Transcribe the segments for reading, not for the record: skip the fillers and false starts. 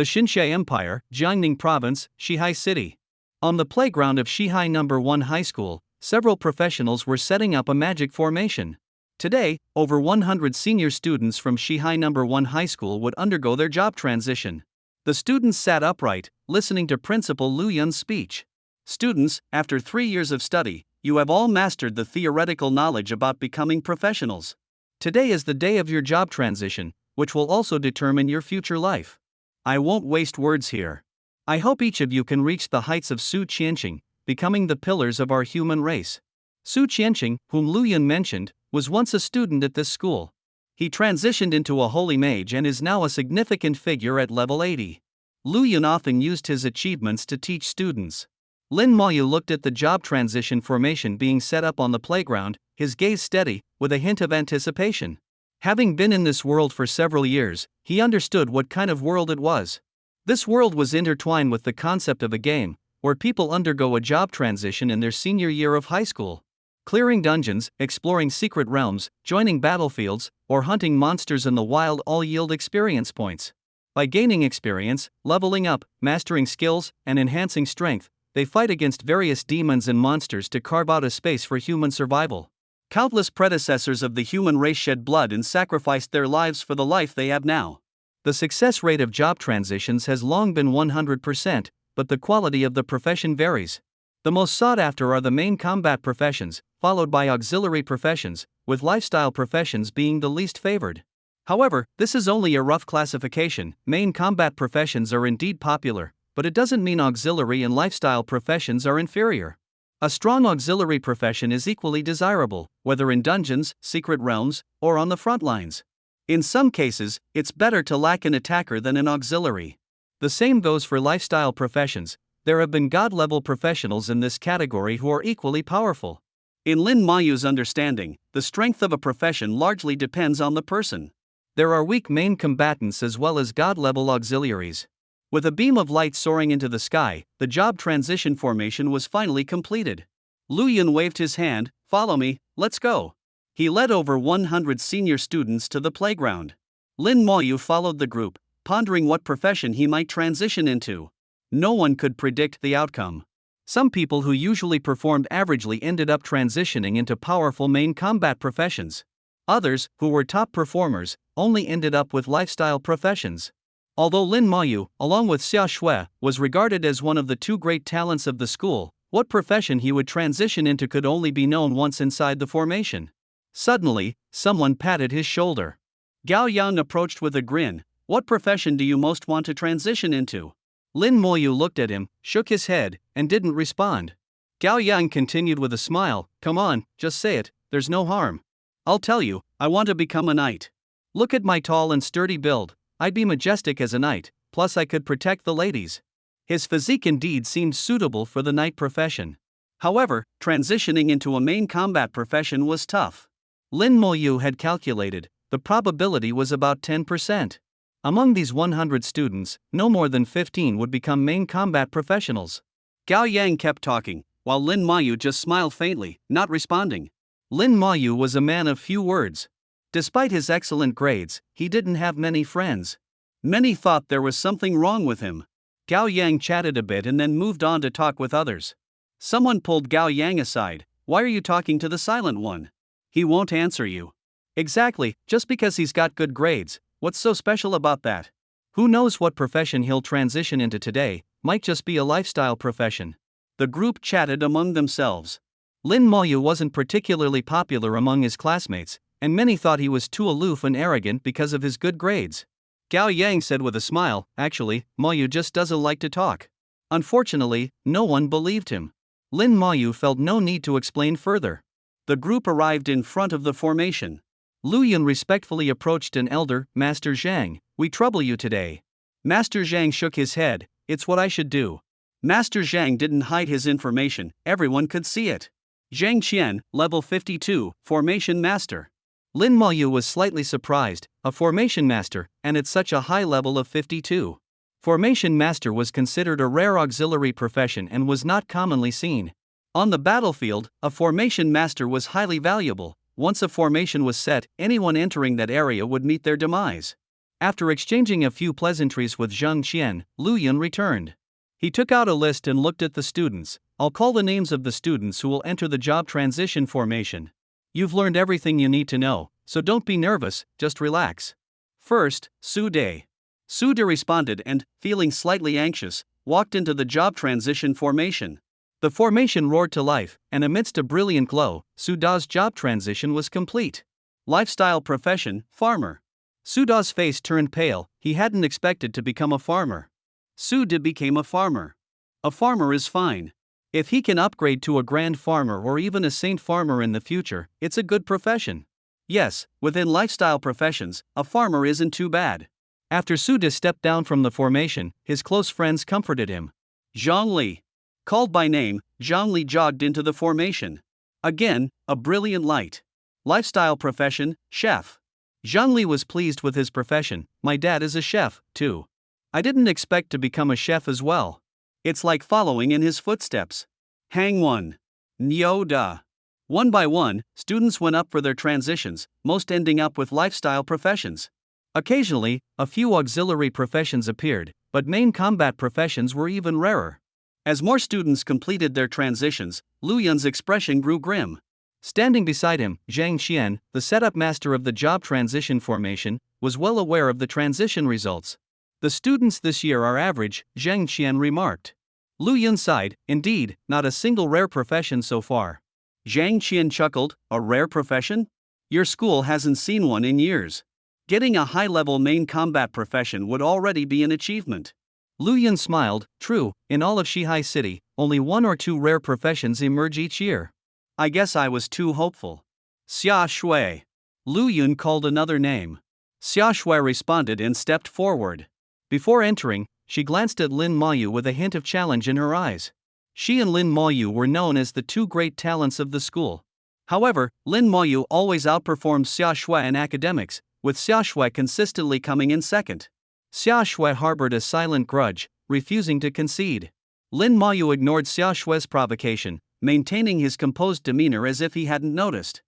the Xinshe Empire, Jiangning Province, Shihai City. On the playground of Shihai No. 1 High School, several professionals were setting up a magic formation. Today, over 100 senior students from Shihai No. 1 High School would undergo their job transition. The students sat upright, listening to Principal Lu Yun's speech. Students, after 3 years of study, you have all mastered the theoretical knowledge about becoming professionals. Today is the day of your job transition, which will also determine your future life. I won't waste words here. I hope each of you can reach the heights of Su Qianqing, becoming the pillars of our human race. Su Qianqing, whom Lu Yun mentioned, was once a student at this school. He transitioned into a holy mage and is now a significant figure at level 80. Lu Yun often used his achievements to teach students. Lin Maoyu looked at the job transition formation being set up on the playground, his gaze steady, with a hint of anticipation. Having been in this world for several years, he understood what kind of world it was. This world was intertwined with the concept of a game, where people undergo a job transition in their senior year of high school. Clearing dungeons, exploring secret realms, joining battlefields, or hunting monsters in the wild all yield experience points. By gaining experience, leveling up, mastering skills, and enhancing strength, they fight against various demons and monsters to carve out a space for human survival. Countless predecessors of the human race shed blood and sacrificed their lives for the life they have now. The success rate of job transitions has long been 100%, but the quality of the profession varies. The most sought after are the main combat professions, followed by auxiliary professions, with lifestyle professions being the least favored. However, this is only a rough classification. Main combat professions are indeed popular, but it doesn't mean auxiliary and lifestyle professions are inferior. A strong auxiliary profession is equally desirable, whether in dungeons, secret realms, or on the front lines. In some cases, it's better to lack an attacker than an auxiliary. The same goes for lifestyle professions. There have been god-level professionals in this category who are equally powerful. In Lin Maoyu's understanding, the strength of a profession largely depends on the person. There are weak main combatants as well as god-level auxiliaries. With a beam of light soaring into the sky, the job transition formation was finally completed. Lu Yun waved his hand, "Follow me, let's go." He led over 100 senior students to the playground. Lin Maoyu followed the group, pondering what profession he might transition into. No one could predict the outcome. Some people who usually performed averagely ended up transitioning into powerful main combat professions. Others, who were top performers, only ended up with lifestyle professions. Although Lin Maoyu, along with Xia Shui, was regarded as one of the two great talents of the school, what profession he would transition into could only be known once inside the formation. Suddenly, someone patted his shoulder. Gao Yang approached with a grin. "What profession do you most want to transition into?" Lin Maoyu looked at him, shook his head, and didn't respond. Gao Yang continued with a smile, "Come on, just say it, there's no harm. I'll tell you, I want to become a knight. Look at my tall and sturdy build. I'd be majestic as a knight, plus I could protect the ladies." His physique indeed seemed suitable for the knight profession. However, transitioning into a main combat profession was tough. Lin Maoyu had calculated, the probability was about 10%. Among these 100 students, no more than 15 would become main combat professionals. Gao Yang kept talking, while Lin Maoyu just smiled faintly, not responding. Lin Maoyu was a man of few words. Despite his excellent grades, he didn't have many friends. Many thought there was something wrong with him. Gao Yang chatted a bit and then moved on to talk with others. Someone pulled Gao Yang aside. "Why are you talking to the silent one? He won't answer you." "Exactly, just because he's got good grades, what's so special about that? Who knows what profession he'll transition into today, might just be a lifestyle profession." The group chatted among themselves. Lin Maoyu wasn't particularly popular among his classmates, and many thought he was too aloof and arrogant because of his good grades. Gao Yang said with a smile, "Actually, Maoyu just doesn't like to talk." Unfortunately, no one believed him. Lin Maoyu felt no need to explain further. The group arrived in front of the formation. Lu Yun respectfully approached an elder, "Master Zhang, we trouble you today." Master Zhang shook his head, "It's what I should do." Master Zhang didn't hide his information, everyone could see it. Zhang Qian, level 52, Formation Master. Lin Maoyu was slightly surprised, a Formation Master, and at such a high level of 52. Formation Master was considered a rare auxiliary profession and was not commonly seen. On the battlefield, a Formation Master was highly valuable. Once a formation was set, anyone entering that area would meet their demise. After exchanging a few pleasantries with Zhang Qian, Lu Yun returned. He took out a list and looked at the students. I'll call the names of the students who will enter the job transition formation. You've learned everything you need to know, so don't be nervous, just relax. First, Su De. Su De responded and, feeling slightly anxious, walked into the job transition formation. The formation roared to life, and amidst a brilliant glow, Su Da's job transition was complete. Lifestyle profession, farmer. Su Da's face turned pale. He hadn't expected to become a farmer. Su De became a farmer. A farmer is fine. If he can upgrade to a grand farmer or even a saint farmer in the future, it's a good profession. Yes, within lifestyle professions, a farmer isn't too bad. After Su De stepped down from the formation, his close friends comforted him. Zhang Li. Called by name, Zhang Li jogged into the formation. Again, a brilliant light. Lifestyle profession, chef. Zhang Li was pleased with his profession. My dad is a chef, too. I didn't expect to become a chef as well. It's like following in his footsteps. Hang 1. Nyo Da. One by one, students went up for their transitions, most ending up with lifestyle professions. Occasionally, a few auxiliary professions appeared, but main combat professions were even rarer. As more students completed their transitions, Lu Yun's expression grew grim. Standing beside him, Zhang Qian, the setup master of the job transition formation, was well aware of the transition results. The students this year are average, Zhang Qian remarked. Lu Yun sighed, indeed, not a single rare profession so far. Zhang Qian chuckled, a rare profession? Your school hasn't seen one in years. Getting a high-level main combat profession would already be an achievement. Lu Yun smiled, true, in all of Shihai City, only 1 or 2 rare professions emerge each year. I guess I was too hopeful. Xia Shui. Lu Yun called another name. Xia Shui responded and stepped forward. Before entering, she glanced at Lin Mayu with a hint of challenge in her eyes. She and Lin Mayu were known as the 2 great talents of the school. However, Lin Mayu always outperformed Xia Shui in academics, with Xia Shui consistently coming in second. Xia Shui harbored a silent grudge, refusing to concede. Lin Mayu ignored Xia Shui's provocation, maintaining his composed demeanor as if he hadn't noticed.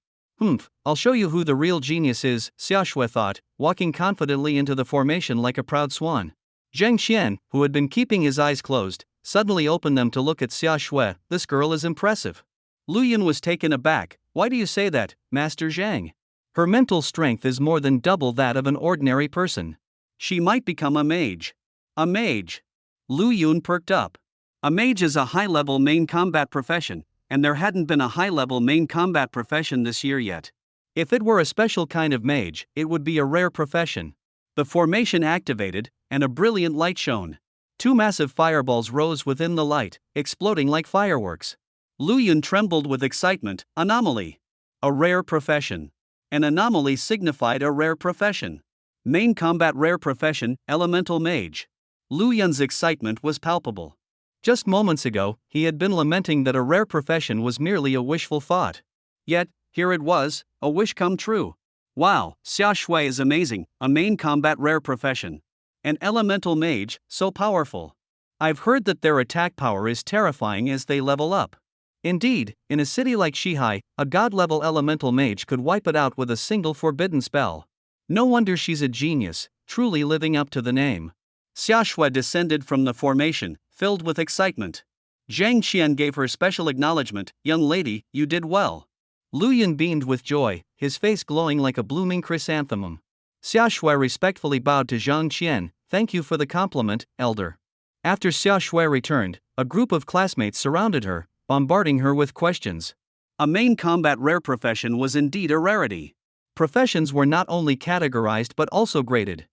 I'll show you who the real genius is, Xia Shui thought, walking confidently into the formation like a proud swan. Zhang Qian, who had been keeping his eyes closed, suddenly opened them to look at Xia Shui. This girl is impressive. Lu Yun was taken aback. Why do you say that, Master Zhang? Her mental strength is more than double that of an ordinary person. She might become a mage. A mage. Lu Yun perked up. A mage is a high-level main combat profession, and there hadn't been a high-level main combat profession this year yet. If it were a special kind of mage, it would be a rare profession. The formation activated, and a brilliant light shone. 2 massive fireballs rose within the light, exploding like fireworks. Lu Yun trembled with excitement. Anomaly. A rare profession. An anomaly signified a rare profession. Main combat rare profession, elemental mage. Lu Yun's excitement was palpable. Just moments ago, he had been lamenting that a rare profession was merely a wishful thought. Yet, here it was, a wish come true. Wow, Xia Shui is amazing, a main combat rare profession. An elemental mage, so powerful. I've heard that their attack power is terrifying as they level up. Indeed, in a city like Shihai, a god-level elemental mage could wipe it out with a single forbidden spell. No wonder she's a genius, truly living up to the name. Xia Shui descended from the formation, filled with excitement. Zhang Qian gave her special acknowledgement. Young lady, you did well. Lu Yun beamed with joy, his face glowing like a blooming chrysanthemum. Xia Shui respectfully bowed to Zhang Qian. Thank you for the compliment, elder. After Xia Shui returned, a group of classmates surrounded her, bombarding her with questions. A main combat rare profession was indeed a rarity. Professions were not only categorized but also graded.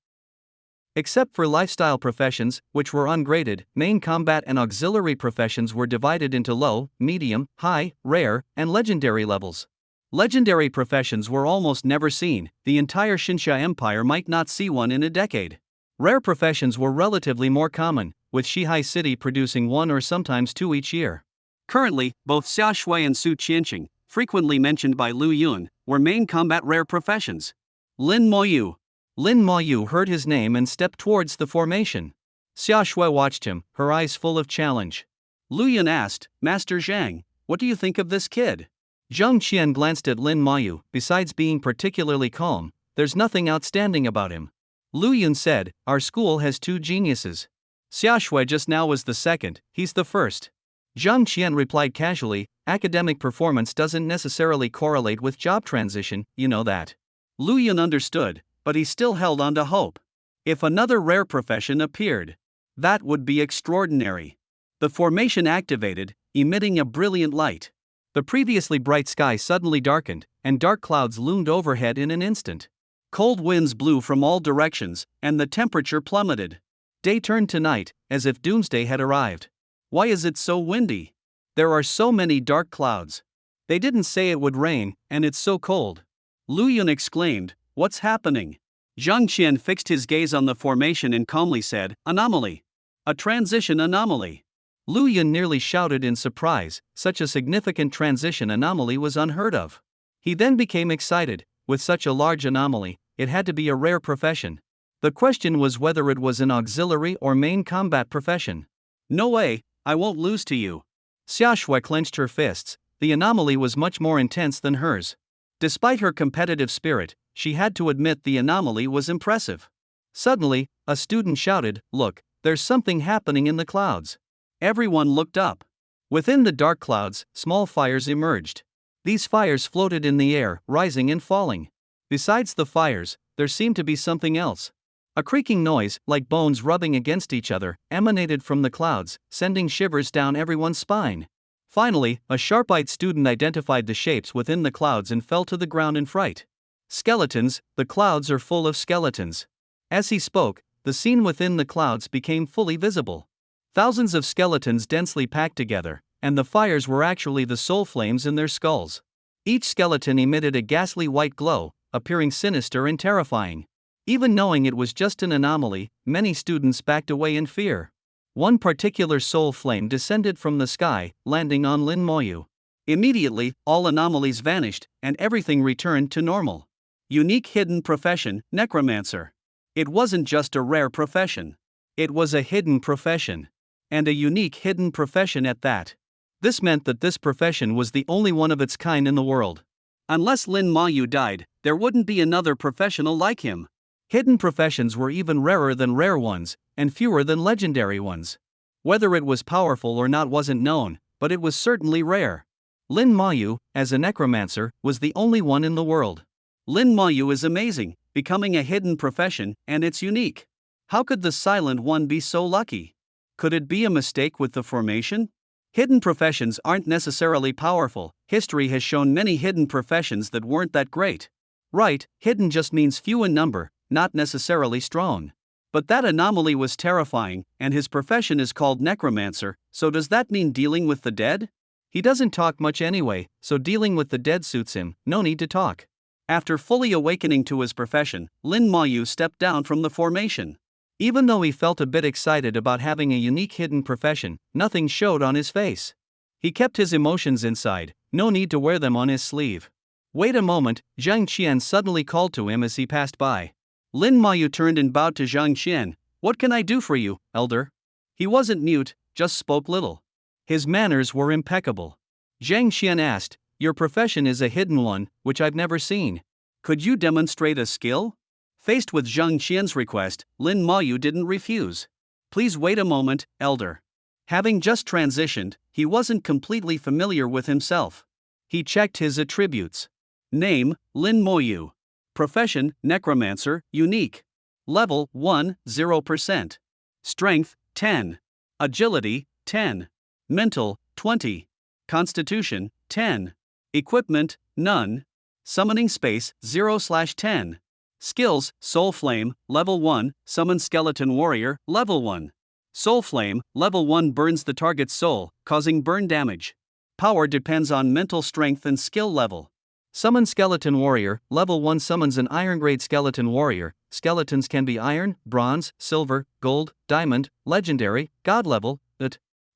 Except for lifestyle professions, which were ungraded, main combat and auxiliary professions were divided into low, medium, high, rare, and legendary levels. Legendary professions were almost never seen, the entire Xinsha Empire might not see one in a decade. Rare professions were relatively more common, with Shihai City producing 1 or sometimes 2 each year. Currently, both Xia Shui and Su Qianqing, frequently mentioned by Lu Yun, were main combat rare professions. Lin Moyu. Lin Mayu heard his name and stepped towards the formation. Xia Shui watched him, her eyes full of challenge. Lu Yun asked, Master Zhang, what do you think of this kid? Zhang Qian glanced at Lin Mayu. Besides being particularly calm, there's nothing outstanding about him. Lu Yun said, our school has 2 geniuses. Xiaoshui just now was the second, he's the first. Zhang Qian replied casually, academic performance doesn't necessarily correlate with job transition, you know that. Lu Yun understood, but he still held on to hope. If another rare profession appeared, that would be extraordinary. The formation activated, emitting a brilliant light. The previously bright sky suddenly darkened, and dark clouds loomed overhead in an instant. Cold winds blew from all directions, and the temperature plummeted. Day turned to night, as if doomsday had arrived. Why is it so windy? There are so many dark clouds. They didn't say it would rain, and it's so cold. Lu Yun exclaimed, what's happening? Zhang Qian fixed his gaze on the formation and calmly said, anomaly. A transition anomaly. Lu Yun nearly shouted in surprise, such a significant transition anomaly was unheard of. He then became excited, with such a large anomaly, it had to be a rare profession. The question was whether it was an auxiliary or main combat profession. No way, I won't lose to you. Xiaoshui clenched her fists, the anomaly was much more intense than hers. Despite her competitive spirit, she had to admit the anomaly was impressive. Suddenly, a student shouted, look, there's something happening in the clouds. Everyone looked up. Within the dark clouds, small fires emerged. These fires floated in the air, rising and falling. Besides the fires, there seemed to be something else. A creaking noise, like bones rubbing against each other, emanated from the clouds, sending shivers down everyone's spine. Finally, a sharp-eyed student identified the shapes within the clouds and fell to the ground in fright. Skeletons, the clouds are full of skeletons. As he spoke, the scene within the clouds became fully visible. Thousands of skeletons densely packed together, and the fires were actually the soul flames in their skulls. Each skeleton emitted a ghastly white glow, appearing sinister and terrifying. Even knowing it was just an anomaly, many students backed away in fear. One particular soul flame descended from the sky, landing on Lin Moyu. Immediately, all anomalies vanished, and everything returned to normal. Unique hidden profession, Necromancer. It wasn't just a rare profession. It was a hidden profession. And a unique hidden profession at that. This meant that this profession was the only one of its kind in the world. Unless Lin Moyu died, there wouldn't be another professional like him. Hidden professions were even rarer than rare ones, and fewer than legendary ones. Whether it was powerful or not wasn't known, but it was certainly rare. Lin Moyu, as a necromancer, was the only one in the world. Lin Moyu is amazing, becoming a hidden profession, and it's unique. How could the Silent One be so lucky? Could it be a mistake with the formation? Hidden professions aren't necessarily powerful. History has shown many hidden professions that weren't that great. Right, hidden just means few in number, not necessarily strong. But that anomaly was terrifying, and his profession is called necromancer, so does that mean dealing with the dead? He doesn't talk much anyway, so dealing with the dead suits him, no need to talk. After fully awakening to his profession, Lin Moyu stepped down from the formation. Even though he felt a bit excited about having a unique hidden profession, nothing showed on his face. He kept his emotions inside, no need to wear them on his sleeve. Wait a moment, Zhang Qian suddenly called to him as he passed by. Lin Moyu turned and bowed to Zhang Qian. What can I do for you, elder? He wasn't mute, just spoke little. His manners were impeccable. Zhang Qian asked, your profession is a hidden one, which I've never seen. Could you demonstrate a skill? Faced with Zhang Qian's request, Lin Moyu didn't refuse. Please wait a moment, elder. Having just transitioned, he wasn't completely familiar with himself. He checked his attributes. Name, Lin Moyu. Profession, Necromancer, unique. Level 1, 0%. Strength, 10. Agility, 10. Mental, 20. Constitution, 10. Equipment, none. Summoning space, 0/10. Skills, Soul Flame, Level 1, Summon Skeleton Warrior, Level 1. Soul Flame, Level 1 burns the target's soul, causing burn damage. Power depends on mental strength and skill level. Summon Skeleton Warrior, Level 1 summons an iron-grade Skeleton Warrior. Skeletons can be iron, bronze, silver, gold, diamond, legendary, god level,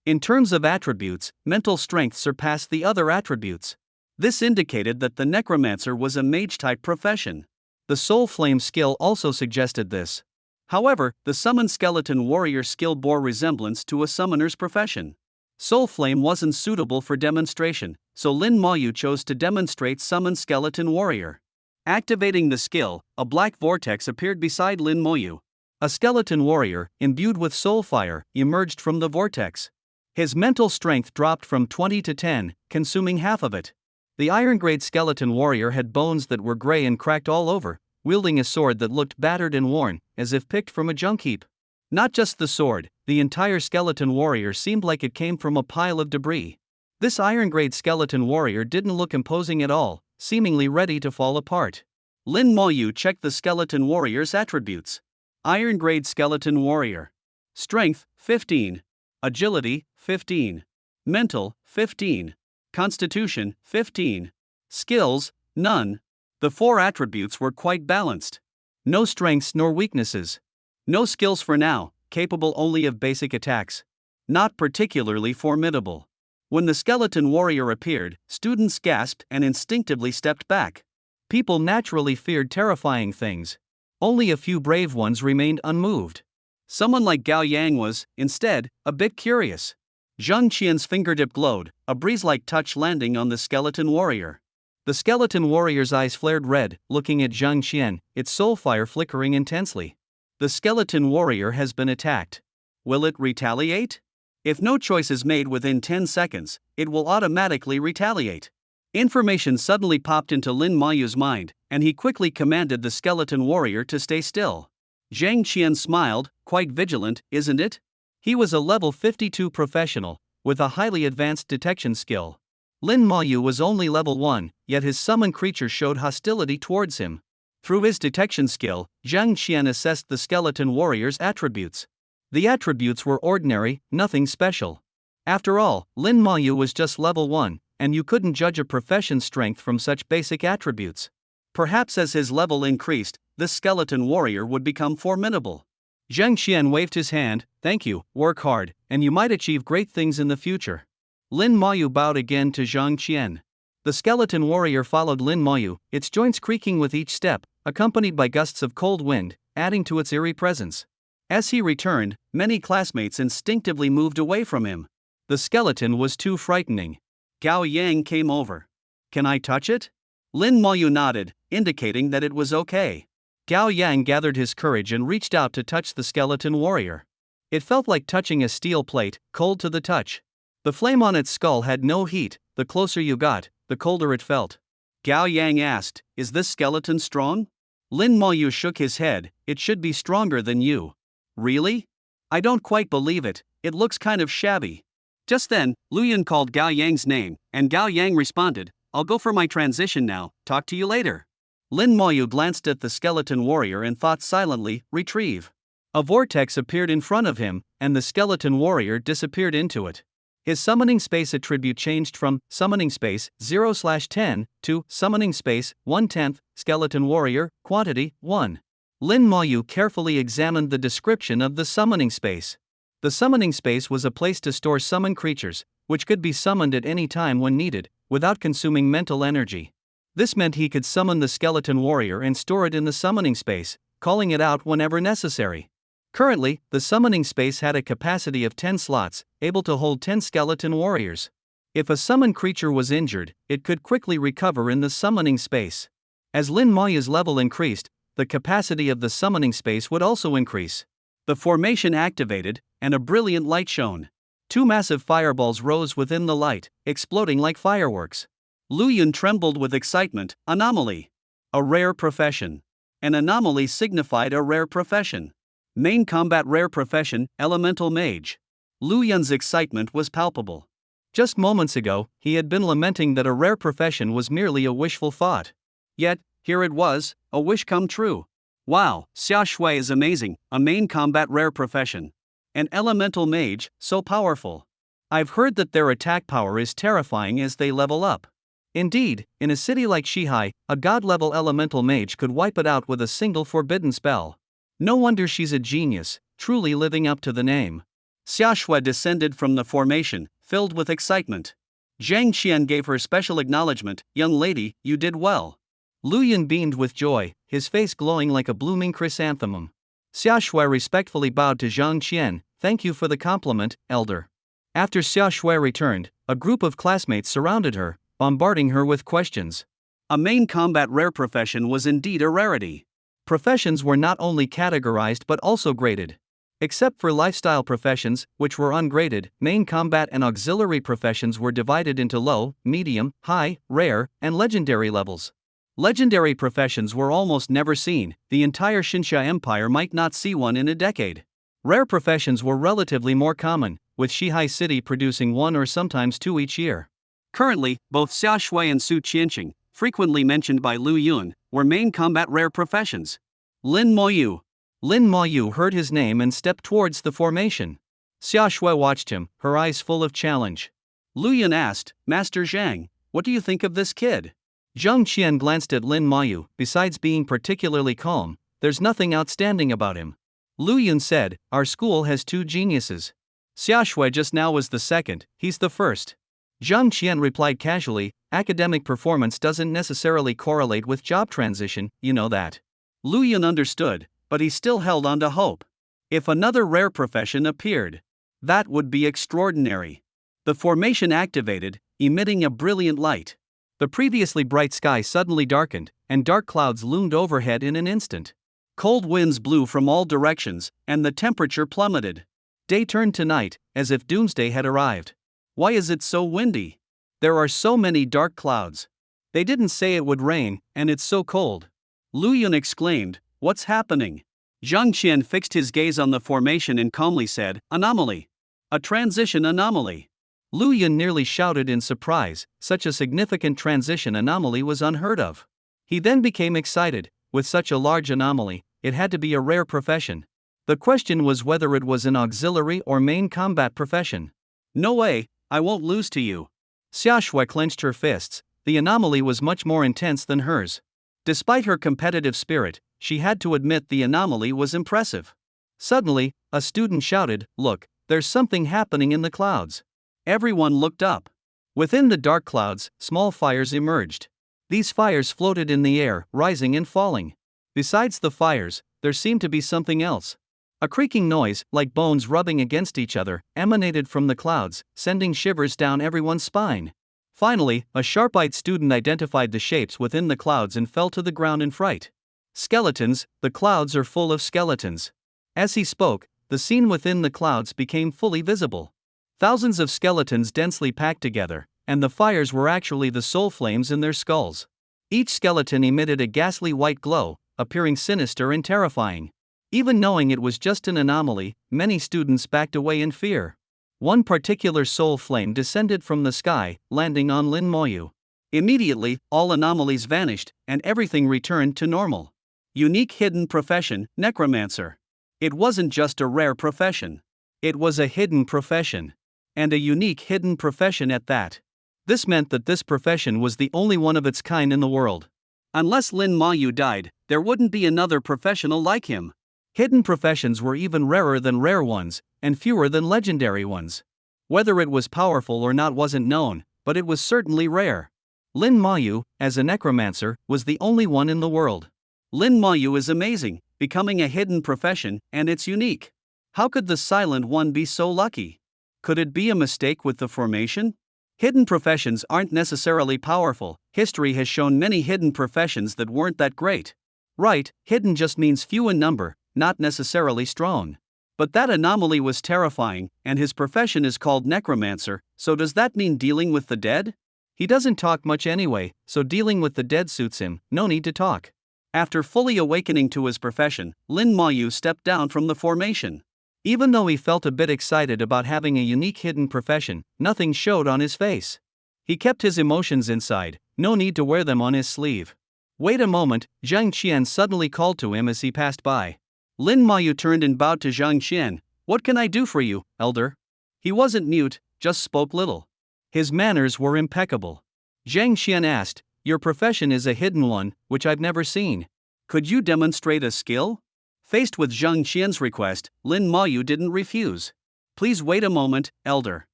In terms of attributes, mental strength surpassed the other attributes. This indicated that the Necromancer was a mage-type profession. The Soul Flame skill also suggested this. However, the Summon Skeleton Warrior skill bore resemblance to a summoner's profession. Soul Flame wasn't suitable for demonstration, so Lin Moyu chose to demonstrate Summon Skeleton Warrior. Activating the skill, a black vortex appeared beside Lin Moyu. A skeleton warrior, imbued with soul fire, emerged from the vortex. His mental strength dropped from 20 to 10, consuming half of it. The iron-grade skeleton warrior had bones that were gray and cracked all over, wielding a sword that looked battered and worn, as if picked from a junk heap. Not just the sword, the entire skeleton warrior seemed like it came from a pile of debris. This iron-grade skeleton warrior didn't look imposing at all, seemingly ready to fall apart. Lin Moyu checked the skeleton warrior's attributes. Iron-grade skeleton warrior. Strength, 15. Agility, 15. Mental, 15. Constitution, 15. Skills, none. The 4 attributes were quite balanced. No strengths nor weaknesses. No skills for now, capable only of basic attacks. Not particularly formidable. When the skeleton warrior appeared, students gasped and instinctively stepped back. People naturally feared terrifying things. Only a few brave ones remained unmoved. Someone like Gao Yang was, instead, a bit curious. Zhang Qian's fingertip glowed, a breeze-like touch landing on the skeleton warrior. The skeleton warrior's eyes flared red, looking at Zhang Qian, its soul fire flickering intensely. The skeleton warrior has been attacked. Will it retaliate? If no choice is made within 10 seconds, it will automatically retaliate. Information suddenly popped into Lin Moyu's mind, and he quickly commanded the skeleton warrior to stay still. Zhang Qian smiled, quite vigilant, isn't it? He was a level 52 professional, with a highly advanced detection skill. Lin Moyu was only level 1, yet his summoned creature showed hostility towards him. Through his detection skill, Zhang Qian assessed the skeleton warrior's attributes. The attributes were ordinary, nothing special. After all, Lin Moyu was just level 1, and you couldn't judge a profession's strength from such basic attributes. Perhaps as his level increased, this skeleton warrior would become formidable. Zhang Qian waved his hand. Thank you, work hard, and you might achieve great things in the future. Lin Moyu bowed again to Zhang Qian. The skeleton warrior followed Lin Moyu, its joints creaking with each step, accompanied by gusts of cold wind, adding to its eerie presence. As he returned, many classmates instinctively moved away from him. The skeleton was too frightening. Gao Yang came over. Can I touch it? Lin Moyu nodded, indicating that it was okay. Gao Yang gathered his courage and reached out to touch the skeleton warrior. It felt like touching a steel plate, cold to the touch. The flame on its skull had no heat. The closer you got, the colder it felt. Gao Yang asked, "Is this skeleton strong?" Lin Moyu shook his head. "It should be stronger than you." "Really? I don't quite believe it, it looks kind of shabby." Just then, Luyan called Gao Yang's name, and Gao Yang responded, "I'll go for my transition now, talk to you later." Lin Moyu glanced at the skeleton warrior and thought silently, "Retrieve." A vortex appeared in front of him, and the skeleton warrior disappeared into it. His summoning space attribute changed from summoning space 0/10 to summoning space 1/10, skeleton warrior, quantity 1. Lin Moyu carefully examined the description of the summoning space. The summoning space was a place to store summoned creatures, which could be summoned at any time when needed, without consuming mental energy. This meant he could summon the skeleton warrior and store it in the summoning space, calling it out whenever necessary. Currently, the summoning space had a capacity of 10 slots, able to hold 10 skeleton warriors. If a summoned creature was injured, it could quickly recover in the summoning space. As Lin Moyu's level increased, the capacity of the summoning space would also increase. The formation activated, and a brilliant light shone. 2 massive fireballs rose within the light, exploding like fireworks. Lu Yun trembled with excitement. Anomaly. A rare profession. An anomaly signified a rare profession. Main combat rare profession, elemental mage. Lu Yun's excitement was palpable. Just moments ago, he had been lamenting that a rare profession was merely a wishful thought. Yet, here it was, a wish come true. Wow, Xia Shui is amazing, a main combat rare profession. An elemental mage, so powerful. I've heard that their attack power is terrifying as they level up. Indeed, in a city like Shihai, a god-level elemental mage could wipe it out with a single forbidden spell. No wonder she's a genius, truly living up to the name. Xia Shui descended from the formation, filled with excitement. Zhang Qian gave her special acknowledgement. "Young lady, you did well." Lu Yun beamed with joy, his face glowing like a blooming chrysanthemum. Xia Shui respectfully bowed to Zhang Qian. "Thank you for the compliment, elder." After Xia Shui returned, a group of classmates surrounded her, bombarding her with questions. A main combat rare profession was indeed a rarity. Professions were not only categorized but also graded. Except for lifestyle professions, which were ungraded, main combat and auxiliary professions were divided into low, medium, high, rare, and legendary levels. Legendary professions were almost never seen, the entire Shinsha Empire might not see one in a decade. Rare professions were relatively more common, with Shihai City producing one or sometimes two each year. Currently, both Xia Shui and Su Qianqing, frequently mentioned by Lu Yun, were main combat rare professions. Lin Moyu. Lin Moyu heard his name and stepped towards the formation. Xia Shui watched him, her eyes full of challenge. Lu Yun asked, Master Zhang, what do you think of this kid? Zhang Qian glanced at Lin Moyu. Besides being particularly calm, there's nothing outstanding about him. Lu Yun said, our school has two geniuses. Xia Shui just now was the second, he's the first. Zhang Qian replied casually, academic performance doesn't necessarily correlate with job transition, you know that. Lu Yun understood, but he still held on to hope. If another rare profession appeared, that would be extraordinary. The formation activated, emitting a brilliant light. The previously bright sky suddenly darkened, and dark clouds loomed overhead in an instant. Cold winds blew from all directions, and the temperature plummeted. Day turned to night, as if doomsday had arrived. Why is it so windy? There are so many dark clouds. They didn't say it would rain, and it's so cold. Lu Yun exclaimed, what's happening? Zhang Qian fixed his gaze on the formation and calmly said, anomaly. A transition anomaly. Lu Yun nearly shouted in surprise, such a significant transition anomaly was unheard of. He then became excited, with such a large anomaly, it had to be a rare profession. The question was whether it was an auxiliary or main combat profession. No way, I won't lose to you. Xia Shui clenched her fists, the anomaly was much more intense than hers. Despite her competitive spirit, she had to admit the anomaly was impressive. Suddenly, a student shouted, look, there's something happening in the clouds. Everyone looked up. Within the dark clouds, small fires emerged. These fires floated in the air, rising and falling. Besides the fires, there seemed to be something else. A creaking noise, like bones rubbing against each other, emanated from the clouds, sending shivers down everyone's spine. Finally, a sharp-eyed student identified the shapes within the clouds and fell to the ground in fright. Skeletons, the clouds are full of skeletons. As he spoke, the scene within the clouds became fully visible. Thousands of skeletons densely packed together, and the fires were actually the soul flames in their skulls. Each skeleton emitted a ghastly white glow, appearing sinister and terrifying. Even knowing it was just an anomaly, many students backed away in fear. One particular soul flame descended from the sky, landing on Lin Moyu. Immediately, all anomalies vanished, and everything returned to normal. Unique hidden profession, Necromancer. It wasn't just a rare profession. It was a hidden profession. And a unique hidden profession at that. This meant that this profession was the only one of its kind in the world. Unless Lin Moyu died, there wouldn't be another professional like him. Hidden professions were even rarer than rare ones, and fewer than legendary ones. Whether it was powerful or not wasn't known, but it was certainly rare. Lin Moyu, as a necromancer, was the only one in the world. Lin Moyu is amazing, becoming a hidden profession, and it's unique. How could the Silent One be so lucky? Could it be a mistake with the formation? Hidden professions aren't necessarily powerful. History has shown many hidden professions that weren't that great. Right, hidden just means few in number, not necessarily strong. But that anomaly was terrifying, and his profession is called necromancer, so does that mean dealing with the dead? He doesn't talk much anyway, so dealing with the dead suits him, no need to talk. After fully awakening to his profession, Lin Moyu stepped down from the formation. Even though he felt a bit excited about having a unique hidden profession, nothing showed on his face. He kept his emotions inside, no need to wear them on his sleeve. Wait a moment, Zhang Qian suddenly called to him as he passed by. Lin Moyu turned and bowed to Zhang Qian. What can I do for you, elder? He wasn't mute, just spoke little. His manners were impeccable. Zhang Qian asked, your profession is a hidden one, which I've never seen. Could you demonstrate a skill? Faced with Zhang Qian's request, Lin Moyu didn't refuse. Please wait a moment, elder.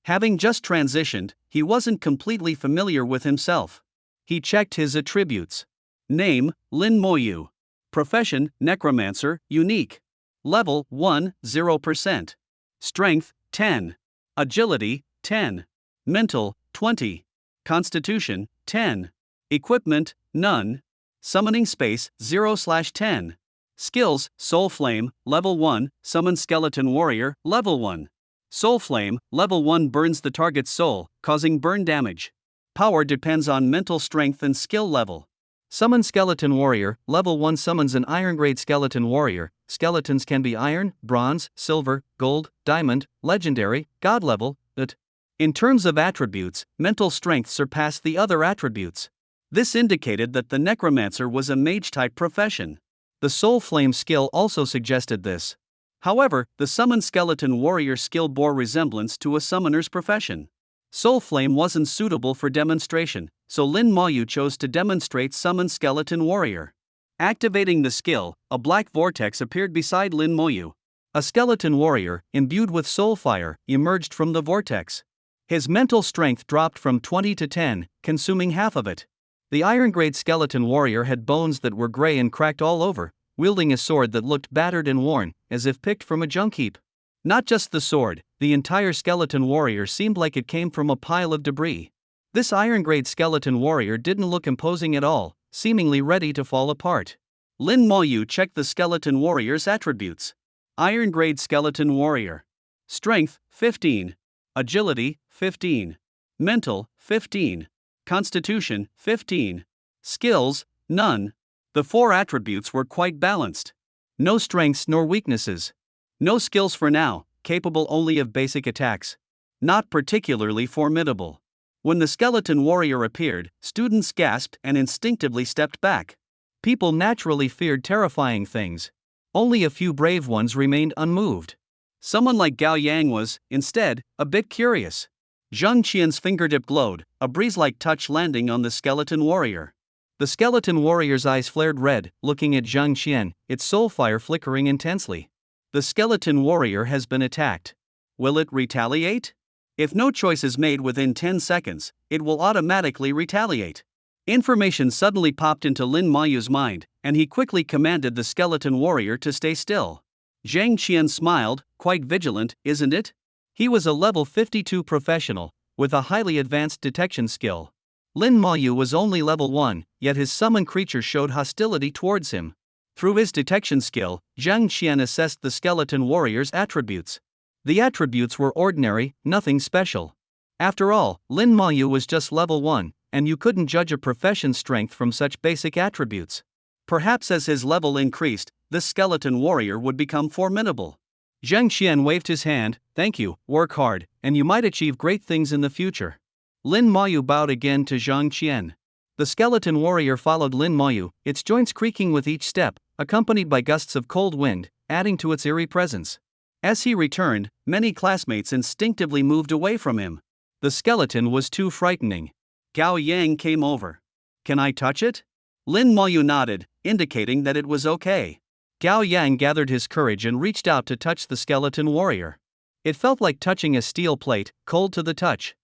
Having just transitioned, he wasn't completely familiar with himself. He checked his attributes. Name, Lin Moyu. Profession, Necromancer, unique. Level 1, 0%. Strength, 10. Agility, 10. Mental, 20. Constitution, 10. Equipment, none. Summoning space, 0/10. Skills, Soul Flame, Level 1, Summon Skeleton Warrior, Level 1. Soul Flame, Level 1 burns the target's soul, causing burn damage. Power depends on mental strength and skill level. Summon Skeleton Warrior, Level 1 summons an Iron Grade Skeleton Warrior. Skeletons can be Iron, Bronze, Silver, Gold, Diamond, Legendary, God level, lit. In terms of attributes, mental strength surpassed the other attributes. This indicated that the Necromancer was a mage-type profession. The Soul Flame skill also suggested this. However, the Summon Skeleton Warrior skill bore resemblance to a summoner's profession. Soul Flame wasn't suitable for demonstration, so Lin Maoyu chose to demonstrate Summon Skeleton Warrior. Activating the skill, a black vortex appeared beside Lin Maoyu. A skeleton warrior, imbued with soul fire, emerged from the vortex. His mental strength dropped from 20 to 10, consuming half of it. The Iron Grade Skeleton Warrior had bones that were gray and cracked all over, wielding a sword that looked battered and worn, as if picked from a junk heap. Not just the sword, the entire Skeleton Warrior seemed like it came from a pile of debris. This Iron Grade Skeleton Warrior didn't look imposing at all, seemingly ready to fall apart. Lin Maoyu checked the Skeleton Warrior's attributes. Iron Grade Skeleton Warrior. Strength, 15. Agility, 15. Mental, 15. Constitution, 15. Skills, none. The 4 attributes were quite balanced. No strengths nor weaknesses. No skills for now, capable only of basic attacks. Not particularly formidable. When the Skeleton Warrior appeared, students gasped and instinctively stepped back. People naturally feared terrifying things. Only a few brave ones remained unmoved. Someone like Gao Yang was, instead, a bit curious. Zhang Qian's fingertip glowed, a breeze-like touch landing on the Skeleton Warrior. The Skeleton Warrior's eyes flared red, looking at Zhang Qian, its soul fire flickering intensely. The Skeleton Warrior has been attacked. Will it retaliate? If no choice is made within 10 seconds, it will automatically retaliate. Information suddenly popped into Lin Maoyu's mind, and he quickly commanded the Skeleton Warrior to stay still. Zhang Qian smiled, quite vigilant, isn't it? He was a level 52 professional, with a highly advanced detection skill. Lin Maoyu was only level 1, yet his summoned creature showed hostility towards him. Through his detection skill, Zhang Qian assessed the Skeleton Warrior's attributes. The attributes were ordinary, nothing special. After all, Lin Maoyu was just level 1, and you couldn't judge a profession's strength from such basic attributes. Perhaps as his level increased, this Skeleton Warrior would become formidable. Zhang Qian waved his hand, thank you, work hard, and you might achieve great things in the future. Lin Maoyu bowed again to Zhang Qian. The Skeleton Warrior followed Lin Maoyu, its joints creaking with each step, accompanied by gusts of cold wind, adding to its eerie presence. As he returned, many classmates instinctively moved away from him. The skeleton was too frightening. Gao Yang came over. Can I touch it? Lin Maoyu nodded, indicating that it was okay. Gao Yang gathered his courage and reached out to touch the Skeleton Warrior. It felt like touching a steel plate, cold to the touch.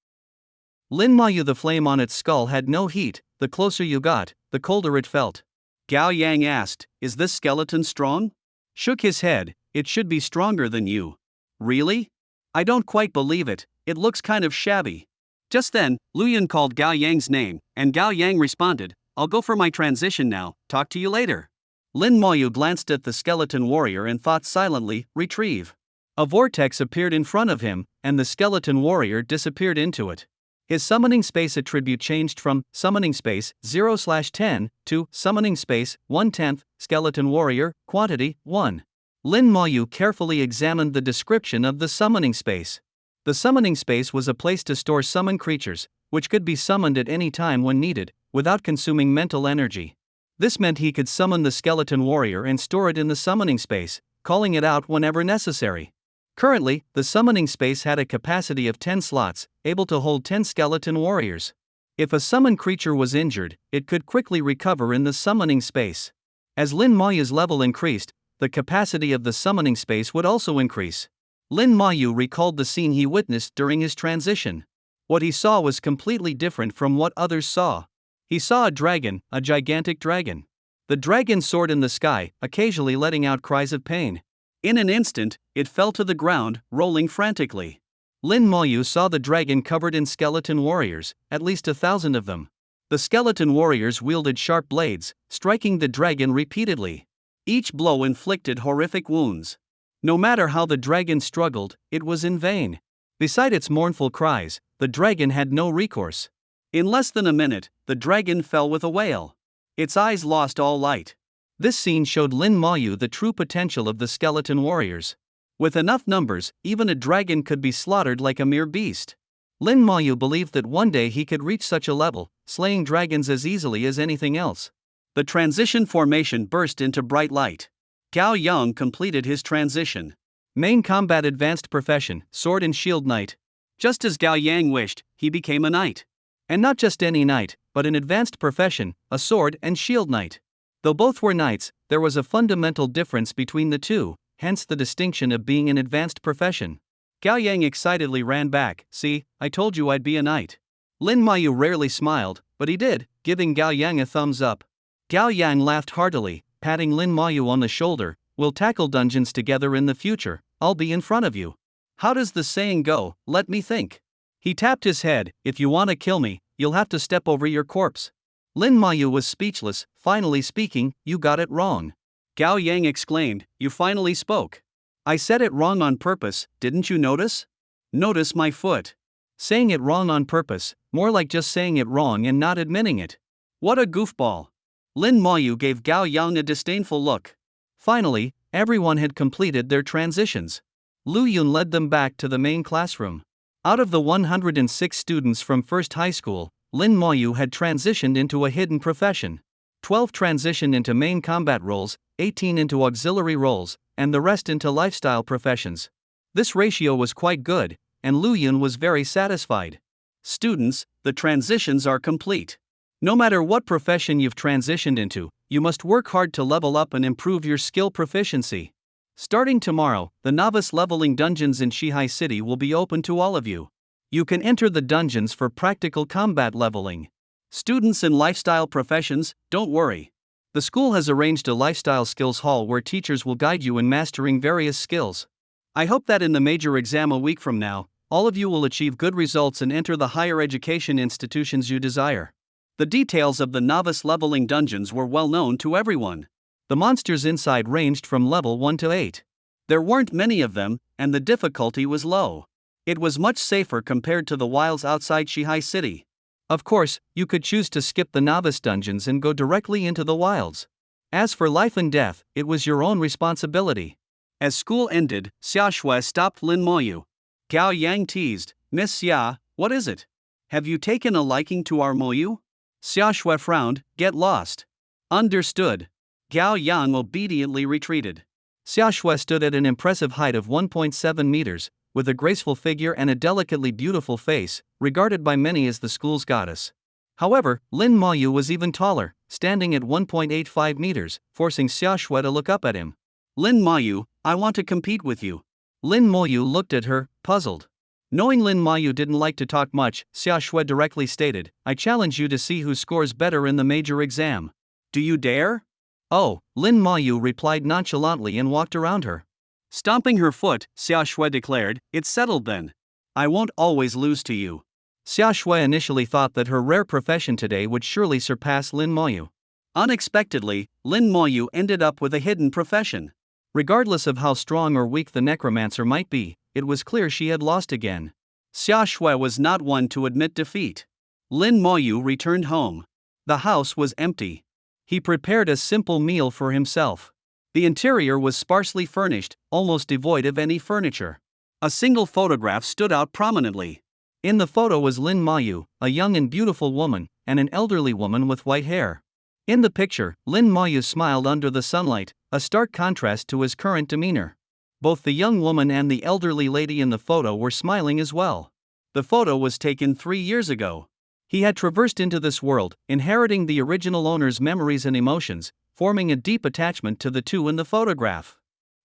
Lin Maoyu, the flame on its skull had no heat, the closer you got, the colder it felt. Gao Yang asked, is this skeleton strong? Shook his head, it should be stronger than you. Really? I don't quite believe it, it looks kind of shabby. Just then, Luyan called Gao Yang's name, and Gao Yang responded, I'll go for my transition now, talk to you later. Lin Maoyu glanced at the Skeleton Warrior and thought silently, retrieve. A vortex appeared in front of him, and the Skeleton Warrior disappeared into it. His summoning space attribute changed from summoning space 0/10 to summoning space 1/10, Skeleton Warrior, quantity 1. Lin Maoyu carefully examined the description of the summoning space. The summoning space was a place to store summoned creatures, which could be summoned at any time when needed, without consuming mental energy. This meant he could summon the Skeleton Warrior and store it in the summoning space, calling it out whenever necessary. Currently, the summoning space had a capacity of 10 slots, able to hold 10 Skeleton Warriors. If a summoned creature was injured, it could quickly recover in the summoning space. As Lin Maoyu's level increased, the capacity of the summoning space would also increase. Lin Maoyu recalled the scene he witnessed during his transition. What he saw was completely different from what others saw. He saw a dragon, a gigantic dragon. The dragon soared in the sky, occasionally letting out cries of pain. In an instant, it fell to the ground, rolling frantically. Lin Maoyu saw the dragon covered in Skeleton Warriors, at least 1,000 of them. The skeleton warriors wielded sharp blades, striking the dragon repeatedly. Each blow inflicted horrific wounds. No matter how the dragon struggled, it was in vain. Beside its mournful cries, the dragon had no recourse. In less than a minute, the dragon fell with a wail. Its eyes lost all light. This scene showed Lin Mayu the true potential of the skeleton warriors. With enough numbers, even a dragon could be slaughtered like a mere beast. Lin Mayu believed that one day he could reach such a level, slaying dragons as easily as anything else. The transition formation burst into bright light. Gao Yang completed his transition. Main combat advanced profession, sword and shield knight. Just as Gao Yang wished, he became a knight. And not just any knight, but an advanced profession, a sword and shield knight. Though both were knights, there was a fundamental difference between the two, hence the distinction of being an advanced profession. Gao Yang excitedly ran back. "See, I told you I'd be a knight." Lin Mayu rarely smiled, but he did, giving Gao Yang a thumbs up. Gao Yang laughed heartily, patting Lin Mayu on the shoulder. "We'll tackle dungeons together in the future, I'll be in front of you. How does the saying go? Let me think." He tapped his head. "If you want to kill me, you'll have to step over your corpse." Lin Mayu was speechless. Finally speaking, "You got it wrong." Gao Yang exclaimed, "You finally spoke." "I said it wrong on purpose, didn't you notice?" "Notice my foot." Saying it wrong on purpose, more like just saying it wrong and not admitting it. What a goofball. Lin Mayu gave Gao Yang a disdainful look. Finally, everyone had completed their transitions. Lu Yun led them back to the main classroom. Out of the 106 students from First High School, Lin Mayu had transitioned into a hidden profession. 12 transitioned into main combat roles, 18 into auxiliary roles, and the rest into lifestyle professions. This ratio was quite good, and Lu Yun was very satisfied. Students, the transitions are complete. No matter what profession you've transitioned into, you must work hard to level up and improve your skill proficiency. Starting tomorrow, the novice leveling dungeons in Shihai City will be open to all of you. You can enter the dungeons for practical combat leveling. Students in lifestyle professions, don't worry. The school has arranged a lifestyle skills hall where teachers will guide you in mastering various skills. I hope that in the major exam a week from now, all of you will achieve good results and enter the higher education institutions you desire. The details of the novice leveling dungeons were well known to everyone. The monsters inside ranged from level 1 to 8. There weren't many of them, and the difficulty was low. It was much safer compared to the wilds outside Shihai City. Of course, you could choose to skip the novice dungeons and go directly into the wilds. As for life and death, it was your own responsibility. As school ended, Xia Shui stopped Lin Mayu. Gao Yang teased, "Miss Xia, what is it? Have you taken a liking to our Mayu?" Xia Shui frowned. "Get lost." "Understood." Gao Yang obediently retreated. Xia Shui stood at an impressive height of 1.7 meters, with a graceful figure and a delicately beautiful face, regarded by many as the school's goddess. However, Lin Mayu was even taller, standing at 1.85 meters, forcing Xia Shui to look up at him. "Lin Mayu, I want to compete with you." Lin Mayu looked at her, puzzled. Knowing Lin Mayu didn't like to talk much, Xia Shui directly stated, "I challenge you to see who scores better in the major exam. Do you dare?" "Oh," Lin Mayu replied nonchalantly and walked around her. Stomping her foot, Xia Shui declared, "It's settled then. I won't always lose to you." Xia Shui initially thought that her rare profession today would surely surpass Lin Mayu. Unexpectedly, Lin Mayu ended up with a hidden profession. Regardless of how strong or weak the necromancer might be, it was clear she had lost again. Xia Shui was not one to admit defeat. Lin Mayu returned home. The house was empty. He prepared a simple meal for himself. The interior was sparsely furnished, almost devoid of any furniture. A single photograph stood out prominently. In the photo was Lin Mayu, a young and beautiful woman, and an elderly woman with white hair. In the picture, Lin Mayu smiled under the sunlight, a stark contrast to his current demeanor. Both the young woman and the elderly lady in the photo were smiling as well. The photo was taken 3 years ago. He had traversed into this world, inheriting the original owner's memories and emotions, forming a deep attachment to the two in the photograph.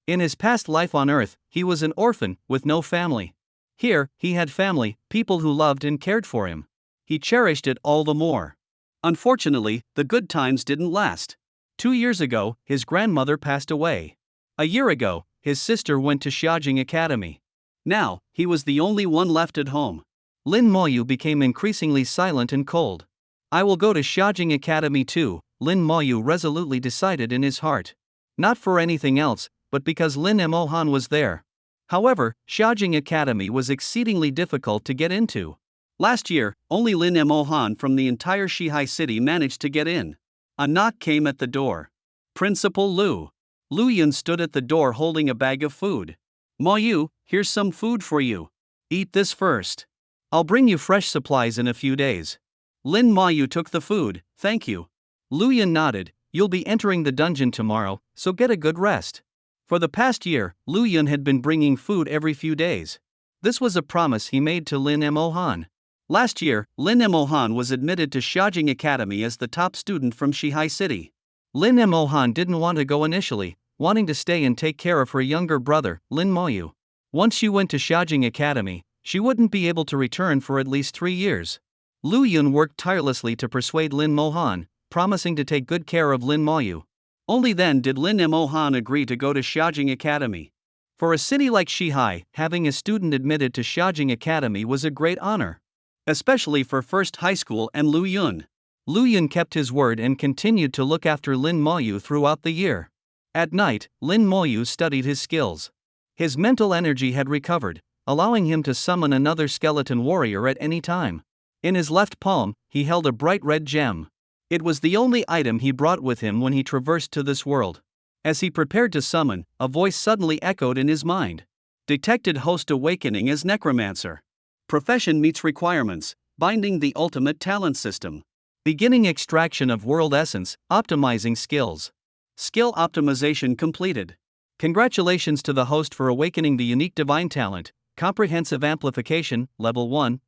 In his past life on Earth, he was an orphan, with no family. Here, he had family, people who loved and cared for him. He cherished it all the more. Unfortunately, the good times didn't last. 2 years ago, his grandmother passed away. A year ago, his sister went to Xiaojing Academy. Now, he was the only one left at home. Lin Mayu became increasingly silent and cold. I will go to Xiaojing Academy too, Lin Moyu resolutely decided in his heart. Not for anything else, but because Lin Mohan was there. However, Xiaojing Academy was exceedingly difficult to get into. Last year, only Lin Mohan from the entire Shihai city managed to get in. A knock came at the door. Principal Lu. Lu Yun stood at the door holding a bag of food. Moyu, here's some food for you. Eat this first. I'll bring you fresh supplies in a few days. Lin Moyu took the food, thank you. Lu Yun nodded, you'll be entering the dungeon tomorrow, so get a good rest. For the past year, Lu Yun had been bringing food every few days. This was a promise he made to Lin Mohan. Last year, Lin Mohan was admitted to Xiaojing Academy as the top student from Shihai City. Lin Mohan didn't want to go initially, wanting to stay and take care of her younger brother, Lin Moyu. Once she went to Xiaojing Academy, she wouldn't be able to return for at least 3 years. Lu Yun worked tirelessly to persuade Lin Mohan, promising to take good care of Lin Moyu. Only then did Lin Mohan agree to go to Xiaojing Academy. For a city like Shihai, having a student admitted to Xiaojing Academy was a great honor. Especially for First High School and Lu Yun. Lu Yun kept his word and continued to look after Lin Moyu throughout the year. At night, Lin Moyu studied his skills. His mental energy had recovered, allowing him to summon another skeleton warrior at any time. In his left palm, he held a bright red gem. It was the only item he brought with him when he traversed to this world. As he prepared to summon, a voice suddenly echoed in his mind. Detected host awakening as Necromancer. Profession meets requirements, binding the ultimate talent system. Beginning extraction of world essence, optimizing skills. Skill optimization completed. Congratulations to the host for awakening the unique divine talent, comprehensive amplification, level 1,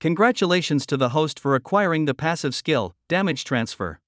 Congratulations to the host for acquiring the passive skill, damage transfer.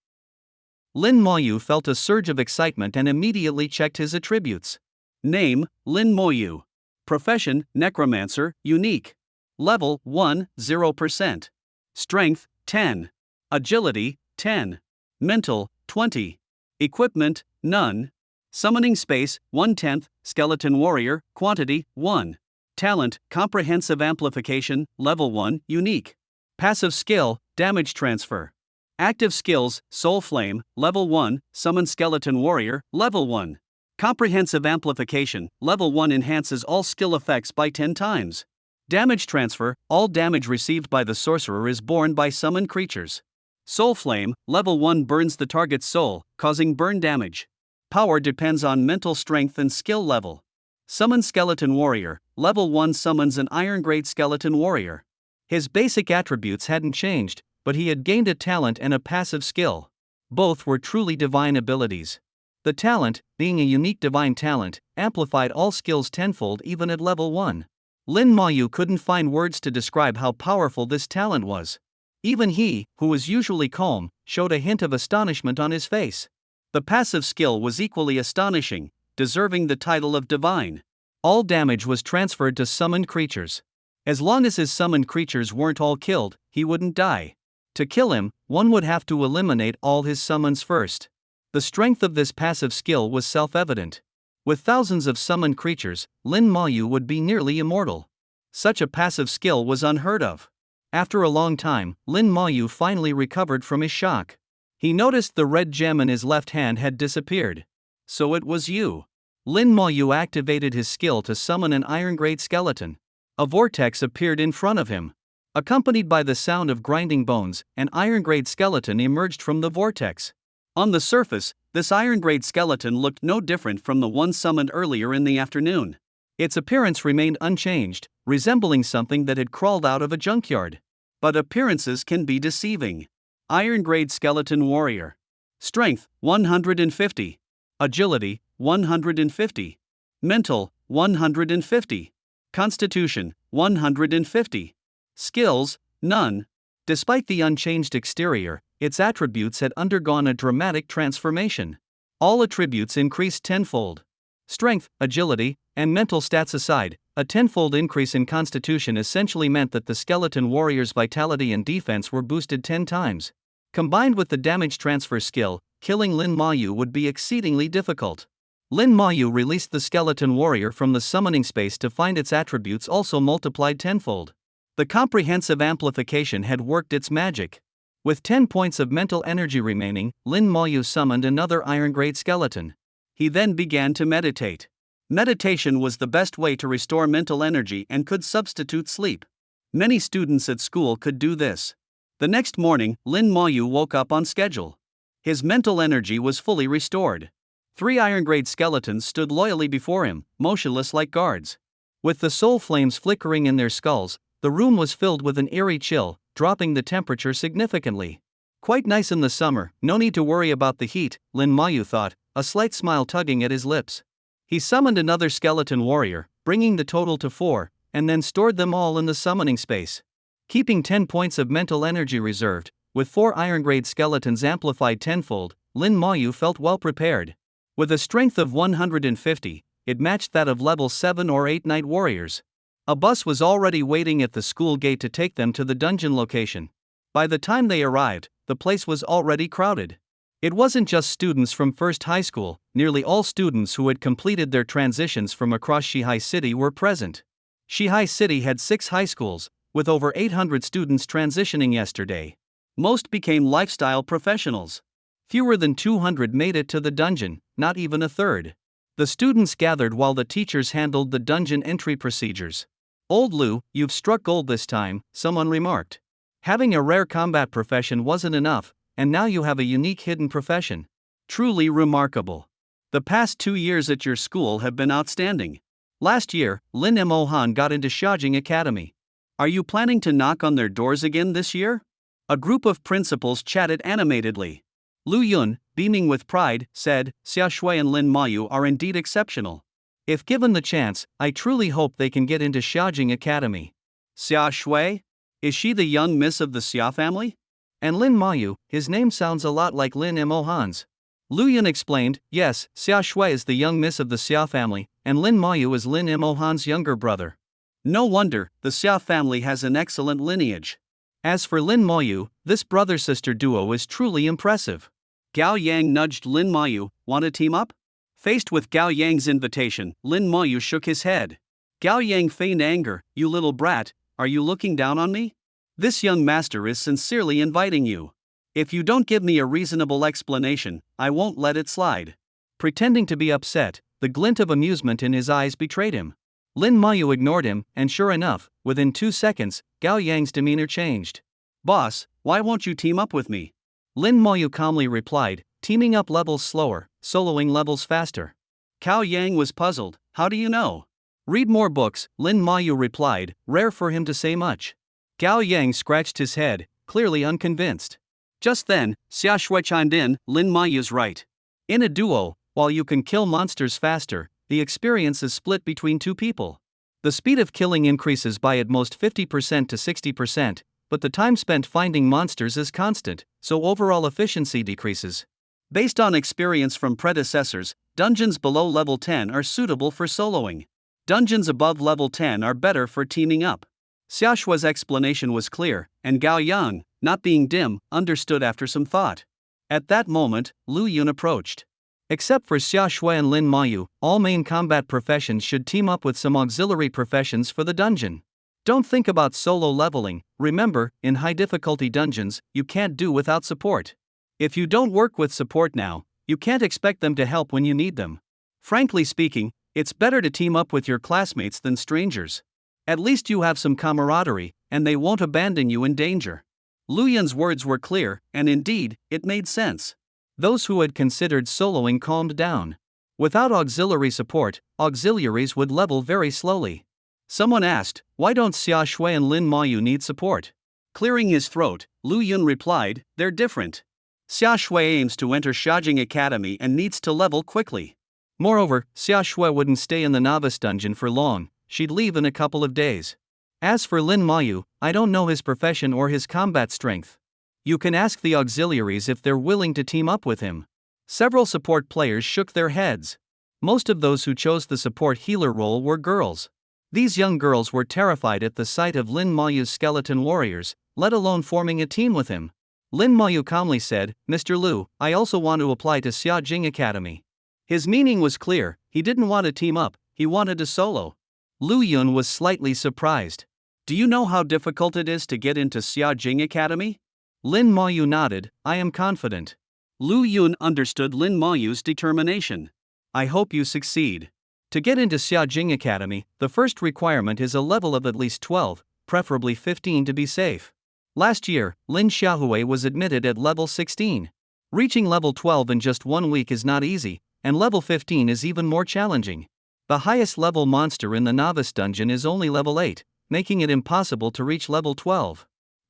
Lin Moyu felt a surge of excitement and immediately checked his attributes. Name, Lin Moyu. Profession, Necromancer, unique. Level 1, 0%. Strength, 10. Agility, 10. Mental, 20. Equipment, none. Summoning space, 1/10, Skeleton Warrior, quantity, 1. Talent, Comprehensive Amplification, level 1, unique. Passive skill, damage transfer. Active skills, Soul Flame, level 1, Summon Skeleton Warrior, level 1. Comprehensive Amplification, level 1 enhances all skill effects by 10 times. Damage transfer, all damage received by the sorcerer is borne by summoned creatures. Soul Flame, level 1 burns the target's soul, causing burn damage. Power depends on mental strength and skill level. Summon Skeleton Warrior, level 1 summons an Iron Grade Skeleton Warrior. His basic attributes hadn't changed, but he had gained a talent and a passive skill. Both were truly divine abilities. The talent, being a unique divine talent, amplified all skills tenfold even at level 1. Lin Moyu couldn't find words to describe how powerful this talent was. Even he, who was usually calm, showed a hint of astonishment on his face. The passive skill was equally astonishing, deserving the title of divine. All damage was transferred to summoned creatures. As long as his summoned creatures weren't all killed, he wouldn't die. To kill him, one would have to eliminate all his summons first. The strength of this passive skill was self-evident. With thousands of summoned creatures, Lin Moyu would be nearly immortal. Such a passive skill was unheard of. After a long time, Lin Moyu finally recovered from his shock. He noticed the red gem in his left hand had disappeared. So it was you. Lin Moyu activated his skill to summon an iron-grade skeleton. A vortex appeared in front of him. Accompanied by the sound of grinding bones, an iron-grade skeleton emerged from the vortex. On the surface, this iron-grade skeleton looked no different from the one summoned earlier in the afternoon. Its appearance remained unchanged, resembling something that had crawled out of a junkyard. But appearances can be deceiving. Iron-grade Skeleton Warrior. Strength, 150. Agility, 150. Mental, 150. Constitution, 150. Skills, none. Despite the unchanged exterior, its attributes had undergone a dramatic transformation. All attributes increased tenfold. Strength, agility, and mental stats aside, a tenfold increase in constitution essentially meant that the skeleton warrior's vitality and defense were boosted 10 times. Combined with the damage transfer skill, killing Lin Moyu would be exceedingly difficult. Lin Moyu released the skeleton warrior from the summoning space to find its attributes also multiplied tenfold. The comprehensive amplification had worked its magic. With 10 points of mental energy remaining, Lin Maoyu summoned another iron grade skeleton. He then began to meditate. Meditation was the best way to restore mental energy and could substitute sleep. Many students at school could do this. The next morning, Lin Maoyu woke up on schedule. His mental energy was fully restored. 3 iron grade skeletons stood loyally before him, motionless like guards. With the soul flames flickering in their skulls, the room was filled with an eerie chill, dropping the temperature significantly. Quite nice in the summer, no need to worry about the heat, Lin Maoyu thought, a slight smile tugging at his lips. He summoned another skeleton warrior, bringing the total to 4, and then stored them all in the summoning space. Keeping 10 points of mental energy reserved, with 4 iron grade skeletons amplified tenfold, Lin Maoyu felt well prepared. With a strength of 150, it matched that of level 7 or 8 night warriors. A bus was already waiting at the school gate to take them to the dungeon location. By the time they arrived, the place was already crowded. It wasn't just students from First High School, nearly all students who had completed their transitions from across Shihai City were present. Shihai City had 6 high schools, with over 800 students transitioning yesterday. Most became lifestyle professionals. Fewer than 200 made it to the dungeon, not even a third. The students gathered while the teachers handled the dungeon entry procedures. "Old Lu, you've struck gold this time," someone remarked. "Having a rare combat profession wasn't enough, and now you have a unique hidden profession. Truly remarkable. The past 2 years at your school have been outstanding. Last year, Lin Mo Han got into Shaojing Academy. Are you planning to knock on their doors again this year?" A group of principals chatted animatedly. Lu Yun, beaming with pride, said, "Xia Shui and Lin Maoyu are indeed exceptional. If given the chance, I truly hope they can get into Shaojing Academy." "Xia Shui? Is she the young miss of the Xia family?" "And Lin Maoyu, his name sounds a lot like Lin Mo Han's." Lu Yun explained, "Yes, Xia Shui is the young miss of the Xia family, and Lin Maoyu is Lin Mo Han's younger brother. No wonder, the Xia family has an excellent lineage. As for Lin Maoyu, this brother-sister duo is truly impressive." Gao Yang nudged Lin Maoyu. "Want to team up?" Faced with Gao Yang's invitation, Lin Maoyu shook his head. Gao Yang feigned anger. "You little brat, are you looking down on me? This young master is sincerely inviting you. If you don't give me a reasonable explanation, I won't let it slide." Pretending to be upset, the glint of amusement in his eyes betrayed him. Lin Maoyu ignored him, and sure enough, within 2 seconds, Gao Yang's demeanor changed. "Boss, why won't you team up with me?" Lin Maoyu calmly replied, "Teaming up levels slower, soloing levels faster." Gao Yang was puzzled. "How do you know?" "Read more books," Lin Maoyu replied, rare for him to say much. Gao Yang scratched his head, clearly unconvinced. Just then, Xia Shui chimed in, "Lin Maoyu's right. In a duo, while you can kill monsters faster, the experience is split between 2 people. The speed of killing increases by at most 50% to 60%, but the time spent finding monsters is constant, so overall efficiency decreases. Based on experience from predecessors, dungeons below level 10 are suitable for soloing. Dungeons above level 10 are better for teaming up." Xia Shui's explanation was clear, and Gao Yang, not being dim, understood after some thought. At that moment, Lu Yun approached. Except for Xia Shui and Lin Maoyu, all main combat professions should team up with some auxiliary professions for the dungeon. Don't think about solo leveling. Remember, in high difficulty dungeons, you can't do without support. If you don't work with support now, you can't expect them to help when you need them. Frankly speaking, it's better to team up with your classmates than strangers. At least you have some camaraderie, and they won't abandon you in danger." Lu Yun's words were clear, and indeed, it made sense. Those who had considered soloing calmed down. Without auxiliary support, auxiliaries would level very slowly. Someone asked, "Why don't Xia Shui and Lin Maoyu need support?" Clearing his throat, Lu Yun replied, "They're different. Xia Shui aims to enter Shaojing Academy and needs to level quickly. Moreover, Xia Shui wouldn't stay in the novice dungeon for long, she'd leave in a couple of days. As for Lin Maoyu, I don't know his profession or his combat strength. You can ask the auxiliaries if they're willing to team up with him." Several support players shook their heads. Most of those who chose the support healer role were girls. These young girls were terrified at the sight of Lin Maoyu's skeleton warriors, let alone forming a team with him. Lin Maoyu calmly said, "Mr. Lu, I also want to apply to Xiaojing Academy." His meaning was clear, he didn't want to team up, he wanted to solo. Lu Yun was slightly surprised. "Do you know how difficult it is to get into Xiaojing Academy?" Lin Maoyu nodded, I am confident. Lu Yun understood Lin Maoyu's determination. I hope you succeed. To get into Xiaojing Academy, the first requirement is a level of at least 12, preferably 15 to be safe. Last year, Lin Xiaohui was admitted at level 16. Reaching level 12 in just 1 week is not easy, and level 15 is even more challenging. The highest level monster in the novice dungeon is only level 8, making it impossible to reach level 12.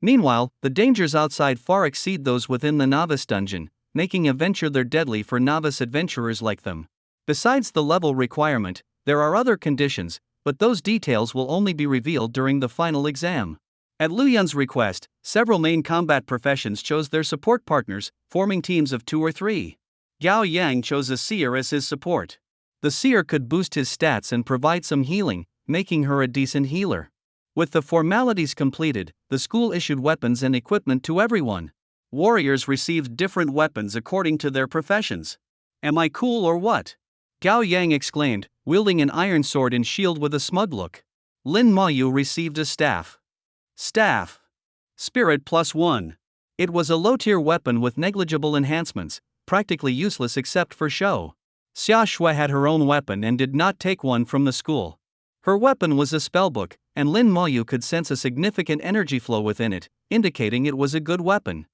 Meanwhile, the dangers outside far exceed those within the novice dungeon, making a venture there deadly for novice adventurers like them. Besides the level requirement, there are other conditions, but those details will only be revealed during the final exam. At Lu Yun's request, several main combat professions chose their support partners, forming teams of 2 or 3. Gao Yang chose a seer as his support. The seer could boost his stats and provide some healing, making her a decent healer. With the formalities completed, the school issued weapons and equipment to everyone. Warriors received different weapons according to their professions. Am I cool or what? Gao Yang exclaimed, wielding an iron sword and shield with a smug look. Lin Maoyu received a staff. Staff. Spirit +1. It was a low-tier weapon with negligible enhancements, practically useless except for show. Xia Shui had her own weapon and did not take one from the school. Her weapon was a spellbook, and Lin Maoyu could sense a significant energy flow within it, indicating it was a good weapon.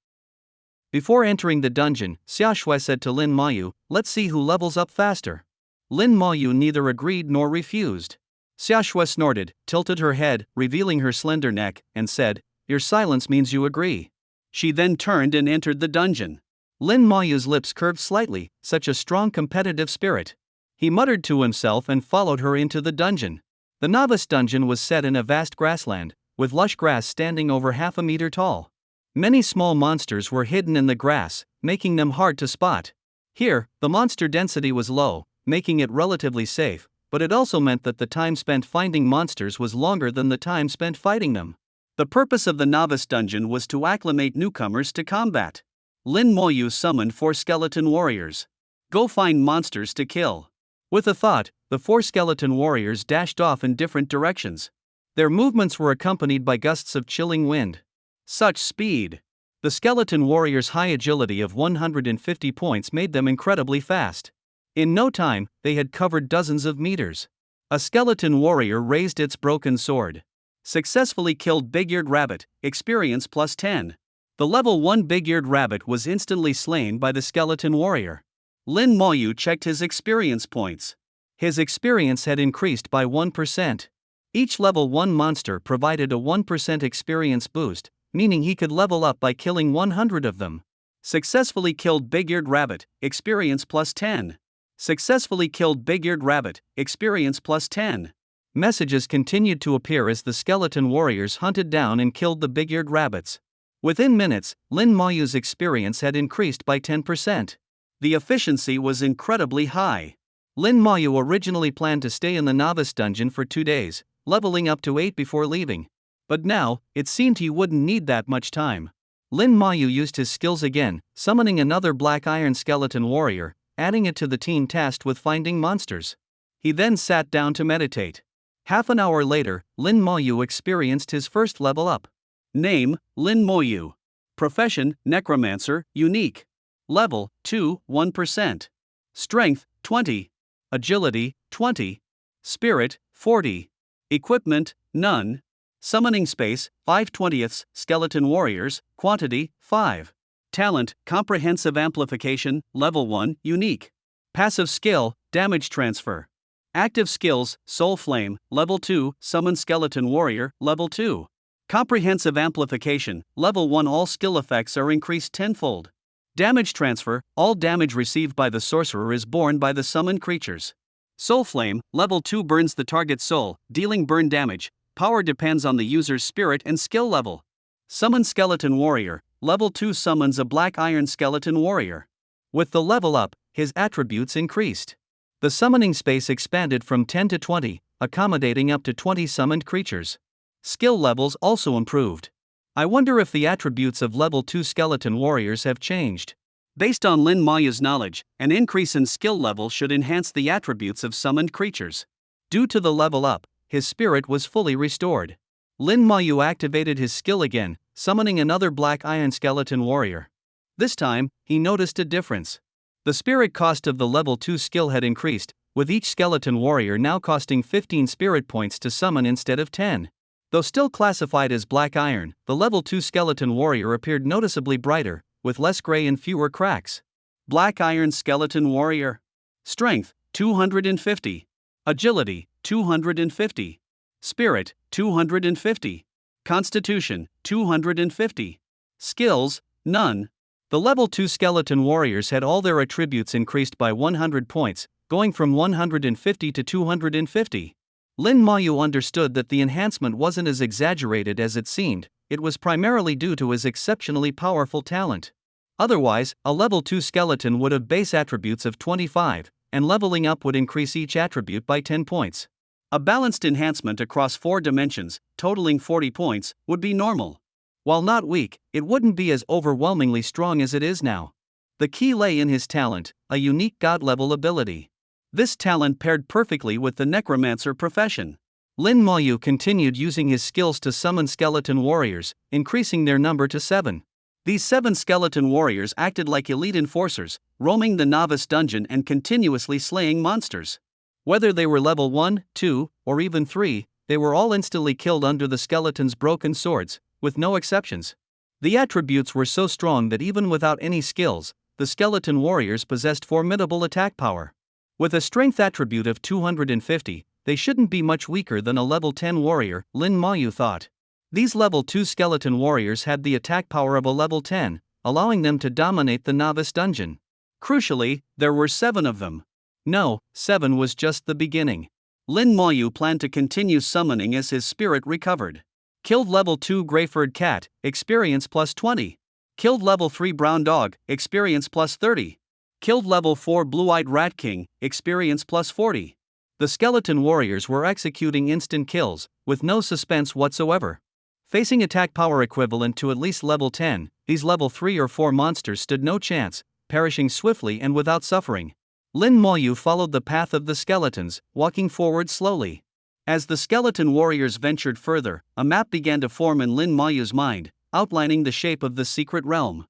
Before entering the dungeon, Xia Shui said to Lin Maoyu, let's see who levels up faster. Lin Maoyu neither agreed nor refused. Xia Shui snorted, tilted her head, revealing her slender neck, and said, your silence means you agree. She then turned and entered the dungeon. Lin Maoyu's lips curved slightly, such a strong competitive spirit. He muttered to himself and followed her into the dungeon. The novice dungeon was set in a vast grassland, with lush grass standing over half a meter tall. Many small monsters were hidden in the grass, making them hard to spot. Here, the monster density was low, making it relatively safe, but it also meant that the time spent finding monsters was longer than the time spent fighting them. The purpose of the novice dungeon was to acclimate newcomers to combat. Lin Maoyu summoned 4 skeleton warriors. Go find monsters to kill. With a thought, the 4 skeleton warriors dashed off in different directions. Their movements were accompanied by gusts of chilling wind. Such speed! The skeleton warriors' high agility of 150 points made them incredibly fast. In no time, they had covered dozens of meters. A skeleton warrior raised its broken sword. Successfully killed big-eared rabbit, experience +10. The level 1 big-eared rabbit was instantly slain by the skeleton warrior. Lin Maoyu checked his experience points. His experience had increased by 1%. Each level 1 monster provided a 1% experience boost, meaning he could level up by killing 100 of them. Successfully killed big-eared rabbit, experience +10. Successfully killed big-eared rabbit, experience +10. Messages continued to appear as the skeleton warriors hunted down and killed the big-eared rabbits. Within minutes, Lin Maoyu's experience had increased by 10%. The efficiency was incredibly high. Lin Maoyu originally planned to stay in the novice dungeon for 2 days, leveling up to 8 before leaving. But now, it seemed he wouldn't need that much time. Lin Maoyu used his skills again, summoning another black iron skeleton warrior, adding it to the team tasked with finding monsters. He then sat down to meditate. Half an hour later, Lin Maoyu experienced his first level up. Name, Lin Maoyu. Profession, Necromancer, unique. Level, 2, 1%. Strength, 20. Agility, 20. Spirit, 40. Equipment, none. Summoning space, 5/20, skeleton warriors, quantity, 5. Talent, comprehensive amplification, level 1, unique. Passive skill, damage transfer. Active skills, soul flame, level 2, summon skeleton warrior, level 2. Comprehensive amplification, level 1, all skill effects are increased tenfold. Damage transfer, all damage received by the sorcerer is borne by the summoned creatures. Soul flame, level 2, burns the target's soul, dealing burn damage. Power depends on the user's spirit and skill level. Summon skeleton warrior, level 2, summons a black iron skeleton warrior. With the level up, his attributes increased. The summoning space expanded from 10 to 20, accommodating up to 20 summoned creatures. Skill levels also improved. I wonder if the attributes of level 2 skeleton warriors have changed. Based on Lin Maoyu's knowledge, an increase in skill level should enhance the attributes of summoned creatures. Due to the level up, his spirit was fully restored. Lin Mayu activated his skill again, summoning another black iron skeleton warrior. This time, he noticed a difference. The spirit cost of the level 2 skill had increased, with each skeleton warrior now costing 15 spirit points to summon instead of 10. Though still classified as black iron, the level 2 skeleton warrior appeared noticeably brighter, with less gray and fewer cracks. Black iron skeleton warrior. Strength, 250. Agility, 250. Spirit, 250. Constitution, 250. Skills, none. The level 2 skeleton warriors had all their attributes increased by 100 points, going from 150 to 250. Lin Mayu understood that the enhancement wasn't as exaggerated as it seemed, it was primarily due to his exceptionally powerful talent. Otherwise, a level 2 skeleton would have base attributes of 25, and leveling up would increase each attribute by 10 points. A balanced enhancement across 4 dimensions, totaling 40 points, would be normal. While not weak, it wouldn't be as overwhelmingly strong as it is now. The key lay in his talent, a unique god-level ability. This talent paired perfectly with the necromancer profession. Lin Mayu continued using his skills to summon skeleton warriors, increasing their number to 7. These 7 skeleton warriors acted like elite enforcers, roaming the novice dungeon and continuously slaying monsters. Whether they were level 1, 2, or even 3, they were all instantly killed under the skeleton's broken swords, with no exceptions. The attributes were so strong that even without any skills, the skeleton warriors possessed formidable attack power. With a strength attribute of 250, they shouldn't be much weaker than a level 10 warrior, Lin Mayu thought. These level 2 skeleton warriors had the attack power of a level 10, allowing them to dominate the novice dungeon. Crucially, there were 7 of them. No, 7 was just the beginning. Lin Mayu planned to continue summoning as his spirit recovered. Killed level 2 Greyfurred Cat, experience plus 20. Killed level 3 Brown Dog, experience plus 30. Killed level 4 Blue-Eyed Rat King, experience plus 40. The skeleton warriors were executing instant kills, with no suspense whatsoever. Facing attack power equivalent to at least level 10, these level 3 or 4 monsters stood no chance, perishing swiftly and without suffering. Lin Mayu followed the path of the skeletons, walking forward slowly. As the skeleton warriors ventured further, a map began to form in Lin Mayu's mind, outlining the shape of the secret realm.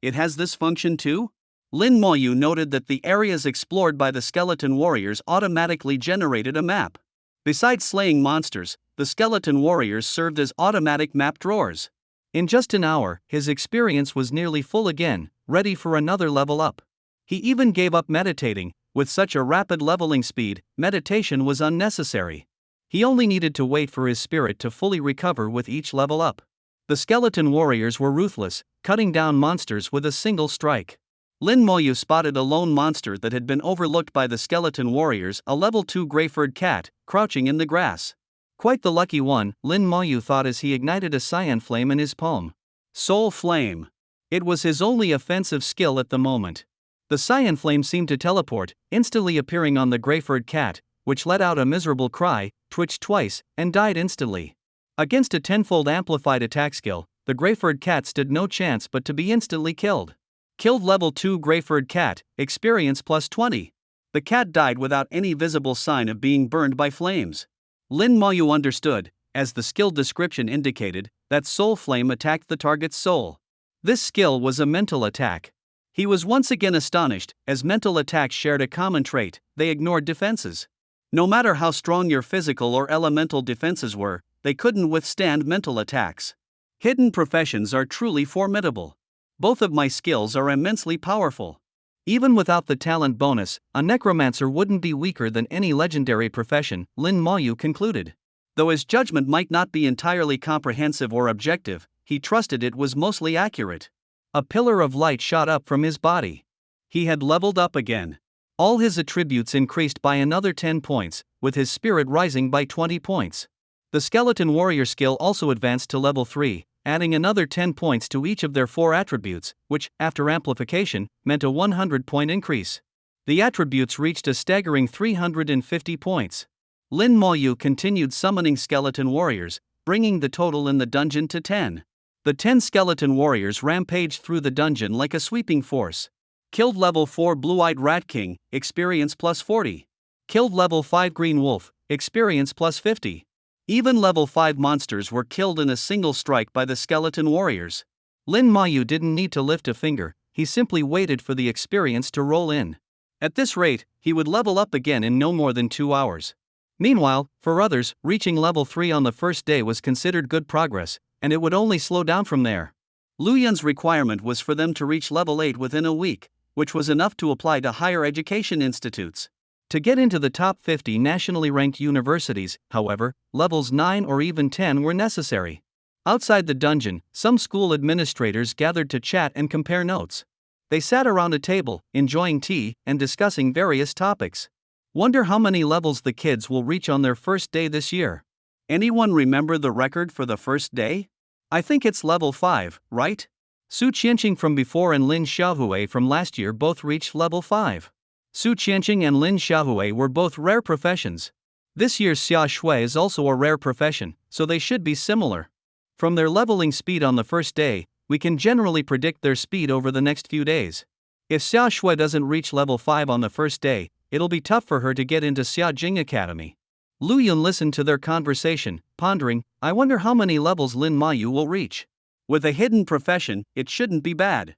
It has this function too? Lin Mayu noted that the areas explored by the skeleton warriors automatically generated a map. Besides slaying monsters, the skeleton warriors served as automatic map drawers. In just an hour, his experience was nearly full again, ready for another level up. He even gave up meditating. With such a rapid leveling speed, meditation was unnecessary. He only needed to wait for his spirit to fully recover with each level up. The skeleton warriors were ruthless, cutting down monsters with a single strike. Lin Mayu spotted a lone monster that had been overlooked by the skeleton warriors, a level 2 Greyfurred Cat, crouching in the grass. Quite the lucky one, Lin Mayu thought as he ignited a cyan flame in his palm. Soul Flame. It was his only offensive skill at the moment. The cyan flame seemed to teleport, instantly appearing on the Greyfurred Cat, which let out a miserable cry, twitched twice, and died instantly. Against a tenfold amplified attack skill, the Greyfurred Cat stood no chance but to be instantly killed. Killed level 2 Greyfurred Cat, experience plus 20. The cat died without any visible sign of being burned by flames. Lin Mayu understood, as the skill description indicated, that Soul Flame attacked the target's soul. This skill was a mental attack. He was once again astonished, as mental attacks shared a common trait: they ignored defenses. No matter how strong your physical or elemental defenses were, they couldn't withstand mental attacks. Hidden professions are truly formidable. Both of my skills are immensely powerful. Even without the talent bonus, a necromancer wouldn't be weaker than any legendary profession, Lin Mayu concluded. Though his judgment might not be entirely comprehensive or objective, he trusted it was mostly accurate. A pillar of light shot up from his body. He had leveled up again. All his attributes increased by another 10 points, with his spirit rising by 20 points. The skeleton warrior skill also advanced to level 3, adding another 10 points to each of their 4 attributes, which, after amplification, meant a 100-point increase. The attributes reached a staggering 350 points. Lin Mayu continued summoning skeleton warriors, bringing the total in the dungeon to 10. The 10 skeleton warriors rampaged through the dungeon like a sweeping force. Killed level 4 Blue-Eyed Rat King, experience plus 40. Killed level 5 Green Wolf, experience plus 50. Even level 5 monsters were killed in a single strike by the skeleton warriors. Lin Mayu didn't need to lift a finger, he simply waited for the experience to roll in. At this rate, he would level up again in no more than 2 hours. Meanwhile, for others, reaching level 3 on the first day was considered good progress, and it would only slow down from there. Lu Yun's requirement was for them to reach level 8 within a week, which was enough to apply to higher education institutes. To get into the top 50 nationally ranked universities, however, levels 9 or even 10 were necessary. Outside the dungeon, some school administrators gathered to chat and compare notes. They sat around a table, enjoying tea and discussing various topics. Wonder how many levels the kids will reach on their first day this year. Anyone remember the record for the first day? I think it's level 5, right? Su Qianqing from before and Lin Xiaohui from last year both reached level 5. Su Qianqing and Lin Xiaohui were both rare professions. This year's Xia Shui is also a rare profession, so they should be similar. From their leveling speed on the first day, we can generally predict their speed over the next few days. If Xia Shui doesn't reach level 5 on the first day, it'll be tough for her to get into Xia Jing Academy. Lu Yun listened to their conversation, pondering, I wonder how many levels Lin Mayu will reach. With a hidden profession, it shouldn't be bad.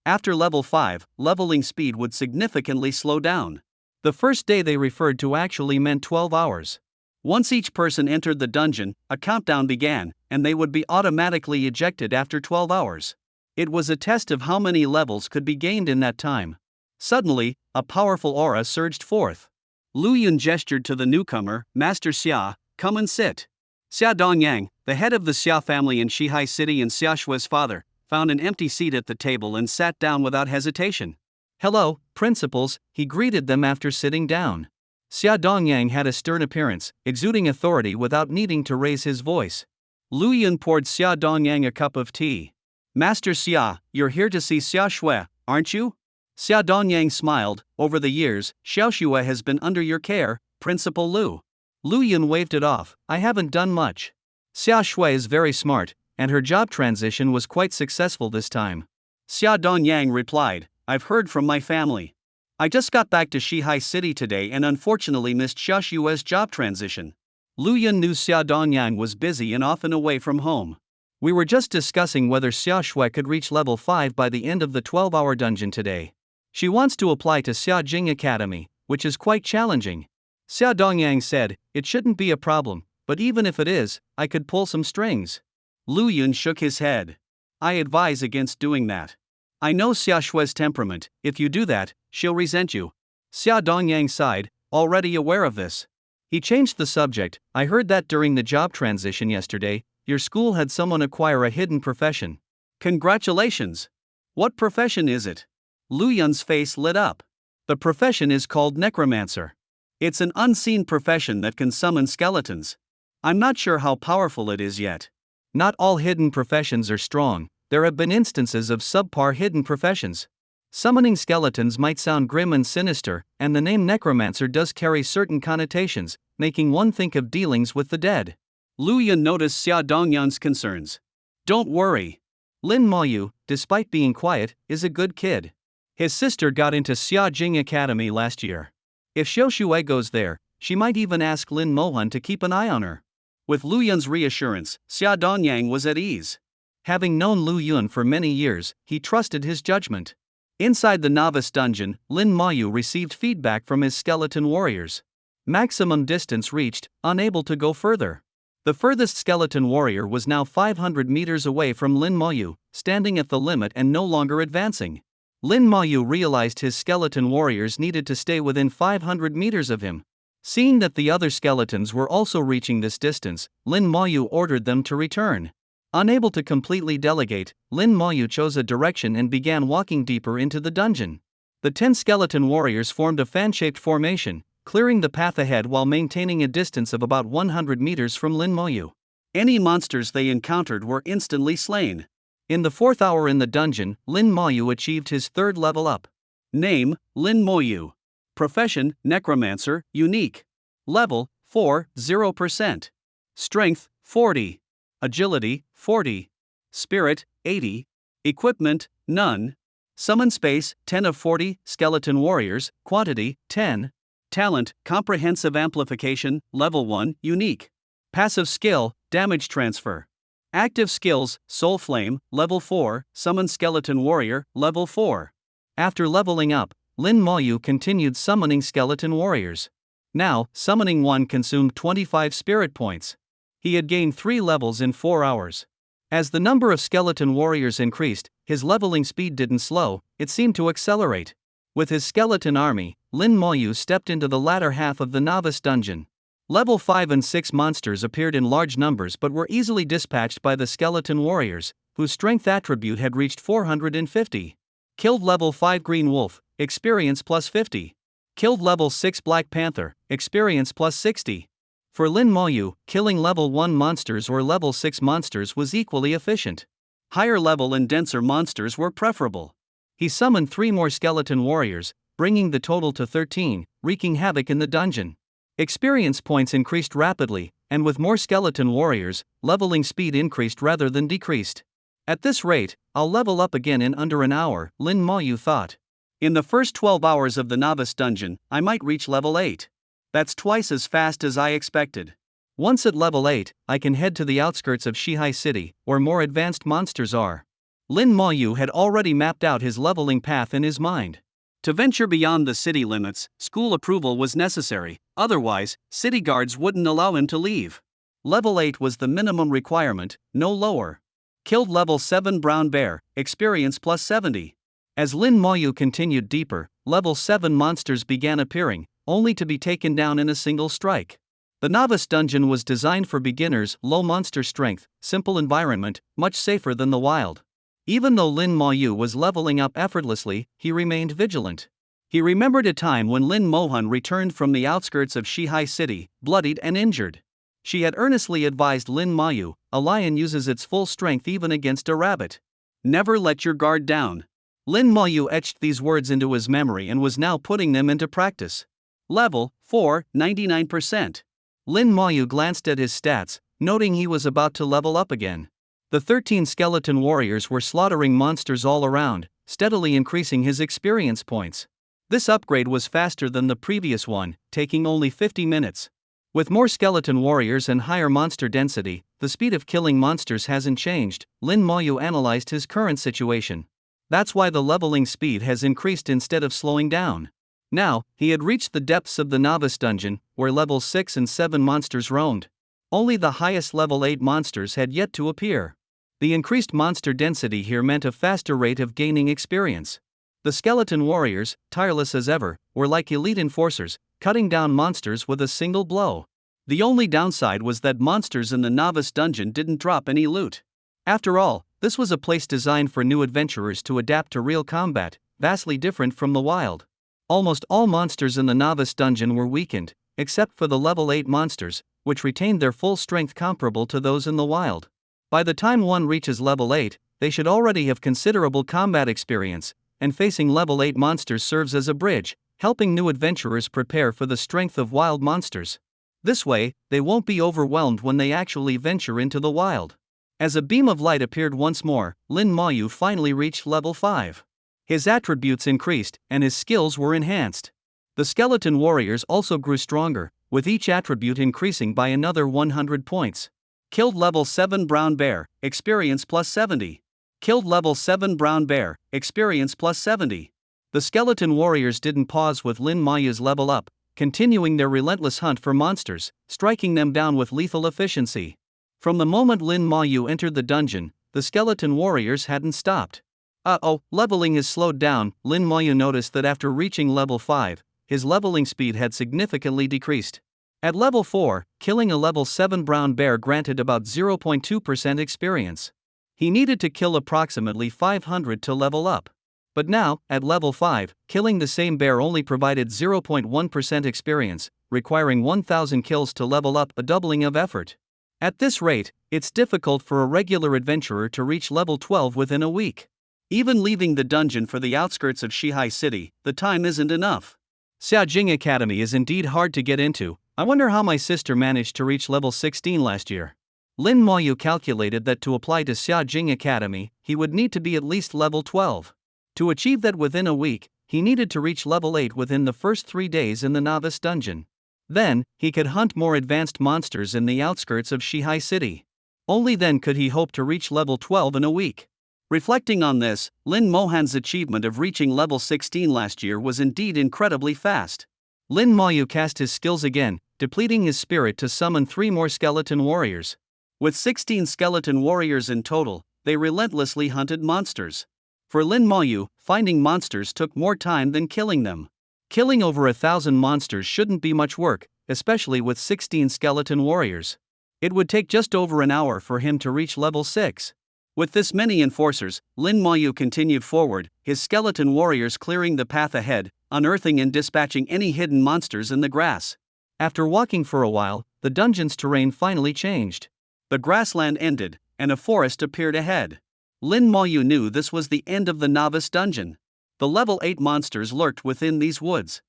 After level 5, leveling speed would significantly slow down. The first day they referred to actually meant 12 hours. Once each person entered the dungeon, a countdown began, and they would be automatically ejected after 12 hours. It was a test of how many levels could be gained in that time. Suddenly, a powerful aura surged forth. Lu Yun gestured to the newcomer, Master Xia, come and sit. Xia Dongyang, the head of the Xia family in Shihai City and Xia Shui's father, found an empty seat at the table and sat down without hesitation. Hello, principals, he greeted them after sitting down. Xia Dongyang had a stern appearance, exuding authority without needing to raise his voice. Lu Yun poured Xia Dongyang a cup of tea. Master Xia, you're here to see Xia Shui, aren't you? Xia Dongyang smiled. Over the years, Xiao Shui has been under your care, Principal Lu. Lu Yun waved it off, I haven't done much. Xia Shui is very smart, and her job transition was quite successful this time. Xia Dongyang replied, I've heard from my family. I just got back to Shihai City today and unfortunately missed Xia Shui's job transition. Lu Yun knew Xia Dongyang was busy and often away from home. We were just discussing whether Xia Shui could reach level 5 by the end of the 12-hour dungeon today. She wants to apply to Xia Jing Academy, which is quite challenging. Xia Dongyang said, it shouldn't be a problem, but even if it is, I could pull some strings. Lu Yun shook his head. I advise against doing that. I know Xia Shui's temperament, if you do that, she'll resent you. Xia Dongyang sighed, already aware of this. He changed the subject, I heard that during the job transition yesterday, your school had someone acquire a hidden profession. Congratulations! What profession is it? Lu Yun's face lit up. The profession is called Necromancer. It's an unseen profession that can summon skeletons. I'm not sure how powerful it is yet. Not all hidden professions are strong, there have been instances of subpar hidden professions. Summoning skeletons might sound grim and sinister, and the name Necromancer does carry certain connotations, making one think of dealings with the dead. Lu Yun noticed Xia Dongyang's concerns. Don't worry. Lin Mayu, despite being quiet, is a good kid. His sister got into Xia Jing Academy last year. If Xiao Shui goes there, she might even ask Lin Mohan to keep an eye on her. With Lu Yun's reassurance, Xia Dongyang was at ease. Having known Lu Yun for many years, he trusted his judgment. Inside the novice dungeon, Lin Mayu received feedback from his skeleton warriors. Maximum distance reached, unable to go further. The furthest skeleton warrior was now 500 meters away from Lin Mayu, standing at the limit and no longer advancing. Lin Mayu realized his skeleton warriors needed to stay within 500 meters of him. Seeing that the other skeletons were also reaching this distance, Lin Mayu ordered them to return. Unable to completely delegate, Lin Mayu chose a direction and began walking deeper into the dungeon. The 10 skeleton warriors formed a fan-shaped formation, clearing the path ahead while maintaining a distance of about 100 meters from Lin Mayu. Any monsters they encountered were instantly slain. In the 4th hour in the dungeon, Lin Mayu achieved his 3rd level up. Name, Lin Mayu. Profession, Necromancer, unique. Level, 4, 0%. Strength, 40. Agility, 40. Spirit, 80. Equipment, none. Summon space, 10 of 40. Skeleton warriors, quantity, 10. Talent, comprehensive amplification, level 1, unique. Passive skill, damage transfer. Active skills, Soul Flame, level 4, Summon Skeleton Warrior, level 4. After leveling up, Lin Moyu continued summoning skeleton warriors. Now, summoning one consumed 25 spirit points. He had gained 3 levels in 4 hours. As the number of skeleton warriors increased, his leveling speed didn't slow, it seemed to accelerate. With his skeleton army, Lin Moyu stepped into the latter half of the novice dungeon. Level 5 and 6 monsters appeared in large numbers but were easily dispatched by the skeleton warriors, whose strength attribute had reached 450. Killed level 5 Green Wolf, experience plus 50. Killed level 6 Black Panther, experience plus 60. For Lin Moyu, killing level 1 monsters or level 6 monsters was equally efficient. Higher level and denser monsters were preferable. He summoned 3 more skeleton warriors, bringing the total to 13, wreaking havoc in the dungeon. Experience points increased rapidly, and with more skeleton warriors, leveling speed increased rather than decreased. At this rate, I'll level up again in under an hour, Lin Moyu thought. In the first 12 hours of the novice dungeon, I might reach level 8. That's twice as fast as I expected. Once at level 8, I can head to the outskirts of Shihai City, where more advanced monsters are. Lin Moyu had already mapped out his leveling path in his mind. To venture beyond the city limits, school approval was necessary, otherwise, city guards wouldn't allow him to leave. Level 8 was the minimum requirement, no lower. Killed level 7 Brown Bear, experience plus 70. As Lin Moyu continued deeper, level 7 monsters began appearing, only to be taken down in a single strike. The novice dungeon was designed for beginners, low monster strength, simple environment, much safer than the wild. Even though Lin Moyu was leveling up effortlessly, he remained vigilant. He remembered a time when Lin Mohun returned from the outskirts of Shihai City, bloodied and injured. She had earnestly advised Lin Moyu, a lion uses its full strength even against a rabbit. Never let your guard down. Lin Moyu etched these words into his memory and was now putting them into practice. Level 4, 99%. Lin Moyu glanced at his stats, noting he was about to level up again. The 13 skeleton warriors were slaughtering monsters all around, steadily increasing his experience points. This upgrade was faster than the previous one, taking only 50 minutes. With more skeleton warriors and higher monster density, the speed of killing monsters hasn't changed. Lin Moyu analyzed his current situation. That's why the leveling speed has increased instead of slowing down. Now, he had reached the depths of the novice dungeon, where level 6 and 7 monsters roamed. Only the highest level 8 monsters had yet to appear. The increased monster density here meant a faster rate of gaining experience. The skeleton warriors, tireless as ever, were like elite enforcers, cutting down monsters with a single blow. The only downside was that monsters in the novice dungeon didn't drop any loot. After all, this was a place designed for new adventurers to adapt to real combat, vastly different from the wild. Almost all monsters in the novice dungeon were weakened, except for the level 8 monsters, which retained their full strength comparable to those in the wild. By the time one reaches level 8, they should already have considerable combat experience, and facing level 8 monsters serves as a bridge, helping new adventurers prepare for the strength of wild monsters. This way, they won't be overwhelmed when they actually venture into the wild. As a beam of light appeared once more, Lin Moyu finally reached level 5. His attributes increased, and his skills were enhanced. The skeleton warriors also grew stronger, with each attribute increasing by another 100 points. Killed level 7 Brown Bear, experience plus 70. Killed level 7 Brown Bear, experience plus 70. The skeleton warriors didn't pause with Lin Moyu's level up, continuing their relentless hunt for monsters, striking them down with lethal efficiency. From the moment Lin Moyu entered the dungeon, the skeleton warriors hadn't stopped. Leveling has slowed down. Lin Moyu noticed that after reaching level 5, his leveling speed had significantly decreased. At level 4, killing a level 7 brown bear granted about 0.2% experience. He needed to kill approximately 500 to level up. But now, at level 5, killing the same bear only provided 0.1% experience, requiring 1,000 kills to level up, a doubling of effort. At this rate, it's difficult for a regular adventurer to reach level 12 within a week. Even leaving the dungeon for the outskirts of Shihai City, the time isn't enough. Xiaojing Academy is indeed hard to get into. I wonder how my sister managed to reach level 16 last year. Lin Moyu calculated that to apply to Xiaojing Academy, he would need to be at least level 12. To achieve that within a week, he needed to reach level 8 within the first 3 days in the novice dungeon. Then, he could hunt more advanced monsters in the outskirts of Shihai City. Only then could he hope to reach level 12 in a week. Reflecting on this, Lin Mohan's achievement of reaching level 16 last year was indeed incredibly fast. Lin Moyu cast his skills again, depleting his spirit to summon 3 more skeleton warriors. With 16 skeleton warriors in total, they relentlessly hunted monsters. For Lin Moyu, finding monsters took more time than killing them. Killing over 1,000 monsters shouldn't be much work, especially with 16 skeleton warriors. It would take just over an hour for him to reach level 6. With this many enforcers, Lin Moyu continued forward, his skeleton warriors clearing the path ahead, unearthing and dispatching any hidden monsters in the grass. After walking for a while, the dungeon's terrain finally changed. The grassland ended, and a forest appeared ahead. Lin Moyu knew this was the end of the novice dungeon. The level 8 monsters lurked within these woods.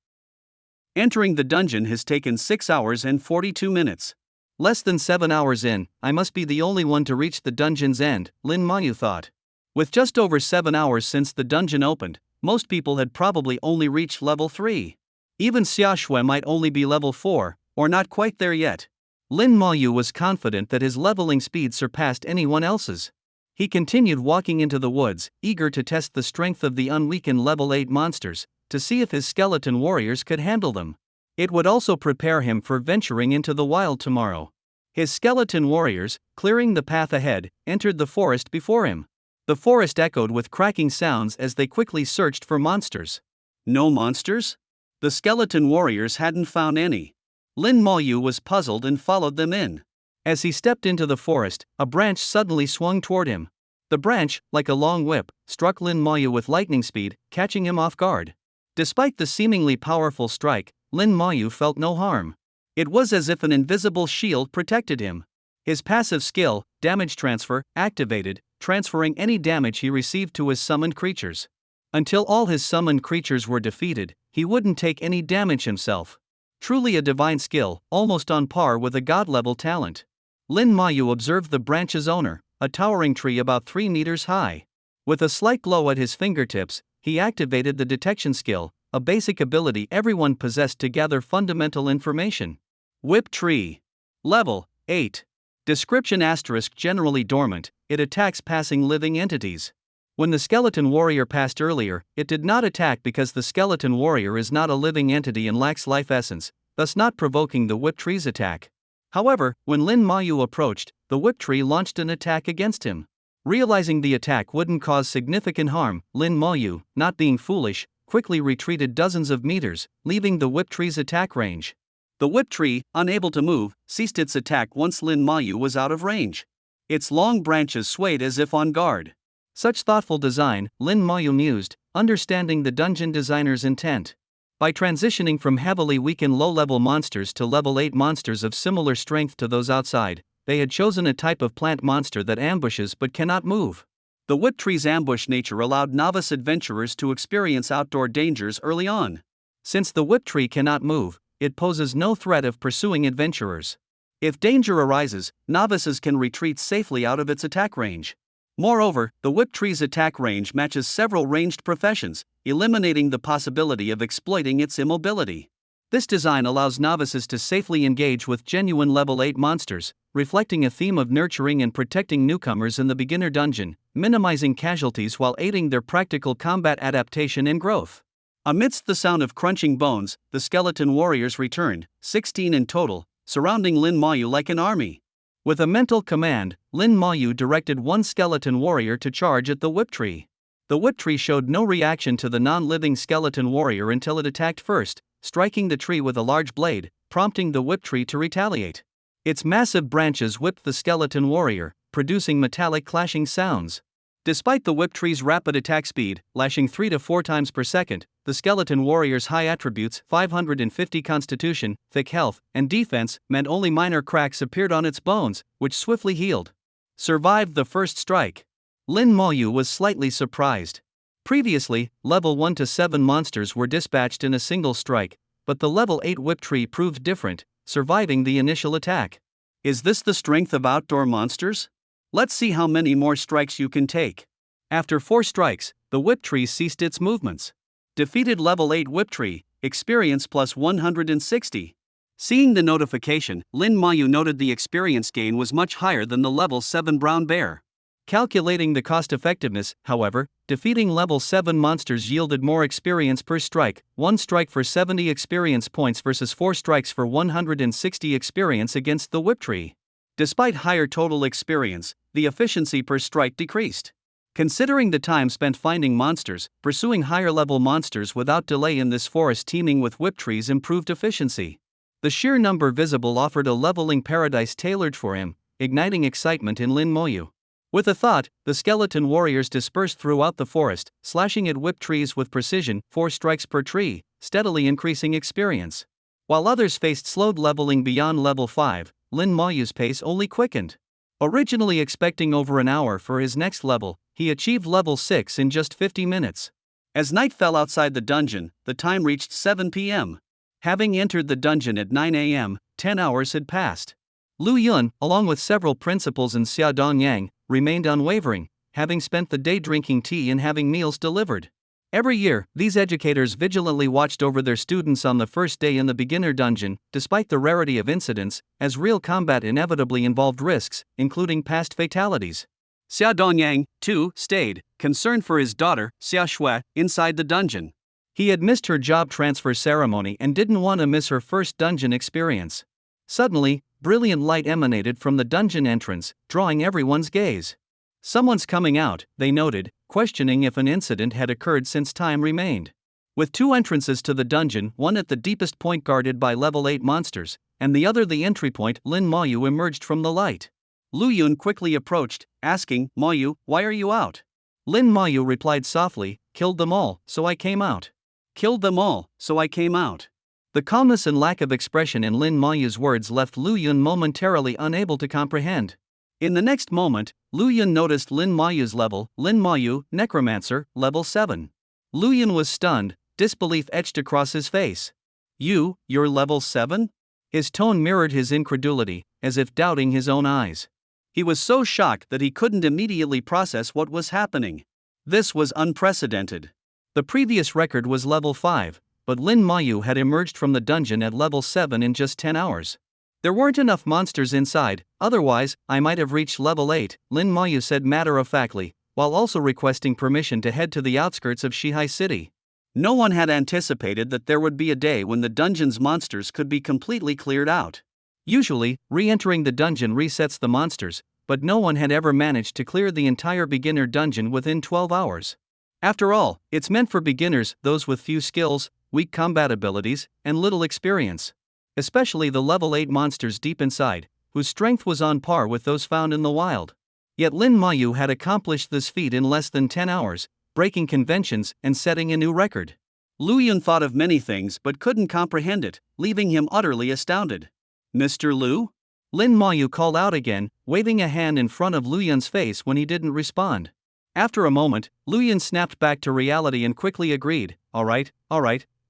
Entering the dungeon has taken 6 hours and 42 minutes. Less than 7 hours in, I must be the only one to reach the dungeon's end, Lin Moyu thought. With just over 7 hours since the dungeon opened, most people had probably only reached level 3. Even Xiaoshui might only be level 4, or not quite there yet. Lin Moyu was confident that his leveling speed surpassed anyone else's. He continued walking into the woods, eager to test the strength of the unweakened level 8 monsters, to see if his skeleton warriors could handle them. It would also prepare him for venturing into the wild tomorrow. His skeleton warriors, clearing the path ahead, entered the forest before him. The forest echoed with cracking sounds as they quickly searched for monsters. No monsters? The skeleton warriors hadn't found any. Lin Moyu was puzzled and followed them in. As he stepped into the forest, a branch suddenly swung toward him. The branch, like a long whip, struck Lin Moyu with lightning speed, catching him off guard. Despite the seemingly powerful strike, Lin Moyu felt no harm. It was as if an invisible shield protected him. His passive skill, Damage Transfer, activated, transferring any damage he received to his summoned creatures. Until all his summoned creatures were defeated, he wouldn't take any damage himself. Truly a divine skill, almost on par with a god-level talent. Lin Moyu observed the branch's owner, a towering tree about 3 meters high. With a slight glow at his fingertips, he activated the detection skill, a basic ability everyone possessed to gather fundamental information. Whip Tree. Level 8. Description *, generally dormant, it attacks passing living entities. When the skeleton warrior passed earlier, it did not attack because the skeleton warrior is not a living entity and lacks life essence, thus not provoking the Whip Tree's attack. However, when Lin Moyu approached, the Whip Tree launched an attack against him. Realizing the attack wouldn't cause significant harm, Lin Moyu, not being foolish, quickly retreated dozens of meters, leaving the Whip Tree's attack range. The Whip Tree, unable to move, ceased its attack once Lin Moyu was out of range. Its long branches swayed as if on guard. Such thoughtful design, Lin Moyu mused, understanding the dungeon designer's intent. By transitioning from heavily weakened low-level monsters to level 8 monsters of similar strength to those outside, they had chosen a type of plant monster that ambushes but cannot move. The Whip Tree's ambush nature allowed novice adventurers to experience outdoor dangers early on. Since the Whip Tree cannot move, it poses no threat of pursuing adventurers. If danger arises, novices can retreat safely out of its attack range. Moreover, the Whip Tree's attack range matches several ranged professions, eliminating the possibility of exploiting its immobility. This design allows novices to safely engage with genuine level 8 monsters, reflecting a theme of nurturing and protecting newcomers in the beginner dungeon, minimizing casualties while aiding their practical combat adaptation and growth. Amidst the sound of crunching bones, the skeleton warriors returned, 16 in total, surrounding Lin Moyu like an army. With a mental command, Lin Moyu directed one skeleton warrior to charge at the Whip Tree. The Whip Tree showed no reaction to the non-living skeleton warrior until it attacked first, striking the tree with a large blade, prompting the Whip Tree to retaliate. Its massive branches whipped the skeleton warrior, producing metallic clashing sounds. Despite the Whip Tree's rapid attack speed, lashing 3 to 4 times per second, the skeleton warrior's high attributes, 550 constitution, thick health, and defense, meant only minor cracks appeared on its bones, which swiftly healed. Survived the first strike. Lin Moyu was slightly surprised. Previously, level 1 to 7 monsters were dispatched in a single strike, but the level 8 Whip Tree proved different, surviving the initial attack. Is this the strength of outdoor monsters? Let's see how many more strikes you can take. After 4 strikes, the Whip Tree ceased its movements. Defeated level 8 Whip Tree, experience plus 160. Seeing the notification, Lin Mayu noted the experience gain was much higher than the level 7 brown bear. Calculating the cost effectiveness, however, defeating level 7 monsters yielded more experience per strike, 1 strike for 70 experience points versus 4 strikes for 160 experience against the whip tree. Despite higher total experience, the efficiency per strike decreased. Considering the time spent finding monsters, pursuing higher level monsters without delay in this forest teeming with whip trees improved efficiency. The sheer number visible offered a leveling paradise tailored for him, igniting excitement in Lin Moyu. With a thought, the skeleton warriors dispersed throughout the forest, slashing at whip trees with precision, 4 strikes per tree, steadily increasing experience. While others faced slowed leveling beyond level 5, Lin Moyu's pace only quickened. Originally expecting over an hour for his next level, he achieved level 6 in just 50 minutes. As night fell outside the dungeon, the time reached 7 p.m. Having entered the dungeon at 9 a.m., 10 hours had passed. Lu Yun, along with several principals and Xia Dongyang, remained unwavering, having spent the day drinking tea and having meals delivered. Every year, these educators vigilantly watched over their students on the first day in the beginner dungeon, despite the rarity of incidents, as real combat inevitably involved risks, including past fatalities. Xia Dongyang, too, stayed, concerned for his daughter, Xia Shui, inside the dungeon. He had missed her job transfer ceremony and didn't want to miss her first dungeon experience. Suddenly, brilliant light emanated from the dungeon entrance, drawing everyone's gaze. Someone's coming out, they noted, questioning if an incident had occurred since time remained. With 2 entrances to the dungeon, one at the deepest point guarded by level 8 monsters, and the other the entry point, Lin Moyu emerged from the light. Lu Yun quickly approached, asking, "Moyu, why are you out?" Lin Moyu replied softly, "Killed them all, so I came out." Killed them all, so I came out. The calmness and lack of expression in Lin Moyu's words left Lu Yun momentarily unable to comprehend. In the next moment, Lu Yun noticed Lin Moyu's level, Lin Moyu, Necromancer, level 7. Lu Yun was stunned, disbelief etched across his face. You're level 7? His tone mirrored his incredulity, as if doubting his own eyes. He was so shocked that he couldn't immediately process what was happening. This was unprecedented. The previous record was level 5, but Lin Moyu had emerged from the dungeon at level 7 in just 10 hours. There weren't enough monsters inside, otherwise, I might have reached level 8, Lin Moyu said matter-of-factly, while also requesting permission to head to the outskirts of Shihai City. No one had anticipated that there would be a day when the dungeon's monsters could be completely cleared out. Usually, re-entering the dungeon resets the monsters, but no one had ever managed to clear the entire beginner dungeon within 12 hours. After all, it's meant for beginners, those with few skills, weak combat abilities, and little experience. Especially the level 8 monsters deep inside, whose strength was on par with those found in the wild. Yet Lin Moyu had accomplished this feat in less than 10 hours, breaking conventions and setting a new record. Lu Yun thought of many things but couldn't comprehend it, leaving him utterly astounded. "Mr. Lu?" Lin Moyu called out again, waving a hand in front of Lu Yun's face when he didn't respond. After a moment, Lu Yun snapped back to reality and quickly agreed, all right,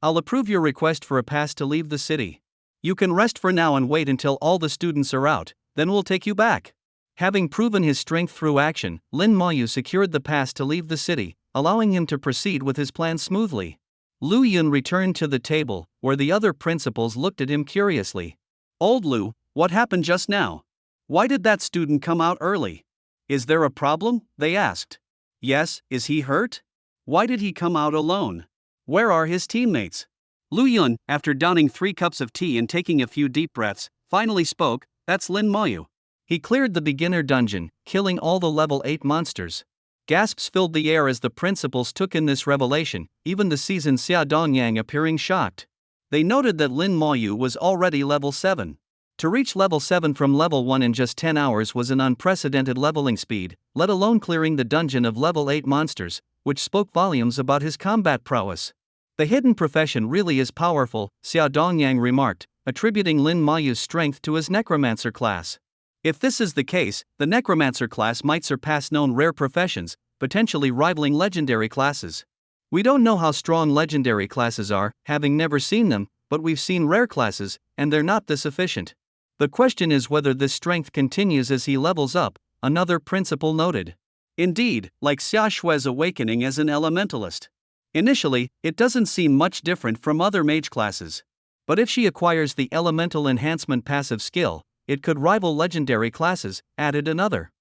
I'll approve your request for a pass to leave the city. You can rest for now and wait until all the students are out, then we'll take you back." Having proven his strength through action, Lin Moyu secured the pass to leave the city, allowing him to proceed with his plan smoothly. Lu Yun returned to the table, where the other principals looked at him curiously. "Old Lu, what happened just now? Why did that student come out early? Is there a problem?" they asked. "Yes, is he hurt? Why did he come out alone? Where are his teammates?" Lu Yun, after downing 3 cups of tea and taking a few deep breaths, finally spoke, "That's Lin Moyu. He cleared the beginner dungeon, killing all the level 8 monsters." Gasps filled the air as the principals took in this revelation, even the seasoned Xia Dongyang appearing shocked. They noted that Lin Moyu was already level 7. To reach level 7 from level 1 in just 10 hours was an unprecedented leveling speed, let alone clearing the dungeon of level 8 monsters, which spoke volumes about his combat prowess. "The hidden profession really is powerful," Xia Dongyang remarked, attributing Lin Moyu's strength to his Necromancer class. If this is the case, the Necromancer class might surpass known rare professions, potentially rivaling legendary classes. We don't know how strong legendary classes are, having never seen them, but we've seen rare classes, and they're not this efficient. The question is whether this strength continues as he levels up, another principal noted. Indeed, like Xia Shui's awakening as an elementalist. Initially, it doesn't seem much different from other mage classes. But if she acquires the elemental enhancement passive skill, it could rival legendary classes, added another.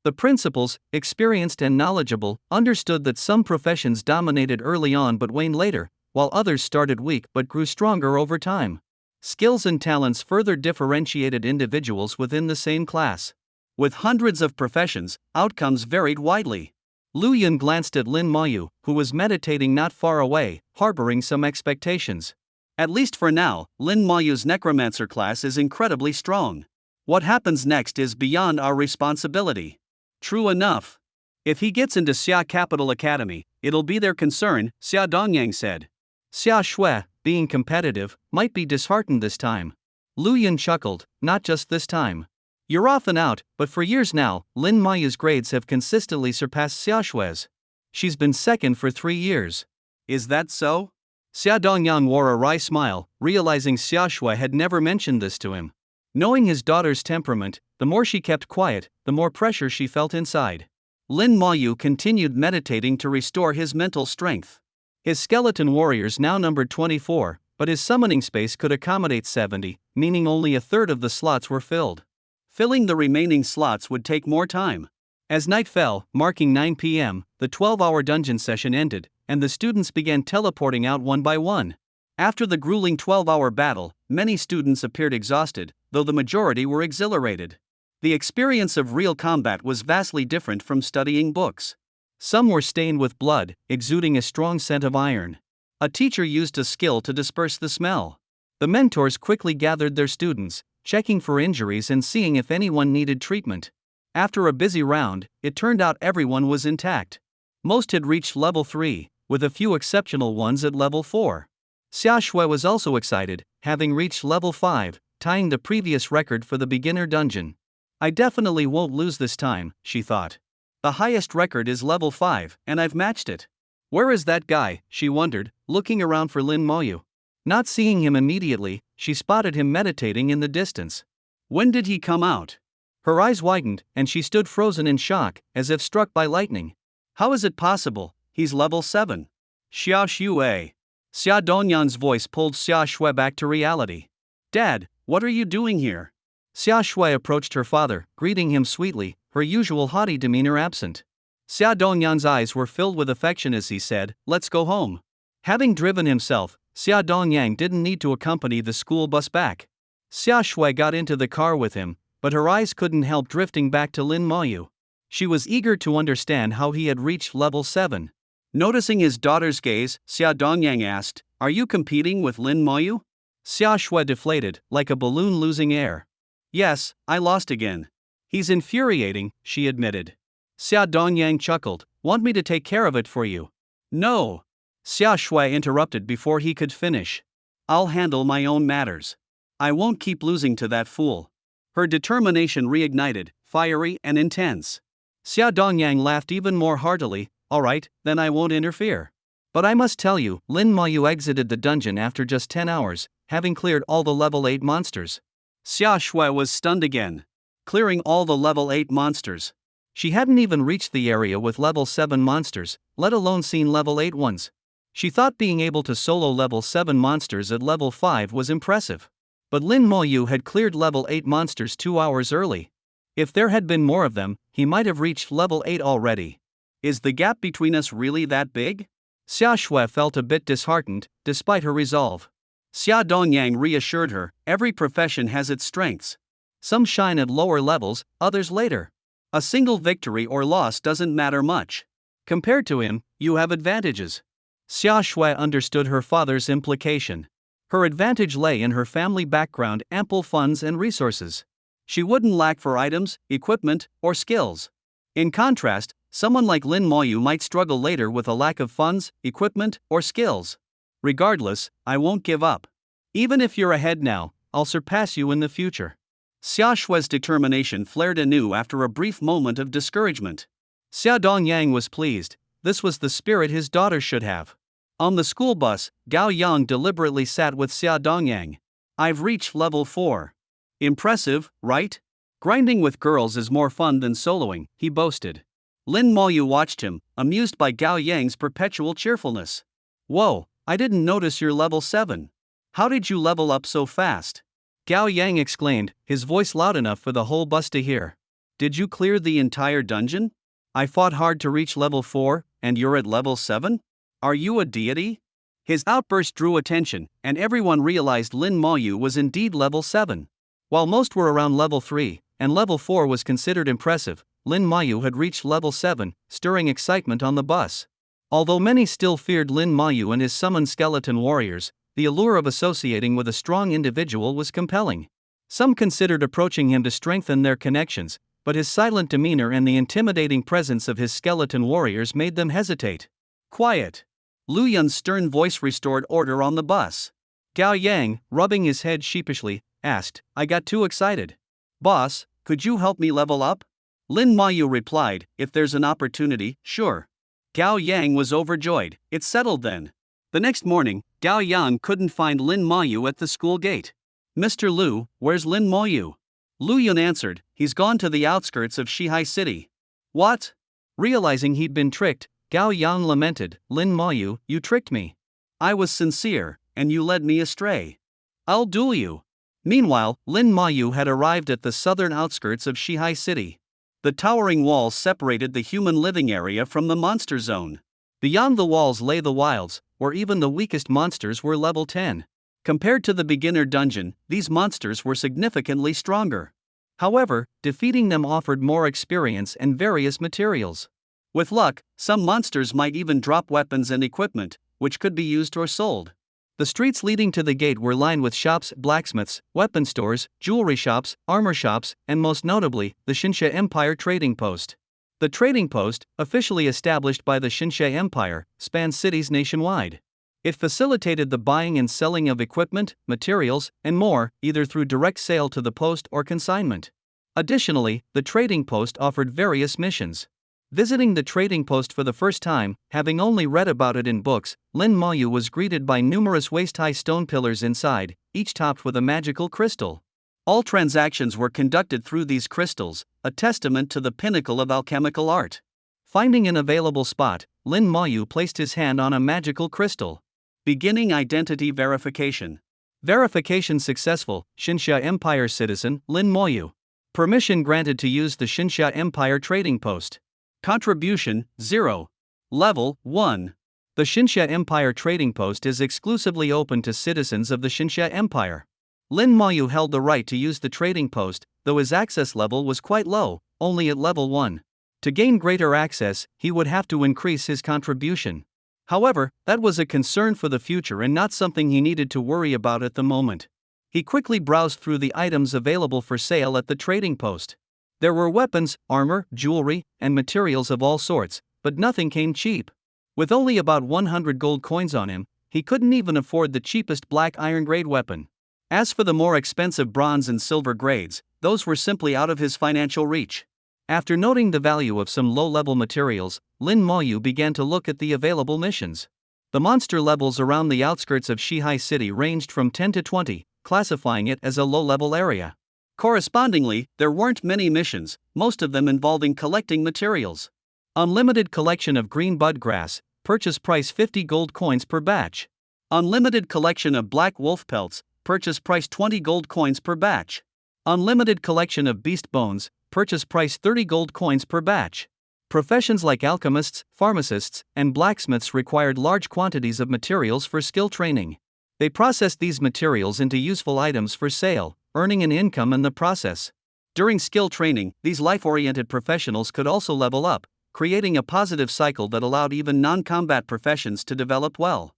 The principals, experienced and knowledgeable, understood that some professions dominated early on but waned later, while others started weak but grew stronger over time. Skills and talents further differentiated individuals within the same class. With hundreds of professions, outcomes varied widely. Lu Yun glanced at Lin Mayu, who was meditating not far away, harboring some expectations. At least for now, Lin Mayu's Necromancer class is incredibly strong. What happens next is beyond our responsibility. True enough. If he gets into Xia Capital Academy, it'll be their concern, Xia Dongyang said. Xia Shui, being competitive, might be disheartened this time. Lu Yun chuckled, not just this time. You're off and out, but for years now, Lin Mayu's grades have consistently surpassed Xia Shui's. She's been second for 3 years. Is that so? Xia Dongyang wore a wry smile, realizing Xia Shui had never mentioned this to him. Knowing his daughter's temperament, the more she kept quiet, the more pressure she felt inside. Lin Mayu continued meditating to restore his mental strength. His skeleton warriors now numbered 24, but his summoning space could accommodate 70, meaning only a third of the slots were filled. Filling the remaining slots would take more time. As night fell, marking 9 p.m., the 12-hour dungeon session ended, and the students began teleporting out one by one. After the grueling 12-hour battle, many students appeared exhausted, though the majority were exhilarated. The experience of real combat was vastly different from studying books. Some were stained with blood, exuding a strong scent of iron. A teacher used a skill to disperse the smell. The mentors quickly gathered their students, checking for injuries and seeing if anyone needed treatment. After a busy round, it turned out everyone was intact. Most had reached level 3, with a few exceptional ones at level 4. Xia Shui was also excited, having reached level 5, tying the previous record for the beginner dungeon. I definitely won't lose this time, she thought. The highest record is level 5, and I've matched it. Where is that guy, she wondered, looking around for Lin Mayu. Not seeing him immediately, she spotted him meditating in the distance. When did he come out? Her eyes widened, and she stood frozen in shock, as if struck by lightning. How is it possible? He's level 7. Xia Shui. Xia Dongyan's voice pulled Xia Shui back to reality. Dad, what are you doing here? Xia Shui approached her father, greeting him sweetly, her usual haughty demeanor absent. Xia Dongyan's eyes were filled with affection as he said, "Let's go home." Having driven himself, Xia Dongyang didn't need to accompany the school bus back. Xia Shui got into the car with him, but her eyes couldn't help drifting back to Lin Mayu. She was eager to understand how he had reached level 7. Noticing his daughter's gaze, Xia Dongyang asked, "Are you competing with Lin Mayu?" Xia Shui deflated, like a balloon losing air. "Yes, I lost again. He's infuriating," she admitted. Xia Dongyang chuckled, "Want me to take care of it for you?" "No." Xia Shui interrupted before he could finish. "I'll handle my own matters. I won't keep losing to that fool." Her determination reignited, fiery and intense. Xia Dongyang laughed even more heartily. "All right, then I won't interfere. But I must tell you, Lin Mayu exited the dungeon after just 10 hours, having cleared all the level 8 monsters." Xia Shui was stunned again. Clearing all the level 8 monsters. She hadn't even reached the area with level 7 monsters, let alone seen level 8 ones. She thought being able to solo level 7 monsters at level 5 was impressive. But Lin Mayu had cleared level 8 monsters 2 hours early. If there had been more of them, he might have reached level 8 already. Is the gap between us really that big? Xia Shui felt a bit disheartened, despite her resolve. Xia Dongyang reassured her, every profession has its strengths. Some shine at lower levels, others later. A single victory or loss doesn't matter much. Compared to him, you have advantages. Xia Shui understood her father's implication. Her advantage lay in her family background, ample funds and resources. She wouldn't lack for items, equipment, or skills. In contrast, someone like Lin Mayu might struggle later with a lack of funds, equipment, or skills. Regardless, I won't give up. Even if you're ahead now, I'll surpass you in the future. Xia Shui's determination flared anew after a brief moment of discouragement. Xia Dongyang was pleased. This was the spirit his daughter should have. On the school bus, Gao Yang deliberately sat with Xia Dongyang. "I've reached level 4. Impressive, right? Grinding with girls is more fun than soloing," he boasted. Lin Mayu watched him, amused by Gao Yang's perpetual cheerfulness. "Whoa, I didn't notice you're level 7. How did you level up so fast? Gao Yang exclaimed, his voice loud enough for the whole bus to hear. Did you clear the entire dungeon? I fought hard to reach level 4, and you're at level 7? Are you a deity? His outburst drew attention, and everyone realized Lin Maoyu was indeed level 7. While most were around level 3, and level 4 was considered impressive, Lin Maoyu had reached level 7, stirring excitement on the bus. Although many still feared Lin Maoyu and his summoned skeleton warriors, the allure of associating with a strong individual was compelling. Some considered approaching him to strengthen their connections, but his silent demeanor and the intimidating presence of his skeleton warriors made them hesitate. Quiet! Lu Yun's stern voice restored order on the bus. Gao Yang, rubbing his head sheepishly, asked, I got too excited. Boss, could you help me level up? Lin Maoyu replied, if there's an opportunity, sure. Gao Yang was overjoyed. It's settled then. The next morning, Gao Yang couldn't find Lin Maoyu at the school gate. Mr. Lu, where's Lin Maoyu? Lu Yun answered, he's gone to the outskirts of Shihai City. What? Realizing he'd been tricked, Gao Yang lamented, Lin Maoyu, you tricked me. I was sincere, and you led me astray. I'll duel you. Meanwhile, Lin Maoyu had arrived at the southern outskirts of Shihai City. The towering walls separated the human living area from the monster zone. Beyond the walls lay the wilds, where even the weakest monsters were level 10. Compared to the beginner dungeon, these monsters were significantly stronger. However, defeating them offered more experience and various materials. With luck, some monsters might even drop weapons and equipment, which could be used or sold. The streets leading to the gate were lined with shops, blacksmiths, weapon stores, jewelry shops, armor shops, and most notably, the Xinshe Empire Trading Post. The trading post, officially established by the Xinshe Empire, spans cities nationwide. It facilitated the buying and selling of equipment, materials, and more, either through direct sale to the post or consignment. Additionally, the trading post offered various missions. Visiting the trading post for the first time, having only read about it in books, Lin Maoyu was greeted by numerous waist-high stone pillars inside, each topped with a magical crystal. All transactions were conducted through these crystals, a testament to the pinnacle of alchemical art. Finding an available spot, Lin Maoyu placed his hand on a magical crystal. Beginning identity verification. Verification successful, Xinshe Empire citizen, Lin Maoyu. Permission granted to use the Xinshe Empire Trading Post. Contribution, 0. Level, 1. The Xinshe Empire Trading Post is exclusively open to citizens of the Xinshe Empire. Lin Maoyu held the right to use the trading post, though his access level was quite low, only at level 1. To gain greater access, he would have to increase his contribution. However, that was a concern for the future and not something he needed to worry about at the moment. He quickly browsed through the items available for sale at the trading post. There were weapons, armor, jewelry, and materials of all sorts, but nothing came cheap. With only about 100 gold coins on him, he couldn't even afford the cheapest black iron grade weapon. As for the more expensive bronze and silver grades, those were simply out of his financial reach. After noting the value of some low-level materials, Lin Maoyu began to look at the available missions. The monster levels around the outskirts of Shihai City ranged from 10 to 20, classifying it as a low-level area. Correspondingly, there weren't many missions, most of them involving collecting materials. Unlimited collection of green bud grass, purchase price 50 gold coins per batch. Unlimited collection of black wolf pelts, purchase price 20 gold coins per batch. Unlimited collection of beast bones, purchase price 30 gold coins per batch. Professions like alchemists, pharmacists, and blacksmiths required large quantities of materials for skill training. They processed these materials into useful items for sale, earning an income in the process. During skill training, these life-oriented professionals could also level up, creating a positive cycle that allowed even non-combat professions to develop well.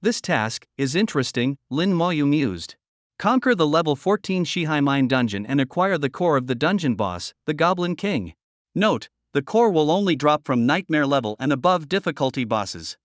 This task is interesting, Lin Maoyu mused. Conquer the level 14 Shihai Mine dungeon and acquire the core of the dungeon boss, the Goblin King. Note, the core will only drop from nightmare level and above difficulty bosses.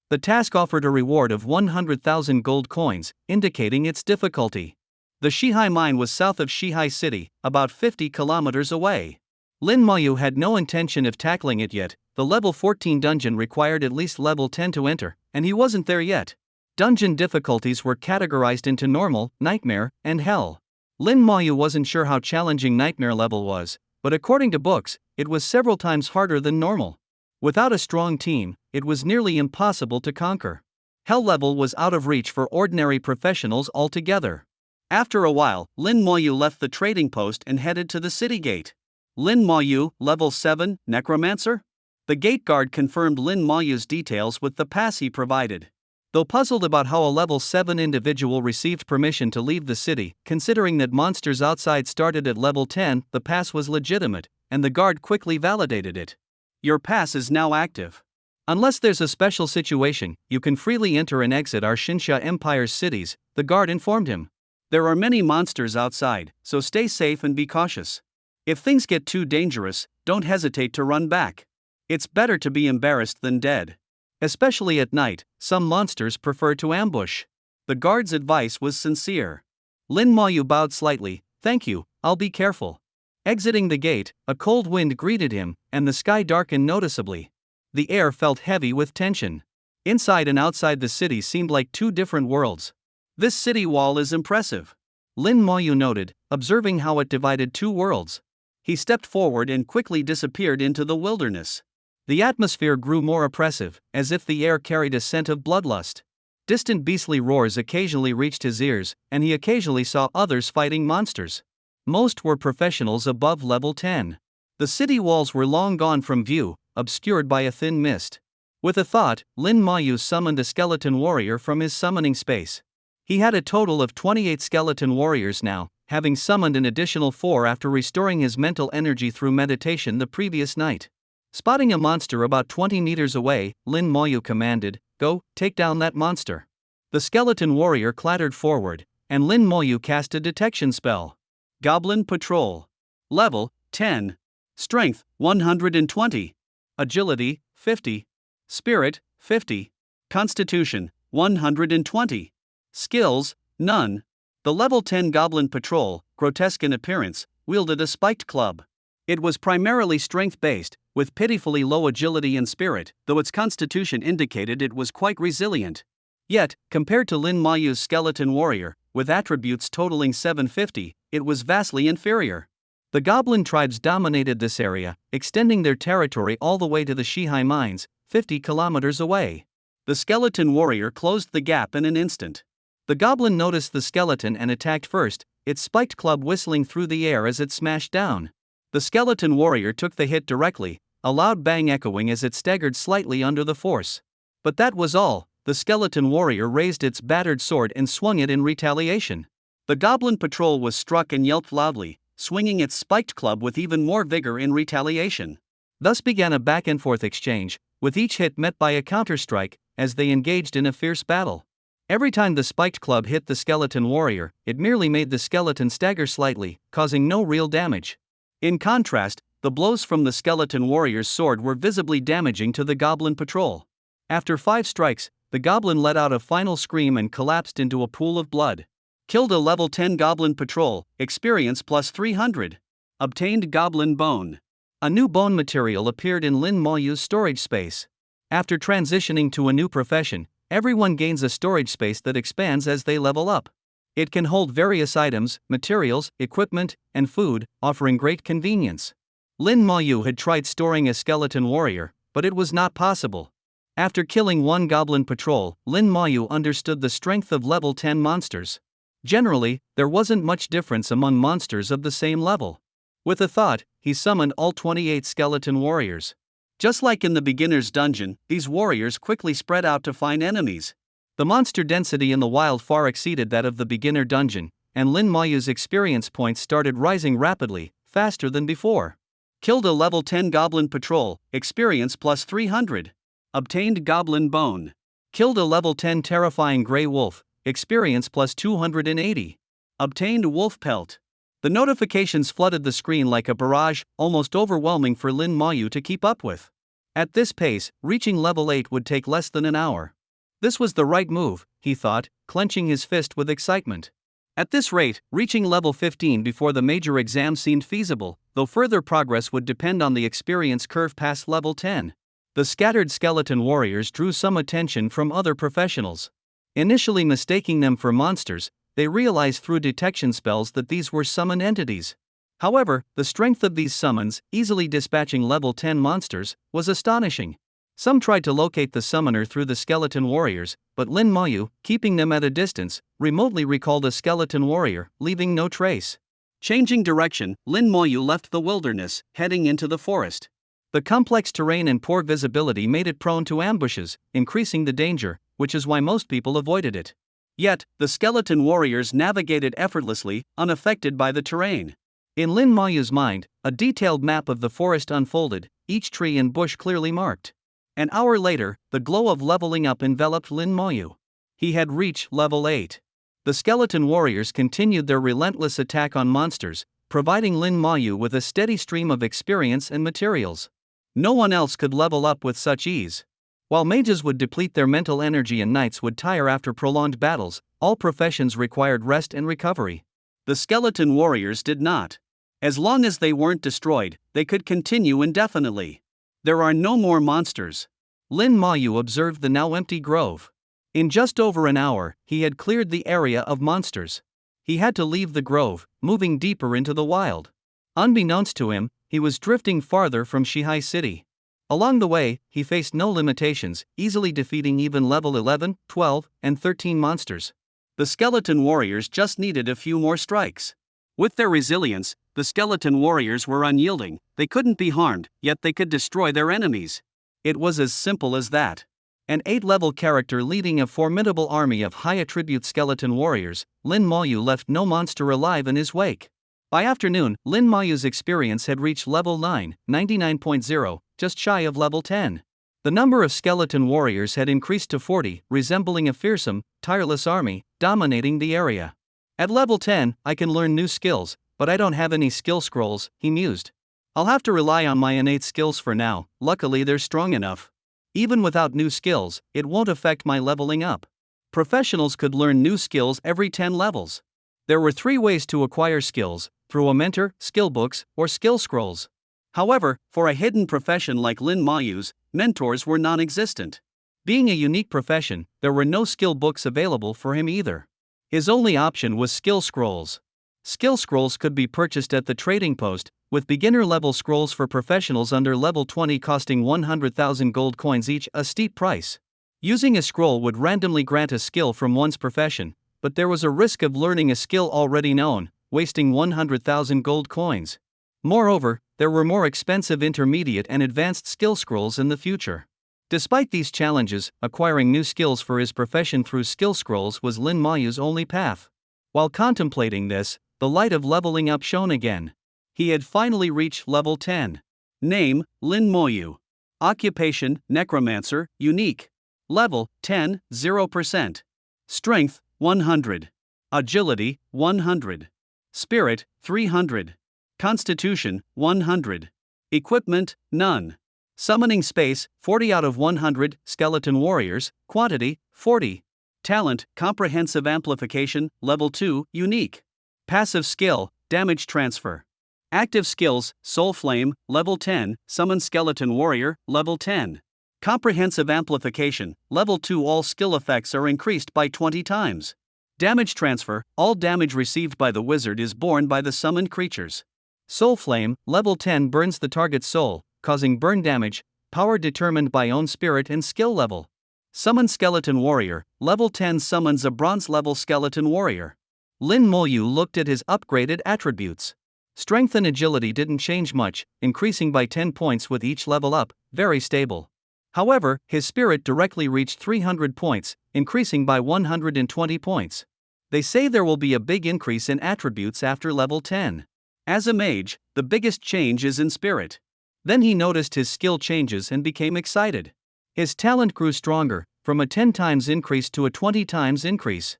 The task offered a reward of 100,000 gold coins, indicating its difficulty. The Shihai Mine was south of Shihai City, about 50 kilometers away. Lin Maoyu had no intention of tackling it yet. The level 14 dungeon required at least level 10 to enter, and he wasn't there yet. Dungeon difficulties were categorized into normal, nightmare, and hell. Lin Maoyu wasn't sure how challenging nightmare level was, but according to books, it was several times harder than normal. Without a strong team, it was nearly impossible to conquer. Hell level was out of reach for ordinary professionals altogether. After a while, Lin Moyu left the trading post and headed to the city gate. Lin Moyu, level 7, Necromancer? The gate guard confirmed Lin Moyu's details with the pass he provided. Though puzzled about how a level 7 individual received permission to leave the city, considering that monsters outside started at level 10, the pass was legitimate, and the guard quickly validated it. Your pass is now active. Unless there's a special situation, you can freely enter and exit our Shinsha Empire's cities, the guard informed him. There are many monsters outside, so stay safe and be cautious. If things get too dangerous, don't hesitate to run back. It's better to be embarrassed than dead. Especially at night, some monsters prefer to ambush. The guard's advice was sincere. Lin Moyu bowed slightly. Thank you, I'll be careful. Exiting the gate, a cold wind greeted him, and the sky darkened noticeably. The air felt heavy with tension. Inside and outside the city seemed like two different worlds. This city wall is impressive, Lin Moyu noted, observing how it divided two worlds. He stepped forward and quickly disappeared into the wilderness. The atmosphere grew more oppressive, as if the air carried a scent of bloodlust. Distant beastly roars occasionally reached his ears, and he occasionally saw others fighting monsters. Most were professionals above level 10. The city walls were long gone from view, obscured by a thin mist. With a thought, Lin Moyu summoned a skeleton warrior from his summoning space. He had a total of 28 skeleton warriors now, having summoned an additional 4 after restoring his mental energy through meditation the previous night. Spotting a monster about 20 meters away, Lin Moyu commanded, "Go, take down that monster." The skeleton warrior clattered forward, and Lin Moyu cast a detection spell. Goblin Patrol. Level 10. Strength 120. Agility 50. Spirit 50. Constitution 120. Skills none. The level 10 Goblin Patrol, grotesque in appearance, wielded a spiked club. It was primarily strength-based, with pitifully low agility and spirit, though its constitution indicated it was quite resilient. Yet, compared to Lin Moyu's skeleton warrior, with attributes totaling 750, it was vastly inferior. The goblin tribes dominated this area, extending their territory all the way to the Shihai mines, 50 kilometers away. The skeleton warrior closed the gap in an instant. The goblin noticed the skeleton and attacked first, its spiked club whistling through the air as it smashed down. The skeleton warrior took the hit directly, a loud bang echoing as it staggered slightly under the force. But that was all. The skeleton warrior raised its battered sword and swung it in retaliation. The goblin patrol was struck and yelped loudly, swinging its spiked club with even more vigor in retaliation. Thus began a back-and-forth exchange, with each hit met by a counterstrike, as they engaged in a fierce battle. Every time the spiked club hit the skeleton warrior, it merely made the skeleton stagger slightly, causing no real damage. In contrast, the blows from the skeleton warrior's sword were visibly damaging to the goblin patrol. After 5 strikes, the goblin let out a final scream and collapsed into a pool of blood. Killed a level 10 goblin patrol, experience plus 300. Obtained goblin bone. A new bone material appeared in Lin Moyu's storage space. After transitioning to a new profession, everyone gains a storage space that expands as they level up. It can hold various items, materials, equipment, and food, offering great convenience. Lin Moyu had tried storing a skeleton warrior, but it was not possible. After killing one goblin patrol, Lin Moyu understood the strength of level 10 monsters. Generally, there wasn't much difference among monsters of the same level. With a thought, he summoned all 28 skeleton warriors. Just like in the beginner's dungeon, these warriors quickly spread out to find enemies. The monster density in the wild far exceeded that of the beginner dungeon, and Lin Moyu's experience points started rising rapidly, faster than before. Killed a level 10 goblin patrol, experience plus 300. Obtained goblin bone. Killed a level 10 terrifying grey wolf, experience plus 280. Obtained wolf pelt. The notifications flooded the screen like a barrage, almost overwhelming for Lin Moyu to keep up with. At this pace, reaching level 8 would take less than an hour. This was the right move, he thought, clenching his fist with excitement. At this rate, reaching level 15 before the major exam seemed feasible, though further progress would depend on the experience curve past level 10. The scattered skeleton warriors drew some attention from other professionals. Initially mistaking them for monsters, they realized through detection spells that these were summoned entities. However, the strength of these summons, easily dispatching level 10 monsters, was astonishing. Some tried to locate the summoner through the skeleton warriors, but Lin Moyu, keeping them at a distance, remotely recalled a skeleton warrior, leaving no trace. Changing direction, Lin Moyu left the wilderness, heading into the forest. The complex terrain and poor visibility made it prone to ambushes, increasing the danger, which is why most people avoided it. Yet, the skeleton warriors navigated effortlessly, unaffected by the terrain. In Lin Moyu's mind, a detailed map of the forest unfolded, each tree and bush clearly marked. An hour later, the glow of leveling up enveloped Lin Moyu. He had reached level 8. The skeleton warriors continued their relentless attack on monsters, providing Lin Moyu with a steady stream of experience and materials. No one else could level up with such ease. While mages would deplete their mental energy and knights would tire after prolonged battles, all professions required rest and recovery. The skeleton warriors did not. As long as they weren't destroyed, they could continue indefinitely. There are no more monsters. Lin Moyu observed the now empty grove. In just over an hour, he had cleared the area of monsters. He had to leave the grove, moving deeper into the wild. Unbeknownst to him, he was drifting farther from Shihai City. Along the way, he faced no limitations, easily defeating even level 11, 12, and 13 monsters. The skeleton warriors just needed a few more strikes. With their resilience, the skeleton warriors were unyielding. They couldn't be harmed, yet they could destroy their enemies. It was as simple as that. An 8-level character leading a formidable army of high-attribute skeleton warriors, Lin Moyu left no monster alive in his wake. By afternoon, Lin Moyu's experience had reached level 9, 99.0, just shy of level 10. The number of skeleton warriors had increased to 40, resembling a fearsome, tireless army, dominating the area. At level 10, I can learn new skills, but I don't have any skill scrolls, he mused. I'll have to rely on my innate skills for now, luckily they're strong enough. Even without new skills, it won't affect my leveling up. Professionals could learn new skills every 10 levels. There were 3 ways to acquire skills: through a mentor, skill books, or skill scrolls. However, for a hidden profession like Lin Moyu's, mentors were non-existent. Being a unique profession, there were no skill books available for him either. His only option was skill scrolls. Skill scrolls could be purchased at the trading post, with beginner-level scrolls for professionals under level 20 costing 100,000 gold coins each, a steep price. Using a scroll would randomly grant a skill from one's profession, but there was a risk of learning a skill already known, wasting 100,000 gold coins. Moreover, there were more expensive intermediate and advanced skill scrolls in the future. Despite these challenges, acquiring new skills for his profession through skill scrolls was Lin Moyu's only path. While contemplating this, the light of leveling up shone again. He had finally reached level 10. Name, Lin Moyu. Occupation, Necromancer, unique. Level, 10, 0%. Strength, 100. Agility, 100. Spirit, 300. Constitution, 100. Equipment, none. Summoning space, 40 out of 100, skeleton warriors, quantity, 40. Talent, comprehensive amplification, level 2, unique. Passive skill, damage transfer. Active skills, soul flame, level 10, summon skeleton warrior, level 10. Comprehensive amplification, level 2, all skill effects are increased by 20 times. Damage transfer, all damage received by the wizard is borne by the summoned creatures. Soul flame, level 10, burns the target's soul, causing burn damage, power determined by own spirit and skill level. Summon skeleton warrior, level 10, summons a bronze level skeleton warrior. Lin Moyu looked at his upgraded attributes. Strength and agility didn't change much, increasing by 10 points with each level up, very stable. However, his spirit directly reached 300 points, increasing by 120 points. They say there will be a big increase in attributes after level 10. As a mage, the biggest change is in spirit. Then he noticed his skill changes and became excited. His talent grew stronger, from a 10 times increase to a 20 times increase.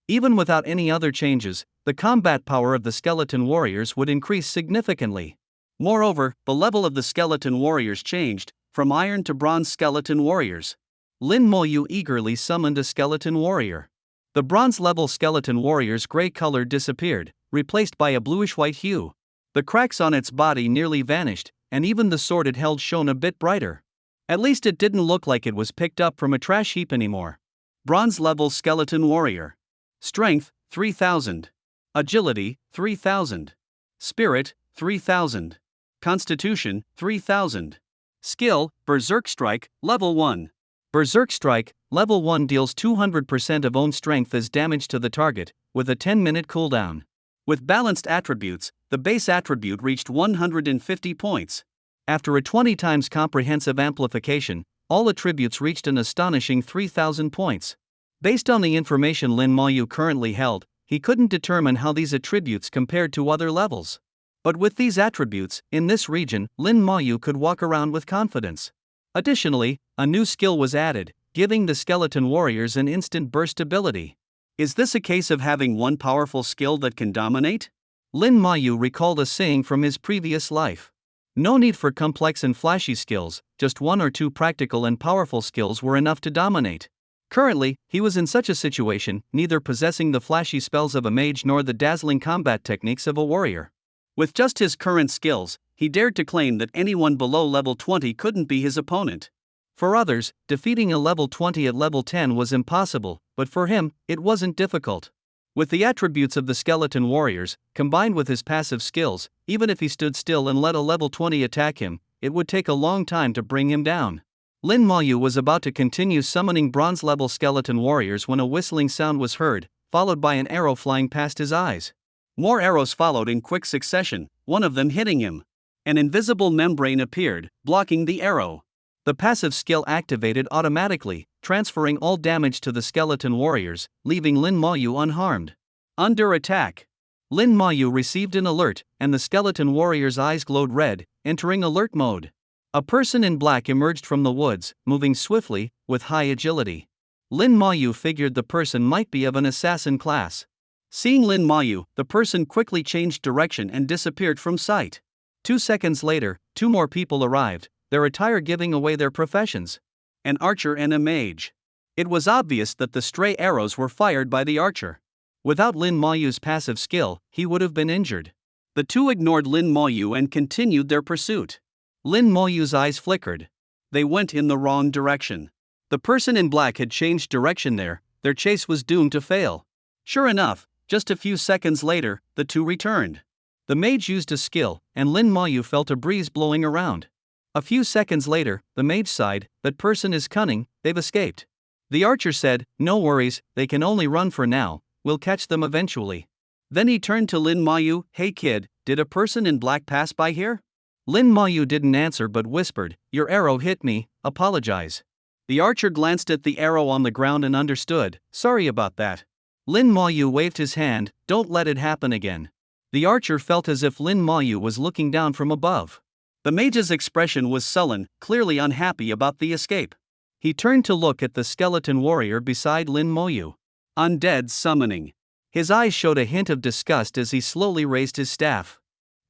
Even without any other changes, the combat power of the skeleton warriors would increase significantly. Moreover, the level of the skeleton warriors changed, from iron to bronze skeleton warriors. Lin Moyu eagerly summoned a skeleton warrior. The bronze-level skeleton warrior's gray color disappeared, replaced by a bluish-white hue. The cracks on its body nearly vanished, and even the sword it held shone a bit brighter. At least it didn't look like it was picked up from a trash heap anymore. Bronze-level skeleton warrior. Strength, 3,000. Agility, 3,000. Spirit, 3,000. Constitution, 3,000. Skill, Berserk Strike, Level 1. Berserk Strike, Level 1 deals 200% of own strength as damage to the target, with a 10-minute cooldown. With balanced attributes, the base attribute reached 150 points. After a 20 times comprehensive amplification, all attributes reached an astonishing 3,000 points. Based on the information Lin Maoyu currently held, he couldn't determine how these attributes compared to other levels. But with these attributes, in this region, Lin Maoyu could walk around with confidence. Additionally, a new skill was added, giving the skeleton warriors an instant burst ability. Is this a case of having one powerful skill that can dominate? Lin Maoyu recalled a saying from his previous life. No need for complex and flashy skills, just one or two practical and powerful skills were enough to dominate. Currently, he was in such a situation, neither possessing the flashy spells of a mage nor the dazzling combat techniques of a warrior. With just his current skills, he dared to claim that anyone below level 20 couldn't be his opponent. For others, defeating a level 20 at level 10 was impossible, but for him, it wasn't difficult. With the attributes of the skeleton warriors, combined with his passive skills, even if he stood still and let a level 20 attack him, it would take a long time to bring him down. Lin Maoyu was about to continue summoning bronze-level skeleton warriors when a whistling sound was heard, followed by an arrow flying past his eyes. More arrows followed in quick succession, one of them hitting him. An invisible membrane appeared, blocking the arrow. The passive skill activated automatically, transferring all damage to the skeleton warriors, leaving Lin Maoyu unharmed. Under attack. Lin Maoyu received an alert, and the skeleton warrior's eyes glowed red, entering alert mode. A person in black emerged from the woods, moving swiftly, with high agility. Lin Maoyu figured the person might be of an assassin class. Seeing Lin Maoyu, the person quickly changed direction and disappeared from sight. 2 seconds later, 2 more people arrived, their attire giving away their professions. An archer and a mage. It was obvious that the stray arrows were fired by the archer. Without Lin Maoyu's passive skill, he would have been injured. The two ignored Lin Maoyu and continued their pursuit. Lin Maoyu's eyes flickered. They went in the wrong direction. The person in black had changed direction there, their chase was doomed to fail. Sure enough, just a few seconds later, the two returned. The mage used a skill, and Lin Maoyu felt a breeze blowing around. A few seconds later, the mage sighed, "That person is cunning, they've escaped." The archer said, "No worries, they can only run for now, we'll catch them eventually." Then he turned to Lin Maoyu, "Hey kid, did a person in black pass by here?" Lin Maoyu didn't answer but whispered, "Your arrow hit me, apologize." The archer glanced at the arrow on the ground and understood, "Sorry about that." Lin Maoyu waved his hand, "Don't let it happen again." The archer felt as if Lin Maoyu was looking down from above. The mage's expression was sullen, clearly unhappy about the escape. He turned to look at the skeleton warrior beside Lin Maoyu. Undead summoning. His eyes showed a hint of disgust as he slowly raised his staff.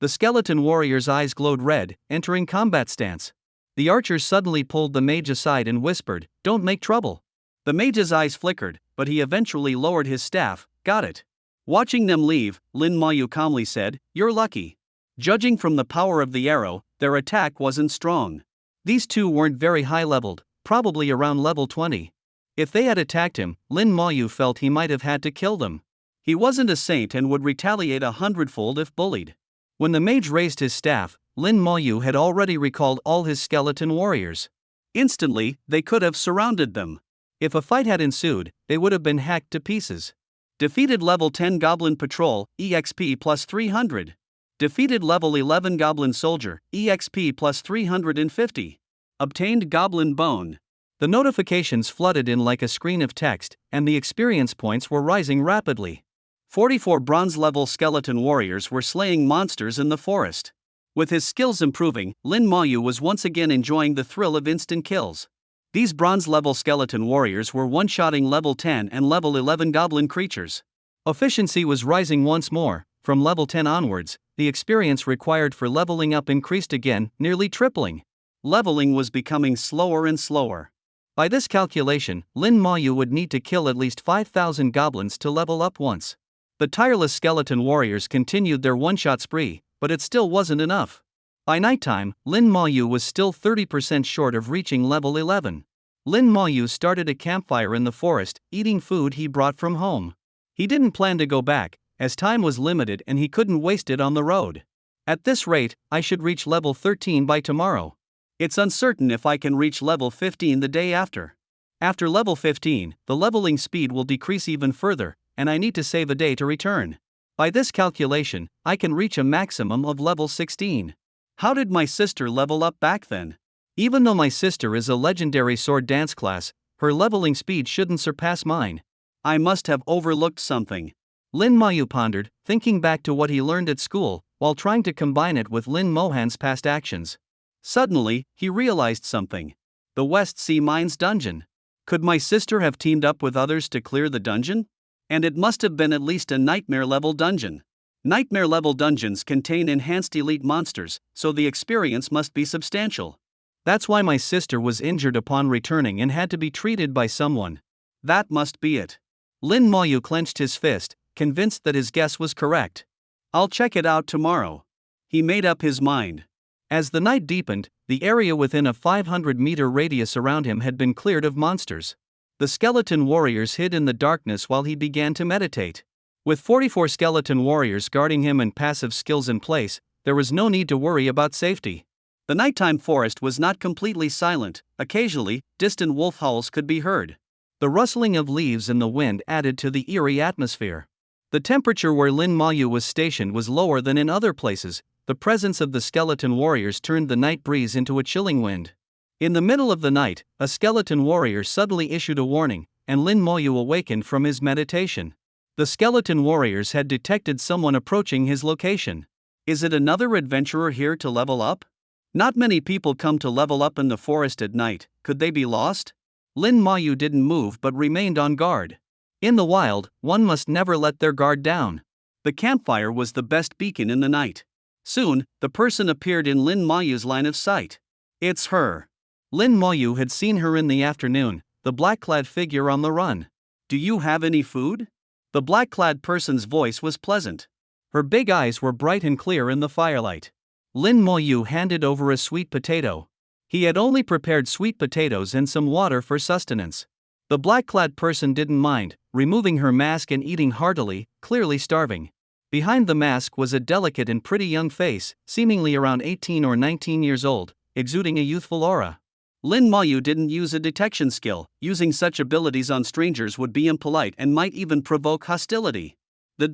The skeleton warrior's eyes glowed red, entering combat stance. The archer suddenly pulled the mage aside and whispered, "Don't make trouble." The mage's eyes flickered, but he eventually lowered his staff, "Got it." Watching them leave, Lin Maoyu calmly said, "You're lucky." Judging from the power of the arrow, their attack wasn't strong. These two weren't very high-leveled, probably around level 20. If they had attacked him, Lin Maoyu felt he might have had to kill them. He wasn't a saint and would retaliate 100-fold if bullied. When the mage raised his staff, Lin Maoyu had already recalled all his skeleton warriors. Instantly, they could have surrounded them. If a fight had ensued, they would have been hacked to pieces. Defeated level 10 Goblin Patrol, EXP plus 300. Defeated level 11 Goblin Soldier, EXP plus 350. Obtained Goblin Bone. The notifications flooded in like a screen of text, and the experience points were rising rapidly. 44 bronze-level skeleton warriors were slaying monsters in the forest. With his skills improving, Lin Maoyu was once again enjoying the thrill of instant kills. These bronze-level skeleton warriors were one-shotting level 10 and level 11 goblin creatures. Efficiency was rising once more. From level 10 onwards, the experience required for leveling up increased again, nearly tripling. Leveling was becoming slower and slower. By this calculation, Lin Maoyu would need to kill at least 5,000 goblins to level up once. The tireless skeleton warriors continued their one-shot spree, but it still wasn't enough. By nighttime, Lin Maoyu was still 30% short of reaching level 11. Lin Maoyu started a campfire in the forest, eating food he brought from home. He didn't plan to go back, as time was limited and he couldn't waste it on the road. At this rate, I should reach level 13 by tomorrow. It's uncertain if I can reach level 15 the day after. After level 15, the leveling speed will decrease even further, and I need to save a day to return. By this calculation, I can reach a maximum of level 16. How did my sister level up back then? Even though my sister is a legendary sword dance class, her leveling speed shouldn't surpass mine. I must have overlooked something. Lin Mayu pondered, thinking back to what he learned at school, while trying to combine it with Lin Mohan's past actions. Suddenly, he realized something. The West Sea Mines dungeon. Could my sister have teamed up with others to clear the dungeon? And it must have been at least a nightmare-level dungeon. Nightmare-level dungeons contain enhanced elite monsters, so the experience must be substantial. That's why my sister was injured upon returning and had to be treated by someone. That must be it. Lin Mayu clenched his fist, convinced that his guess was correct. I'll check it out tomorrow. He made up his mind. As the night deepened, the area within a 500-meter radius around him had been cleared of monsters. The skeleton warriors hid in the darkness while he began to meditate. With 44 skeleton warriors guarding him and passive skills in place, there was no need to worry about safety. The nighttime forest was not completely silent. Occasionally, distant wolf howls could be heard. The rustling of leaves in the wind added to the eerie atmosphere. The temperature where Lin Mayu was stationed was lower than in other places. The presence of the skeleton warriors turned the night breeze into a chilling wind. In the middle of the night, a skeleton warrior suddenly issued a warning, and Lin Mayu awakened from his meditation. The skeleton warriors had detected someone approaching his location. Is it another adventurer here to level up? Not many people come to level up in the forest at night. Could they be lost? Lin Mayu didn't move but remained on guard. In the wild, one must never let their guard down. The campfire was the best beacon in the night. Soon, the person appeared in Lin Mayu's line of sight. It's her. Lin Mayu had seen her in the afternoon, the black-clad figure on the run. Do you have any food? The black-clad person's voice was pleasant. Her big eyes were bright and clear in the firelight. Lin Mayu handed over a sweet potato. He had only prepared sweet potatoes and some water for sustenance. The black-clad person didn't mind, removing her mask and eating heartily, clearly starving. Behind the mask was a delicate and pretty young face, seemingly around 18 or 19 years old, exuding a youthful aura. Lin Mayu didn't use a detection skill. Using such abilities on strangers would be impolite and might even provoke hostility.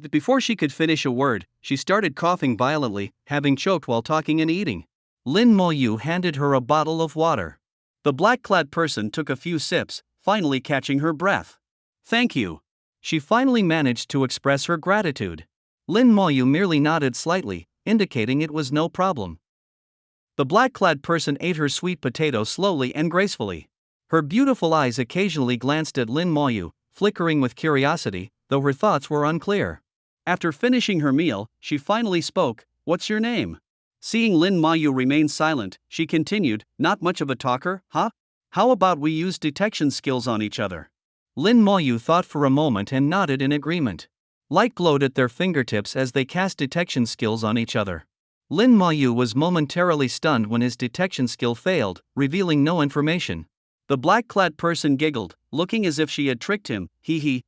Before she could finish a word, she started coughing violently, having choked while talking and eating. Lin Mayu handed her a bottle of water. The black-clad person took a few sips, finally catching her breath. Thank you. She finally managed to express her gratitude. Lin Mayu merely nodded slightly, indicating it was no problem. The black-clad person ate her sweet potato slowly and gracefully. Her beautiful eyes occasionally glanced at Lin Mayu, flickering with curiosity, though her thoughts were unclear. After finishing her meal, she finally spoke, "What's your name?" Seeing Lin Mayu remain silent, she continued, "Not much of a talker, huh? How about we use detection skills on each other?" Lin Mayu thought for a moment and nodded in agreement. Light glowed at their fingertips as they cast detection skills on each other. Lin Mayu was momentarily stunned when his detection skill failed, revealing no information. The black-clad person giggled, looking as if she had tricked him.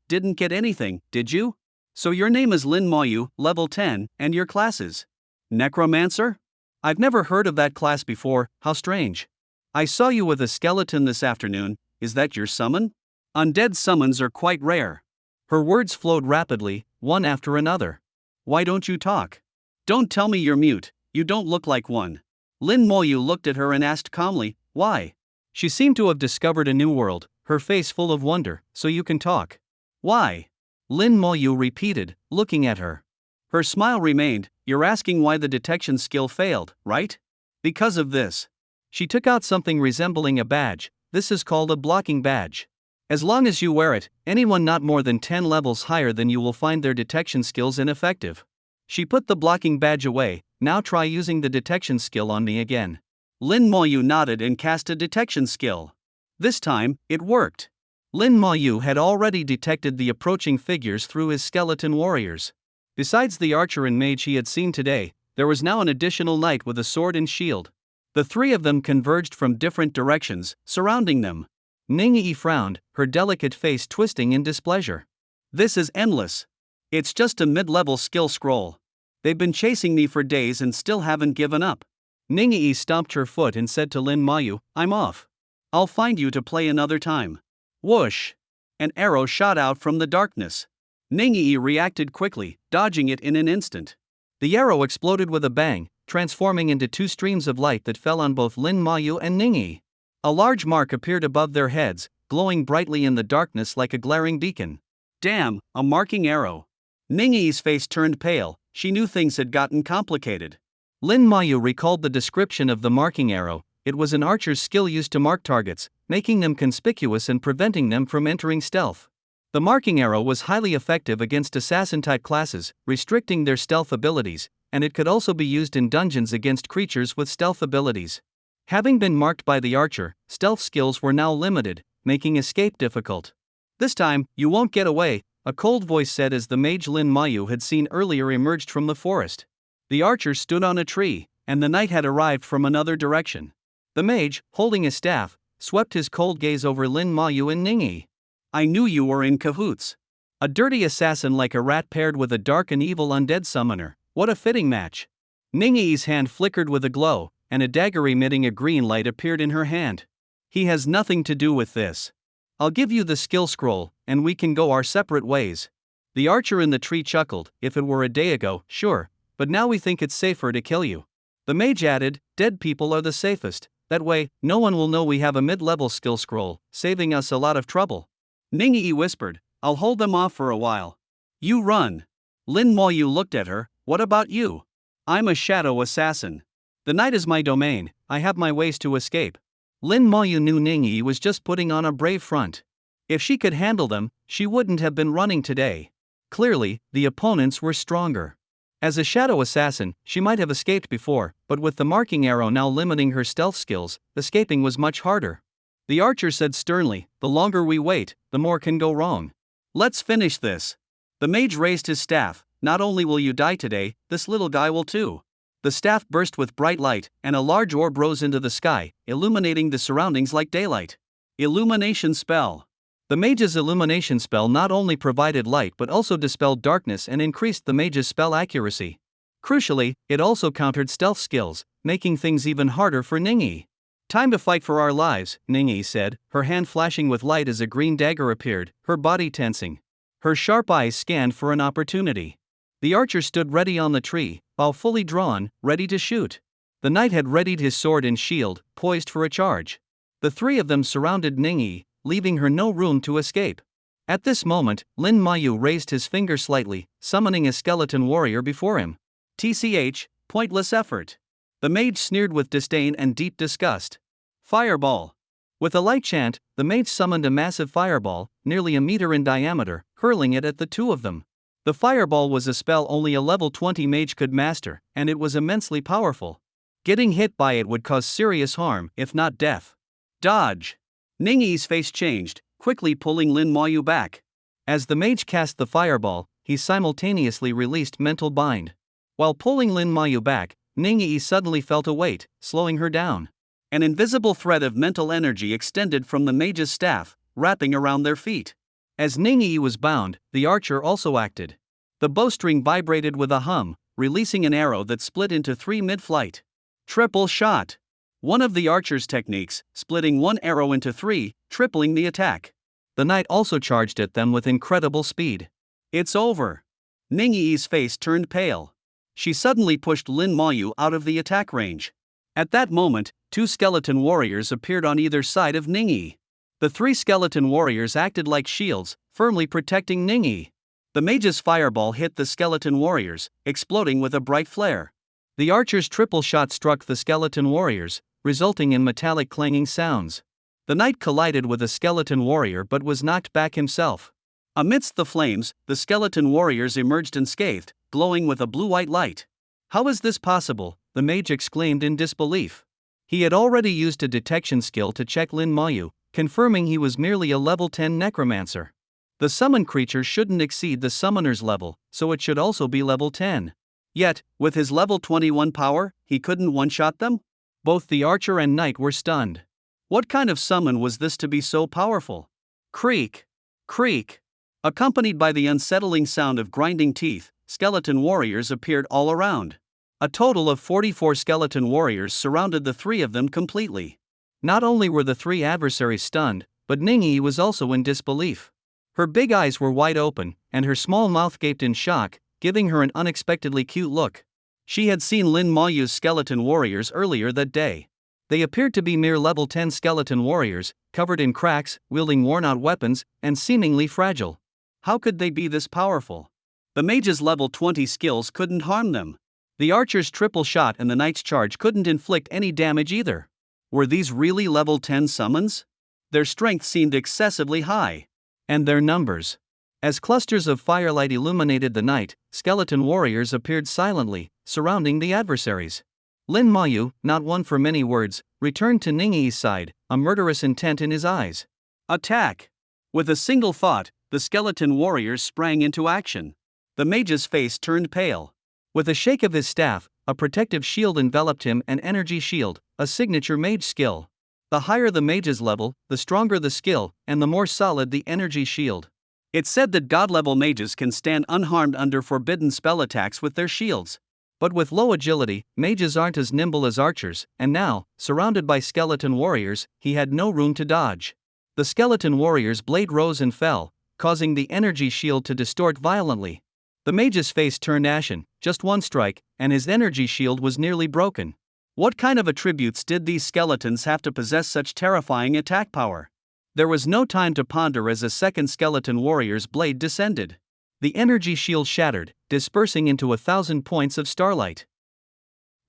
Didn't get anything, did you? So your name is Lin Mayu, level 10, and your class is Necromancer? I've never heard of that class before, how strange. I saw you with a skeleton this afternoon. Is that your summon? Undead summons are quite rare. Her words flowed rapidly, one after another. Why don't you talk? Don't tell me you're mute, you don't look like one. Lin Mayu looked at her and asked calmly, why? She seemed to have discovered a new world, her face full of wonder. So you can talk. Why? Lin Mayu repeated, looking at her. Her smile remained. You're asking why the detection skill failed, right? Because of this. She took out something resembling a badge. This is called a blocking badge. As long as you wear it, anyone not more than 10 levels higher than you will find their detection skills ineffective. She put the blocking badge away. Now try using the detection skill on me again. Lin Mayu nodded and cast a detection skill. This time, it worked. Lin Mayu had already detected the approaching figures through his skeleton warriors. Besides the archer and mage he had seen today, there was now an additional knight with a sword and shield. The three of them converged from different directions, surrounding them. Ningyi frowned, her delicate face twisting in displeasure. This is endless. It's just a mid-level skill scroll. They've been chasing me for days and still haven't given up. Ningyi stomped her foot and said to Lin Mayu, "I'm off. I'll find you to play another time." Whoosh! An arrow shot out from the darkness. Ningyi reacted quickly, dodging it in an instant. The arrow exploded with a bang, transforming into two streams of light that fell on both Lin Mayu and Ningyi. A large mark appeared above their heads, glowing brightly in the darkness like a glaring beacon. Damn, a marking arrow. Ningyi's face turned pale, she knew things had gotten complicated. Lin Mayu recalled the description of the marking arrow. It was an archer's skill used to mark targets, making them conspicuous and preventing them from entering stealth. The marking arrow was highly effective against assassin-type classes, restricting their stealth abilities, and it could also be used in dungeons against creatures with stealth abilities. Having been marked by the archer, stealth skills were now limited, making escape difficult. "This time, you won't get away," a cold voice said as the mage Lin Mayu had seen earlier emerged from the forest. The archer stood on a tree, and the knight had arrived from another direction. The mage, holding his staff, swept his cold gaze over Lin Mayu and Ningyi. "I knew you were in cahoots. A dirty assassin like a rat paired with a dark and evil undead summoner, what a fitting match." Ningyi's hand flickered with a glow, and a dagger emitting a green light appeared in her hand. "He has nothing to do with this. I'll give you the skill scroll, and we can go our separate ways." The archer in the tree chuckled. "If it were a day ago, sure, but now we think it's safer to kill you." The mage added, "Dead people are the safest. That way, no one will know we have a mid-level skill scroll, saving us a lot of trouble." Ningyi whispered, "I'll hold them off for a while. You run." Lin Mayu looked at her, "What about you?" "I'm a shadow assassin. The night is my domain, I have my ways to escape." Lin Mayu knew Ningyi was just putting on a brave front. If she could handle them, she wouldn't have been running today. Clearly, the opponents were stronger. As a shadow assassin, she might have escaped before, but with the marking arrow now limiting her stealth skills, escaping was much harder. The archer said sternly, "The longer we wait, the more can go wrong. Let's finish this." The mage raised his staff. "Not only will you die today, this little guy will too." The staff burst with bright light, and a large orb rose into the sky, illuminating the surroundings like daylight. Illumination spell. The mage's illumination spell not only provided light but also dispelled darkness and increased the mage's spell accuracy. Crucially, it also countered stealth skills, making things even harder for Ningyi. "Time to fight for our lives," Ningyi said, her hand flashing with light as a green dagger appeared, her body tensing. Her sharp eyes scanned for an opportunity. The archer stood ready on the tree, bow fully drawn, ready to shoot. The knight had readied his sword and shield, poised for a charge. The three of them surrounded Ningyi, leaving her no room to escape. At this moment, Lin Mayu raised his finger slightly, summoning a skeleton warrior before him. "TCH, pointless effort." The mage sneered with disdain and deep disgust. "Fireball." With a light chant, the mage summoned a massive fireball, nearly a meter in diameter, hurling it at the two of them. The fireball was a spell only a level 20 mage could master, and it was immensely powerful. Getting hit by it would cause serious harm, if not death. "Dodge." Ningyi's face changed, quickly pulling Lin Mayu back. As the mage cast the fireball, he simultaneously released Mental Bind. While pulling Lin Mayu back, Ningyi suddenly felt a weight, slowing her down. An invisible thread of mental energy extended from the mage's staff, wrapping around their feet. As Ningyi was bound, the archer also acted. The bowstring vibrated with a hum, releasing an arrow that split into three mid-flight. Triple shot. One of the archer's techniques, splitting one arrow into three, tripling the attack. The knight also charged at them with incredible speed. "It's over." Ningyi's face turned pale. She suddenly pushed Lin Mayu out of the attack range. At that moment, two skeleton warriors appeared on either side of Ningyi. The three skeleton warriors acted like shields, firmly protecting Ningyi. The mage's fireball hit the skeleton warriors, exploding with a bright flare. The archer's triple shot struck the skeleton warriors, resulting in metallic clanging sounds. The knight collided with a skeleton warrior but was knocked back himself. Amidst the flames, the skeleton warriors emerged unscathed, glowing with a blue-white light. "How is this possible?" the mage exclaimed in disbelief. He had already used a detection skill to check Lin Mayu, confirming he was merely a level 10 necromancer. The summoned creature shouldn't exceed the summoner's level, so it should also be level 10. Yet, with his level 21 power, he couldn't one-shot them? Both the archer and knight were stunned. What kind of summon was this to be so powerful? Creak! Creak! Accompanied by the unsettling sound of grinding teeth, skeleton warriors appeared all around. A total of 44 skeleton warriors surrounded the three of them completely. Not only were the three adversaries stunned, but Ningyi was also in disbelief. Her big eyes were wide open, and her small mouth gaped in shock, giving her an unexpectedly cute look. She had seen Lin Maoyu's skeleton warriors earlier that day. They appeared to be mere level 10 skeleton warriors, covered in cracks, wielding worn-out weapons, and seemingly fragile. How could they be this powerful? The mage's level 20 skills couldn't harm them. The archer's triple shot and the knight's charge couldn't inflict any damage either. Were these really level 10 summons? Their strength seemed excessively high. And their numbers. As clusters of firelight illuminated the night, skeleton warriors appeared silently, surrounding the adversaries. Lin Maoyu, not one for many words, returned to Ningyi's side, a murderous intent in his eyes. Attack! With a single thought, the skeleton warriors sprang into action. The mage's face turned pale. With a shake of his staff, a protective shield enveloped him, an energy shield, a signature mage skill. The higher the mage's level, the stronger the skill, and the more solid the energy shield. It's said that god-level mages can stand unharmed under forbidden spell attacks with their shields. But with low agility, mages aren't as nimble as archers, and now, surrounded by skeleton warriors, he had no room to dodge. The skeleton warrior's blade rose and fell, causing the energy shield to distort violently. The mage's face turned ashen, just one strike, and his energy shield was nearly broken. What kind of attributes did these skeletons have to possess such terrifying attack power? There was no time to ponder as a second skeleton warrior's blade descended. The energy shield shattered, dispersing into 1,000 points of starlight.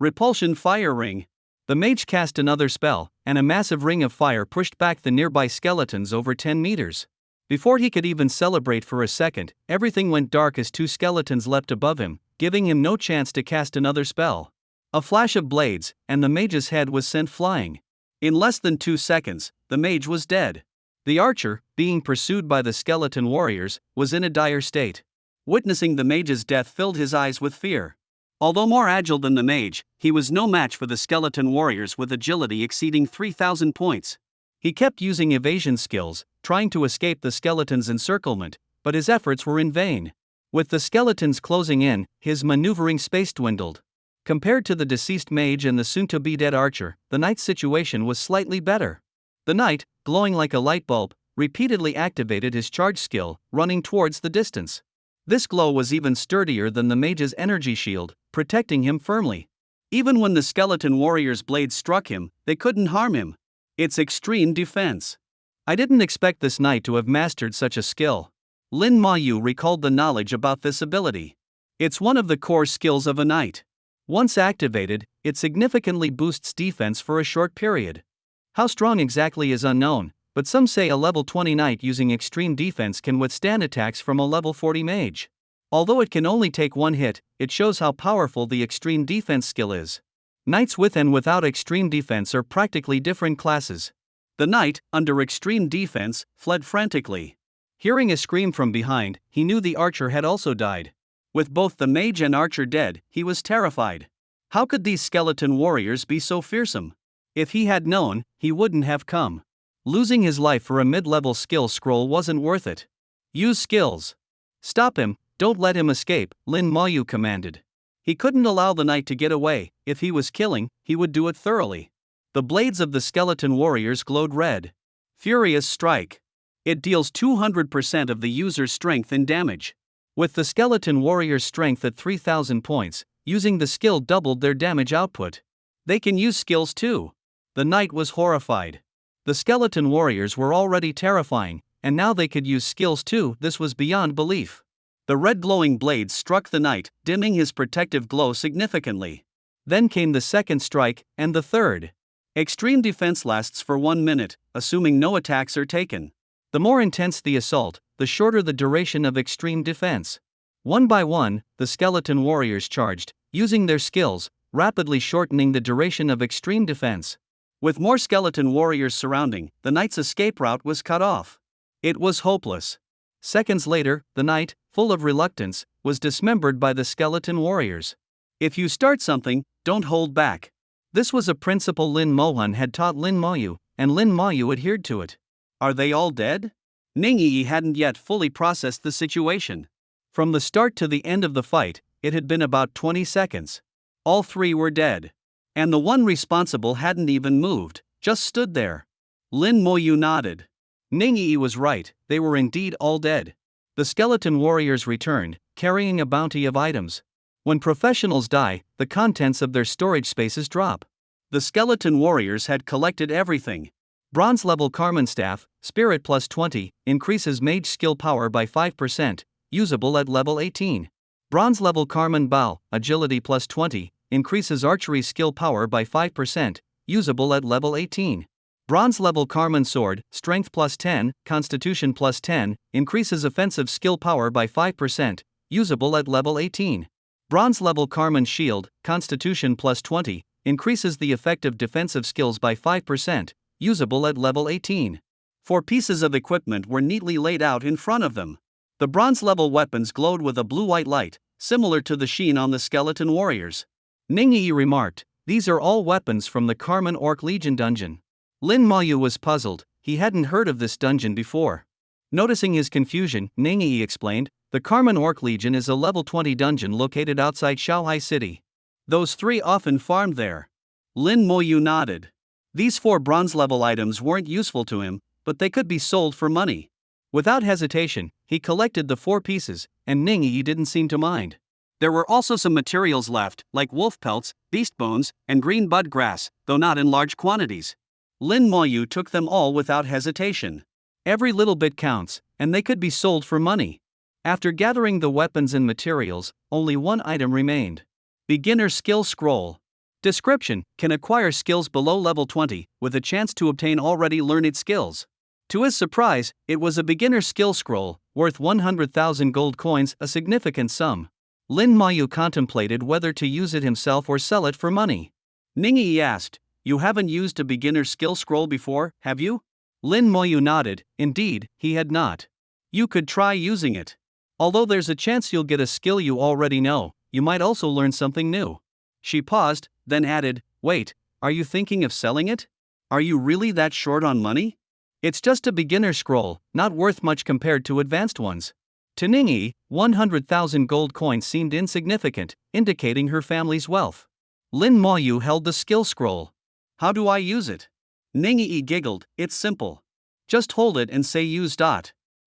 Repulsion Fire Ring. The mage cast another spell, and a massive ring of fire pushed back the nearby skeletons over 10 meters. Before he could even celebrate for a second, everything went dark as two skeletons leapt above him, giving him no chance to cast another spell. A flash of blades, and the mage's head was sent flying. In less than 2 seconds, the mage was dead. The archer, being pursued by the skeleton warriors, was in a dire state. Witnessing the mage's death filled his eyes with fear. Although more agile than the mage, he was no match for the skeleton warriors with agility exceeding 3,000 points. He kept using evasion skills, trying to escape the skeleton's encirclement, but his efforts were in vain. With the skeletons closing in, his maneuvering space dwindled. Compared to the deceased mage and the soon-to-be-dead archer, the knight's situation was slightly better. The knight, glowing like a light bulb, repeatedly activated his charge skill, running towards the distance. This glow was even sturdier than the mage's energy shield, protecting him firmly. Even when the skeleton warrior's blades struck him, they couldn't harm him. It's extreme defense. I didn't expect this knight to have mastered such a skill. Lin Maoyu recalled the knowledge about this ability. It's one of the core skills of a knight. Once activated, it significantly boosts defense for a short period. How strong exactly is unknown, but some say a level 20 knight using extreme defense can withstand attacks from a level 40 mage. Although it can only take one hit, it shows how powerful the extreme defense skill is. Knights with and without extreme defense are practically different classes. The knight, under extreme defense, fled frantically. Hearing a scream from behind, he knew the archer had also died. With both the mage and archer dead, he was terrified. How could these skeleton warriors be so fearsome? If he had known, he wouldn't have come. Losing his life for a mid-level skill scroll wasn't worth it. Use skills. Stop him, don't let him escape, Lin Maoyu commanded. He couldn't allow the knight to get away. If he was killing, he would do it thoroughly. The blades of the skeleton warriors glowed red. Furious Strike. It deals 200% of the user's strength in damage. With the skeleton warrior's strength at 3,000 points, using the skill doubled their damage output. They can use skills too. The knight was horrified. The skeleton warriors were already terrifying, and now they could use skills too. This was beyond belief. The red glowing blades struck the knight, dimming his protective glow significantly. Then came the second strike, and the third. Extreme defense lasts for 1 minute, assuming no attacks are taken. The more intense the assault, the shorter the duration of extreme defense. One by one, the skeleton warriors charged, using their skills, rapidly shortening the duration of extreme defense. With more skeleton warriors surrounding, the knight's escape route was cut off. It was hopeless. Seconds later, the knight, full of reluctance, was dismembered by the skeleton warriors. If you start something, don't hold back. This was a principle Lin Mohan had taught Lin Maoyu, and Lin Maoyu adhered to it. Are they all dead? Ningyi hadn't yet fully processed the situation. From the start to the end of the fight, it had been about 20 seconds. All three were dead. And the one responsible hadn't even moved, just stood there. Lin Moyu nodded. Ningyi was right, they were indeed all dead. The skeleton warriors returned, carrying a bounty of items. When professionals die, the contents of their storage spaces drop. The skeleton warriors had collected everything. Bronze level Carmen staff, spirit plus 20, increases mage skill power by 5%, usable at level 18. Bronze level Carmen bow, agility plus 20, increases archery skill power by 5%, usable at level 18. Bronze level Carmen sword, strength plus 10, constitution plus 10, increases offensive skill power by 5%, usable at level 18. Bronze level Carmen shield, constitution plus 20, increases the effective defensive skills by 5%, usable at level 18. 4 pieces of equipment were neatly laid out in front of them. The bronze level weapons glowed with a blue-white light, similar to the sheen on the skeleton warriors. Ningyi remarked, "These are all weapons from the Carmen Orc Legion dungeon." Lin Moyu was puzzled, he hadn't heard of this dungeon before. Noticing his confusion, Ningyi explained, "The Carmen Orc Legion is a level 20 dungeon located outside Shanghai City. Those 3 often farmed there." Lin Moyu nodded. These 4 bronze level items weren't useful to him, but they could be sold for money. Without hesitation, he collected the 4 pieces, and Ningyi didn't seem to mind. There were also some materials left, like wolf pelts, beast bones, and green bud grass, though not in large quantities. Lin Moyu took them all without hesitation. Every little bit counts, and they could be sold for money. After gathering the weapons and materials, only one item remained. Beginner Skill Scroll. Description: can acquire skills below level 20, with a chance to obtain already learned skills. To his surprise, it was a beginner skill scroll, worth 100,000 gold coins, a significant sum. Lin Moyu contemplated whether to use it himself or sell it for money. Ningyi asked, "You haven't used a beginner skill scroll before, have you?" Lin Moyu nodded, indeed, he had not. "You could try using it. Although there's a chance you'll get a skill you already know, you might also learn something new." She paused, then added, "Wait, are you thinking of selling it? Are you really that short on money? It's just a beginner scroll, not worth much compared to advanced ones." To Ningyi, 100,000 gold coins seemed insignificant, indicating her family's wealth. Lin Moyu held the skill scroll. "How do I use it?" Ningyi giggled, "It's simple. Just hold it and say use.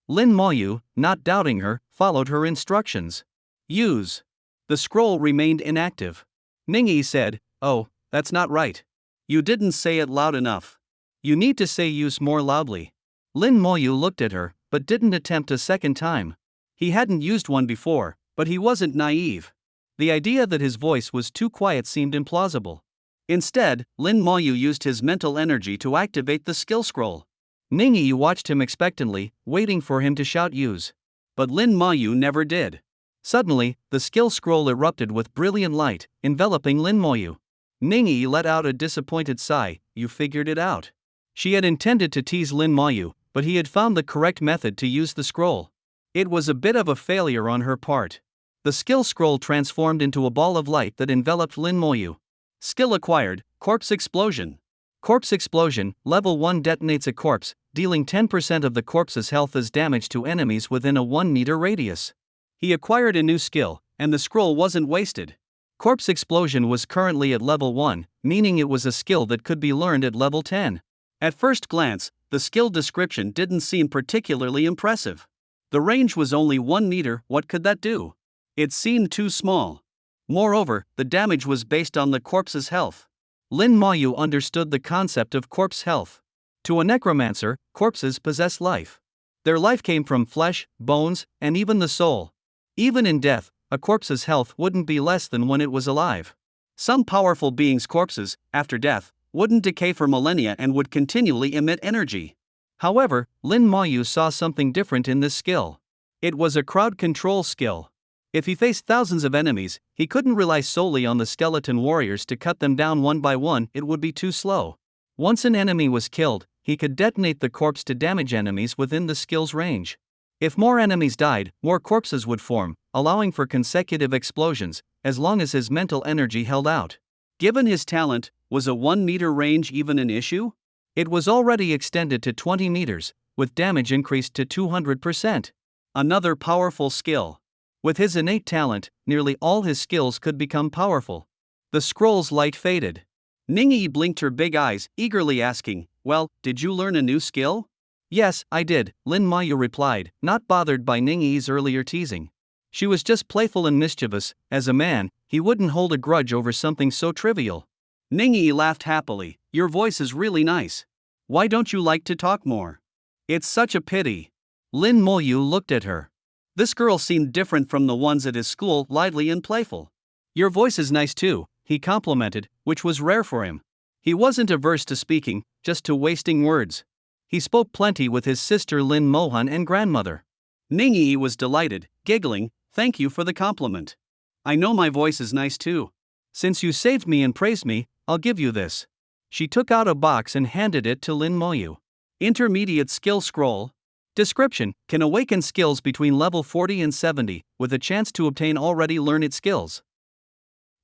Lin Moyu, not doubting her, followed her instructions. Use. The scroll remained inactive. Ningyi said, "Oh, that's not right. You didn't say it loud enough. You need to say use more loudly." Lin Moyu looked at her, but didn't attempt a second time. He hadn't used one before, but he wasn't naive. The idea that his voice was too quiet seemed implausible. Instead, Lin Moyu used his mental energy to activate the skill scroll. Ningyi watched him expectantly, waiting for him to shout use. But Lin Moyu never did. Suddenly, the skill scroll erupted with brilliant light, enveloping Lin Moyu. Ningyi let out a disappointed sigh. "You figured it out." She had intended to tease Lin Moyu, but he had found the correct method to use the scroll. It was a bit of a failure on her part. The skill scroll transformed into a ball of light that enveloped Lin Moyu. Skill acquired, Corpse Explosion. Corpse Explosion, level 1 detonates a corpse, dealing 10% of the corpse's health as damage to enemies within a 1-meter radius. He acquired a new skill, and the scroll wasn't wasted. Corpse Explosion was currently at level 1, meaning it was a skill that could be learned at level 10. At first glance, the skill description didn't seem particularly impressive. The range was only 1 meter, what could that do? It seemed too small. Moreover, the damage was based on the corpse's health. Lin Moyu understood the concept of corpse health. To a necromancer, corpses possess life. Their life came from flesh, bones, and even the soul. Even in death, a corpse's health wouldn't be less than when it was alive. Some powerful beings' corpses, after death, wouldn't decay for millennia and would continually emit energy. However, Lin Moyu saw something different in this skill. It was a crowd control skill. If he faced thousands of enemies, he couldn't rely solely on the skeleton warriors to cut them down one by one, it would be too slow. Once an enemy was killed, he could detonate the corpse to damage enemies within the skill's range. If more enemies died, more corpses would form, allowing for consecutive explosions, as long as his mental energy held out. Given his talent, was a 1-meter range even an issue? It was already extended to 20 meters, with damage increased to 200%. Another powerful skill. With his innate talent, nearly all his skills could become powerful. The scroll's light faded. Ningyi blinked her big eyes, eagerly asking, "Well, did you learn a new skill?" "Yes, I did," Lin Mayu replied, not bothered by Ningyi's earlier teasing. She was just playful and mischievous. As a man, he wouldn't hold a grudge over something so trivial. Ningyi laughed happily. "Your voice is really nice. Why don't you like to talk more?" "It's such a pity." Lin Mayu looked at her. This girl seemed different from the ones at his school, lively and playful. "Your voice is nice too," he complimented, which was rare for him. He wasn't averse to speaking, just to wasting words. He spoke plenty with his sister Lin Mohan and grandmother. Ningyi was delighted, giggling, "Thank you for the compliment. I know my voice is nice too. Since you saved me and praised me, I'll give you this." She took out a box and handed it to Lin Mayu. Intermediate Skill Scroll. Description: can awaken skills between level 40 and 70, with a chance to obtain already learned skills.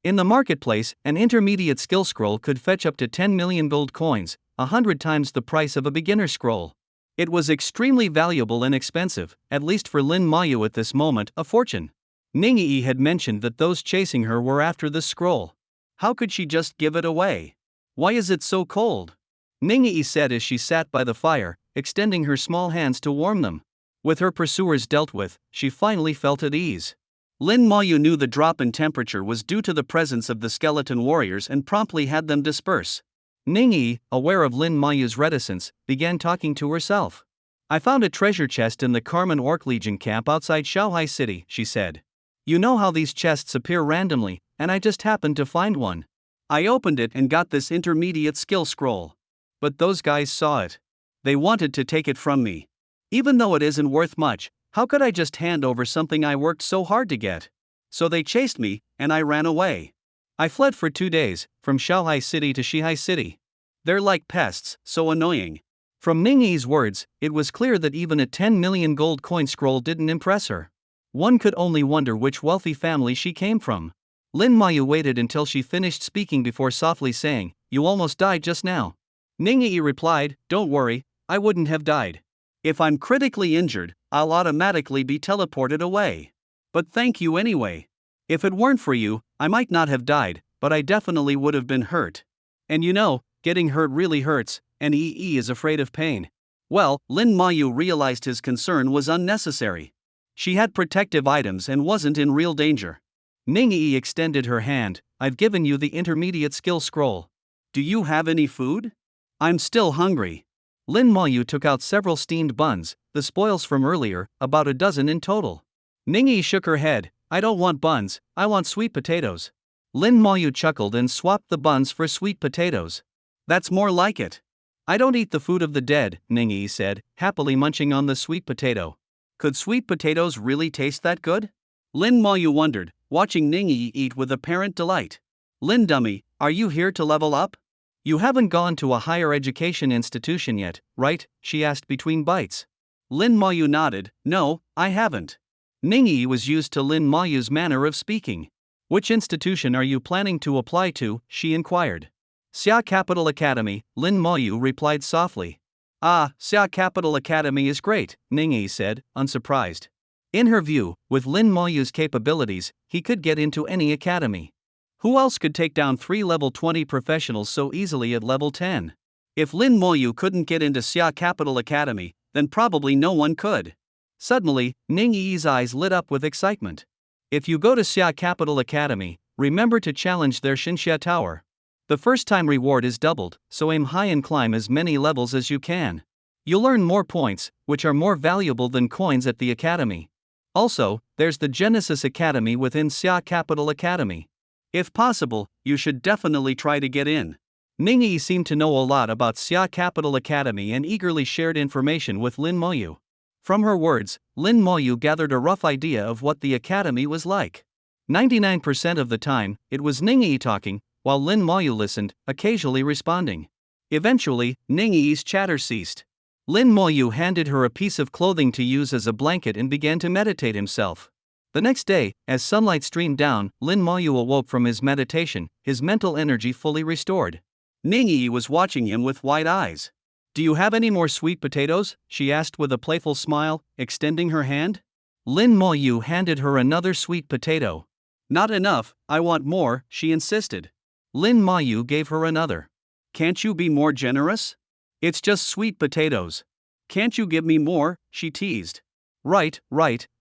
In the marketplace, an intermediate skill scroll could fetch up to 10 million gold coins, 100 times the price of a beginner scroll. It was extremely valuable and expensive, at least for Lin Mayu at this moment, a fortune. Ningyi had mentioned that those chasing her were after this scroll. How could she just give it away? "Why is it so cold?" Ningyi said as she sat by the fire, extending her small hands to warm them. With her pursuers dealt with, she finally felt at ease. Lin Mayu knew the drop in temperature was due to the presence of the skeleton warriors and promptly had them disperse. Ningyi, aware of Lin Mayu's reticence, began talking to herself. "I found a treasure chest in the Carmen Orc Legion camp outside Shanghai City," she said. "You know how these chests appear randomly, and I just happened to find one. I opened it and got this intermediate skill scroll. But those guys saw it. They wanted to take it from me. Even though it isn't worth much, how could I just hand over something I worked so hard to get? So they chased me, and I ran away. I fled for 2 days, from Shanghai City to Shihai City. They're like pests, so annoying." From Ningyi's words, it was clear that even a 10 million gold coin scroll didn't impress her. One could only wonder which wealthy family she came from. Lin Mayu waited until she finished speaking before softly saying, "You almost died just now." Ningyi replied, "Don't worry, I wouldn't have died. If I'm critically injured, I'll automatically be teleported away. But thank you anyway. If it weren't for you, I might not have died, but I definitely would have been hurt. And you know, getting hurt really hurts, and EE is afraid of pain." Well, Lin Mayu realized his concern was unnecessary. She had protective items and wasn't in real danger. Ningyi extended her hand. "I've given you the intermediate skill scroll. Do you have any food? I'm still hungry." Lin Mayu took out several steamed buns, the spoils from earlier, about a dozen in total. Ningyi shook her head. "I don't want buns, I want sweet potatoes." Lin Mayu chuckled and swapped the buns for sweet potatoes. "That's more like it." "I don't eat the food of the dead," Ningyi said, happily munching on the sweet potato. Could sweet potatoes really taste that good? Lin Mayu wondered, watching Ningyi eat with apparent delight. "Lin dummy, are you here to level up? You haven't gone to a higher education institution yet, right?" she asked between bites. Lin Mayu nodded. "No, I haven't." Ningyi was used to Lin Mayu's manner of speaking. "Which institution are you planning to apply to?" she inquired. "Xia Capital Academy," Lin Mayu replied softly. "Ah, Xia Capital Academy is great," Ningyi said, unsurprised. In her view, with Lin Mayu's capabilities, he could get into any academy. Who else could take down 3 level 20 professionals so easily at level 10? If Lin Mayu couldn't get into Xia Capital Academy, then probably no one could. Suddenly, Ningyi's eyes lit up with excitement. "If you go to Xia Capital Academy, remember to challenge their Xinxia Tower. The first time reward is doubled, so aim high and climb as many levels as you can. You'll earn more points, which are more valuable than coins at the academy. Also, there's the Genesis Academy within Xia Capital Academy. If possible, you should definitely try to get in." Ningyi seemed to know a lot about Xia Capital Academy and eagerly shared information with Lin Mayu. From her words, Lin Mayu gathered a rough idea of what the academy was like. 99% of the time, it was Ningyi talking, while Lin Mayu listened, occasionally responding. Eventually, Ningyi's chatter ceased. Lin Mayu handed her a piece of clothing to use as a blanket and began to meditate himself. The next day, as sunlight streamed down, Lin Mayu awoke from his meditation, his mental energy fully restored. Ningyi was watching him with wide eyes. "Do you have any more sweet potatoes?" she asked with a playful smile, extending her hand. Lin Mayu handed her another sweet potato. "Not enough, I want more," she insisted. Lin Mayu gave her another. Can't you be more generous? It's just sweet potatoes. Can't you give me more? She teased. Right,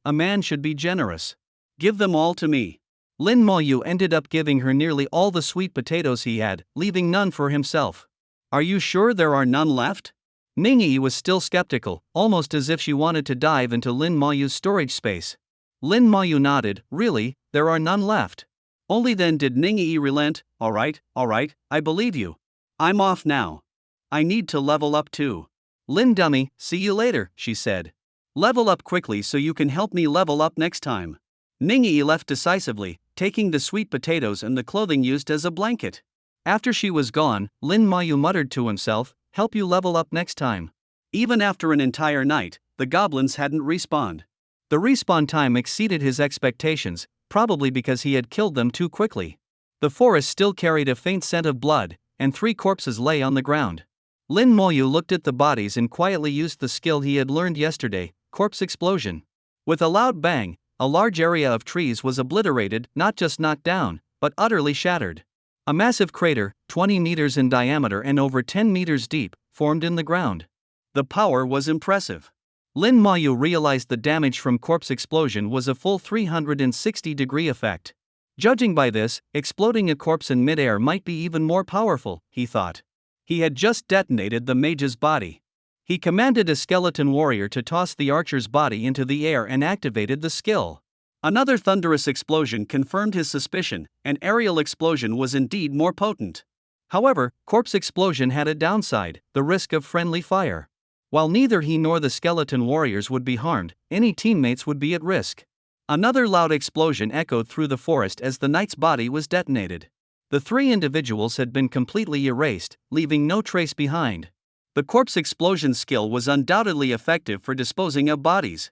a man should be generous. Give them all to me. Lin Mayu ended up giving her nearly all the sweet potatoes he had, leaving none for himself. Are you sure there are none left? Ningyi was still skeptical, almost as if she wanted to dive into Lin Mayu's storage space. Lin Mayu nodded. Really, there are none left. Only then did Ningyi relent. Alright, I believe you. I'm off now. I need to level up too. Lin dummy, see you later, she said. Level up quickly so you can help me level up next time. Ningyi left decisively, taking the sweet potatoes and the clothing used as a blanket. After she was gone, Lin Mayu muttered to himself, help you level up next time. Even after an entire night, the goblins hadn't respawned. The respawn time exceeded his expectations, probably because he had killed them too quickly. The forest still carried a faint scent of blood, and 3 corpses lay on the ground. Lin Mayu looked at the bodies and quietly used the skill he had learned yesterday, corpse explosion. With a loud bang, a large area of trees was obliterated, not just knocked down, but utterly shattered. A massive crater, 20 meters in diameter and over 10 meters deep, formed in the ground. The power was impressive. Lin Mayu realized the damage from corpse explosion was a full 360-degree effect. Judging by this, exploding a corpse in midair might be even more powerful, he thought. He had just detonated the mage's body. He commanded a skeleton warrior to toss the archer's body into the air and activated the skill. Another thunderous explosion confirmed his suspicion, an aerial explosion was indeed more potent. However, corpse explosion had a downside, the risk of friendly fire. While neither he nor the skeleton warriors would be harmed, any teammates would be at risk. Another loud explosion echoed through the forest as the knight's body was detonated. The 3 individuals had been completely erased, leaving no trace behind. The corpse explosion skill was undoubtedly effective for disposing of bodies.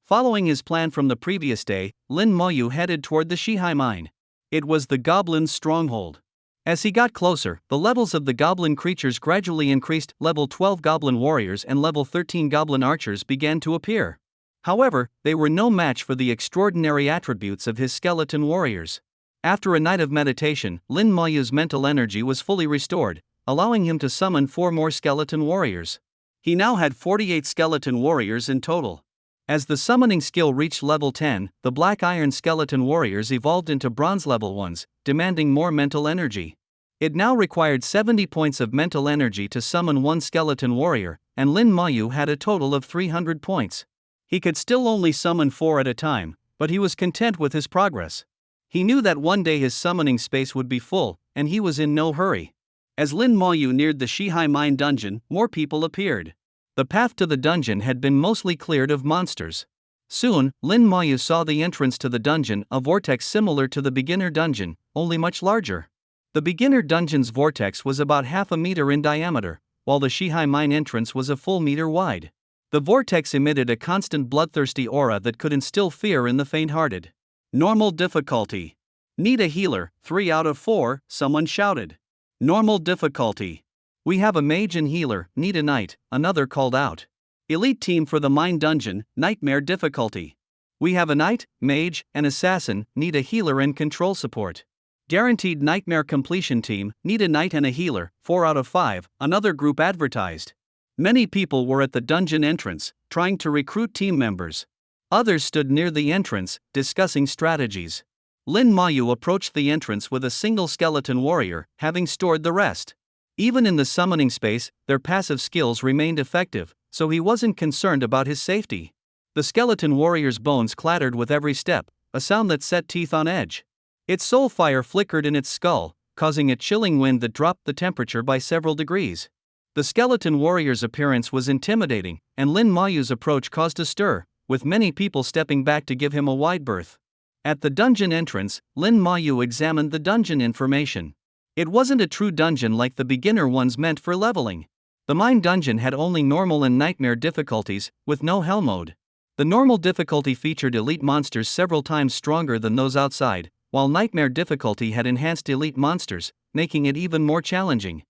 Following his plan from the previous day, Lin Mayu headed toward the Shihai mine. It was the goblins' stronghold. As he got closer, the levels of the goblin creatures gradually increased. Level 12 goblin warriors and level 13 goblin archers began to appear. However, they were no match for the extraordinary attributes of his skeleton warriors. After a night of meditation, Lin Mayu's mental energy was fully restored, allowing him to summon 4 more skeleton warriors. He now had 48 skeleton warriors in total. As the summoning skill reached level 10, the black iron skeleton warriors evolved into bronze level ones, demanding more mental energy. It now required 70 points of mental energy to summon 1 skeleton warrior, and Lin Mayu had a total of 300 points. He could still only summon 4 at a time, but he was content with his progress. He knew that one day his summoning space would be full, and he was in no hurry. As Lin Mayu neared the Shihai mine dungeon, more people appeared. The path to the dungeon had been mostly cleared of monsters. Soon, Lin Mayu saw the entrance to the dungeon, a vortex similar to the beginner dungeon, only much larger. The beginner dungeon's vortex was about half a meter in diameter, while the Shihai mine entrance was a full meter wide. The vortex emitted a constant bloodthirsty aura that could instill fear in the faint-hearted. Normal difficulty. Need a healer, 3 out of 4, someone shouted. Normal difficulty. We have a mage and healer, need a knight, another called out. Elite team for the mine dungeon, nightmare difficulty. We have a knight, mage, and assassin, need a healer and control support. Guaranteed nightmare completion team, need a knight and a healer, 4 out of 5, another group advertised. Many people were at the dungeon entrance, trying to recruit team members. Others stood near the entrance, discussing strategies. Lin Mayu approached the entrance with a single skeleton warrior, having stored the rest. Even in the summoning space, their passive skills remained effective, so he wasn't concerned about his safety. The skeleton warrior's bones clattered with every step, a sound that set teeth on edge. Its soul fire flickered in its skull, causing a chilling wind that dropped the temperature by several degrees. The skeleton warrior's appearance was intimidating, and Lin Mayu's approach caused a stir, with many people stepping back to give him a wide berth. At the dungeon entrance, Lin Mayu examined the dungeon information. It wasn't a true dungeon like the beginner ones meant for leveling. The mine dungeon had only normal and nightmare difficulties, with no hell mode. The normal difficulty featured elite monsters several times stronger than those outside, while nightmare difficulty had enhanced elite monsters, making it even more challenging.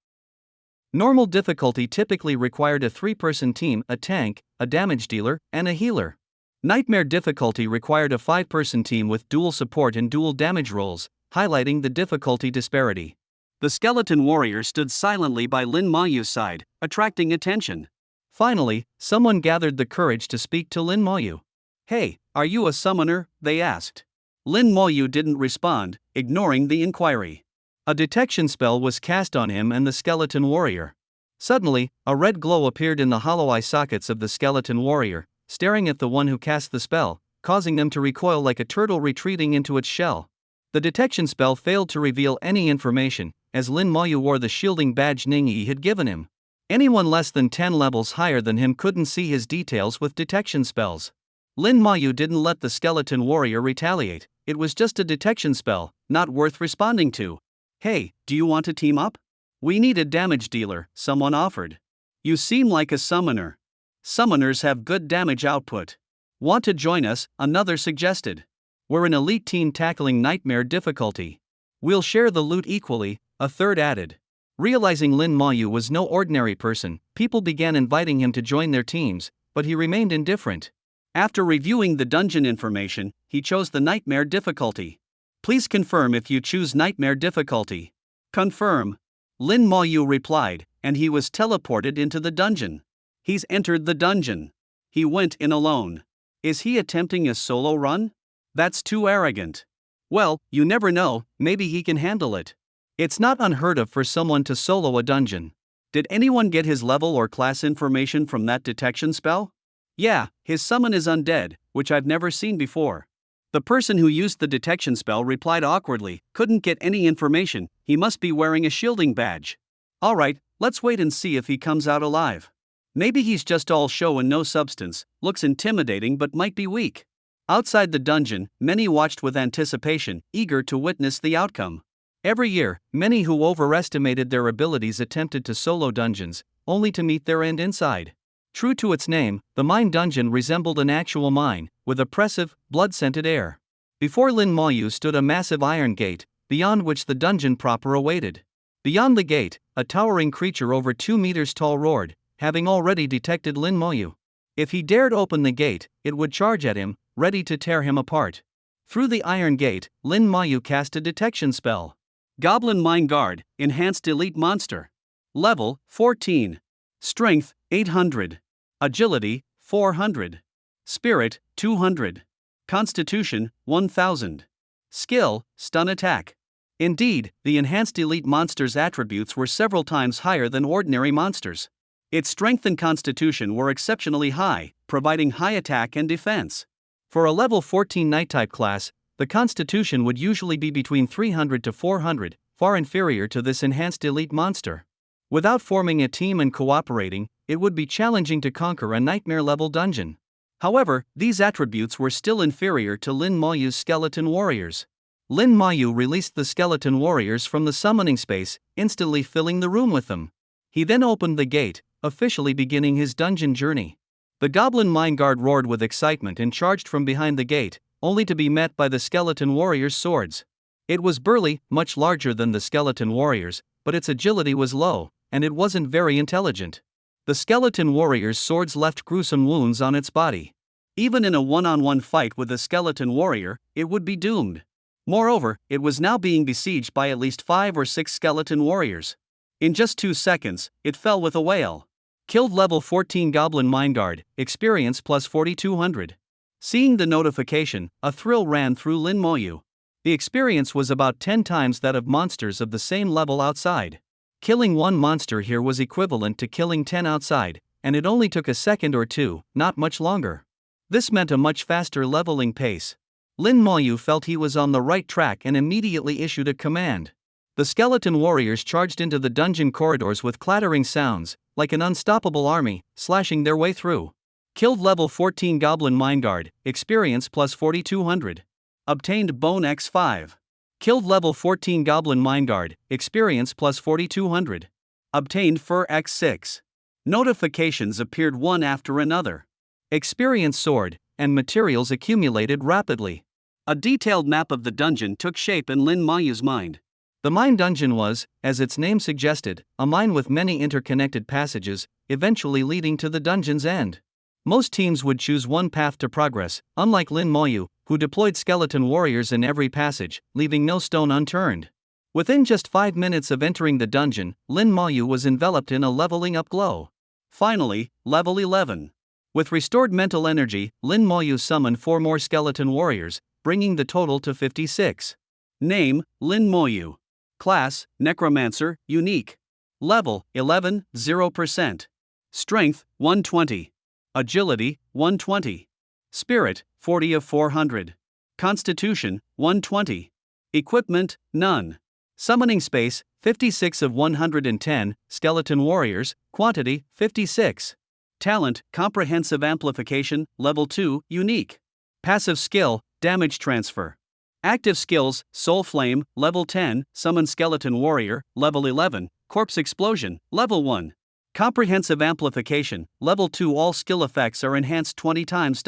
Normal difficulty typically required a 3-person team, a tank, a damage dealer, and a healer. Nightmare difficulty required a 5-person team with dual support and dual damage rolls, highlighting the difficulty disparity. The skeleton warrior stood silently by Lin Mayu's side, attracting attention. Finally, someone gathered the courage to speak to Lin Mayu. "Hey, are you a summoner?" they asked. Lin Mayu didn't respond, ignoring the inquiry. A detection spell was cast on him and the skeleton warrior. Suddenly, a red glow appeared in the hollow eye sockets of the skeleton warrior, staring at the one who cast the spell, causing them to recoil like a turtle retreating into its shell. The detection spell failed to reveal any information, as Lin Mayu wore the shielding badge Ningyi had given him. Anyone less than 10 levels higher than him couldn't see his details with detection spells. Lin Mayu didn't let the skeleton warrior retaliate. It was just a detection spell, not worth responding to. "Hey, do you want to team up? We need a damage dealer," someone offered. "You seem like a summoner. Summoners have good damage output. Want to join us?" another suggested. "We're an elite team tackling nightmare difficulty. We'll share the loot equally," a third added. Realizing Lin Mayu was no ordinary person, people began inviting him to join their teams, but he remained indifferent. After reviewing the dungeon information, he chose the nightmare difficulty. "Please confirm if you choose nightmare difficulty." "Confirm." Lin Mayu replied, and he was teleported into the dungeon. He's entered the dungeon. He went in alone. Is he attempting a solo run? That's too arrogant. Well, you never know, maybe he can handle it. It's not unheard of for someone to solo a dungeon. Did anyone get his level or class information from that detection spell? Yeah, his summon is undead, which I've never seen before. The person who used the detection spell replied awkwardly, couldn't get any information, he must be wearing a shielding badge. Alright, let's wait and see if he comes out alive. Maybe he's just all show and no substance, looks intimidating but might be weak. Outside the dungeon, many watched with anticipation, eager to witness the outcome. Every year, many who overestimated their abilities attempted to solo dungeons, only to meet their end inside. True to its name, the mine dungeon resembled an actual mine, with oppressive, blood-scented air. Before Lin Mayu stood a massive iron gate, beyond which the dungeon proper awaited. Beyond the gate, a towering creature over 2 meters tall roared, having already detected Lin Mayu. If he dared open the gate, it would charge at him, ready to tear him apart. Through the iron gate, Lin Mayu cast a detection spell. Goblin Mine Guard, Enhanced Elite Monster. Level, 14. Strength, 800. Agility, 400. Spirit, 200. Constitution, 1000. Skill, Stun Attack. Indeed, the Enhanced Elite Monster's attributes were several times higher than ordinary monsters. Its strength and constitution were exceptionally high, providing high attack and defense. For a level 14 Knight-type class, the constitution would usually be between 300 to 400, far inferior to this enhanced elite monster. Without forming a team and cooperating, it would be challenging to conquer a nightmare-level dungeon. However, these attributes were still inferior to Lin Mayu's skeleton warriors. Lin Mayu released the skeleton warriors from the summoning space, instantly filling the room with them. He then opened the gate, officially beginning his dungeon journey. The Goblin Mine Guard roared with excitement and charged from behind the gate, only to be met by the skeleton warriors' swords. It was burly, much larger than the skeleton warriors, but its agility was low, and it wasn't very intelligent. The skeleton warrior's swords left gruesome wounds on its body. Even in a one-on-one fight with a skeleton warrior, it would be doomed. Moreover, it was now being besieged by at least 5 or 6 skeleton warriors. In just 2 seconds, it fell with a wail. Killed level 14 Goblin Mine Guard, experience plus 4200. Seeing the notification, a thrill ran through Lin Mayu. The experience was about 10 times that of monsters of the same level outside. Killing one monster here was equivalent to killing 10 outside, and it only took a second or two, not much longer. This meant a much faster leveling pace. Lin Mayu felt he was on the right track and immediately issued a command. The skeleton warriors charged into the dungeon corridors with clattering sounds, like an unstoppable army, slashing their way through. Killed level 14 Goblin Mine Guard, experience plus 4200. Obtained Bone X5. Killed level 14 Goblin Mine Guard, experience plus 4200. Obtained Fur X6. Notifications appeared one after another. Experience soared, and materials accumulated rapidly. A detailed map of the dungeon took shape in Lin Mayu's mind. The mine dungeon was, as its name suggested, a mine with many interconnected passages, eventually leading to the dungeon's end. Most teams would choose one path to progress, unlike Lin Mayu, who deployed skeleton warriors in every passage, leaving no stone unturned. Within just 5 minutes of entering the dungeon, Lin Maoyu was enveloped in a leveling up glow. Finally, level 11. With restored mental energy, Lin Maoyu summoned 4 more skeleton warriors, bringing the total to 56. Name, Lin Maoyu. Class, Necromancer, Unique. Level, 11, 0%. Strength, 120. Agility, 120. Spirit, 40 of 400. Constitution, 120. Equipment, none. Summoning space, 56 of 110, skeleton warriors, quantity, 56. Talent, Comprehensive Amplification, Level 2, Unique. Passive skill, Damage Transfer. Active skills, Soul Flame, Level 10, Summon Skeleton Warrior, Level 11, Corpse Explosion, Level 1. Comprehensive Amplification, Level 2. All skill effects are enhanced 20 times.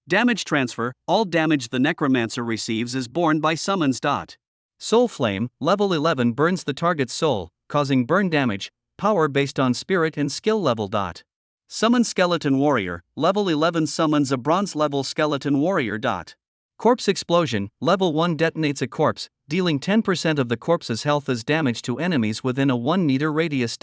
Damage Transfer, all damage the Necromancer receives is borne by summons. Soul Flame, Level 11 burns the target's soul, causing burn damage, power based on spirit and skill level. Summon Skeleton Warrior, Level 11 summons a bronze level Skeleton Warrior. Corpse Explosion, Level 1 detonates a corpse, dealing 10% of the corpse's health as damage to enemies within a 1 meter radius.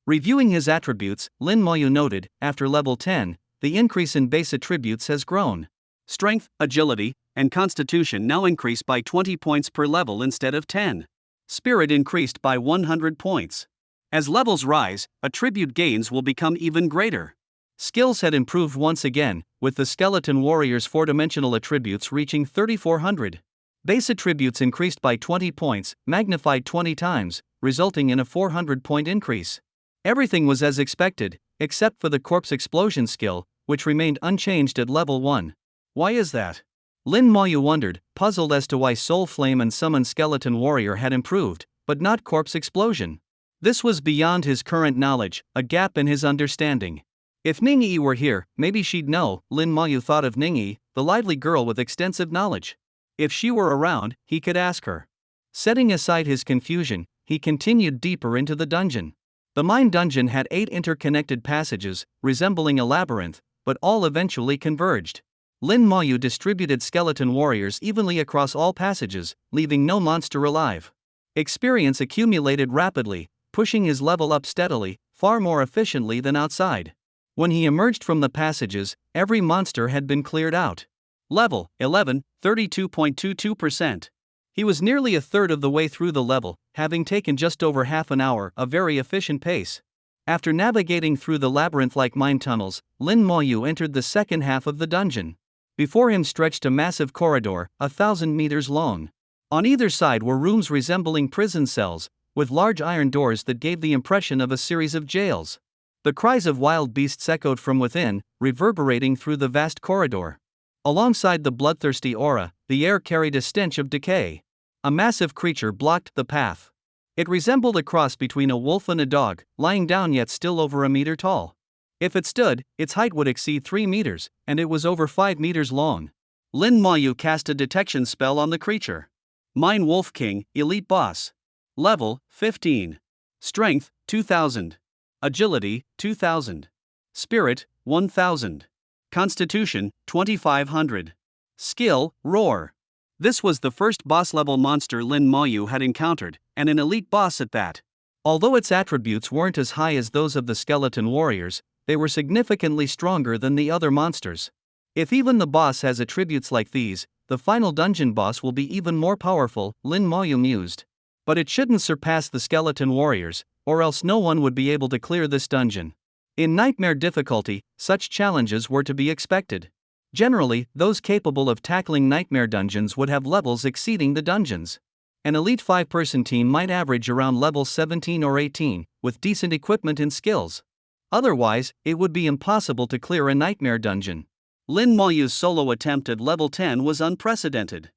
Reviewing his attributes, Lin Maoyu noted, after level 10, the increase in base attributes has grown. Strength, Agility, and Constitution now increase by 20 points per level instead of 10. Spirit increased by 100 points. As levels rise, attribute gains will become even greater. Skills had improved once again, with the Skeleton Warrior's 4-dimensional attributes reaching 3400. Base attributes increased by 20 points, magnified 20 times, resulting in a 400-point increase. Everything was as expected, except for the Corpse Explosion skill, which remained unchanged at level 1. Why is that? Lin Maoyu wondered, puzzled as to why Soul Flame and Summon Skeleton Warrior had improved, but not Corpse Explosion. This was beyond his current knowledge, a gap in his understanding. If Ningyi were here, maybe she'd know. Lin Maoyu thought of Ningyi, the lively girl with extensive knowledge. If she were around, he could ask her. Setting aside his confusion, he continued deeper into the dungeon. The mine dungeon had 8 interconnected passages, resembling a labyrinth, but all eventually converged. Lin Maoyu distributed skeleton warriors evenly across all passages, leaving no monster alive. Experience accumulated rapidly, pushing his level up steadily, far more efficiently than outside. When he emerged from the passages, every monster had been cleared out. Level 11, 32.22%. He was nearly a third of the way through the level, having taken just over half an hour, a very efficient pace. After navigating through the labyrinth-like mine tunnels, Lin Maoyu entered the second half of the dungeon. Before him stretched a massive corridor, 1,000 meters long. On either side were rooms resembling prison cells, with large iron doors that gave the impression of a series of jails. The cries of wild beasts echoed from within, reverberating through the vast corridor. Alongside the bloodthirsty aura, the air carried a stench of decay. A massive creature blocked the path. It resembled a cross between a wolf and a dog, lying down yet still over a meter tall. If it stood, its height would exceed 3 meters, and it was over 5 meters long. Lin Maoyu cast a detection spell on the creature. Mine Wolf King, Elite Boss. Level, 15. Strength, 2000. Agility, 2000. Spirit, 1000. Constitution, 2500. Skill, Roar. This was the first boss-level monster Lin Maoyu had encountered, and an elite boss at that. Although its attributes weren't as high as those of the skeleton warriors, they were significantly stronger than the other monsters. If even the boss has attributes like these, the final dungeon boss will be even more powerful, Lin Maoyu mused. But it shouldn't surpass the skeleton warriors, or else no one would be able to clear this dungeon. In nightmare difficulty, such challenges were to be expected. Generally, those capable of tackling nightmare dungeons would have levels exceeding the dungeons. An elite 5-person team might average around level 17 or 18, with decent equipment and skills. Otherwise, it would be impossible to clear a nightmare dungeon. Lin Maoyu's solo attempt at level 10 was unprecedented.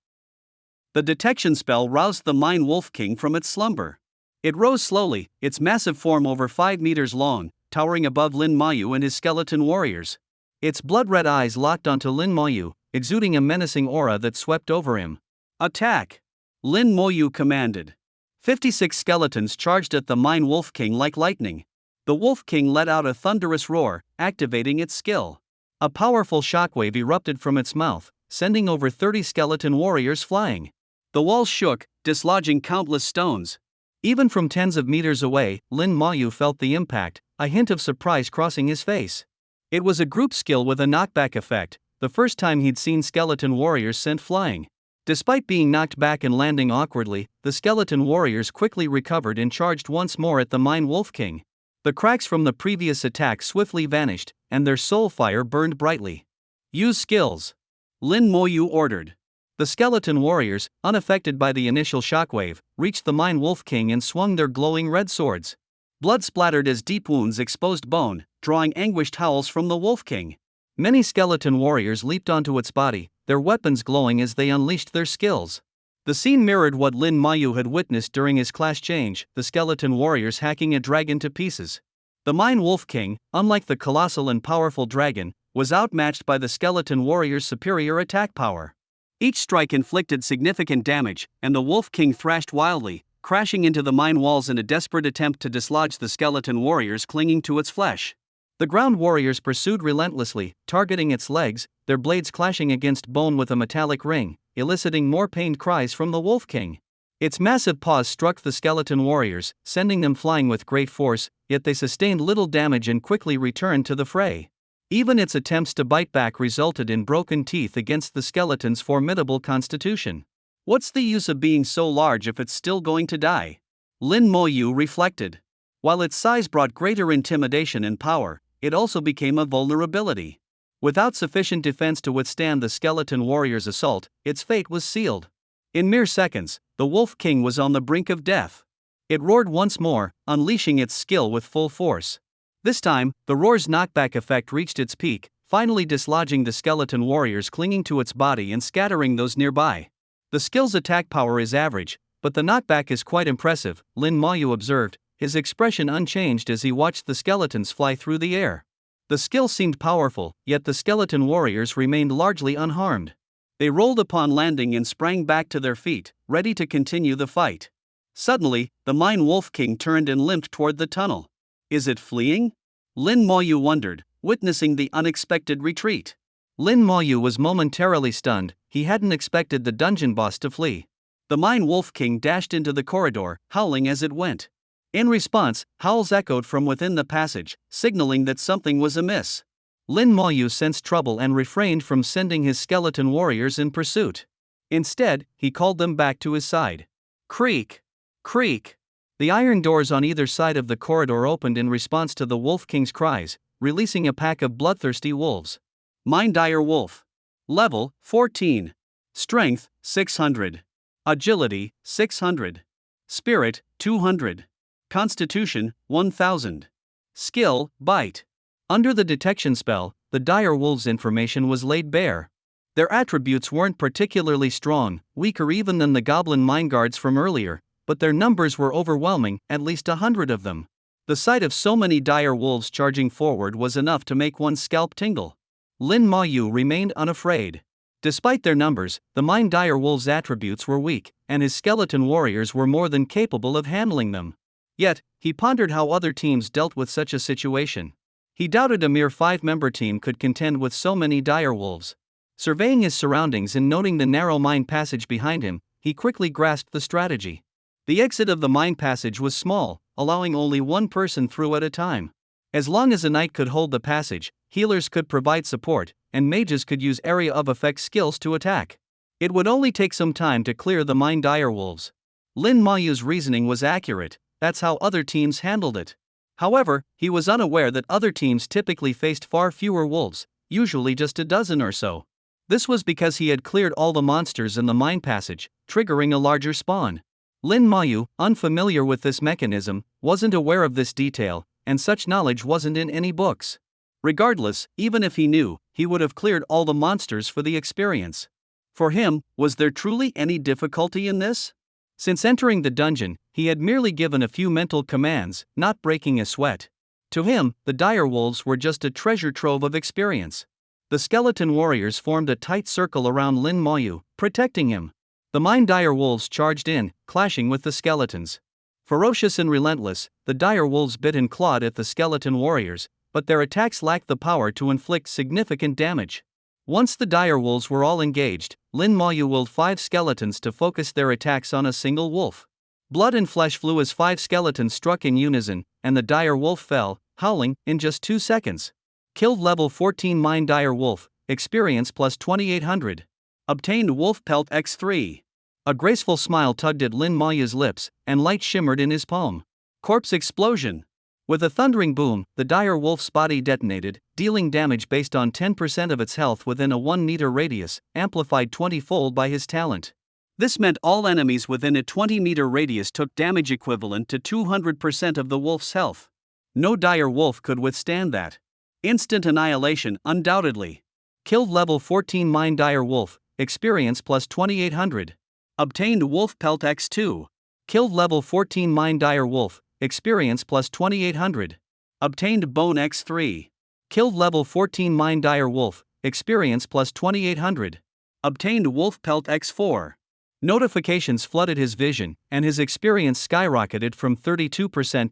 The detection spell roused the Mine Wolf King from its slumber. It rose slowly, its massive form over 5 meters long, towering above Lin Maoyu and his skeleton warriors. Its blood-red eyes locked onto Lin Maoyu, exuding a menacing aura that swept over him. Attack! Lin Maoyu commanded. 56 skeletons charged at the Mine Wolf King like lightning. The Wolf King let out a thunderous roar, activating its skill. A powerful shockwave erupted from its mouth, sending over 30 skeleton warriors flying. The walls shook, dislodging countless stones. Even from tens of meters away, Lin Mayu felt the impact, a hint of surprise crossing his face. It was a group skill with a knockback effect, the first time he'd seen skeleton warriors sent flying. Despite being knocked back and landing awkwardly, the skeleton warriors quickly recovered and charged once more at the Mine Wolf King. The cracks from the previous attack swiftly vanished, and their soul fire burned brightly. Use skills, Lin Mayu ordered. The skeleton warriors, unaffected by the initial shockwave, reached the Mine Wolf King and swung their glowing red swords. Blood splattered as deep wounds exposed bone, drawing anguished howls from the Wolf King. Many skeleton warriors leaped onto its body, their weapons glowing as they unleashed their skills. The scene mirrored what Lin Mayu had witnessed during his class change, the skeleton warriors hacking a dragon to pieces. The Mine Wolf King, unlike the colossal and powerful dragon, was outmatched by the skeleton warriors' superior attack power. Each strike inflicted significant damage, and the Wolf King thrashed wildly, crashing into the mine walls in a desperate attempt to dislodge the skeleton warriors clinging to its flesh. The ground warriors pursued relentlessly, targeting its legs, their blades clashing against bone with a metallic ring, eliciting more pained cries from the Wolf King. Its massive paws struck the skeleton warriors, sending them flying with great force, yet they sustained little damage and quickly returned to the fray. Even its attempts to bite back resulted in broken teeth against the skeleton's formidable constitution. What's the use of being so large if it's still going to die? Lin Mayu reflected. While its size brought greater intimidation and power, it also became a vulnerability. Without sufficient defense to withstand the skeleton warrior's assault, its fate was sealed. In mere seconds, the Wolf King was on the brink of death. It roared once more, unleashing its skill with full force. This time, the roar's knockback effect reached its peak, finally dislodging the skeleton warriors clinging to its body and scattering those nearby. The skill's attack power is average, but the knockback is quite impressive, Lin Mayu observed, his expression unchanged as he watched the skeletons fly through the air. The skill seemed powerful, yet the skeleton warriors remained largely unharmed. They rolled upon landing and sprang back to their feet, ready to continue the fight. Suddenly, the Mine Wolf King turned and limped toward the tunnel. Is it fleeing? Lin Mayu wondered, witnessing the unexpected retreat. Lin Mayu was momentarily stunned, he hadn't expected the dungeon boss to flee. The Mine Wolf King dashed into the corridor, howling as it went. In response, howls echoed from within the passage, signaling that something was amiss. Lin Mayu sensed trouble and refrained from sending his skeleton warriors in pursuit. Instead, he called them back to his side. Creak! Creak! The iron doors on either side of the corridor opened in response to the Wolf King's cries, releasing a pack of bloodthirsty wolves. Mine Dire Wolf. Level 14. Strength 600. Agility 600. Spirit 200. Constitution 1000. Skill Bite. Under the detection spell, the dire wolves' information was laid bare. Their attributes weren't particularly strong, weaker even than the goblin mine guards from earlier, but their numbers were overwhelming, at least 100 of them. The sight of so many dire wolves charging forward was enough to make one's scalp tingle. Lin Mayu remained unafraid. Despite their numbers, the mine dire wolves' attributes were weak, and his skeleton warriors were more than capable of handling them. Yet, he pondered how other teams dealt with such a situation. He doubted a mere 5-member team could contend with so many dire wolves. Surveying his surroundings and noting the narrow mine passage behind him, he quickly grasped the strategy. The exit of the mine passage was small, allowing only one person through at a time. As long as a knight could hold the passage, healers could provide support, and mages could use area of effect skills to attack. It would only take some time to clear the mine dire wolves. Lin Mayu's reasoning was accurate, that's how other teams handled it. However, he was unaware that other teams typically faced far fewer wolves, usually just a dozen or so. This was because he had cleared all the monsters in the mine passage, triggering a larger spawn. Lin Mayu, unfamiliar with this mechanism, wasn't aware of this detail, and such knowledge wasn't in any books. Regardless, even if he knew, he would have cleared all the monsters for the experience. For him, was there truly any difficulty in this? Since entering the dungeon, he had merely given a few mental commands, not breaking a sweat. To him, the dire wolves were just a treasure trove of experience. The skeleton warriors formed a tight circle around Lin Mayu, protecting him. The mine dire wolves charged in, clashing with the skeletons. Ferocious and relentless, the dire wolves bit and clawed at the skeleton warriors, but their attacks lacked the power to inflict significant damage. Once the dire wolves were all engaged, Lin Maoyu willed 5 skeletons to focus their attacks on a single wolf. Blood and flesh flew as 5 skeletons struck in unison, and the dire wolf fell, howling, in just 2 seconds. Killed level 14 Mine Dire Wolf, experience plus 2800. Obtained Wolf Pelt X3. A graceful smile tugged at Lin Maoyu's lips, and light shimmered in his palm. Corpse Explosion. With a thundering boom, the dire wolf's body detonated, dealing damage based on 10% of its health within a 1-meter radius, amplified 20-fold by his talent. This meant all enemies within a 20-meter radius took damage equivalent to 200% of the wolf's health. No dire wolf could withstand that. Instant annihilation, undoubtedly. Killed level 14 Mine Dire Wolf, experience plus 2800. Obtained Wolf Pelt X2. Killed level 14 Mine Dire Wolf, experience plus 2800. Obtained Bone X3. Killed level 14 Mine Dire Wolf, experience plus 2800. Obtained Wolf Pelt X4. Notifications flooded his vision, and his experience skyrocketed from 32%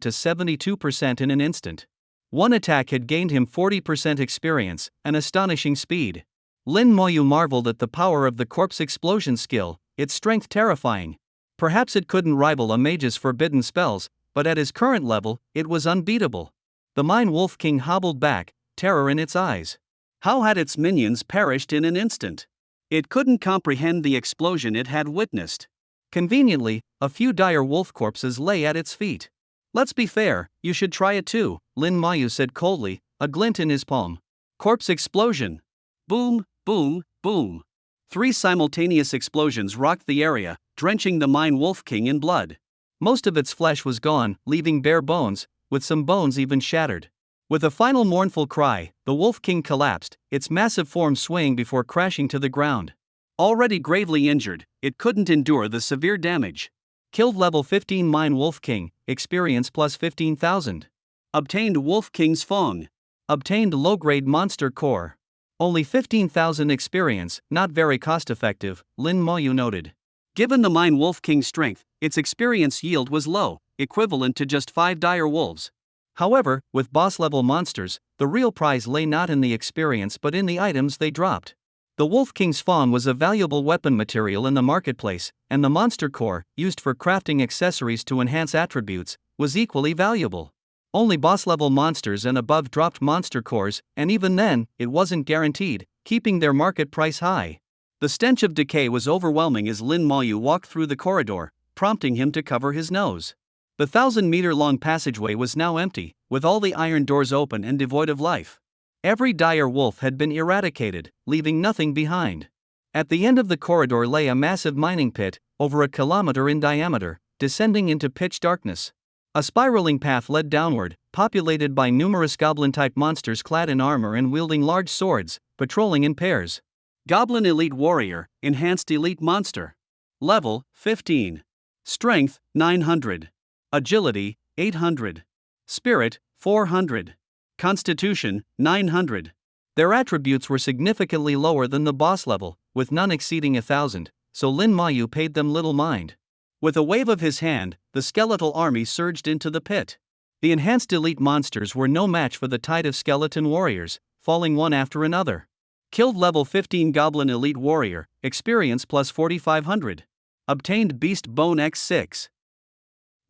to 72% in an instant. One attack had gained him 40% experience, an astonishing speed. Lin Maoyu marveled at the power of the corpse explosion skill, its strength terrifying. Perhaps it couldn't rival a mage's forbidden spells, but at his current level, it was unbeatable. The Mine Wolf King hobbled back, terror in its eyes. How had its minions perished in an instant? It couldn't comprehend the explosion it had witnessed. Conveniently, a few dire wolf corpses lay at its feet. Let's be fair, you should try it too, Lin Maoyu said coldly, a glint in his palm. Corpse Explosion. Boom, boom, boom. 3 simultaneous explosions rocked the area, drenching the Mine Wolf King in blood. Most of its flesh was gone, leaving bare bones, with some bones even shattered. With a final mournful cry, the Wolf King collapsed, its massive form swaying before crashing to the ground. Already gravely injured, it couldn't endure the severe damage. Killed level 15 Mine Wolf King, experience plus 15,000. Obtained Wolf King's Fong. Obtained low-grade monster core. Only 15,000 experience, not very cost-effective, Lin Maoyu noted. Given the Mine Wolf King's strength, its experience yield was low, equivalent to just 5 dire wolves. However, with boss-level monsters, the real prize lay not in the experience but in the items they dropped. The Wolf King's Fawn was a valuable weapon material in the marketplace, and the monster core, used for crafting accessories to enhance attributes, was equally valuable. Only boss-level monsters and above dropped monster cores, and even then, it wasn't guaranteed, keeping their market price high. The stench of decay was overwhelming as Lin Maoyu walked through the corridor, prompting him to cover his nose. The 1,000-meter-long passageway was now empty, with all the iron doors open and devoid of life. Every dire wolf had been eradicated, leaving nothing behind. At the end of the corridor lay a massive mining pit, over a kilometer in diameter, descending into pitch darkness. A spiraling path led downward, populated by numerous goblin-type monsters clad in armor and wielding large swords, patrolling in pairs. Goblin Elite Warrior, Enhanced Elite Monster. Level, 15. Strength, 900. Agility, 800. Spirit, 400. Constitution, 900. Their attributes were significantly lower than the boss level, with none exceeding 1,000, so Lin Maoyu paid them little mind. With a wave of his hand, the skeletal army surged into the pit. The enhanced elite monsters were no match for the tide of skeleton warriors, falling one after another. Killed level 15 Goblin Elite Warrior, experience plus 4,500. Obtained Beast Bone X6.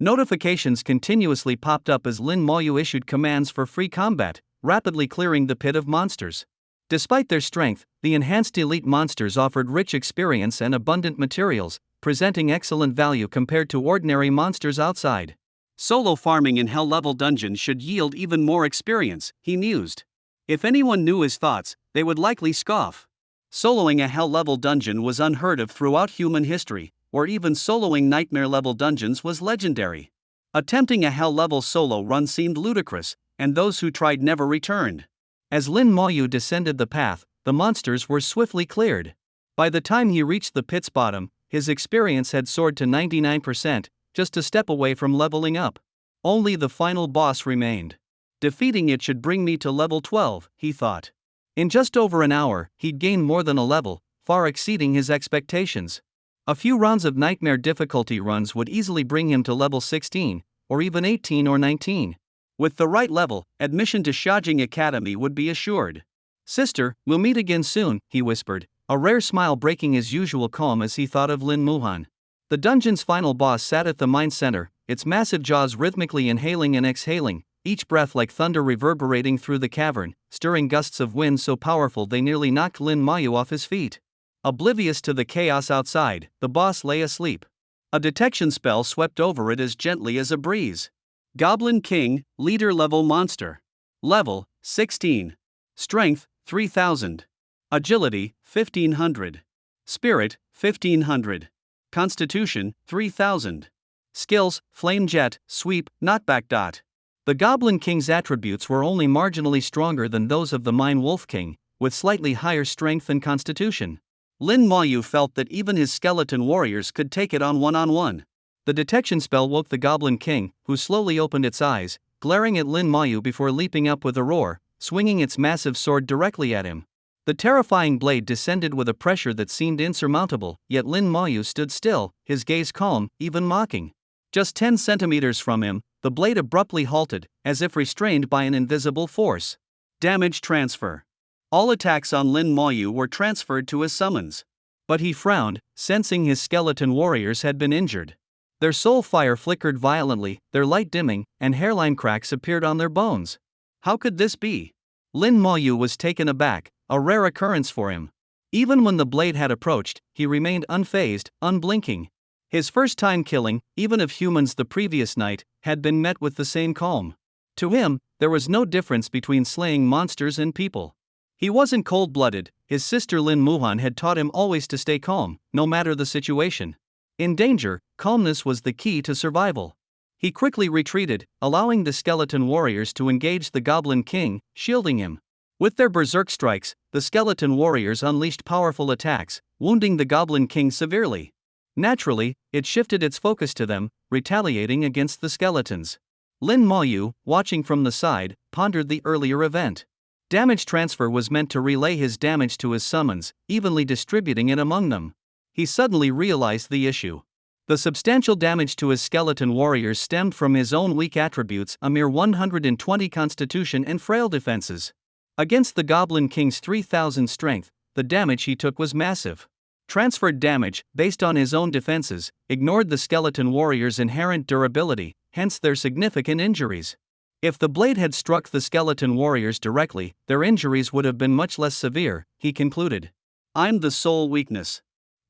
Notifications continuously popped up as Lin Maoyu issued commands for free combat, rapidly clearing the pit of monsters. Despite their strength, the enhanced elite monsters offered rich experience and abundant materials, presenting excellent value compared to ordinary monsters outside. Solo farming in hell-level dungeons should yield even more experience, he mused. If anyone knew his thoughts, they would likely scoff. Soloing a hell-level dungeon was unheard of throughout human history, or even soloing nightmare-level dungeons was legendary. Attempting a hell-level solo run seemed ludicrous, and those who tried never returned. As Lin Maoyu descended the path, the monsters were swiftly cleared. By the time he reached the pit's bottom, his experience had soared to 99%, just a step away from leveling up. Only the final boss remained. Defeating it should bring me to level 12, he thought. In just over an hour, he'd gained more than a level, far exceeding his expectations. A few rounds of nightmare difficulty runs would easily bring him to level 16, or even 18 or 19. With the right level, admission to Shajing Academy would be assured. Sister, we'll meet again soon, he whispered, a rare smile breaking his usual calm as he thought of Lin Muhan. The dungeon's final boss sat at the mine center, its massive jaws rhythmically inhaling and exhaling, each breath like thunder reverberating through the cavern, stirring gusts of wind so powerful they nearly knocked Lin Mayu off his feet. Oblivious to the chaos outside, the boss lay asleep. A detection spell swept over it as gently as a breeze. Goblin King, leader level monster. Level, 16. Strength, 3000. Agility, 1500. Spirit, 1500. Constitution, 3000. Skills, Flame Jet, Sweep, Knockback. The Goblin King's attributes were only marginally stronger than those of the Mine Wolf King, with slightly higher strength and constitution. Lin Mayu felt that even his skeleton warriors could take it on one-on-one. The detection spell woke the Goblin King, who slowly opened its eyes, glaring at Lin Mayu before leaping up with a roar, swinging its massive sword directly at him. The terrifying blade descended with a pressure that seemed insurmountable, yet Lin Mayu stood still, his gaze calm, even mocking. Just 10 centimeters from him, the blade abruptly halted, as if restrained by an invisible force. Damage transfer. All attacks on Lin Mayu were transferred to his summons. But he frowned, sensing his skeleton warriors had been injured. Their soul fire flickered violently, their light dimming, and hairline cracks appeared on their bones. How could this be? Lin Mayu was taken aback, a rare occurrence for him. Even when the blade had approached, he remained unfazed, unblinking. His first time killing, even of humans the previous night, had been met with the same calm. To him, there was no difference between slaying monsters and people. He wasn't cold-blooded, his sister Lin Muhan had taught him always to stay calm, no matter the situation. In danger, calmness was the key to survival. He quickly retreated, allowing the skeleton warriors to engage the Goblin King, shielding him. With their berserk strikes, the skeleton warriors unleashed powerful attacks, wounding the Goblin King severely. Naturally, it shifted its focus to them, retaliating against the skeletons. Lin Mayu, watching from the side, pondered the earlier event. Damage transfer was meant to relay his damage to his summons, evenly distributing it among them. He suddenly realized the issue. The substantial damage to his skeleton warriors stemmed from his own weak attributes, a mere 120 constitution and frail defenses. Against the Goblin King's 3000 strength, the damage he took was massive. Transferred damage, based on his own defenses, ignored the skeleton warriors' inherent durability, hence their significant injuries. If the blade had struck the skeleton warriors directly, their injuries would have been much less severe, he concluded. I'm the sole weakness.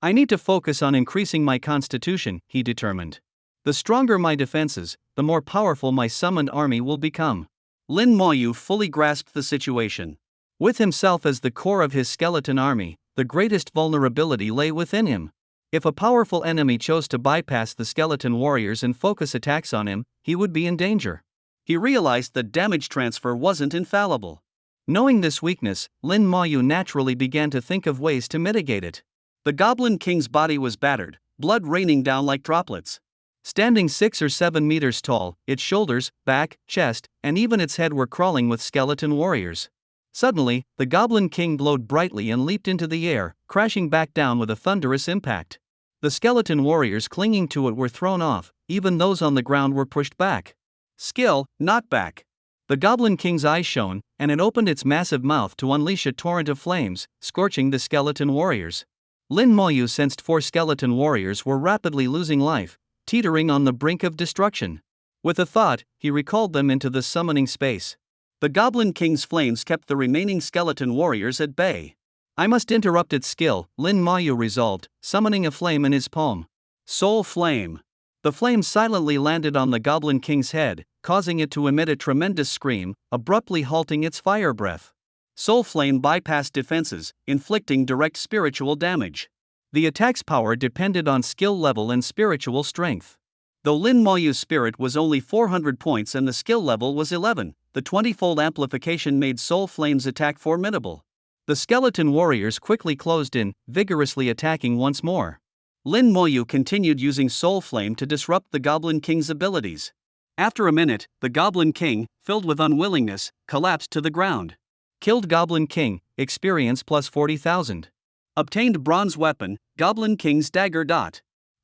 I need to focus on increasing my constitution, he determined. The stronger my defenses, the more powerful my summoned army will become. Lin Mayu fully grasped the situation. With himself as the core of his skeleton army, the greatest vulnerability lay within him. If a powerful enemy chose to bypass the skeleton warriors and focus attacks on him, he would be in danger. He realized that damage transfer wasn't infallible. Knowing this weakness, Lin Mayu naturally began to think of ways to mitigate it. The Goblin King's body was battered, blood raining down like droplets. Standing 6 or 7 meters tall, its shoulders, back, chest, and even its head were crawling with skeleton warriors. Suddenly, the Goblin King glowed brightly and leaped into the air, crashing back down with a thunderous impact. The skeleton warriors clinging to it were thrown off, even those on the ground were pushed back. Skill, knockback. The Goblin King's eyes shone, and it opened its massive mouth to unleash a torrent of flames, scorching the skeleton warriors. Lin Mayu sensed 4 skeleton warriors were rapidly losing life, teetering on the brink of destruction. With a thought, he recalled them into the summoning space. The Goblin King's flames kept the remaining skeleton warriors at bay. I must interrupt its skill, Lin Mayu resolved, summoning a flame in his palm. Soul Flame. The flame silently landed on the Goblin King's head, causing it to emit a tremendous scream, abruptly halting its fire breath. Soul Flame bypassed defenses, inflicting direct spiritual damage. The attack's power depended on skill level and spiritual strength. Though Lin Mayu's spirit was only 400 points and the skill level was 11, the 20-fold amplification made Soul Flame's attack formidable. The skeleton warriors quickly closed in, vigorously attacking once more. Lin Mayu continued using Soul Flame to disrupt the Goblin King's abilities. After a minute, the Goblin King, filled with unwillingness, collapsed to the ground. Killed Goblin King, experience plus 40,000. Obtained bronze weapon, Goblin King's dagger.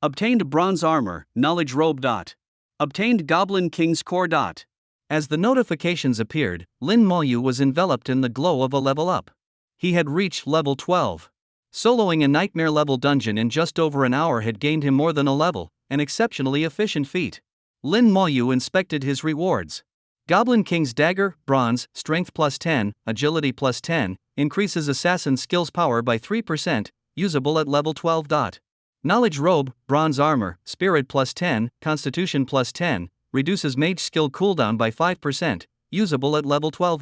Obtained bronze armor, knowledge robe. Obtained Goblin King's core. As the notifications appeared, Lin Mayu was enveloped in the glow of a level up. He had reached level 12. Soloing a nightmare-level dungeon in just over an hour had gained him more than a level, an exceptionally efficient feat. Lin Moyu inspected his rewards. Goblin King's Dagger, Bronze, Strength plus 10, Agility plus 10, increases Assassin skills power by 3%, usable at level 12. Knowledge Robe, Bronze Armor, Spirit plus 10, Constitution plus 10, reduces Mage skill cooldown by 5%, usable at level 12.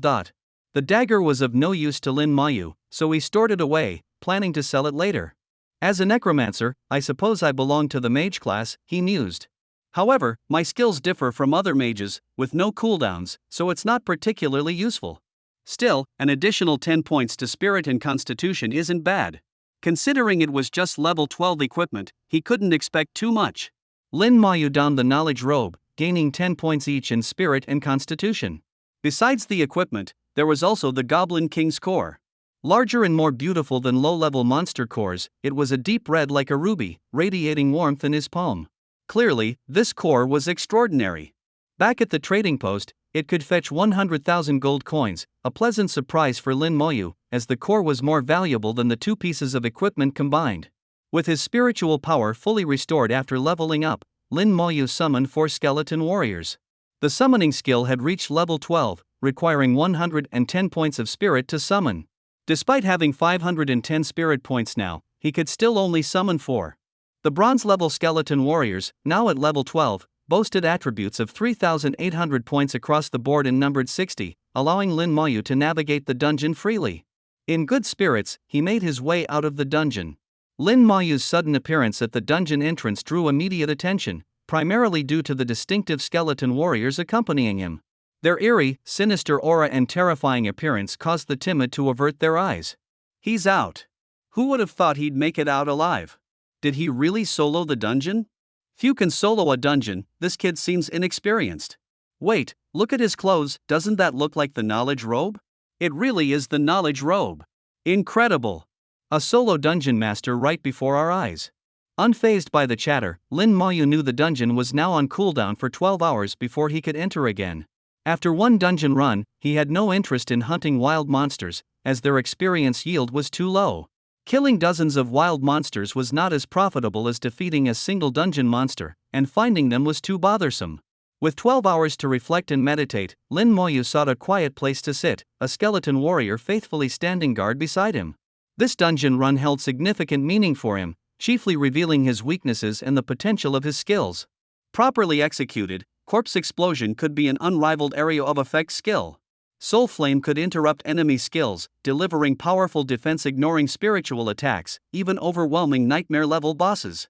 The dagger was of no use to Lin Moyu, so he stored it away, planning to sell it later. As a necromancer, I suppose I belong to the mage class, he mused. However, my skills differ from other mages, with no cooldowns, so it's not particularly useful. Still, an additional 10 points to Spirit and Constitution isn't bad. Considering it was just level 12 equipment, he couldn't expect too much. Lin Moyu donned the Knowledge Robe, gaining 10 points each in Spirit and Constitution. Besides the equipment, there was also the Goblin King's Core. Larger and more beautiful than low-level monster cores, it was a deep red like a ruby, radiating warmth in his palm. Clearly, this core was extraordinary. Back at the trading post, it could fetch 100,000 gold coins, a pleasant surprise for Lin Moyu, as the core was more valuable than the two pieces of equipment combined. With his spiritual power fully restored after leveling up, Lin Moyu summoned 4 skeleton warriors. The summoning skill had reached level 12, requiring 110 points of spirit to summon. Despite having 510 spirit points now, he could still only summon 4. The bronze-level skeleton warriors, now at level 12, boasted attributes of 3,800 points across the board and numbered 60, allowing Lin Moyu to navigate the dungeon freely. In good spirits, he made his way out of the dungeon. Lin Moyu's sudden appearance at the dungeon entrance drew immediate attention, primarily due to the distinctive skeleton warriors accompanying him. Their eerie, sinister aura and terrifying appearance caused the timid to avert their eyes. He's out. Who would have thought he'd make it out alive? Did he really solo the dungeon? Few can solo a dungeon, this kid seems inexperienced. Wait, look at his clothes, doesn't that look like the Knowledge Robe? It really is the Knowledge Robe. Incredible! A solo dungeon master right before our eyes. Unfazed by the chatter, Lin Moyu knew the dungeon was now on cooldown for 12 hours before he could enter again. After one dungeon run, he had no interest in hunting wild monsters, as their experience yield was too low. Killing dozens of wild monsters was not as profitable as defeating a single dungeon monster, and finding them was too bothersome. With 12 hours to reflect and meditate, Lin Moyu sought a quiet place to sit, a skeleton warrior faithfully standing guard beside him. This dungeon run held significant meaning for him, chiefly revealing his weaknesses and the potential of his skills. Properly executed, Corpse Explosion could be an unrivaled area of effect skill. Soul Flame could interrupt enemy skills, delivering powerful defense ignoring spiritual attacks, even overwhelming nightmare-level bosses.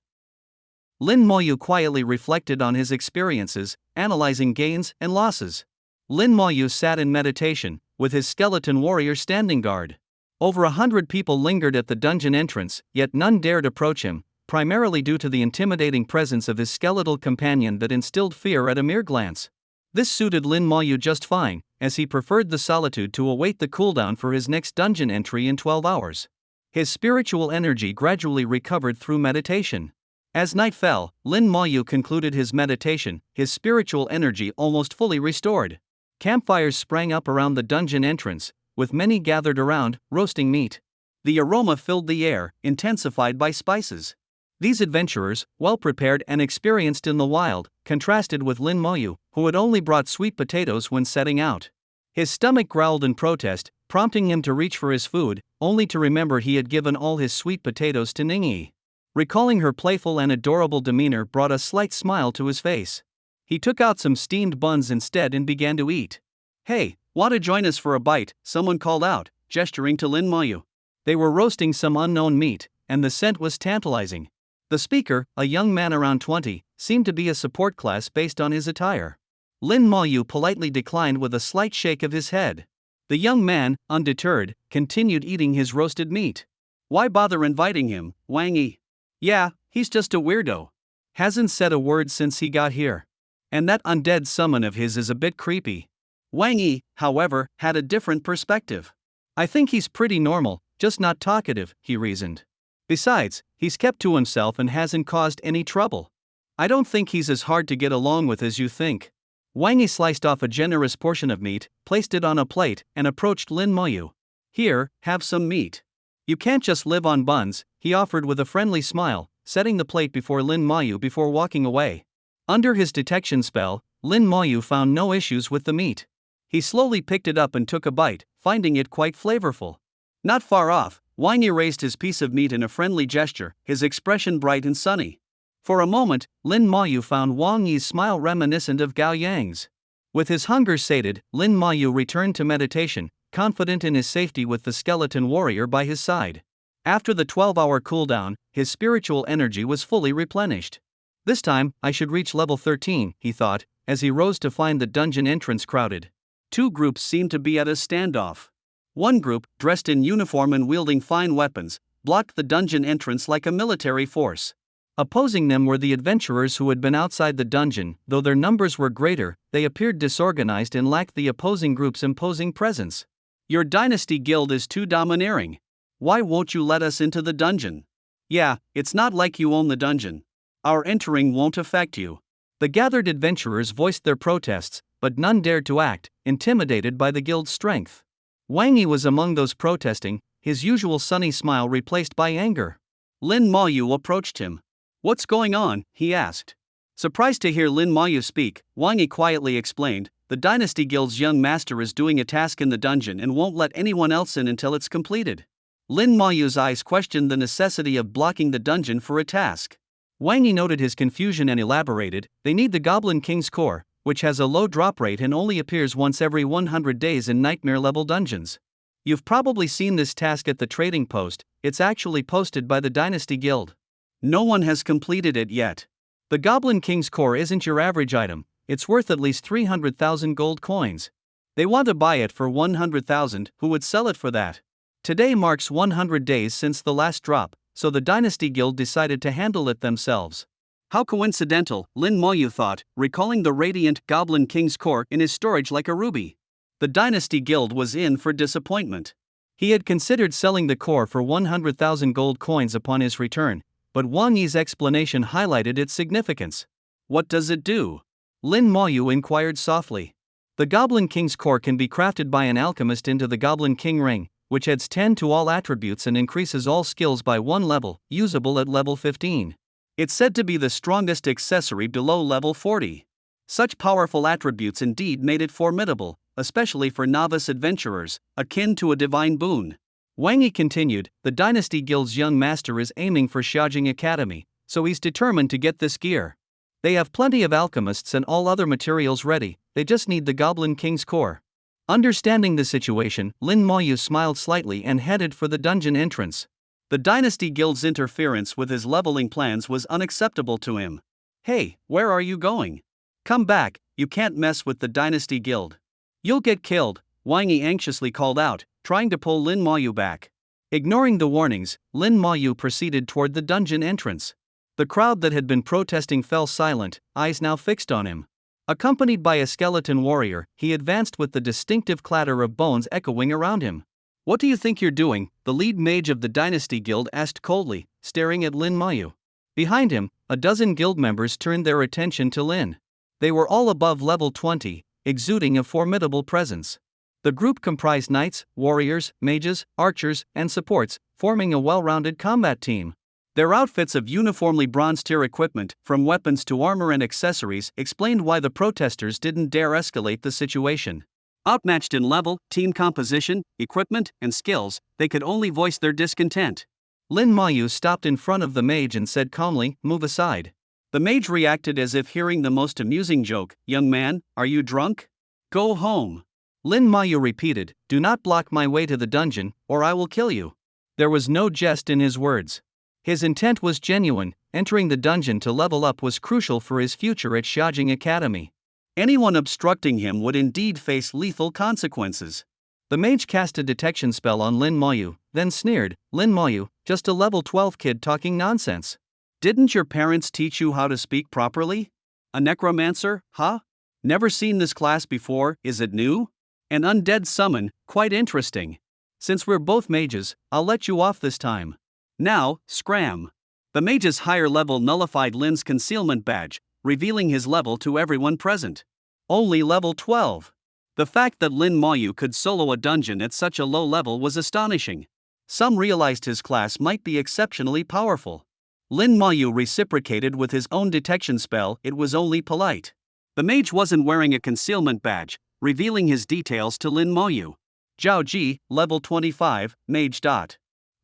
Lin Moyu quietly reflected on his experiences, analyzing gains and losses. Lin Moyu sat in meditation, with his skeleton warrior standing guard. Over 100 people lingered at the dungeon entrance, yet none dared approach him, primarily due to the intimidating presence of his skeletal companion that instilled fear at a mere glance. This suited Lin Moyu just fine, as he preferred the solitude to await the cooldown for his next dungeon entry in 12 hours. His spiritual energy gradually recovered through meditation. As night fell, Lin Moyu concluded his meditation, his spiritual energy almost fully restored. Campfires sprang up around the dungeon entrance, with many gathered around, roasting meat. The aroma filled the air, intensified by spices. These adventurers, well prepared and experienced in the wild, contrasted with Lin Moyu, who had only brought sweet potatoes when setting out. His stomach growled in protest, prompting him to reach for his food, only to remember he had given all his sweet potatoes to Ningyi. Recalling her playful and adorable demeanor brought a slight smile to his face. He took out some steamed buns instead and began to eat. "Hey, want to join us for a bite?" someone called out, gesturing to Lin Moyu. They were roasting some unknown meat, and the scent was tantalizing. The speaker, a young man around 20, seemed to be a support class based on his attire. Lin Moyu politely declined with a slight shake of his head. The young man, undeterred, continued eating his roasted meat. Why bother inviting him, Wang Yi? Yeah, he's just a weirdo. Hasn't said a word since he got here. And that undead summon of his is a bit creepy. Wang Yi, however, had a different perspective. I think he's pretty normal, just not talkative, he reasoned. Besides, he's kept to himself and hasn't caused any trouble. I don't think he's as hard to get along with as you think. Wang Yi sliced off a generous portion of meat, placed it on a plate, and approached Lin Moyu. Here, have some meat. You can't just live on buns, he offered with a friendly smile, setting the plate before Lin Mayu before walking away. Under his detection spell, Lin Mayu found no issues with the meat. He slowly picked it up and took a bite, finding it quite flavorful. Not far off, Wang Yi raised his piece of meat in a friendly gesture, his expression bright and sunny. For a moment, Lin Mayu found Wang Yi's smile reminiscent of Gao Yang's. With his hunger sated, Lin Mayu returned to meditation, confident in his safety with the skeleton warrior by his side. After the 12-hour cooldown, his spiritual energy was fully replenished. This time, I should reach level 13, he thought, as he rose to find the dungeon entrance crowded. Two groups seemed to be at a standoff. One group, dressed in uniform and wielding fine weapons, blocked the dungeon entrance like a military force. Opposing them were the adventurers who had been outside the dungeon. Though their numbers were greater, they appeared disorganized and lacked the opposing group's imposing presence. Your dynasty guild is too domineering. Why won't you let us into the dungeon? Yeah, it's not like you own the dungeon. Our entering won't affect you. The gathered adventurers voiced their protests, but none dared to act, intimidated by the guild's strength. Wang Yi was among those protesting, his usual sunny smile replaced by anger. Lin Mayu approached him. What's going on? He asked. Surprised to hear Lin Mayu speak, Wang Yi quietly explained, the Dynasty Guild's young master is doing a task in the dungeon and won't let anyone else in until it's completed. Lin Mayu's eyes questioned the necessity of blocking the dungeon for a task. Wang Yi noted his confusion and elaborated, they need the Goblin King's core, which has a low drop rate and only appears once every 100 days in nightmare-level dungeons. You've probably seen this task at the trading post, it's actually posted by the Dynasty Guild. No one has completed it yet. The Goblin King's core isn't your average item, it's worth at least 300,000 gold coins. They want to buy it for 100,000, who would sell it for that? Today marks 100 days since the last drop, so the Dynasty Guild decided to handle it themselves. How coincidental, Lin Mayu thought, recalling the radiant Goblin King's core in his storage like a ruby. The Dynasty Guild was in for disappointment. He had considered selling the core for 100,000 gold coins upon his return, but Wang Yi's explanation highlighted its significance. What does it do? Lin Mayu inquired softly. The Goblin King's core can be crafted by an alchemist into the Goblin King ring, which adds 10 to all attributes and increases all skills by 1 level, usable at level 15. It's said to be the strongest accessory below level 40. Such powerful attributes indeed made it formidable, especially for novice adventurers, akin to a divine boon. Wang Yi continued, the Dynasty Guild's young master is aiming for Xiaojing Academy, so he's determined to get this gear. They have plenty of alchemists and all other materials ready, they just need the Goblin King's core. Understanding the situation, Lin Mayu smiled slightly and headed for the dungeon entrance. The Dynasty Guild's interference with his leveling plans was unacceptable to him. Hey, where are you going? Come back, you can't mess with the Dynasty Guild. You'll get killed, Wang Yi anxiously called out, trying to pull Lin Mayu back. Ignoring the warnings, Lin Mayu proceeded toward the dungeon entrance. The crowd that had been protesting fell silent, eyes now fixed on him. Accompanied by a skeleton warrior, he advanced with the distinctive clatter of bones echoing around him. What do you think you're doing? The lead mage of the Dynasty Guild asked coldly, staring at Lin Mayu. Behind him, a dozen guild members turned their attention to Lin. They were all above level 20, exuding a formidable presence. The group comprised knights, warriors, mages, archers, and supports, forming a well-rounded combat team. Their outfits of uniformly bronze-tier equipment, from weapons to armor and accessories, explained why the protesters didn't dare escalate the situation. Outmatched in level, team composition, equipment, and skills, they could only voice their discontent. Lin Mayu stopped in front of the mage and said calmly, "Move aside." The mage reacted as if hearing the most amusing joke, "Young man, are you drunk? Go home." Lin Mayu repeated, "Do not block my way to the dungeon, or I will kill you." There was no jest in his words. His intent was genuine, entering the dungeon to level up was crucial for his future at Xiaojing Academy. Anyone obstructing him would indeed face lethal consequences. The mage cast a detection spell on Lin Mayu, then sneered, "Lin Mayu, just a level 12 kid talking nonsense. Didn't your parents teach you how to speak properly? A necromancer, huh? Never seen this class before, is it new? An undead summon, quite interesting. Since we're both mages, I'll let you off this time. Now, scram." The mage's higher level nullified Lin's concealment badge, revealing his level to everyone present. Only level 12. The fact that Lin Maoyu could solo a dungeon at such a low level was astonishing. Some realized his class might be exceptionally powerful. Lin Maoyu reciprocated with his own detection spell. It was only polite. The mage wasn't wearing a concealment badge, revealing his details to Lin Maoyu. Zhao Ji, level 25, mage.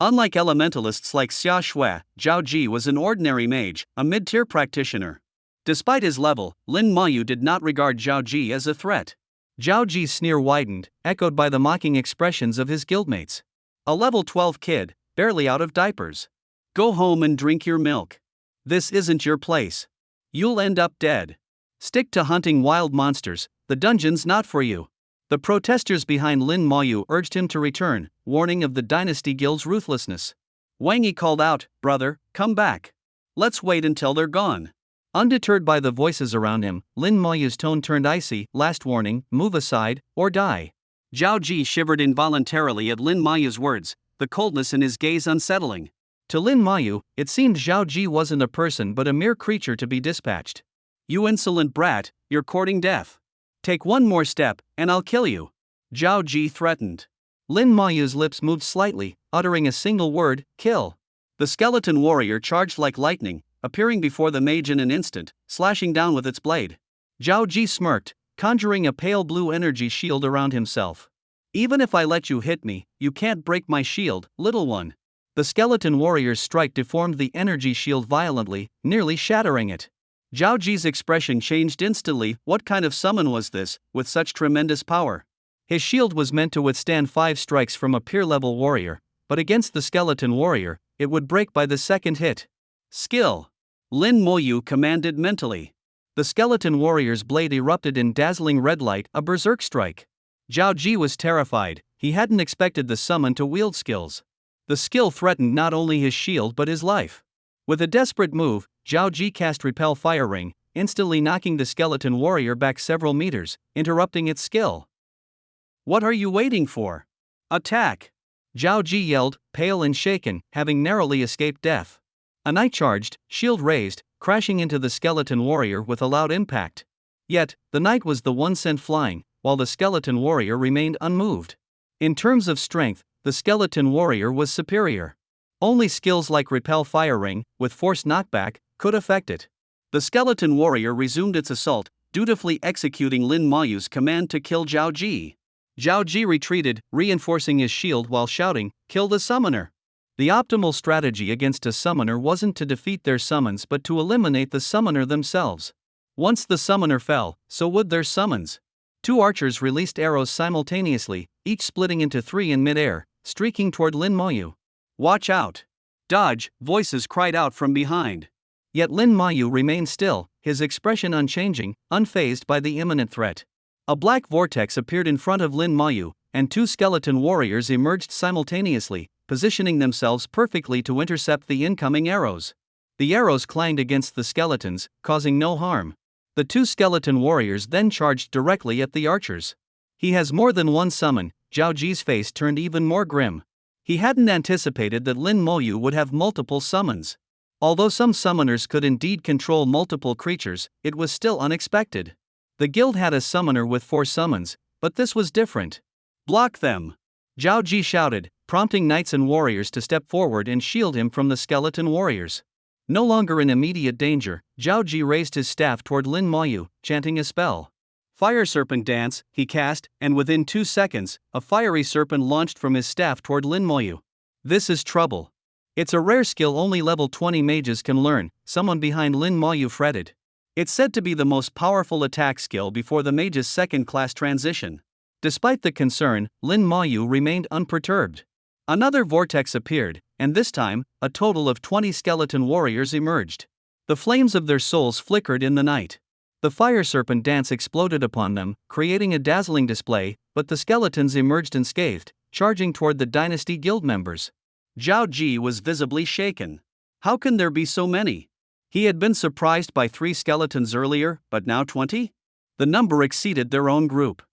Unlike elementalists like Xia Shui, Zhao Ji was an ordinary mage, a mid-tier practitioner. Despite his level, Lin Maoyu did not regard Zhao Ji as a threat. Zhao Ji's sneer widened, echoed by the mocking expressions of his guildmates. A level 12 kid, barely out of diapers. Go home and drink your milk. This isn't your place. You'll end up dead. Stick to hunting wild monsters, the dungeon's not for you. The protesters behind Lin Maoyu urged him to return, warning of the Dynasty Guild's ruthlessness. Wang Yi called out, "Brother, come back. Let's wait until they're gone." Undeterred by the voices around him, Lin Maoyu's tone turned icy. "Last warning, move aside, or die." Zhao Ji shivered involuntarily at Lin Maoyu's words, the coldness in his gaze unsettling. To Lin Maoyu, it seemed Zhao Ji wasn't a person but a mere creature to be dispatched. "You insolent brat, you're courting death. Take one more step, and I'll kill you," Zhao Ji threatened. Lin Maoyu's lips moved slightly, uttering a single word, "Kill." The skeleton warrior charged like lightning, appearing before the mage in an instant, slashing down with its blade. Zhao Ji smirked, conjuring a pale blue energy shield around himself. "Even if I let you hit me, you can't break my shield, little one." The skeleton warrior's strike deformed the energy shield violently, nearly shattering it. Zhao Ji's expression changed instantly. What kind of summon was this, with such tremendous power? His shield was meant to withstand 5 strikes from a peer-level warrior, but against the skeleton warrior, it would break by the second hit. Skill. Lin Maoyu commanded mentally. The skeleton warrior's blade erupted in dazzling red light, a berserk strike. Zhao Ji was terrified. He hadn't expected the summon to wield skills. The skill threatened not only his shield but his life. With a desperate move, Zhao Ji cast Repel Fire Ring, instantly knocking the skeleton warrior back several meters, interrupting its skill. "What are you waiting for? Attack!" Zhao Ji yelled, pale and shaken, having narrowly escaped death. A knight charged, shield raised, crashing into the skeleton warrior with a loud impact. Yet, the knight was the one sent flying, while the skeleton warrior remained unmoved. In terms of strength, the skeleton warrior was superior. Only skills like Repel Fire Ring, with forced knockback, could affect it. The skeleton warrior resumed its assault, dutifully executing Lin Maoyu's command to kill Zhao Ji. Zhao Ji retreated, reinforcing his shield while shouting, "Kill the summoner." The optimal strategy against a summoner wasn't to defeat their summons but to eliminate the summoner themselves. Once the summoner fell, so would their summons. 2 archers released arrows simultaneously, each splitting into 3 in midair, streaking toward Lin Maoyu. "Watch out! Dodge!" voices cried out from behind. Yet Lin Maoyu remained still, his expression unchanging, unfazed by the imminent threat. A black vortex appeared in front of Lin Maoyu, and 2 skeleton warriors emerged simultaneously, positioning themselves perfectly to intercept the incoming arrows. The arrows clanged against the skeletons, causing no harm. The 2 skeleton warriors then charged directly at the archers. "He has more than one summon." Zhao Ji's face turned even more grim. He hadn't anticipated that Lin Maoyu would have multiple summons. Although some summoners could indeed control multiple creatures, it was still unexpected. The guild had a summoner with 4 summons, but this was different. "Block them!" Zhao Ji shouted, prompting knights and warriors to step forward and shield him from the skeleton warriors. No longer in immediate danger, Zhao Ji raised his staff toward Lin Maoyu, chanting a spell. "Fire Serpent Dance," he cast, and within 2 seconds, a fiery serpent launched from his staff toward Lin Maoyu. This is trouble. It's a rare skill only level 20 mages can learn, someone behind Lin Maoyu fretted. It's said to be the most powerful attack skill before the mage's second-class transition. Despite the concern, Lin Maoyu remained unperturbed. Another vortex appeared, and this time, a total of 20 skeleton warriors emerged. The flames of their souls flickered in the night. The fire serpent dance exploded upon them, creating a dazzling display, but the skeletons emerged unscathed, charging toward the Dynasty Guild members. Zhao Ji was visibly shaken. How can there be so many? He had been surprised by 3 skeletons earlier, but now 20? The number exceeded their own group.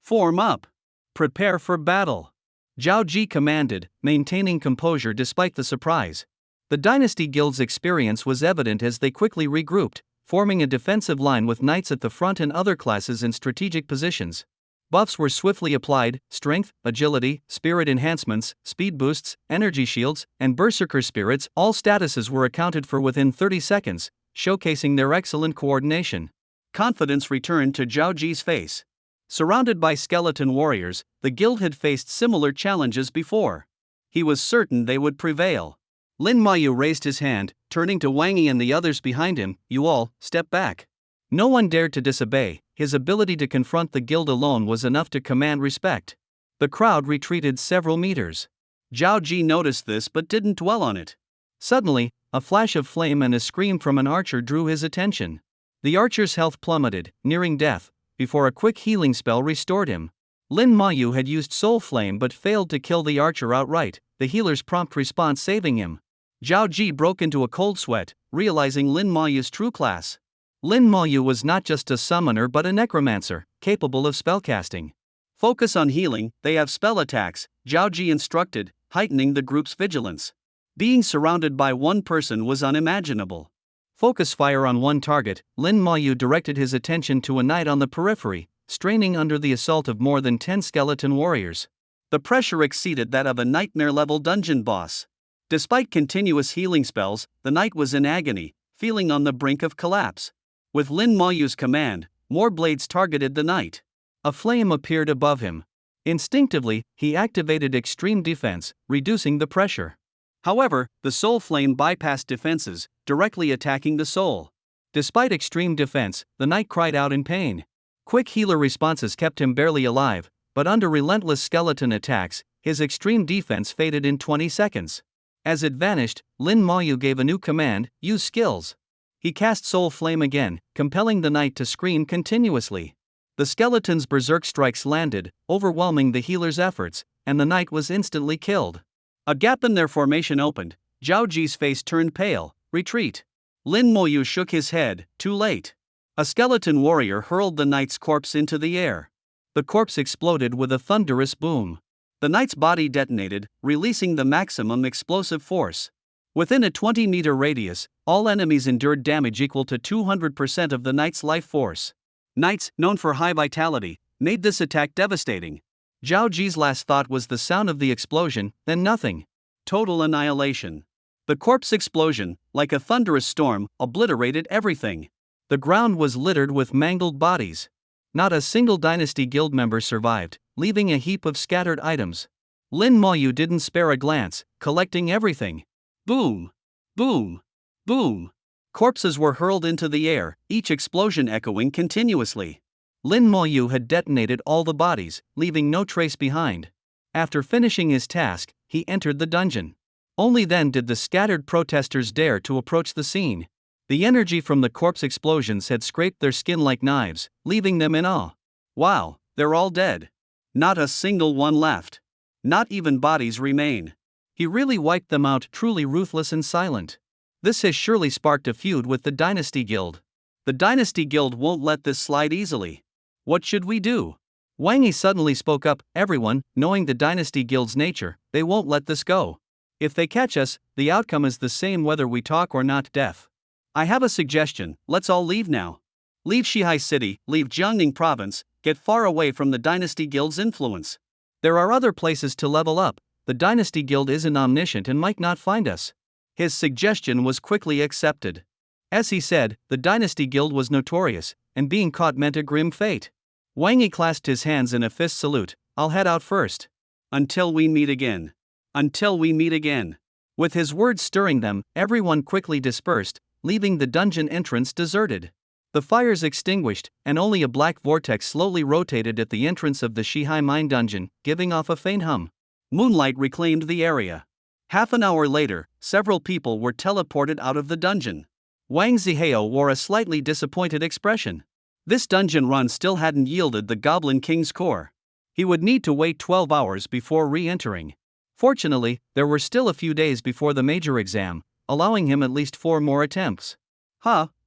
"Form up. Prepare for battle," Zhao Ji commanded, maintaining composure despite the surprise. The Dynasty Guild's experience was evident as they quickly regrouped, forming a defensive line with knights at the front and other classes in strategic positions. Buffs were swiftly applied: strength, agility, spirit enhancements, speed boosts, energy shields, and berserker spirits. All statuses were accounted for within 30 seconds, showcasing their excellent coordination. Confidence returned to Zhao Ji's face. Surrounded by skeleton warriors, the guild had faced similar challenges before. He was certain they would prevail. Lin Mayu raised his hand, turning to Wang Yi and the others behind him. You all, step back. No one dared to disobey. His ability to confront the guild alone was enough to command respect. The crowd retreated several meters. Zhao Ji noticed this but didn't dwell on it. Suddenly, a flash of flame and a scream from an archer drew his attention. The archer's health plummeted, nearing death, before a quick healing spell restored him. Lin Mayu had used Soul Flame but failed to kill the archer outright, the healer's prompt response saving him. Zhao Ji broke into a cold sweat, realizing Lin Mayu's true class. Lin Mayu was not just a summoner but a necromancer, capable of spellcasting. Focus on healing, they have spell attacks, Zhao Ji instructed, heightening the group's vigilance. Being surrounded by one person was unimaginable. Focus fire on one target. Lin Mayu directed his attention to a knight on the periphery, straining under the assault of more than 10 skeleton warriors. The pressure exceeded that of a nightmare-level dungeon boss. Despite continuous healing spells, the knight was in agony, feeling on the brink of collapse. With Lin Mayu's command, more blades targeted the knight. A flame appeared above him. Instinctively, he activated extreme defense, reducing the pressure. However, the soul flame bypassed defenses, directly attacking the soul. Despite extreme defense, the knight cried out in pain. Quick healer responses kept him barely alive, but under relentless skeleton attacks, his extreme defense faded in 20 seconds. As it vanished, Lin Mayu gave a new command: use skills. He cast Soul Flame again, compelling the knight to scream continuously. The skeleton's berserk strikes landed, overwhelming the healer's efforts, and the knight was instantly killed. A gap in their formation opened. Zhao Ji's face turned pale. Retreat. Lin Mayu shook his head. Too late. A skeleton warrior hurled the knight's corpse into the air. The corpse exploded with a thunderous boom. The knight's body detonated, releasing the maximum explosive force. Within a 20-meter radius, all enemies endured damage equal to 200% of the knight's life force. Knights, known for high vitality, made this attack devastating. Zhao Ji's last thought was the sound of the explosion, then nothing. Total annihilation. The corpse explosion, like a thunderous storm, obliterated everything. The ground was littered with mangled bodies. Not a single Dynasty Guild member survived, leaving a heap of scattered items. Lin Mayu didn't spare a glance, collecting everything. Boom! Boom! Boom! Corpses were hurled into the air, each explosion echoing continuously. Lin Mayu had detonated all the bodies, leaving no trace behind. After finishing his task, he entered the dungeon. Only then did the scattered protesters dare to approach the scene. The energy from the corpse explosions had scraped their skin like knives, leaving them in awe. Wow, they're all dead. Not a single one left. Not even bodies remain. He really wiped them out, truly ruthless and silent. This has surely sparked a feud with the Dynasty Guild. The Dynasty Guild won't let this slide easily. What should we do? Wang Yi suddenly spoke up. Everyone, knowing the Dynasty Guild's nature, they won't let this go. If they catch us, the outcome is the same whether we talk or not: death. I have a suggestion. Let's all leave now. Leave Shihai City, leave Jiangning Province, get far away from the Dynasty Guild's influence. There are other places to level up. The Dynasty Guild isn't omniscient and might not find us. His suggestion was quickly accepted. As he said, the Dynasty Guild was notorious, and being caught meant a grim fate. Wang Yi clasped his hands in a fist salute. I'll head out first. Until we meet again. Until we meet again. With his words stirring them, everyone quickly dispersed, leaving the dungeon entrance deserted. The fires extinguished, and only a black vortex slowly rotated at the entrance of the Shihai mine dungeon, giving off a faint hum. Moonlight reclaimed the area. Half an hour later, several people were teleported out of the dungeon. Wang Zihao wore a slightly disappointed expression. This dungeon run still hadn't yielded the Goblin King's core. He would need to wait 12 hours before re-entering. Fortunately, there were still a few days before the major exam, allowing him at least 4 more attempts.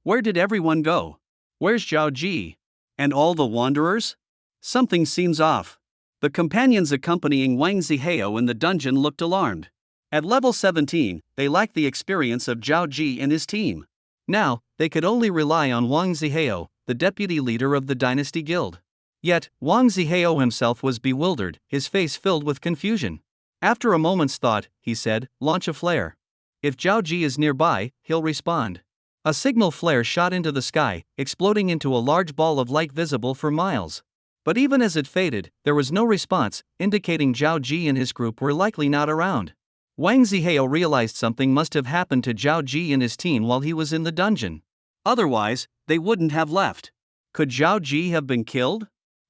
Where did everyone go? Where's Zhao Ji? And all the wanderers? Something seems off. The companions accompanying Wang Zihao in the dungeon looked alarmed. At level 17, they lacked the experience of Zhao Ji and his team. Now, they could only rely on Wang Zihao, the deputy leader of the Dynasty Guild. Yet, Wang Zihao himself was bewildered, his face filled with confusion. After a moment's thought, he said, "Launch a flare. If Zhao Ji is nearby, he'll respond." A signal flare shot into the sky, exploding into a large ball of light visible for miles. But even as it faded, there was no response, indicating Zhao Ji and his group were likely not around. Wang Zihao realized something must have happened to Zhao Ji and his team while he was in the dungeon. Otherwise, they wouldn't have left. Could Zhao Ji have been killed?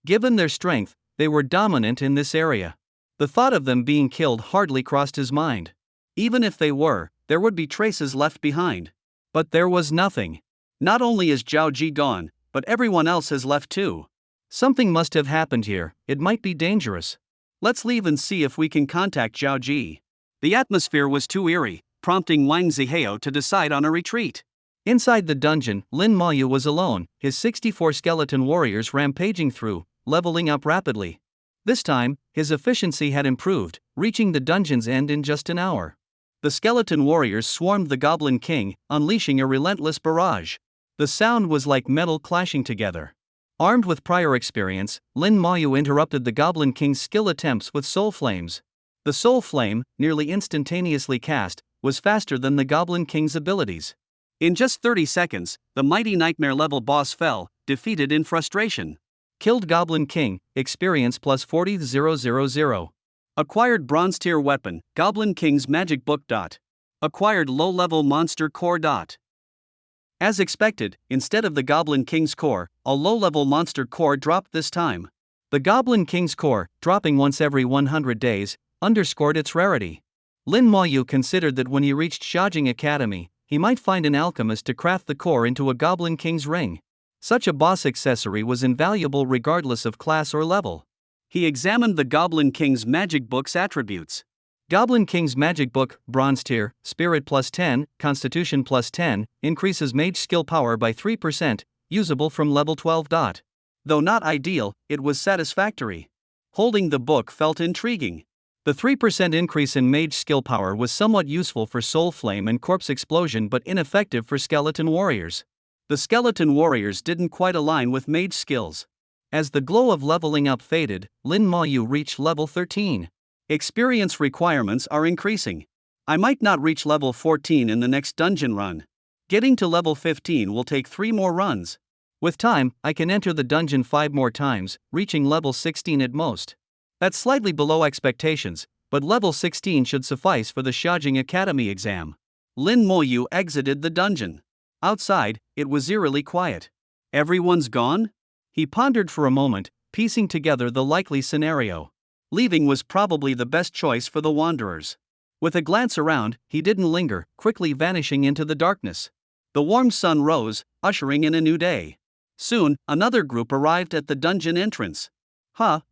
Given their strength, they were dominant in this area. The thought of them being killed hardly crossed his mind. Even if they were, there would be traces left behind. But there was nothing. Not only is Zhao Ji gone, but everyone else has left too. Something must have happened here, it might be dangerous. Let's leave and see if we can contact Zhao Ji. The atmosphere was too eerie, prompting Wang Zihao to decide on a retreat. Inside the dungeon, Lin Mayu was alone, his 64 skeleton warriors rampaging through, leveling up rapidly. This time, his efficiency had improved, reaching the dungeon's end in just an hour. The skeleton warriors swarmed the Goblin King, unleashing a relentless barrage. The sound was like metal clashing together. Armed with prior experience, Lin Mayu interrupted the Goblin King's skill attempts with soul flames. The soul flame, nearly instantaneously cast, was faster than the Goblin King's abilities. In just 30 seconds, the mighty nightmare-level boss fell, defeated in frustration. Killed Goblin King, experience plus 40,000. Acquired bronze tier weapon, Goblin King's magic book. Acquired low-level monster core. As expected, instead of the Goblin King's core, a low-level monster core dropped this time. The Goblin King's core, dropping once every 100 days, underscored its rarity. Lin Mayu considered that when he reached Xiaojing Academy, he might find an alchemist to craft the core into a Goblin King's ring. Such a boss accessory was invaluable regardless of class or level. He examined the Goblin King's magic book's attributes. Goblin King's magic book, bronze tier, spirit plus 10, constitution plus 10, increases mage skill power by 3%, usable from level 12. Though not ideal, it was satisfactory. Holding the book felt intriguing. The 3% increase in mage skill power was somewhat useful for soul flame and corpse explosion but ineffective for skeleton warriors. The skeleton warriors didn't quite align with mage skills. As the glow of leveling up faded, Lin Mayu reached level 13. Experience requirements are increasing. I might not reach level 14 in the next dungeon run. Getting to level 15 will take 3 more runs. With time, I can enter the dungeon 5 more times, reaching level 16 at most. That's slightly below expectations, but level 16 should suffice for the Xiaojing Academy exam. Lin Mayu exited the dungeon. Outside, it was eerily quiet. Everyone's gone? He pondered for a moment, piecing together the likely scenario. Leaving was probably the best choice for the wanderers. With a glance around, he didn't linger, quickly vanishing into the darkness. The warm sun rose, ushering in a new day. Soon, another group arrived at the dungeon entrance.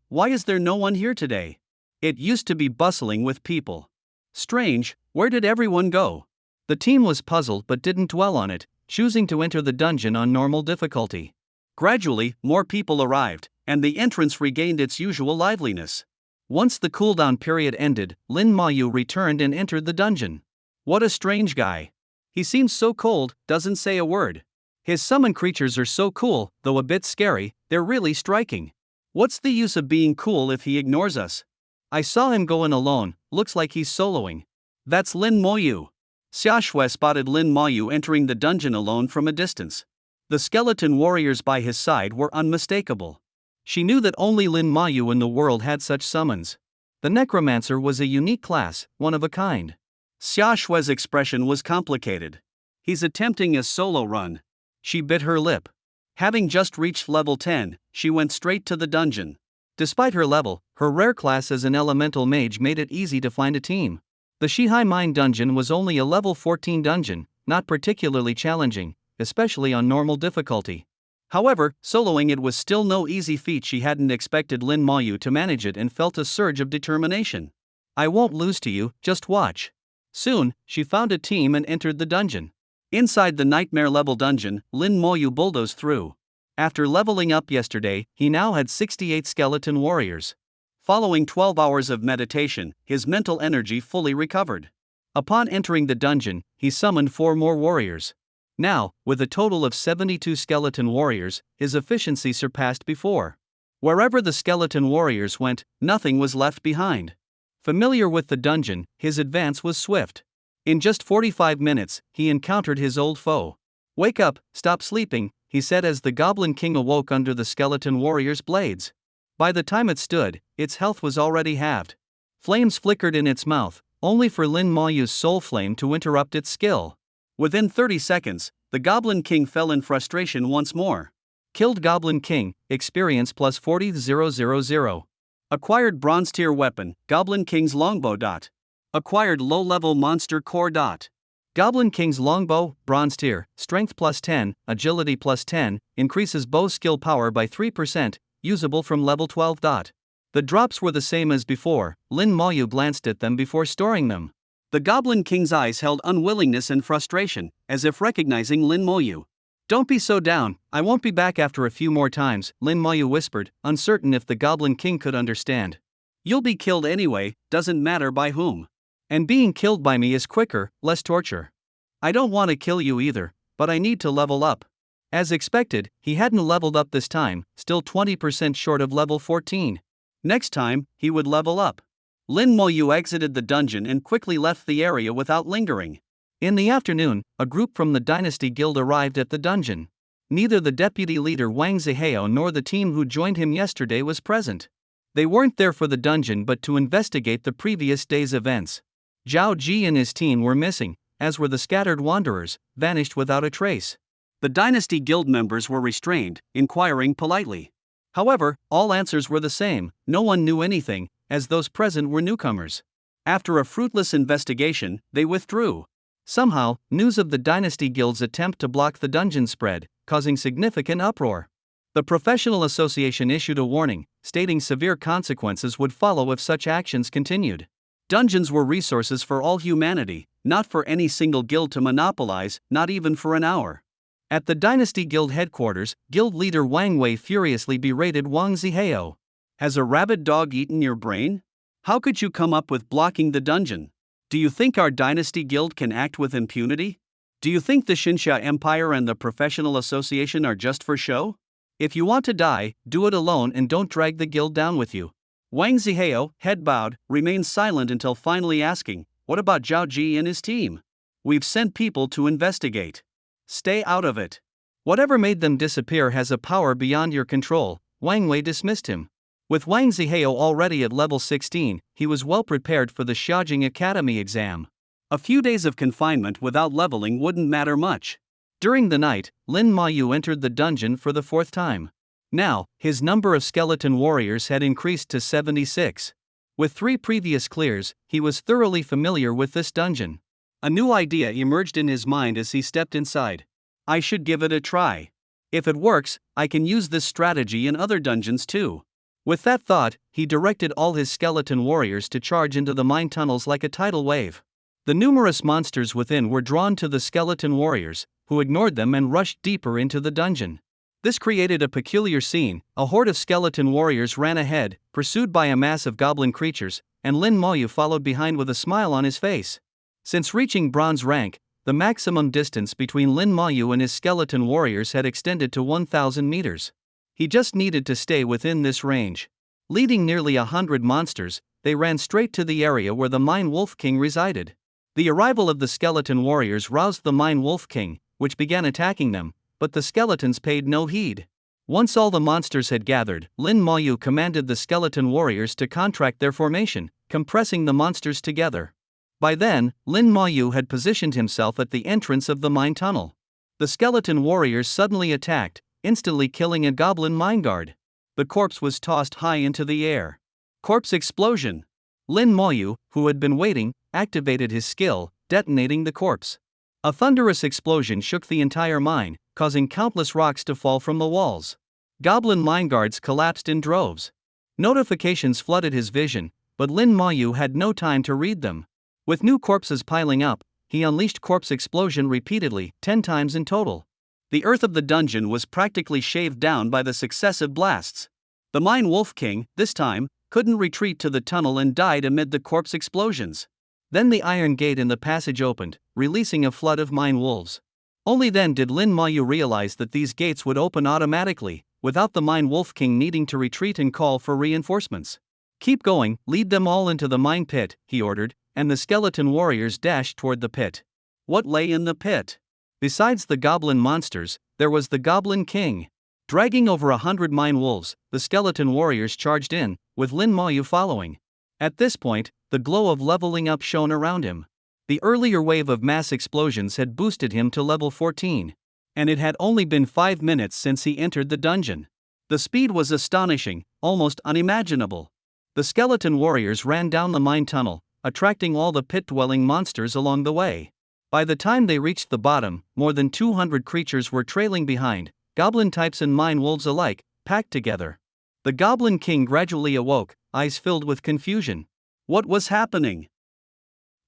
Why is there no one here today? It used to be bustling with people. Strange, where did everyone go? The team was puzzled but didn't dwell on it, choosing to enter the dungeon on normal difficulty. Gradually, more people arrived, and the entrance regained its usual liveliness. Once the cooldown period ended, Lin Mayu returned and entered the dungeon. What a strange guy. He seems so cold, doesn't say a word. His summoned creatures are so cool, though a bit scary, they're really striking. What's the use of being cool if he ignores us? I saw him go in alone, looks like he's soloing. That's Lin Mayu. Xia Shui spotted Lin Mayu entering the dungeon alone from a distance. The skeleton warriors by his side were unmistakable. She knew that only Lin Mayu in the world had such summons. The Necromancer was a unique class, one of a kind. Xia Shui's expression was complicated. He's attempting a solo run. She bit her lip. Having just reached level 10, she went straight to the dungeon. Despite her level, her rare class as an elemental mage made it easy to find a team. The Shihai Mine dungeon was only a level 14 dungeon, not particularly challenging, especially on normal difficulty. However, soloing it was still no easy feat. She hadn't expected Lin Mayu to manage it and felt a surge of determination. I won't lose to you, just watch. Soon, she found a team and entered the dungeon. Inside the nightmare-level dungeon, Lin Mayu bulldozed through. After leveling up yesterday, he now had 68 skeleton warriors. Following 12 hours of meditation, his mental energy fully recovered. Upon entering the dungeon, he summoned 4 more warriors. Now, with a total of 72 skeleton warriors, his efficiency surpassed before. Wherever the skeleton warriors went, nothing was left behind. Familiar with the dungeon, his advance was swift. In just 45 minutes, he encountered his old foe. "Wake up, stop sleeping," he said as the Goblin King awoke under the skeleton warrior's blades. By the time it stood, its health was already halved. Flames flickered in its mouth, only for Lin Moyu's soul flame to interrupt its skill. Within 30 seconds, the Goblin King fell in frustration once more. Killed Goblin King, experience plus 40,000. Acquired bronze tier weapon, Goblin King's longbow. Acquired low-level monster core. Goblin King's longbow, bronze tier, strength plus 10, agility plus 10, increases bow skill power by 3%, usable from level 12. The drops were the same as before. Lin Moyu glanced at them before storing them. The Goblin King's eyes held unwillingness and frustration, as if recognizing Lin Moyu. "Don't be so down, I won't be back after a few more times," Lin Moyu whispered, uncertain if the Goblin King could understand. "You'll be killed anyway, doesn't matter by whom. And being killed by me is quicker, less torture. I don't want to kill you either, but I need to level up." As expected, he hadn't leveled up this time, still 20% short of level 14. Next time, he would level up. Lin Moyu exited the dungeon and quickly left the area without lingering. In the afternoon, a group from the Dynasty Guild arrived at the dungeon. Neither the deputy leader Wang Zihao nor the team who joined him yesterday was present. They weren't there for the dungeon but to investigate the previous day's events. Zhao Ji and his team were missing, as were the scattered wanderers, vanished without a trace. The Dynasty Guild members were restrained, inquiring politely. However, all answers were the same: no one knew anything, as those present were newcomers. After a fruitless investigation, they withdrew. Somehow, news of the Dynasty Guild's attempt to block the dungeon spread, causing significant uproar. The Professional Association issued a warning, stating severe consequences would follow if such actions continued. Dungeons were resources for all humanity, not for any single guild to monopolize, not even for an hour. At the Dynasty Guild headquarters, guild leader Wang Wei furiously berated Wang Zihao. "Has a rabid dog eaten your brain? How could you come up with blocking the dungeon? Do you think our Dynasty Guild can act with impunity? Do you think the Xinxia Empire and the Professional Association are just for show? If you want to die, do it alone and don't drag the guild down with you." Wang Zihao, head bowed, remained silent until finally asking, "What about Zhao Ji and his team? We've sent people to investigate." "Stay out of it. Whatever made them disappear has a power beyond your control." Wang Wei dismissed him. With Wang Zihao already at level 16, he was well prepared for the Xiaojing Academy exam. A few days of confinement without leveling wouldn't matter much. During the night, Lin Mayu entered the dungeon for the 4th time. Now, his number of skeleton warriors had increased to 76. With 3 previous clears, he was thoroughly familiar with this dungeon. A new idea emerged in his mind as he stepped inside. "I should give it a try. If it works, I can use this strategy in other dungeons too." With that thought, he directed all his skeleton warriors to charge into the mine tunnels like a tidal wave. The numerous monsters within were drawn to the skeleton warriors, who ignored them and rushed deeper into the dungeon. This created a peculiar scene. A horde of skeleton warriors ran ahead, pursued by a mass of goblin creatures, and Lin Moyu followed behind with a smile on his face. Since reaching bronze rank, the maximum distance between Lin Moyu and his skeleton warriors had extended to 1,000 meters. He just needed to stay within this range. Leading nearly 100 monsters, they ran straight to the area where the Mine Wolf King resided. The arrival of the skeleton warriors roused the Mine Wolf King, which began attacking them, but the skeletons paid no heed. Once all the monsters had gathered, Lin Moyu commanded the skeleton warriors to contract their formation, compressing the monsters together. By then, Lin Moyu had positioned himself at the entrance of the mine tunnel. The skeleton warriors suddenly attacked, instantly killing a goblin mine guard. The corpse was tossed high into the air. Corpse explosion! Lin Moyu, who had been waiting, activated his skill, detonating the corpse. A thunderous explosion shook the entire mine, causing countless rocks to fall from the walls. Goblin mine guards collapsed in droves. Notifications flooded his vision, but Lin Moyu had no time to read them. With new corpses piling up, he unleashed corpse explosion repeatedly, 10 times in total. The earth of the dungeon was practically shaved down by the successive blasts. The Mine Wolf King, this time, couldn't retreat to the tunnel and died amid the corpse explosions. Then the iron gate in the passage opened, releasing a flood of mine wolves. Only then did Lin Mayu realize that these gates would open automatically, without the Mine Wolf King needing to retreat and call for reinforcements. "Keep going, lead them all into the mine pit," he ordered, and the skeleton warriors dashed toward the pit. What lay in the pit? Besides the goblin monsters, there was the Goblin King. Dragging over 100 mine wolves, the skeleton warriors charged in, with Lin Mayu following. At this point, the glow of leveling up shone around him. The earlier wave of mass explosions had boosted him to level 14. And it had only been 5 minutes since he entered the dungeon. The speed was astonishing, almost unimaginable. The skeleton warriors ran down the mine tunnel, attracting all the pit-dwelling monsters along the way. By the time they reached the bottom, more than 200 creatures were trailing behind, goblin types and mine wolves alike, packed together. The Goblin King gradually awoke, eyes filled with confusion. What was happening?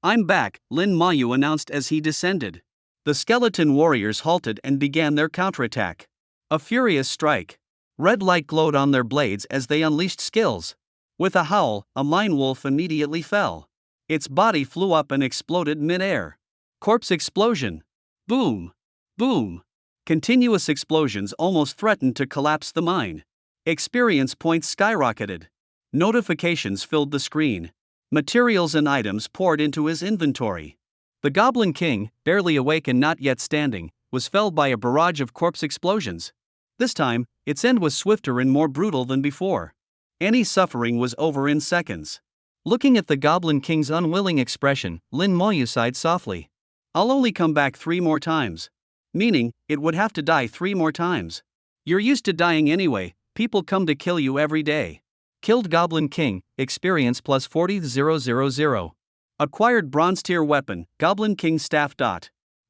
"I'm back," Lin Mayu announced as he descended. The skeleton warriors halted and began their counterattack. A furious strike. Red light glowed on their blades as they unleashed skills. With a howl, a mine wolf immediately fell. Its body flew up and exploded mid-air. Corpse explosion. Boom. Boom. Continuous explosions almost threatened to collapse the mine. Experience points skyrocketed. Notifications filled the screen. Materials and items poured into his inventory. The Goblin King, barely awake and not yet standing, was felled by a barrage of corpse explosions. This time, its end was swifter and more brutal than before. Any suffering was over in seconds. Looking at the Goblin King's unwilling expression, Lin Mayu sighed softly. "I'll only come back 3 more times." Meaning, it would have to die 3 more times. "You're used to dying anyway, people come to kill you every day." Killed Goblin King, experience plus 40,000. Acquired bronze tier weapon, Goblin King staff.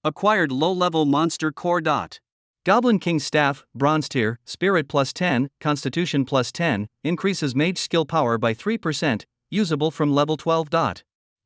Acquired low level monster core. Goblin King staff, bronze tier, spirit plus 10, constitution plus 10, increases mage skill power by 3%, usable from level 12.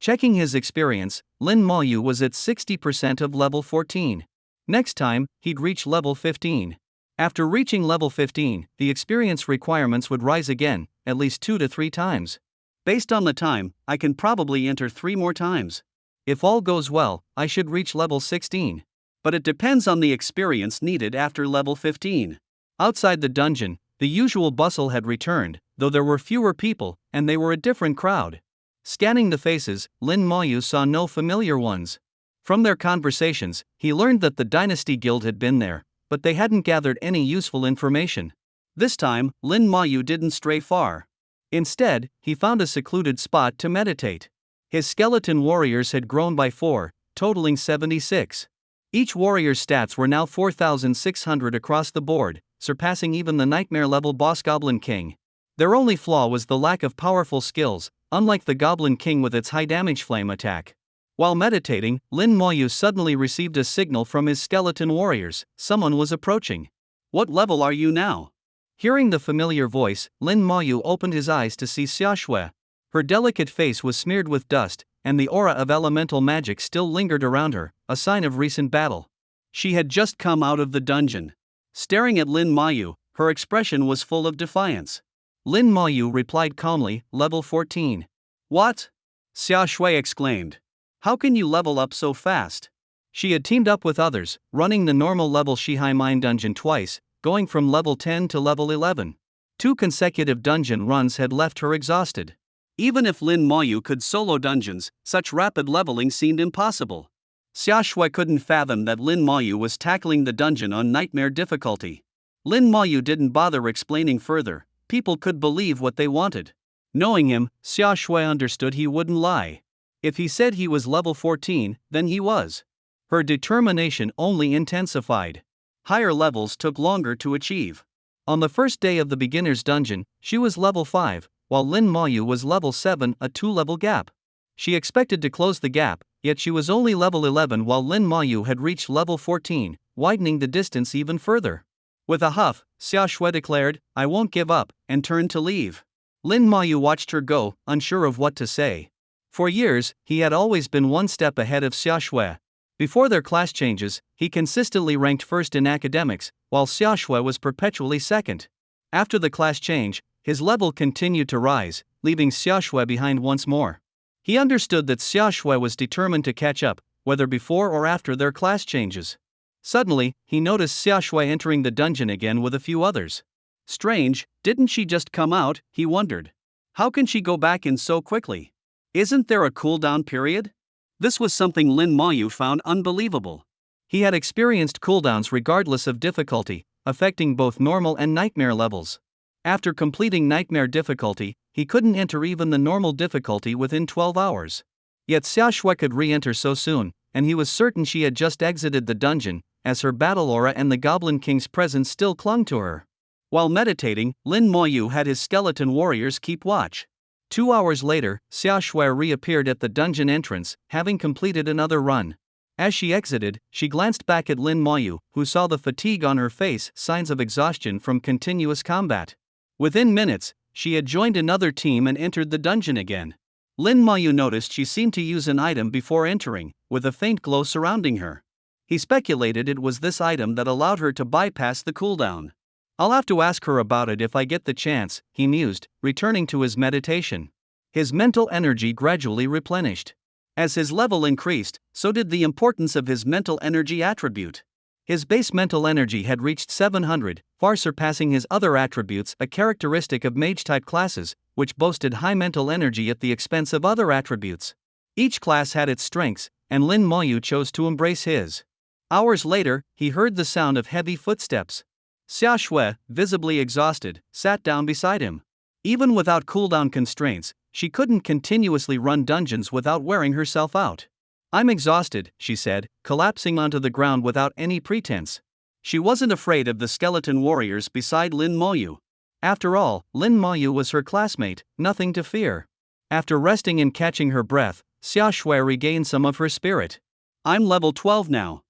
Checking his experience, Lin Mayu was at 60% of level 14. Next time, he'd reach level 15. After reaching level 15, the experience requirements would rise again, at least 2 to 3 times. Based on the time, I can probably enter 3 more times. If all goes well, I should reach level 16. But it depends on the experience needed after level 15. Outside the dungeon, the usual bustle had returned, though there were fewer people, and they were a different crowd. Scanning the faces, Lin Mayu saw no familiar ones. From their conversations, he learned that the Dynasty Guild had been there, but they hadn't gathered any useful information. This time, Lin Mayu didn't stray far. Instead, he found a secluded spot to meditate. His skeleton warriors had grown by 4, totaling 76. Each warrior's stats were now 4,600 across the board, surpassing even the nightmare-level boss Goblin King. Their only flaw was the lack of powerful skills, unlike the Goblin King with its high-damage flame attack. While meditating, Lin Mayu suddenly received a signal from his skeleton warriors. Someone was approaching. "What level are you now?" Hearing the familiar voice, Lin Mayu opened his eyes to see Xiaoshui. Her delicate face was smeared with dust, and the aura of elemental magic still lingered around her, a sign of recent battle. She had just come out of the dungeon. Staring at Lin Mayu, her expression was full of defiance. Lin Mayu replied calmly, "Level 14. "What?" Xiaoshui exclaimed. "How can you level up so fast?" She had teamed up with others, running the normal level Shihai Mine dungeon twice, going from level 10 to level 11. 2 consecutive dungeon runs had left her exhausted. Even if Lin Mayu could solo dungeons, such rapid leveling seemed impossible. Xiaoshui couldn't fathom that Lin Mayu was tackling the dungeon on nightmare difficulty. Lin Mayu didn't bother explaining further, people could believe what they wanted. Knowing him, Xiaoshui understood he wouldn't lie. If he said he was level 14, then he was. Her determination only intensified. Higher levels took longer to achieve. On the first day of the beginner's dungeon, she was level 5, while Lin Mayu was level 7, a 2-level gap. She expected to close the gap, yet she was only level 11 while Lin Mayu had reached level 14, widening the distance even further. With a huff, Xiaoshui declared, "I won't give up," and turned to leave. Lin Mayu watched her go, unsure of what to say. For years, he had always been one step ahead of Xiaoshui. Before their class changes, he consistently ranked first in academics, while Xiaoshui was perpetually second. After the class change, his level continued to rise, leaving Xiaoshui behind once more. He understood that Xiaoshui was determined to catch up, whether before or after their class changes. Suddenly, he noticed Xiaoshui entering the dungeon again with a few others. Strange, didn't she just come out, he wondered. How can she go back in so quickly? Isn't there a cooldown period? This was something Lin Mayu found unbelievable. He had experienced cooldowns regardless of difficulty, affecting both normal and nightmare levels. After completing nightmare difficulty, he couldn't enter even the normal difficulty within 12 hours. Yet Xiaoshui could re-enter so soon, and he was certain she had just exited the dungeon, as her battle aura and the Goblin King's presence still clung to her. While meditating, Lin Moyu had his skeleton warriors keep watch. 2 hours later, Xiaoshui reappeared at the dungeon entrance, having completed another run. As she exited, she glanced back at Lin Moyu, who saw the fatigue on her face, signs of exhaustion from continuous combat. Within minutes, she had joined another team and entered the dungeon again. Lin Moyu noticed she seemed to use an item before entering, with a faint glow surrounding her. He speculated it was this item that allowed her to bypass the cooldown. I'll have to ask her about it if I get the chance, he mused, returning to his meditation. His mental energy gradually replenished. As his level increased, so did the importance of his mental energy attribute. His base mental energy had reached 700, far surpassing his other attributes, a characteristic of mage-type classes, which boasted high mental energy at the expense of other attributes. Each class had its strengths, and Lin Moyu chose to embrace his. Hours later, he heard the sound of heavy footsteps. Xiaoshui, visibly exhausted, sat down beside him. Even without cooldown constraints, she couldn't continuously run dungeons without wearing herself out. I'm exhausted, she said, collapsing onto the ground without any pretense. She wasn't afraid of the skeleton warriors beside Lin Moyu. After all, Lin Moyu was her classmate, nothing to fear. After resting and catching her breath, Xiaoshui regained some of her spirit. I'm level 12 now.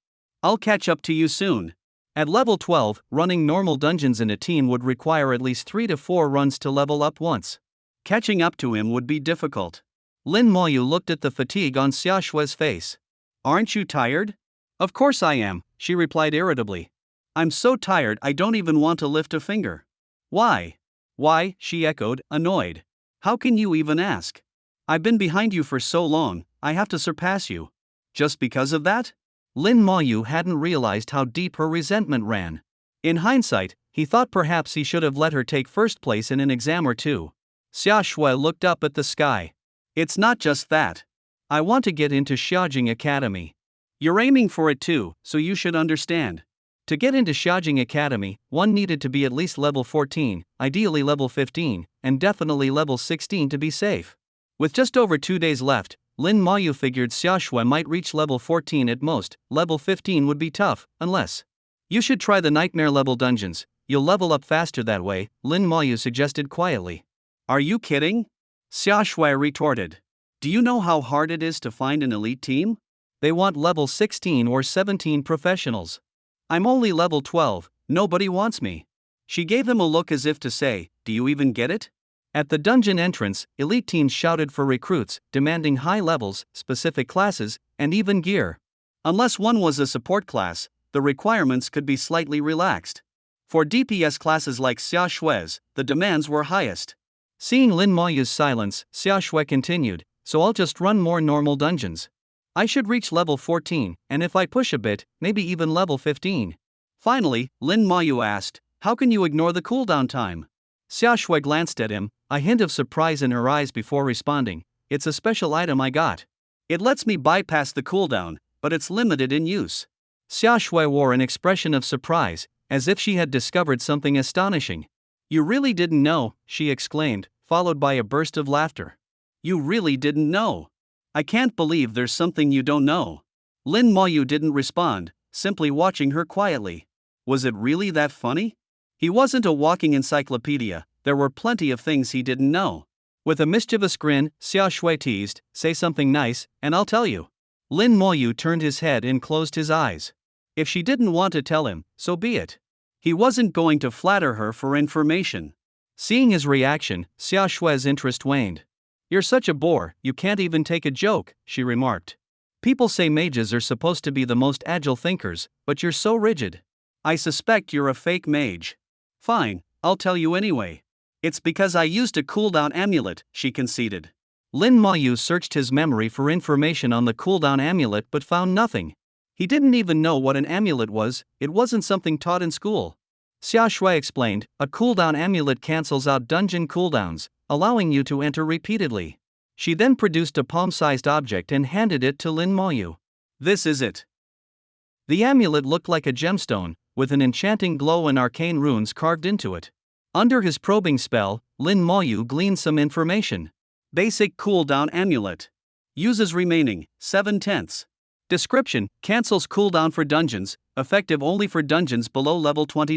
I'll catch up to you soon. At level 12, running normal dungeons in a team would require at least 3 to 4 runs to level up once. Catching up to him would be difficult. Lin Moyu looked at the fatigue on Xiaoshui's face. Aren't you tired? Of course I am, she replied irritably. I'm so tired I don't even want to lift a finger. Why? Why, she echoed, annoyed. How can you even ask? I've been behind you for so long, I have to surpass you. Just because of that? Lin Moyu hadn't realized how deep her resentment ran. In hindsight, he thought perhaps he should have let her take first place in an exam or two. Xiaoshui looked up at the sky. It's not just that. I want to get into Xiaojing Academy. You're aiming for it too, so you should understand. To get into Xiaojing Academy, one needed to be at least level 14, ideally level 15, and definitely level 16 to be safe. With just over 2 days left, Lin Moyu figured Xiaoshui might reach level 14 at most. Level 15 would be tough, unless. You should try the nightmare level dungeons, you'll level up faster that way, Lin Moyu suggested quietly. Are you kidding? Xiaoshui retorted. Do you know how hard it is to find an elite team? They want level 16 or 17 professionals. I'm only level 12, nobody wants me. She gave him a look as if to say, do you even get it? At the dungeon entrance, elite teams shouted for recruits, demanding high levels, specific classes, and even gear. Unless one was a support class, the requirements could be slightly relaxed. For DPS classes like Xiaoshui's, the demands were highest. Seeing Lin Moyu's silence, Xiaoshui continued, so I'll just run more normal dungeons. I should reach level 14, and if I push a bit, maybe even level 15. Finally, Lin Moyu asked, how can you ignore the cooldown time? Xiaoshui glanced at him, a hint of surprise in her eyes before responding, it's a special item I got. It lets me bypass the cooldown, but it's limited in use. Xiaoshui wore an expression of surprise, as if she had discovered something astonishing. You really didn't know, she exclaimed, followed by a burst of laughter. You really didn't know. I can't believe there's something you don't know. Lin Moyu didn't respond, simply watching her quietly. Was it really that funny? He wasn't a walking encyclopedia, there were plenty of things he didn't know. With a mischievous grin, Xiaoshui teased, say something nice, and I'll tell you. Lin Moyu turned his head and closed his eyes. If she didn't want to tell him, so be it. He wasn't going to flatter her for information. Seeing his reaction, Xiaoshui's interest waned. You're such a bore, you can't even take a joke, she remarked. People say mages are supposed to be the most agile thinkers, but you're so rigid. I suspect you're a fake mage. Fine, I'll tell you anyway. It's because I used a cooldown amulet, she conceded. Lin Moyu searched his memory for information on the cooldown amulet but found nothing. He didn't even know what an amulet was, it wasn't something taught in school. Xia Shui explained, a cooldown amulet cancels out dungeon cooldowns, allowing you to enter repeatedly. She then produced a palm-sized object and handed it to Lin Moyu. This is it. The amulet looked like a gemstone, with an enchanting glow and arcane runes carved into it. Under his probing spell, Lin Moyu gleaned some information. Basic cooldown amulet. Uses remaining 7/10. Description: cancels cooldown for dungeons, effective only for dungeons below level 20.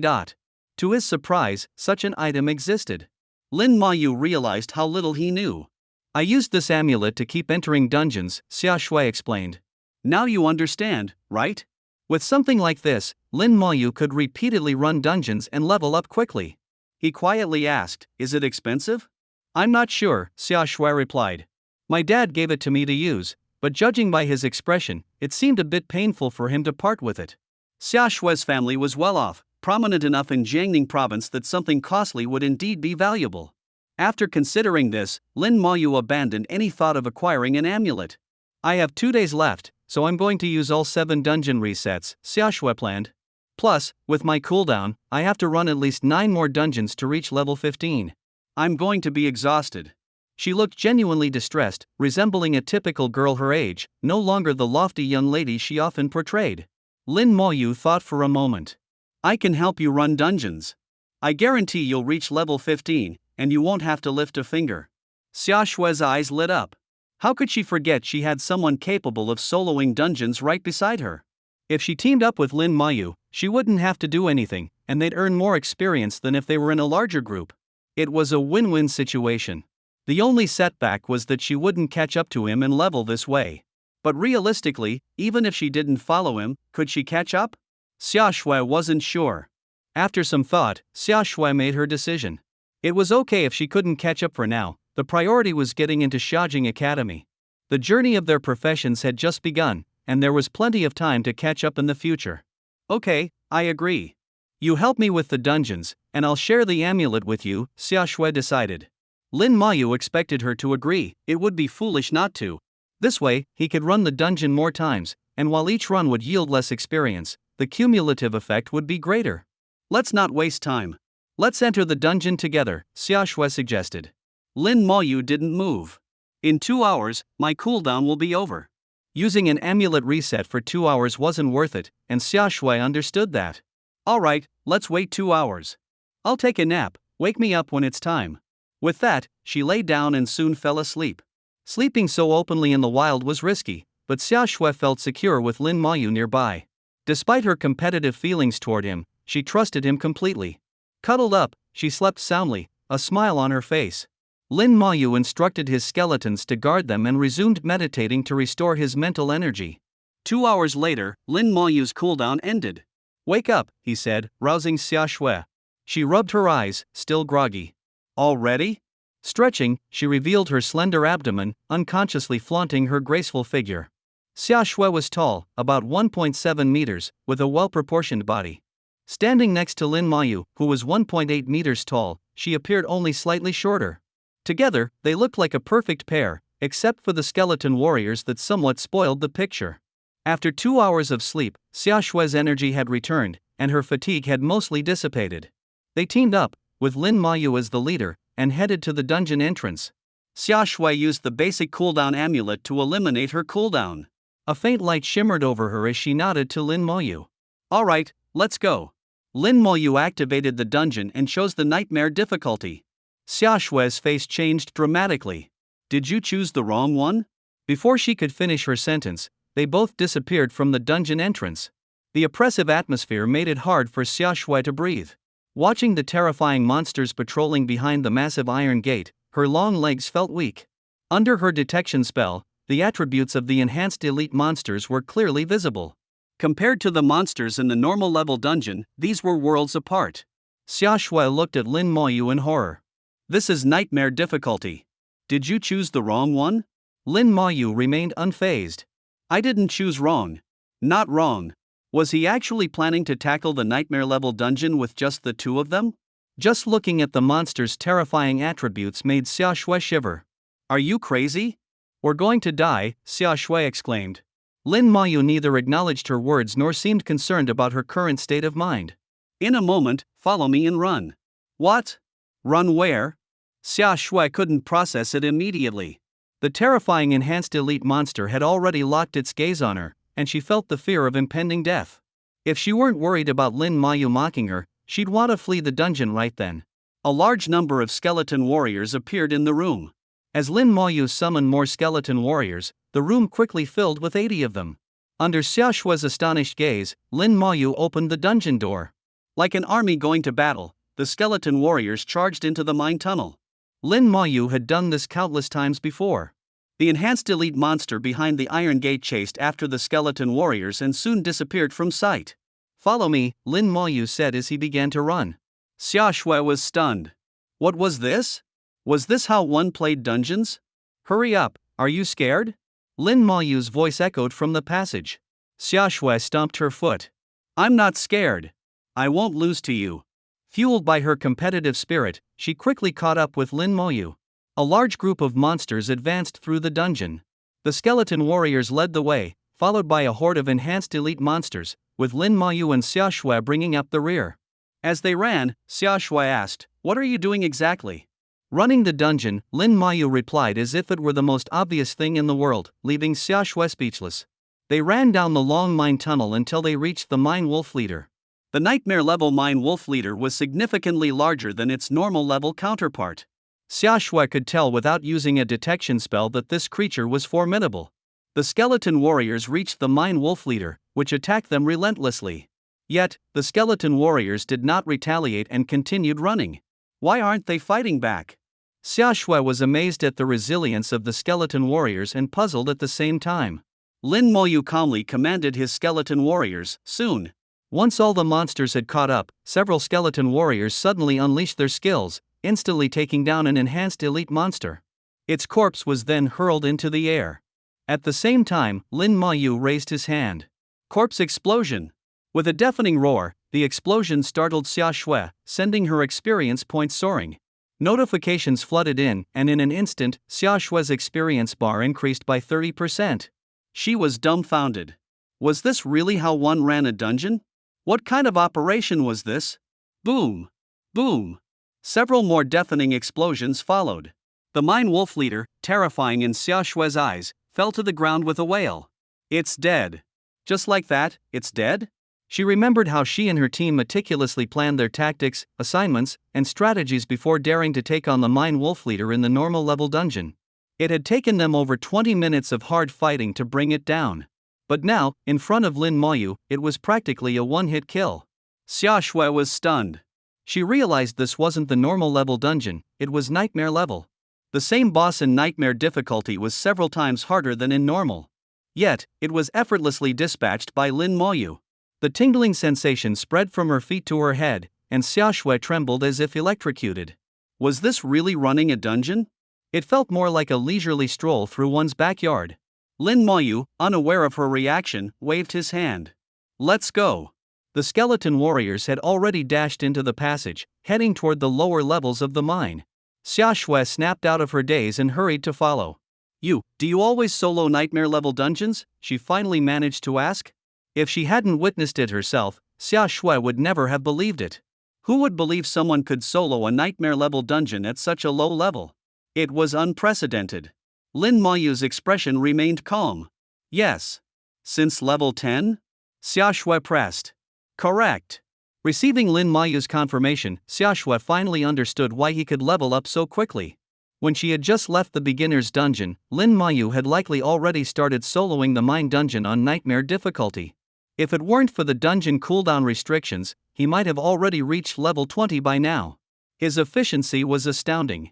To his surprise, such an item existed. Lin Moyu realized how little he knew. I used this amulet to keep entering dungeons, Xia Shui explained. Now you understand, right? With something like this, Lin Moyu could repeatedly run dungeons and level up quickly. He quietly asked, is it expensive? I'm not sure, Xia Shui replied. My dad gave it to me to use, but judging by his expression, it seemed a bit painful for him to part with it. Xia Shui's family was well off, prominent enough in Jiangning province that something costly would indeed be valuable. After considering this, Lin Moyu abandoned any thought of acquiring an amulet. I have 2 days left, so I'm going to use all 7 dungeon resets, Xia Shui planned. Plus, with my cooldown, I have to run at least 9 more dungeons to reach level 15. I'm going to be exhausted. She looked genuinely distressed, resembling a typical girl her age, no longer the lofty young lady she often portrayed. Lin Moyu thought for a moment. I can help you run dungeons. I guarantee you'll reach level 15, and you won't have to lift a finger. Xia Shui's eyes lit up. How could she forget she had someone capable of soloing dungeons right beside her? If she teamed up with Lin Moyu, she wouldn't have to do anything, and they'd earn more experience than if they were in a larger group. It was a win-win situation. The only setback was that she wouldn't catch up to him and level this way. But realistically, even if she didn't follow him, could she catch up? Xia Shui wasn't sure. After some thought, Xia Shui made her decision. It was okay if she couldn't catch up for now, the priority was getting into Xiaojing Academy. The journey of their professions had just begun, and there was plenty of time to catch up in the future. Okay, I agree. You help me with the dungeons, and I'll share the amulet with you, Xia Shui decided. Lin Moyu expected her to agree, it would be foolish not to. This way, he could run the dungeon more times, and while each run would yield less experience, the cumulative effect would be greater. Let's not waste time. Let's enter the dungeon together, Xia Shui suggested. Lin Moyu didn't move. In 2 hours, my cooldown will be over. Using an amulet reset for 2 hours wasn't worth it, and Xia Shui understood that. Alright, let's wait 2 hours. I'll take a nap, wake me up when it's time. With that, she lay down and soon fell asleep. Sleeping so openly in the wild was risky, but Xia Shui felt secure with Lin Moyu nearby. Despite her competitive feelings toward him, she trusted him completely. Cuddled up, she slept soundly, a smile on her face. Lin Moyu instructed his skeletons to guard them and resumed meditating to restore his mental energy. 2 hours later, Lin Moyu's cooldown ended. Wake up, he said, rousing Xia Shui. She rubbed her eyes, still groggy. Already? Stretching, she revealed her slender abdomen, unconsciously flaunting her graceful figure. Xia Shui was tall, about 1.7 meters, with a well-proportioned body. Standing next to Lin Moyu, who was 1.8 meters tall, she appeared only slightly shorter. Together, they looked like a perfect pair, except for the skeleton warriors that somewhat spoiled the picture. After 2 hours of sleep, Xia Shui's energy had returned, and her fatigue had mostly dissipated. They teamed up, with Lin Moyu as the leader, and headed to the dungeon entrance. Xia Shui used the basic cooldown amulet to eliminate her cooldown. A faint light shimmered over her as she nodded to Lin Moyu. Alright, let's go. Lin Moyu activated the dungeon and chose the nightmare difficulty. Xia Shui's face changed dramatically. Did you choose the wrong one? Before she could finish her sentence, they both disappeared from the dungeon entrance. The oppressive atmosphere made it hard for Xia Shui to breathe. Watching the terrifying monsters patrolling behind the massive iron gate, her long legs felt weak. Under her detection spell, the attributes of the enhanced elite monsters were clearly visible. Compared to the monsters in the normal level dungeon, these were worlds apart. Xia Shui looked at Lin Moyu in horror. This is nightmare difficulty. Did you choose the wrong one? Lin Moyu remained unfazed. I didn't choose wrong. Not wrong. Was he actually planning to tackle the nightmare level dungeon with just the 2 of them? Just looking at the monster's terrifying attributes made Xia Shui shiver. Are you crazy? We're going to die, Xia Shui exclaimed. Lin Moyu neither acknowledged her words nor seemed concerned about her current state of mind. In a moment, follow me and run. What? Run where? Xia Shui couldn't process it immediately. The terrifying enhanced elite monster had already locked its gaze on her, and she felt the fear of impending death. If she weren't worried about Lin Mayu mocking her, she'd want to flee the dungeon right then. A large number of skeleton warriors appeared in the room. As Lin Mayu summoned more skeleton warriors, the room quickly filled with 80 of them. Under Xia Shui's astonished gaze, Lin Mayu opened the dungeon door. Like an army going to battle, the skeleton warriors charged into the mine tunnel. Lin Mayu had done this countless times before. The enhanced elite monster behind the iron gate chased after the skeleton warriors and soon disappeared from sight. Follow me, Lin Mayu said as he began to run. Xia Shui was stunned. What was this? Was this how one played dungeons? Hurry up, are you scared? Lin Mayu's voice echoed from the passage. Xia Shui stomped her foot. I'm not scared. I won't lose to you. Fueled by her competitive spirit, she quickly caught up with Lin Mayu. A large group of monsters advanced through the dungeon. The skeleton warriors led the way, followed by a horde of enhanced elite monsters, with Lin Mayu and Xia Shui bringing up the rear. As they ran, Xia Shui asked, "What are you doing exactly?" Running the dungeon, Lin Mayu replied as if it were the most obvious thing in the world, leaving Xia Shui speechless. They ran down the long mine tunnel until they reached the mine wolf leader. The nightmare level mine wolf leader was significantly larger than its normal level counterpart. Xia Shui could tell without using a detection spell that this creature was formidable. The skeleton warriors reached the mine wolf leader, which attacked them relentlessly. Yet, the skeleton warriors did not retaliate and continued running. Why aren't they fighting back? Xia Shui was amazed at the resilience of the skeleton warriors and puzzled at the same time. Lin Moyu calmly commanded his skeleton warriors, soon. Once all the monsters had caught up, several skeleton warriors suddenly unleashed their skills, instantly taking down an enhanced elite monster. Its corpse was then hurled into the air. At the same time, Lin Mayu raised his hand. Corpse explosion! With a deafening roar, the explosion startled Xia Shui, sending her experience points soaring. Notifications flooded in, and in an instant, Xia Shui's experience bar increased by 30%. She was dumbfounded. Was this really how one ran a dungeon? What kind of operation was this? Boom! Boom! Several more deafening explosions followed. The mine wolf leader, terrifying in Xia Shui's eyes, fell to the ground with a wail. It's dead. Just like that, it's dead? She remembered how she and her team meticulously planned their tactics, assignments, and strategies before daring to take on the mine wolf leader in the normal level dungeon. It had taken them over 20 minutes of hard fighting to bring it down. But now, in front of Lin Mayu, it was practically a one-hit kill. Xia Shui was stunned. She realized this wasn't the normal level dungeon, it was nightmare level. The same boss in nightmare difficulty was several times harder than in normal. Yet, it was effortlessly dispatched by Lin Mayu. The tingling sensation spread from her feet to her head, and Xia Shui trembled as if electrocuted. Was this really running a dungeon? It felt more like a leisurely stroll through one's backyard. Lin Mayu, unaware of her reaction, waved his hand. Let's go. The skeleton warriors had already dashed into the passage, heading toward the lower levels of the mine. Xia Shui snapped out of her daze and hurried to follow. Do you always solo nightmare level dungeons? She finally managed to ask. If she hadn't witnessed it herself, Xia Shui would never have believed it. Who would believe someone could solo a nightmare level dungeon at such a low level? It was unprecedented. Lin Mayu's expression remained calm. Yes. Since level 10? Xia Shui pressed. Correct. Receiving Lin Mayu's confirmation, Xia Shui finally understood why he could level up so quickly. When she had just left the beginner's dungeon, Lin Mayu had likely already started soloing the mine dungeon on nightmare difficulty. If it weren't for the dungeon cooldown restrictions, he might have already reached level 20 by now. His efficiency was astounding.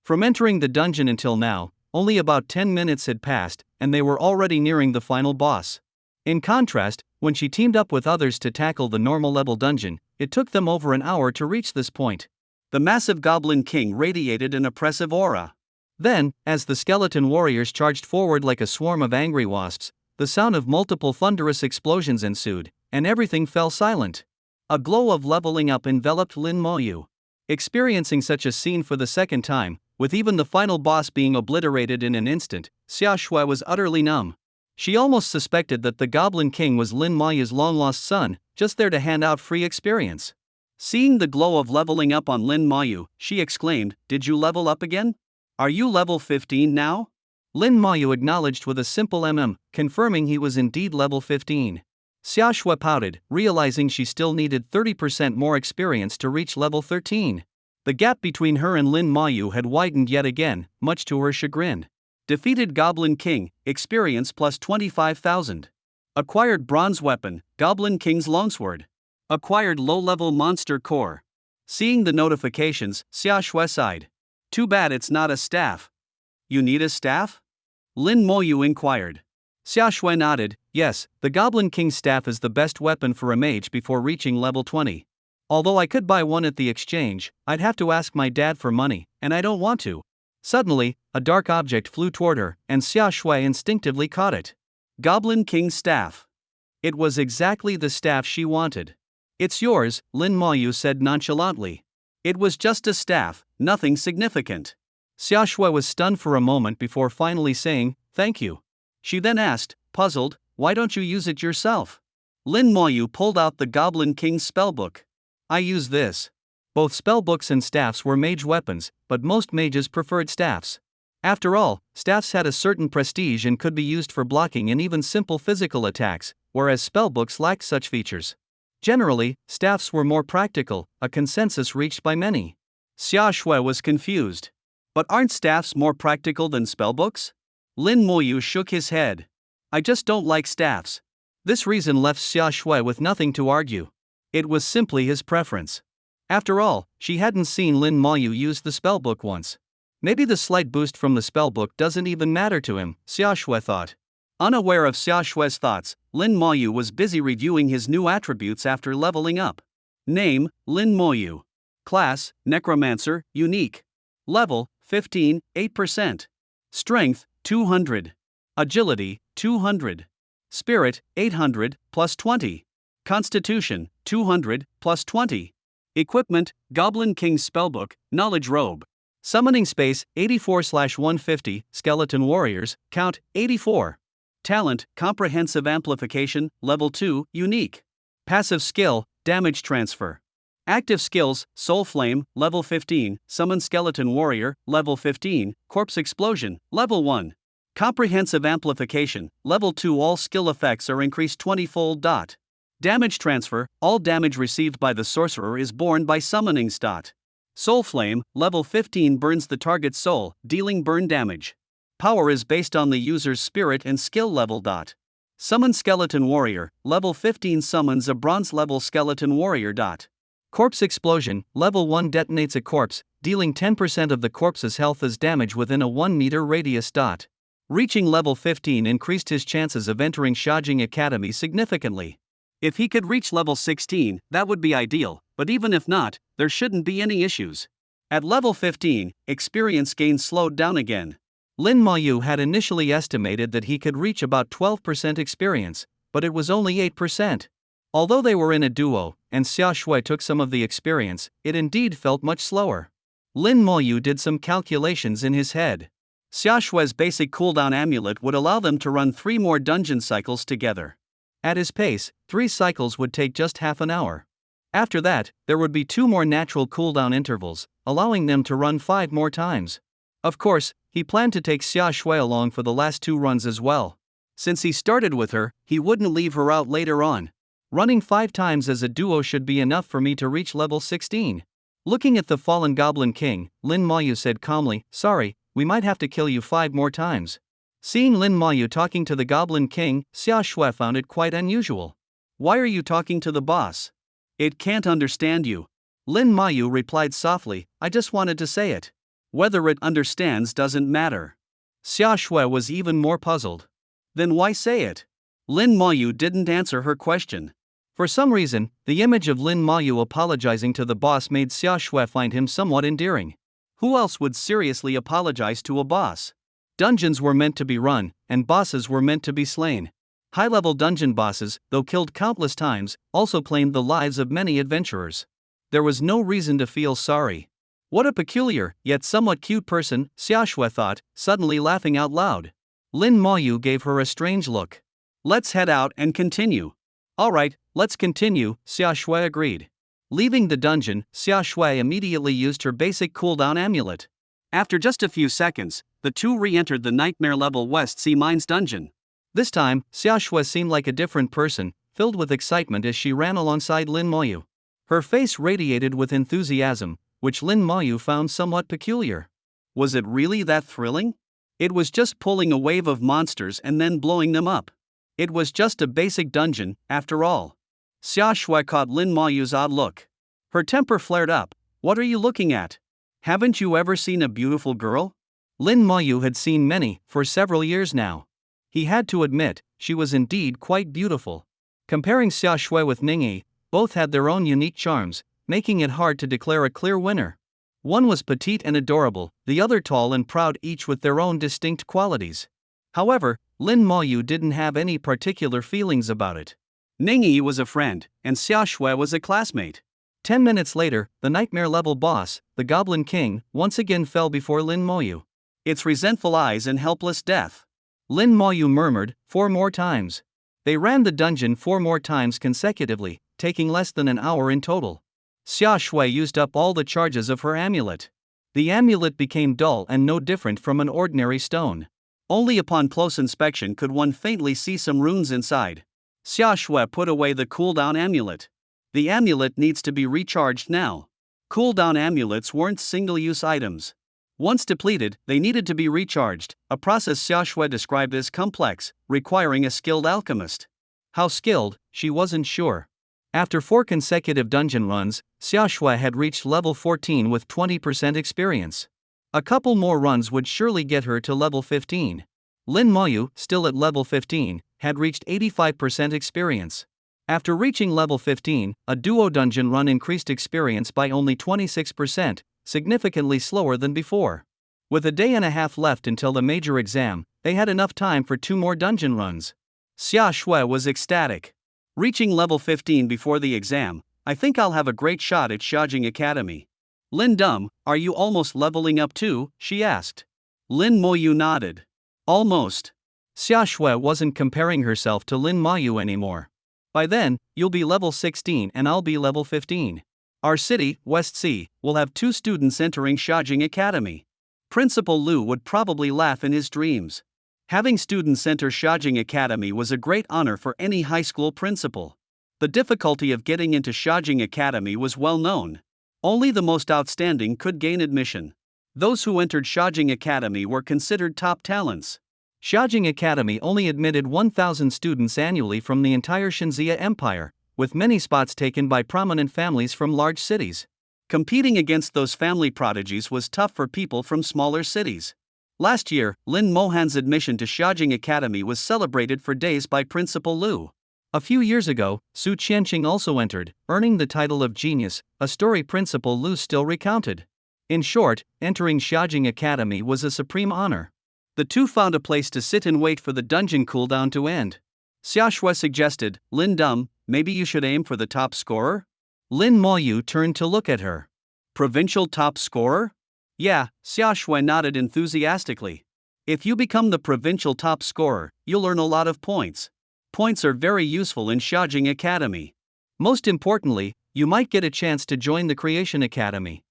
From entering the dungeon until now, only about 10 minutes had passed, and they were already nearing the final boss. In contrast, when she teamed up with others to tackle the normal level dungeon, it took them over an hour to reach this point. The massive Goblin King radiated an oppressive aura. Then, as the skeleton warriors charged forward like a swarm of angry wasps, the sound of multiple thunderous explosions ensued, and everything fell silent. A glow of leveling up enveloped Lin Mayu. Experiencing such a scene for the second time, with even the final boss being obliterated in an instant, Xia Shui was utterly numb. She almost suspected that the Goblin King was Lin Mayu's long-lost son. just there to hand out free experience. Seeing the glow of leveling up on Lin Mayu, she exclaimed, "Did you level up again? Are you level 15 now?" Lin Mayu acknowledged with a simple confirming he was indeed level 15. Xia Shui pouted, realizing she still needed 30% more experience to reach level 13. The gap between her and Lin Mayu had widened yet again, much to her chagrin. Defeated Goblin King, experience plus 25,000. Acquired bronze weapon, Goblin King's longsword. Acquired low-level monster core. Seeing the notifications, Xia Shui sighed. Too bad it's not a staff. You need a staff? Lin Mayu inquired. Xia Shui nodded, yes, the Goblin King's staff is the best weapon for a mage before reaching level 20. Although I could buy one at the exchange, I'd have to ask my dad for money, and I don't want to. Suddenly, a dark object flew toward her, and Xia Shui instinctively caught it. Goblin King's staff. It was exactly the staff she wanted. It's yours, Lin Mayu said nonchalantly. It was just a staff, nothing significant. Xia Shui was stunned for a moment before finally saying, thank you. She then asked, puzzled, why don't you use it yourself? Lin Mayu pulled out the Goblin King's spellbook. I use this. Both spellbooks and staffs were mage weapons, but most mages preferred staffs. After all, staffs had a certain prestige and could be used for blocking and even simple physical attacks, whereas spellbooks lacked such features. Generally, staffs were more practical, a consensus reached by many. Xia Shui was confused. But aren't staffs more practical than spellbooks? Lin Mayu shook his head. I just don't like staffs. This reason left Xia Shui with nothing to argue. It was simply his preference. After all, she hadn't seen Lin Mayu use the spellbook once. Maybe the slight boost from the spellbook doesn't even matter to him, Xia Shui thought. Unaware of Xia Shui's thoughts, Lin Mayu was busy reviewing his new attributes after leveling up. Name, Lin Mayu. Class, Necromancer, Unique. Level, 15, 8%. Strength, 200. Agility, 200. Spirit, 800, plus 20. Constitution, 200, plus 20. Equipment, Goblin King's Spellbook, Knowledge Robe. Summoning space, 84/150, Skeleton Warriors, count, 84. Talent, Comprehensive Amplification, Level 2, Unique. Passive skill, Damage Transfer. Active skills, Soul Flame, Level 15, Summon Skeleton Warrior, Level 15, Corpse Explosion, Level 1. Comprehensive Amplification, Level 2. All skill effects are increased 20-fold. Damage Transfer, all damage received by the sorcerer is borne by summoning. Soul Flame, Level 15 burns the target's soul, dealing burn damage. Power is based on the user's spirit and skill level. Summon Skeleton Warrior, Level 15 summons a bronze level Skeleton Warrior. Corpse Explosion, Level 1 detonates a corpse, dealing 10% of the corpse's health as damage within a 1-meter radius. Reaching level 15 increased his chances of entering Shajing Academy significantly. If he could reach level 16, that would be ideal, but even if not, there shouldn't be any issues. At level 15, experience gain slowed down again. Lin Mayu had initially estimated that he could reach about 12% experience, but it was only 8%. Although they were in a duo, and Xia Shui took some of the experience, it indeed felt much slower. Lin Mayu did some calculations in his head. Xia Shui's basic cooldown amulet would allow them to run 3 more dungeon cycles together. At his pace, 3 cycles would take just half an hour. After that, there would be 2 more natural cooldown intervals, allowing them to run 5 more times. Of course, he planned to take Xia Shui along for the last 2 runs as well. Since he started with her, he wouldn't leave her out later on. Running 5 times as a duo should be enough for me to reach level 16. Looking at the fallen Goblin King, Lin Mayu said calmly, sorry, we might have to kill you 5 more times. Seeing Lin Mayu talking to the Goblin King, Xia Shui found it quite unusual. Why are you talking to the boss? It can't understand you. Lin Mayu replied softly, I just wanted to say it. Whether it understands doesn't matter. Xia Shui was even more puzzled. Then why say it? Lin Mayu didn't answer her question. For some reason, the image of Lin Mayu apologizing to the boss made Xia Shui find him somewhat endearing. Who else would seriously apologize to a boss? Dungeons were meant to be run, and bosses were meant to be slain. High-level dungeon bosses, though killed countless times, also claimed the lives of many adventurers. There was no reason to feel sorry. What a peculiar, yet somewhat cute person, Xia Shui thought, suddenly laughing out loud. Lin Mayu gave her a strange look. Let's head out and continue. Alright, let's continue, Xia Shui agreed. Leaving the dungeon, Xia Shui immediately used her basic cooldown amulet. After just a few seconds, the two re-entered the nightmare level West Sea Mines dungeon. This time, Xia Shui seemed like a different person, filled with excitement as she ran alongside Lin Moyu. Her face radiated with enthusiasm, which Lin Moyu found somewhat peculiar. Was it really that thrilling? It was just pulling a wave of monsters and then blowing them up. It was just a basic dungeon, after all. Xia Shui caught Lin Moyu's odd look. Her temper flared up. What are you looking at? Haven't you ever seen a beautiful girl? Lin Moyu had seen many, for several years now. He had to admit, she was indeed quite beautiful. Comparing Xia Shui with Ningyi, both had their own unique charms, making it hard to declare a clear winner. One was petite and adorable, the other tall and proud, each with their own distinct qualities. However, Lin Moyu didn't have any particular feelings about it. Ningyi was a friend, and Xia Shui was a classmate. 10 minutes later, the nightmare level boss, the Goblin King, once again fell before Lin Moyu. Its resentful eyes and helpless death. Lin Moyu murmured, 4 more times. They ran the dungeon 4 more times consecutively, taking less than an hour in total. Xia Shui used up all the charges of her amulet. The amulet became dull and no different from an ordinary stone. Only upon close inspection could one faintly see some runes inside. Xia Shui put away the cooldown amulet. The amulet needs to be recharged now. Cooldown amulets weren't single-use items. Once depleted, they needed to be recharged, a process Xia Shui described as complex, requiring a skilled alchemist. How skilled, she wasn't sure. After 4 consecutive dungeon runs, Xia Shui had reached level 14 with 20% experience. A couple more runs would surely get her to level 15. Lin Moyu, still at level 15, had reached 85% experience. After reaching level 15, a duo dungeon run increased experience by only 26%, significantly slower than before. With a day and a half left until the major exam, they had enough time for 2 more dungeon runs. Xia Shui was ecstatic. Reaching level 15 before the exam, I think I'll have a great shot at Xiaojing Academy. Lin Dum, are you almost leveling up too? She asked. Lin Moyu nodded. Almost. Xia Shui wasn't comparing herself to Lin Moyu anymore. By then, you'll be level 16 and I'll be level 15. Our city, West Sea, will have 2 students entering Xiaojing Academy. Principal Lu would probably laugh in his dreams. Having students enter Xiaojing Academy was a great honor for any high school principal. The difficulty of getting into Xiaojing Academy was well known. Only the most outstanding could gain admission. Those who entered Xiaojing Academy were considered top talents. Xiaojing Academy only admitted 1,000 students annually from the entire Shanxia Empire, with many spots taken by prominent families from large cities. Competing against those family prodigies was tough for people from smaller cities. Last year, Lin Mohan's admission to Xiaojing Academy was celebrated for days by Principal Lu. A few years ago, Su Qianqing also entered, earning the title of genius, a story Principal Lu still recounted. In short, entering Xiaojing Academy was a supreme honor. The two found a place to sit and wait for the dungeon cooldown to end. Xia Shui suggested, Lin Dum, maybe you should aim for the top scorer? Lin Moyu turned to look at her. Provincial top scorer? Yeah, Xia Shui nodded enthusiastically. If you become the provincial top scorer, you'll earn a lot of points. Points are very useful in Xiaojing Academy. Most importantly, you might get a chance to join the Creation Academy.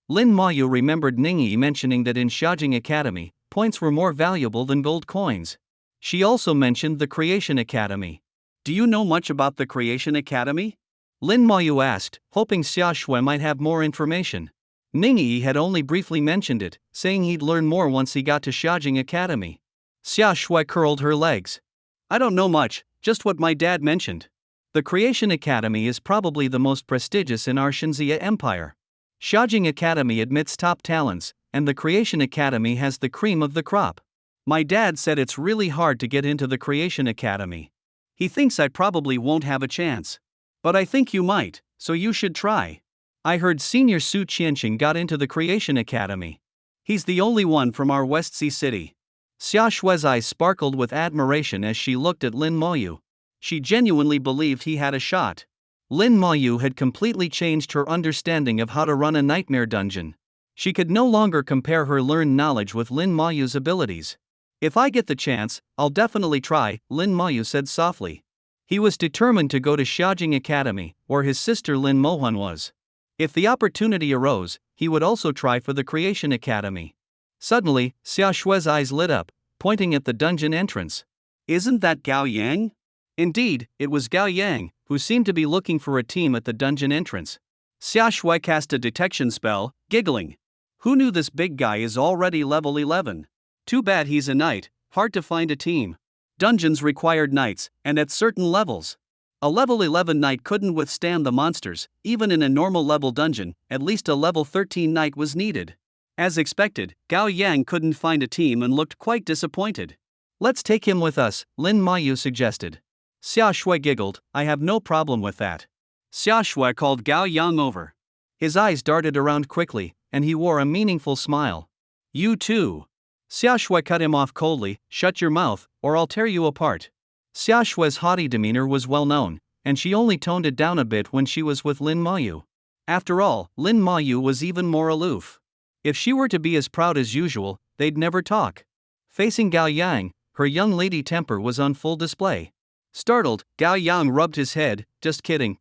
Lin Moyu remembered Ningyi mentioning that in Xiaojing Academy, points were more valuable than gold coins. She also mentioned the Creation Academy. Do you know much about the Creation Academy? Lin Moyu asked, hoping Xia Shui might have more information. Ningyi had only briefly mentioned it, saying he'd learn more once he got to Xiaojing Academy. Xia Shui curled her legs. I don't know much, just what my dad mentioned. The Creation Academy is probably the most prestigious in our Shanxia Empire. Xiaojing Academy admits top talents, and the Creation Academy has the cream of the crop. My dad said it's really hard to get into the Creation Academy. He thinks I probably won't have a chance. But I think you might, so you should try. I heard Senior Su Qianqing got into the Creation Academy. He's the only one from our West Sea city. Xia Shui's eyes sparkled with admiration as she looked at Lin Moyu. She genuinely believed he had a shot. Lin Moyu had completely changed her understanding of how to run a nightmare dungeon. She could no longer compare her learned knowledge with Lin Moyu's abilities. If I get the chance, I'll definitely try, Lin Moyu said softly. He was determined to go to Xiaojing Academy, where his sister Lin Mohan was. If the opportunity arose, he would also try for the Creation Academy. Suddenly, Xia Shui's eyes lit up, pointing at the dungeon entrance. Isn't that Gao Yang? Indeed, it was Gao Yang, who seemed to be looking for a team at the dungeon entrance. Xia Shui cast a detection spell, giggling. Who knew this big guy is already level 11? Too bad he's a knight, hard to find a team. Dungeons required knights, and at certain levels. A level 11 knight couldn't withstand the monsters, even in a normal level dungeon, at least a level 13 knight was needed. As expected, Gao Yang couldn't find a team and looked quite disappointed. Let's take him with us, Lin Mayu suggested. Xia Shui giggled, I have no problem with that. Xia Shui called Gao Yang over. His eyes darted around quickly, and he wore a meaningful smile. You too. Xia Shui cut him off coldly, shut your mouth, or I'll tear you apart. Xia Shui's haughty demeanor was well known, and she only toned it down a bit when she was with Lin Mayu. After all, Lin Mayu was even more aloof. If she were to be as proud as usual, they'd never talk. Facing Gao Yang, her young lady temper was on full display. Startled, Gao Yang rubbed his head, just kidding,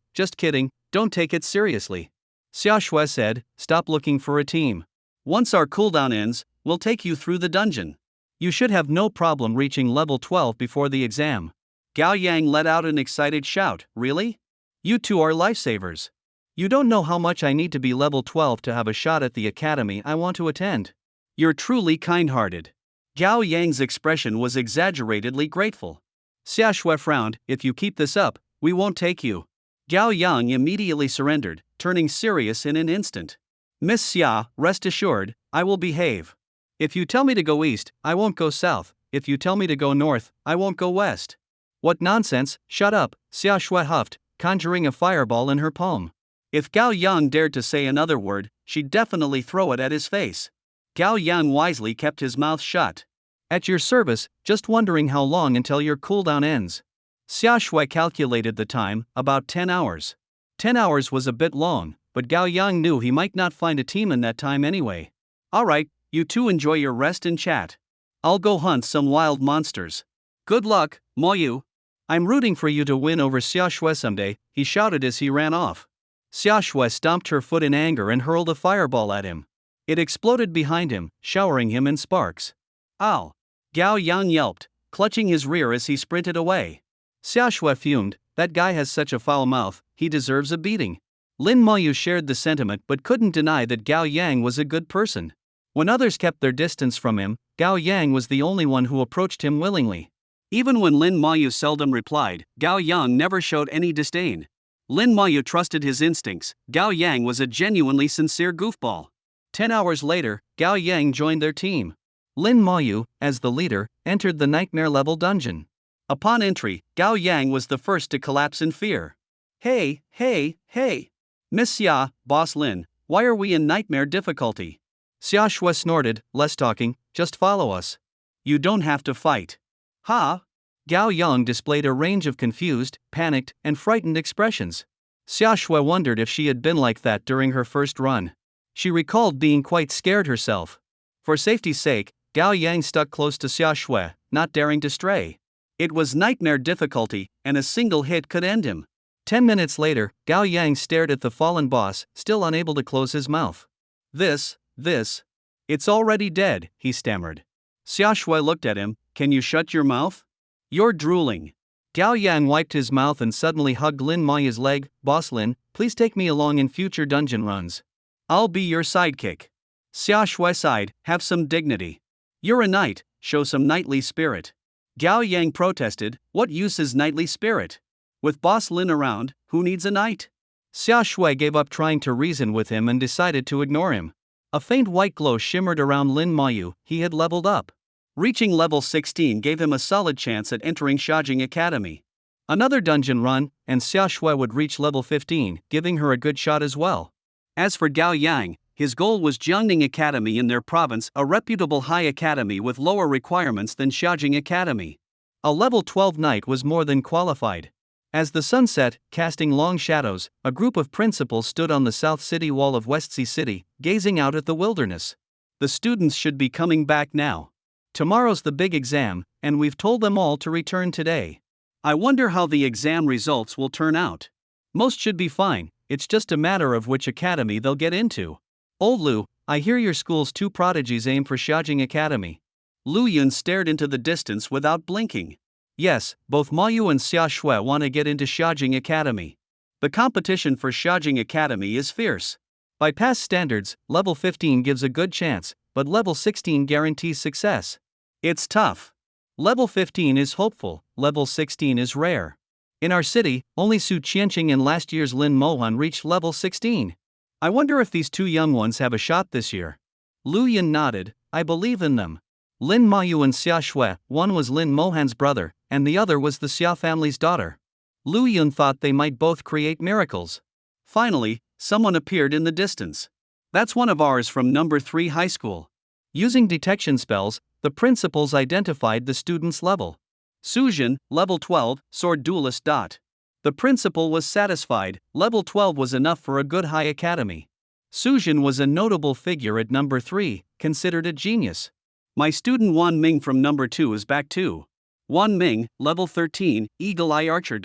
don't take it seriously. Xia Shui said, stop looking for a team. Once our cooldown ends, we'll take you through the dungeon. You should have no problem reaching level 12 before the exam. Gao Yang let out an excited shout, really? You two are lifesavers. You don't know how much I need to be level 12 to have a shot at the academy I want to attend. You're truly kind-hearted. Gao Yang's expression was exaggeratedly grateful. Xia Shui frowned, if you keep this up, we won't take you. Gao Yang immediately surrendered, turning serious in an instant. Miss Xia, rest assured, I will behave. If you tell me to go east, I won't go south. If you tell me to go north, I won't go west. What nonsense, shut up, Xia Shui huffed, conjuring a fireball in her palm. If Gao Yang dared to say another word, she'd definitely throw it at his face. Gao Yang wisely kept his mouth shut. At your service, just wondering how long until your cooldown ends. Xia Shui calculated the time, about 10 hours. 10 hours was a bit long, but Gao Yang knew he might not find a team in that time anyway. Alright, you two enjoy your rest and chat. I'll go hunt some wild monsters. Good luck, Moyu. I'm rooting for you to win over Xia Shui someday, he shouted as he ran off. Xia Shui stomped her foot in anger and hurled a fireball at him. It exploded behind him, showering him in sparks. Ow! Gao Yang yelped, clutching his rear as he sprinted away. Xia Shui fumed, that guy has such a foul mouth, he deserves a beating. Lin Mayu shared the sentiment but couldn't deny that Gao Yang was a good person. When others kept their distance from him, Gao Yang was the only one who approached him willingly. Even when Lin Mayu seldom replied, Gao Yang never showed any disdain. Lin Mayu trusted his instincts. Gao Yang was a genuinely sincere goofball. 10 hours later, Gao Yang joined their team. Lin Mayu, as the leader, entered the nightmare-level dungeon. Upon entry, Gao Yang was the first to collapse in fear. Hey! Miss Xia, Boss Lin, why are we in nightmare difficulty? Xia Shui snorted, less talking, just follow us. You don't have to fight. Ha! Gao Yang displayed a range of confused, panicked, and frightened expressions. Xia Shui wondered if she had been like that during her first run. She recalled being quite scared herself. For safety's sake, Gao Yang stuck close to Xia Shui, not daring to stray. It was nightmare difficulty, and a single hit could end him. 10 minutes later, Gao Yang stared at the fallen boss, still unable to close his mouth. This. It's already dead, he stammered. Xia Shui looked at him, can you shut your mouth? You're drooling. Gao Yang wiped his mouth and suddenly hugged Lin Mayu's leg. Boss Lin, please take me along in future dungeon runs. I'll be your sidekick. Xia Shui sighed, have some dignity. You're a knight, show some knightly spirit. Gao Yang protested, what use is knightly spirit? With Boss Lin around, who needs a knight? Xia Shui gave up trying to reason with him and decided to ignore him. A faint white glow shimmered around Lin Mayu, he had leveled up. Reaching level 16 gave him a solid chance at entering Xiaojing Academy. Another dungeon run, and Xia Shui would reach level 15, giving her a good shot as well. As for Gao Yang, his goal was Jiangning Academy in their province, a reputable high academy with lower requirements than Xiaojing Academy. A level 12 knight was more than qualified. As the sun set, casting long shadows, a group of principals stood on the south city wall of Westsea City, gazing out at the wilderness. The students should be coming back now. Tomorrow's the big exam, and we've told them all to return today. I wonder how the exam results will turn out. Most should be fine, it's just a matter of which academy they'll get into. Old Lu, I hear your school's two prodigies aim for Xiaojing Academy. Lu Yun stared into the distance without blinking. Yes, both Ma Yu and Xia Shui want to get into Xiaojing Academy. The competition for Xiaojing Academy is fierce. By past standards, level 15 gives a good chance, but level 16 guarantees success. It's tough. Level 15 is hopeful, level 16 is rare. In our city, only Su Qianqing and last year's Lin Mohan reached level 16. I wonder if these two young ones have a shot this year. Lu Yun nodded. I believe in them. Lin Mayu and Xia Shui, one was Lin Mohan's brother, and the other was the Xia family's daughter. Lu Yun thought they might both create miracles. Finally, someone appeared in the distance. That's one of ours from number 3 high school. Using detection spells, the principals identified the student's level. Sujin, level 12, sword duelist. The principal was satisfied, level 12 was enough for a good high academy. Sujin was a notable figure at number 3, considered a genius. My student Wan Ming from number 2 is back too. Wan Ming, level 13, Eagle Eye Archer.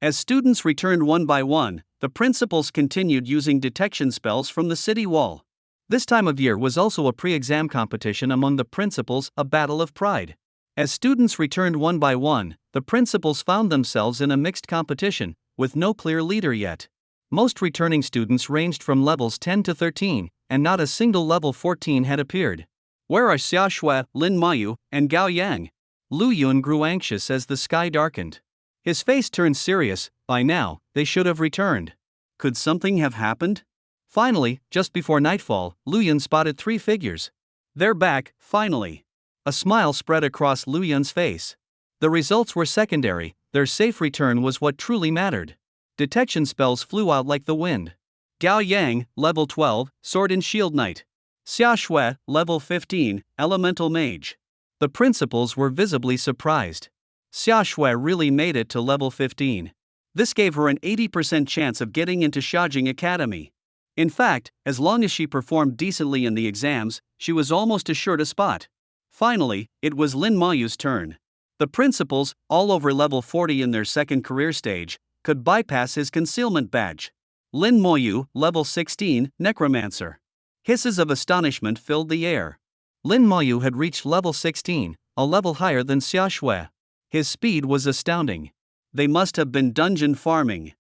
As students returned one by one, the principals continued using detection spells from the city wall. This time of year was also a pre-exam competition among the principals, a battle of pride. As students returned one by one, the principals found themselves in a mixed competition, with no clear leader yet. Most returning students ranged from levels 10 to 13, and not a single level 14 had appeared. Where are Xia Shui, Lin Mayu, and Gao Yang? Lu Yun grew anxious as the sky darkened. His face turned serious. By now, they should have returned. Could something have happened? Finally, just before nightfall, Lu Yun spotted 3 figures. They're back, finally. A smile spread across Lu Yun's face. The results were secondary, their safe return was what truly mattered. Detection spells flew out like the wind. Gao Yang, level 12, Sword and Shield Knight. Xia Shui, level 15, Elemental Mage. The principals were visibly surprised. Xia Shui really made it to level 15. This gave her an 80% chance of getting into Xiaojing Academy. In fact, as long as she performed decently in the exams, she was almost assured a spot. Finally, it was Lin Mayu's turn. The principals, all over level 40 in their second career stage, could bypass his concealment badge. Lin Mayu, level 16, Necromancer. Hisses of astonishment filled the air. Lin Mayu had reached level 16, a level higher than Xia Shui. His speed was astounding. They must have been dungeon farming.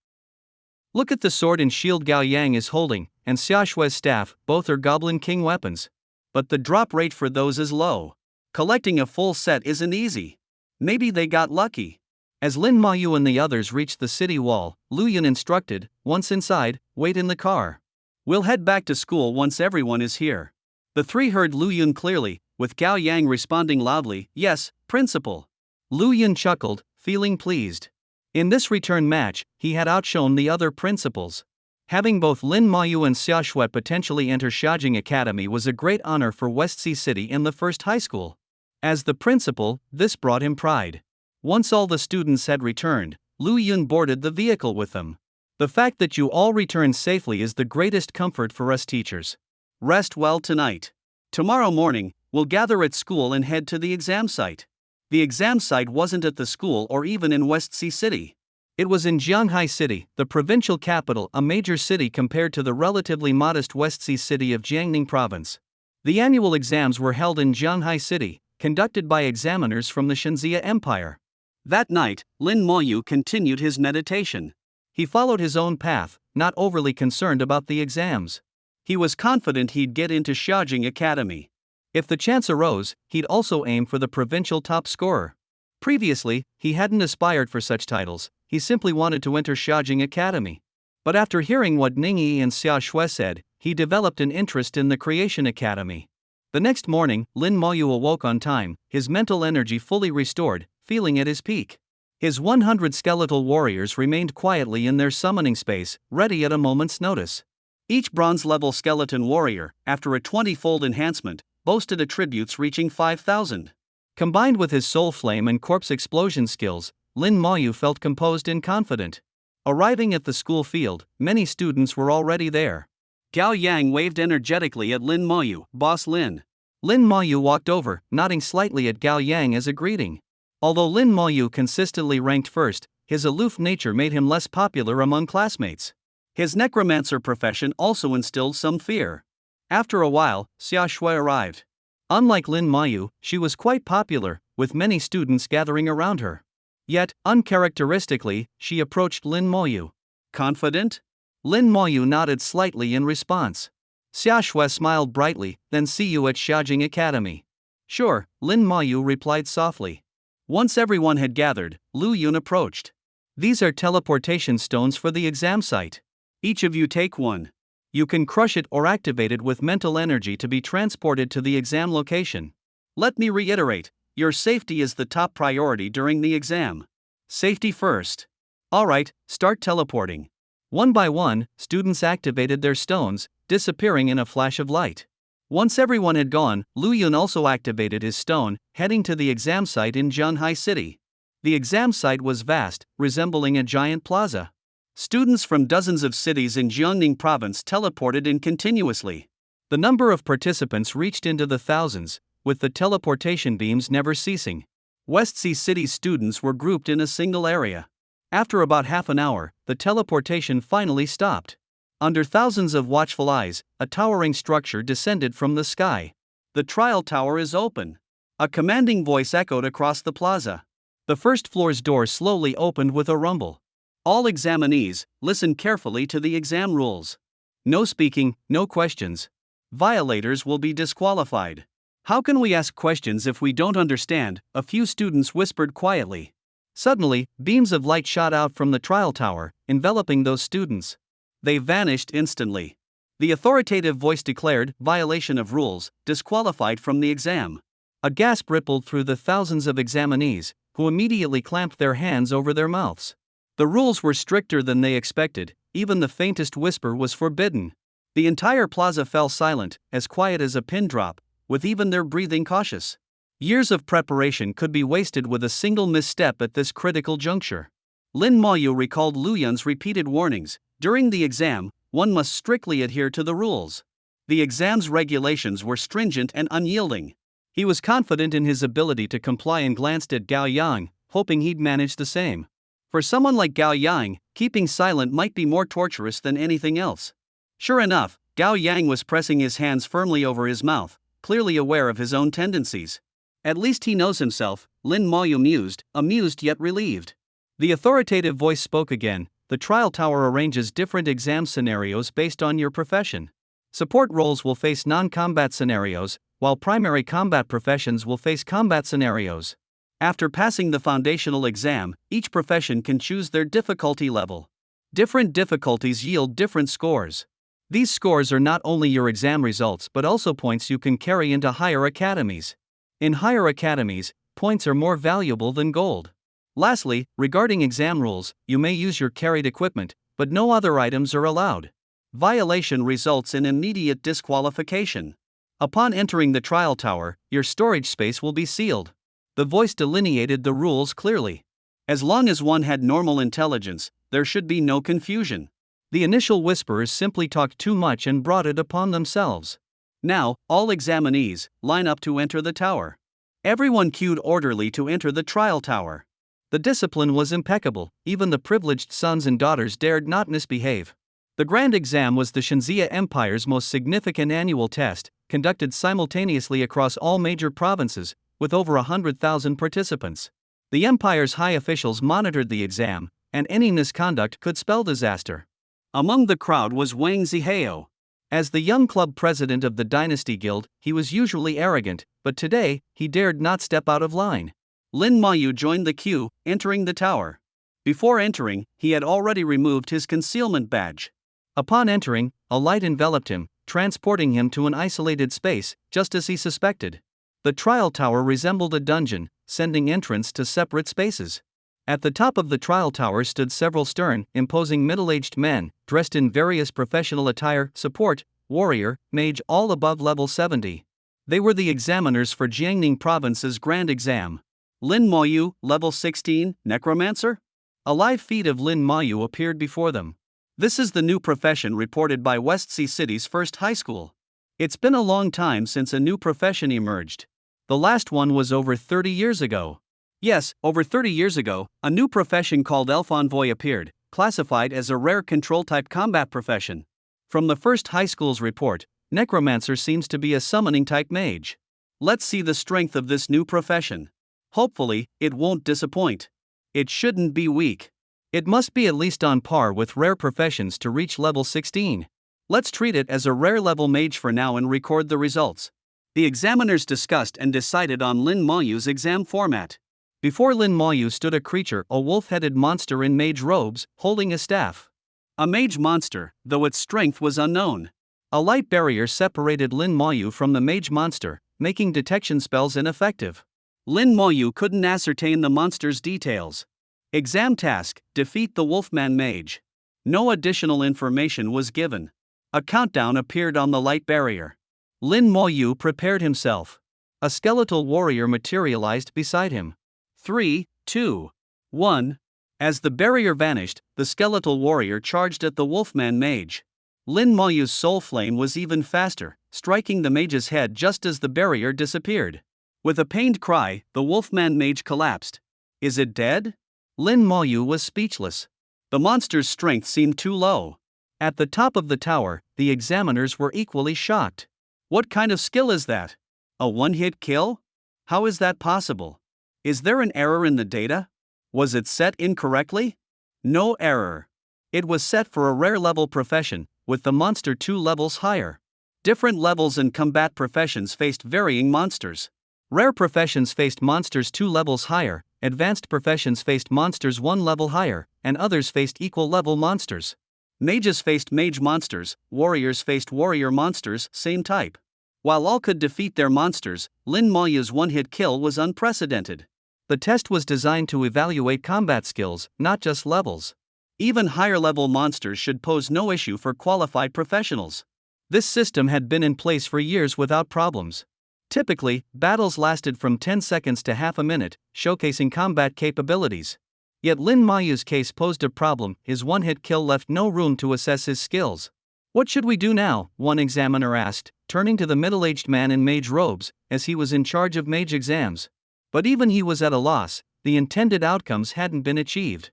Look at the sword and shield Gao Yang is holding, and Xia Shui's staff, both are Goblin King weapons. But the drop rate for those is low. Collecting a full set isn't easy. Maybe they got lucky. As Lin Mayu and the others reached the city wall, Lu Yun instructed, once inside, wait in the car. We'll head back to school once everyone is here. The 3 heard Lu Yun clearly, with Gao Yang responding loudly, yes, principal. Lu Yun chuckled, feeling pleased. In this return match, he had outshone the other principals. Having both Lin Mayu and Xia Shui potentially enter Xiaojing Academy was a great honor for West Sea City in the first high school. As the principal, this brought him pride. Once all the students had returned, Lu Yun boarded the vehicle with them. The fact that you all returned safely is the greatest comfort for us teachers. Rest well tonight. Tomorrow morning, we'll gather at school and head to the exam site. The exam site wasn't at the school or even in West Sea City. It was in Jianghai City, the provincial capital, a major city compared to the relatively modest West Sea City of Jiangning Province. The annual exams were held in Jianghai City, conducted by examiners from the Shanxia Empire. That night, Lin Mayu continued his meditation. He followed his own path, not overly concerned about the exams. He was confident he'd get into Xiaojing Academy. If the chance arose, he'd also aim for the provincial top scorer. Previously, he hadn't aspired for such titles, he simply wanted to enter Xiaojing Academy. But after hearing what Ningyi and Xia Shui said, he developed an interest in the Creation Academy. The next morning, Lin Mayu awoke on time, his mental energy fully restored, feeling at his peak. His 100 skeletal warriors remained quietly in their summoning space, ready at a moment's notice. Each bronze-level skeleton warrior, after a 20-fold enhancement, boasted attributes reaching 5,000. Combined with his soul flame and corpse explosion skills, Lin Mayu felt composed and confident. Arriving at the school field, many students were already there. Gao Yang waved energetically at Lin Mayu, Boss Lin. Lin Mayu walked over, nodding slightly at Gao Yang as a greeting. Although Lin Moyu consistently ranked first, his aloof nature made him less popular among classmates. His necromancer profession also instilled some fear. After a while, Xia Shui arrived. Unlike Lin Moyu, she was quite popular, with many students gathering around her. Yet, uncharacteristically, she approached Lin Moyu. Confident? Lin Moyu nodded slightly in response. Xia Shui smiled brightly, then see you at Xiaojing Academy. Sure, Lin Moyu replied softly. Once everyone had gathered, Lu Yun approached. These are teleportation stones for the exam site. Each of you take one. You can crush it or activate it with mental energy to be transported to the exam location. Let me reiterate, your safety is the top priority during the exam. Safety first. Alright, start teleporting. One by one, students activated their stones, disappearing in a flash of light. Once everyone had gone, Lu Yun also activated his stone, heading to the exam site in Zhanghai City. The exam site was vast, resembling a giant plaza. Students from dozens of cities in Jiangning province teleported in continuously. The number of participants reached into the thousands, with the teleportation beams never ceasing. Westsea City's students were grouped in a single area. After about half an hour, the teleportation finally stopped. Under thousands of watchful eyes, a towering structure descended from the sky. The trial tower is open. A commanding voice echoed across the plaza. The first floor's door slowly opened with a rumble. All examinees, listen carefully to the exam rules. No speaking, no questions. Violators will be disqualified. How can we ask questions if we don't understand? A few students whispered quietly. Suddenly, beams of light shot out from the trial tower, enveloping those students. They vanished instantly. The authoritative voice declared, violation of rules, disqualified from the exam. A gasp rippled through the thousands of examinees, who immediately clamped their hands over their mouths. The rules were stricter than they expected, even the faintest whisper was forbidden. The entire plaza fell silent, as quiet as a pin drop, with even their breathing cautious. Years of preparation could be wasted with a single misstep at this critical juncture. Lin Moyu recalled Lu Yun's repeated warnings. During the exam, one must strictly adhere to the rules. The exam's regulations were stringent and unyielding. He was confident in his ability to comply and glanced at Gao Yang, hoping he'd manage the same. For someone like Gao Yang, keeping silent might be more torturous than anything else. Sure enough, Gao Yang was pressing his hands firmly over his mouth, clearly aware of his own tendencies. At least he knows himself, Lin Moyu mused, amused yet relieved. The authoritative voice spoke again. The trial tower arranges different exam scenarios based on your profession. Support roles will face non-combat scenarios, while primary combat professions will face combat scenarios. After passing the foundational exam, each profession can choose their difficulty level. Different difficulties yield different scores. These scores are not only your exam results but also points you can carry into higher academies. In higher academies, points are more valuable than gold. Lastly, regarding exam rules, you may use your carried equipment, but no other items are allowed. Violation results in immediate disqualification. Upon entering the trial tower, your storage space will be sealed. The voice delineated the rules clearly. As long as one had normal intelligence, there should be no confusion. The initial whisperers simply talked too much and brought it upon themselves. Now, all examinees, line up to enter the tower. Everyone queued orderly to enter the trial tower. The discipline was impeccable, even the privileged sons and daughters dared not misbehave. The grand exam was the Shanxia Empire's most significant annual test, conducted simultaneously across all major provinces, with over 100,000 participants. The empire's high officials monitored the exam, and any misconduct could spell disaster. Among the crowd was Wang Zihao. As the young club president of the Dynasty Guild, he was usually arrogant, but today, he dared not step out of line. Lin Moyu joined the queue, entering the tower. Before entering, he had already removed his concealment badge. Upon entering, a light enveloped him, transporting him to an isolated space, just as he suspected. The trial tower resembled a dungeon, sending entrants to separate spaces. At the top of the trial tower stood several stern, imposing middle-aged men, dressed in various professional attire, support, warrior, mage, all above level 70. They were the examiners for Jiangning Province's grand exam. Lin Moyu, level 16, Necromancer? A live feed of Lin Moyu appeared before them. This is the new profession reported by Westsea City's first high school. It's been a long time since a new profession emerged. The last one was over 30 years ago. Yes, over 30 years ago, a new profession called Elf Envoy appeared, classified as a rare control-type combat profession. From the first high school's report, Necromancer seems to be a summoning-type mage. Let's see the strength of this new profession. Hopefully, it won't disappoint. It shouldn't be weak. It must be at least on par with rare professions to reach level 16. Let's treat it as a rare level mage for now and record the results. The examiners discussed and decided on Lin Moyu's exam format. Before Lin Moyu stood a creature, a wolf-headed monster in mage robes, holding a staff. A mage monster, though its strength was unknown. A light barrier separated Lin Moyu from the mage monster, making detection spells ineffective. Lin Moyu couldn't ascertain the monster's details. Exam task: defeat the Wolfman Mage. No additional information was given. A countdown appeared on the light barrier. Lin Moyu prepared himself. A skeletal warrior materialized beside him. 3, 2, 1. As the barrier vanished, the skeletal warrior charged at the Wolfman Mage. Lin Moyu's soul flame was even faster, striking the mage's head just as the barrier disappeared. With a pained cry, the Wolfman Mage collapsed. Is it dead? Lin Moyu was speechless. The monster's strength seemed too low. At the top of the tower, the examiners were equally shocked. What kind of skill is that? A one-hit kill? How is that possible? Is there an error in the data? Was it set incorrectly? No error. It was set for a rare level profession, with the monster 2 levels higher. Different levels and combat professions faced varying monsters. Rare professions faced monsters 2 levels higher, advanced professions faced monsters 1 level higher, and others faced equal level monsters. Mages faced mage monsters, warriors faced warrior monsters, same type. While all could defeat their monsters, Lin Moyu's one-hit kill was unprecedented. The test was designed to evaluate combat skills, not just levels. Even higher-level monsters should pose no issue for qualified professionals. This system had been in place for years without problems. Typically, battles lasted from 10 seconds to half a minute, showcasing combat capabilities. Yet Lin Moyu's case posed a problem. His one-hit kill left no room to assess his skills. "What should we do now?" one examiner asked, turning to the middle-aged man in mage robes, as he was in charge of mage exams. But even he was at a loss. The intended outcomes hadn't been achieved.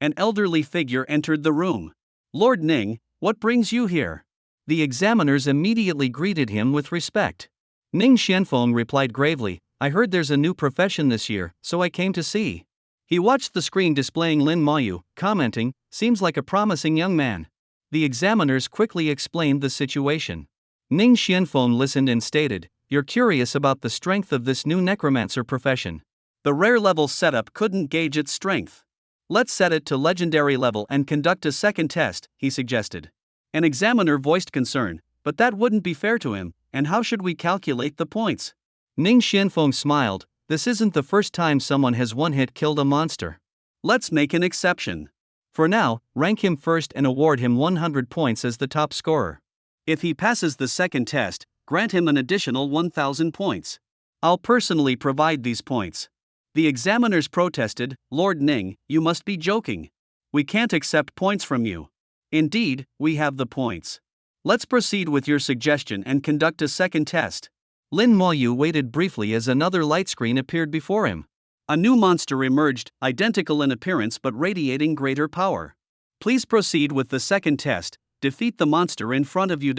An elderly figure entered the room. "Lord Ning, what brings you here?" The examiners immediately greeted him with respect. Ning Xianfeng replied gravely, "I heard there's a new profession this year, so I came to see." He watched the screen displaying Lin Moyu, commenting, "Seems like a promising young man." The examiners quickly explained the situation. Ning Xianfeng listened and stated, "You're curious about the strength of this new necromancer profession." The rare level setup couldn't gauge its strength. "Let's set it to legendary level and conduct a second test," he suggested. An examiner voiced concern, but that wouldn't be fair to him, and how should we calculate the points? Ning Xianfeng smiled, "This isn't the first time someone has one-hit killed a monster. Let's make an exception. For now, rank him first and award him 100 points as the top scorer. If he passes the second test, grant him an additional 1,000 points. I'll personally provide these points." The examiners protested, "Lord Ning, you must be joking. We can't accept points from you." "Indeed, we have the points. Let's proceed with your suggestion and conduct a second test." Lin Moyu waited briefly as another light screen appeared before him. A new monster emerged, identical in appearance but radiating greater power. "Please proceed with the second test. Defeat the monster in front of you.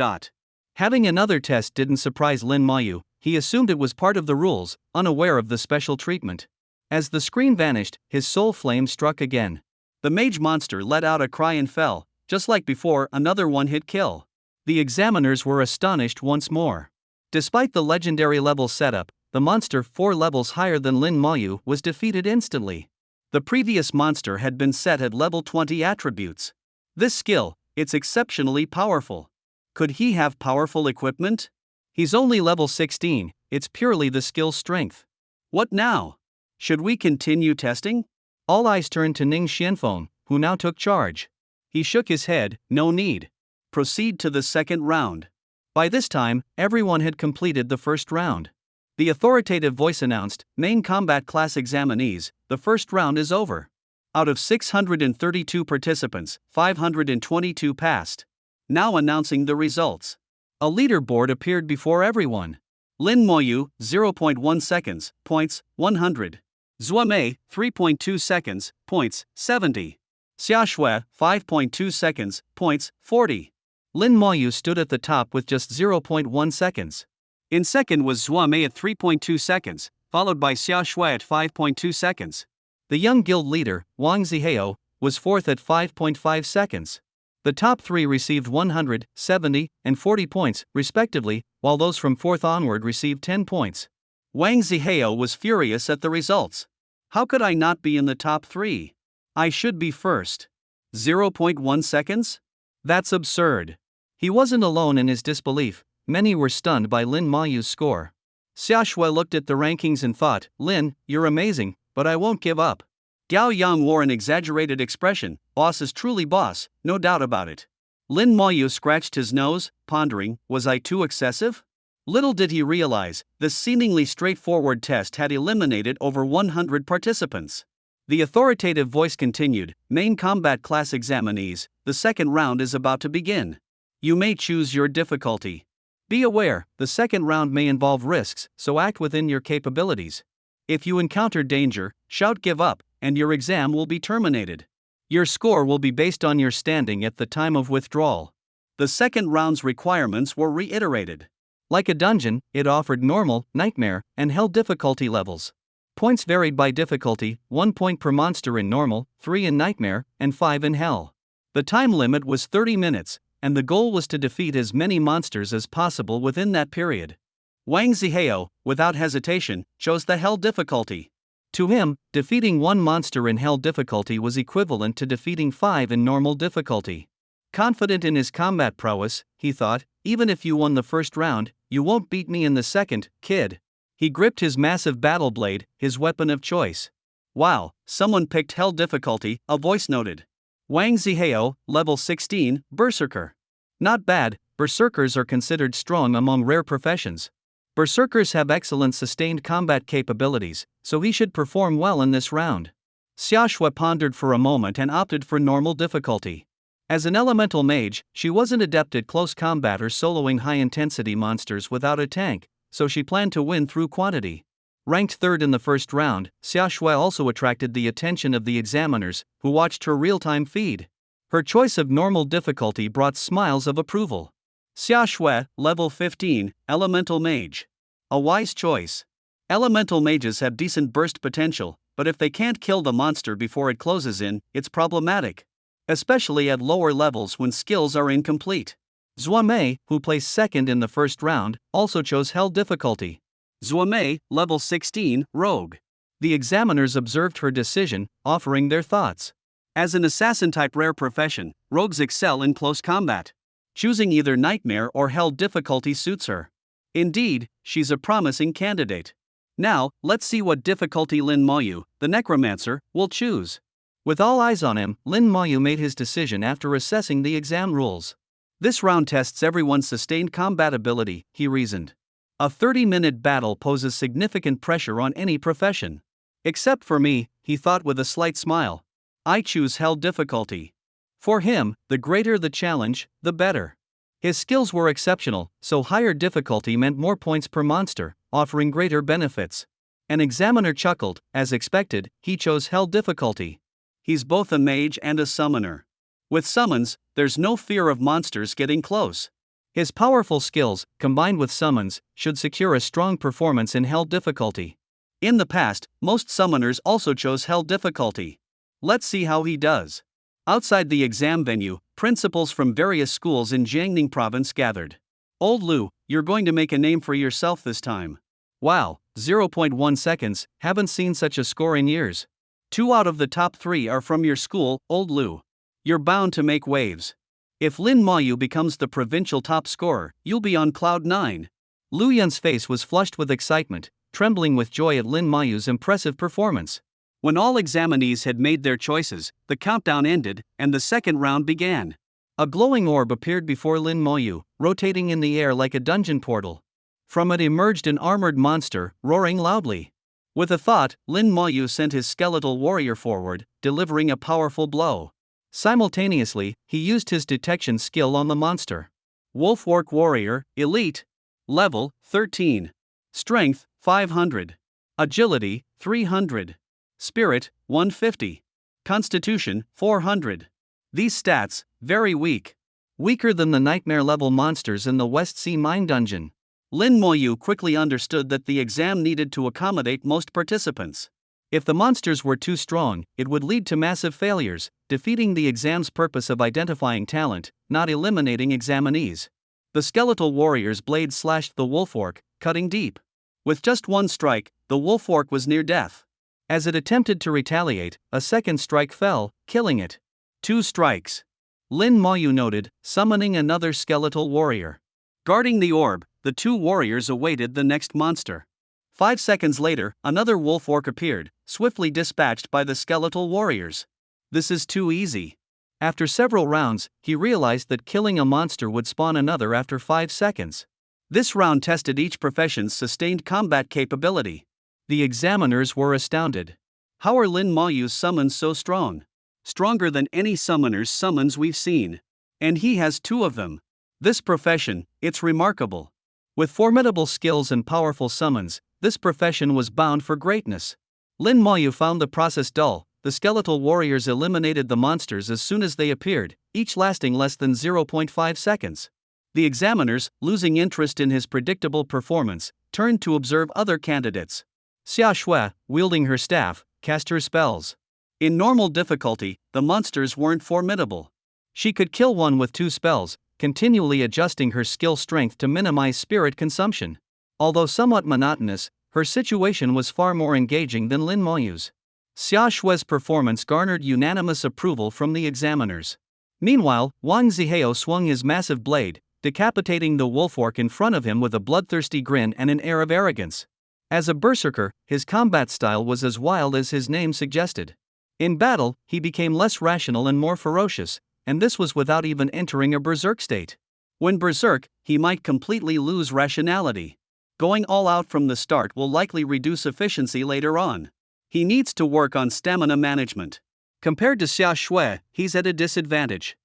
Having another test didn't surprise Lin Moyu. He assumed it was part of the rules, unaware of the special treatment. As the screen vanished, his soul flame struck again. The mage monster let out a cry and fell, just like before, another one-hit kill. The examiners were astonished once more. Despite the legendary level setup, the monster 4 levels higher than Lin Moyu was defeated instantly. The previous monster had been set at level 20 attributes. This skill, it's exceptionally powerful. Could he have powerful equipment? He's only level 16, it's purely the skill's strength. What now? Should we continue testing? All eyes turned to Ning Xianfeng, who now took charge. He shook his head, "No need. Proceed to the second round." By this time, everyone had completed the first round. The authoritative voice announced, "Main combat class examinees, the first round is over." Out of 632 participants, 522 passed. Now announcing the results. A leaderboard appeared before everyone. Lin Moyu, 0.1 seconds, points, 100. Zuomei, 3.2 seconds, points, 70. Xiaoshui, 5.2 seconds, points, 40. Lin Maoyu stood at the top with just 0.1 seconds. In second was Zuomei at 3.2 seconds, followed by Xiaoshui at 5.2 seconds. The young guild leader, Wang Zihao, was fourth at 5.5 seconds. The top three received 100, 70, and 40 points, respectively, while those from fourth onward received 10 points. Wang Zihao was furious at the results. How could I not be in the top three? I should be first. 0.1 seconds? That's absurd. He wasn't alone in his disbelief. Many were stunned by Lin Maoyu's score. Xiaoshui looked at the rankings and thought, Lin, you're amazing, but I won't give up. Gao Yang wore an exaggerated expression, boss is truly boss, no doubt about it. Lin Maoyu scratched his nose, pondering, was I too excessive? Little did he realize, this seemingly straightforward test had eliminated over 100 participants. The authoritative voice continued, main combat class examinees, the second round is about to begin. You may choose your difficulty. Be aware, the second round may involve risks, so act within your capabilities. If you encounter danger, shout give up, and your exam will be terminated. Your score will be based on your standing at the time of withdrawal. The second round's requirements were reiterated. Like a dungeon, it offered normal, nightmare, and hell difficulty levels. Points varied by difficulty, 1 point per monster in normal, 3 in nightmare, and 5 in hell. The time limit was 30 minutes, and the goal was to defeat as many monsters as possible within that period. Wang Zihao, without hesitation, chose the hell difficulty. To him, defeating one monster in hell difficulty was equivalent to defeating 5 in normal difficulty. Confident in his combat prowess, he thought, even if you won the first round, you won't beat me in the second, kid. He gripped his massive battle blade, his weapon of choice. Wow, someone picked hell difficulty, a voice noted. Wang Zihao, level 16, Berserker. Not bad, Berserkers are considered strong among rare professions. Berserkers have excellent sustained combat capabilities, so he should perform well in this round. Xiaoshui pondered for a moment and opted for normal difficulty. As an elemental mage, she wasn't adept at close combat or soloing high-intensity monsters without a tank, so she planned to win through quantity. Ranked third in the first round, Xiaoshui also attracted the attention of the examiners, who watched her real-time feed. Her choice of normal difficulty brought smiles of approval. Xiaoshui, level 15, Elemental Mage. A wise choice. Elemental mages have decent burst potential, but if they can't kill the monster before it closes in, it's problematic. Especially at lower levels when skills are incomplete. Zuomei, who placed second in the first round, also chose hell difficulty. Zuomei, level 16, Rogue. The examiners observed her decision, offering their thoughts. As an assassin-type rare profession, rogues excel in close combat. Choosing either nightmare or hell difficulty suits her. Indeed, she's a promising candidate. Now, let's see what difficulty Lin Maoyu, the Necromancer, will choose. With all eyes on him, Lin Maoyu made his decision after assessing the exam rules. This round tests everyone's sustained combat ability, he reasoned. A 30-minute battle poses significant pressure on any profession. Except for me, he thought with a slight smile. I choose hell difficulty. For him, the greater the challenge, the better. His skills were exceptional, so higher difficulty meant more points per monster, offering greater benefits. An examiner chuckled. As expected, he chose hell difficulty. He's both a mage and a summoner. With summons, there's no fear of monsters getting close. His powerful skills, combined with summons, should secure a strong performance in hell difficulty. In the past, most summoners also chose hell difficulty. Let's see how he does. Outside the exam venue, principals from various schools in Jiangning province gathered. Old Lu, you're going to make a name for yourself this time. Wow, 0.1 seconds, haven't seen such a score in years. 2 out of the top 3 are from your school, Old Lu. You're bound to make waves. If Lin Maoyu becomes the provincial top scorer, you'll be on cloud 9. Lu Yun's face was flushed with excitement, trembling with joy at Lin Maoyu's impressive performance. When all examinees had made their choices, the countdown ended, and the second round began. A glowing orb appeared before Lin Maoyu, rotating in the air like a dungeon portal. From it emerged an armored monster, roaring loudly. With a thought, Lin Maoyu sent his skeletal warrior forward, delivering a powerful blow. Simultaneously, he used his detection skill on the monster. Wolf-Orc Warrior, Elite. Level, 13. Strength, 500. Agility, 300. Spirit, 150. Constitution, 400. These stats, very weak. Weaker than the nightmare-level monsters in the West Sea Mine Dungeon. Lin Moyu quickly understood that the exam needed to accommodate most participants. If the monsters were too strong, it would lead to massive failures, defeating the exam's purpose of identifying talent, not eliminating examinees. The skeletal warrior's blade slashed the wolfork, cutting deep. With just one strike, the wolfork was near death. As it attempted to retaliate, a second strike fell, killing it. 2 strikes. Lin Moyu noted, summoning another skeletal warrior. Guarding the orb, the 2 warriors awaited the next monster. 5 seconds later, another wolfork appeared, swiftly dispatched by the skeletal warriors. This is too easy. After several rounds, he realized that killing a monster would spawn another after 5 seconds. This round tested each profession's sustained combat capability. The examiners were astounded. How are Lin Moyu's summons so strong? Stronger than any summoner's summons we've seen. And he has 2 of them. This profession, it's remarkable. With formidable skills and powerful summons, this profession was bound for greatness. Lin Moyu found the process dull. The skeletal warriors eliminated the monsters as soon as they appeared, each lasting less than 0.5 seconds. The examiners, losing interest in his predictable performance, turned to observe other candidates. Xia Shui, wielding her staff, cast her spells. In normal difficulty, the monsters weren't formidable. She could kill one with 2 spells, continually adjusting her skill strength to minimize spirit consumption. Although somewhat monotonous, her situation was far more engaging than Lin Moyu's. Xia Shui's performance garnered unanimous approval from the examiners. Meanwhile, Wang Zihao swung his massive blade, decapitating the wolfork in front of him with a bloodthirsty grin and an air of arrogance. As a berserker, his combat style was as wild as his name suggested. In battle, he became less rational and more ferocious, and this was without even entering a berserk state. When berserk, he might completely lose rationality. Going all out from the start will likely reduce efficiency later on. He needs to work on stamina management. Compared to Xia Shui, he's at a disadvantage.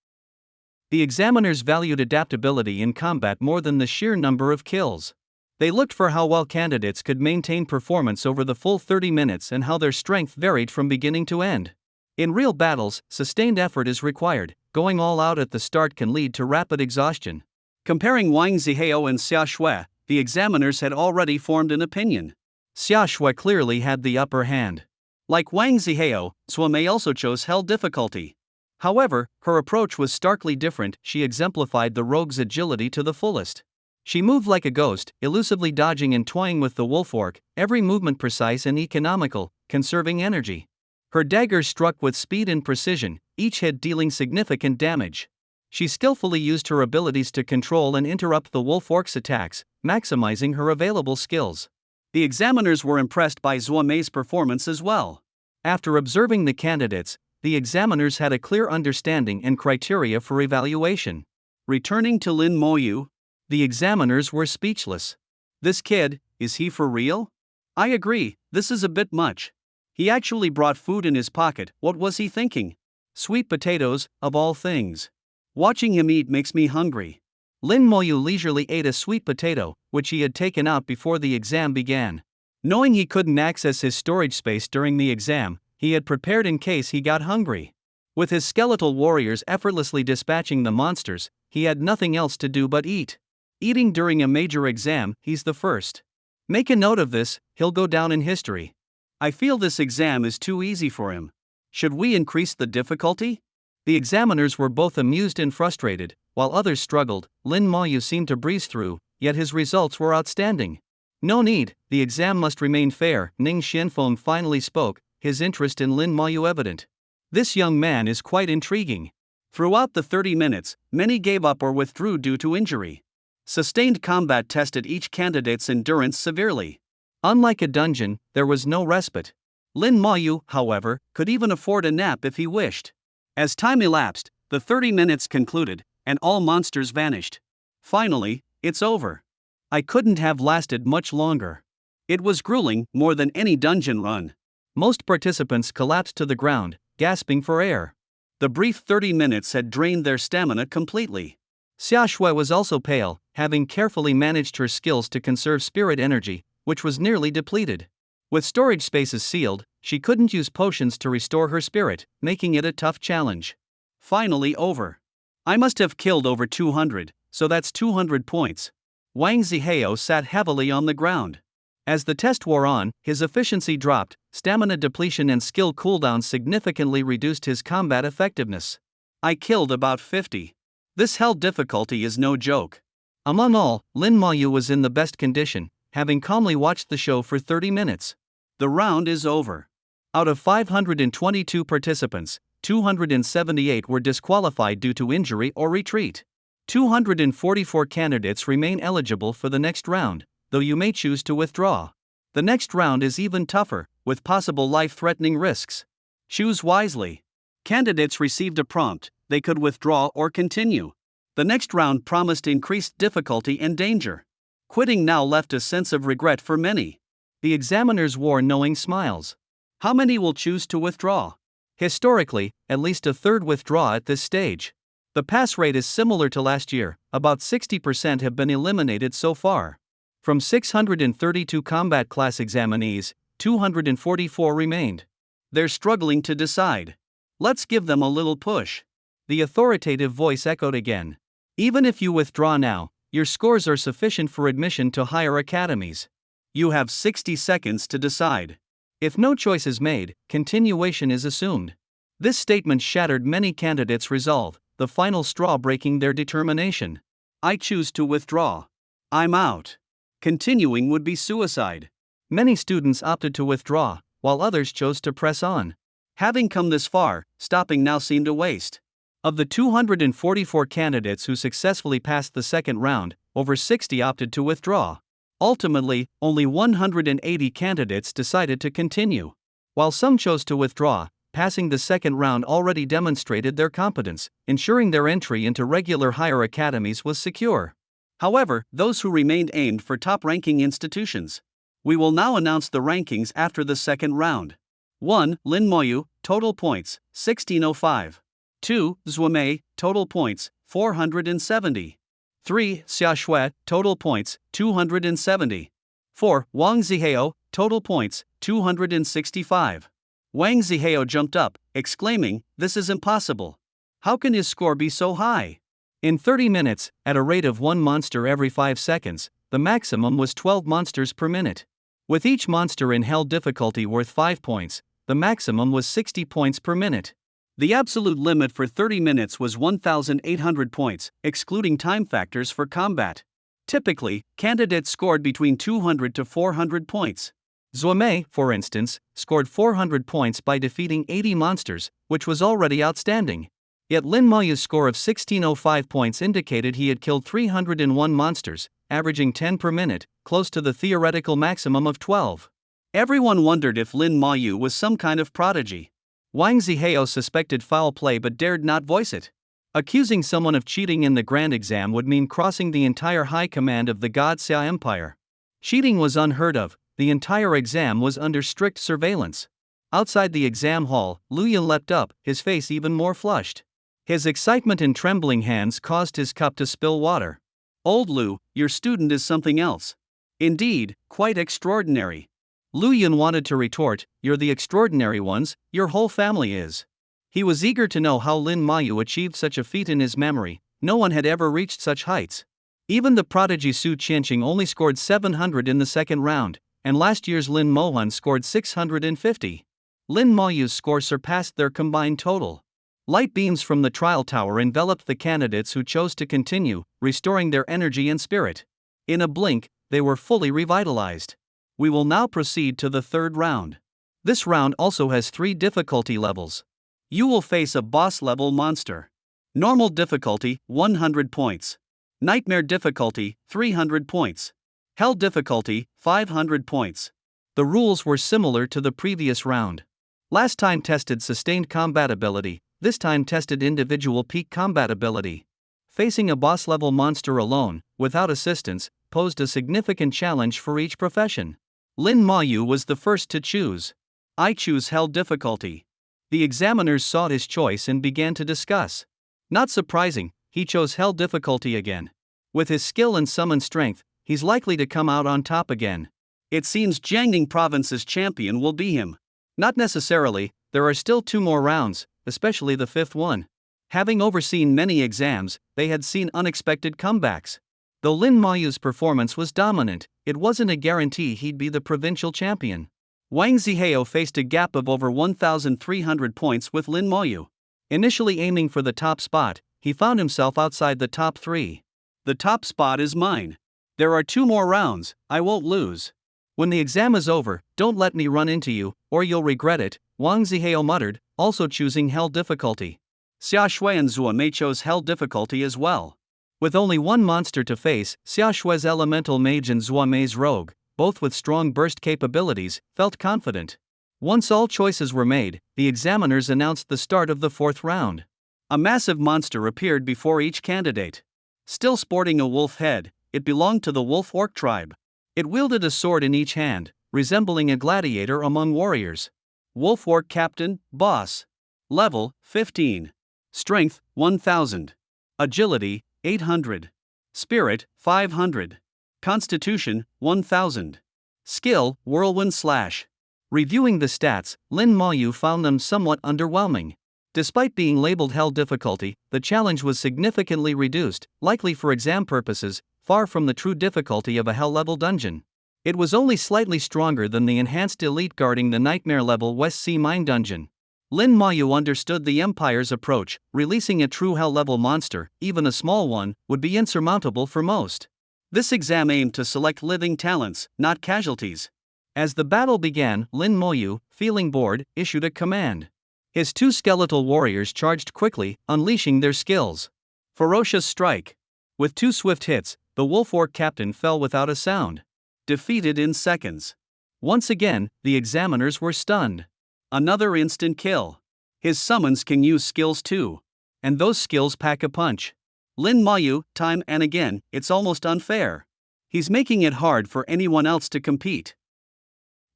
The examiners valued adaptability in combat more than the sheer number of kills. They looked for how well candidates could maintain performance over the full 30 minutes and how their strength varied from beginning to end. In real battles, sustained effort is required. Going all out at the start can lead to rapid exhaustion. Comparing Wang Zihao and Xia Shui, the examiners had already formed an opinion. Xia Shui clearly had the upper hand. Like Wang Zihao, Suomei also chose hell difficulty. However, her approach was starkly different. She exemplified the rogue's agility to the fullest. She moved like a ghost, elusively dodging and toying with the wolfork, every movement precise and economical, conserving energy. Her daggers struck with speed and precision, each hit dealing significant damage. She skillfully used her abilities to control and interrupt the wolfork's attacks, maximizing her available skills. The examiners were impressed by Zuomei's performance as well. After observing the candidates, the examiners had a clear understanding and criteria for evaluation. Returning to Lin Moyu, the examiners were speechless. This kid, is he for real? I agree, this is a bit much. He actually brought food in his pocket. What was he thinking? Sweet potatoes, of all things. Watching him eat makes me hungry. Lin Moyu leisurely ate a sweet potato, which he had taken out before the exam began. Knowing he couldn't access his storage space during the exam, he had prepared in case he got hungry. With his skeletal warriors effortlessly dispatching the monsters, he had nothing else to do but eat. Eating during a major exam, he's the first. Make a note of this, he'll go down in history. I feel this exam is too easy for him. Should we increase the difficulty? The examiners were both amused and frustrated. While others struggled, Lin Moyu seemed to breeze through, yet his results were outstanding. No need, the exam must remain fair. Ning Xianfeng finally spoke, his interest in Lin Moyu evident. This young man is quite intriguing. Throughout the 30 minutes, many gave up or withdrew due to injury. Sustained combat tested each candidate's endurance severely. Unlike a dungeon, there was no respite. Lin Moyu, however, could even afford a nap if he wished. As time elapsed, the 30 minutes concluded, and all monsters vanished. Finally, it's over. I couldn't have lasted much longer. It was grueling, more than any dungeon run. Most participants collapsed to the ground, gasping for air. The brief 30 minutes had drained their stamina completely. Xia Shui was also pale, having carefully managed her skills to conserve spirit energy, which was nearly depleted. With storage spaces sealed, she couldn't use potions to restore her spirit, making it a tough challenge. Finally over. I must have killed over 200, so that's 200 points. Wang Zihao sat heavily on the ground. As the test wore on, his efficiency dropped, stamina depletion and skill cooldown significantly reduced his combat effectiveness. I killed about 50. This hell difficulty is no joke. Among all, Lin Mayu was in the best condition, having calmly watched the show for 30 minutes. The round is over. Out of 522 participants, 278 were disqualified due to injury or retreat. 244 candidates remain eligible for the next round, though you may choose to withdraw. The next round is even tougher, with possible life-threatening risks. Choose wisely. Candidates received a prompt, they could withdraw or continue. The next round promised increased difficulty and danger. Quitting now left a sense of regret for many. The examiners wore knowing smiles. How many will choose to withdraw? Historically, at least a third withdraw at this stage. The pass rate is similar to last year, about 60% have been eliminated so far. From 632 combat class examinees, 244 remained. They're struggling to decide. Let's give them a little push. The authoritative voice echoed again. Even if you withdraw now, your scores are sufficient for admission to higher academies. You have 60 seconds to decide. If no choice is made, continuation is assumed. This statement shattered many candidates' resolve, the final straw breaking their determination. I choose to withdraw. I'm out. Continuing would be suicide. Many students opted to withdraw, while others chose to press on. Having come this far, stopping now seemed a waste. Of the 244 candidates who successfully passed the second round, over 60 opted to withdraw. Ultimately, only 180 candidates decided to continue. While some chose to withdraw, passing the second round already demonstrated their competence, ensuring their entry into regular higher academies was secure. However, those who remained aimed for top-ranking institutions. We will now announce the rankings after the second round. 1. Lin Mayu, total points, 1605. 2. Zhuamei, total points, 470. 3. Xia Shui, total points, 270. 4. Wang Zihao, total points, 265. Wang Zihao jumped up, exclaiming, "This is impossible. How can his score be so high?" In 30 minutes, at a rate of 1 monster every 5 seconds, the maximum was 12 monsters per minute. With each monster in hell difficulty worth 5 points, the maximum was 60 points per minute. The absolute limit for 30 minutes was 1,800 points, excluding time factors for combat. Typically, candidates scored between 200 to 400 points. Zhuamei, for instance, scored 400 points by defeating 80 monsters, which was already outstanding. Yet Lin Mayu's score of 1605 points indicated he had killed 301 monsters, averaging 10 per minute, close to the theoretical maximum of 12. Everyone wondered if Lin Mayu was some kind of prodigy. Wang Zihao suspected foul play but dared not voice it. Accusing someone of cheating in the grand exam would mean crossing the entire high command of the God Xia Empire. Cheating was unheard of, the entire exam was under strict surveillance. Outside the exam hall, Lu Yun leapt up, his face even more flushed. His excitement and trembling hands caused his cup to spill water. "Old Lu, your student is something else. Indeed, quite extraordinary." Lu Yun wanted to retort, "You're the extraordinary ones, your whole family is." He was eager to know how Lin Mayu achieved such a feat in his memory, no one had ever reached such heights. Even the prodigy Su Qianqing only scored 700 in the second round, and last year's Lin Mohan scored 650. Lin Mayu's score surpassed their combined total. Light beams from the trial tower enveloped the candidates who chose to continue, restoring their energy and spirit. In a blink, they were fully revitalized. We will now proceed to the third round. This round also has 3 difficulty levels. You will face a boss-level monster. Normal difficulty, 100 points. Nightmare difficulty, 300 points. Hell difficulty, 500 points. The rules were similar to the previous round. Last time tested sustained combat ability, this time tested individual peak combat ability. Facing a boss-level monster alone, without assistance, posed a significant challenge for each profession. Lin Mayu was the first to choose. "I choose hell difficulty." The examiners saw his choice and began to discuss. Not surprising, he chose hell difficulty again. With his skill and summoned strength, he's likely to come out on top again. It seems Jiangning Province's champion will be him. Not necessarily, there are still 2 more rounds, especially the 5th one. Having overseen many exams, they had seen unexpected comebacks. Though Lin Mayu's performance was dominant, it wasn't a guarantee he'd be the provincial champion. Wang Zihao faced a gap of over 1,300 points with Lin Mayu. Initially aiming for the top spot, he found himself outside the top 3. The top spot is mine. There are 2 more rounds, I won't lose. When the exam is over, don't let me run into you, or you'll regret it, Wang Zihao muttered, also choosing Hell difficulty. Xia Shui and Zhuo Mei chose Hell difficulty as well. With only one monster to face, Xia Shui's elemental mage and Zhuo Mei's rogue, both with strong burst capabilities, felt confident. Once all choices were made, the examiners announced the start of the 4th round. A massive monster appeared before each candidate. Still sporting a wolf head, it belonged to the wolf orc tribe. It wielded a sword in each hand, resembling a gladiator among warriors. Wolf orc captain, boss. Level, 15. Strength, 1000. Agility, 800. Spirit, 500. Constitution, 1000. Skill, whirlwind slash. Reviewing the stats, Lin Mayu found them somewhat underwhelming. Despite being labeled Hell difficulty, the challenge was significantly reduced, likely for exam purposes, far from the true difficulty of a Hell-level dungeon. It was only slightly stronger than the enhanced elite guarding the Nightmare-level West Sea Mine dungeon. Lin Mayu understood the Empire's approach. Releasing a true Hell-level monster, even a small one, would be insurmountable for most. This exam aimed to select living talents, not casualties. As the battle began, Lin Mayu, feeling bored, issued a command. His 2 skeletal warriors charged quickly, unleashing their skills. Ferocious strike. With 2 swift hits, the wolf orc captain fell without a sound. Defeated in seconds. Once again, the examiners were stunned. Another instant kill. His summons can use skills too. And those skills pack a punch. Lin Mayu, time and again, it's almost unfair. He's making it hard for anyone else to compete.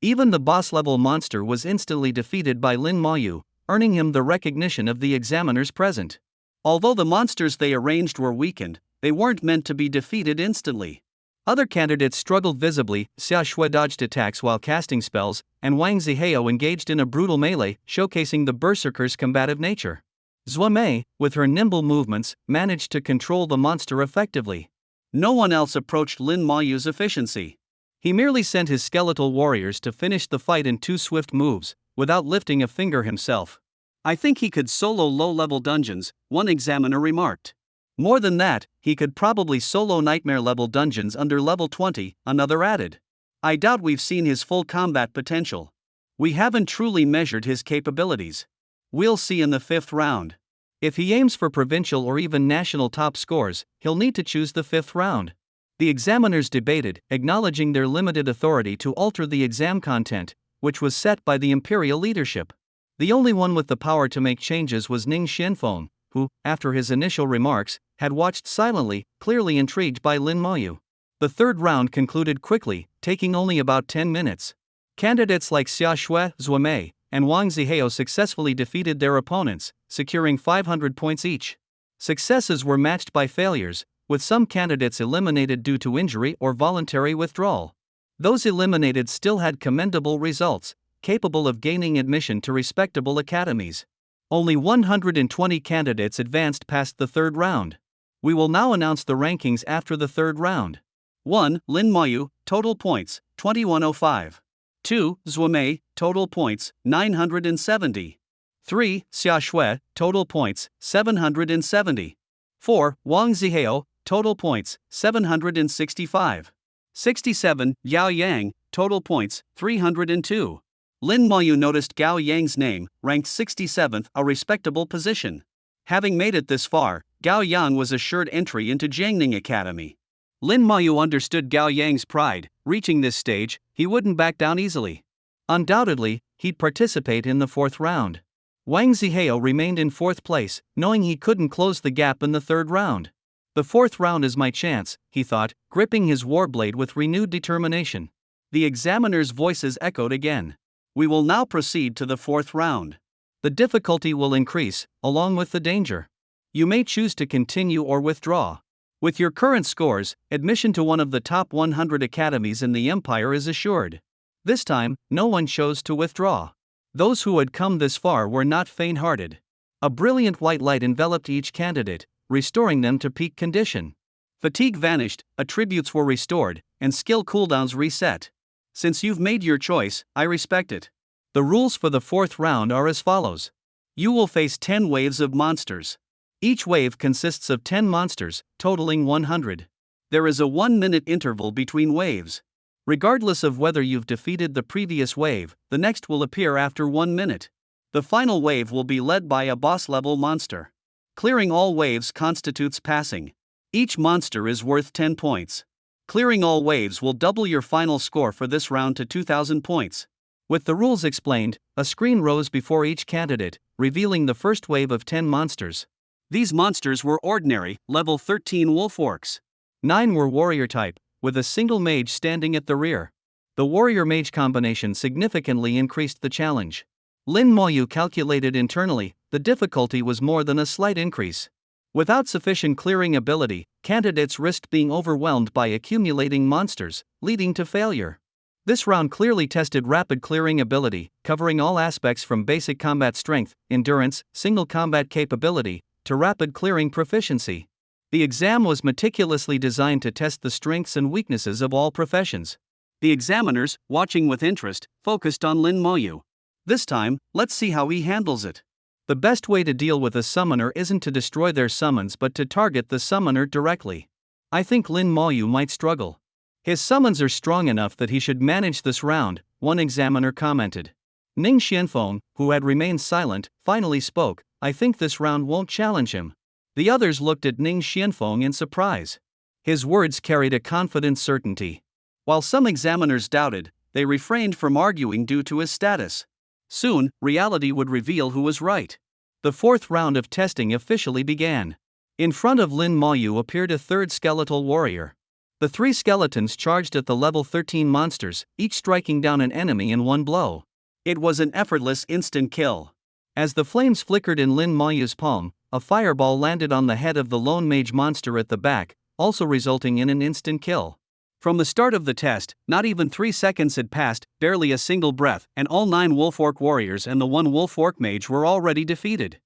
Even the boss-level monster was instantly defeated by Lin Mayu, earning him the recognition of the examiners present. Although the monsters they arranged were weakened, they weren't meant to be defeated instantly. Other candidates struggled visibly. Xia Shui dodged attacks while casting spells, and Wang Zihao engaged in a brutal melee, showcasing the berserker's combative nature. Zhuo Mei, with her nimble movements, managed to control the monster effectively. No one else approached Lin Mayu's efficiency. He merely sent his skeletal warriors to finish the fight in 2 swift moves, without lifting a finger himself. I think he could solo low-level dungeons, one examiner remarked. More than that, he could probably solo nightmare-level dungeons under level 20, another added. I doubt we've seen his full combat potential. We haven't truly measured his capabilities. We'll see in the 5th round. If he aims for provincial or even national top scores, he'll need to choose the 5th round. The examiners debated, acknowledging their limited authority to alter the exam content, which was set by the imperial leadership. The only one with the power to make changes was Ning Xianfeng, who, after his initial remarks, had watched silently, clearly intrigued by Lin Mayu. The 3rd round concluded quickly, taking only about 10 minutes. Candidates like Xia Shui, Zhuo Mei, and Wang Zihao successfully defeated their opponents, securing 500 points each. Successes were matched by failures, with some candidates eliminated due to injury or voluntary withdrawal. Those eliminated still had commendable results, capable of gaining admission to respectable academies. Only 120 candidates advanced past the 3rd round. We will now announce the rankings after the 3rd round. 1. Lin Mayu, total points, 2105. 2. Zhuo Mei, total points, 970. 3. Xia Shui, total points, 770. 4. Wang Zihao, total points, 765. 67. Yao Yang, total points, 302. Lin Mayu noticed Gao Yang's name, ranked 67th, a respectable position. Having made it this far, Gao Yang was assured entry into Jiangning Academy. Lin Mayu understood Gao Yang's pride. Reaching this stage, he wouldn't back down easily. Undoubtedly, he'd participate in the 4th round. Wang Zihao remained in 4th place, knowing he couldn't close the gap in the 3rd round. The 4th round is my chance, he thought, gripping his warblade with renewed determination. The examiners' voices echoed again. We will now proceed to the 4th round. The difficulty will increase, along with the danger. You may choose to continue or withdraw. With your current scores, admission to one of the top 100 academies in the Empire is assured. This time, no one chose to withdraw. Those who had come this far were not faint-hearted. A brilliant white light enveloped each candidate, restoring them to peak condition. Fatigue vanished, attributes were restored, and skill cooldowns reset. Since you've made your choice, I respect it. The rules for the fourth round are as follows. You will face 10 waves of monsters. Each wave consists of 10 monsters, totaling 100. There is a 1-minute interval between waves. Regardless of whether you've defeated the previous wave, the next will appear after 1 minute. The final wave will be led by a boss-level monster. Clearing all waves constitutes passing. Each monster is worth 10 points. Clearing all waves will double your final score for this round to 2,000 points. With the rules explained, a screen rose before each candidate, revealing the first wave of 10 monsters. These monsters were ordinary, level 13 wolf orcs. 9 were warrior type, with a single mage standing at the rear. The warrior-mage combination significantly increased the challenge. Lin Moyu calculated internally, the difficulty was more than a slight increase. Without sufficient clearing ability, candidates risked being overwhelmed by accumulating monsters, leading to failure. This round clearly tested rapid clearing ability, covering all aspects from basic combat strength, endurance, single combat capability, to rapid clearing proficiency. The exam was meticulously designed to test the strengths and weaknesses of all professions. The examiners, watching with interest, focused on Lin Moyu. This time, let's see how he handles it. The best way to deal with a summoner isn't to destroy their summons but to target the summoner directly. I think Lin Moyu might struggle. His summons are strong enough that he should manage this round, one examiner commented. Ning Xianfeng, who had remained silent, finally spoke, I think this round won't challenge him. The others looked at Ning Xianfeng in surprise. His words carried a confident certainty. While some examiners doubted, they refrained from arguing due to his status. Soon, reality would reveal who was right. The fourth round of testing officially began. In front of Lin Moyu appeared a third skeletal warrior. The 3 skeletons charged at the level 13 monsters, each striking down an enemy in one blow. It was an effortless instant kill. As the flames flickered in Lin Moyu's palm, a fireball landed on the head of the lone mage monster at the back, also resulting in an instant kill. From the start of the test, not even 3 seconds had passed, barely a single breath, and all 9 wolf-orc warriors and the 1 wolf-orc mage were already defeated.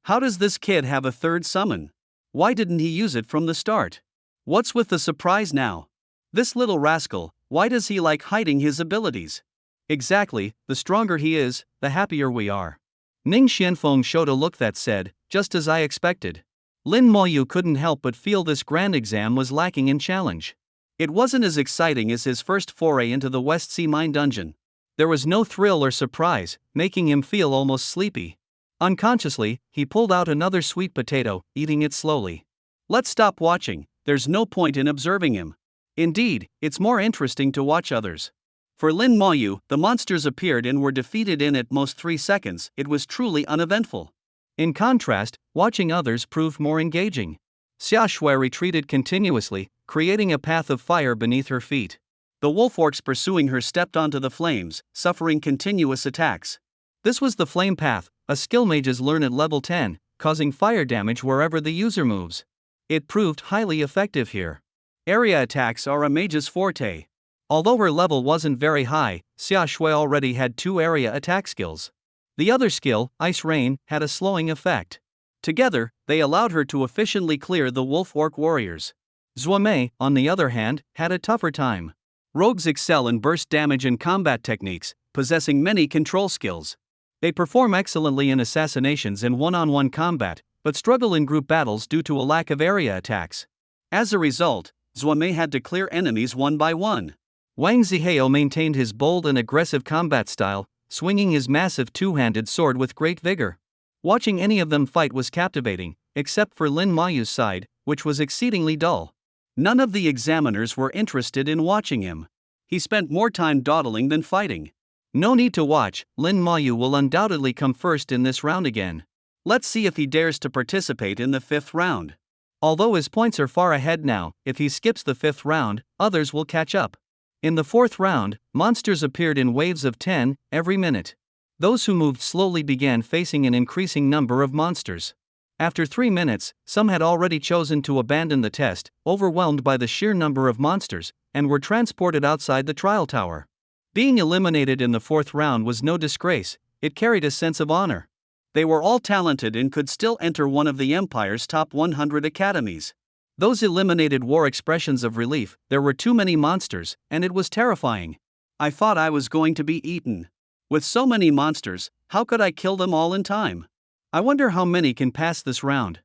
How does this kid have a third summon? Why didn't he use it from the start? What's with the surprise now? This little rascal, why does he like hiding his abilities? Exactly, the stronger he is, the happier we are. Ning Xianfeng showed a look that said, just as I expected. Lin Moyu couldn't help but feel this grand exam was lacking in challenge. It wasn't as exciting as his first foray into the West Sea Mine dungeon. There was no thrill or surprise, making him feel almost sleepy. Unconsciously, he pulled out another sweet potato, eating it slowly. Let's stop watching, there's no point in observing him. Indeed, it's more interesting to watch others. For Lin Moyu, the monsters appeared and were defeated in at most 3 seconds, it was truly uneventful. In contrast, watching others proved more engaging. Xia Shui retreated continuously, creating a path of fire beneath her feet. The wolf orcs pursuing her stepped onto the flames, suffering continuous attacks. This was the flame path, a skill mages learn at level 10, causing fire damage wherever the user moves. It proved highly effective here. Area attacks are a mage's forte. Although her level wasn't very high, Xia Shui already had 2 area attack skills. The other skill, Ice Rain, had a slowing effect. Together, they allowed her to efficiently clear the wolf-orc warriors. Zuomei, on the other hand, had a tougher time. Rogues excel in burst damage and combat techniques, possessing many control skills. They perform excellently in assassinations and one-on-one combat, but struggle in group battles due to a lack of area attacks. As a result, Zuomei had to clear enemies one by one. Wang Zihao maintained his bold and aggressive combat style, swinging his massive 2-handed sword with great vigor. Watching any of them fight was captivating, except for Lin Moyu's side, which was exceedingly dull. None of the examiners were interested in watching him. He spent more time dawdling than fighting. No need to watch, Lin Moyu will undoubtedly come first in this round again. Let's see if he dares to participate in the 5th round. Although his points are far ahead now, if he skips the 5th round, others will catch up. In the 4th round, monsters appeared in waves of 10 every minute. Those who moved slowly began facing an increasing number of monsters. After 3 minutes, some had already chosen to abandon the test, overwhelmed by the sheer number of monsters, and were transported outside the trial tower. Being eliminated in the fourth round was no disgrace, it carried a sense of honor. They were all talented and could still enter one of the Empire's top 100 academies. Those eliminated wore expressions of relief. There were too many monsters, and it was terrifying. I thought I was going to be eaten. With so many monsters, how could I kill them all in time? I wonder how many can pass this round.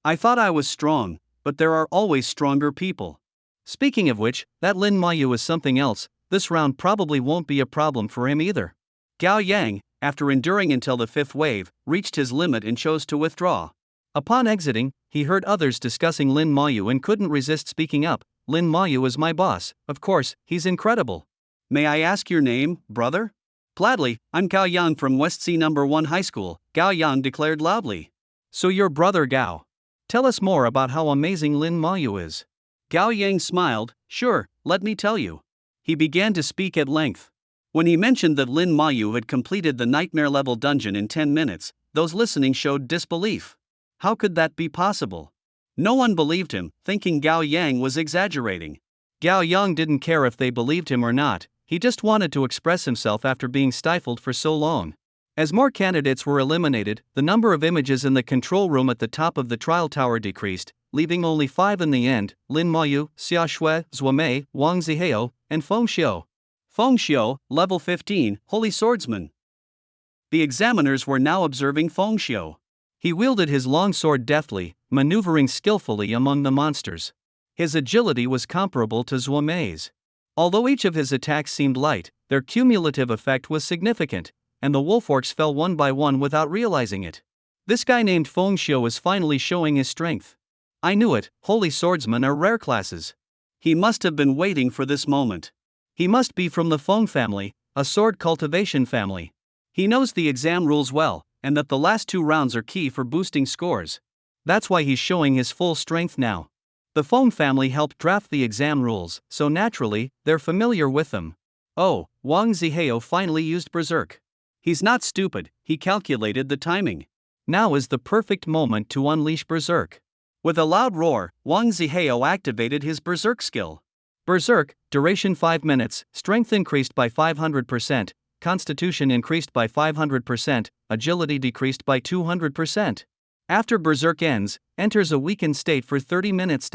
I thought I was strong, but there are always stronger people. Speaking of which, that Lin Mayu is something else. This round probably won't be a problem for him either. Gao Yang, after enduring until the fifth wave, reached his limit and chose to withdraw. Upon exiting, he heard others discussing Lin Mayu and couldn't resist speaking up. Lin Mayu is my boss, of course, he's incredible. May I ask your name, brother? Gladly, I'm Gao Yang from West C No. 1 High School, Gao Yang declared loudly. So your brother Gao. Tell us more about how amazing Lin Mayu is. Gao Yang smiled. Sure, let me tell you. He began to speak at length. When he mentioned that Lin Mayu had completed the nightmare-level dungeon in 10 minutes, those listening showed disbelief. How could that be possible? No one believed him, thinking Gao Yang was exaggerating. Gao Yang didn't care if they believed him or not, he just wanted to express himself after being stifled for so long. As more candidates were eliminated, the number of images in the control room at the top of the trial tower decreased, leaving only 5 in the end: Lin Mayu, Xia Shui, Zuomei, Wang Zihao, and Feng Xiu. Feng Xiu, level 15, Holy Swordsman. The examiners were now observing Feng Xiu. He wielded his long sword deftly, maneuvering skillfully among the monsters. His agility was comparable to Zuomei's. Although each of his attacks seemed light, their cumulative effect was significant, and the wolforks fell one by one without realizing it. This guy named Feng Xiu is finally showing his strength. I knew it, Holy Swordsmen are rare classes. He must have been waiting for this moment. He must be from the Feng family, a sword cultivation family. He knows the exam rules well, and that the last 2 rounds are key for boosting scores. That's why he's showing his full strength now. The Feng family helped draft the exam rules, so naturally, they're familiar with them. Oh, Wang Zihao finally used Berserk. He's not stupid, he calculated the timing. Now is the perfect moment to unleash Berserk. With a loud roar, Wang Zihao activated his Berserk skill. Berserk, duration 5 minutes, strength increased by 500%, constitution increased by 500%, agility decreased by 200%. After Berserk ends, enters a weakened state for 30 minutes.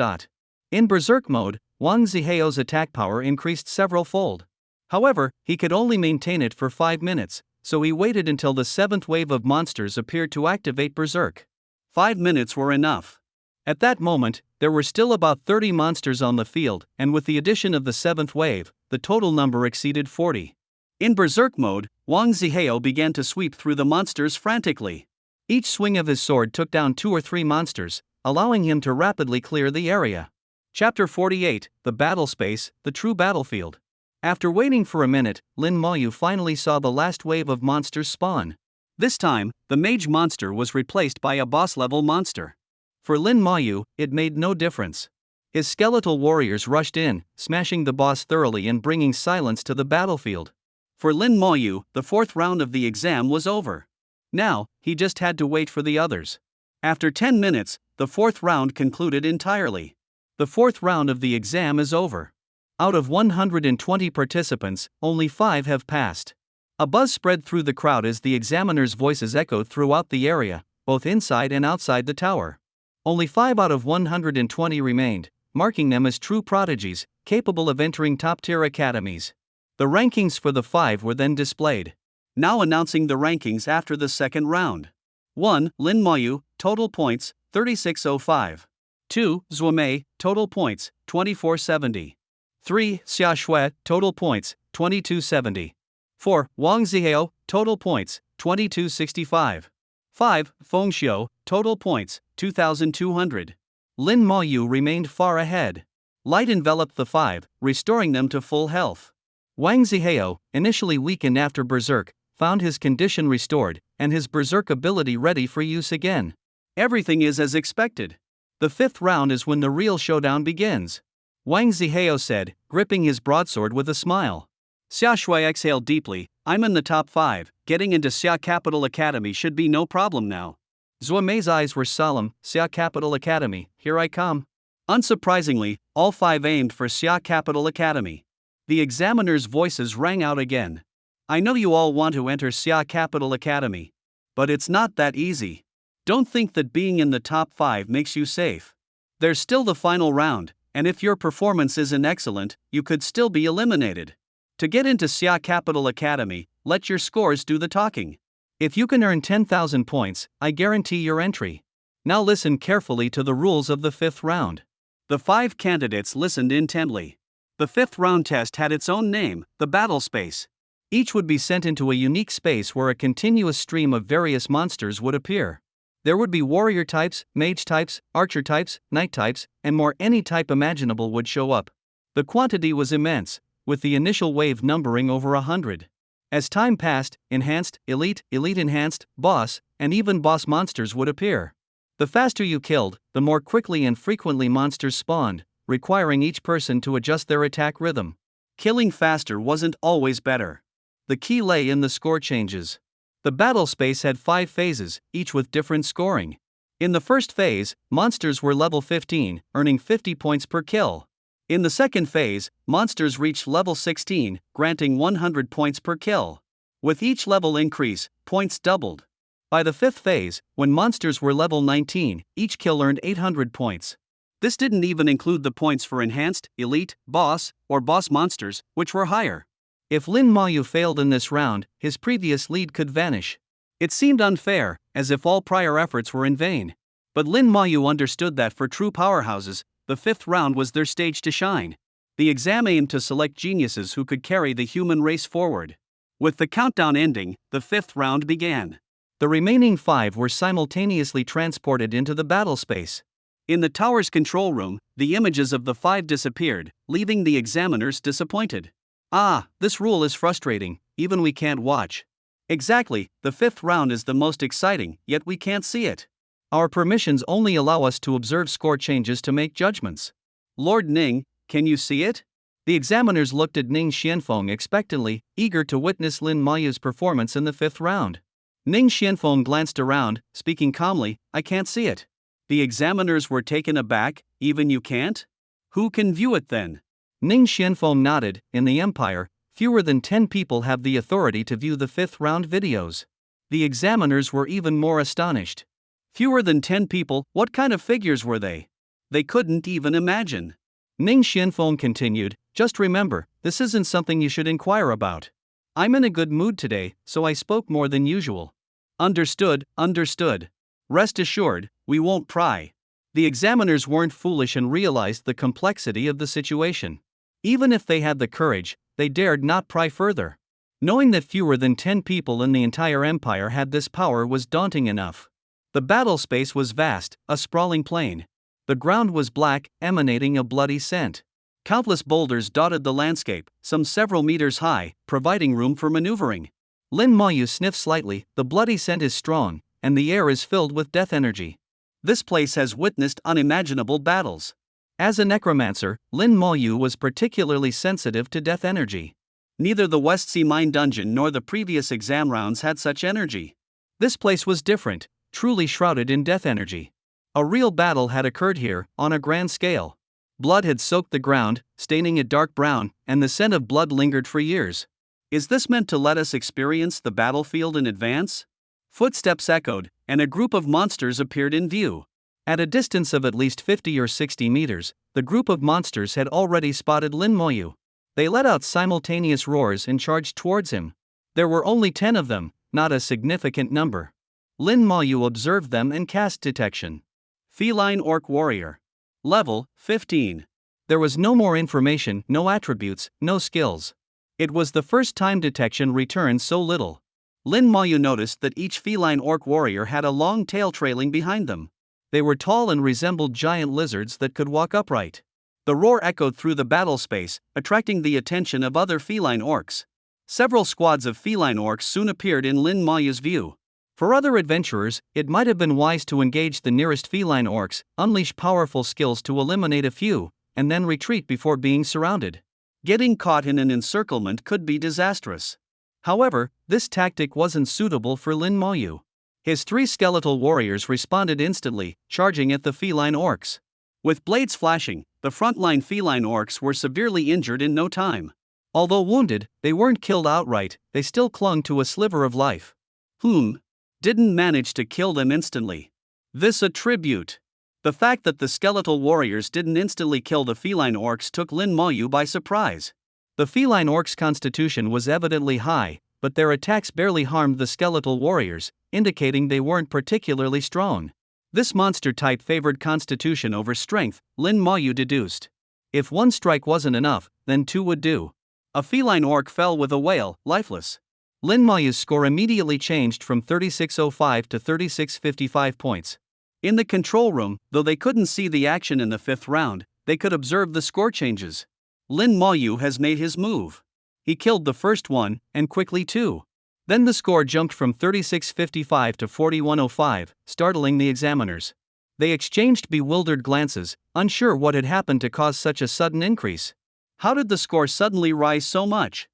In Berserk mode, Wang Zihao's attack power increased several-fold. However, he could only maintain it for 5 minutes, so he waited until the 7th wave of monsters appeared to activate Berserk. 5 minutes were enough. At that moment, there were still about 30 monsters on the field, and with the addition of the 7th wave, the total number exceeded 40. In Berserk mode, Wang Zihao began to sweep through the monsters frantically. Each swing of his sword took down 2 or 3 monsters, allowing him to rapidly clear the area. Chapter 48, The Battle Space, The True Battlefield. After waiting for a minute, Lin Mayu finally saw the last wave of monsters spawn. This time, the mage monster was replaced by a boss-level monster. For Lin Mayu, it made no difference. His skeletal warriors rushed in, smashing the boss thoroughly and bringing silence to the battlefield. For Lin Mayu, the 4th round of the exam was over. Now, he just had to wait for the others. After 10 minutes, the 4th round concluded entirely. The 4th round of the exam is over. Out of 120 participants, only 5 have passed. A buzz spread through the crowd as the examiners' voices echoed throughout the area, both inside and outside the tower. Only 5 out of 120 remained, marking them as true prodigies, capable of entering top-tier academies. The rankings for the 5 were then displayed. Now announcing the rankings after the 2nd round. 1. Lin Mayu, total points, 3605. 2. Zuomei, total points, 2470. 3. Xia Shui, total points, 2270. 4. Wang Zihao, total points, 2265. 5. Feng Xiu, total points, 2200. Lin Mayu remained far ahead. Light enveloped the 5, restoring them to full health. Wang Zihao, initially weakened after Berserk, found his condition restored, and his Berserk ability ready for use again. Everything is as expected. The 5th round is when the real showdown begins. Wang Zihao said, gripping his broadsword with a smile. Xia Shui exhaled deeply. I'm in the top 5, getting into Xia Capital Academy should be no problem now. Zuomei's eyes were solemn. Xia Capital Academy, here I come. Unsurprisingly, all 5 aimed for Xia Capital Academy. The examiners' voices rang out again. I know you all want to enter Xia Capital Academy. But it's not that easy. Don't think that being in the top 5 makes you safe. There's still the final round, and if your performance isn't excellent, you could still be eliminated. To get into Xia Capital Academy, let your scores do the talking. If you can earn 10,000 points, I guarantee your entry. Now listen carefully to the rules of the 5th round. The 5 candidates listened intently. The 5th round test had its own name, the battle space. Each would be sent into a unique space where a continuous stream of various monsters would appear. There would be warrior types, mage types, archer types, knight types, and more. Any type imaginable would show up. The quantity was immense, with the initial wave numbering over 100. As time passed, enhanced, elite, elite enhanced, boss, and even boss monsters would appear. The faster you killed, the more quickly and frequently monsters spawned, requiring each person to adjust their attack rhythm. Killing faster wasn't always better. The key lay in the score changes. The battle space had 5 phases, each with different scoring. In the first phase, monsters were level 15, earning 50 points per kill. In the second phase, monsters reached level 16, granting 100 points per kill. With each level increase, points doubled. By the 5th phase, when monsters were level 19, each kill earned 800 points. This didn't even include the points for enhanced, elite, boss, or boss monsters, which were higher. If Lin Mayu failed in this round, his previous lead could vanish. It seemed unfair, as if all prior efforts were in vain. But Lin Mayu understood that for true powerhouses, the 5th round was their stage to shine. The exam aimed to select geniuses who could carry the human race forward. With the countdown ending, the 5th round began. The remaining 5 were simultaneously transported into the battle space. In the tower's control room, the images of the 5 disappeared, leaving the examiners disappointed. Ah, this rule is frustrating, even we can't watch. Exactly, the 5th round is the most exciting, yet we can't see it. Our permissions only allow us to observe score changes to make judgments. Lord Ning, can you see it? The examiners looked at Ning Xianfeng expectantly, eager to witness Lin Mayu's performance in the 5th round. Ning Xianfeng glanced around, speaking calmly, I can't see it. The examiners were taken aback, even you can't? Who can view it then? Ning Xianfeng nodded. In the Empire, fewer than 10 people have the authority to view the 5th round videos. The examiners were even more astonished. Fewer than 10 people, what kind of figures were they? They couldn't even imagine. Ning Xianfeng continued, just remember, this isn't something you should inquire about. I'm in a good mood today, so I spoke more than usual. Understood, understood. Rest assured, we won't pry. The examiners weren't foolish and realized the complexity of the situation. Even if they had the courage, they dared not pry further. Knowing that fewer than 10 people in the entire empire had this power was daunting enough. The battle space was vast, a sprawling plain. The ground was black, emanating a bloody scent. Countless boulders dotted the landscape, some several meters high, providing room for maneuvering. Lin Mayu sniffed slightly. The bloody scent is strong, and the air is filled with death energy. This place has witnessed unimaginable battles. As a necromancer, Lin Mayu was particularly sensitive to death energy. Neither the West Sea Mine Dungeon nor the previous exam rounds had such energy. This place was different, truly shrouded in death energy. A real battle had occurred here, on a grand scale. Blood had soaked the ground, staining it dark brown, and the scent of blood lingered for years. Is this meant to let us experience the battlefield in advance? Footsteps echoed, and a group of monsters appeared in view. At a distance of at least 50 or 60 meters, the group of monsters had already spotted Lin Mayu. They let out simultaneous roars and charged towards him. There were only 10 of them, not a significant number. Lin Mayu observed them and cast detection. Feline Orc Warrior. Level 15. There was no more information, no attributes, no skills. It was the first time detection returned so little. Lin Mayu noticed that each feline orc warrior had a long tail trailing behind them. They were tall and resembled giant lizards that could walk upright. The roar echoed through the battle space, attracting the attention of other feline orcs. Several squads of feline orcs soon appeared in Lin Mayu's view. For other adventurers, it might have been wise to engage the nearest feline orcs, unleash powerful skills to eliminate a few, and then retreat before being surrounded. Getting caught in an encirclement could be disastrous. However, this tactic wasn't suitable for Lin Mayu. His 3 skeletal warriors responded instantly, charging at the feline orcs. With blades flashing, the frontline feline orcs were severely injured in no time. Although wounded, they weren't killed outright, they still clung to a sliver of life. Didn't manage to kill them instantly. This a tribute. The fact that the skeletal warriors didn't instantly kill the feline orcs took Lin Maoyu by surprise. The feline orcs' constitution was evidently high, but their attacks barely harmed the skeletal warriors, indicating they weren't particularly strong. This monster type favored constitution over strength, Lin Maoyu deduced. If one strike wasn't enough, then two would do. A feline orc fell with a wail, lifeless. Lin Maoyu's score immediately changed from 3605 to 3655 points. In the control room, though they couldn't see the action in the 5th round, they could observe the score changes. Lin Maoyu has made his move. He killed the first one, and quickly too. Then the score jumped from 3655 to 4105, startling the examiners. They exchanged bewildered glances, unsure what had happened to cause such a sudden increase. How did the score suddenly rise so much?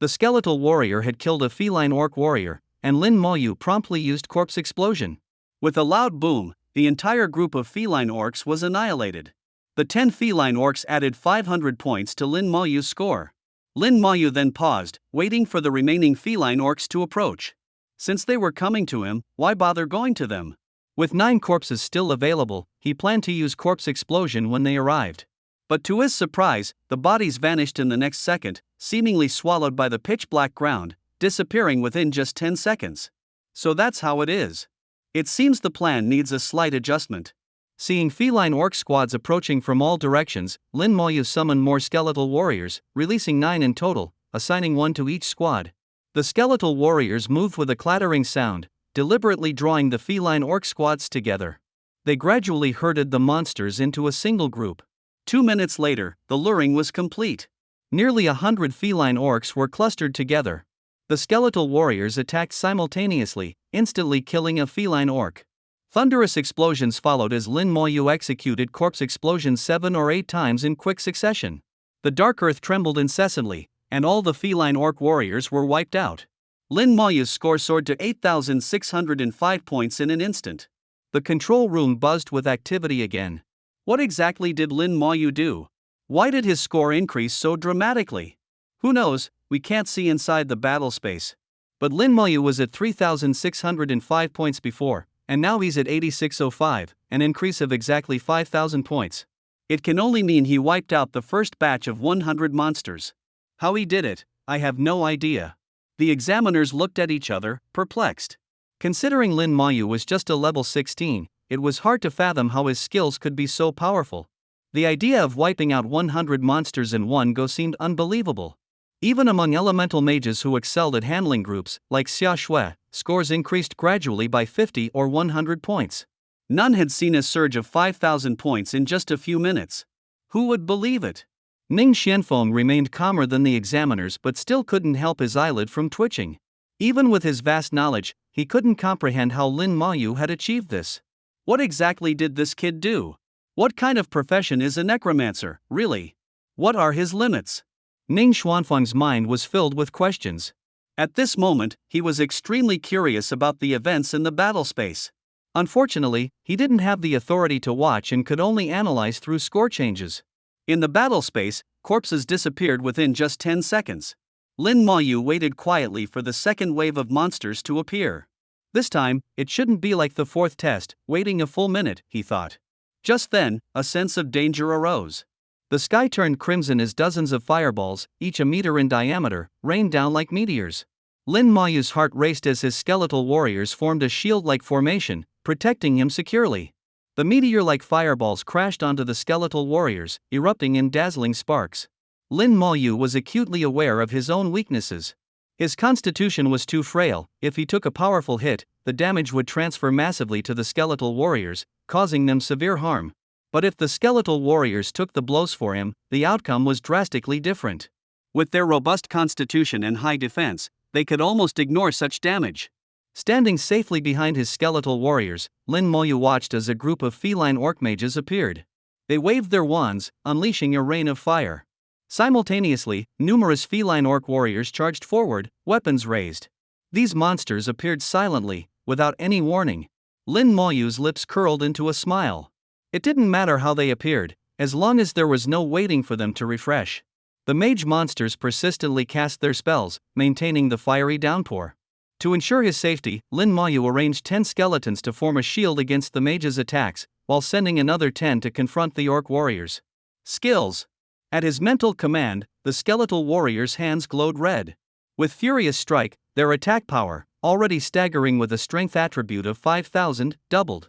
The skeletal warrior had killed a feline orc warrior, and Lin Maoyu promptly used corpse explosion. With a loud boom, the entire group of feline orcs was annihilated. The 10 feline orcs added 500 points to Lin Maoyu's score. Lin Maoyu then paused, waiting for the remaining feline orcs to approach. Since they were coming to him, why bother going to them? With 9 corpses still available, he planned to use corpse explosion when they arrived. But to his surprise, the bodies vanished in the next second, seemingly swallowed by the pitch-black ground, disappearing within just 10 seconds. So that's how it is. It seems the plan needs a slight adjustment. Seeing feline orc squads approaching from all directions, Lin Maoyu summoned more skeletal warriors, releasing 9 in total, assigning 1 to each squad. The skeletal warriors moved with a clattering sound, deliberately drawing the feline orc squads together. They gradually herded the monsters into a single group. 2 minutes later, the luring was complete. Nearly 100 feline orcs were clustered together. The skeletal warriors attacked simultaneously, instantly killing a feline orc. Thunderous explosions followed as Lin Maoyu executed corpse explosions 7 or 8 times in quick succession. The dark earth trembled incessantly, and all the feline orc warriors were wiped out. Lin Maoyu's score soared to 8,605 points in an instant. The control room buzzed with activity again. What exactly did Lin Maoyu do? Why did his score increase so dramatically? Who knows, we can't see inside the battle space. But Lin Maoyu was at 3,605 points before, and now he's at 8,605, an increase of exactly 5,000 points. It can only mean he wiped out the first batch of 100 monsters. How he did it, I have no idea. The examiners looked at each other, perplexed. Considering Lin Maoyu was just a level 16, it was hard to fathom how his skills could be so powerful. The idea of wiping out 100 monsters in one go seemed unbelievable. Even among elemental mages who excelled at handling groups, like Xia Shui, scores increased gradually by 50 or 100 points. None had seen a surge of 5,000 points in just a few minutes. Who would believe it? Ning Xianfeng remained calmer than the examiners but still couldn't help his eyelid from twitching. Even with his vast knowledge, he couldn't comprehend how Lin Maoyu had achieved this. What exactly did this kid do? What kind of profession is a necromancer, really? What are his limits? Ning Xuanfeng's mind was filled with questions. At this moment, he was extremely curious about the events in the battle space. Unfortunately, he didn't have the authority to watch and could only analyze through score changes. In the battle space, corpses disappeared within just 10 seconds. Lin Maoyu waited quietly for the second wave of monsters to appear. This time, it shouldn't be like the 4th test, waiting a full minute, he thought. Just then, a sense of danger arose. The sky turned crimson as dozens of fireballs, each a meter in diameter, rained down like meteors. Lin Maoyu's heart raced as his skeletal warriors formed a shield-like formation, protecting him securely. The meteor-like fireballs crashed onto the skeletal warriors, erupting in dazzling sparks. Lin Maoyu was acutely aware of his own weaknesses. His constitution was too frail. If he took a powerful hit, the damage would transfer massively to the skeletal warriors, causing them severe harm. But if the skeletal warriors took the blows for him, the outcome was drastically different. With their robust constitution and high defense, they could almost ignore such damage. Standing safely behind his skeletal warriors, Lin Maoyu watched as a group of feline orc mages appeared. They waved their wands, unleashing a rain of fire. Simultaneously, numerous feline orc warriors charged forward, weapons raised. These monsters appeared silently, without any warning. Lin Maoyu's lips curled into a smile. It didn't matter how they appeared, as long as there was no waiting for them to refresh. The mage monsters persistently cast their spells, maintaining the fiery downpour. To ensure his safety, Lin Mayu arranged 10 skeletons to form a shield against the mage's attacks, while sending another 10 to confront the orc warriors. Skills. At his mental command, the skeletal warriors' hands glowed red. With Furious Strike, their attack power, already staggering with a strength attribute of 5,000, doubled.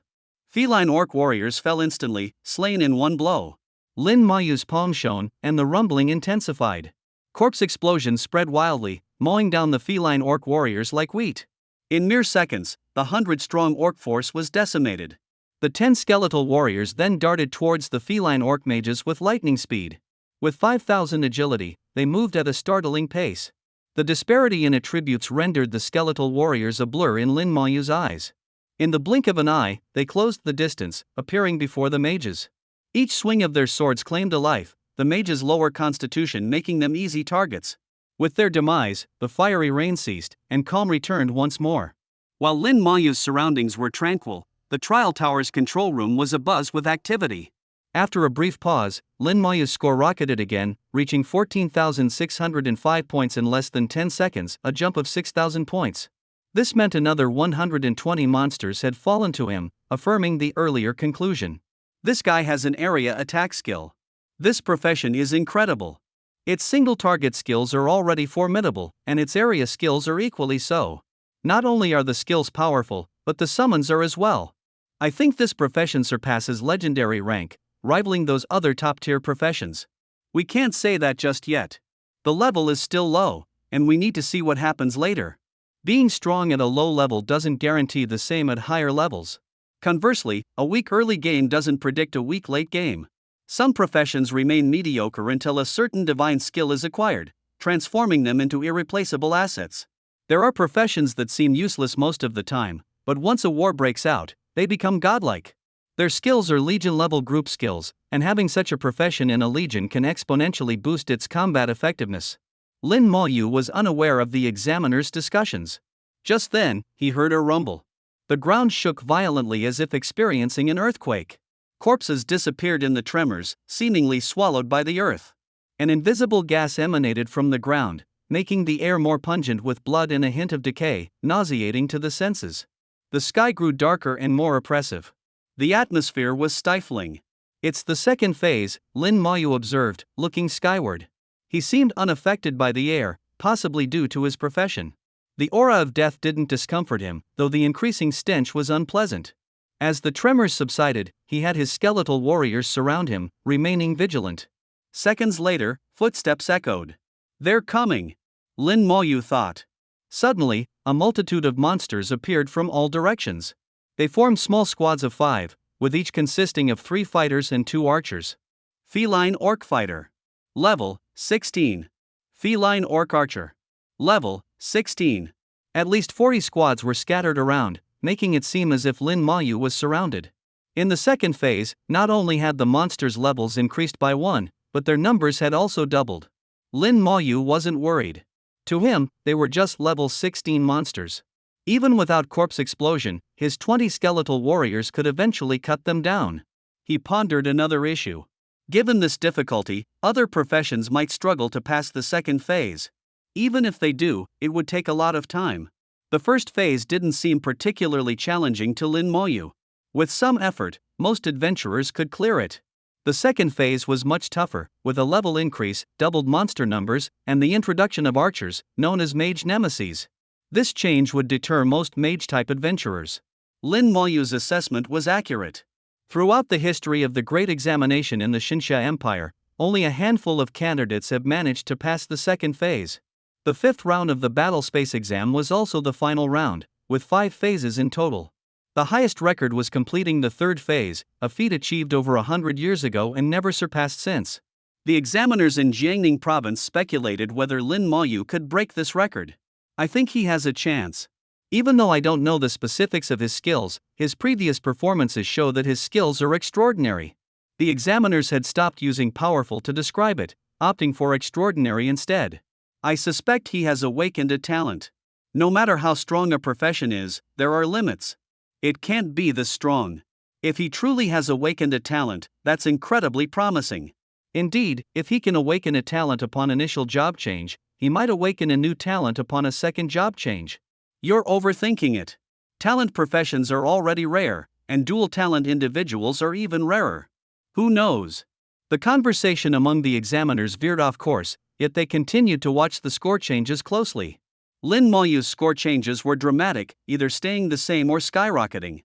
Feline orc warriors fell instantly, slain in one blow. Lin Mayu's palm shone, and the rumbling intensified. Corpse explosions spread wildly, mowing down the feline orc warriors like wheat. In mere seconds, the 100-strong orc force was decimated. The 10 skeletal warriors then darted towards the feline orc mages with lightning speed. With 5,000 agility, they moved at a startling pace. The disparity in attributes rendered the skeletal warriors a blur in Lin Mayu's eyes. In the blink of an eye, they closed the distance, appearing before the mages. Each swing of their swords claimed a life, the mages' lower constitution making them easy targets. With their demise, the fiery rain ceased, and calm returned once more. While Lin Mayu's surroundings were tranquil, the trial tower's control room was abuzz with activity. After a brief pause, Lin Mayu's score rocketed again, reaching 14,605 points in less than 10 seconds, a jump of 6,000 points. This meant another 120 monsters had fallen to him, affirming the earlier conclusion. This guy has an area attack skill. This profession is incredible. Its single-target skills are already formidable, and its area skills are equally so. Not only are the skills powerful, but the summons are as well. I think this profession surpasses legendary rank, rivaling those other top-tier professions. We can't say that just yet. The level is still low, and we need to see what happens later. Being strong at a low level doesn't guarantee the same at higher levels. Conversely, a weak early game doesn't predict a weak late game. Some professions remain mediocre until a certain divine skill is acquired, transforming them into irreplaceable assets. There are professions that seem useless most of the time, but once a war breaks out, they become godlike. Their skills are legion-level group skills, and having such a profession in a legion can exponentially boost its combat effectiveness. Lin Mayu was unaware of the examiner's discussions. Just then, he heard a rumble. The ground shook violently as if experiencing an earthquake. Corpses disappeared in the tremors, seemingly swallowed by the earth. An invisible gas emanated from the ground, making the air more pungent with blood and a hint of decay, nauseating to the senses. The sky grew darker and more oppressive. The atmosphere was stifling. It's the second phase, Lin Mayu observed, looking skyward. He seemed unaffected by the air, possibly due to his profession. The aura of death didn't discomfort him, though the increasing stench was unpleasant. As the tremors subsided, he had his skeletal warriors surround him, remaining vigilant. Seconds later, footsteps echoed. They're coming, Lin Mayu thought. Suddenly, a multitude of monsters appeared from all directions. They formed small squads of 5, with each consisting of 3 fighters and 2 archers. Feline Orc Fighter. Level, 16. Feline Orc Archer. Level, 16. At least 40 squads were scattered around, making it seem as if Lin Mayu was surrounded. In the second phase, not only had the monsters' levels increased by 1, but their numbers had also doubled. Lin Mayu wasn't worried. To him, they were just level 16 monsters. Even without corpse explosion, his 20 skeletal warriors could eventually cut them down. He pondered another issue. Given this difficulty, other professions might struggle to pass the second phase. Even if they do, it would take a lot of time. The first phase didn't seem particularly challenging to Lin Mayu. With some effort, most adventurers could clear it. The second phase was much tougher, with a level increase, doubled monster numbers, and the introduction of archers, known as mage nemesis. This change would deter most mage-type adventurers. Lin Mayu's assessment was accurate. Throughout the history of the Great Examination in the Xianxia Empire, only a handful of candidates have managed to pass the second phase. The 5th round of the Battle Space exam was also the final round, with 5 phases in total. The highest record was completing the 3rd phase, a feat achieved over 100 years ago and never surpassed since. The examiners in Jiangning province speculated whether Lin Mayu could break this record. I think he has a chance. Even though I don't know the specifics of his skills, his previous performances show that his skills are extraordinary. The examiners had stopped using powerful to describe it, opting for extraordinary instead. I suspect he has awakened a talent. No matter how strong a profession is, there are limits. It can't be this strong. If he truly has awakened a talent, that's incredibly promising. Indeed, if he can awaken a talent upon initial job change, he might awaken a new talent upon a second job change. You're overthinking it. Talent professions are already rare, and dual talent individuals are even rarer. Who knows? The conversation among the examiners veered off course, yet they continued to watch the score changes closely. Lin Moyu's score changes were dramatic, either staying the same or skyrocketing.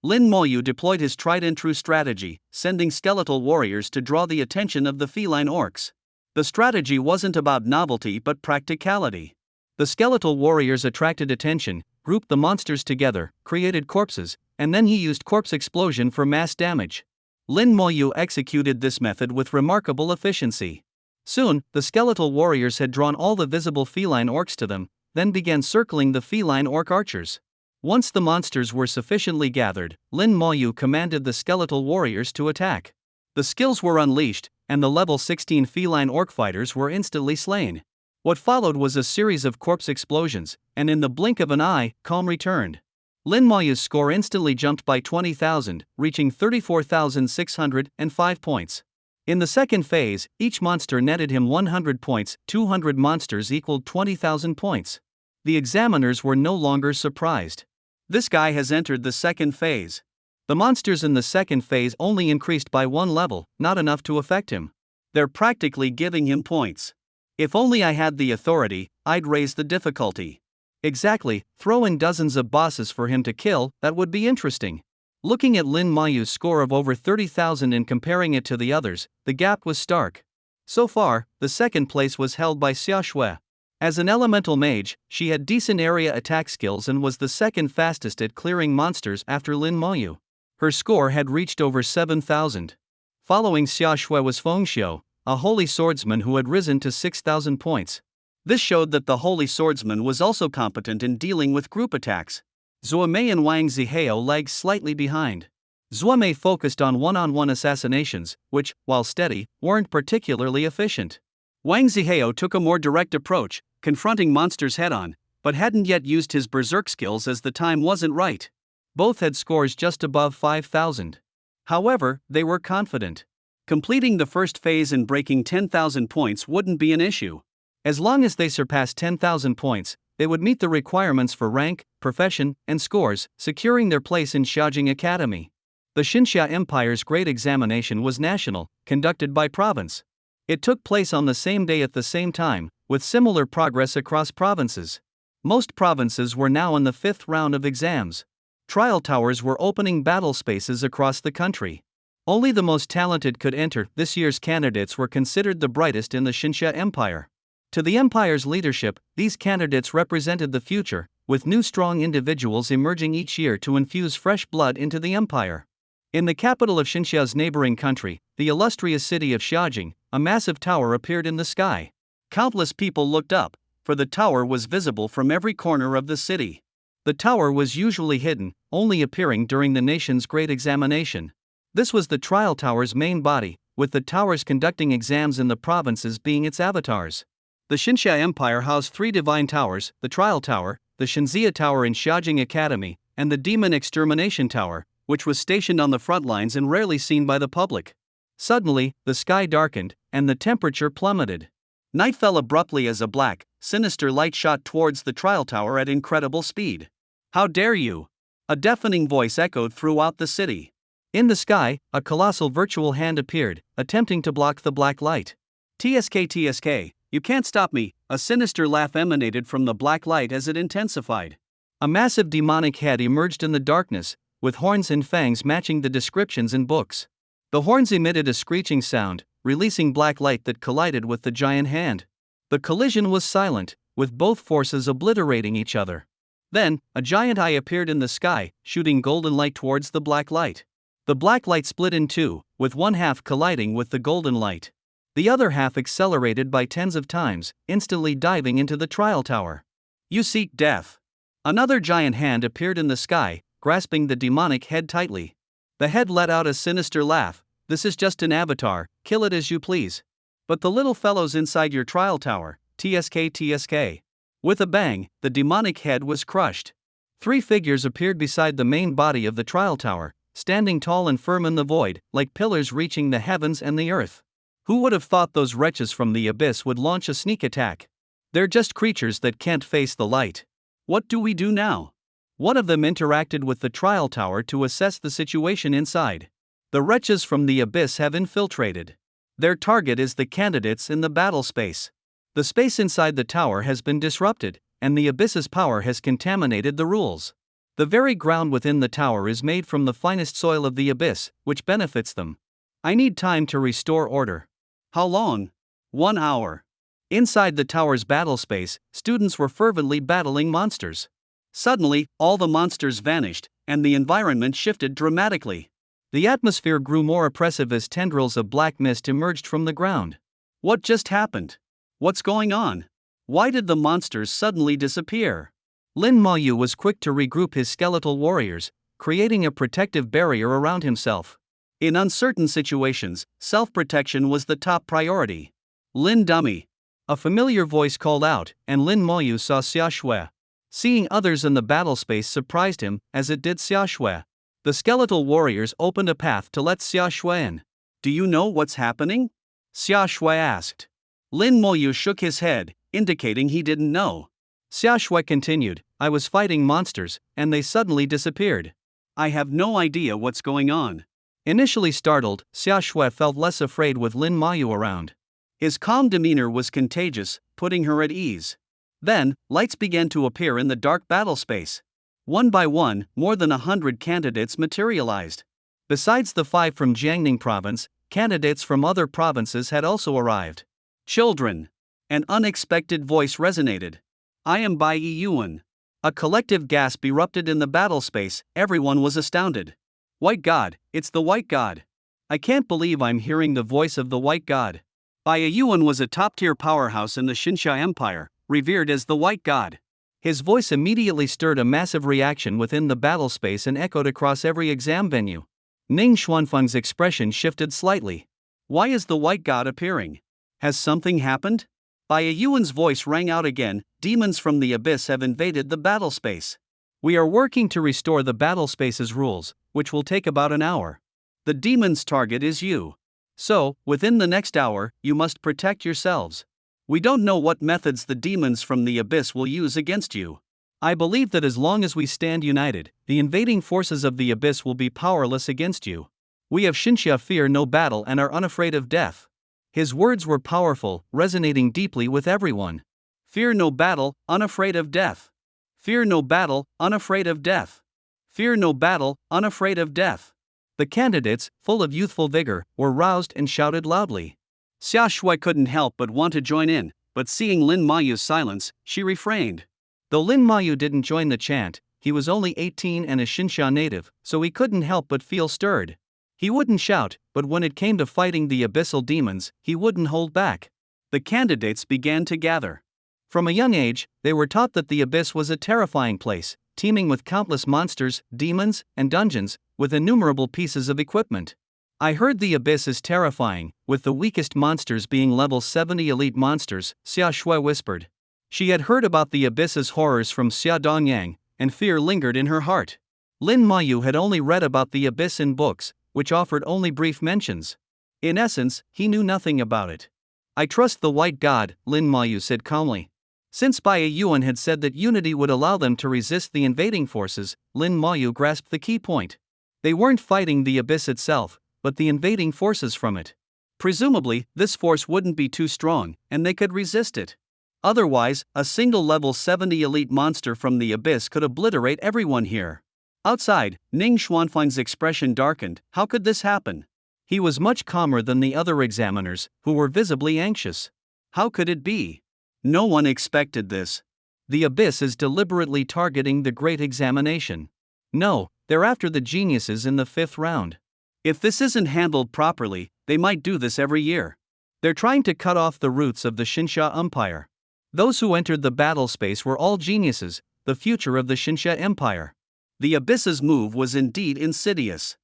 Lin Moyu deployed his tried-and-true strategy, sending skeletal warriors to draw the attention of the feline orcs. The strategy wasn't about novelty but practicality. The skeletal warriors attracted attention, grouped the monsters together, created corpses, and then he used corpse explosion for mass damage. Lin Moyu executed this method with remarkable efficiency. Soon, the skeletal warriors had drawn all the visible feline orcs to them, then began circling the feline orc archers. Once the monsters were sufficiently gathered, Lin Moyu commanded the skeletal warriors to attack. The skills were unleashed, and the level 16 feline orc fighters were instantly slain. What followed was a series of corpse explosions, and in the blink of an eye, calm returned. Lin Moyu's score instantly jumped by 20,000, reaching 34,605 points. In the second phase, each monster netted him 100 points, 200 monsters equaled 20,000 points. The examiners were no longer surprised. This guy has entered the second phase. The monsters in the second phase only increased by one level, not enough to affect him. They're practically giving him points. If only I had the authority, I'd raise the difficulty. Exactly, throw in dozens of bosses for him to kill, that would be interesting. Looking at Lin Moyu's score of over 30,000 and comparing it to the others, the gap was stark. So far, the second place was held by Xia Shui. As an elemental mage, she had decent area attack skills and was the second fastest at clearing monsters after Lin Moyu. Her score had reached over 7,000. Following Xia Shui was Feng Xiu, a holy swordsman who had risen to 6,000 points. This showed that the holy swordsman was also competent in dealing with group attacks. Zuomei and Wang Zihao lagged slightly behind. Zuomei focused on one-on-one assassinations, which, while steady, weren't particularly efficient. Wang Zihao took a more direct approach, confronting monsters head-on, but hadn't yet used his berserk skills as the time wasn't right. Both had scores just above 5,000. However, they were confident. Completing the first phase and breaking 10,000 points wouldn't be an issue. As long as they surpassed 10,000 points, they would meet the requirements for rank, profession, and scores, securing their place in Xiaojing Academy. The Xinxia Empire's Great Examination was national, conducted by province. It took place on the same day at the same time, with similar progress across provinces. Most provinces were now in the fifth round of exams. Trial towers were opening battle spaces across the country. Only the most talented could enter. This year's candidates were considered the brightest in the Xinxia Empire. To the empire's leadership, these candidates represented the future, with new strong individuals emerging each year to infuse fresh blood into the empire. In the capital of Xinxia's neighboring country, the illustrious city of Xiaojing, a massive tower appeared in the sky. Countless people looked up, for the tower was visible from every corner of the city. The tower was usually hidden, only appearing during the nation's Great Examination. This was the trial tower's main body, with the towers conducting exams in the provinces being its avatars. The Xinxia Empire housed three divine towers: the Trial Tower, the Shenxia Tower in Xiaojing Academy, and the Demon Extermination Tower, which was stationed on the front lines and rarely seen by the public. Suddenly, the sky darkened, and the temperature plummeted. Night fell abruptly as a black, sinister light shot towards the trial tower at incredible speed. "How dare you!" a deafening voice echoed throughout the city. In the sky, a colossal virtual hand appeared, attempting to block the black light. TSK, you can't stop me," a sinister laugh emanated from the black light as it intensified. A massive demonic head emerged in the darkness, with horns and fangs matching the descriptions in books. The horns emitted a screeching sound, releasing black light that collided with the giant hand. The collision was silent, with both forces obliterating each other. Then, a giant eye appeared in the sky, shooting golden light towards the black light. The black light split in two, with one half colliding with the golden light. The other half accelerated by tens of times, instantly diving into the trial tower. "You seek death." Another giant hand appeared in the sky, grasping the demonic head tightly. The head let out a sinister laugh. "This is just an avatar, kill it as you please." "But the little fellows inside your trial tower, TSK. With a bang, the demonic head was crushed. Three figures appeared beside the main body of the trial tower, standing tall and firm in the void, like pillars reaching the heavens and the earth. Who would have thought those wretches from the abyss would launch a sneak attack? They're just creatures that can't face the light. What do we do now? One of them interacted with the trial tower to assess the situation inside. The wretches from the abyss have infiltrated. Their target is the candidates in the battle space. The space inside the tower has been disrupted, and the abyss's power has contaminated the rules. The very ground within the tower is made from the finest soil of the abyss, which benefits them. I need time to restore order. How long? 1 hour. Inside the tower's battle space, students were fervently battling monsters. Suddenly, all the monsters vanished, and the environment shifted dramatically. The atmosphere grew more oppressive as tendrils of black mist emerged from the ground. What just happened? What's going on? Why did the monsters suddenly disappear? Lin Mayu was quick to regroup his skeletal warriors, creating a protective barrier around himself. In uncertain situations, self-protection was the top priority. Lin dummy. A familiar voice called out, and Lin Mayu saw Xia Shui. Seeing others in the battle space surprised him, as it did Xia Shui. The skeletal warriors opened a path to let Xia Shui in. Do you know what's happening? Xia Shui asked. Lin Mayu shook his head, indicating he didn't know. Xia Shui continued, I was fighting monsters, and they suddenly disappeared. I have no idea what's going on. Initially startled, Xia Shui felt less afraid with Lin Mayu around. His calm demeanor was contagious, putting her at ease. Then, lights began to appear in the dark battle space. One by one, more than 100 candidates materialized. Besides the 5 from Jiangning province, candidates from other provinces had also arrived. Children! An unexpected voice resonated. I am Bai Yuan. A collective gasp erupted in the battle space, everyone was astounded. White God, it's the White God. I can't believe I'm hearing the voice of the White God. Bai Yuan was a top-tier powerhouse in the Xinxia Empire, revered as the White God. His voice immediately stirred a massive reaction within the battle space and echoed across every exam venue. Ning Xuanfeng's expression shifted slightly. Why is the White God appearing? Has something happened? Bai Yuan's voice rang out again, demons from the abyss have invaded the battle space. We are working to restore the battle space's rules, which will take about an hour. The demon's target is you. So, within the next hour, you must protect yourselves. We don't know what methods the demons from the abyss will use against you. I believe that as long as we stand united, the invading forces of the abyss will be powerless against you. We of Xinxia fear no battle and are unafraid of death. His words were powerful, resonating deeply with everyone. Fear no battle, unafraid of death. Fear no battle, unafraid of death. Fear no battle, unafraid of death. The candidates, full of youthful vigor, were roused and shouted loudly. Xia Shui couldn't help but want to join in, but seeing Lin Mayu's silence, she refrained. Though Lin Mayu didn't join the chant, he was only 18 and a Xinxia native, so he couldn't help but feel stirred. He wouldn't shout, but when it came to fighting the abyssal demons, he wouldn't hold back. The candidates began to gather. From a young age, they were taught that the abyss was a terrifying place, teeming with countless monsters, demons, and dungeons, with innumerable pieces of equipment. I heard the abyss is terrifying, with the weakest monsters being level 70 elite monsters, Xia Shui whispered. She had heard about the abyss's horrors from Xia Dongyang, and fear lingered in her heart. Lin Mayu had only read about the abyss in books, which offered only brief mentions. In essence, he knew nothing about it. I trust the White God, Lin Mayu said calmly. Since Bai Yuan had said that unity would allow them to resist the invading forces, Lin Mayu grasped the key point. They weren't fighting the abyss itself, but the invading forces from it. Presumably, this force wouldn't be too strong, and they could resist it. Otherwise, a single level 70 elite monster from the abyss could obliterate everyone here. Outside, Ning Xuanfeng's expression darkened. How could this happen? He was much calmer than the other examiners, who were visibly anxious. How could it be? No one expected this. The abyss is deliberately targeting the great examination. No, they're after the geniuses in the 5th round. If this isn't handled properly, they might do this every year. They're trying to cut off the roots of the Xinxia Empire. Those who entered the battle space were all geniuses, the future of the Xinxia Empire. The abyss's move was indeed insidious.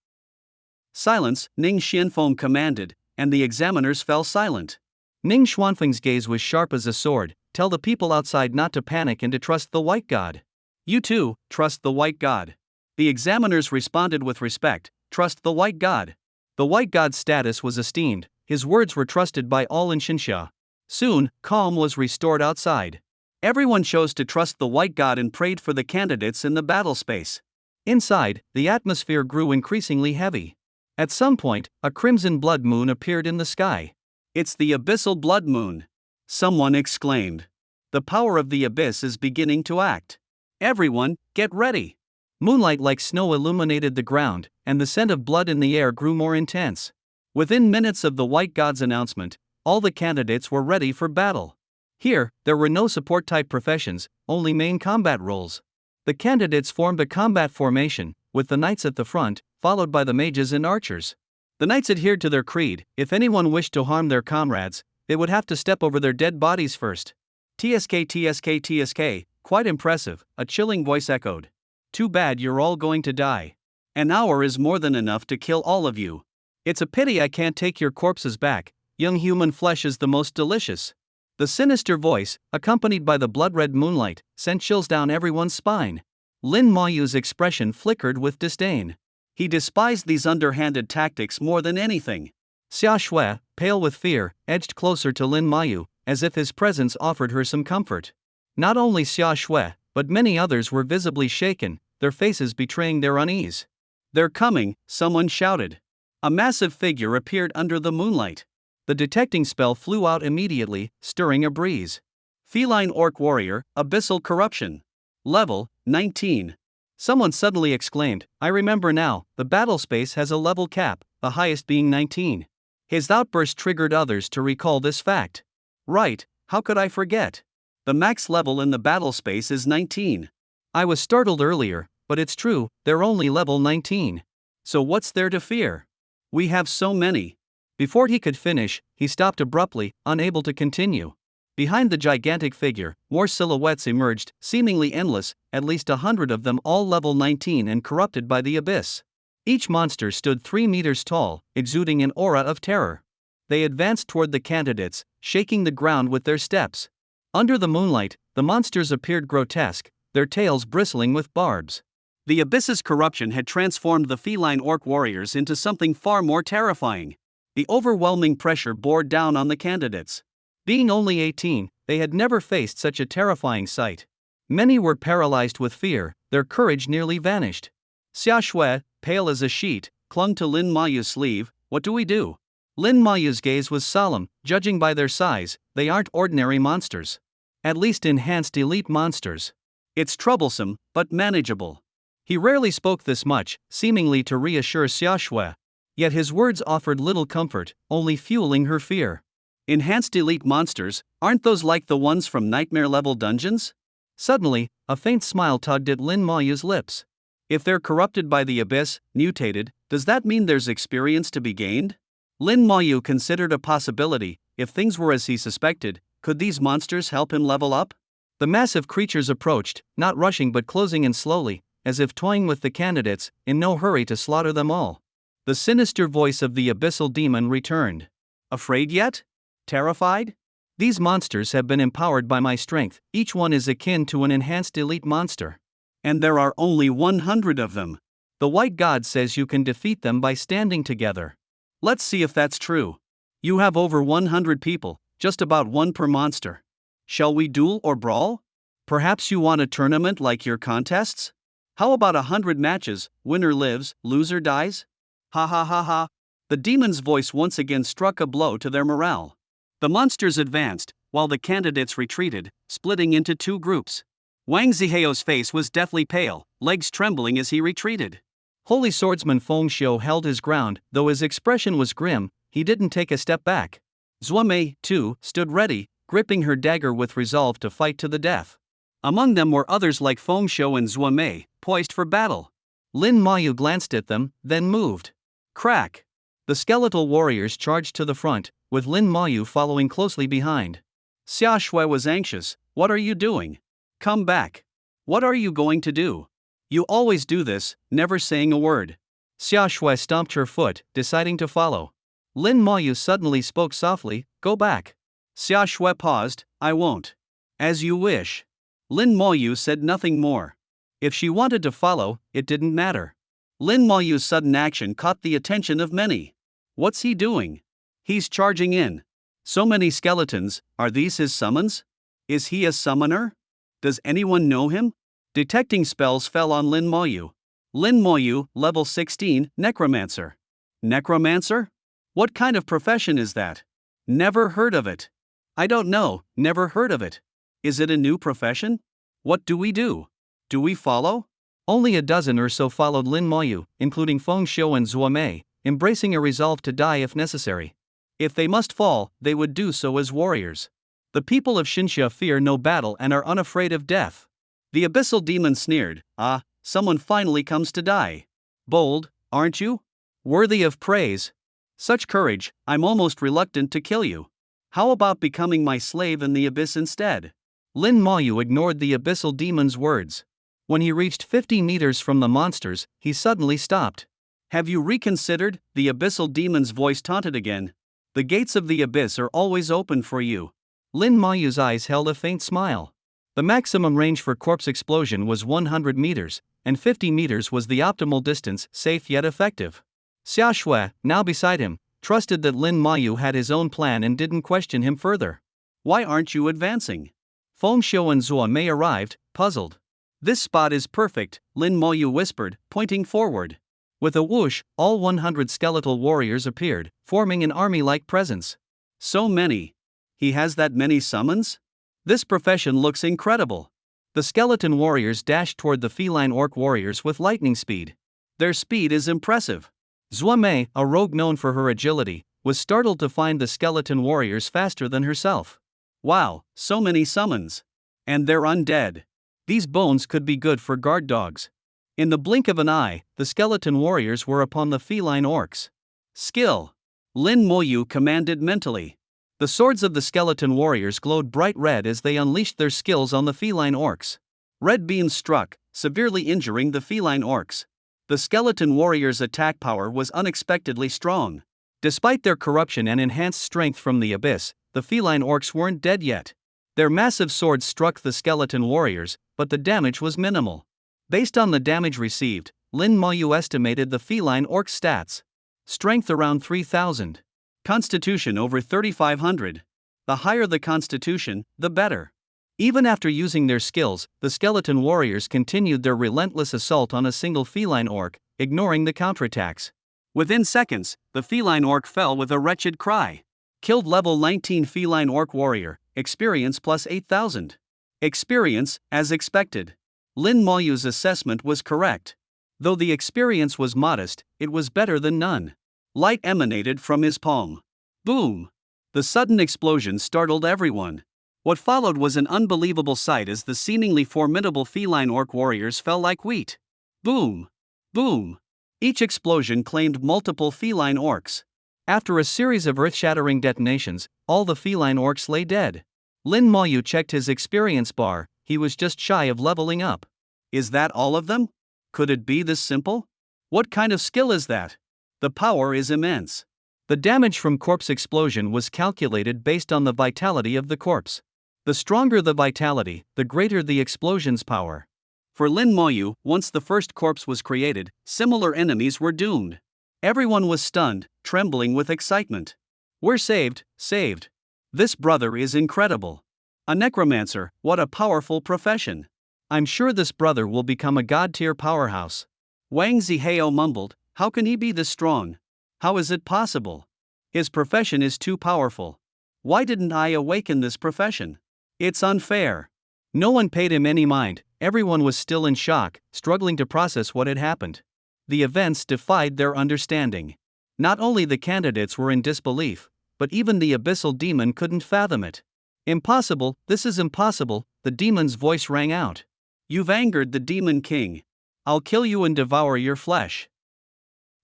Silence, Ning Xuanfeng commanded, and the examiners fell silent. Ning Xuanfeng's gaze was sharp as a sword. Tell the people outside not to panic and to trust the White God. You too, trust the White God. The examiners responded with respect. Trust the White God. The White God's status was esteemed, his words were trusted by all in Shinsha. Soon, calm was restored outside. Everyone chose to trust the white god and prayed for the candidates in the battle space. Inside, the atmosphere grew increasingly heavy. At some point, a crimson blood moon appeared in the sky. It's the abyssal blood moon, someone exclaimed. The power of the abyss is beginning to act. Everyone, get ready. Moonlight like snow illuminated the ground, and the scent of blood in the air grew more intense. Within minutes of the white god's announcement, all the candidates were ready for battle. Here, there were no support-type professions, only main combat roles. The candidates formed a combat formation, with the knights at the front, followed by the mages and archers. The knights adhered to their creed: if anyone wished to harm their comrades, they would have to step over their dead bodies first. TSK TSK TSK, quite impressive, a chilling voice echoed. Too bad you're all going to die. An hour is more than enough to kill all of you. It's a pity I can't take your corpses back. Young human flesh is the most delicious. The sinister voice, accompanied by the blood-red moonlight, sent chills down everyone's spine. Lin Mayu's expression flickered with disdain. He despised these underhanded tactics more than anything. Xia Shui, pale with fear, edged closer to Lin Mayu, as if his presence offered her some comfort. Not only Xia Shui, but many others were visibly shaken, their faces betraying their unease. They're coming, someone shouted. A massive figure appeared under the moonlight. The detecting spell flew out immediately, stirring a breeze. Feline Orc Warrior, Abyssal Corruption. Level, 19. Someone suddenly exclaimed, I remember now, the battle space has a level cap, the highest being 19. His outburst triggered others to recall this fact. Right, how could I forget? The max level in the battle space is 19. I was startled earlier, but it's true, they're only level 19. So what's there to fear? We have so many. Before he could finish, he stopped abruptly, unable to continue. Behind the gigantic figure, more silhouettes emerged, seemingly endless, at least 100 of them all level 19 and corrupted by the abyss. Each monster stood 3 meters tall, exuding an aura of terror. They advanced toward the candidates, shaking the ground with their steps. Under the moonlight, the monsters appeared grotesque, their tails bristling with barbs. The abyss's corruption had transformed the feline orc warriors into something far more terrifying. The overwhelming pressure bore down on the candidates. Being only 18, they had never faced such a terrifying sight. Many were paralyzed with fear, their courage nearly vanished. Xia Shui, pale as a sheet, clung to Lin Mayu's sleeve. What do we do? Lin Mayu's gaze was solemn. Judging by their size, they aren't ordinary monsters. At least enhanced elite monsters. It's troublesome, but manageable. He rarely spoke this much, seemingly to reassure Xia Shui. Yet his words offered little comfort, only fueling her fear. Enhanced elite monsters, aren't those like the ones from nightmare-level dungeons? Suddenly, a faint smile tugged at Lin Mayu's lips. If they're corrupted by the abyss, mutated, does that mean there's experience to be gained? Lin Mayu considered a possibility. If things were as he suspected, could these monsters help him level up? The massive creatures approached, not rushing but closing in slowly, as if toying with the candidates, in no hurry to slaughter them all. The sinister voice of the abyssal demon returned. Afraid yet? Terrified? These monsters have been empowered by my strength. Each one is akin to an enhanced elite monster. And there are only 100 of them. The white god says you can defeat them by standing together. Let's see if that's true. You have over 100 people, just about one per monster. Shall we duel or brawl? Perhaps you want a tournament like your contests? How about 100 matches, winner lives, loser dies? Ha ha ha ha. The demon's voice once again struck a blow to their morale. The monsters advanced, while the candidates retreated, splitting into 2 groups. Wang Ziheo's face was deathly pale, legs trembling as he retreated. Holy swordsman Feng Xiu held his ground, though his expression was grim, he didn't take a step back. Zuomei, too, stood ready, gripping her dagger with resolve to fight to the death. Among them were others like Feng Xiu and Zuomei, poised for battle. Lin Mayu glanced at them, then moved. Crack! The skeletal warriors charged to the front, with Lin Mayu following closely behind. Xia Shui was anxious. What are you doing? Come back. What are you going to do? You always do this, never saying a word. Xia Shui stomped her foot, deciding to follow. Lin Mayu suddenly spoke softly, go back. Xia Shui paused, I won't. As you wish. Lin Mayu said nothing more. If she wanted to follow, it didn't matter. Lin Mayu's sudden action caught the attention of many. What's he doing? He's charging in. So many skeletons, are these his summons? Is he a summoner? Does anyone know him? Detecting spells fell on Lin Moyu. Lin Moyu, level 16, Necromancer. Necromancer? What kind of profession is that? Never heard of it. I don't know, never heard of it. Is it a new profession? What do we do? Do we follow? Only a dozen or so followed Lin Moyu, including Feng Xiu and Zuomei, embracing a resolve to die if necessary. If they must fall, they would do so as warriors. The people of Xinxia fear no battle and are unafraid of death. The abyssal demon sneered, "Ah, someone finally comes to die. Bold, aren't you? Worthy of praise. Such courage, I'm almost reluctant to kill you. How about becoming my slave in the abyss instead?" Lin Moyu ignored the abyssal demon's words. When he reached 50 meters from the monsters, he suddenly stopped. "Have you reconsidered?" The abyssal demon's voice taunted again. "The gates of the abyss are always open for you." Lin Moyu's eyes held a faint smile. The maximum range for corpse explosion was 100 meters, and 50 meters was the optimal distance, safe yet effective. Xia Shui, now beside him, trusted that Lin Moyu had his own plan and didn't question him further. "Why aren't you advancing?" Feng Xiu and Zuomei arrived, puzzled. "This spot is perfect," Lin Moyu whispered, pointing forward. With a whoosh, all 100 skeletal warriors appeared, forming an army-like presence. So many. He has that many summons? This profession looks incredible. The skeleton warriors dashed toward the feline orc warriors with lightning speed. Their speed is impressive. Zuomei, a rogue known for her agility, was startled to find the skeleton warriors faster than herself. Wow, so many summons. And they're undead. These bones could be good for guard dogs. In the blink of an eye, the skeleton warriors were upon the feline orcs. Skill. Lin Moyu commanded mentally. The swords of the skeleton warriors glowed bright red as they unleashed their skills on the feline orcs. Red beams struck, severely injuring the feline orcs. The skeleton warriors' attack power was unexpectedly strong. Despite their corruption and enhanced strength from the abyss, the feline orcs weren't dead yet. Their massive swords struck the skeleton warriors, but the damage was minimal. Based on the damage received, Lin Moyu estimated the feline orc stats. Strength around 3,000. Constitution over 3,500. The higher the constitution, the better. Even after using their skills, the skeleton warriors continued their relentless assault on a single feline orc, ignoring the counterattacks. Within seconds, the feline orc fell with a wretched cry. Killed level 19 feline orc warrior, experience plus 8,000. Experience, as expected. Lin Moyu's assessment was correct. Though the experience was modest, it was better than none. Light emanated from his palm. Boom! The sudden explosion startled everyone. What followed was an unbelievable sight as the seemingly formidable feline orc warriors fell like wheat. Boom! Boom! Each explosion claimed multiple feline orcs. After a series of earth-shattering detonations, all the feline orcs lay dead. Lin Moyu checked his experience bar, he was just shy of leveling up. Is that all of them? Could it be this simple? What kind of skill is that? The power is immense. The damage from corpse explosion was calculated based on the vitality of the corpse. The stronger the vitality, the greater the explosion's power. For Lin Moyu, once the first corpse was created, similar enemies were doomed. Everyone was stunned, trembling with excitement. We're saved, saved. This brother is incredible. A necromancer, what a powerful profession. I'm sure this brother will become a god-tier powerhouse. Wang Zihao mumbled, how can he be this strong? How is it possible? His profession is too powerful. Why didn't I awaken this profession? It's unfair. No one paid him any mind, everyone was still in shock, struggling to process what had happened. The events defied their understanding. Not only the candidates were in disbelief, but even the abyssal demon couldn't fathom it. Impossible, this is impossible, the demon's voice rang out. You've angered the demon king. I'll kill you and devour your flesh.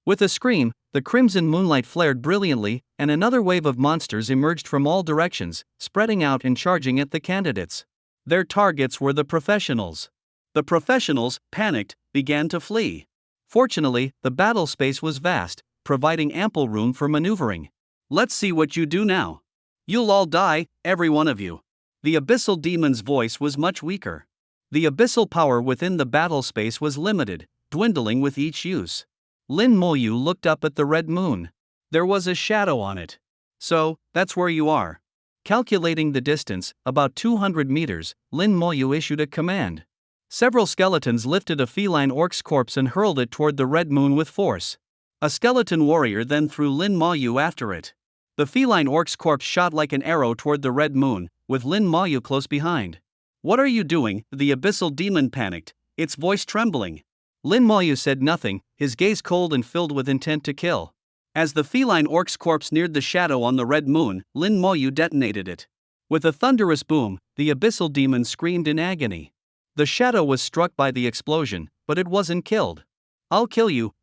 With a scream, the crimson moonlight flared brilliantly, and another wave of monsters emerged from all directions, spreading out and charging at the candidates. Their targets were the professionals. The professionals, panicked, began to flee. Fortunately, the battle space was vast, providing ample room for maneuvering. Let's see what you do now. You'll all die, every one of you. The abyssal demon's voice was much weaker. The abyssal power within the battle space was limited, dwindling with each use. Lin Moyu looked up at the red moon. There was a shadow on it. So, that's where you are. Calculating the distance, about 200 meters, Lin Moyu issued a command. Several skeletons lifted a feline orc's corpse and hurled it toward the red moon with force. A skeleton warrior then threw Lin Moyu after it. The feline orc's corpse shot like an arrow toward the red moon, with Lin Moyu close behind. "What are you doing?" the abyssal demon panicked, its voice trembling. Lin Moyu said nothing, his gaze cold and filled with intent to kill. As the feline orc's corpse neared the shadow on the red moon, Lin Moyu detonated it. With a thunderous boom, the abyssal demon screamed in agony. The shadow was struck by the explosion, but it wasn't killed. "I'll kill you,"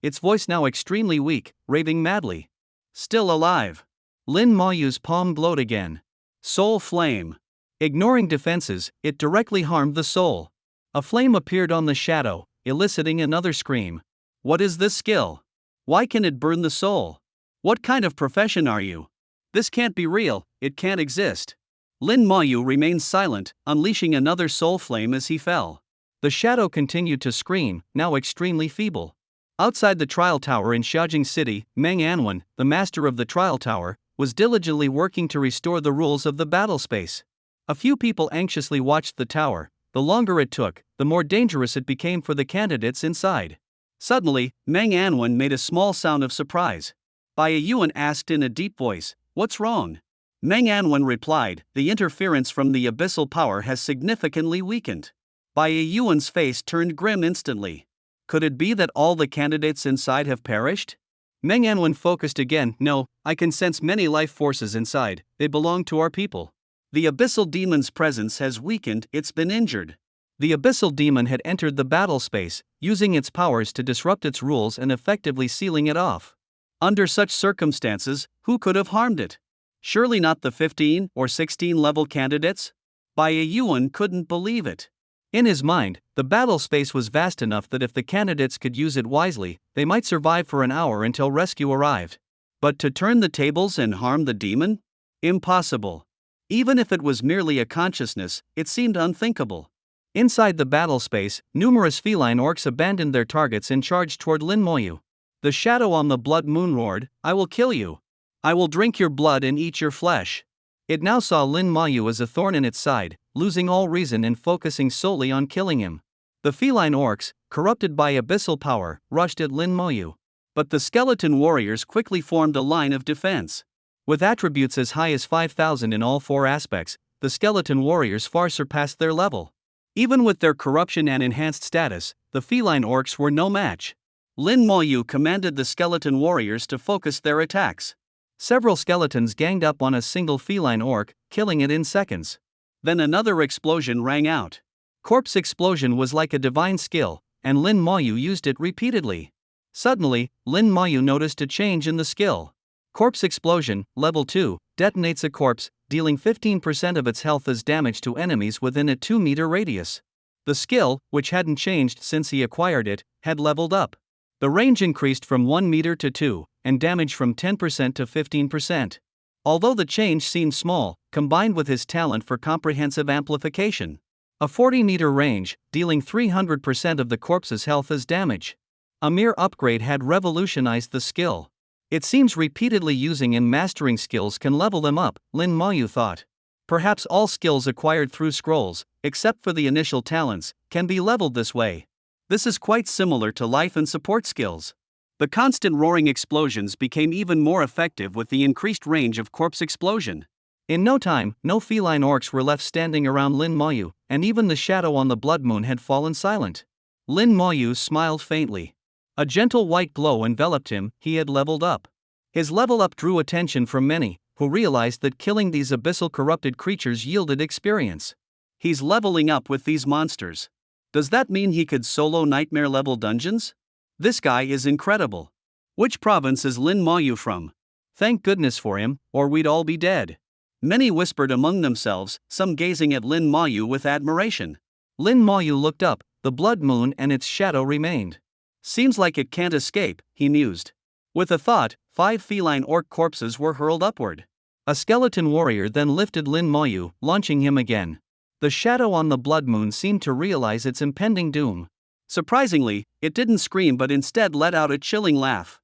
its voice now extremely weak, raving madly. Still alive. Lin Moyu's palm glowed again. Soul flame. Ignoring defenses, it directly harmed the soul. A flame appeared on the shadow, eliciting another scream. "What is this skill? Why can it burn the soul? What kind of profession are you? This can't be real, it can't exist." Lin Moyu remained silent, unleashing another soul flame as he fell. The shadow continued to scream, now extremely feeble. Outside the trial tower in Xiaojing City, Meng Anwen, the master of the trial tower, was diligently working to restore the rules of the battle space. A few people anxiously watched the tower. The longer it took, the more dangerous it became for the candidates inside. Suddenly, Meng Anwen made a small sound of surprise. Bai Yuan asked in a deep voice, "What's wrong?" Meng Anwen replied, "The interference from the abyssal power has significantly weakened." Bai Yuan's face turned grim instantly. Could it be that all the candidates inside have perished? Meng Anwen focused again. "No, I can sense many life forces inside, they belong to our people. The abyssal demon's presence has weakened, it's been injured." The abyssal demon had entered the battle space, using its powers to disrupt its rules and effectively sealing it off. Under such circumstances, who could have harmed it? Surely not the 15 or 16 level candidates? Bai Yuan couldn't believe it. In his mind, the battle space was vast enough that if the candidates could use it wisely, they might survive for an hour until rescue arrived. But to turn the tables and harm the demon? Impossible. Even if it was merely a consciousness, it seemed unthinkable. Inside the battle space, numerous feline orcs abandoned their targets and charged toward Lin Moyu. The shadow on the blood moon roared, "I will kill you. I will drink your blood and eat your flesh." It now saw Lin Moyu as a thorn in its side, losing all reason and focusing solely on killing him. The feline orcs, corrupted by abyssal power, rushed at Lin Moyu. But the skeleton warriors quickly formed a line of defense. With attributes as high as 5,000 in all four aspects, the skeleton warriors far surpassed their level. Even with their corruption and enhanced status, the feline orcs were no match. Lin Moyu commanded the skeleton warriors to focus their attacks. Several skeletons ganged up on a single feline orc, killing it in seconds. Then another explosion rang out. Corpse explosion was like a divine skill, and Lin Moyu used it repeatedly. Suddenly, Lin Moyu noticed a change in the skill. Corpse explosion, level 2, detonates a corpse, dealing 15% of its health as damage to enemies within a 2-meter radius. The skill, which hadn't changed since he acquired it, had leveled up. The range increased from 1 meter to 2, and damage from 10% to 15%. Although the change seemed small, combined with his talent for comprehensive amplification. A 40-meter range, dealing 300% of the corpse's health as damage. A mere upgrade had revolutionized the skill. It seems repeatedly using and mastering skills can level them up, Lin Moyu thought. Perhaps all skills acquired through scrolls, except for the initial talents, can be leveled this way. This is quite similar to life and support skills. The constant roaring explosions became even more effective with the increased range of corpse explosion. In no time, no feline orcs were left standing around Lin Moyu, and even the shadow on the blood moon had fallen silent. Lin Moyu smiled faintly. A gentle white glow enveloped him, he had leveled up. His level up drew attention from many, who realized that killing these abyssal corrupted creatures yielded experience. He's leveling up with these monsters. Does that mean he could solo nightmare level dungeons? This guy is incredible. Which province is Lin Moyu from? Thank goodness for him, or we'd all be dead. Many whispered among themselves, some gazing at Lin Moyu with admiration. Lin Moyu looked up, the blood moon and its shadow remained. Seems like it can't escape, he mused. With a thought, 5 feline orc corpses were hurled upward. A skeleton warrior then lifted Lin Moyu, launching him again. The shadow on the blood moon seemed to realize its impending doom. Surprisingly, it didn't scream but instead let out a chilling laugh.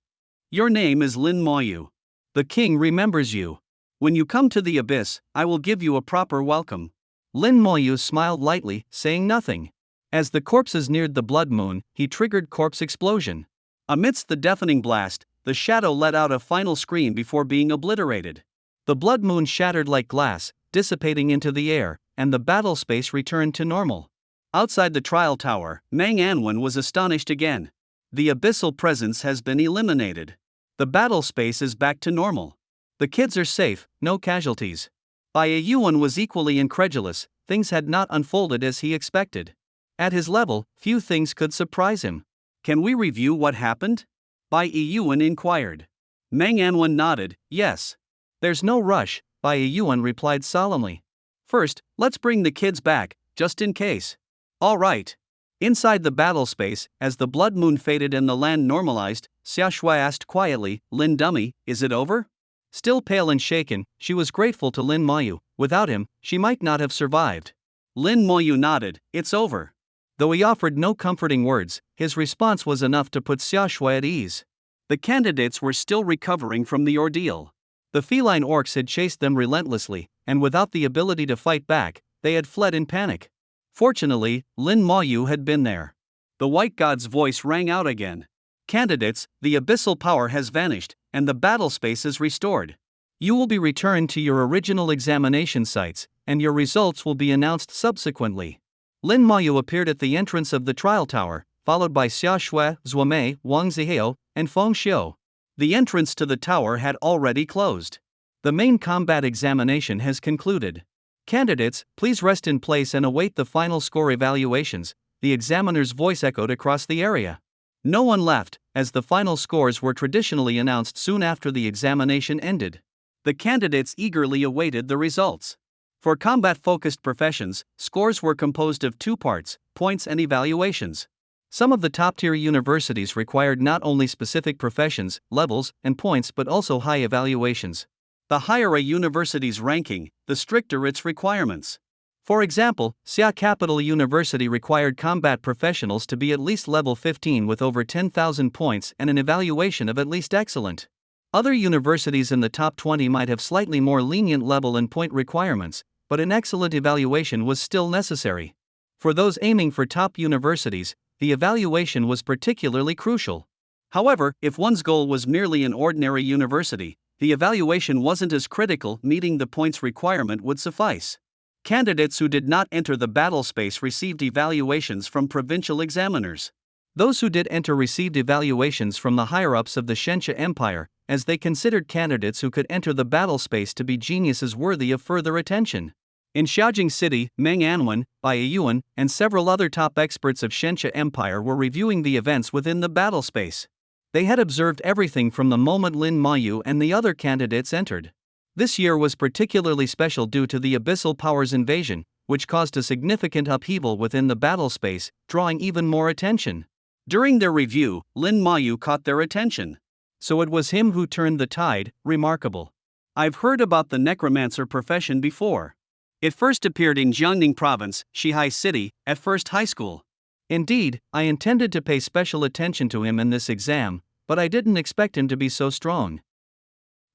Your name is Lin Moyu. The king remembers you. When you come to the abyss, I will give you a proper welcome. Lin Moyu smiled lightly, saying nothing. As the corpses neared the blood moon, he triggered corpse explosion. Amidst the deafening blast, the shadow let out a final scream before being obliterated. The blood moon shattered like glass, dissipating into the air, and the battle space returned to normal. Outside the trial tower, Mang Anwen was astonished again. The abyssal presence has been eliminated. The battle space is back to normal. The kids are safe, no casualties. Bai Yuan was equally incredulous, things had not unfolded as he expected. At his level, few things could surprise him. Can we review what happened? Bai Yuan inquired. Mang Anwen nodded, yes. There's no rush, Bai Yuan replied solemnly. First, let's bring the kids back, just in case. All right. Inside the battle space, as the blood moon faded and the land normalized, Xia Shui asked quietly, Lin Dummy, is it over? Still pale and shaken, she was grateful to Lin Moyu. Without him, she might not have survived. Lin Moyu nodded, it's over. Though he offered no comforting words, his response was enough to put Xia Shui at ease. The candidates were still recovering from the ordeal. The feline orcs had chased them relentlessly, and without the ability to fight back, they had fled in panic. Fortunately, Lin Moyu had been there. The white god's voice rang out again. Candidates, the abyssal power has vanished, and the battle space is restored. You will be returned to your original examination sites, and your results will be announced subsequently. Lin Moyu appeared at the entrance of the trial tower, followed by Xia Shui, Zuomei, Wang Zihao, and Feng Xiu. The entrance to the tower had already closed. The main combat examination has concluded. Candidates, please rest in place and await the final score evaluations, the examiner's voice echoed across the area. No one left, as the final scores were traditionally announced soon after the examination ended. The candidates eagerly awaited the results. For combat-focused professions, scores were composed of two parts, points and evaluations. Some of the top-tier universities required not only specific professions, levels, and points but also high evaluations. The higher a university's ranking, the stricter its requirements. For example, Xia Capital University required combat professionals to be at least level 15 with over 10,000 points and an evaluation of at least excellent. Other universities in the top 20 might have slightly more lenient level and point requirements, but an excellent evaluation was still necessary. For those aiming for top universities, the evaluation was particularly crucial. However, if one's goal was merely an ordinary university, the evaluation wasn't as critical, meeting the points requirement would suffice. Candidates who did not enter the battle space received evaluations from provincial examiners. Those who did enter received evaluations from the higher-ups of the Shenxia Empire, as they considered candidates who could enter the battle space to be geniuses worthy of further attention. In Xiaojing City, Mang Anwen, Bai Yuan, and several other top experts of Shenxia Empire were reviewing the events within the battle space. They had observed everything from the moment Lin Moyu and the other candidates entered. This year was particularly special due to the Abyssal Power's invasion, which caused a significant upheaval within the battle space, drawing even more attention. During their review, Lin Moyu caught their attention. So it was him who turned the tide, remarkable. I've heard about the necromancer profession before. It first appeared in Jiangning Province, Shihai City, at first high school. Indeed, I intended to pay special attention to him in this exam, but I didn't expect him to be so strong.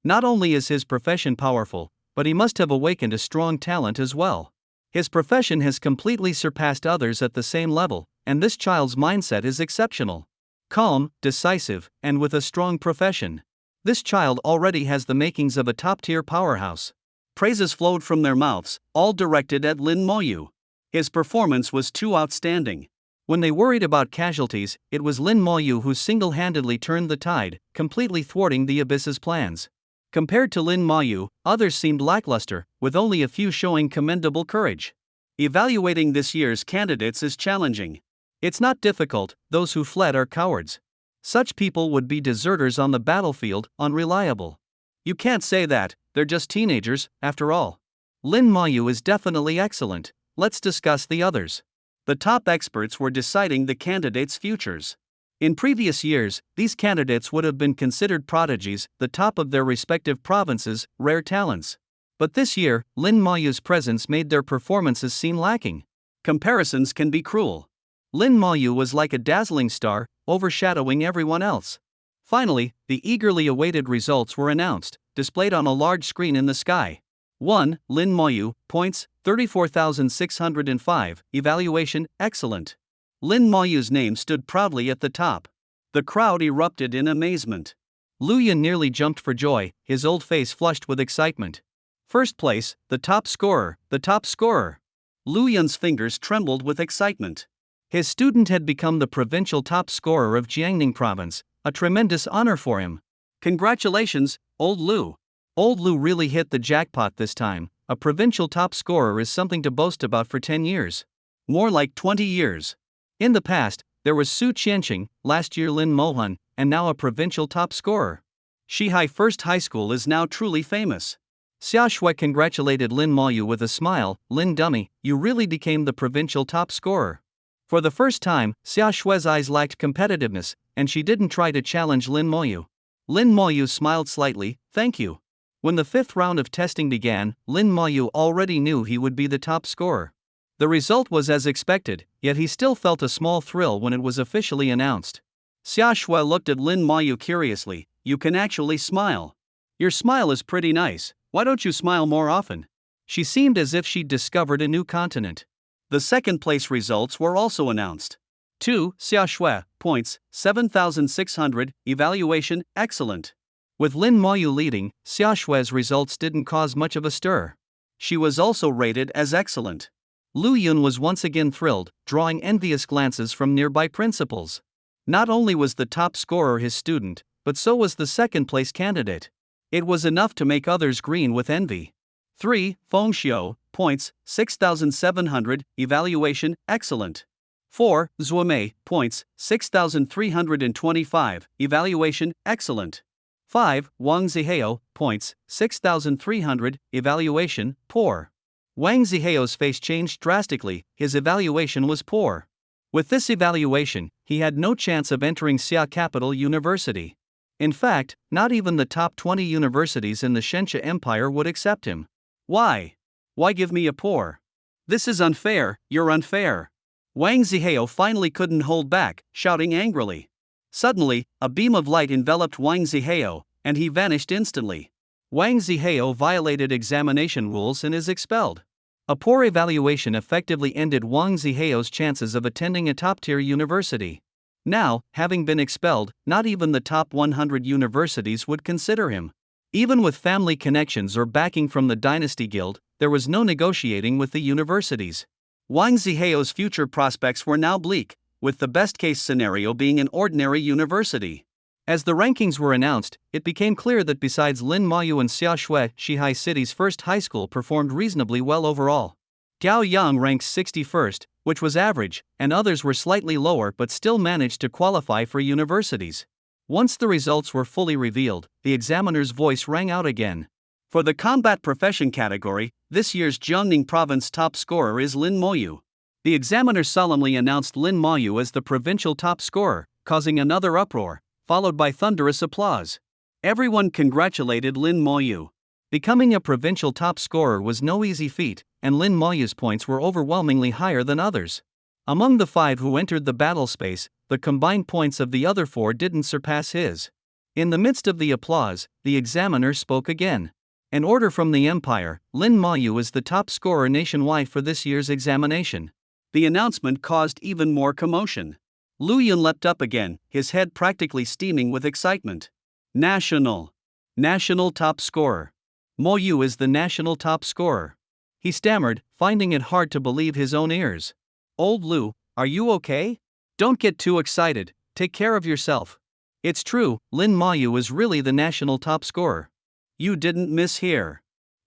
Not only is his profession powerful, but he must have awakened a strong talent as well. His profession has completely surpassed others at the same level, and this child's mindset is exceptional. Calm, decisive, and with a strong profession. This child already has the makings of a top-tier powerhouse. Praises flowed from their mouths, all directed at Lin Moyu. His performance was too outstanding. When they worried about casualties, it was Lin Moyu who single-handedly turned the tide, completely thwarting the Abyss's plans. Compared to Lin Moyu, others seemed lackluster, with only a few showing commendable courage. Evaluating this year's candidates is challenging. It's not difficult, those who fled are cowards. Such people would be deserters on the battlefield, unreliable. You can't say that, they're just teenagers, after all. Lin Moyu is definitely excellent, let's discuss the others. The top experts were deciding the candidates' futures. In previous years, these candidates would have been considered prodigies, the top of their respective provinces, rare talents. But this year, Lin Moyu's presence made their performances seem lacking. Comparisons can be cruel. Lin Moyu was like a dazzling star, overshadowing everyone else. Finally, the eagerly awaited results were announced, displayed on a large screen in the sky. 1. Lin Moyu, points, 34,605, evaluation, excellent. Lin Moyu's name stood proudly at the top. The crowd erupted in amazement. Lu Yun nearly jumped for joy, his old face flushed with excitement. First place, the top scorer, the top scorer. Lu Yun's fingers trembled with excitement. His student had become the provincial top scorer of Jiangning province, a tremendous honor for him. Congratulations, old Lu. Old Lu really hit the jackpot this time. A provincial top scorer is something to boast about for 10 years. More like 20 years. In the past, there was Su Qianqing, last year Lin Mohan, and now a provincial top scorer. Shihai First High School is now truly famous. Xia Shui congratulated Lin Moyu with a smile. Lin Dummy, you really became the provincial top scorer. For the first time, Xia Shui's eyes lacked competitiveness, and she didn't try to challenge Lin Moyu. Lin Moyu smiled slightly, thank you. When the fifth round of testing began, Lin Moyu already knew he would be the top scorer. The result was as expected, yet he still felt a small thrill when it was officially announced. Xia Shui looked at Lin Moyu curiously. You can actually smile. Your smile is pretty nice, why don't you smile more often? She seemed as if she'd discovered a new continent. The second place results were also announced. 2. Xia Shui, points, 7,600, evaluation, excellent. With Lin Moyu leading, Xia Shui's results didn't cause much of a stir. She was also rated as excellent. Lu Yun was once again thrilled, drawing envious glances from nearby principals. Not only was the top scorer his student, but so was the second-place candidate. It was enough to make others green with envy. 3. Feng Xiu, points, 6,700, evaluation, excellent. 4. Zuomei, points, 6,325, evaluation, excellent. 5. Wang Zihao, points, 6,300, evaluation, poor. Wang Zihao's face changed drastically, his evaluation was poor. With this evaluation, he had no chance of entering Xia Capital University. In fact, not even the top 20 universities in the Shenxia Empire would accept him. Why? Why give me a poor? This is unfair, you're unfair. Wang Zihao finally couldn't hold back, shouting angrily. Suddenly, a beam of light enveloped Wang Zihao, and he vanished instantly. Wang Zihao violated examination rules and is expelled. A poor evaluation effectively ended Wang Zihao's chances of attending a top-tier university. Now, having been expelled, not even the top 100 universities would consider him. Even with family connections or backing from the Dynasty Guild, there was no negotiating with the universities. Wang Zihao's future prospects were now bleak, with the best-case scenario being an ordinary university. As the rankings were announced, it became clear that besides Lin Moyu and Xia Shui, Shihai City's first high school performed reasonably well overall. Gao Yang ranked 61st, which was average, and others were slightly lower but still managed to qualify for universities. Once the results were fully revealed, the examiner's voice rang out again. For the combat profession category, this year's Jiangning province top scorer is Lin Moyu. The examiner solemnly announced Lin Moyu as the provincial top scorer, causing another uproar, followed by thunderous applause. Everyone congratulated Lin Moyu. Becoming a provincial top scorer was no easy feat, and Lin Moyu's points were overwhelmingly higher than others. Among the 5 who entered the battle space, the combined points of the other 4 didn't surpass his. In the midst of the applause, the examiner spoke again. An order from the Empire, Lin Moyu is the top scorer nationwide for this year's examination. The announcement caused even more commotion. Lu Yun leapt up again, his head practically steaming with excitement. National top scorer. Moyu is the national top scorer. He stammered, finding it hard to believe his own ears. Old Lu, are you okay? Don't get too excited, take care of yourself. It's true, Lin Moyu is really the national top scorer. You didn't mishear.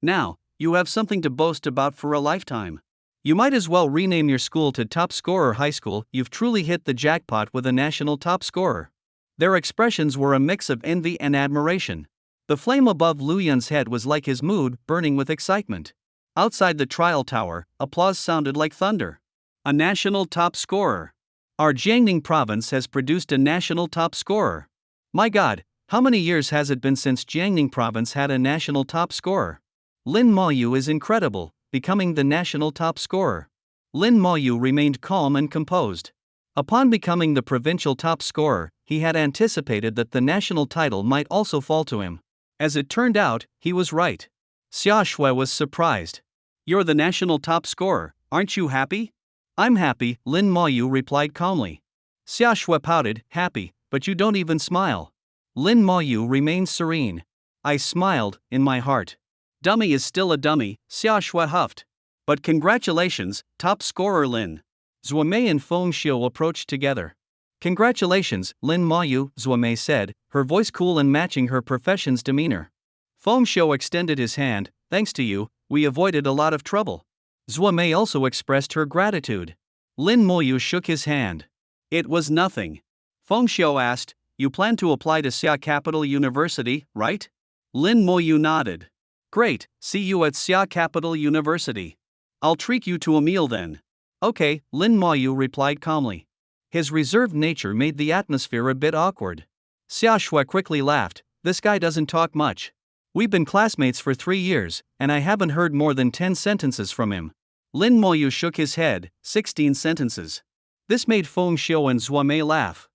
Now, you have something to boast about for a lifetime. You might as well rename your school to Top Scorer High School. You've truly hit the jackpot with a national top scorer. Their expressions were a mix of envy and admiration. The flame above Lu Yun's head was like his mood, burning with excitement. Outside the trial tower, applause sounded like thunder. A national top scorer. Our Jiangning province has produced a national top scorer. My God, how many years has it been since Jiangning province had a national top scorer? Lin Moyu is incredible, becoming the national top scorer. Lin Moyu remained calm and composed. Upon becoming the provincial top scorer, he had anticipated that the national title might also fall to him. As it turned out, he was right. Xia Shui was surprised. You're the national top scorer, aren't you happy? I'm happy, Lin Moyu replied calmly. Xia Shui pouted, happy, but you don't even smile. Lin Moyu remained serene. I smiled, in my heart. Dummy is still a dummy, Xia Shui huffed. But congratulations, top scorer Lin. Zuomei and Feng Xiu approached together. Congratulations, Lin Moyu, Zuomei said, her voice cool and matching her profession's demeanor. Feng Xiu extended his hand, thanks to you, we avoided a lot of trouble. Zuomei also expressed her gratitude. Lin Moyu shook his hand. It was nothing. Feng Xiu asked, you plan to apply to Xia Capital University, right? Lin Moyu nodded. Great, see you at Xia Capital University. I'll treat you to a meal then. Okay, Lin Moyu replied calmly. His reserved nature made the atmosphere a bit awkward. Xia Shui quickly laughed, this guy doesn't talk much. We've been classmates for 3 years, and I haven't heard more than 10 sentences from him. Lin Moyu shook his head, 16 sentences. This made Feng Xiu and Zuomei laugh.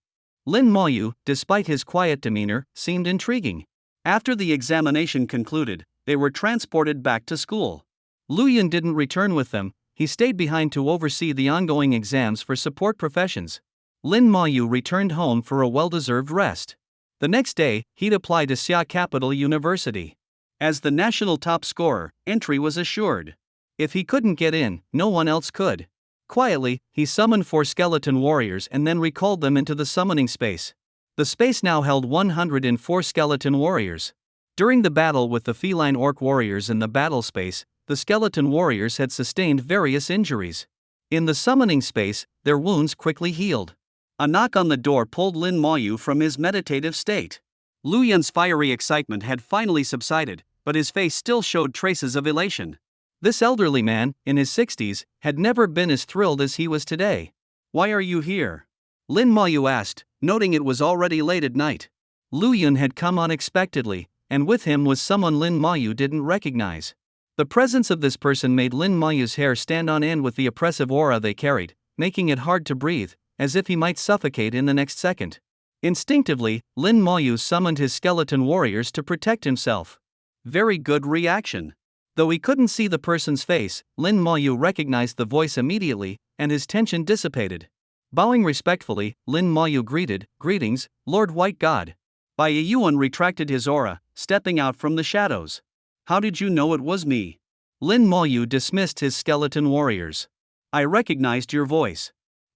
Lin Moyu, despite his quiet demeanor, seemed intriguing. After the examination concluded, they were transported back to school. Lu Yun didn't return with them, he stayed behind to oversee the ongoing exams for support professions. Lin Moyu returned home for a well-deserved rest. The next day, he'd apply to Xia Capital University. As the national top scorer, entry was assured. If he couldn't get in, no one else could. Quietly, he summoned 4 skeleton warriors and then recalled them into the summoning space. The space now held 104 skeleton warriors. During the battle with the feline orc warriors in the battle space, the skeleton warriors had sustained various injuries. In the summoning space, their wounds quickly healed. A knock on the door pulled Lin Moyu from his meditative state. Lu Yun's fiery excitement had finally subsided, but his face still showed traces of elation. This elderly man, in his 60s, had never been as thrilled as he was today. Why are you here? Lin Moyu asked, noting it was already late at night. Lu Yun had come unexpectedly, and with him was someone Lin Moyu didn't recognize. The presence of this person made Lin Moyu's hair stand on end with the oppressive aura they carried, making it hard to breathe, as if he might suffocate in the next second. Instinctively, Lin Moyu summoned his skeleton warriors to protect himself. Very good reaction. Though he couldn't see the person's face, Lin Moyu recognized the voice immediately, and his tension dissipated. Bowing respectfully, Lin Moyu greeted, "Greetings, Lord White God." Bai Yuan retracted his aura, stepping out from the shadows. How did you know it was me? Lin Moyu dismissed his skeleton warriors. I recognized your voice.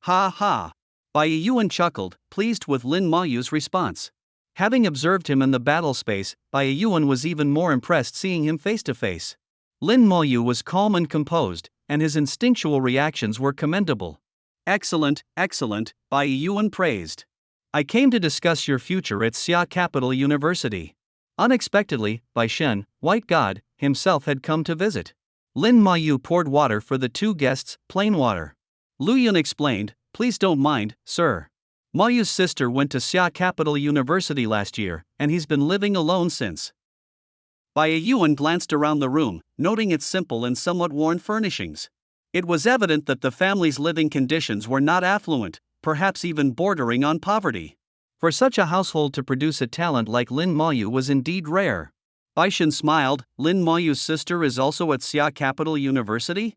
Ha ha. Bai Yuan chuckled, pleased with Lin Moyu's response. Having observed him in the battle space, Bai Yuan was even more impressed seeing him face to face. Lin Moyu was calm and composed, and his instinctual reactions were commendable. Excellent, excellent, Bai Yuan praised. I came to discuss your future at Xia Capital University. Unexpectedly, Bai Shen, White God, himself had come to visit. Lin Moyu poured water for the 2 guests, plain water. Lu Yun explained, please don't mind, sir. Moyu's sister went to Xia Capital University last year, and he's been living alone since. Bai Yuan glanced around the room, noting its simple and somewhat worn furnishings. It was evident that the family's living conditions were not affluent, perhaps even bordering on poverty. For such a household to produce a talent like Lin Moyu was indeed rare. Bai Shen smiled, Lin Moyu's sister is also at Xia Capital University?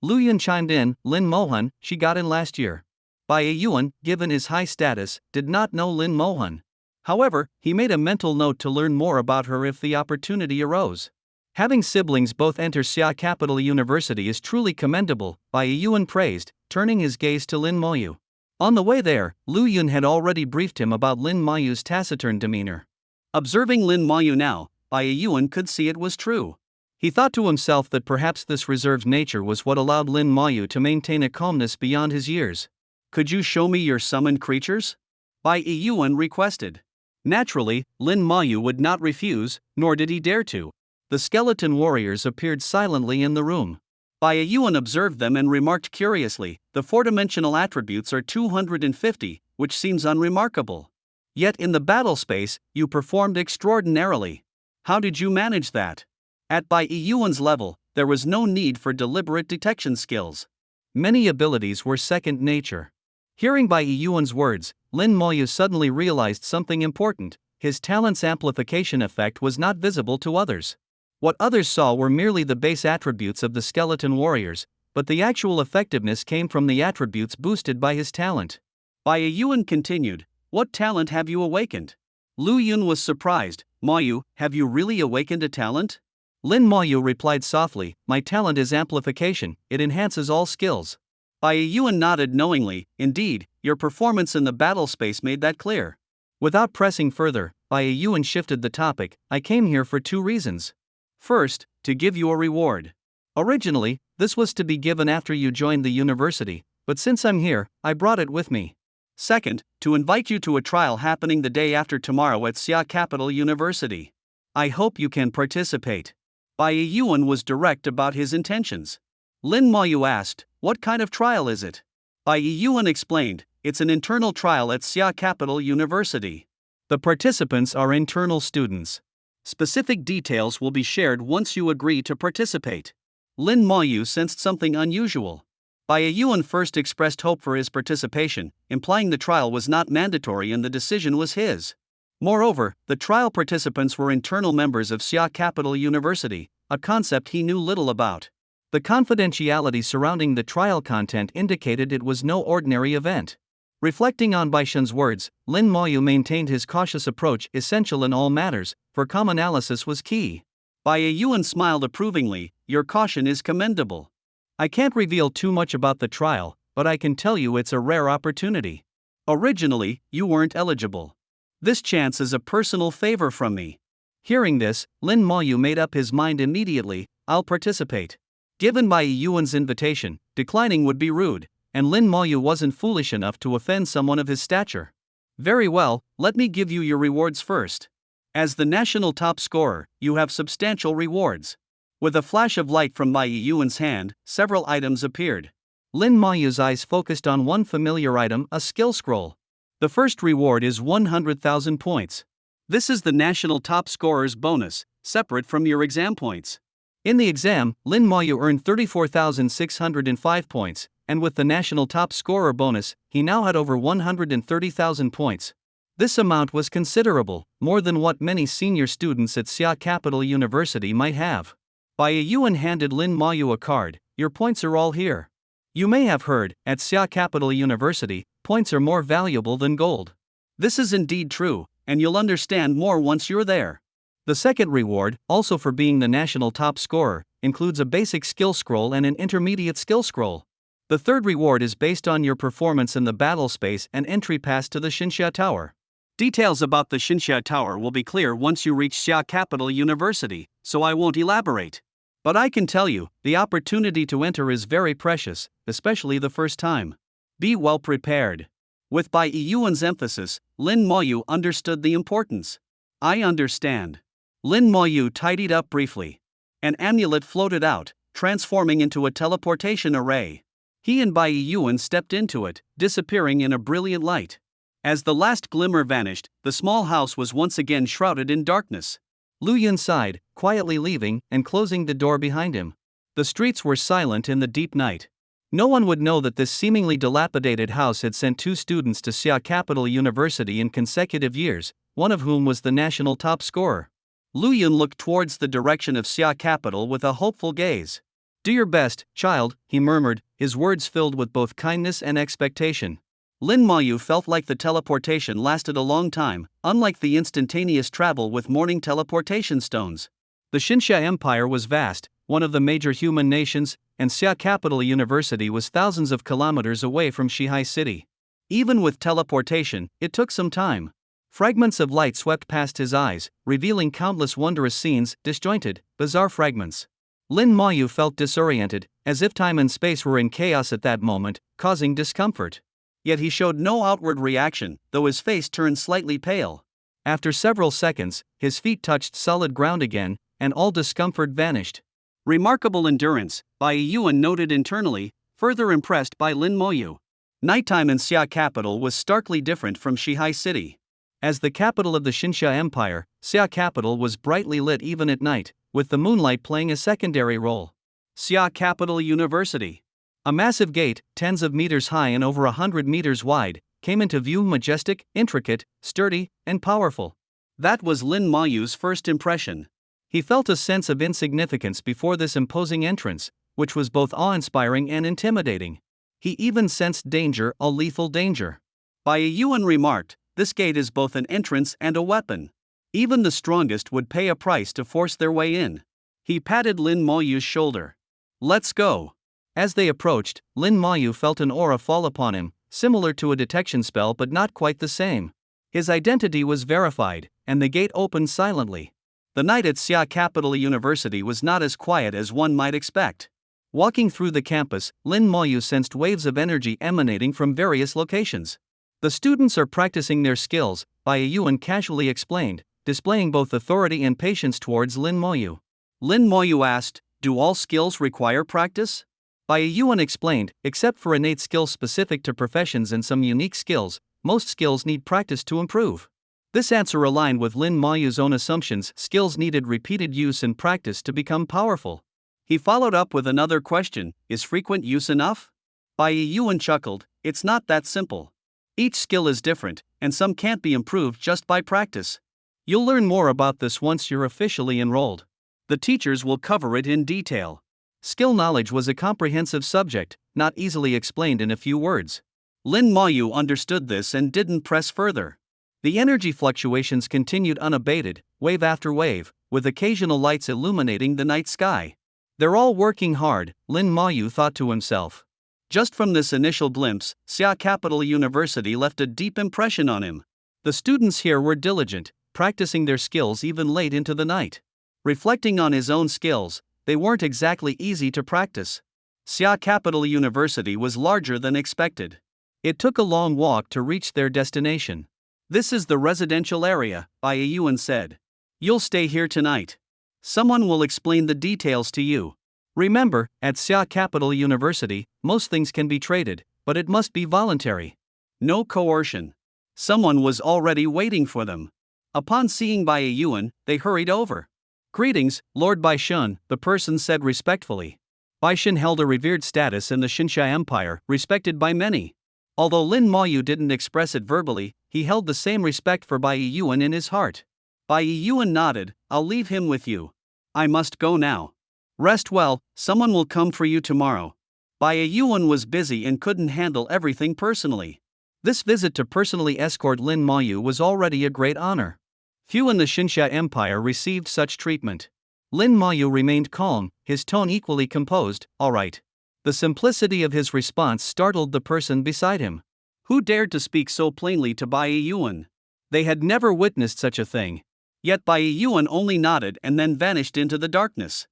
Lu Yun chimed in, Lin Mohan, she got in last year. Bai Yuan, given his high status, did not know Lin Mohan. However, he made a mental note to learn more about her if the opportunity arose. Having siblings both enter Xia Capital University is truly commendable, Bai Yuan praised, turning his gaze to Lin Moyu. On the way there, Lu Yun had already briefed him about Lin Moyu's taciturn demeanor. Observing Lin Moyu now, Bai Yuan could see it was true. He thought to himself that perhaps this reserved nature was what allowed Lin Moyu to maintain a calmness beyond his years. Could you show me your summoned creatures? Bai Yuan requested. Naturally, Lin Moyu would not refuse, nor did he dare to. The skeleton warriors appeared silently in the room. Bai Yuan observed them and remarked curiously, the 4-dimensional attributes are 250, which seems unremarkable. Yet in the battle space, you performed extraordinarily. How did you manage that? At Bai Yuan's level, there was no need for deliberate detection skills. Many abilities were second nature. Hearing Bai Yuan's words, Lin Moyu suddenly realized something important. his talent's amplification effect was not visible to others. What others saw were merely the base attributes of the skeleton warriors, but the actual effectiveness came from the attributes boosted by his talent. Bai Yuan continued, "What talent have you awakened?" Lu Yun was surprised. "Mayu, have you really awakened a talent?" Lin Mayu replied softly, "My talent is amplification, it enhances all skills." Bai Yuan nodded knowingly. "Indeed, your performance in the battle space made that clear." Without pressing further, Bai Yuan shifted the topic. "I came here for two reasons. First, to give you a reward. Originally, this was to be given after you joined the university, but since I'm here, I brought it with me. Second, to invite you to a trial happening the day after tomorrow at Xia Capital University. I hope you can participate." Bai Yuan was direct about his intentions. Lin Mayu asked, "What kind of trial is it?" Bai Yuan explained, "It's an internal trial at Xia Capital University. The participants are internal students. Specific details will be shared once you agree to participate." Lin Mayu sensed something unusual. Bai Yuan first expressed hope for his participation, implying the trial was not mandatory and the decision was his. Moreover, the trial participants were internal members of Xia Capital University, a concept he knew little about. The confidentiality surrounding the trial content indicated it was no ordinary event. Reflecting on Baishan's words, Lin Mayu maintained his cautious approach, essential in all matters, for calm analysis was key. Bai Yuan smiled approvingly, "Your caution is commendable. I can't reveal too much about the trial, but I can tell you it's a rare opportunity. Originally, you weren't eligible. This chance is a personal favor from me." Hearing this, Lin Mayu made up his mind immediately. "I'll participate." Given Bai Yuan's invitation, declining would be rude, and Lin Mayu wasn't foolish enough to offend someone of his stature. "Very well, let me give you your rewards first. As the national top scorer, you have substantial rewards." With a flash of light from Bai Yuan's hand, several items appeared. Lin Mayu's eyes focused on one familiar item, a skill scroll. The first reward is 100,000 points. This is the national top scorer's bonus, separate from your exam points. In the exam, Lin Mayu earned 34,605 points, and with the national top scorer bonus, he now had over 130,000 points. This amount was considerable, more than what many senior students at Xia Capital University might have. Bai Yuan handed Lin Mayu a card. "Your points are all here. You may have heard, at Xia Capital University, points are more valuable than gold. This is indeed true, and you'll understand more once you're there." The second reward, also for being the national top scorer, includes a basic skill scroll and an intermediate skill scroll. The third reward is based on your performance in the battle space and entry pass to the Xinxia Tower. Details about the Xinxia Tower will be clear once you reach Xia Capital University, so I won't elaborate. But I can tell you, the opportunity to enter is very precious, especially the first time. Be well prepared. With Bai Yuan's emphasis, Lin Mayu understood the importance. "I understand." Lin Mayu tidied up briefly. An amulet floated out, transforming into a teleportation array. He and Bai Yuan stepped into it, disappearing in a brilliant light. As the last glimmer vanished, the small house was once again shrouded in darkness. Lu Yun sighed, quietly leaving and closing the door behind him. The streets were silent in the deep night. No one would know that this seemingly dilapidated house had sent two students to Xia Capital University in consecutive years, one of whom was the national top scorer. Lu Yun looked towards the direction of Xia Capital with a hopeful gaze. "Do your best, child," he murmured, his words filled with both kindness and expectation. Lin Mayu felt like the teleportation lasted a long time, unlike the instantaneous travel with morning teleportation stones. The Xinxia Empire was vast, one of the major human nations, and Xia Capital University was thousands of kilometers away from Shihai City. Even with teleportation, it took some time. Fragments of light swept past his eyes, revealing countless wondrous scenes, disjointed, bizarre fragments. Lin Mayu felt disoriented, as if time and space were in chaos at that moment, causing discomfort. Yet he showed no outward reaction, though his face turned slightly pale. After several seconds, his feet touched solid ground again, and all discomfort vanished. Remarkable endurance, Bai Yuan noted internally, further impressed by Lin Mayu. Nighttime in Xia Capital was starkly different from Shihai City. As the capital of the Xinxia Empire, Xia Capital was brightly lit even at night, with the moonlight playing a secondary role. Xia Capital University. A massive gate, tens of meters high and over 100 meters wide, came into view, majestic, intricate, sturdy, and powerful. That was Lin Mayu's first impression. He felt a sense of insignificance before this imposing entrance, which was both awe-inspiring and intimidating. He even sensed danger, a lethal danger. Bai Yuan remarked, "This gate is both an entrance and a weapon. Even the strongest would pay a price to force their way in." He patted Lin Moyu's shoulder. "Let's go." As they approached, Lin Moyu felt an aura fall upon him, similar to a detection spell but not quite the same. His identity was verified, and the gate opened silently. The night at Xia Capital University was not as quiet as one might expect. Walking through the campus, Lin Moyu sensed waves of energy emanating from various locations. The students are practicing their skills, Bai Yuan casually explained, displaying both authority and patience towards Lin Moyu. Lin Moyu asked, "Do all skills require practice?" Bai Yuan explained, except for innate skills specific to professions and some unique skills, most skills need practice to improve. This answer aligned with Lin Moyu's own assumptions. Skills needed repeated use and practice to become powerful. He followed up with another question, "Is frequent use enough?" Bai Yuan chuckled, "It's not that simple. Each skill is different, and some can't be improved just by practice. You'll learn more about this once you're officially enrolled. The teachers will cover it in detail." Skill knowledge was a comprehensive subject, not easily explained in a few words. Lin Moyu understood this and didn't press further. The energy fluctuations continued unabated, wave after wave, with occasional lights illuminating the night sky. They're all working hard, Lin Moyu thought to himself. Just from this initial glimpse, Xia Capital University left a deep impression on him. The students here were diligent, practicing their skills even late into the night. Reflecting on his own skills, they weren't exactly easy to practice. Xia Capital University was larger than expected. It took a long walk to reach their destination. "This is the residential area," Bai Yuan said. "You'll stay here tonight. Someone will explain the details to you." Remember, at Xia Capital University, most things can be traded, but it must be voluntary. No coercion. Someone was already waiting for them. Upon seeing Bai Yuan, they hurried over. "Greetings, Lord Baishun," the person said respectfully. Baishun held a revered status in the Xinsha Empire, respected by many. Although Lin Moyu didn't express it verbally, he held the same respect for Bai Yuan in his heart. Bai Yuan nodded, "I'll leave him with you. I must go now. Rest well, someone will come for you tomorrow." Bai Yuan was busy and couldn't handle everything personally. This visit to personally escort Lin Moyu was already a great honor. Few in the Xinsha Empire received such treatment. Lin Moyu remained calm, his tone equally composed. "All right." The simplicity of his response startled the person beside him. Who dared to speak so plainly to Bai Yuan? They had never witnessed such a thing. Yet Bai Yuan only nodded and then vanished into the darkness.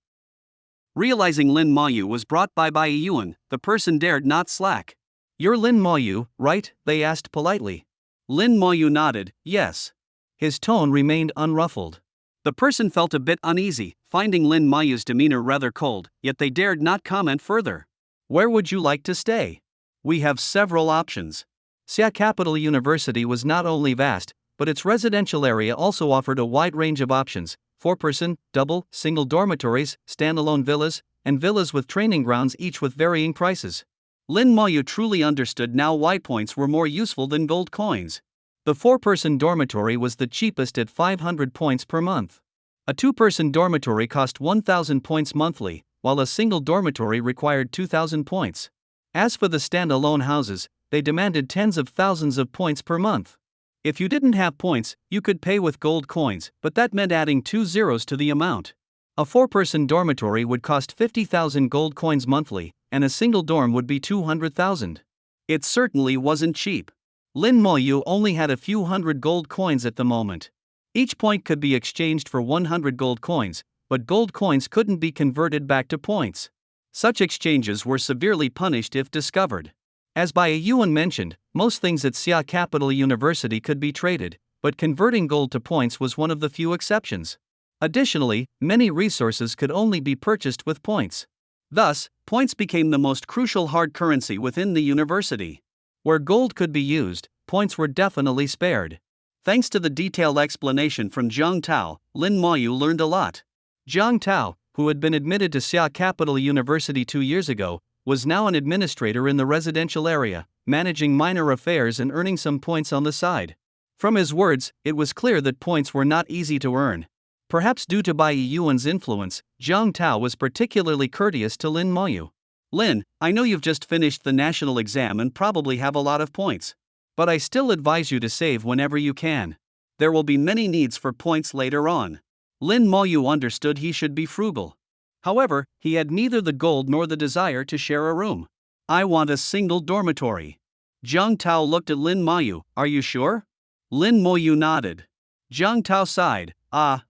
Realizing Lin Moyu was brought by Bai Yuan, the person dared not slack. "You're Lin Moyu, right?" they asked politely. Lin Moyu nodded, "Yes." His tone remained unruffled. The person felt a bit uneasy, finding Lin Moyu's demeanor rather cold, yet they dared not comment further. "Where would you like to stay?" "We have several options." Xia Capital University was not only vast, but its residential area also offered a wide range of options: 4-person, double, single dormitories, standalone villas, and villas with training grounds, each with varying prices. Lin Moyu truly understood now why points were more useful than gold coins. The 4-person dormitory was the cheapest at 500 points per month. A 2-person dormitory cost 1,000 points monthly, while a single dormitory required 2,000 points. As for the standalone houses, they demanded tens of thousands of points per month. If you didn't have points, you could pay with gold coins, but that meant adding 2 zeros to the amount. A 4-person dormitory would cost 50,000 gold coins monthly, and a single dorm would be 200,000. It certainly wasn't cheap. Lin Moyu only had a few hundred gold coins at the moment. Each point could be exchanged for 100 gold coins, but gold coins couldn't be converted back to points. Such exchanges were severely punished if discovered. As Bai Yuan mentioned, most things at Xia Capital University could be traded, but converting gold to points was one of the few exceptions. Additionally, many resources could only be purchased with points. Thus, points became the most crucial hard currency within the university. Where gold could be used, points were definitely spared. Thanks to the detailed explanation from Zhang Tao, Lin Moyu learned a lot. Zhang Tao, who had been admitted to Xia Capital University 2 years ago, was now an administrator in the residential area, managing minor affairs and earning some points on the side. From his words, it was clear that points were not easy to earn. Perhaps due to Bai Yuan's influence, Jiang Tao was particularly courteous to Lin Moyu. Lin, I know you've just finished the national exam and probably have a lot of points. But I still advise you to save whenever you can. There will be many needs for points later on. Lin Moyu understood he should be frugal. However, he had neither the gold nor the desire to share a room. I want a single dormitory. Jiang Tao looked at Lin Moyu. Are you sure? Lin Moyu nodded. Jiang Tao sighed.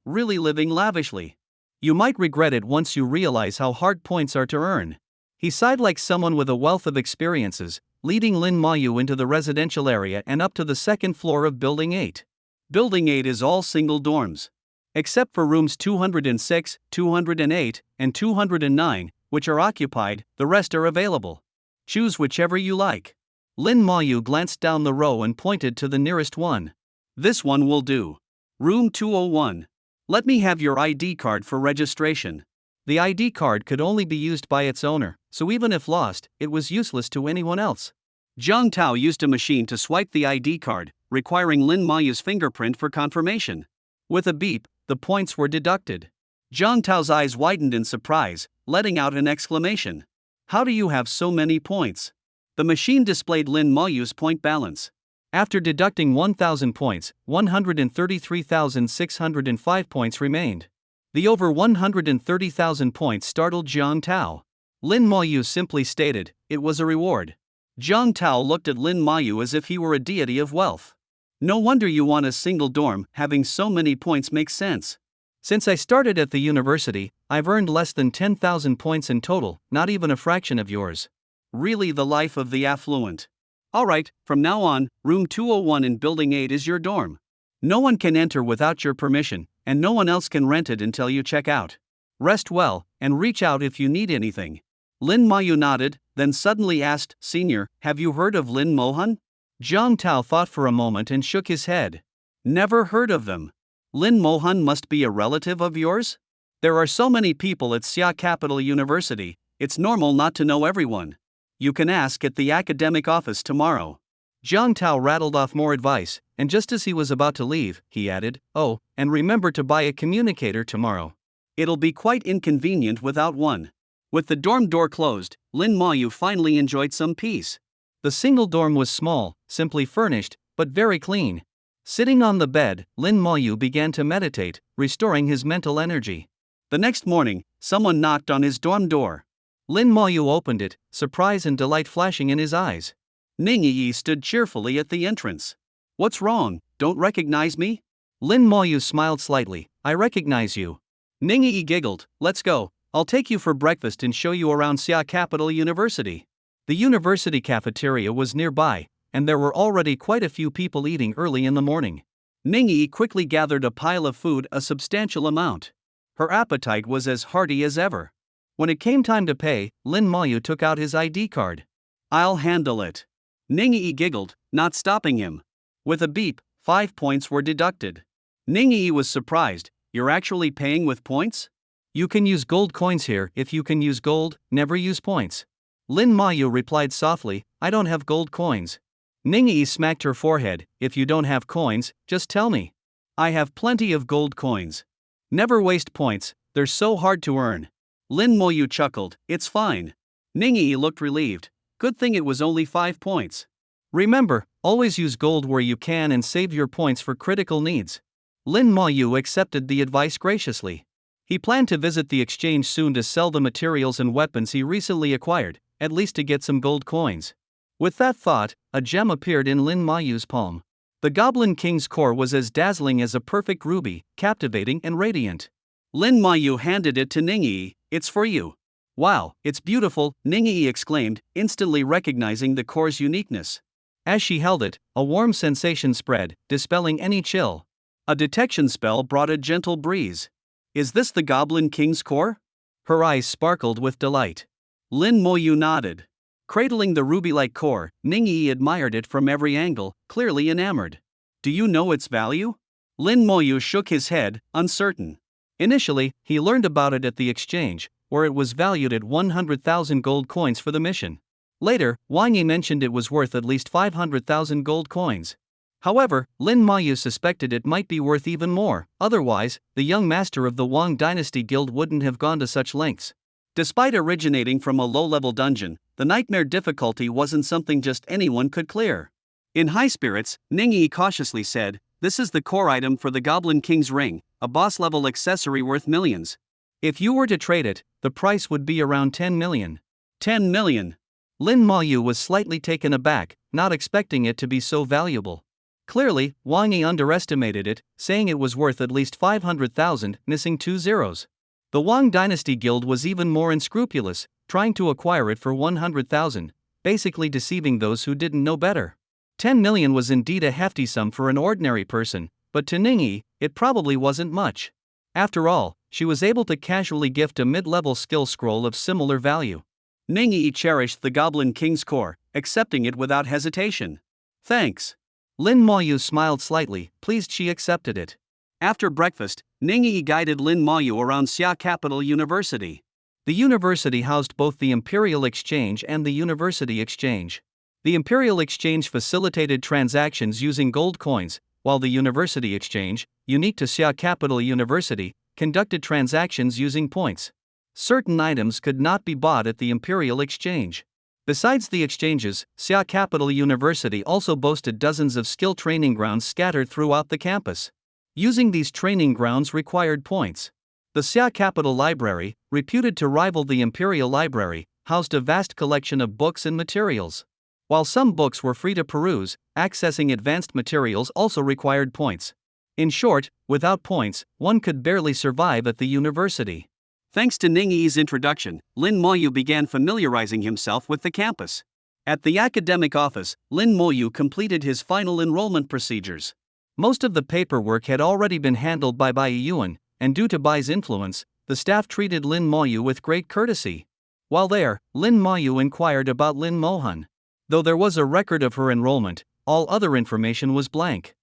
Really living lavishly. You might regret it once you realize how hard points are to earn. He sighed like someone with a wealth of experiences, leading Lin Moyu into the residential area and up to the second floor of Building 8. Building 8 is all single dorms. Except for rooms 206, 208, and 209, which are occupied, the rest are available. Choose whichever you like. Lin Moyu glanced down the row and pointed to the nearest one. This one will do. Room 201. Let me have your ID card for registration. The ID card could only be used by its owner, so even if lost, it was useless to anyone else. Jiang Tao used a machine to swipe the ID card, requiring Lin Moyu's fingerprint for confirmation. With a beep, the points were deducted. Jiang Tao's eyes widened in surprise, letting out an exclamation. How do you have so many points? The machine displayed Lin Moyu's point balance. After deducting 1,000 points, 133,605 points remained. The over 130,000 points startled Jiang Tao. Lin Moyu simply stated, it was a reward. Jiang Tao looked at Lin Moyu as if he were a deity of wealth. No wonder you want a single dorm, having so many points makes sense. Since I started at the university, I've earned less than 10,000 points in total, not even a fraction of yours. Really the life of the affluent. Alright, from now on, room 201 in Building 8 is your dorm. No one can enter without your permission, and no one else can rent it until you check out. Rest well, and reach out if you need anything. Lin Moyu nodded, then suddenly asked, Senior, have you heard of Lin Mohan? Jiang Tao thought for a moment and shook his head. Never heard of them. Lin Mohan must be a relative of yours? There are so many people at Xia Capital University, it's normal not to know everyone. You can ask at the academic office tomorrow. Jiang Tao rattled off more advice, and just as he was about to leave, he added, oh, and remember to buy a communicator tomorrow. It'll be quite inconvenient without one. With the dorm door closed, Lin Moyu finally enjoyed some peace. The single dorm was small, simply furnished, but very clean. Sitting on the bed, Lin Moyu began to meditate, restoring his mental energy. The next morning, someone knocked on his dorm door. Lin Moyu opened it, surprise and delight flashing in his eyes. Ning Yi stood cheerfully at the entrance. What's wrong, don't recognize me? Lin Moyu smiled slightly. I recognize you. Ning Yi giggled. Let's go, I'll take you for breakfast and show you around Xia Capital University. The university cafeteria was nearby, and there were already quite a few people eating early in the morning. Ning Yi quickly gathered a pile of food, a substantial amount. Her appetite was as hearty as ever. When it came time to pay, Lin Moyu took out his ID card. I'll handle it. Ning Yi giggled, not stopping him. With a beep, 5 points were deducted. Ning Yi was surprised. You're actually paying with points? You can use gold coins here. If you can use gold, never use points. Lin Moyu replied softly, I don't have gold coins. Ning Yi smacked her forehead. If you don't have coins, just tell me. I have plenty of gold coins. Never waste points, they're so hard to earn. Lin Moyu chuckled, it's fine. Ning Yi looked relieved. Good thing it was only 5 points. Remember, always use gold where you can and save your points for critical needs. Lin Moyu accepted the advice graciously. He planned to visit the exchange soon to sell the materials and weapons he recently acquired, at least to get some gold coins. With that thought, a gem appeared in Lin Moyu's palm. The Goblin King's core was as dazzling as a perfect ruby, captivating and radiant. Lin Moyu handed it to Ning Yi. It's for you. Wow, it's beautiful, Ning Yi exclaimed, instantly recognizing the core's uniqueness. As she held it, a warm sensation spread, dispelling any chill. A detection spell brought a gentle breeze. Is this the Goblin King's core? Her eyes sparkled with delight. Lin Moyu nodded. Cradling the ruby-like core, Ning Yi admired it from every angle, clearly enamored. Do you know its value? Lin Moyu shook his head, uncertain. Initially, he learned about it at the exchange, where it was valued at 100,000 gold coins for the mission. Later, Wang Yi mentioned it was worth at least 500,000 gold coins. However, Lin Mayu suspected it might be worth even more, otherwise, the young master of the Wang Dynasty Guild wouldn't have gone to such lengths. Despite originating from a low-level dungeon, the nightmare difficulty wasn't something just anyone could clear. In high spirits, Ningyi cautiously said, "This is the core item for the Goblin King's ring, a boss-level accessory worth millions. If you were to trade it, the price would be around 10 million. 10 million. Lin Mayu was slightly taken aback, not expecting it to be so valuable. Clearly, Wang Yi underestimated it, saying it was worth at least 500,000, missing 2 zeros. The Wang Dynasty Guild was even more unscrupulous, trying to acquire it for 100,000, basically deceiving those who didn't know better. 10 million was indeed a hefty sum for an ordinary person, but to Ningyi, it probably wasn't much. After all, she was able to casually gift a mid-level skill scroll of similar value. Ningyi cherished the Goblin King's core, accepting it without hesitation. "Thanks." Lin Mayu smiled slightly, pleased she accepted it. After breakfast, Ningyi guided Lin Mayu around Xia Capital University. The university housed both the Imperial Exchange and the University Exchange. The Imperial Exchange facilitated transactions using gold coins, while the University Exchange, unique to Xia Capital University, conducted transactions using points. Certain items could not be bought at the Imperial Exchange. Besides the exchanges, Xia Capital University also boasted dozens of skill training grounds scattered throughout the campus. Using these training grounds required points. The Xia Capital Library, reputed to rival the Imperial Library, housed a vast collection of books and materials. While some books were free to peruse, accessing advanced materials also required points. In short, without points, one could barely survive at the university. Thanks to Ningyi's introduction, Lin Mayu began familiarizing himself with the campus. At the academic office, Lin Mayu completed his final enrollment procedures. Most of the paperwork had already been handled by Bai Yuan, and due to Bai's influence, the staff treated Lin Mayu with great courtesy. While there, Lin Mayu inquired about Lin Mohan. Though there was a record of her enrollment, all other information was blank.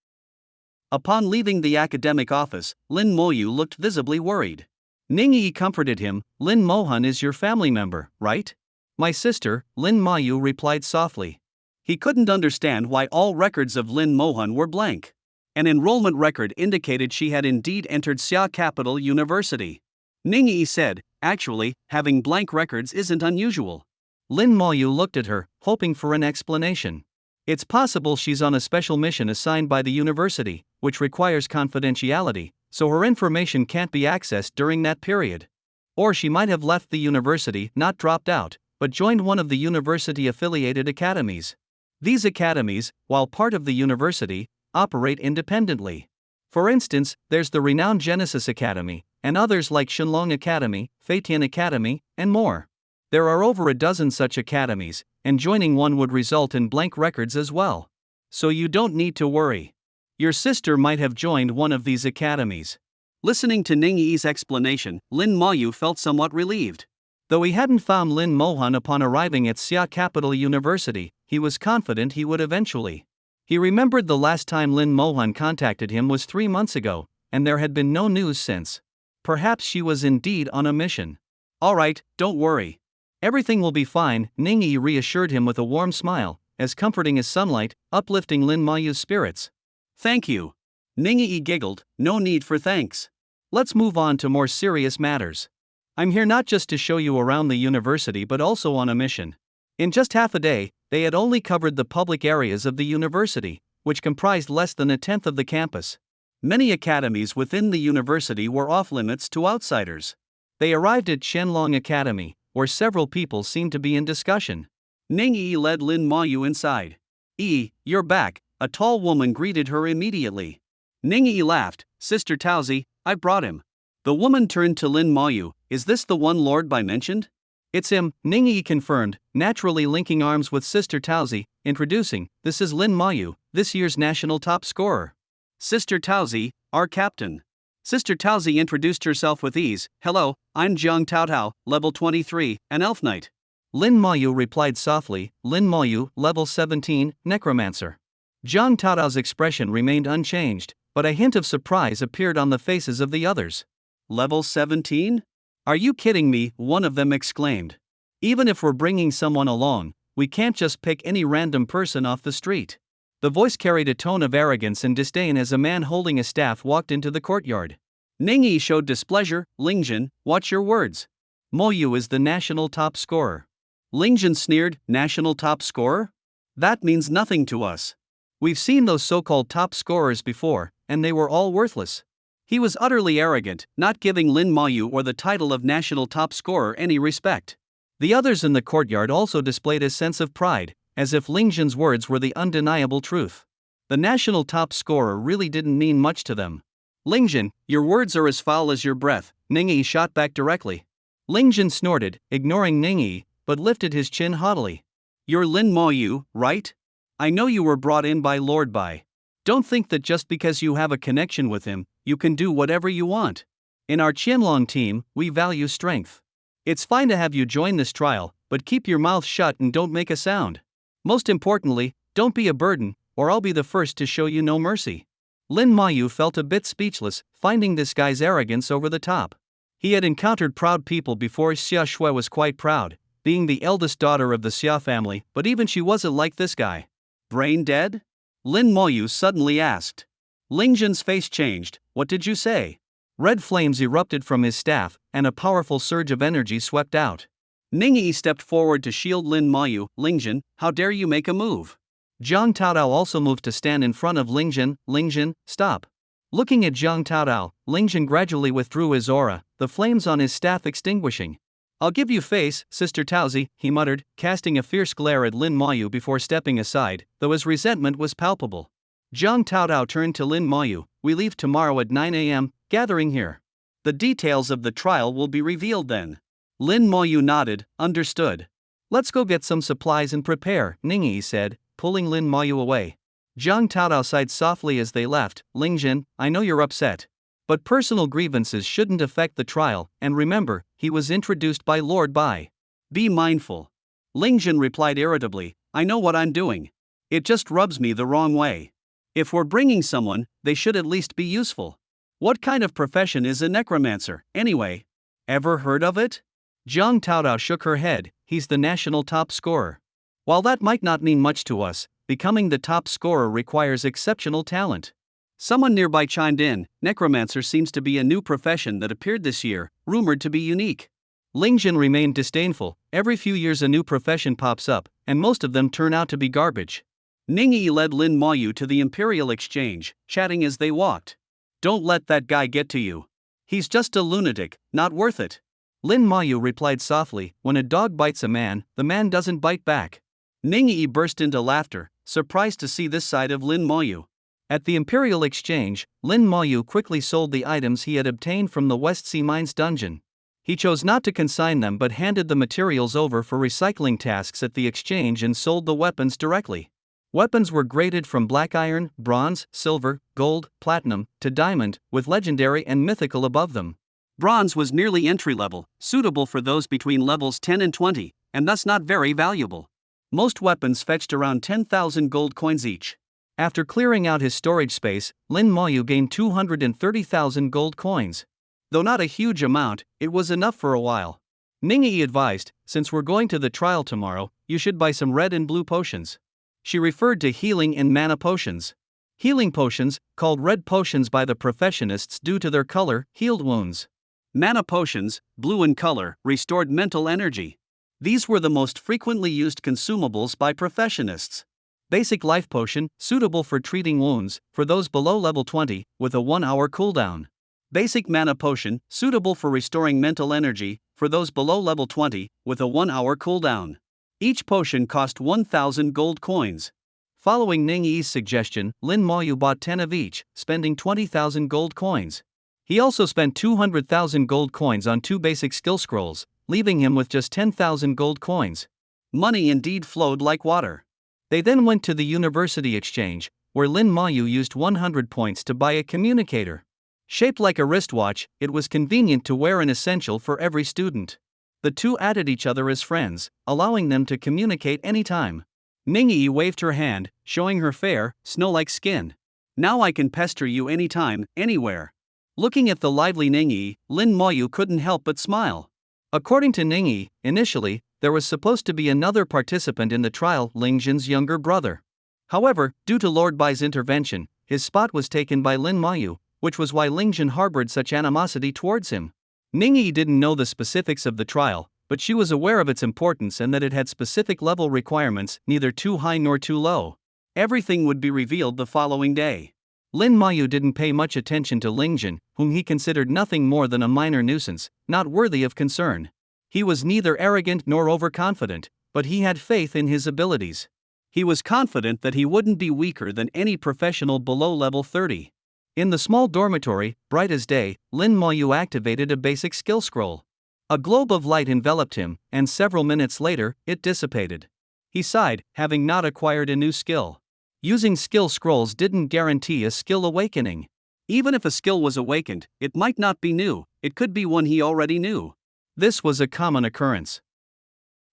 Upon leaving the academic office, Lin Mayu looked visibly worried. Ningyi comforted him. "Lin Mohan is your family member, right?" "My sister," Lin Mayu replied softly. He couldn't understand why all records of Lin Mohan were blank. An enrollment record indicated she had indeed entered Xia Capital University. Ningyi said, "Actually, having blank records isn't unusual." Lin Mayu looked at her, hoping for an explanation. "It's possible she's on a special mission assigned by the university, which requires confidentiality, so her information can't be accessed during that period. Or she might have left the university, not dropped out, but joined one of the university-affiliated academies. These academies, while part of the university, operate independently. For instance, there's the renowned Genesis Academy, and others like Shenlong Academy, Feitian Academy, and more. There are over a dozen such academies, and joining one would result in blank records as well. So you don't need to worry. Your sister might have joined one of these academies." Listening to Ningyi's explanation, Lin Mayu felt somewhat relieved. Though he hadn't found Lin Mohan upon arriving at Xia Capital University, he was confident he would eventually. He remembered the last time Lin Mohan contacted him was 3 months ago, and there had been no news since. Perhaps she was indeed on a mission. "All right, don't worry. Everything will be fine," Ningyi reassured him with a warm smile, as comforting as sunlight, uplifting Lin Mayu's spirits. "Thank you." Ningyi giggled, "No need for thanks. Let's move on to more serious matters. I'm here not just to show you around the university but also on a mission." In just half a day, they had only covered the public areas of the university, which comprised less than a tenth of the campus. Many academies within the university were off-limits to outsiders. They arrived at Shenlong Academy, where several people seemed to be in discussion. Ningyi led Lin Mayu inside. "You're back," a tall woman greeted her immediately. Ningyi laughed. "Sister Taozi, I brought him." The woman turned to Lin Mayu. "Is this the one Lord Bai mentioned?" "It's him," Ningyi confirmed, naturally linking arms with Sister Taozi, introducing, "This is Lin Mayu, this year's national top scorer." "Sister Taozi, our captain." Sister Taozi introduced herself with ease. "Hello, I'm Jiang Taotao, level 23, an elf knight." Lin Mayu replied softly, "Lin Mayu, level 17, Necromancer." Jiang Taotao's expression remained unchanged, but a hint of surprise appeared on the faces of the others. "Level 17? Are you kidding me?" one of them exclaimed. "Even if we're bringing someone along, we can't just pick any random person off the street. The voice carried a tone of arrogance and disdain as a man holding a staff walked into the courtyard. Ningyi showed displeasure. Lingjin, watch your words. Moyu is the national top scorer. Lingjin sneered, national top scorer? That means nothing to us. We've seen those so-called top scorers before, and they were all worthless. He was utterly arrogant, not giving Lin Moyu or the title of national top scorer any respect. The others in the courtyard also displayed a sense of pride, as if Lingjin's words were the undeniable truth. The national top scorer really didn't mean much to them. Lingjin, your words are as foul as your breath, Ningyi shot back directly. Lingjin snorted, ignoring Ningyi, but lifted his chin haughtily. You're Lin Moyu, right? I know you were brought in by Lord Bai. Don't think that just because you have a connection with him, you can do whatever you want. In our Qianlong team, we value strength. It's fine to have you join this trial, but keep your mouth shut and don't make a sound. Most importantly, don't be a burden, or I'll be the first to show you no mercy. Lin Moyu felt a bit speechless, finding this guy's arrogance over the top. He had encountered proud people before. Xia Shui was quite proud, being the eldest daughter of the Xia family, but even she wasn't like this guy. Brain dead? Lin Moyu suddenly asked. Lingjin's face changed. What did you say? Red flames erupted from his staff, and a powerful surge of energy swept out. Ningyi stepped forward to shield Lin Moyu. Lingjin, how dare you make a move? Zhang Taodao also moved to stand in front of Lingjin. Lingjin, stop. Looking at Zhang Taodao, Lingjin gradually withdrew his aura, the flames on his staff extinguishing. I'll give you face, Sister Taozi, he muttered, casting a fierce glare at Lin Moyu before stepping aside, though his resentment was palpable. Zhang Taodao turned to Lin Moyu. We leave tomorrow at 9 a.m., gathering here. The details of the trial will be revealed then. Lin Moyu nodded, understood. Let's go get some supplies and prepare, Ningyi said, pulling Lin Moyu away. Zhang Taodao sighed softly as they left. Lingjin, I know you're upset. But personal grievances shouldn't affect the trial, and remember, he was introduced by Lord Bai. Be mindful. Lingjin replied irritably, I know what I'm doing. It just rubs me the wrong way. If we're bringing someone, they should at least be useful. What kind of profession is a necromancer, anyway? Ever heard of it? Zhang Taodao shook her head. He's the national top scorer. While that might not mean much to us, becoming the top scorer requires exceptional talent. Someone nearby chimed in, necromancer seems to be a new profession that appeared this year, rumored to be unique. Lingjin remained disdainful. Every few years a new profession pops up, and most of them turn out to be garbage. Ningyi led Lin Moyu to the Imperial Exchange, chatting as they walked. Don't let that guy get to you. He's just a lunatic, not worth it. Lin Moyu replied softly, when a dog bites a man, the man doesn't bite back. Ningyi burst into laughter, surprised to see this side of Lin Moyu. At the Imperial Exchange, Lin Moyu quickly sold the items he had obtained from the West Sea Mines dungeon. He chose not to consign them but handed the materials over for recycling tasks at the exchange and sold the weapons directly. Weapons were graded from black iron, bronze, silver, gold, platinum, to diamond, with legendary and mythical above them. Bronze was nearly entry-level, suitable for those between levels 10 and 20, and thus not very valuable. Most weapons fetched around 10,000 gold coins each. After clearing out his storage space, Lin Moyu gained 230,000 gold coins. Though not a huge amount, it was enough for a while. Ningyi advised, since we're going to the trial tomorrow, you should buy some red and blue potions. She referred to healing and mana potions. Healing potions, called red potions by the professionists due to their color, healed wounds. Mana potions, blue in color, restored mental energy. These were the most frequently used consumables by professionists. Basic life potion, suitable for treating wounds, for those below level 20, with a 1-hour cooldown. Basic mana potion, suitable for restoring mental energy, for those below level 20, with a 1-hour cooldown. Each potion cost 1,000 gold coins. Following Ningyi's suggestion, Lin Moyu bought 10 of each, spending 20,000 gold coins. He also spent 200,000 gold coins on 2 basic skill scrolls, leaving him with just 10,000 gold coins. Money indeed flowed like water. They then went to the University Exchange, where Lin Moyu used 100 points to buy a communicator. Shaped like a wristwatch, it was convenient to wear and essential for every student. The two added each other as friends, allowing them to communicate anytime. Ningyi waved her hand, showing her fair, snow-like skin. Now I can pester you anytime, anywhere. Looking at the lively Ningyi, Lin Moyu couldn't help but smile. According to Ningyi, initially, there was supposed to be another participant in the trial, Lingjin's younger brother. However, due to Lord Bai's intervention, his spot was taken by Lin Mayu, which was why Ling Jin harbored such animosity towards him. Ning Yi didn't know the specifics of the trial, but she was aware of its importance and that it had specific level requirements, neither too high nor too low. Everything would be revealed the following day. Lin Mayu didn't pay much attention to Ling Jin, whom he considered nothing more than a minor nuisance, not worthy of concern. He was neither arrogant nor overconfident, but he had faith in his abilities. He was confident that he wouldn't be weaker than any professional below level 30. In the small dormitory, bright as day, Lin Mayu activated a basic skill scroll. A globe of light enveloped him, and several minutes later, it dissipated. He sighed, having not acquired a new skill. Using skill scrolls didn't guarantee a skill awakening. Even if a skill was awakened, it might not be new, it could be one he already knew. This was a common occurrence.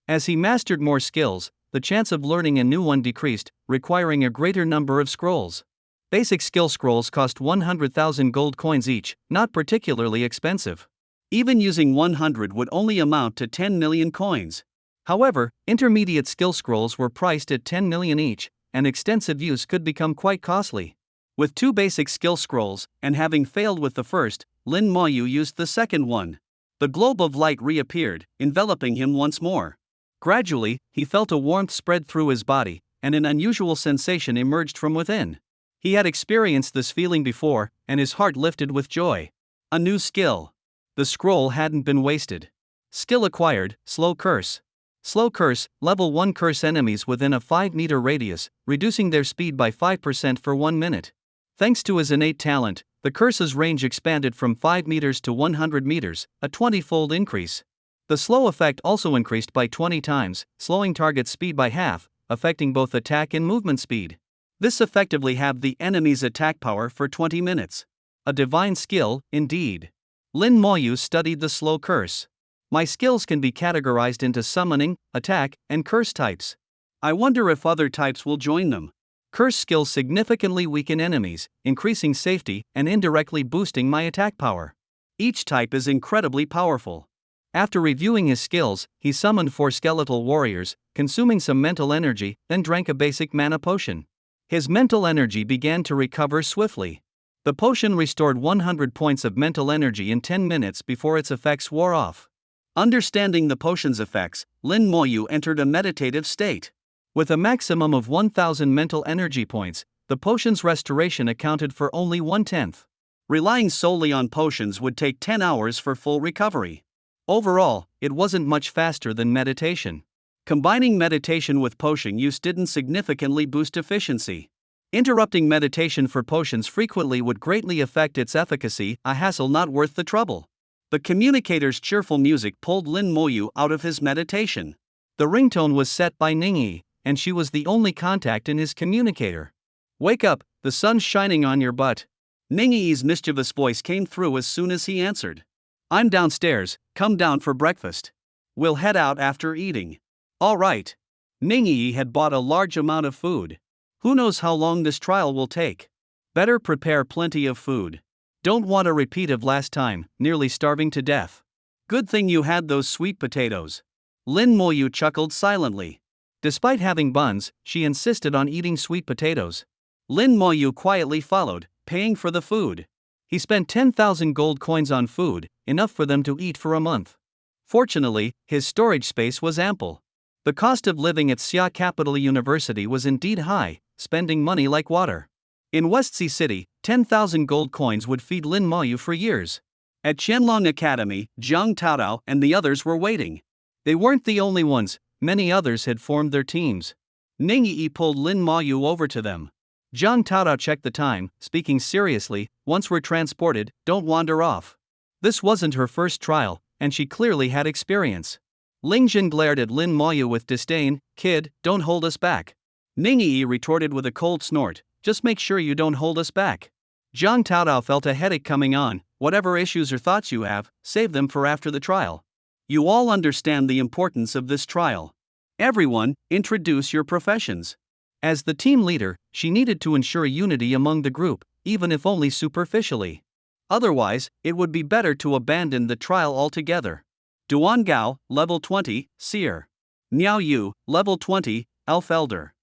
As he mastered more skills, the chance of learning a new one decreased, requiring a greater number of scrolls. Basic skill scrolls cost 100,000 gold coins each, not particularly expensive. Even using 100 would only amount to 10 million coins. However, intermediate skill scrolls were priced at 10 million each, and extensive use could become quite costly. With 2 basic skill scrolls, and having failed with the first, Lin Mayu used the second one. The globe of light reappeared, enveloping him once more. Gradually, he felt a warmth spread through his body, and an unusual sensation emerged from within. He had experienced this feeling before, and his heart lifted with joy. A new skill. The scroll hadn't been wasted. Skill acquired, Slow Curse. Slow Curse, level 1 curse enemies within a 5-meter radius, reducing their speed by 5% for 1 minute. Thanks to his innate talent, the curse's range expanded from 5 meters to 100 meters, a 20-fold increase. The slow effect also increased by 20 times, slowing target speed by half, affecting both attack and movement speed. This effectively halved the enemy's attack power for 20 minutes. A divine skill, indeed. Lin Mayu studied the slow curse. My skills can be categorized into summoning, attack, and curse types. I wonder if other types will join them. Curse skills significantly weaken enemies, increasing safety and indirectly boosting my attack power. Each type is incredibly powerful. After reviewing his skills, he summoned 4 skeletal warriors, consuming some mental energy, then drank a basic mana potion. His mental energy began to recover swiftly. The potion restored 100 points of mental energy in 10 minutes before its effects wore off. Understanding the potion's effects, Lin Mayu entered a meditative state. With a maximum of 1,000 mental energy points, the potion's restoration accounted for only 1/10. Relying solely on potions would take 10 hours for full recovery. Overall, it wasn't much faster than meditation. Combining meditation with potion use didn't significantly boost efficiency. Interrupting meditation for potions frequently would greatly affect its efficacy, a hassle not worth the trouble. The communicator's cheerful music pulled Lin Mayu out of his meditation. The ringtone was set by Ningyi, and she was the only contact in his communicator. "Wake up, the sun's shining on your butt." Ningyi's mischievous voice came through as soon as he answered. "I'm downstairs, come down for breakfast. We'll head out after eating." "All right." Ningyi had bought a large amount of food. Who knows how long this trial will take? Better prepare plenty of food. Don't want a repeat of last time, nearly starving to death. Good thing you had those sweet potatoes. Lin Mayu chuckled silently. Despite having buns, she insisted on eating sweet potatoes. Lin Mayu quietly followed, paying for the food. He spent 10,000 gold coins on food, enough for them to eat for a month. Fortunately, his storage space was ample. The cost of living at Xia Capital University was indeed high, spending money like water. In Westsea City, 10,000 gold coins would feed Lin Mayu for years. At Qianlong Academy, Zhang Taodao and the others were waiting. They weren't the only ones, many others had formed their teams. Ningyi pulled Lin Mayu over to them. Zhang Taodao checked the time, speaking seriously, "Once we're transported, don't wander off." This wasn't her first trial, and she clearly had experience. Ling Jin glared at Lin Mayu with disdain. "Kid, don't hold us back." Ningyi retorted with a cold snort, "Just make sure you don't hold us back." Zhang Taodao felt a headache coming on. "Whatever issues or thoughts you have, save them for after the trial. You all understand the importance of this trial. Everyone, introduce your professions." As the team leader, she needed to ensure unity among the group, even if only superficially. Otherwise, it would be better to abandon the trial altogether. Duan Gao, level 20, Seer. Miao Yu, level 20, Elf Elder.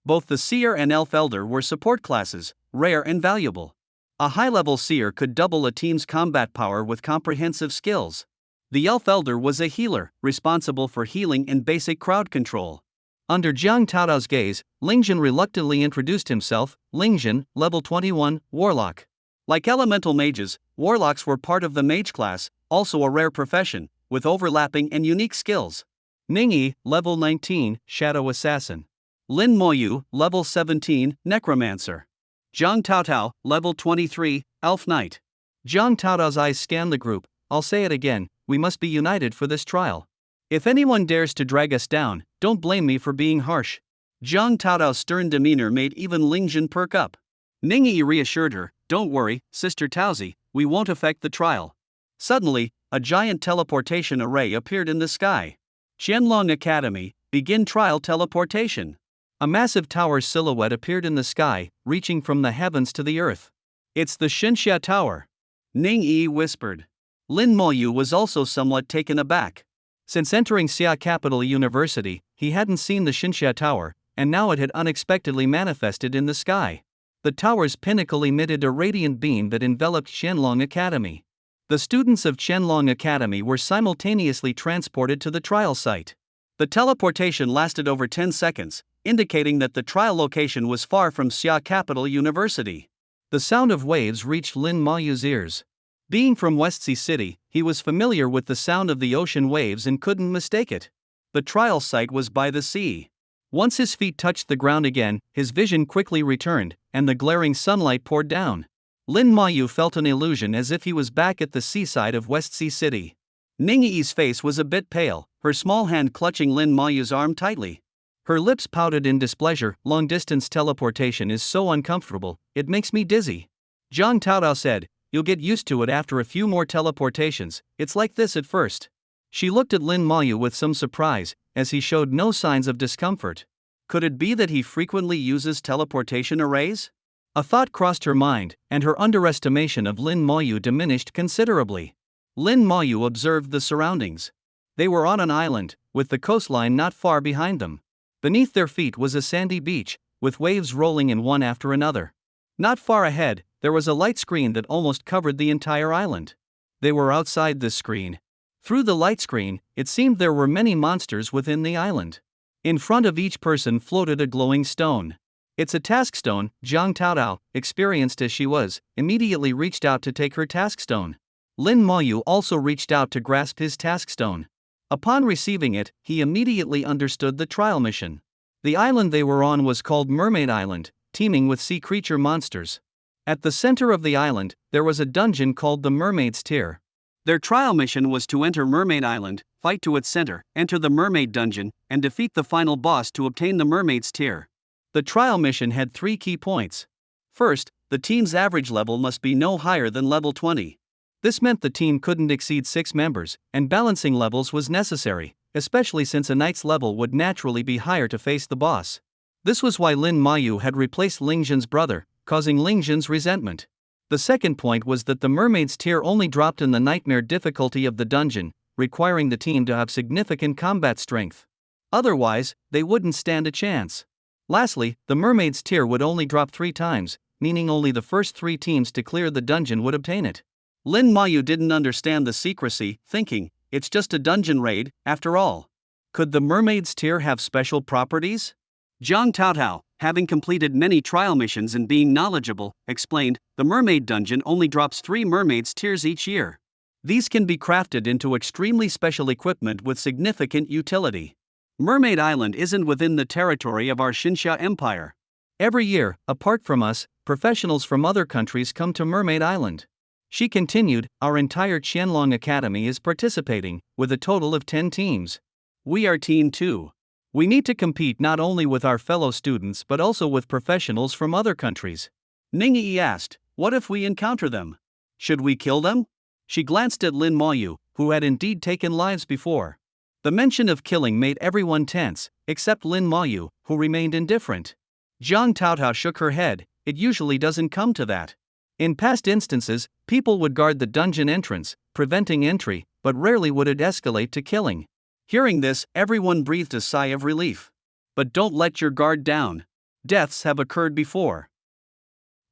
Both the seer and elf elder were support classes, rare and valuable. A high-level seer could double a team's combat power with comprehensive skills. The elf elder was a healer, responsible for healing and basic crowd control. Under Jiang Taodao's gaze, Lingjun reluctantly introduced himself. Lingjun, level 21, warlock. Like elemental mages, warlocks were part of the mage class, also a rare profession, with overlapping and unique skills. Ningyi, level 19, shadow assassin. Lin Moyu, level 17, necromancer. Zhang Taotao, level 23, elf knight. Jiang Taodao's eyes scanned the group. I'll say it again, we must be united for this trial. If anyone dares to drag us down, don't blame me for being harsh. Zhang Taodao's stern demeanor made even Lingjun perk up. Ningyi reassured her, don't worry, Sister Taozi, we won't affect the trial. Suddenly, a giant teleportation array appeared in the sky. Qianlong Academy, begin trial teleportation. A massive tower silhouette appeared in the sky, reaching from the heavens to the earth. It's the Xinxia Tower. Ningyi whispered. Lin Moyu was also somewhat taken aback. Since entering Xia Capital University, he hadn't seen the Xinxia Tower, and now it had unexpectedly manifested in the sky. The tower's pinnacle emitted a radiant beam that enveloped Qianlong Academy. The students of Qianlong Academy were simultaneously transported to the trial site. The teleportation lasted over 10 seconds, indicating that the trial location was far from Xia Capital University. The sound of waves reached Lin Moyu's ears. Being from Westsea City, he was familiar with the sound of the ocean waves and couldn't mistake it. The trial site was by the sea. Once his feet touched the ground again, his vision quickly returned, and the glaring sunlight poured down. Lin Moyu felt an illusion as if he was back at the seaside of Westsea City. Ningyi's face was a bit pale, her small hand clutching Lin Moyu's arm tightly. Her lips pouted in displeasure. Long-distance teleportation is so uncomfortable, it makes me dizzy. Zhang Taodao said, you'll get used to it after a few more teleportations, it's like this at first. She looked at Lin Moyu with some surprise, as he showed no signs of discomfort. Could it be that he frequently uses teleportation arrays? A thought crossed her mind, and her underestimation of Lin Moyu diminished considerably. Lin Moyu observed the surroundings. They were on an island, with the coastline not far behind them. Beneath their feet was a sandy beach, with waves rolling in one after another. Not far ahead, there was a light screen that almost covered the entire island. They were outside this screen. Through the light screen, it seemed there were many monsters within the island. In front of each person floated a glowing stone. It's a task stone. Zhang Taodao, experienced as she was, immediately reached out to take her task stone. Lin Moyu also reached out to grasp his task stone. Upon receiving it, he immediately understood the trial mission. The island they were on was called Mermaid Island, teeming with sea creature monsters. At the center of the island, there was a dungeon called the Mermaid's Tier. Their trial mission was to enter Mermaid Island, fight to its center, enter the Mermaid Dungeon, and defeat the final boss to obtain the Mermaid's Tier. The trial mission had 3 key points. First, the team's average level must be no higher than level 20. This meant the team couldn't exceed 6 members, and balancing levels was necessary, especially since a knight's level would naturally be higher to face the boss. This was why Lin Moyu had replaced Lingjun's brother, causing Lingjun's resentment. The second point was that the Mermaid's Tier only dropped in the nightmare difficulty of the dungeon, requiring the team to have significant combat strength. Otherwise, they wouldn't stand a chance. Lastly, the Mermaid's Tier would only drop 3 times, meaning only the first 3 teams to clear the dungeon would obtain it. Lin Moyu didn't understand the secrecy, thinking, it's just a dungeon raid, after all. Could the Mermaid's Tier have special properties? Zhang Taotao, having completed many trial missions and being knowledgeable, explained, the Mermaid Dungeon only drops 3 Mermaid's Tiers each year. These can be crafted into extremely special equipment with significant utility. Mermaid Island isn't within the territory of our Xinxia Empire. Every year, apart from us, professionals from other countries come to Mermaid Island. She continued, our entire Qianlong Academy is participating, with a total of 10 teams. We are Team 2. We need to compete not only with our fellow students but also with professionals from other countries. Ningyi asked, what if we encounter them? Should we kill them? She glanced at Lin Moyu, who had indeed taken lives before. The mention of killing made everyone tense, except Lin Moyu, who remained indifferent. Zhang Taotao shook her head, it usually doesn't come to that. In past instances, people would guard the dungeon entrance, preventing entry, but rarely would it escalate to killing. Hearing this, everyone breathed a sigh of relief. But don't let your guard down. Deaths have occurred before.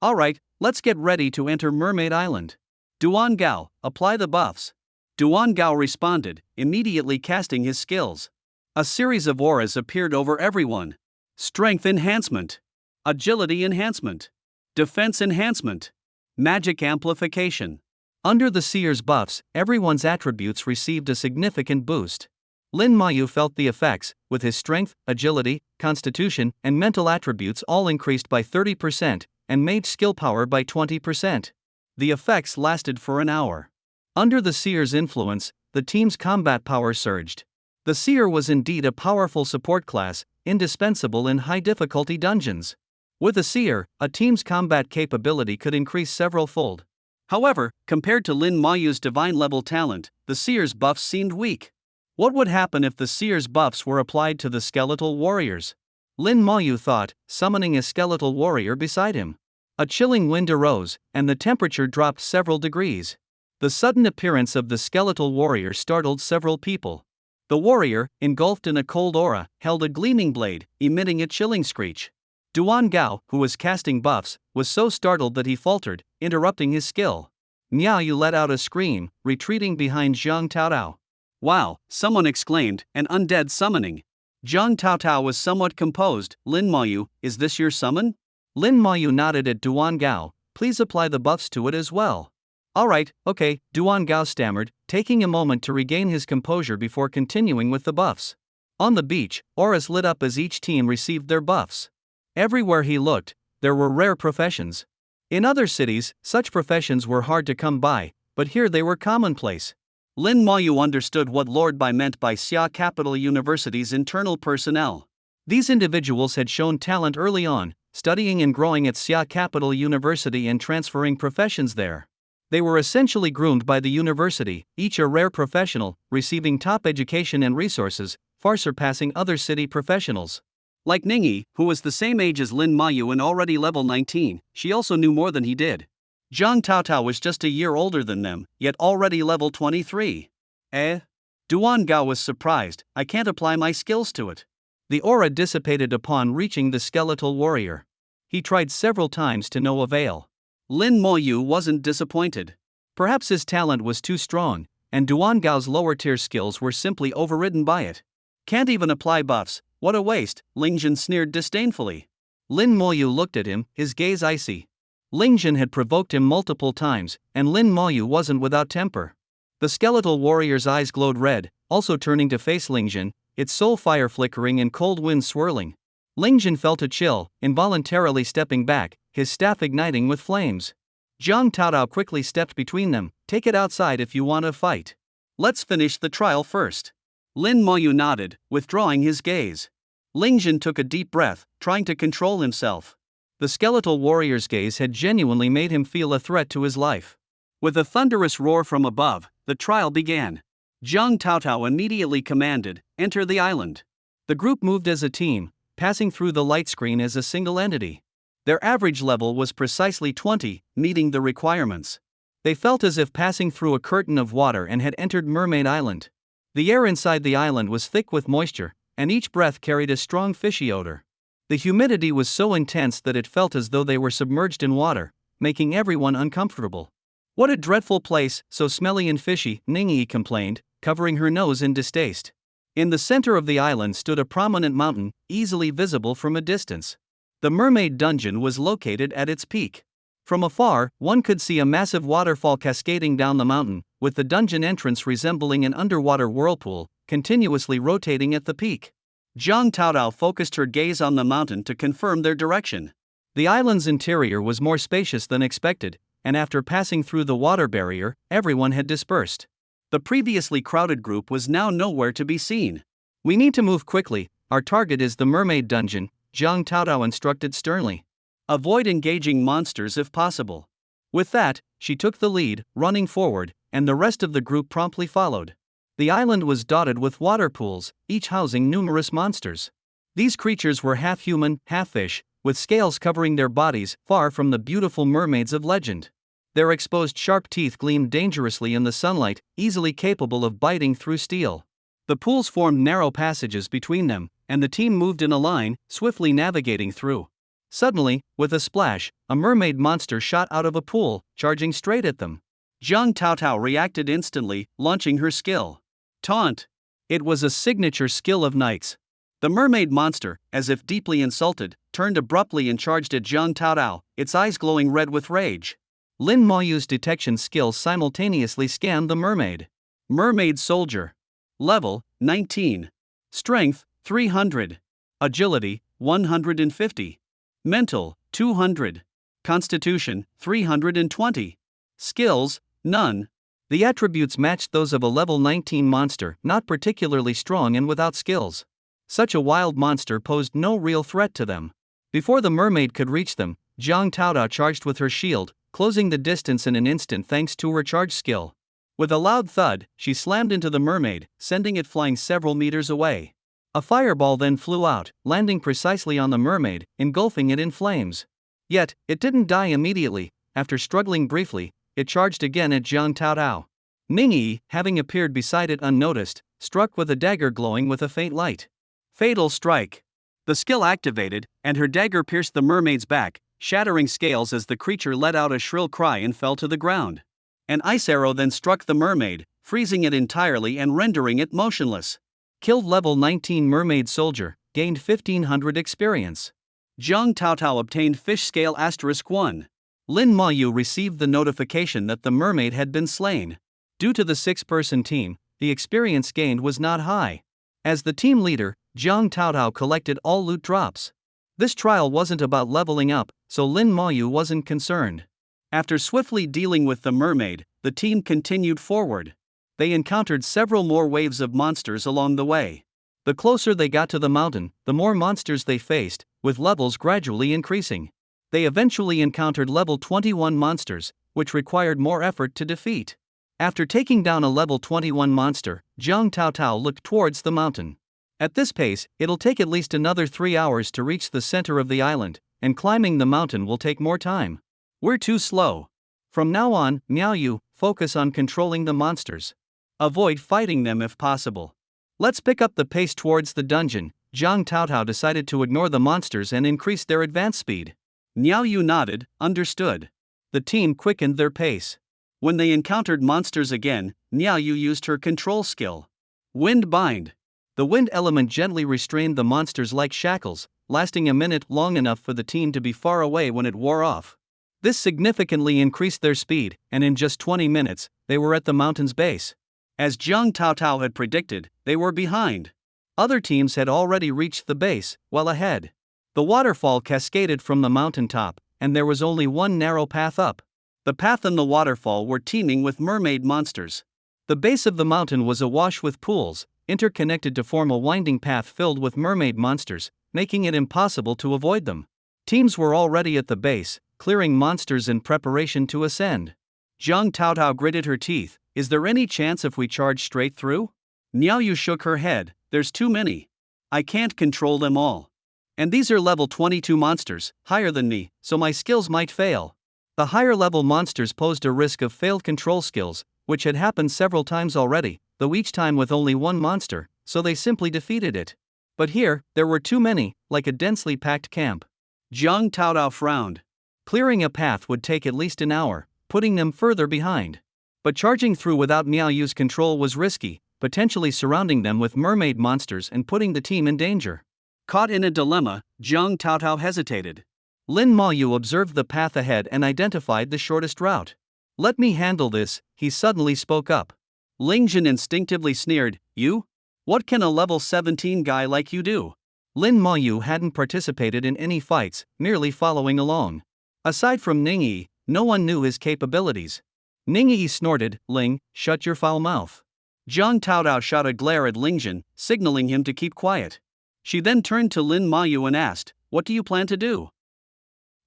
Alright, let's get ready to enter Mermaid Island. Duan Gao, apply the buffs. Duan Gao responded, immediately casting his skills. A series of auras appeared over everyone. Strength enhancement. Agility enhancement. Defense enhancement. Magic amplification. Under the seer's buffs, everyone's attributes received a significant boost. Lin Mayu felt the effects, with his strength, agility, constitution, and mental attributes all increased by 30%, and mage skill power by 20%. The effects lasted for an hour. Under the seer's influence, the team's combat power surged. The seer was indeed a powerful support class, indispensable in high-difficulty dungeons. With a seer, a team's combat capability could increase several-fold. However, compared to Lin Mayu's divine-level talent, the seer's buffs seemed weak. What would happen if the seer's buffs were applied to the skeletal warriors? Lin Mayu thought, summoning a skeletal warrior beside him. A chilling wind arose, and the temperature dropped several degrees. The sudden appearance of the skeletal warrior startled several people. The warrior, engulfed in a cold aura, held a gleaming blade, emitting a chilling screech. Duan Gao, who was casting buffs, was so startled that he faltered, interrupting his skill. Miao Yu let out a scream, retreating behind Zhang Taotao. Wow, someone exclaimed, an undead summoning. Zhang Taotao was somewhat composed. Lin Mayu, is this your summon? Lin Mayu nodded at Duan Gao, please apply the buffs to it as well. Alright, okay, Duan Gao stammered, taking a moment to regain his composure before continuing with the buffs. On the beach, auras lit up as each team received their buffs. Everywhere he looked, there were rare professions. In other cities, such professions were hard to come by, but here they were commonplace. Lin Mayu understood what Lord Bai meant by Xia Capital University's internal personnel. These individuals had shown talent early on, studying and growing at Xia Capital University and transferring professions there. They were essentially groomed by the university, each a rare professional, receiving top education and resources, far surpassing other city professionals. Like Ningyi, who was the same age as Lin Mayu and already level 19, she also knew more than he did. Zhang Taotao was just a year older than them, yet already level 23. Duan Gao was surprised, I can't apply my skills to it. The aura dissipated upon reaching the skeletal warrior. He tried several times to no avail. Lin Mayu wasn't disappointed. Perhaps his talent was too strong, and Duan Gao's lower-tier skills were simply overridden by it. Can't even apply buffs, what a waste, Lingjin sneered disdainfully. Lin Mayu looked at him, his gaze icy. Lingjin had provoked him multiple times, and Lin Mayu wasn't without temper. The skeletal warrior's eyes glowed red, also turning to face Lingjin, its soul fire flickering and cold wind swirling. Lingjin felt a chill, involuntarily stepping back, his staff igniting with flames. Zhang Taotao quickly stepped between them, take it outside if you want to fight. Let's finish the trial first. Lin Mayu nodded, withdrawing his gaze. Lingjin took a deep breath, trying to control himself. The skeletal warrior's gaze had genuinely made him feel a threat to his life. With a thunderous roar from above, the trial began. Zhang Taotao immediately commanded, enter the island. The group moved as a team, passing through the light screen as a single entity. Their average level was precisely 20, meeting the requirements. They felt as if passing through a curtain of water and had entered Mermaid Island. The air inside the island was thick with moisture, and each breath carried a strong fishy odor. The humidity was so intense that it felt as though they were submerged in water, making everyone uncomfortable. What a dreadful place, so smelly and fishy, Ningyi complained, covering her nose in distaste. In the center of the island stood a prominent mountain, easily visible from a distance. The mermaid dungeon was located at its peak. From afar, one could see a massive waterfall cascading down the mountain, with the dungeon entrance resembling an underwater whirlpool, continuously rotating at the peak. Zhang Taotao focused her gaze on the mountain to confirm their direction. The island's interior was more spacious than expected, and after passing through the water barrier, everyone had dispersed. The previously crowded group was now nowhere to be seen. We need to move quickly, our target is the mermaid dungeon, Zhang Taotao instructed sternly. Avoid engaging monsters if possible. With that, she took the lead, running forward, and the rest of the group promptly followed. The island was dotted with water pools, each housing numerous monsters. These creatures were half human, half fish, with scales covering their bodies, far from the beautiful mermaids of legend. Their exposed sharp teeth gleamed dangerously in the sunlight, easily capable of biting through steel. The pools formed narrow passages between them, and the team moved in a line, swiftly navigating through. Suddenly, with a splash, a mermaid monster shot out of a pool, charging straight at them. Zhang Taotao reacted instantly, launching her skill. Taunt. It was a signature skill of Knight's. The mermaid monster, as if deeply insulted, turned abruptly and charged at Zhang Taotao, its eyes glowing red with rage. Lin Maoyu's detection skills simultaneously scanned the mermaid. Mermaid Soldier. Level 19. Strength 300. Agility 150. Mental 200. Constitution 320. Skills none. The attributes matched those of a level 19 monster, not particularly strong and without skills. Such a wild monster posed no real threat to them. Before the mermaid could reach them, Zhang Taodao charged with her shield, closing the distance in an instant thanks to her charge skill. With a loud thud, she slammed into the mermaid, sending it flying several meters away. A fireball then flew out, landing precisely on the mermaid, engulfing it in flames. Yet, it didn't die immediately. After struggling briefly, it charged again at Zhang Taodao. Ningyi, having appeared beside it unnoticed, struck with a dagger glowing with a faint light. Fatal Strike. The skill activated, and her dagger pierced the mermaid's back, shattering scales as the creature let out a shrill cry and fell to the ground. An ice arrow then struck the mermaid, freezing it entirely and rendering it motionless. Killed level 19 mermaid soldier, gained 1500 experience. Zhang Taotao obtained fish scale *1. Lin Maoyu received the notification that the mermaid had been slain. Due to the 6-person team, the experience gained was not high. As the team leader, Zhang Taotao collected all loot drops. This trial wasn't about leveling up, so Lin Maoyu wasn't concerned. After swiftly dealing with the mermaid, the team continued forward. They encountered several more waves of monsters along the way. The closer they got to the mountain, the more monsters they faced, with levels gradually increasing. They eventually encountered level 21 monsters, which required more effort to defeat. After taking down a level 21 monster, Zhang Taotao looked towards the mountain. At this pace, it'll take at least another 3 hours to reach the center of the island, and climbing the mountain will take more time. We're too slow. From now on, Miaoyu, focus on controlling the monsters. Avoid fighting them if possible. Let's pick up the pace towards the dungeon. Zhang Taotao decided to ignore the monsters and increase their advance speed. Miaoyu nodded, understood. The team quickened their pace. When they encountered monsters again, Miaoyu used her control skill. Wind Bind. The wind element gently restrained the monsters like shackles, lasting a minute long enough for the team to be far away when it wore off. This significantly increased their speed, and in just 20 minutes, they were at the mountain's base. As Zhang Taotao had predicted, they were behind. Other teams had already reached the base, well ahead. The waterfall cascaded from the mountaintop, and there was only one narrow path up. The path and the waterfall were teeming with mermaid monsters. The base of the mountain was awash with pools, interconnected to form a winding path filled with mermaid monsters, making it impossible to avoid them. Teams were already at the base, clearing monsters in preparation to ascend. Zhang Taotao gritted her teeth. Is there any chance if we charge straight through? Miaoyu shook her head. There's too many. I can't control them all. And these are level 22 monsters, higher than me, so my skills might fail. The higher level monsters posed a risk of failed control skills, which had happened several times already, though each time with only one monster, so they simply defeated it. But here, there were too many, like a densely packed camp. Zhang Taotao frowned. Clearing a path would take at least an hour, putting them further behind. But charging through without Miaoyu's control was risky, potentially surrounding them with mermaid monsters and putting the team in danger. Caught in a dilemma, Zhang Taotao hesitated. Lin Maoyu observed the path ahead and identified the shortest route. Let me handle this, he suddenly spoke up. Lingjin instinctively sneered, You? What can a level 17 guy like you do? Lin Maoyu hadn't participated in any fights, merely following along. Aside from Ningyi, no one knew his capabilities. Ningyi snorted, Ling, shut your foul mouth. Zhang Taotao shot a glare at Lingjin, signaling him to keep quiet. She then turned to Lin Maoyu and asked, What do you plan to do?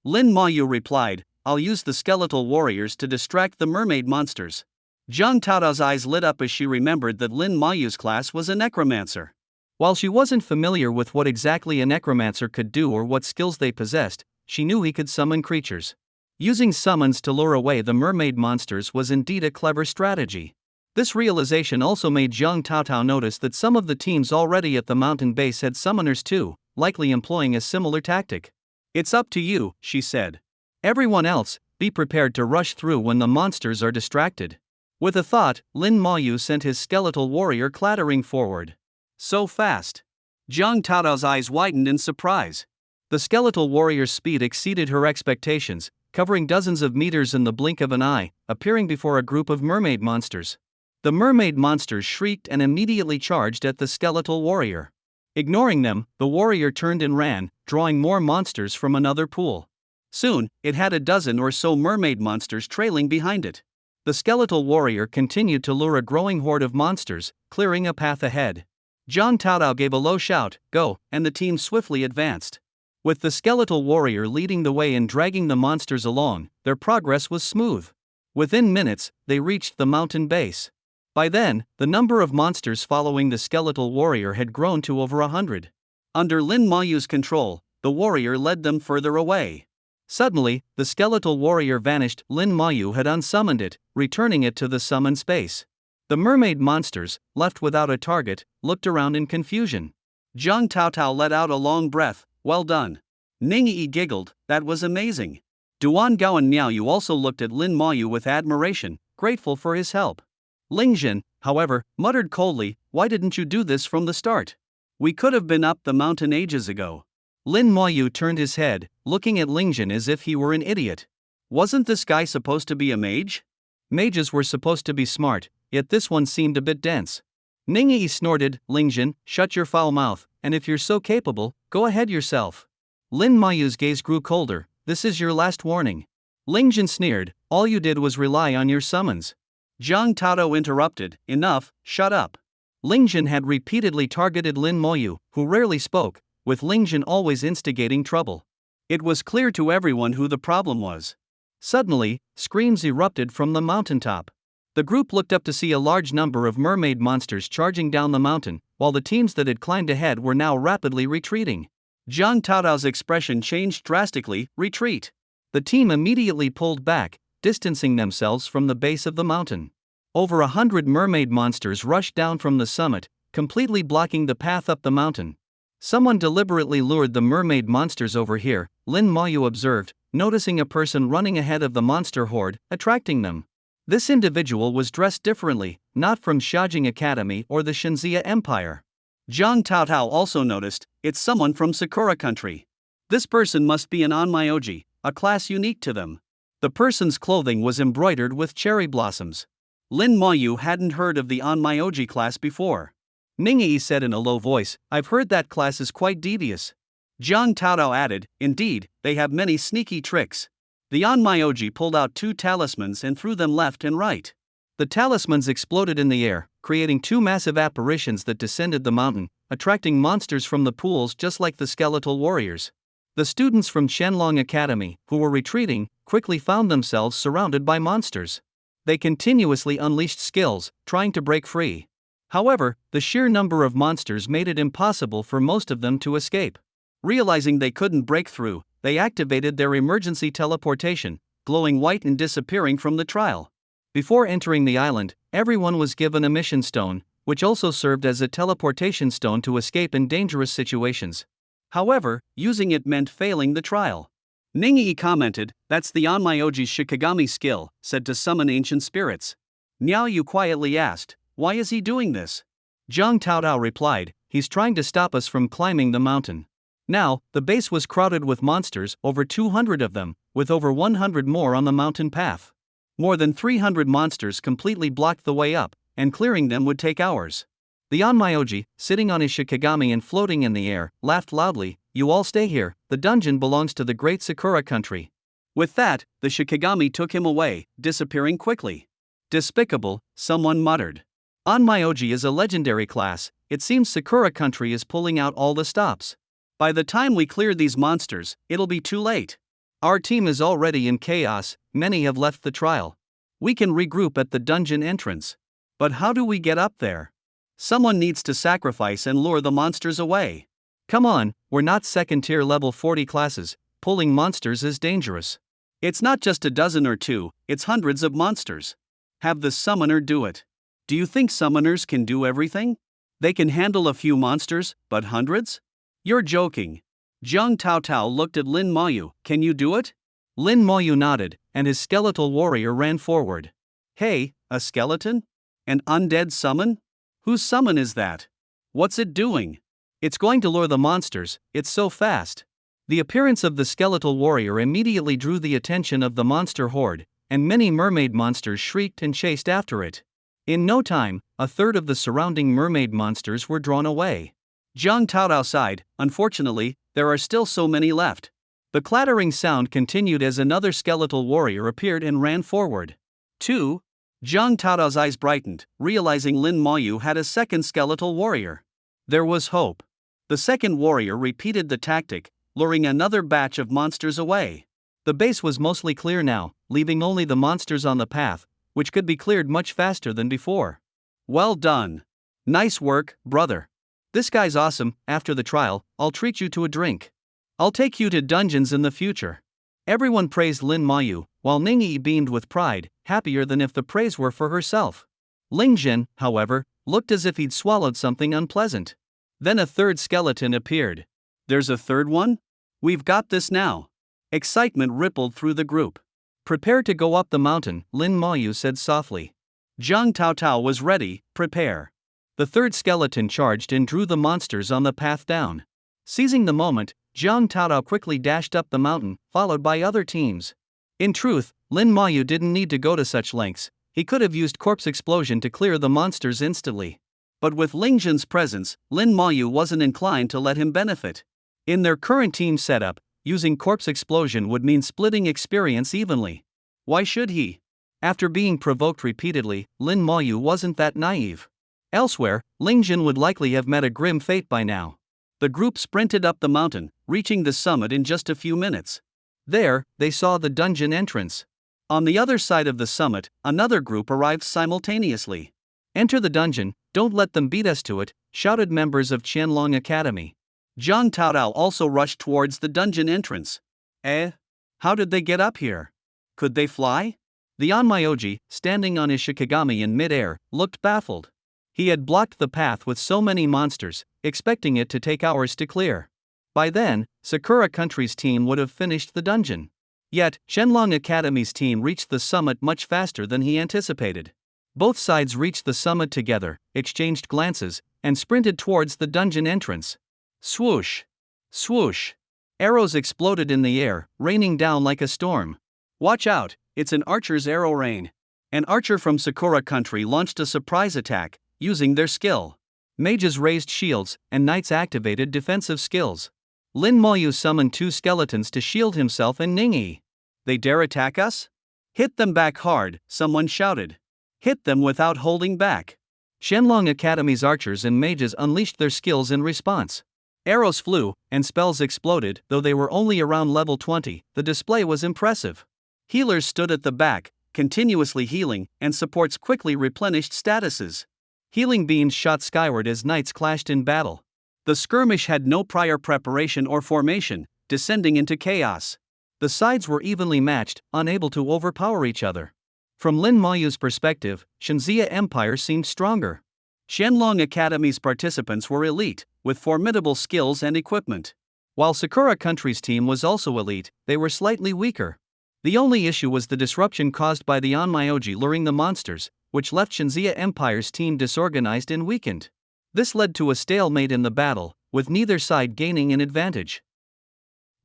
Lin Maoyu replied, I'll use the skeletal warriors to distract the mermaid monsters. Zhang Taotao's eyes lit up as she remembered that Lin Maoyu's class was a necromancer. While she wasn't familiar with what exactly a necromancer could do or what skills they possessed, she knew he could summon creatures. Using summons to lure away the mermaid monsters was indeed a clever strategy. This realization also made Zhang Taotao notice that some of the teams already at the mountain base had summoners too, likely employing a similar tactic. It's up to you, she said. Everyone else, be prepared to rush through when the monsters are distracted. With a thought, Lin Maoyu sent his skeletal warrior clattering forward. So fast. Jiang Taotao's eyes widened in surprise. The skeletal warrior's speed exceeded her expectations, covering dozens of meters in the blink of an eye, appearing before a group of mermaid monsters. The mermaid monsters shrieked and immediately charged at the skeletal warrior. Ignoring them, the warrior turned and ran, drawing more monsters from another pool. Soon, it had a dozen or so mermaid monsters trailing behind it. The skeletal warrior continued to lure a growing horde of monsters, clearing a path ahead. Jiang Taotao gave a low shout, "Go," and the team swiftly advanced. With the skeletal warrior leading the way and dragging the monsters along, their progress was smooth. Within minutes, they reached the mountain base. By then, the number of monsters following the skeletal warrior had grown to over 100. Under Lin Maoyu's control, the warrior led them further away. Suddenly, the skeletal warrior vanished. Lin Maoyu had unsummoned it, returning it to the summon space. The mermaid monsters, left without a target, looked around in confusion. Jiang Taotao let out a long breath. Well done. Ning Yi giggled, that was amazing. Duan Gao and Miao Yu also looked at Lin Maoyu with admiration, grateful for his help. Ling Jin, however, muttered coldly, why didn't you do this from the start? We could have been up the mountain ages ago. Lin Maoyu turned his head, looking at Ling Jin as if he were an idiot. Wasn't this guy supposed to be a mage? Mages were supposed to be smart, yet this one seemed a bit dense. Ning Yi snorted, Ling Jin, shut your foul mouth, and if you're so capable, go ahead yourself. Lin Maoyu's gaze grew colder, this is your last warning. Ling Jin sneered, all you did was rely on your summons. Jiang Taotao interrupted, enough, shut up. Ling Jin had repeatedly targeted Lin Maoyu, who rarely spoke, with Ling Jin always instigating trouble. It was clear to everyone who the problem was. Suddenly, screams erupted from the mountaintop. The group looked up to see a large number of mermaid monsters charging down the mountain, while the teams that had climbed ahead were now rapidly retreating. Jiang Taotao's expression changed drastically, retreat. The team immediately pulled back, distancing themselves from the base of the mountain. Over 100 mermaid monsters rushed down from the summit, completely blocking the path up the mountain. Someone deliberately lured the mermaid monsters over here, Lin Maoyu observed, noticing a person running ahead of the monster horde, attracting them. This individual was dressed differently, not from Xiaojing Academy or the Shanxia Empire. Jiang Taotao also noticed, it's someone from Sakura country. This person must be an Onmyoji, a class unique to them. The person's clothing was embroidered with cherry blossoms. Lin Maoyu hadn't heard of the Onmyoji class before. Ning Yi said in a low voice, I've heard that class is quite devious. Jiang Taotao added, indeed, they have many sneaky tricks. The Onmyoji pulled out 2 talismans and threw them left and right. The talismans exploded in the air, creating 2 massive apparitions that descended the mountain, attracting monsters from the pools just like the skeletal warriors. The students from Shenlong Academy, who were retreating, quickly found themselves surrounded by monsters. They continuously unleashed skills, trying to break free. However, the sheer number of monsters made it impossible for most of them to escape. Realizing they couldn't break through, they activated their emergency teleportation, glowing white and disappearing from the trial. Before entering the island, everyone was given a mission stone, which also served as a teleportation stone to escape in dangerous situations. However, using it meant failing the trial. Ning Yi commented, that's the Onmyoji's Shikigami skill, said to summon ancient spirits. Miao Yu quietly asked, why is he doing this? Jiang Taotao replied, he's trying to stop us from climbing the mountain. Now, the base was crowded with monsters, over 200 of them, with over 100 more on the mountain path. More than 300 monsters completely blocked the way up, and clearing them would take hours. The Onmyoji, sitting on his Shikigami and floating in the air, laughed loudly, you all stay here, the dungeon belongs to the great Sakura country. With that, the Shikigami took him away, disappearing quickly. Despicable, someone muttered. Onmyoji is a legendary class, it seems Sakura country is pulling out all the stops. By the time we clear these monsters, it'll be too late. Our team is already in chaos, many have left the trial. We can regroup at the dungeon entrance. But how do we get up there? Someone needs to sacrifice and lure the monsters away. Come on, we're not second-tier level 40 classes, pulling monsters is dangerous. It's not just a dozen or 2, it's hundreds of monsters. Have the summoner do it. Do you think summoners can do everything? They can handle a few monsters, but hundreds? You're joking. Jiang Taotao looked at Lin Maoyu. Can you do it? Lin Maoyu nodded, and his skeletal warrior ran forward. Hey, a skeleton? An undead summon? Whose summon is that? What's it doing? It's going to lure the monsters, it's so fast. The appearance of the skeletal warrior immediately drew the attention of the monster horde, and many mermaid monsters shrieked and chased after it. In no time, a third of the surrounding mermaid monsters were drawn away. Jiang Taotao sighed. Unfortunately, there are still so many left. The clattering sound continued as another skeletal warrior appeared and ran forward. 2. Jiang Taotao's eyes brightened, realizing Lin Maoyu had a second skeletal warrior. There was hope. The second warrior repeated the tactic, luring another batch of monsters away. The base was mostly clear now, leaving only the monsters on the path, which could be cleared much faster than before. Well done. Nice work, brother. This guy's awesome. After the trial, I'll treat you to a drink. I'll take you to dungeons in the future. Everyone praised Lin Maoyu, while Ningyi beamed with pride, happier than if the praise were for herself. Ling Jin, however, looked as if he'd swallowed something unpleasant. Then a third skeleton appeared. There's a third one? We've got this now. Excitement rippled through the group. Prepare to go up the mountain, Lin Maoyu said softly. Jiang Taotao was ready. Prepare. The third skeleton charged and drew the monsters on the path down. Seizing the moment, Jiang Taotao quickly dashed up the mountain, followed by other teams. In truth, Lin Maoyu didn't need to go to such lengths. He could have used corpse explosion to clear the monsters instantly. But with Ling Jin's presence, Lin Maoyu wasn't inclined to let him benefit. In their current team setup, using corpse explosion would mean splitting experience evenly. Why should he? After being provoked repeatedly, Lin Maoyu wasn't that naive. Elsewhere, Ling Jin would likely have met a grim fate by now. The group sprinted up the mountain, reaching the summit in just a few minutes. There, they saw the dungeon entrance. On the other side of the summit, another group arrived simultaneously. Enter the dungeon, don't let them beat us to it, shouted members of Qianlong Academy. Jiang Taotao also rushed towards the dungeon entrance. How did they get up here? Could they fly? The Onmyoji, standing on his shikigami in mid-air, looked baffled. He had blocked the path with so many monsters, expecting it to take hours to clear. By then, Sakura Country's team would have finished the dungeon. Yet, Shenlong Academy's team reached the summit much faster than he anticipated. Both sides reached the summit together, exchanged glances, and sprinted towards the dungeon entrance. Swoosh! Swoosh! Arrows exploded in the air, raining down like a storm. Watch out, it's an archer's arrow rain. An archer from Sakura Country launched a surprise attack, using their skill. Mages raised shields, and knights activated defensive skills. Lin Maoyu summoned 2 skeletons to shield himself and Ningyi. They dare attack us? Hit them back hard, someone shouted. Hit them without holding back. Shenlong Academy's archers and mages unleashed their skills in response. Arrows flew, and spells exploded. Though they were only around level 20, the display was impressive. Healers stood at the back, continuously healing, and supports quickly replenished statuses. Healing beams shot skyward as knights clashed in battle. The skirmish had no prior preparation or formation, descending into chaos. The sides were evenly matched, unable to overpower each other. From Lin Maoyu's perspective, Shanxia Empire seemed stronger. Shenlong Academy's participants were elite, with formidable skills and equipment. While Sakura Country's team was also elite, they were slightly weaker. The only issue was the disruption caused by the Onmyoji luring the monsters, which left Shanxia Empire's team disorganized and weakened. This led to a stalemate in the battle, with neither side gaining an advantage.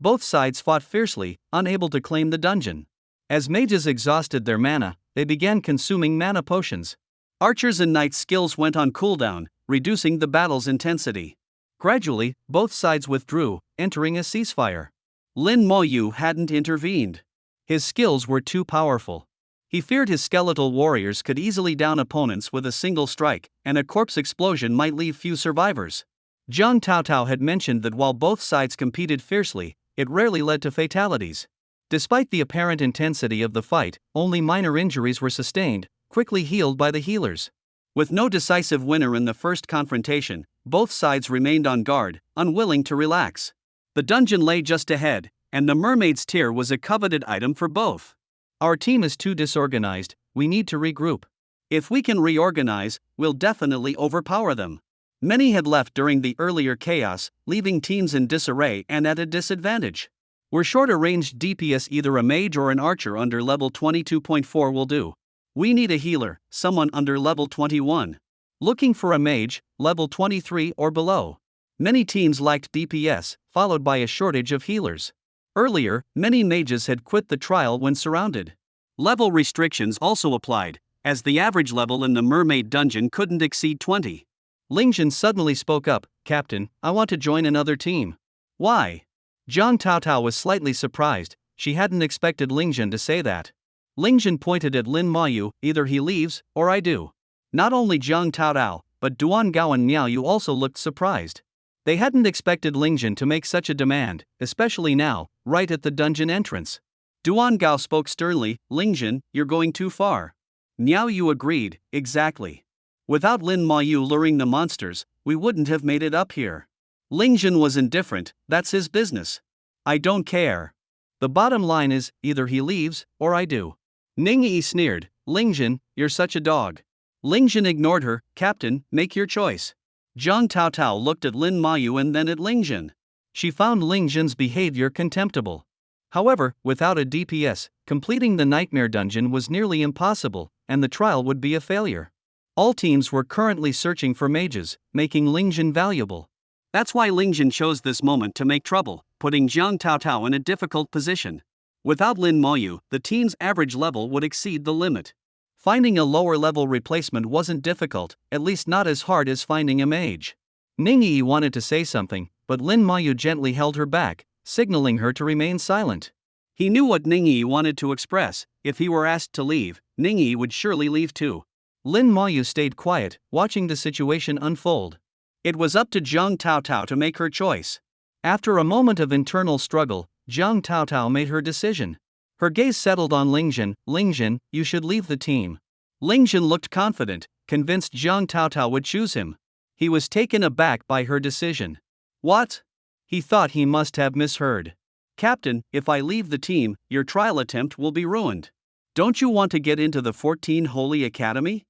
Both sides fought fiercely, unable to claim the dungeon. As mages exhausted their mana, they began consuming mana potions. Archers and knights' skills went on cooldown, reducing the battle's intensity. Gradually, both sides withdrew, entering a ceasefire. Lin Maoyu hadn't intervened. His skills were too powerful. He feared his skeletal warriors could easily down opponents with a single strike, and a corpse explosion might leave few survivors. Jiang Taotao had mentioned that while both sides competed fiercely, it rarely led to fatalities. Despite the apparent intensity of the fight, only minor injuries were sustained, quickly healed by the healers. With no decisive winner in the first confrontation, both sides remained on guard, unwilling to relax. The dungeon lay just ahead, and the mermaid's tear was a coveted item for both. Our team is too disorganized, we need to regroup. If we can reorganize, we'll definitely overpower them. Many had left during the earlier chaos, leaving teams in disarray and at a disadvantage. We're short a ranged DPS, either a mage or an archer under level 22.4 will do. We need a healer, someone under level 21. Looking for a mage, level 23 or below. Many teams lacked DPS, followed by a shortage of healers. Earlier, many mages had quit the trial when surrounded. Level restrictions also applied, as the average level in the mermaid dungeon couldn't exceed 20. Lingjun suddenly spoke up, "Captain, I want to join another team." Why? Zhang Taotao was slightly surprised. She hadn't expected Lingjun to say that. Lingjun pointed at Lin Mayu, "Either he leaves, or I do." Not only Zhang Taotao, but Duan Gao and Miao Yu also looked surprised. They hadn't expected Lingjun to make such a demand, especially now, right at the dungeon entrance. Duan Gao spoke sternly, "Lingjun, you're going too far." Miao Yu agreed, "Exactly. Without Lin Mayu luring the monsters, we wouldn't have made it up here." Lingjun was indifferent, "That's his business. I don't care. The bottom line is, either he leaves, or I do." Ning Yi sneered, "Lingjun, you're such a dog." Lingjun ignored her, "Captain, make your choice." Zhang Taotao looked at Lin Mayu and then at Lingjun. She found Lingjun's behavior contemptible. However, without a DPS, completing the nightmare dungeon was nearly impossible, and the trial would be a failure. All teams were currently searching for mages, making Lingjun valuable. That's why Lingjun chose this moment to make trouble, putting Zhang Taotao in a difficult position. Without Lin Mayu, the team's average level would exceed the limit. Finding a lower level replacement wasn't difficult, at least not as hard as finding a mage. Ningyi wanted to say something, but Lin Mayu gently held her back, signaling her to remain silent. He knew what Ningyi wanted to express. If he were asked to leave, Ningyi would surely leave too. Lin Mayu stayed quiet, watching the situation unfold. It was up to Zhang Taotao to make her choice. After a moment of internal struggle, Zhang Taotao made her decision. Her gaze settled on Lingjun. "Lingjun, you should leave the team." Lingjun looked confident, convinced Zhang Taotao would choose him. He was taken aback by her decision. "What?" He thought he must have misheard. "Captain, if I leave the team, your trial attempt will be ruined. Don't you want to get into the 14 Holy Academy?"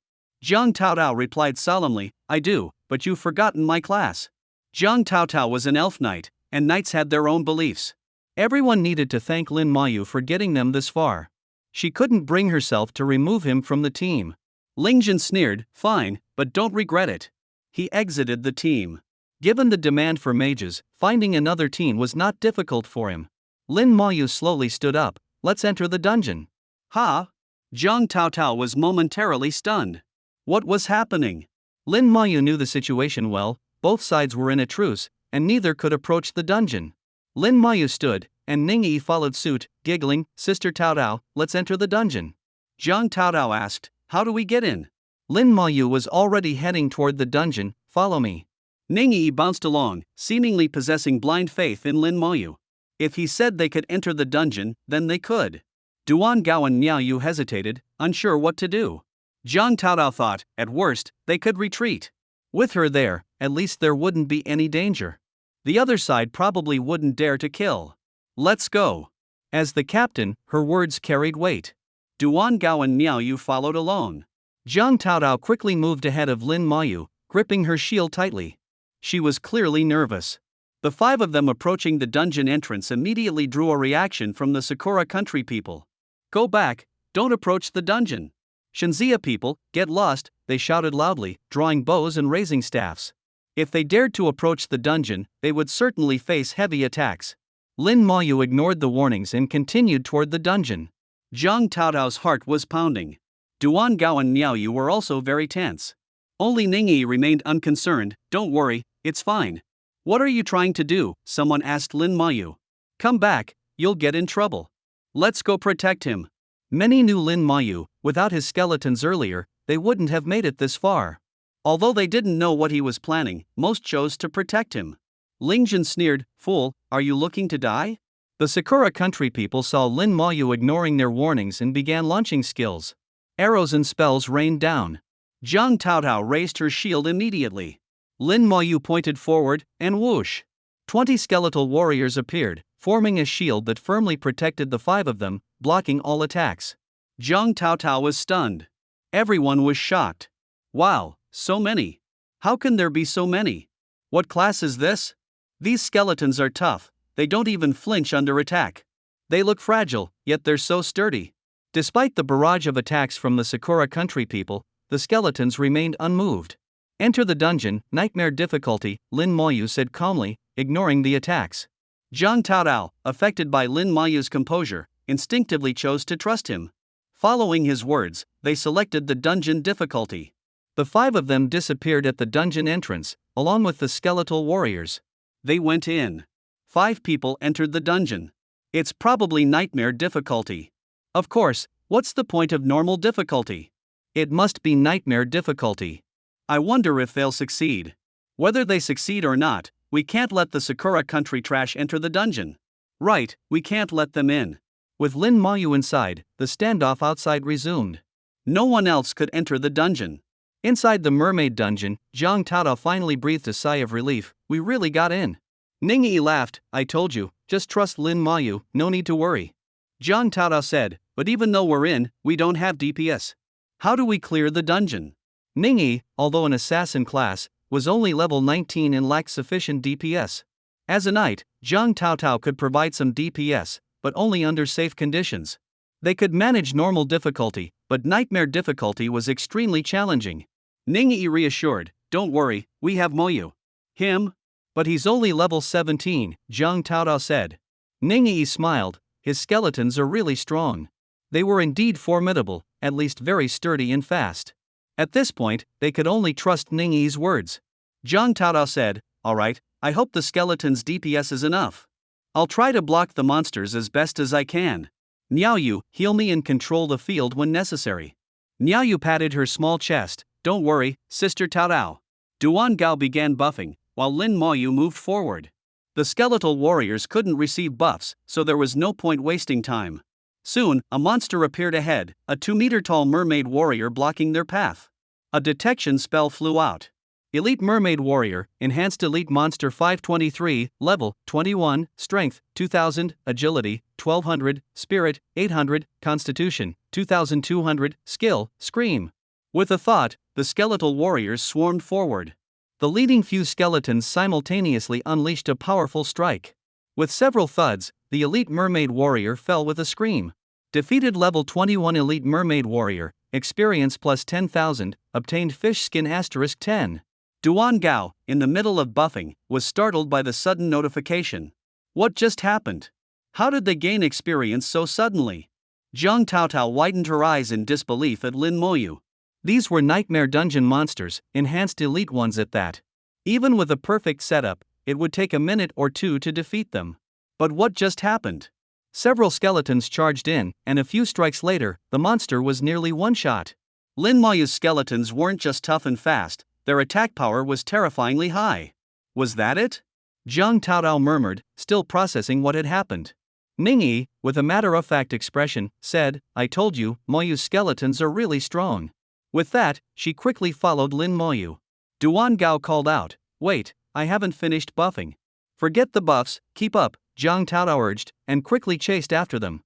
Zhang Taotao replied solemnly, "I do, but you've forgotten my class." Zhang Taotao was an elf knight, and knights had their own beliefs. Everyone needed to thank Lin Mayu for getting them this far. She couldn't bring herself to remove him from the team. Lingjun sneered, "Fine, but don't regret it." He exited the team. Given the demand for mages, finding another team was not difficult for him. Lin Mayu slowly stood up. "Let's enter the dungeon." "Ha?" Zhang Taotao was momentarily stunned. What was happening? Lin Mayu knew the situation well. Both sides were in a truce, and neither could approach the dungeon. Lin Mayu stood, and Ningyi followed suit, giggling, "Sister Taotao, let's enter the dungeon." Zhang Taotao asked, "How do we get in?" Lin Mayu was already heading toward the dungeon. "Follow me." Ningyi bounced along, seemingly possessing blind faith in Lin Mayu. If he said they could enter the dungeon, then they could. Duan Gao and Miao Yu hesitated, unsure what to do. Zhang Taotao thought, at worst, they could retreat. With her there, at least there wouldn't be any danger. The other side probably wouldn't dare to kill. "Let's go." As the captain, her words carried weight. Duan Gao and Miao Yu followed alone. Zhang Taotao quickly moved ahead of Lin Mayu, gripping her shield tightly. She was clearly nervous. The five of them approaching the dungeon entrance immediately drew a reaction from the Sakura country people. "Go back, don't approach the dungeon." "Shanxia people, get lost," they shouted loudly, drawing bows and raising staffs. If they dared to approach the dungeon, they would certainly face heavy attacks. Lin Mayu ignored the warnings and continued toward the dungeon. Zhang Taotao's heart was pounding. Duan Gao and Miao Yu were also very tense. Only Ningyi remained unconcerned. "Don't worry, it's fine." "What are you trying to do?" someone asked Lin Mayu. "Come back, you'll get in trouble." "Let's go protect him." Many knew Lin Mayu. Without his skeletons earlier, they wouldn't have made it this far. Although they didn't know what he was planning, most chose to protect him. Lingjun sneered, "Fool, are you looking to die?" The Sakura country people saw Lin Mayu ignoring their warnings and began launching skills. Arrows and spells rained down. Zhang Taotao raised her shield immediately. Lin Mayu pointed forward, and whoosh! 20 skeletal warriors appeared, forming a shield that firmly protected the five of them, blocking all attacks. Zhang Taotao was stunned. Everyone was shocked. Wow, so many. How can there be so many? What class is this? These skeletons are tough, they don't even flinch under attack. They look fragile, yet they're so sturdy. Despite the barrage of attacks from the Sakura country people, the skeletons remained unmoved. Enter the dungeon, nightmare difficulty, Lin Moyu said calmly, ignoring the attacks. Zhang Taodao, affected by Lin Moyu's composure, instinctively chose to trust him. Following his words, they selected the dungeon difficulty. The 5 of them disappeared at the dungeon entrance, along with the skeletal warriors. They went in. 5 people entered the dungeon. It's probably nightmare difficulty. Of course, what's the point of normal difficulty? It must be nightmare difficulty. I wonder if they'll succeed. Whether they succeed or not, we can't let the Sakura country trash enter the dungeon. Right, we can't let them in. With Lin Moyu inside, the standoff outside resumed. No one else could enter the dungeon. Inside the mermaid dungeon, Zhang Taodao finally breathed a sigh of relief. We really got in. Ningyi laughed. I told you, just trust Lin Moyu, no need to worry. Zhang Taodao said, but even though we're in, we don't have DPS. How do we clear the dungeon? Ningyi, although an assassin class, was only level 19 and lacked sufficient DPS. As a knight, Zhang Taodao could provide some DPS, but only under safe conditions. They could manage normal difficulty, but nightmare difficulty was extremely challenging. Ningyi reassured, don't worry, we have Moyu. Him? But he's only level 17, Zhang Taodao said. Ningyi smiled, his skeletons are really strong. They were indeed formidable, at least very sturdy and fast. At this point, they could only trust Ningyi's words. Zhang Taodao said, alright, I hope the skeleton's DPS is enough. I'll try to block the monsters as best as I can. Niaoyu, heal me and control the field when necessary. Niaoyu patted her small chest, don't worry, Sister Taodao. Duan Gao began buffing, while Lin Moyu moved forward. The skeletal warriors couldn't receive buffs, so there was no point wasting time. Soon, a monster appeared ahead, a 2-meter-tall mermaid warrior blocking their path. A detection spell flew out. Elite Mermaid Warrior, Enhanced Elite Monster 523, Level 21, Strength 2000, Agility 1200, Spirit 800, Constitution 2200, Skill, Scream. With a thought, the skeletal warriors swarmed forward. The leading few skeletons simultaneously unleashed a powerful strike. With several thuds, the Elite Mermaid Warrior fell with a scream. Defeated Level 21 Elite Mermaid Warrior, Experience plus 10,000, obtained Fish Skin *10. Duan Gao, in the middle of buffing, was startled by the sudden notification. What just happened? How did they gain experience so suddenly? Zhang Taodao widened her eyes in disbelief at Lin Moyu. These were nightmare dungeon monsters, enhanced elite ones at that. Even with a perfect setup, it would take a minute or two to defeat them. But what just happened? Several skeletons charged in, and a few strikes later, the monster was nearly one-shot. Lin Moyu's skeletons weren't just tough and fast, their attack power was terrifyingly high. Was that it? Zhang Taodao murmured, still processing what had happened. Ningyi, with a matter-of-fact expression, said, I told you, Moyu's skeletons are really strong. With that, she quickly followed Lin Moyu. Duan Gao called out, wait, I haven't finished buffing. Forget the buffs, keep up, Zhang Taodao urged, and quickly chased after them.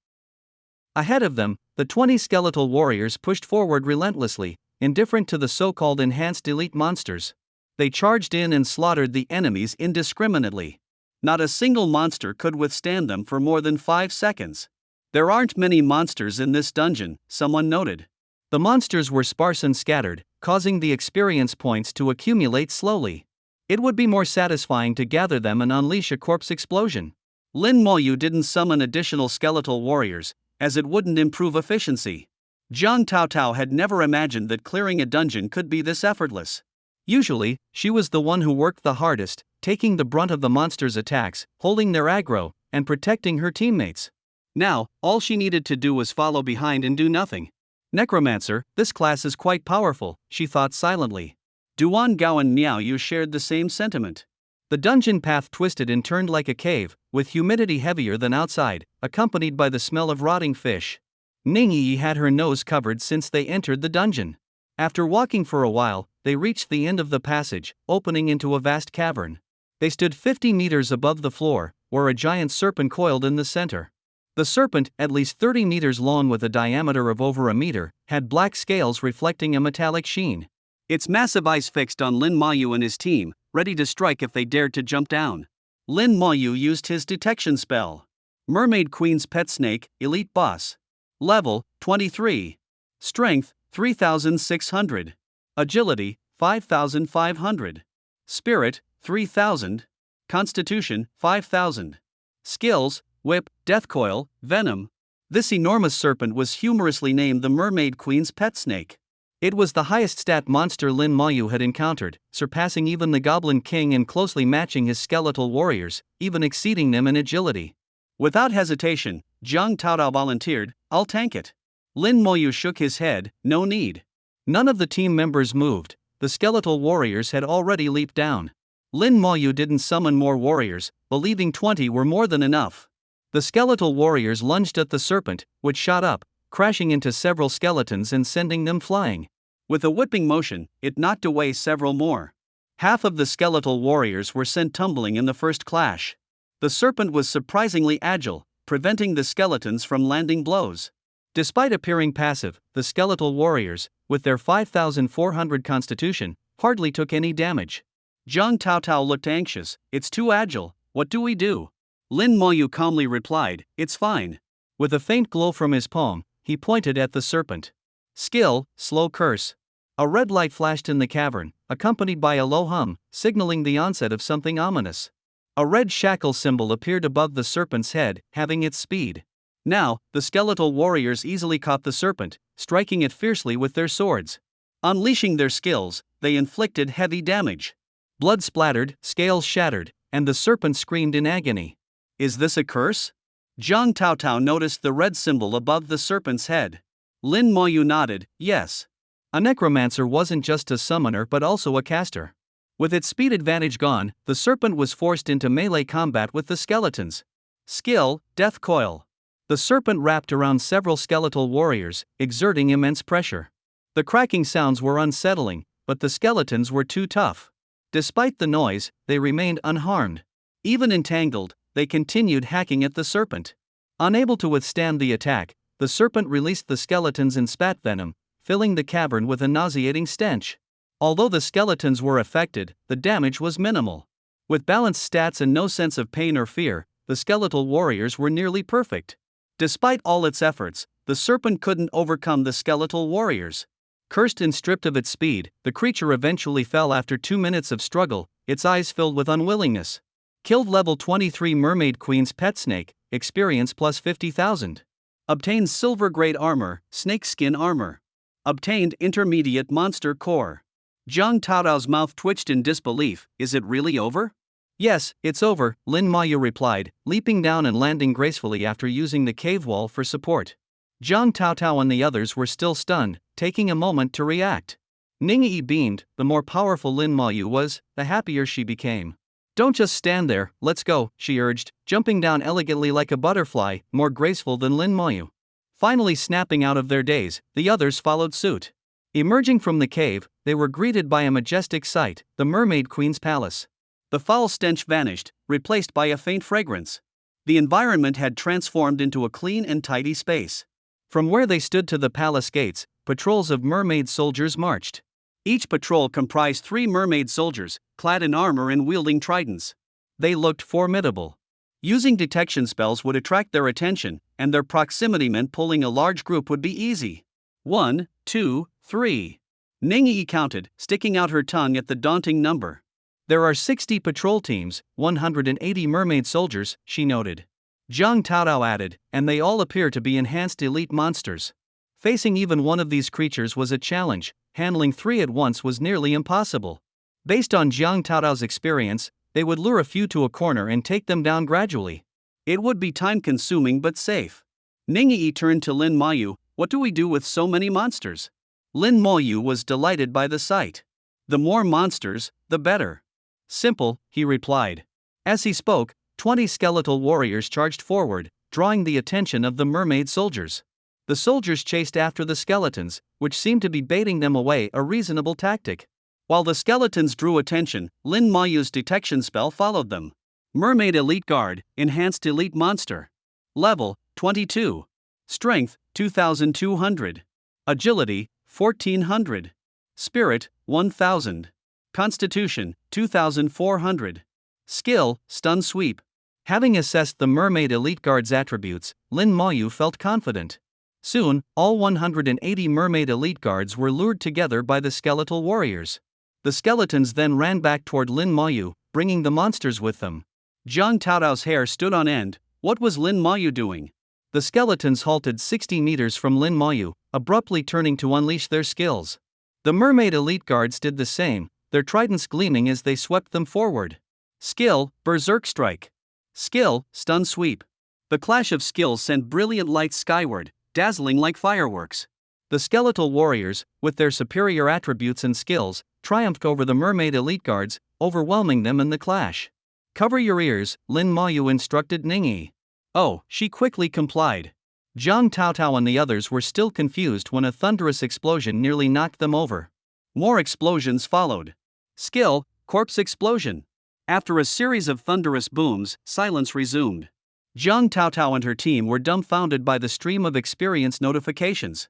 Ahead of them, the 20 skeletal warriors pushed forward relentlessly, indifferent to the so-called enhanced elite monsters. They charged in and slaughtered the enemies indiscriminately. Not a single monster could withstand them for more than 5 seconds. There aren't many monsters in this dungeon, someone noted. The monsters were sparse and scattered, causing the experience points to accumulate slowly. It would be more satisfying to gather them and unleash a corpse explosion. Lin Moyu didn't summon additional skeletal warriors, as it wouldn't improve efficiency. Zhang Taodao had never imagined that clearing a dungeon could be this effortless. Usually, she was the one who worked the hardest, taking the brunt of the monsters' attacks, holding their aggro, and protecting her teammates. Now, all she needed to do was follow behind and do nothing. Necromancer, this class is quite powerful, she thought silently. Duan Gao and Niaoyu shared the same sentiment. The dungeon path twisted and turned like a cave, with humidity heavier than outside, accompanied by the smell of rotting fish. Ningyi had her nose covered since they entered the dungeon. After walking for a while, they reached the end of the passage, opening into a vast cavern. They stood 50 meters above the floor, where a giant serpent coiled in the center. The serpent, at least 30 meters long with a diameter of over a meter, had black scales reflecting a metallic sheen. Its massive eyes fixed on Lin Mayu and his team, ready to strike if they dared to jump down. Lin Mayu used his detection spell. Mermaid Queen's Pet Snake, Elite Boss. Level, 23. Strength, 3,600. Agility, 5,500. Spirit, 3,000. Constitution, 5,000. Skills, Whip, Death Coil, Venom. This enormous serpent was humorously named the Mermaid Queen's Pet Snake. It was the highest stat monster Lin Mayu had encountered, surpassing even the Goblin King and closely matching his skeletal warriors, even exceeding them in agility. Without hesitation, Jiang Taotao volunteered, "I'll tank it." Lin Mayu shook his head, "No need." None of the team members moved. The skeletal warriors had already leaped down. Lin Mayu didn't summon more warriors, believing 20 were more than enough. The skeletal warriors lunged at the serpent, which shot up, crashing into several skeletons and sending them flying. With a whipping motion, it knocked away several more. Half of the skeletal warriors were sent tumbling in the first clash. The serpent was surprisingly agile, preventing the skeletons from landing blows. Despite appearing passive, the skeletal warriors, with their 5,400 constitution, hardly took any damage. Jiang Taotao looked anxious. "It's too agile, what do we do?" Lin Mayu calmly replied, "It's fine." With a faint glow from his palm, he pointed at the serpent. Skill, Slow Curse. A red light flashed in the cavern, accompanied by a low hum, signaling the onset of something ominous. A red shackle symbol appeared above the serpent's head, having its speed. Now, the skeletal warriors easily caught the serpent, striking it fiercely with their swords. Unleashing their skills, they inflicted heavy damage. Blood splattered, scales shattered, and the serpent screamed in agony. "Is this a curse?" Jiang Taotao noticed the red symbol above the serpent's head. Lin Mayu nodded, "Yes." A necromancer wasn't just a summoner but also a caster. With its speed advantage gone, the serpent was forced into melee combat with the skeletons. Skill, Death Coil. The serpent wrapped around several skeletal warriors, exerting immense pressure. The cracking sounds were unsettling, but the skeletons were too tough. Despite the noise, they remained unharmed. Even entangled, they continued hacking at the serpent. Unable to withstand the attack, the serpent released the skeletons and spat venom, filling the cavern with a nauseating stench. Although the skeletons were affected, the damage was minimal. With balanced stats and no sense of pain or fear, the skeletal warriors were nearly perfect. Despite all its efforts, the serpent couldn't overcome the skeletal warriors. Cursed and stripped of its speed, the creature eventually fell after 2 minutes of struggle, its eyes filled with unwillingness. Killed level 23 Mermaid Queen's Pet Snake, experience plus 50,000. Obtained silver grade armor, snake skin armor. Obtained intermediate monster core. Jiang Taotao's mouth twitched in disbelief. "Is it really over?" "Yes, it's over," Lin Mayu replied, leaping down and landing gracefully after using the cave wall for support. Jiang Taotao and the others were still stunned, taking a moment to react. Ningyi beamed. The more powerful Lin Mayu was, the happier she became. "Don't just stand there, let's go," she urged, jumping down elegantly like a butterfly, more graceful than Lin Mayu. Finally snapping out of their daze, the others followed suit. Emerging from the cave, they were greeted by a majestic sight, the Mermaid Queen's palace. The foul stench vanished, replaced by a faint fragrance. The environment had transformed into a clean and tidy space. From where they stood to the palace gates, patrols of mermaid soldiers marched. Each patrol comprised 3 mermaid soldiers, clad in armor and wielding tridents. They looked formidable. Using detection spells would attract their attention, and their proximity meant pulling a large group would be easy. 1, 2, 3. Ningyi counted, sticking out her tongue at the daunting number. "There are 60 patrol teams, 180 mermaid soldiers," she noted. Jiang Taotao added, "and they all appear to be enhanced elite monsters." Facing even one of these creatures was a challenge, handling 3 at once was nearly impossible. Based on Jiang Taotao's experience, they would lure a few to a corner and take them down gradually. It would be time-consuming but safe. Ningyi turned to Lin Mayu. "What do we do with so many monsters?" Lin Mayu was delighted by the sight. "The more monsters, the better." "Simple," he replied. As he spoke, 20 skeletal warriors charged forward, drawing the attention of the mermaid soldiers. The soldiers chased after the skeletons, which seemed to be baiting them away, a reasonable tactic. While the skeletons drew attention, Lin Mayu's detection spell followed them. Mermaid Elite Guard, Enhanced Elite Monster. Level, 22. Strength, 2,200. Agility, 1,400. Spirit, 1000. Constitution, 2400. Skill, Stun Sweep. Having assessed the Mermaid Elite Guard's attributes, Lin Maoyu felt confident. Soon, all 180 Mermaid Elite Guards were lured together by the skeletal warriors. The skeletons then ran back toward Lin Maoyu, bringing the monsters with them. Zhang Taotao's hair stood on end. What was Lin Maoyu doing? The skeletons halted 60 meters from Lin Maoyu, abruptly turning to unleash their skills. The Mermaid Elite Guards did the same, their tridents gleaming as they swept them forward. Skill, Berserk Strike. Skill, Stun Sweep. The clash of skills sent brilliant lights skyward, dazzling like fireworks. The skeletal warriors, with their superior attributes and skills, triumphed over the Mermaid Elite Guards, overwhelming them in the clash. Cover your ears, Lin Maoyu instructed Ningyi. Oh, she quickly complied. Zhang Taotao and the others were still confused when a thunderous explosion nearly knocked them over. More explosions followed. Skill, Corpse Explosion. After a series of thunderous booms, silence resumed. Zhang Taotao and her team were dumbfounded by the stream of experience notifications.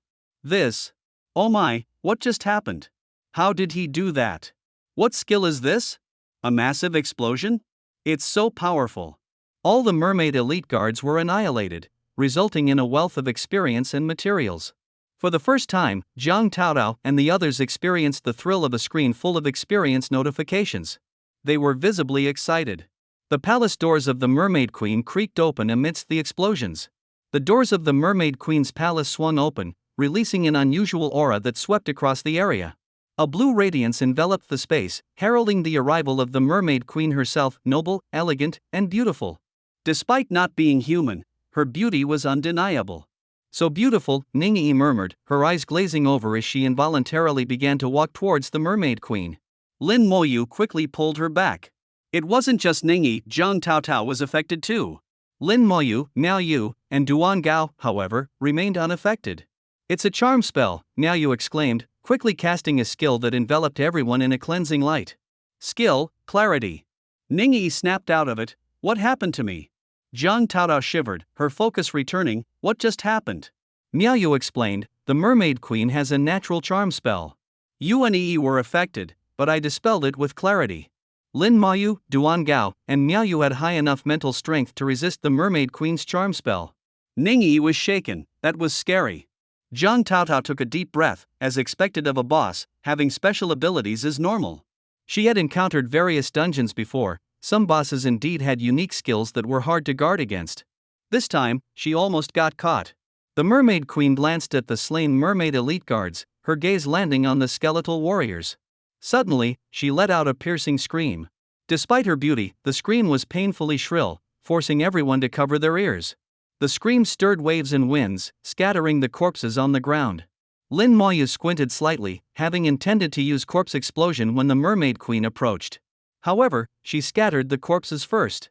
Oh my, what just happened? How did he do that? What skill is this? A massive explosion? It's so powerful. All the Mermaid Elite Guards were annihilated, resulting in a wealth of experience and materials. For the first time, Zhang Taotao and the others experienced the thrill of a screen full of experience notifications. They were visibly excited. The palace doors of the Mermaid Queen creaked open amidst the explosions. The doors of the Mermaid Queen's palace swung open, releasing an unusual aura that swept across the area. A blue radiance enveloped the space, heralding the arrival of the Mermaid Queen herself, noble, elegant, and beautiful. Despite not being human, her beauty was undeniable. So beautiful, Ningyi murmured, her eyes glazing over as she involuntarily began to walk towards the Mermaid Queen. Lin Maoyu quickly pulled her back. It wasn't just Ningyi, Zhang Taotao was affected too. Lin Maoyu, Miao Yu, and Duan Gao, however, remained unaffected. It's a charm spell, Miao Yu exclaimed, quickly casting a skill that enveloped everyone in a cleansing light. Skill, Clarity. Ningyi snapped out of it. What happened to me? Zhang Taotao shivered, her focus returning. What just happened? Miao Yu explained, the Mermaid Queen has a natural charm spell. You and Yi were affected, but I dispelled it with clarity. Lin Maoyu, Duan Gao, and Miao Yu had high enough mental strength to resist the Mermaid Queen's charm spell. Ningyi was shaken. That was scary. Zhang Taotao took a deep breath, as expected of a boss. Having special abilities is normal. She had encountered various dungeons before. Some bosses indeed had unique skills that were hard to guard against. This time, she almost got caught. The Mermaid Queen glanced at the slain Mermaid Elite Guards, her gaze landing on the skeletal warriors. Suddenly, she let out a piercing scream. Despite her beauty, the scream was painfully shrill, forcing everyone to cover their ears. The scream stirred waves and winds, scattering the corpses on the ground. Lin Maoyu squinted slightly, having intended to use Corpse Explosion when the Mermaid Queen approached. However, she scattered the corpses first.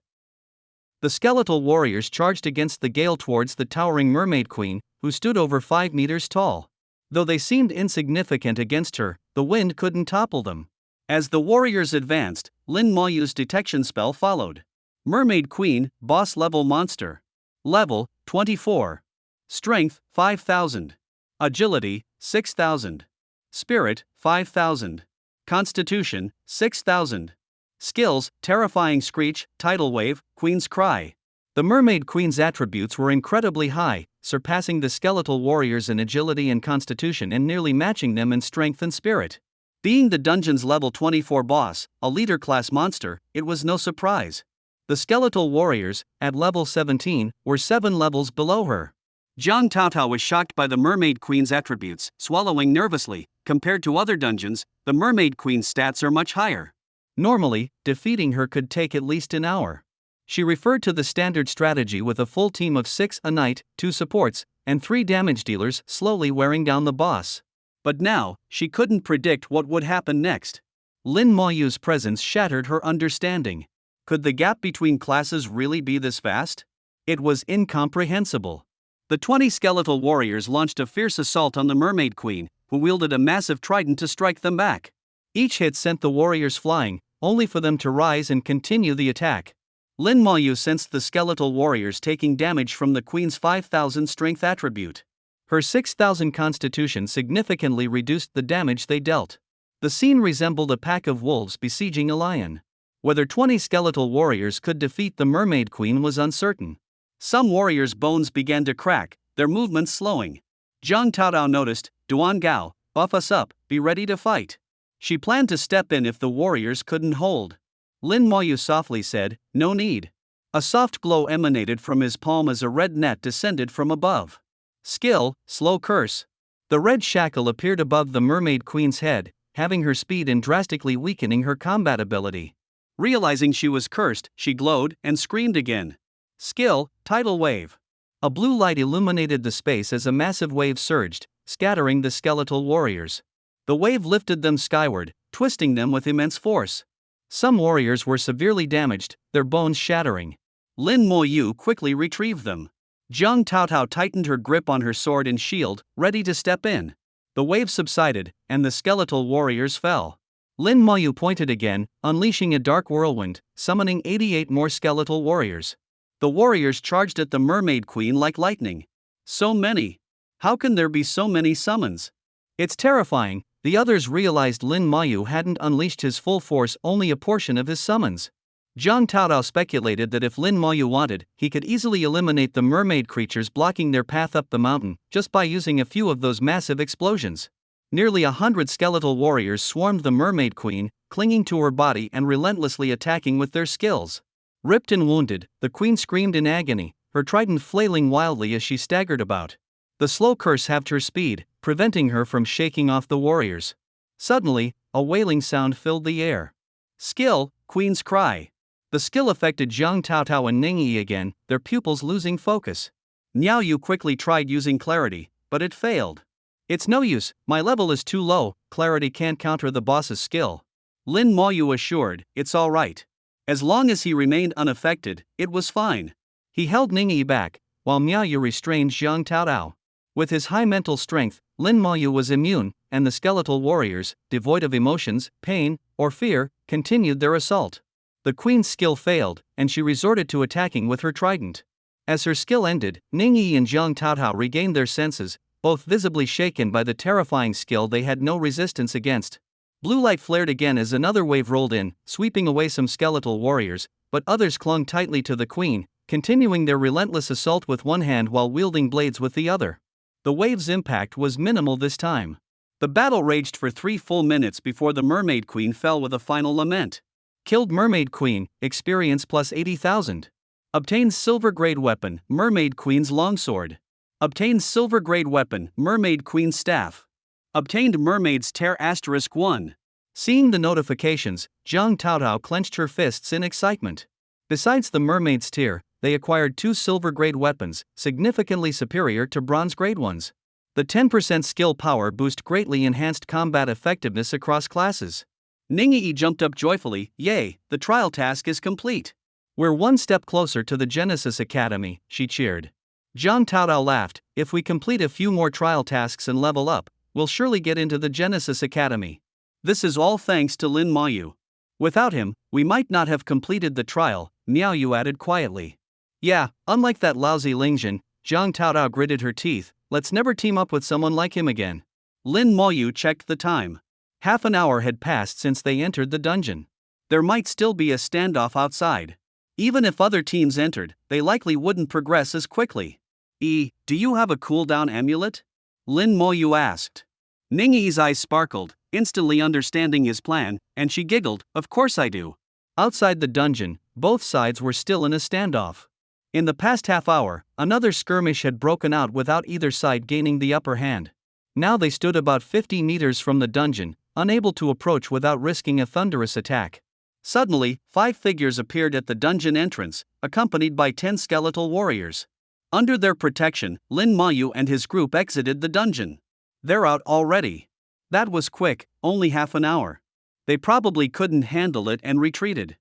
The skeletal warriors charged against the gale towards the towering Mermaid Queen, who stood over 5 meters tall. Though they seemed insignificant against her, the wind couldn't topple them. As the warriors advanced, Lin Maoyu's detection spell followed. Mermaid Queen, boss level monster. Level, 24. Strength, 5000. Agility, 6000. Spirit, 5000. Constitution, 6000. Skills, Terrifying Screech, Tidal Wave, Queen's Cry. The Mermaid Queen's attributes were incredibly high, surpassing the skeletal warriors in agility and constitution and nearly matching them in strength and spirit. Being the dungeon's level 24 boss, a leader-class monster, it was no surprise. The skeletal warriors, at level 17, were 7 levels below her. Zhang Taotao was shocked by the Mermaid Queen's attributes, swallowing nervously. Compared to other dungeons, the Mermaid Queen's stats are much higher. Normally, defeating her could take at least an hour. She referred to the standard strategy with a full team of 6 a knight, 2 supports, and 3 damage dealers slowly wearing down the boss. But now, she couldn't predict what would happen next. Lin Maoyu's presence shattered her understanding. Could the gap between classes really be this vast? It was incomprehensible. The 20 skeletal warriors launched a fierce assault on the Mermaid Queen, who wielded a massive trident to strike them back. Each hit sent the warriors flying, only for them to rise and continue the attack. Lin Maoyu sensed the skeletal warriors taking damage from the Queen's 5000 strength attribute. Her 6000 constitution significantly reduced the damage they dealt. The scene resembled a pack of wolves besieging a lion. Whether 20 skeletal warriors could defeat the Mermaid Queen was uncertain. Some warriors' bones began to crack, their movements slowing. Zhang Taodao noticed, Duan Gao, buff us up, be ready to fight. She planned to step in if the warriors couldn't hold. Lin Moyu softly said, no need. A soft glow emanated from his palm as a red net descended from above. Skill, slow curse. The red shackle appeared above the Mermaid Queen's head, having her speed and drastically weakening her combat ability. Realizing she was cursed, she glowed and screamed again. Skill, tidal wave. A blue light illuminated the space as a massive wave surged, scattering the skeletal warriors. The wave lifted them skyward, twisting them with immense force. Some warriors were severely damaged, their bones shattering. Lin Moyu quickly retrieved them. Zhang Taotao tightened her grip on her sword and shield, ready to step in. The wave subsided, and the skeletal warriors fell. Lin Moyu pointed again, unleashing a dark whirlwind, summoning 88 more skeletal warriors. The warriors charged at the Mermaid Queen like lightning. So many. How can there be so many summons? It's terrifying. The others realized Lin Moyu hadn't unleashed his full force, only a portion of his summons. Zhang Taodao speculated that if Lin Moyu wanted, he could easily eliminate the mermaid creatures blocking their path up the mountain, just by using a few of those massive explosions. Nearly 100 skeletal warriors swarmed the Mermaid Queen, clinging to her body and relentlessly attacking with their skills. Ripped and wounded, the queen screamed in agony, her trident flailing wildly as she staggered about. The slow curse halved her speed, preventing her from shaking off the warriors. Suddenly, a wailing sound filled the air. Skill, Queen's Cry. The skill affected Zhang Taotao and Ningyi again, their pupils losing focus. Niao Yu quickly tried using Clarity, but it failed. It's no use, my level is too low, Clarity can't counter the boss's skill. Lin Moyu assured, it's alright. As long as he remained unaffected, it was fine. He held Ningyi back, while Miao Yu restrained Zhang Taodao. With his high mental strength, Lin Moyu was immune, and the skeletal warriors, devoid of emotions, pain, or fear, continued their assault. The queen's skill failed, and she resorted to attacking with her trident. As her skill ended, Ningyi and Zhang Taotao regained their senses, both visibly shaken by the terrifying skill they had no resistance against. Blue light flared again as another wave rolled in, sweeping away some skeletal warriors, but others clung tightly to the queen, continuing their relentless assault with one hand while wielding blades with the other. The wave's impact was minimal this time. The battle raged for 3 full minutes before the Mermaid Queen fell with a final lament. Killed Mermaid Queen, experience plus 80,000. Obtains silver grade weapon, Mermaid Queen's longsword. Obtains silver grade weapon, Mermaid Queen's staff. Obtained Mermaid's Tear *1. Seeing the notifications, Zhang Taotao clenched her fists in excitement. Besides the Mermaid's Tear, they acquired 2 silver grade weapons, significantly superior to bronze grade ones. The 10% skill power boost greatly enhanced combat effectiveness across classes. Ningyi jumped up joyfully, yay, the trial task is complete. We're one step closer to the Genesis Academy, she cheered. Zhang Taodao laughed, if we complete a few more trial tasks and level up, we'll surely get into the Genesis Academy. This is all thanks to Lin Moyu. Without him, we might not have completed the trial, Miao Yu added quietly. Yeah, unlike that lousy Lingjin, Zhang Taodao gritted her teeth, let's never team up with someone like him again. Lin Moyu checked the time. Half an hour had passed since they entered the dungeon. There might still be a standoff outside. Even if other teams entered, they likely wouldn't progress as quickly. Do you have a cooldown amulet? Lin Moyu asked. Ningyi's eyes sparkled, instantly understanding his plan, and she giggled, of course I do. Outside the dungeon, both sides were still in a standoff. In the past half hour, another skirmish had broken out without either side gaining the upper hand. Now they stood about 50 meters from the dungeon, unable to approach without risking a thunderous attack. Suddenly, 5 figures appeared at the dungeon entrance, accompanied by 10 skeletal warriors. Under their protection, Lin Moyu and his group exited the dungeon. They're out already. That was quick, only half an hour. They probably couldn't handle it and retreated.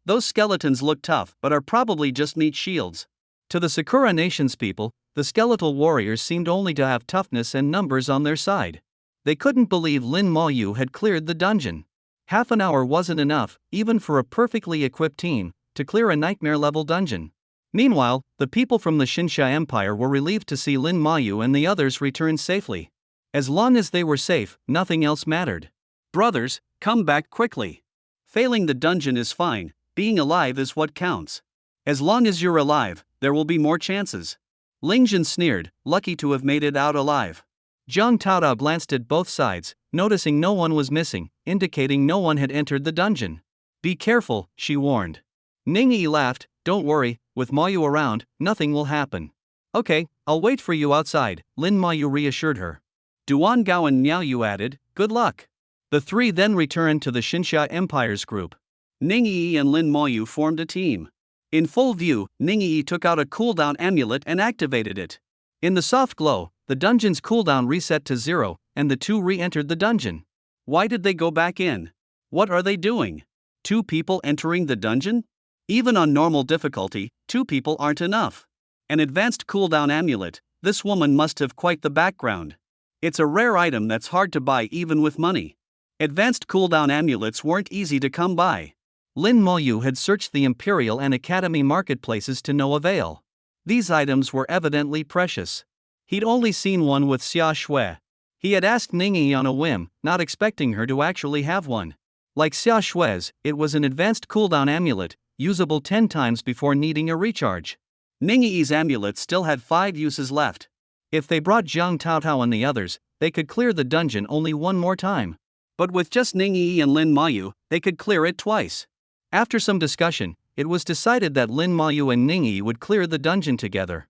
Those skeletons look tough but are probably just meat shields. To the Sakura Nation's people, the skeletal warriors seemed only to have toughness and numbers on their side. They couldn't believe Lin Moyu had cleared the dungeon. Half an hour wasn't enough, even for a perfectly equipped team, to clear a nightmare-level dungeon. Meanwhile, the people from the Xinsha Empire were relieved to see Lin Moyu and the others return safely. As long as they were safe, nothing else mattered. Brothers, come back quickly. Failing the dungeon is fine, being alive is what counts. As long as you're alive, there will be more chances. Lingjin sneered, lucky to have made it out alive. Jiang Taodao glanced at both sides, noticing no one was missing, indicating no one had entered the dungeon. Be careful, she warned. Ning Yi laughed, don't worry, with Ma Yu around, nothing will happen. Okay, I'll wait for you outside, Lin Ma Yu reassured her. Duan Gao and Miao Yu added, good luck. The three then returned to the Xinxia Empire's group. Ning Yi and Lin Ma Yu formed a team. In full view, Ning Yi took out a cooldown amulet and activated it. In the soft glow, the dungeon's cooldown reset to 0, and the two re-entered the dungeon. Why did they go back in? What are they doing? 2 people entering the dungeon? Even on normal difficulty, 2 people aren't enough. An advanced cooldown amulet, this woman must have quite the background. It's a rare item that's hard to buy even with money. Advanced cooldown amulets weren't easy to come by. Lin Ma Yu had searched the Imperial and Academy marketplaces to no avail. These items were evidently precious. He'd only seen one with Xia Shui. He had asked Ning Yi on a whim, not expecting her to actually have one. Like Xia Shui's, it was an advanced cooldown amulet, usable 10 times before needing a recharge. Ning Yi's amulet still had 5 uses left. If they brought Jiang Taotao and the others, they could clear the dungeon only one more time. But with just Ning Yi and Lin Ma Yu, they could clear it twice. After some discussion, it was decided that Lin Ma Yu and Ning Yi would clear the dungeon together.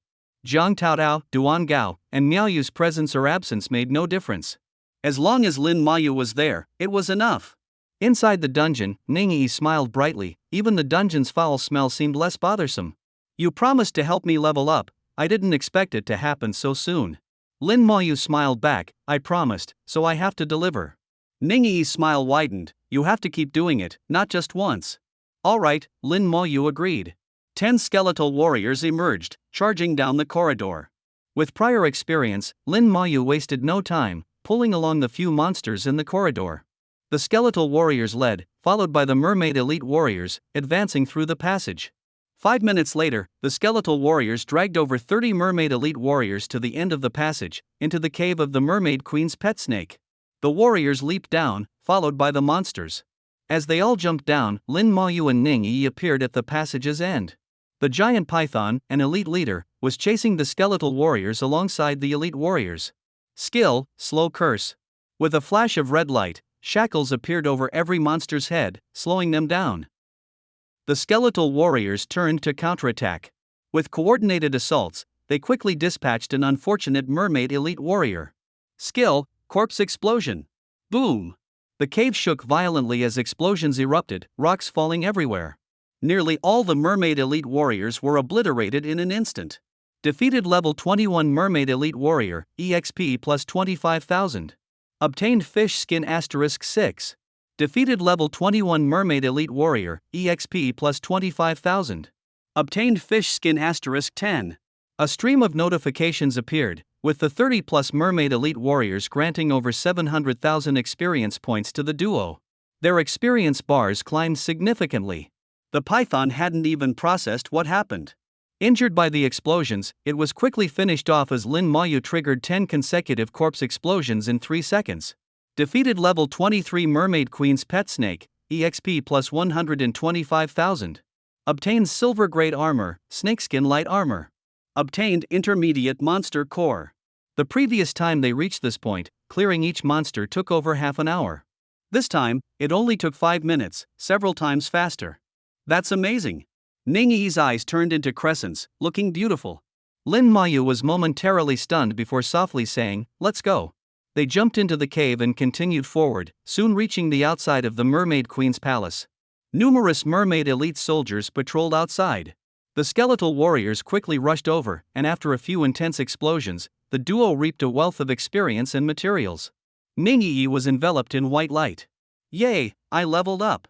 Jiang Taodao, Duan Gao, and Miao Yu's presence or absence made no difference. As long as Lin Ma Yu was there, it was enough. Inside the dungeon, Ning Yi smiled brightly, even the dungeon's foul smell seemed less bothersome. You promised to help me level up, I didn't expect it to happen so soon. Lin Ma Yu smiled back, I promised, so I have to deliver. Ning Yi's smile widened, you have to keep doing it, not just once. Alright, Lin Ma Yu agreed. 10 skeletal warriors emerged, charging down the corridor. With prior experience, Lin Ma Yu wasted no time, pulling along the few monsters in the corridor. The skeletal warriors led, followed by the mermaid elite warriors, advancing through the passage. 5 minutes later, the skeletal warriors dragged over 30 mermaid elite warriors to the end of the passage, into the cave of the mermaid queen's pet snake. The warriors leaped down, followed by the monsters. As they all jumped down, Lin Ma Yu and Ning Yi appeared at the passage's end. The giant python, an elite leader, was chasing the skeletal warriors alongside the elite warriors. Skill, slow curse. With a flash of red light, shackles appeared over every monster's head, slowing them down. The skeletal warriors turned to counterattack. With coordinated assaults, they quickly dispatched an unfortunate mermaid elite warrior. Skill, corpse explosion. Boom! The cave shook violently as explosions erupted, rocks falling everywhere. Nearly all the mermaid elite warriors were obliterated in an instant. Defeated level 21 mermaid elite warrior, EXP plus 25,000. Obtained fish skin *6. Defeated level 21 mermaid elite warrior, EXP plus 25,000. Obtained fish skin *10. A stream of notifications appeared, with the 30-plus mermaid elite warriors granting over 700,000 experience points to the duo. Their experience bars climbed significantly. The python hadn't even processed what happened. Injured by the explosions, it was quickly finished off as Lin Ma Yu triggered 10 consecutive corpse explosions in 3 seconds. Defeated level 23 mermaid queen's pet snake, EXP plus 125,000. Obtained silver grade armor, snakeskin light armor. Obtained intermediate monster core. The previous time they reached this point, clearing each monster took over half an hour. This time, it only took 5 minutes, several times faster. That's amazing. Ning Yi's eyes turned into crescents, looking beautiful. Lin Ma Yu was momentarily stunned before softly saying, let's go. They jumped into the cave and continued forward, soon reaching the outside of the Mermaid Queen's palace. Numerous mermaid elite soldiers patrolled outside. The skeletal warriors quickly rushed over, and after a few intense explosions, the duo reaped a wealth of experience and materials. Ning Yi was enveloped in white light. Yay, I leveled up.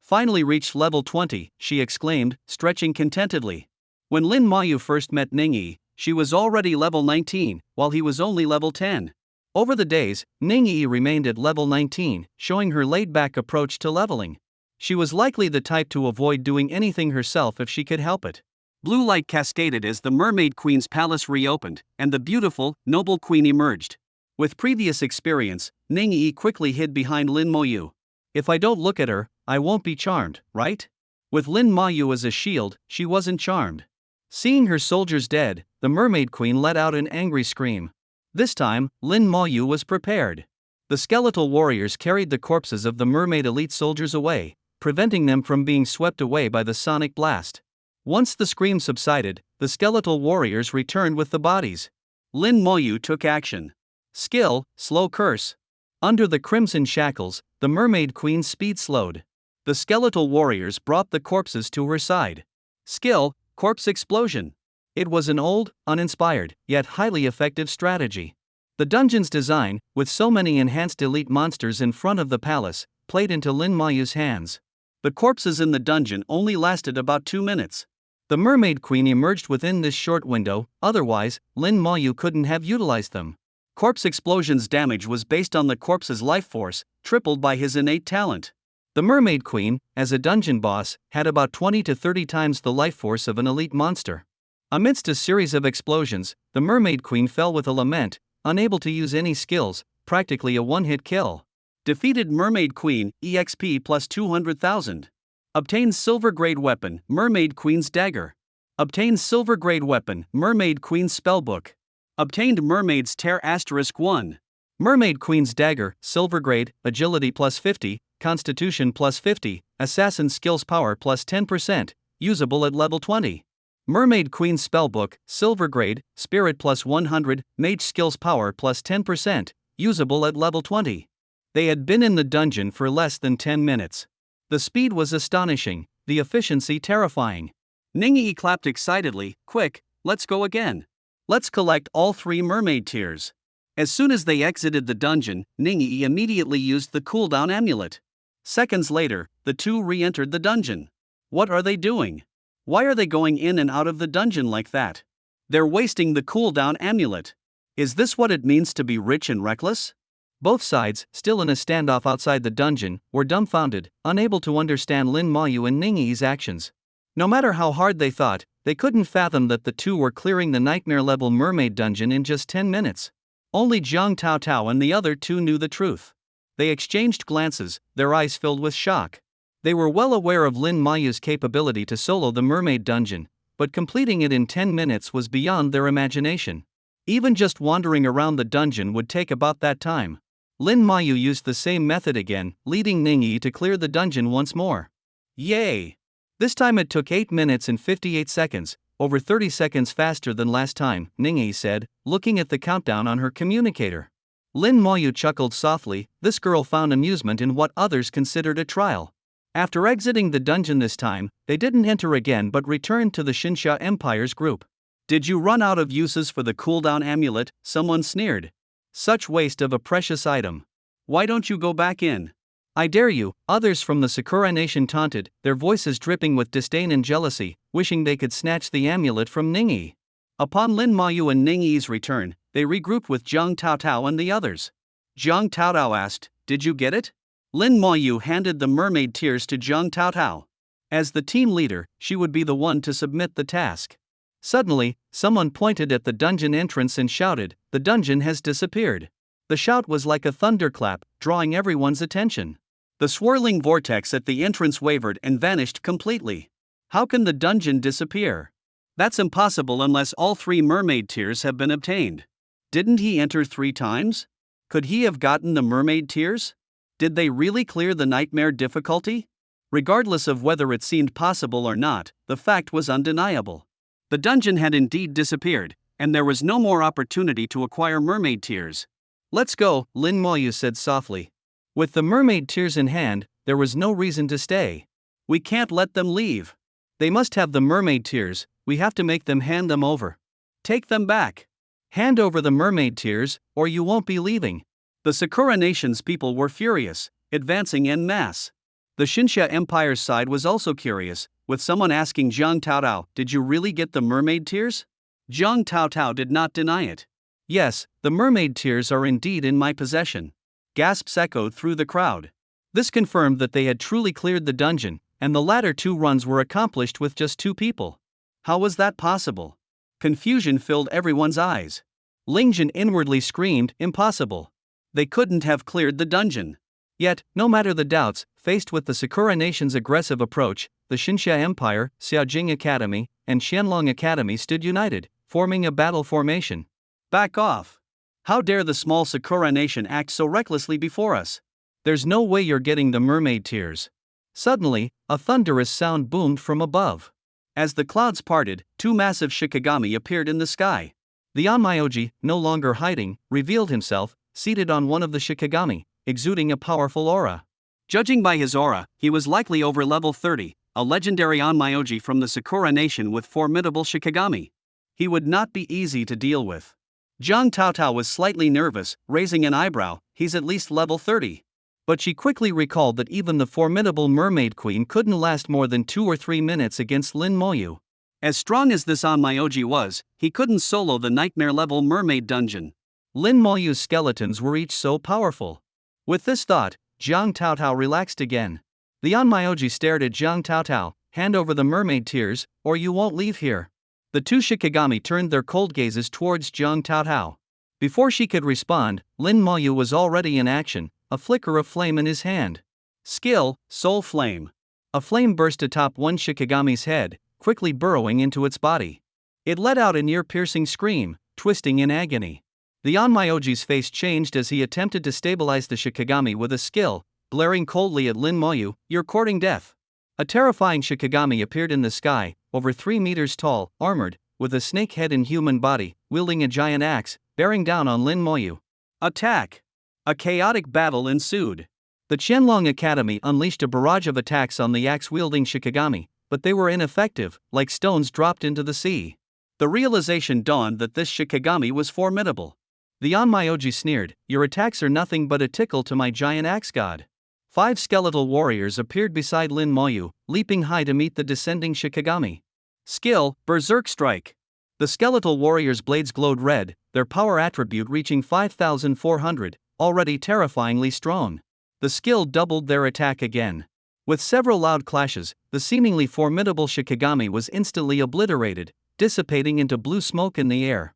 Finally reached level 20, she exclaimed, stretching contentedly. When Lin Ma Yu first met Ning Yi, she was already level 19, while he was only level 10. Over the days, Ning Yi remained at level 19, showing her laid-back approach to leveling. She was likely the type to avoid doing anything herself if she could help it. Blue light cascaded as the Mermaid Queen's palace reopened, and the beautiful, noble queen emerged. With previous experience, Ningyi quickly hid behind Lin Moyu. If I don't look at her, I won't be charmed, right? With Lin Moyu as a shield, she wasn't charmed. Seeing her soldiers dead, the Mermaid Queen let out an angry scream. This time, Lin Moyu was prepared. The skeletal warriors carried the corpses of the mermaid elite soldiers away, preventing them from being swept away by the sonic blast. Once the scream subsided, the skeletal warriors returned with the bodies. Lin Moyu took action. Skill, slow curse. Under the crimson shackles, the Mermaid Queen's speed slowed. The skeletal warriors brought the corpses to her side. Skill, corpse explosion. It was an old, uninspired, yet highly effective strategy. The dungeon's design, with so many enhanced elite monsters in front of the palace, played into Lin Moyu's hands. The corpses in the dungeon only lasted about 2 minutes. The Mermaid Queen emerged within this short window, otherwise, Lin Moyu couldn't have utilized them. Corpse Explosion's damage was based on the corpse's life force, tripled by his innate talent. The Mermaid Queen, as a dungeon boss, had about 20 to 30 times the life force of an elite monster. Amidst a series of explosions, the Mermaid Queen fell with a lament, unable to use any skills, practically a one-hit kill. Defeated Mermaid Queen, EXP plus 200,000. Obtains Silver Grade Weapon, Mermaid Queen's Dagger. Obtains Silver Grade Weapon, Mermaid Queen's Spellbook. Obtained Mermaid's Tear *1. Mermaid Queen's Dagger, Silver Grade, Agility plus 50, Constitution plus 50, Assassin Skills Power plus 10%, usable at level 20. Mermaid Queen's Spellbook, Silver Grade, Spirit plus 100, Mage Skills Power plus 10%, usable at level 20. They had been in the dungeon for less than 10 minutes. The speed was astonishing, the efficiency terrifying. Ningyi clapped excitedly, "Quick, let's go again. Let's collect all 3 mermaid tears." As soon as they exited the dungeon, Ningyi immediately used the cooldown amulet. Seconds later, the two re-entered the dungeon. What are they doing? Why are they going in and out of the dungeon like that? They're wasting the cooldown amulet. Is this what it means to be rich and reckless? Both sides, still in a standoff outside the dungeon, were dumbfounded, unable to understand Lin Moyu and Ningyi's actions. No matter how hard they thought, they couldn't fathom that the two were clearing the nightmare-level mermaid dungeon in just 10 minutes. Only Zhang Taotao and the other two knew the truth. They exchanged glances, their eyes filled with shock. They were well aware of Lin Moyu's capability to solo the mermaid dungeon, but completing it in 10 minutes was beyond their imagination. Even just wandering around the dungeon would take about that time. Lin Moyu used the same method again, leading Ningyi to clear the dungeon once more. Yay! This time it took 8 minutes and 58 seconds, over 30 seconds faster than last time, Ningyi said, looking at the countdown on her communicator. Lin Moyu chuckled softly. This girl found amusement in what others considered a trial. After exiting the dungeon this time, they didn't enter again but returned to the Xinsha Empire's group. "Did you run out of uses for the cooldown amulet?" someone sneered. "Such waste of a precious item. Why don't you go back in?" "I dare you," others from the Sakura Nation taunted, their voices dripping with disdain and jealousy, wishing they could snatch the amulet from Ningyi. Upon Lin Moyu and Ningyi's return, they regrouped with Zhang Taotao and the others. Zhang Taotao asked, "Did you get it?" Lin Moyu handed the mermaid tears to Zhang Taotao. As the team leader, she would be the one to submit the task. Suddenly, someone pointed at the dungeon entrance and shouted, "The dungeon has disappeared." The shout was like a thunderclap, drawing everyone's attention. The swirling vortex at the entrance wavered and vanished completely. How can the dungeon disappear? That's impossible unless all 3 mermaid tears have been obtained. Didn't he enter 3 times? Could he have gotten the mermaid tears? Did they really clear the nightmare difficulty? Regardless of whether it seemed possible or not, the fact was undeniable. The dungeon had indeed disappeared, and there was no more opportunity to acquire mermaid tears. "Let's go," Lin Moyu said softly. With the mermaid tears in hand, there was no reason to stay. "We can't let them leave. They must have the mermaid tears, we have to make them hand them over. Take them back. Hand over the mermaid tears, or you won't be leaving." The Sakura Nation's people were furious, advancing en masse. The Xinsha Empire's side was also curious, with someone asking Zhang Taotao, "Did you really get the mermaid tears?" Zhang Taotao did not deny it. "Yes, the mermaid tears are indeed in my possession." Gasps echoed through the crowd. This confirmed that they had truly cleared the dungeon, and the latter 2 runs were accomplished with just 2 people. How was that possible? Confusion filled everyone's eyes. Lingjin inwardly screamed, impossible. They couldn't have cleared the dungeon. Yet, no matter the doubts, faced with the Sakura Nation's aggressive approach, the Xinxia Empire, Xiaojing Academy, and Qianlong Academy stood united, forming a battle formation. Back off! How dare the small Sakura Nation act so recklessly before us? There's no way you're getting the mermaid tears. Suddenly, a thunderous sound boomed from above. As the clouds parted, 2 massive Shikigami appeared in the sky. The Onmyoji, no longer hiding, revealed himself, seated on one of the Shikigami, exuding a powerful aura. Judging by his aura, he was likely over level 30, a legendary Onmyoji from the Sakura Nation with formidable Shikigami. He would not be easy to deal with. Zhang Taotao was slightly nervous, raising an eyebrow. He's at least level 30. But she quickly recalled that even the formidable Mermaid Queen couldn't last more than 2 or 3 minutes against Lin Moyu. As strong as this Onmyoji was, he couldn't solo the nightmare-level mermaid dungeon. Lin Moyu's skeletons were each so powerful. With this thought, Zhang Taotao relaxed again. The Onmyoji stared at Zhang Taotao, hand over the mermaid tears, or you won't leave here. The 2 Shikigami turned their cold gazes towards Zhang Taotao. Before she could respond, Lin Moyu was already in action, a flicker of flame in his hand. Skill, Soul Flame. A flame burst atop one Shikigami's head, quickly burrowing into its body. It let out an ear-piercing scream, twisting in agony. The Onmyoji's face changed as he attempted to stabilize the Shikigami with a skill, glaring coldly at Lin Moyu, "You're courting death." A terrifying Shikigami appeared in the sky, over 3 meters tall, armored, with a snake head and human body, wielding a giant axe, bearing down on Lin Moyu. Attack! A chaotic battle ensued. The Qianlong Academy unleashed a barrage of attacks on the axe-wielding Shikigami, but they were ineffective, like stones dropped into the sea. The realization dawned that this Shikigami was formidable. The Onmyoji sneered, "Your attacks are nothing but a tickle to my giant axe god." 5 skeletal warriors appeared beside Lin Moyu, leaping high to meet the descending Shikigami. Skill, Berserk Strike. The skeletal warriors' blades glowed red, their power attribute reaching 5,400, already terrifyingly strong. The skill doubled their attack again. With several loud clashes, the seemingly formidable Shikigami was instantly obliterated, dissipating into blue smoke in the air.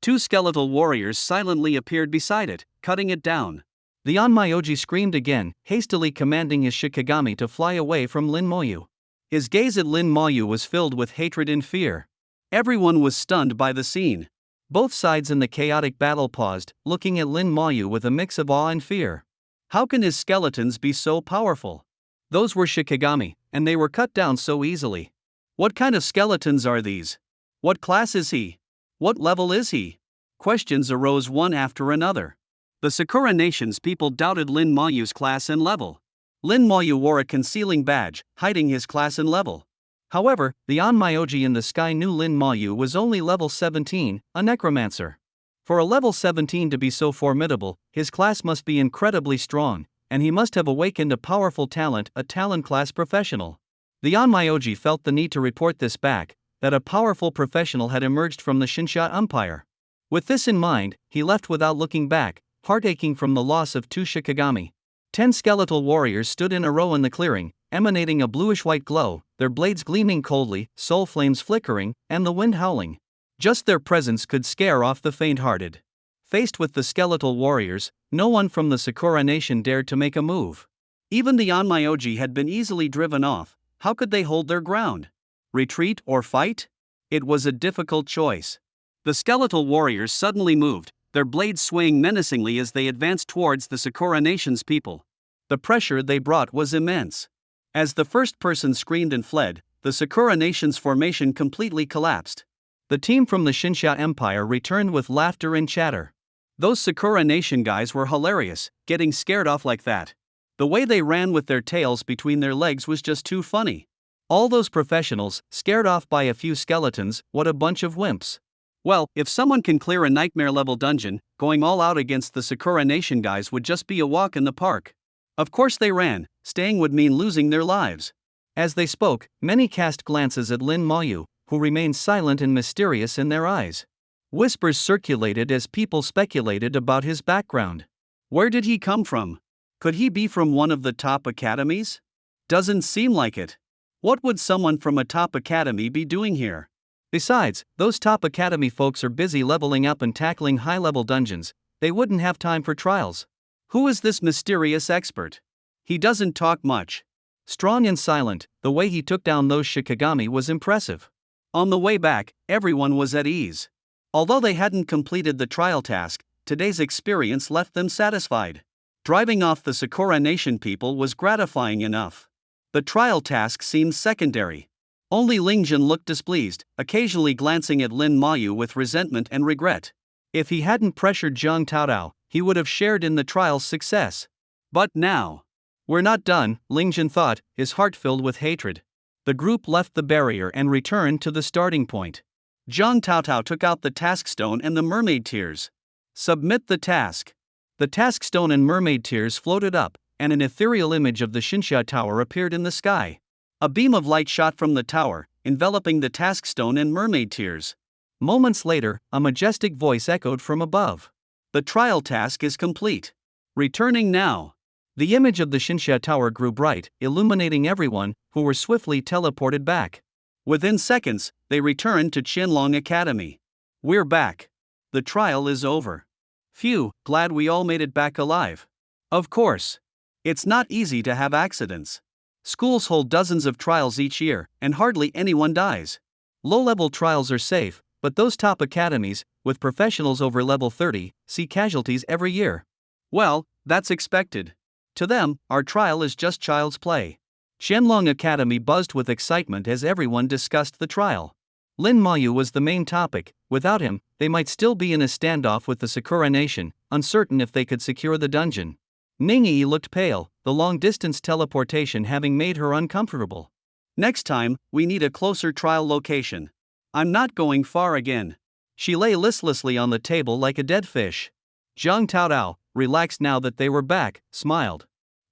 2 skeletal warriors silently appeared beside it, cutting it down. The Onmyoji screamed again, hastily commanding his Shikigami to fly away from Lin Moyu. His gaze at Lin Moyu was filled with hatred and fear. Everyone was stunned by the scene. Both sides in the chaotic battle paused, looking at Lin Moyu with a mix of awe and fear. How can his skeletons be so powerful? Those were Shikigami, and they were cut down so easily. What kind of skeletons are these? What class is he? What level is he? Questions arose one after another. The Sakura Nation's people doubted Lin Moyu's class and level. Lin Moyu wore a concealing badge, hiding his class and level. However, the Onmyoji in the sky knew Lin Moyu was only level 17, a necromancer. For a level 17 to be so formidable, his class must be incredibly strong, and he must have awakened a powerful talent, a talent class professional. The Onmyoji felt the need to report this back, that a powerful professional had emerged from the Xinxia Empire. With this in mind, he left without looking back, heart-aching from the loss of 2 Shikigami. 10 skeletal warriors stood in a row in the clearing, emanating a bluish-white glow, their blades gleaming coldly, soul flames flickering, and the wind howling. Just their presence could scare off the faint-hearted. Faced with the skeletal warriors, no one from the Sakura Nation dared to make a move. Even the Onmyoji had been easily driven off. How could they hold their ground? Retreat or fight? It was a difficult choice. The skeletal warriors suddenly moved, their blades swaying menacingly as they advanced towards the Sakura Nation's people. The pressure they brought was immense. As the first person screamed and fled, the Sakura Nation's formation completely collapsed. The team from the Xinxia Empire returned with laughter and chatter. Those Sakura Nation guys were hilarious, getting scared off like that. The way they ran with their tails between their legs was just too funny. All those professionals, scared off by a few skeletons, what a bunch of wimps. Well, if someone can clear a nightmare-level dungeon, going all out against the Sakura Nation guys would just be a walk in the park. Of course they ran, staying would mean losing their lives. As they spoke, many cast glances at Lin Moyu, who remained silent and mysterious in their eyes. Whispers circulated as people speculated about his background. Where did he come from? Could he be from one of the top academies? Doesn't seem like it. What would someone from a top academy be doing here? Besides, those top academy folks are busy leveling up and tackling high-level dungeons. They wouldn't have time for trials. Who is this mysterious expert? He doesn't talk much. Strong and silent, the way he took down those Shikigami was impressive. On the way back, everyone was at ease. Although they hadn't completed the trial task, today's experience left them satisfied. Driving off the Sakura Nation people was gratifying enough. The trial task seemed secondary. Only Lingjun looked displeased, occasionally glancing at Lin Mayu with resentment and regret. If he hadn't pressured Zhang Taotao, he would have shared in the trial's success. But now, we're not done, Lingjun thought, his heart filled with hatred. The group left the barrier and returned to the starting point. Zhang Taotao took out the task stone and the mermaid tears. Submit the task. The task stone and mermaid tears floated up, and an ethereal image of the Shinsha Tower appeared in the sky. A beam of light shot from the tower, enveloping the task stone and mermaid tears. Moments later, a majestic voice echoed from above. The trial task is complete. Returning now. The image of the Shinsha Tower grew bright, illuminating everyone, who were swiftly teleported back. Within seconds, they returned to Qianlong Academy. We're back. The trial is over. Phew, glad we all made it back alive. Of course. It's not easy to have accidents. Schools hold dozens of trials each year, and hardly anyone dies. Low-level trials are safe, but those top academies, with professionals over level 30, see casualties every year. Well, that's expected. To them, our trial is just child's play. Qianlong Academy buzzed with excitement as everyone discussed the trial. Lin Mayu was the main topic. Without him, they might still be in a standoff with the Sakura Nation, uncertain if they could secure the dungeon. Ningyi looked pale, the long-distance teleportation having made her uncomfortable. Next time, we need a closer trial location. I'm not going far again. She lay listlessly on the table like a dead fish. Zhang Taotao, relaxed now that they were back, smiled.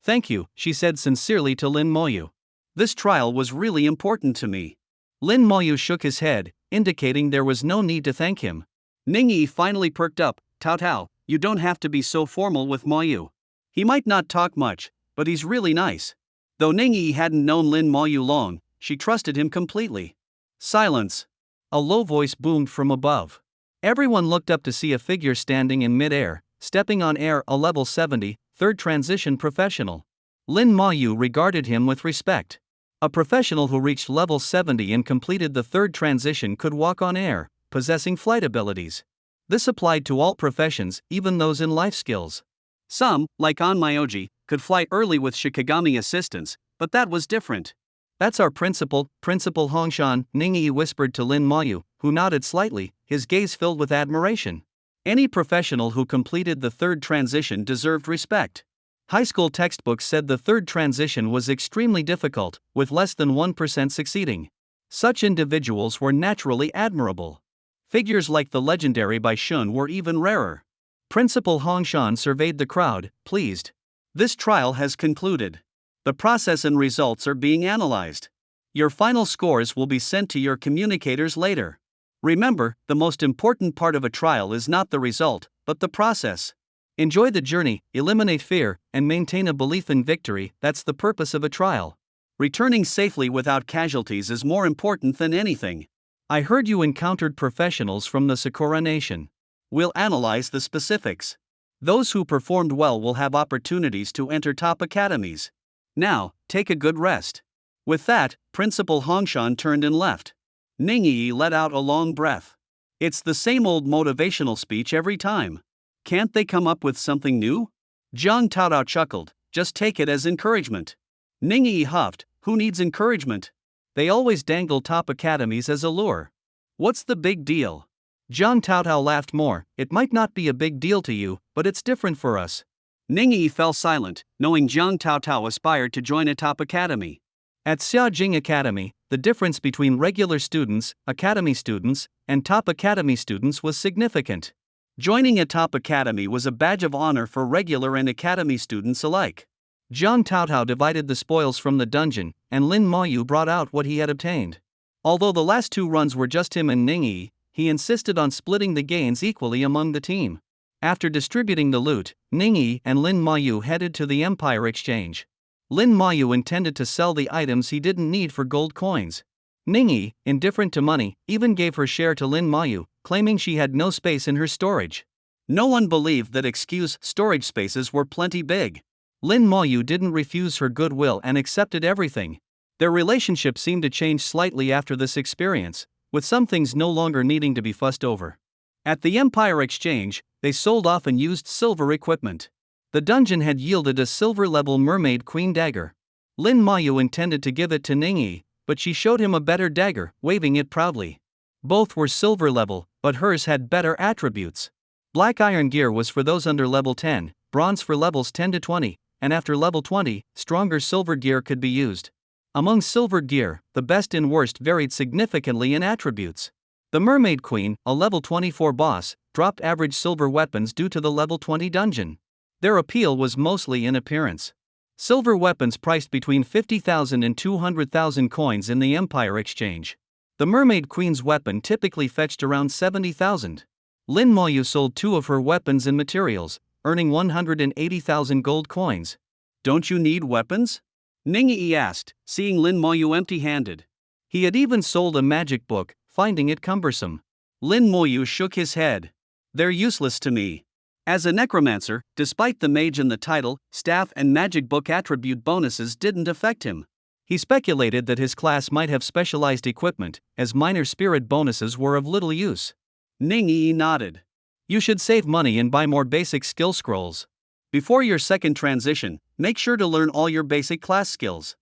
Thank you, she said sincerely to Lin Mayu. This trial was really important to me. Lin Mayu shook his head, indicating there was no need to thank him. Ningyi finally perked up. Taotao, you don't have to be so formal with Mayu. He might not talk much, but he's really nice. Though Ningyi hadn't known Lin Mayu long, she trusted him completely. Silence. A low voice boomed from above. Everyone looked up to see a figure standing in mid-air, stepping on air, a level 70, third transition professional. Lin Mayu regarded him with respect. A professional who reached level 70 and completed the third transition could walk on air, possessing flight abilities. This applied to all professions, even those in life skills. Some, like Onmyoji, could fly early with Shikigami assistance, but that was different. That's our principal, Principal Hongshan, Ningyi whispered to Lin Mayu, who nodded slightly, his gaze filled with admiration. Any professional who completed the third transition deserved respect. High school textbooks said the third transition was extremely difficult, with less than 1% succeeding. Such individuals were naturally admirable. Figures like the legendary Bai Shun were even rarer. Principal Hongshan surveyed the crowd, pleased. This trial has concluded. The process and results are being analyzed. Your final scores will be sent to your communicators later. Remember, the most important part of a trial is not the result, but the process. Enjoy the journey, eliminate fear, and maintain a belief in victory. That's the purpose of a trial. Returning safely without casualties is more important than anything. I heard you encountered professionals from the Sakura Nation. We'll analyze the specifics. Those who performed well will have opportunities to enter top academies. Now, take a good rest. With that, Principal Hongshan turned and left. Ningyi let out a long breath. It's the same old motivational speech every time. Can't they come up with something new? Zhang Taotao chuckled, just take it as encouragement. Ningyi huffed, who needs encouragement? They always dangle top academies as a lure. What's the big deal? Zhang Taotao laughed more, it might not be a big deal to you, but it's different for us. Ningyi fell silent, knowing Zhang Taotao aspired to join a top academy. At Xiaojing Academy, the difference between regular students, academy students, and top academy students was significant. Joining a top academy was a badge of honor for regular and academy students alike. Zhang Taotao divided the spoils from the dungeon, and Lin Mayu brought out what he had obtained. Although the last two runs were just him and Ningyi, he insisted on splitting the gains equally among the team. After distributing the loot, Ningyi and Lin Mayu headed to the Empire Exchange. Lin Mayu intended to sell the items he didn't need for gold coins. Ningyi, indifferent to money, even gave her share to Lin Mayu, claiming she had no space in her storage. No one believed that excuse storage spaces were plenty big. Lin Mayu didn't refuse her goodwill and accepted everything. Their relationship seemed to change slightly after this experience, with some things no longer needing to be fussed over. At the Empire Exchange, they sold off and used silver equipment. The dungeon had yielded a silver-level mermaid queen dagger. Lin Mayu intended to give it to Ningyi, but she showed him a better dagger, waving it proudly. Both were silver level, but hers had better attributes. Black iron gear was for those under level 10, bronze for levels 10 to 20, and after level 20, stronger silver gear could be used. Among silver gear, the best and worst varied significantly in attributes. The Mermaid Queen, a level 24 boss, dropped average silver weapons due to the level 20 dungeon. Their appeal was mostly in appearance. Silver weapons priced between 50,000 and 200,000 coins in the Empire Exchange. The Mermaid Queen's weapon typically fetched around 70,000. Lin Mayu sold 2 of her weapons and materials, earning 180,000 gold coins. Don't you need weapons? Ningyi asked, seeing Lin Mayu empty-handed. He had even sold a magic book, finding it cumbersome. Lin Mayu shook his head. They're useless to me. As a necromancer, despite the mage in the title, staff and magic book attribute bonuses didn't affect him. He speculated that his class might have specialized equipment, as minor spirit bonuses were of little use. Ningyi nodded. You should save money and buy more basic skill scrolls. Before your second transition, make sure to learn all your basic class skills.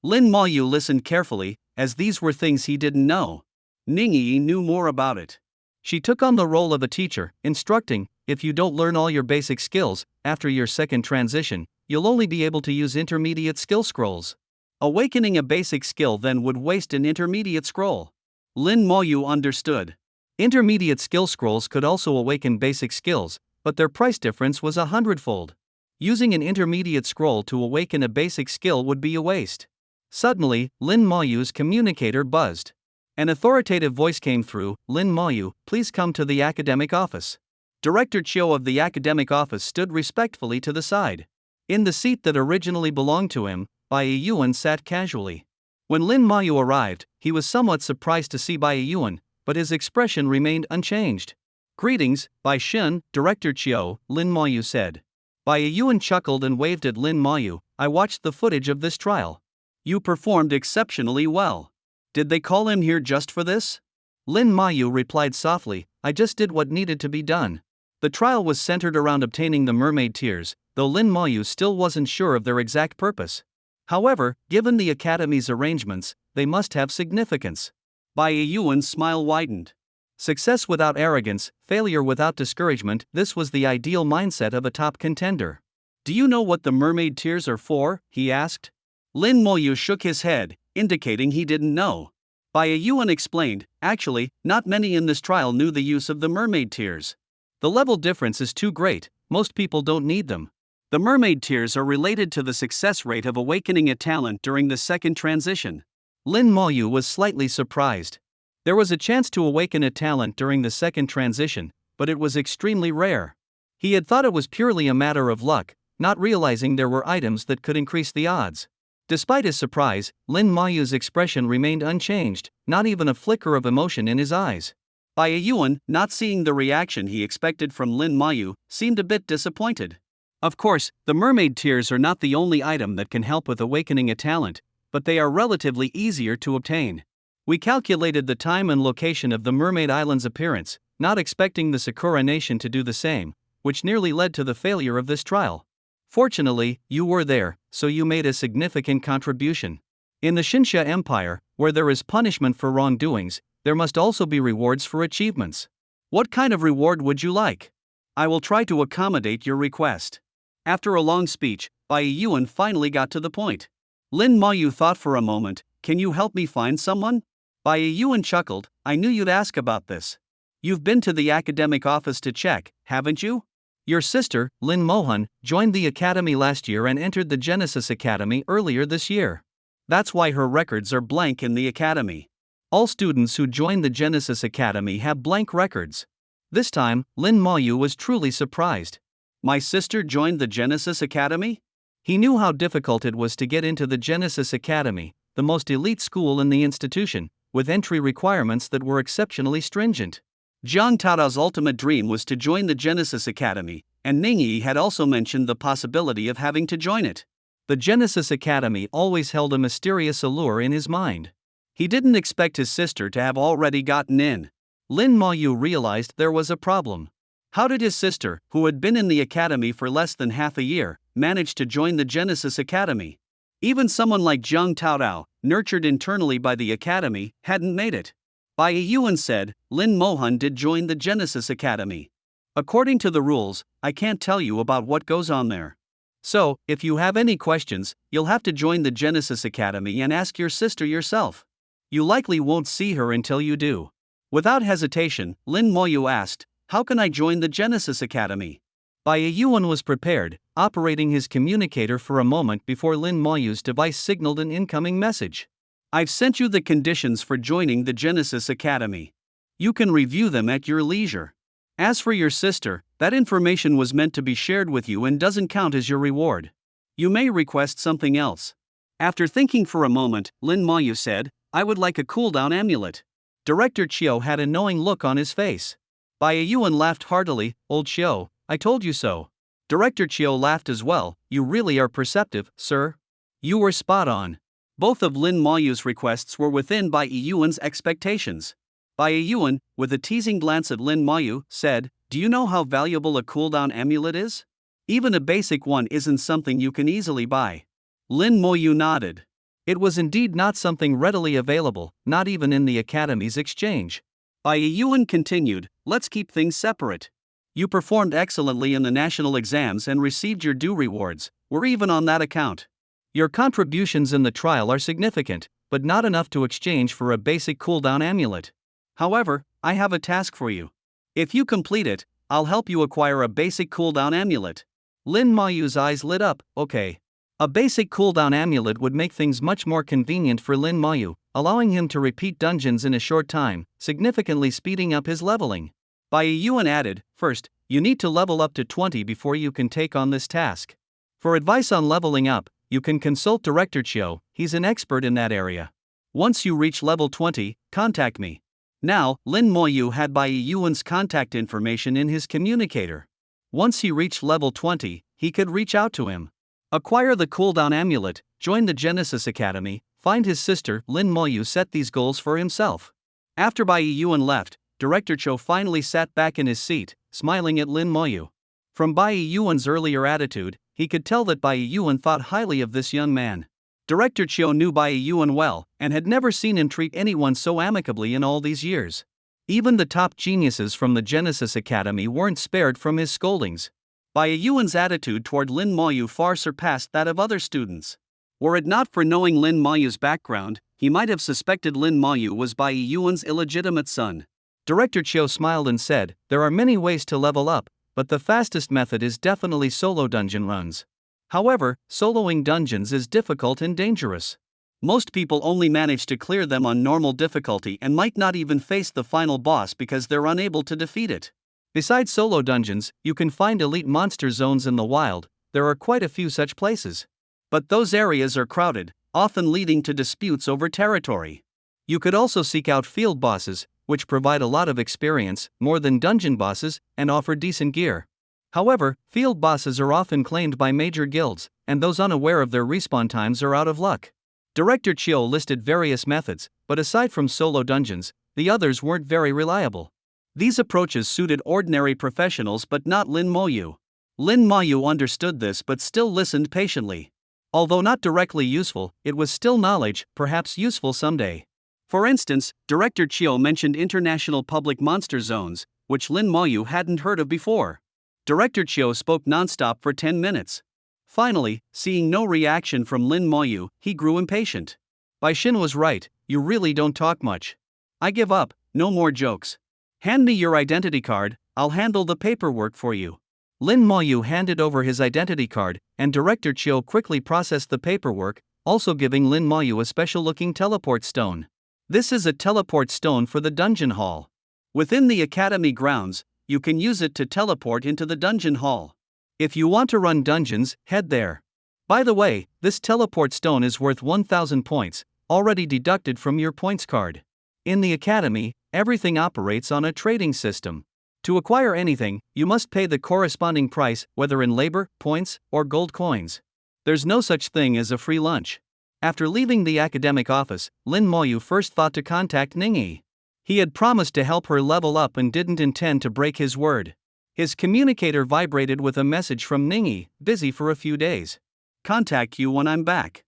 Lin Mayu listened carefully, as these were things he didn't know. Ningyi knew more about it. She took on the role of a teacher, instructing, if you don't learn all your basic skills, after your second transition, you'll only be able to use intermediate skill scrolls. Awakening a basic skill then would waste an intermediate scroll. Lin Mayu understood. Intermediate skill scrolls could also awaken basic skills, but their price difference was 100-fold. Using an intermediate scroll to awaken a basic skill would be a waste. Suddenly, Lin Mayu's communicator buzzed. An authoritative voice came through, Lin Mayu, please come to the academic office. Director Chiu of the academic office stood respectfully to the side. In the seat that originally belonged to him, Bai Yuan sat casually. When Lin Mayu arrived, he was somewhat surprised to see Bai Yuan, but his expression remained unchanged. Greetings, Bai Shin, Director Chiu, Lin Mayu said. Bai Yuan chuckled and waved at Lin Mayu, I watched the footage of this trial. You performed exceptionally well. Did they call him here just for this? Lin Mayu replied softly, I just did what needed to be done. The trial was centered around obtaining the mermaid tears, though Lin Mayu still wasn't sure of their exact purpose. However, given the Academy's arrangements, they must have significance. Bai Yuan's smile widened. Success without arrogance, failure without discouragement, this was the ideal mindset of a top contender. Do you know what the mermaid tears are for? He asked. Lin Mayu shook his head, indicating he didn't know. Bai Yuan explained, actually, not many in this trial knew the use of the mermaid tears. The level difference is too great, most people don't need them. The mermaid tears are related to the success rate of awakening a talent during the second transition. Lin Mayu was slightly surprised. There was a chance to awaken a talent during the second transition, but it was extremely rare. He had thought it was purely a matter of luck, not realizing there were items that could increase the odds. Despite his surprise, Lin Mayu's expression remained unchanged, not even a flicker of emotion in his eyes. Bai Yuan, not seeing the reaction he expected from Lin Mayu, seemed a bit disappointed. Of course, the mermaid tears are not the only item that can help with awakening a talent, but they are relatively easier to obtain. We calculated the time and location of the Mermaid Island's appearance, not expecting the Sakura Nation to do the same, which nearly led to the failure of this trial. Fortunately, you were there, so you made a significant contribution. In the Shinsha Empire, where there is punishment for wrongdoings, there must also be rewards for achievements. What kind of reward would you like? I will try to accommodate your request. After a long speech, Bai Yuan finally got to the point. Lin Mayu thought for a moment, can you help me find someone? Bai Yuan chuckled, I knew you'd ask about this. You've been to the academic office to check, haven't you? Your sister, Lin Mohan, joined the academy last year and entered the Genesis Academy earlier this year. That's why her records are blank in the academy. All students who join the Genesis Academy have blank records. This time, Lin Mayu was truly surprised. My sister joined the Genesis Academy? He knew how difficult it was to get into the Genesis Academy, the most elite school in the institution, with entry requirements that were exceptionally stringent. Jiang Taodao's ultimate dream was to join the Genesis Academy, and Ning Yi had also mentioned the possibility of having to join it. The Genesis Academy always held a mysterious allure in his mind. He didn't expect his sister to have already gotten in. Lin Maoyu realized there was a problem. How did his sister, who had been in the academy for less than half a year, manage to join the Genesis Academy? Even someone like Jiang Taodao, nurtured internally by the academy, hadn't made it. Bai Yuan said, Lin Mohan did join the Genesis Academy. According to the rules, I can't tell you about what goes on there. So, if you have any questions, you'll have to join the Genesis Academy and ask your sister yourself. You likely won't see her until you do. Without hesitation, Lin Moyu asked, how can I join the Genesis Academy? Bai Yuan was prepared, operating his communicator for a moment before Lin Moyu's device signaled an incoming message. I've sent you the conditions for joining the Genesis Academy. You can review them at your leisure. As for your sister, that information was meant to be shared with you and doesn't count as your reward. You may request something else. After thinking for a moment, Lin Moyu said, I would like a cooldown amulet. Director Chiu had a knowing look on his face. Bai Yuan laughed heartily, Old Chiu, I told you so. Director Chiu laughed as well, you really are perceptive, sir. You were spot on. Both of Lin Moyu's requests were within Bai Yuan's expectations. Bai Yuan, with a teasing glance at Lin Moyu, said, do you know how valuable a cooldown amulet is? Even a basic one isn't something you can easily buy. Lin Moyu nodded. It was indeed not something readily available, not even in the Academy's exchange. Bai Yuan continued, let's keep things separate. You performed excellently in the national exams and received your due rewards, we're even on that account. Your contributions in the trial are significant, but not enough to exchange for a basic cooldown amulet. However, I have a task for you. If you complete it, I'll help you acquire a basic cooldown amulet. Lin Moyu's eyes lit up, okay. A basic cooldown amulet would make things much more convenient for Lin Moyu, allowing him to repeat dungeons in a short time, significantly speeding up his leveling. Bai Yuan added, first, you need to level up to 20 before you can take on this task. For advice on leveling up, you can consult Director Chiu, he's an expert in that area. Once you reach level 20, contact me. Now, Lin Moyu had Bai Yuan's contact information in his communicator. Once he reached level 20, he could reach out to him. Acquire the cooldown amulet, join the Genesis Academy, find his sister. Lin Moyu set these goals for himself. After Bai Yuan left, Director Chiu finally sat back in his seat, smiling at Lin Moyu. From Bai Yuan's earlier attitude, he could tell that Bai Yuan thought highly of this young man. Director Chiu knew Bai Yuan well, and had never seen him treat anyone so amicably in all these years. Even the top geniuses from the Genesis Academy weren't spared from his scoldings. Bai Yuan's attitude toward Lin Moyu far surpassed that of other students. Were it not for knowing Lin Moyu's background, he might have suspected Lin Moyu was Bai Yuan's illegitimate son. Director Chiu smiled and said, there are many ways to level up, but the fastest method is definitely solo dungeon runs. However, soloing dungeons is difficult and dangerous. Most people only manage to clear them on normal difficulty and might not even face the final boss because they're unable to defeat it. Besides solo dungeons, you can find elite monster zones in the wild, there are quite a few such places. But those areas are crowded, often leading to disputes over territory. You could also seek out field bosses, which provide a lot of experience, more than dungeon bosses, and offer decent gear. However, field bosses are often claimed by major guilds, and those unaware of their respawn times are out of luck. Director Chiu listed various methods, but aside from solo dungeons, the others weren't very reliable. These approaches suited ordinary professionals but not Lin Moyu. Lin Moyu understood this but still listened patiently. Although not directly useful, it was still knowledge, perhaps useful someday. For instance, Director Chiu mentioned international public monster zones, which Lin Moyu hadn't heard of before. Director Chiu spoke nonstop for 10 minutes. Finally, seeing no reaction from Lin Moyu, he grew impatient. Bai Xin was right, you really don't talk much. I give up, no more jokes. Hand me your identity card, I'll handle the paperwork for you. Lin Moyu handed over his identity card, and Director Chiu quickly processed the paperwork, also giving Lin Moyu a special-looking teleport stone. This is a teleport stone for the dungeon hall. Within the academy grounds, you can use it to teleport into the dungeon hall. If you want to run dungeons, head there. By the way, this teleport stone is worth 1,000 points, already deducted from your points card. In the academy, everything operates on a trading system. To acquire anything, you must pay the corresponding price, whether in labor, points, or gold coins. There's no such thing as a free lunch. After leaving the academic office, Lin Moyu first thought to contact Ningyi. He had promised to help her level up and didn't intend to break his word. His communicator vibrated with a message from Ningyi, busy for a few days. Contact you when I'm back.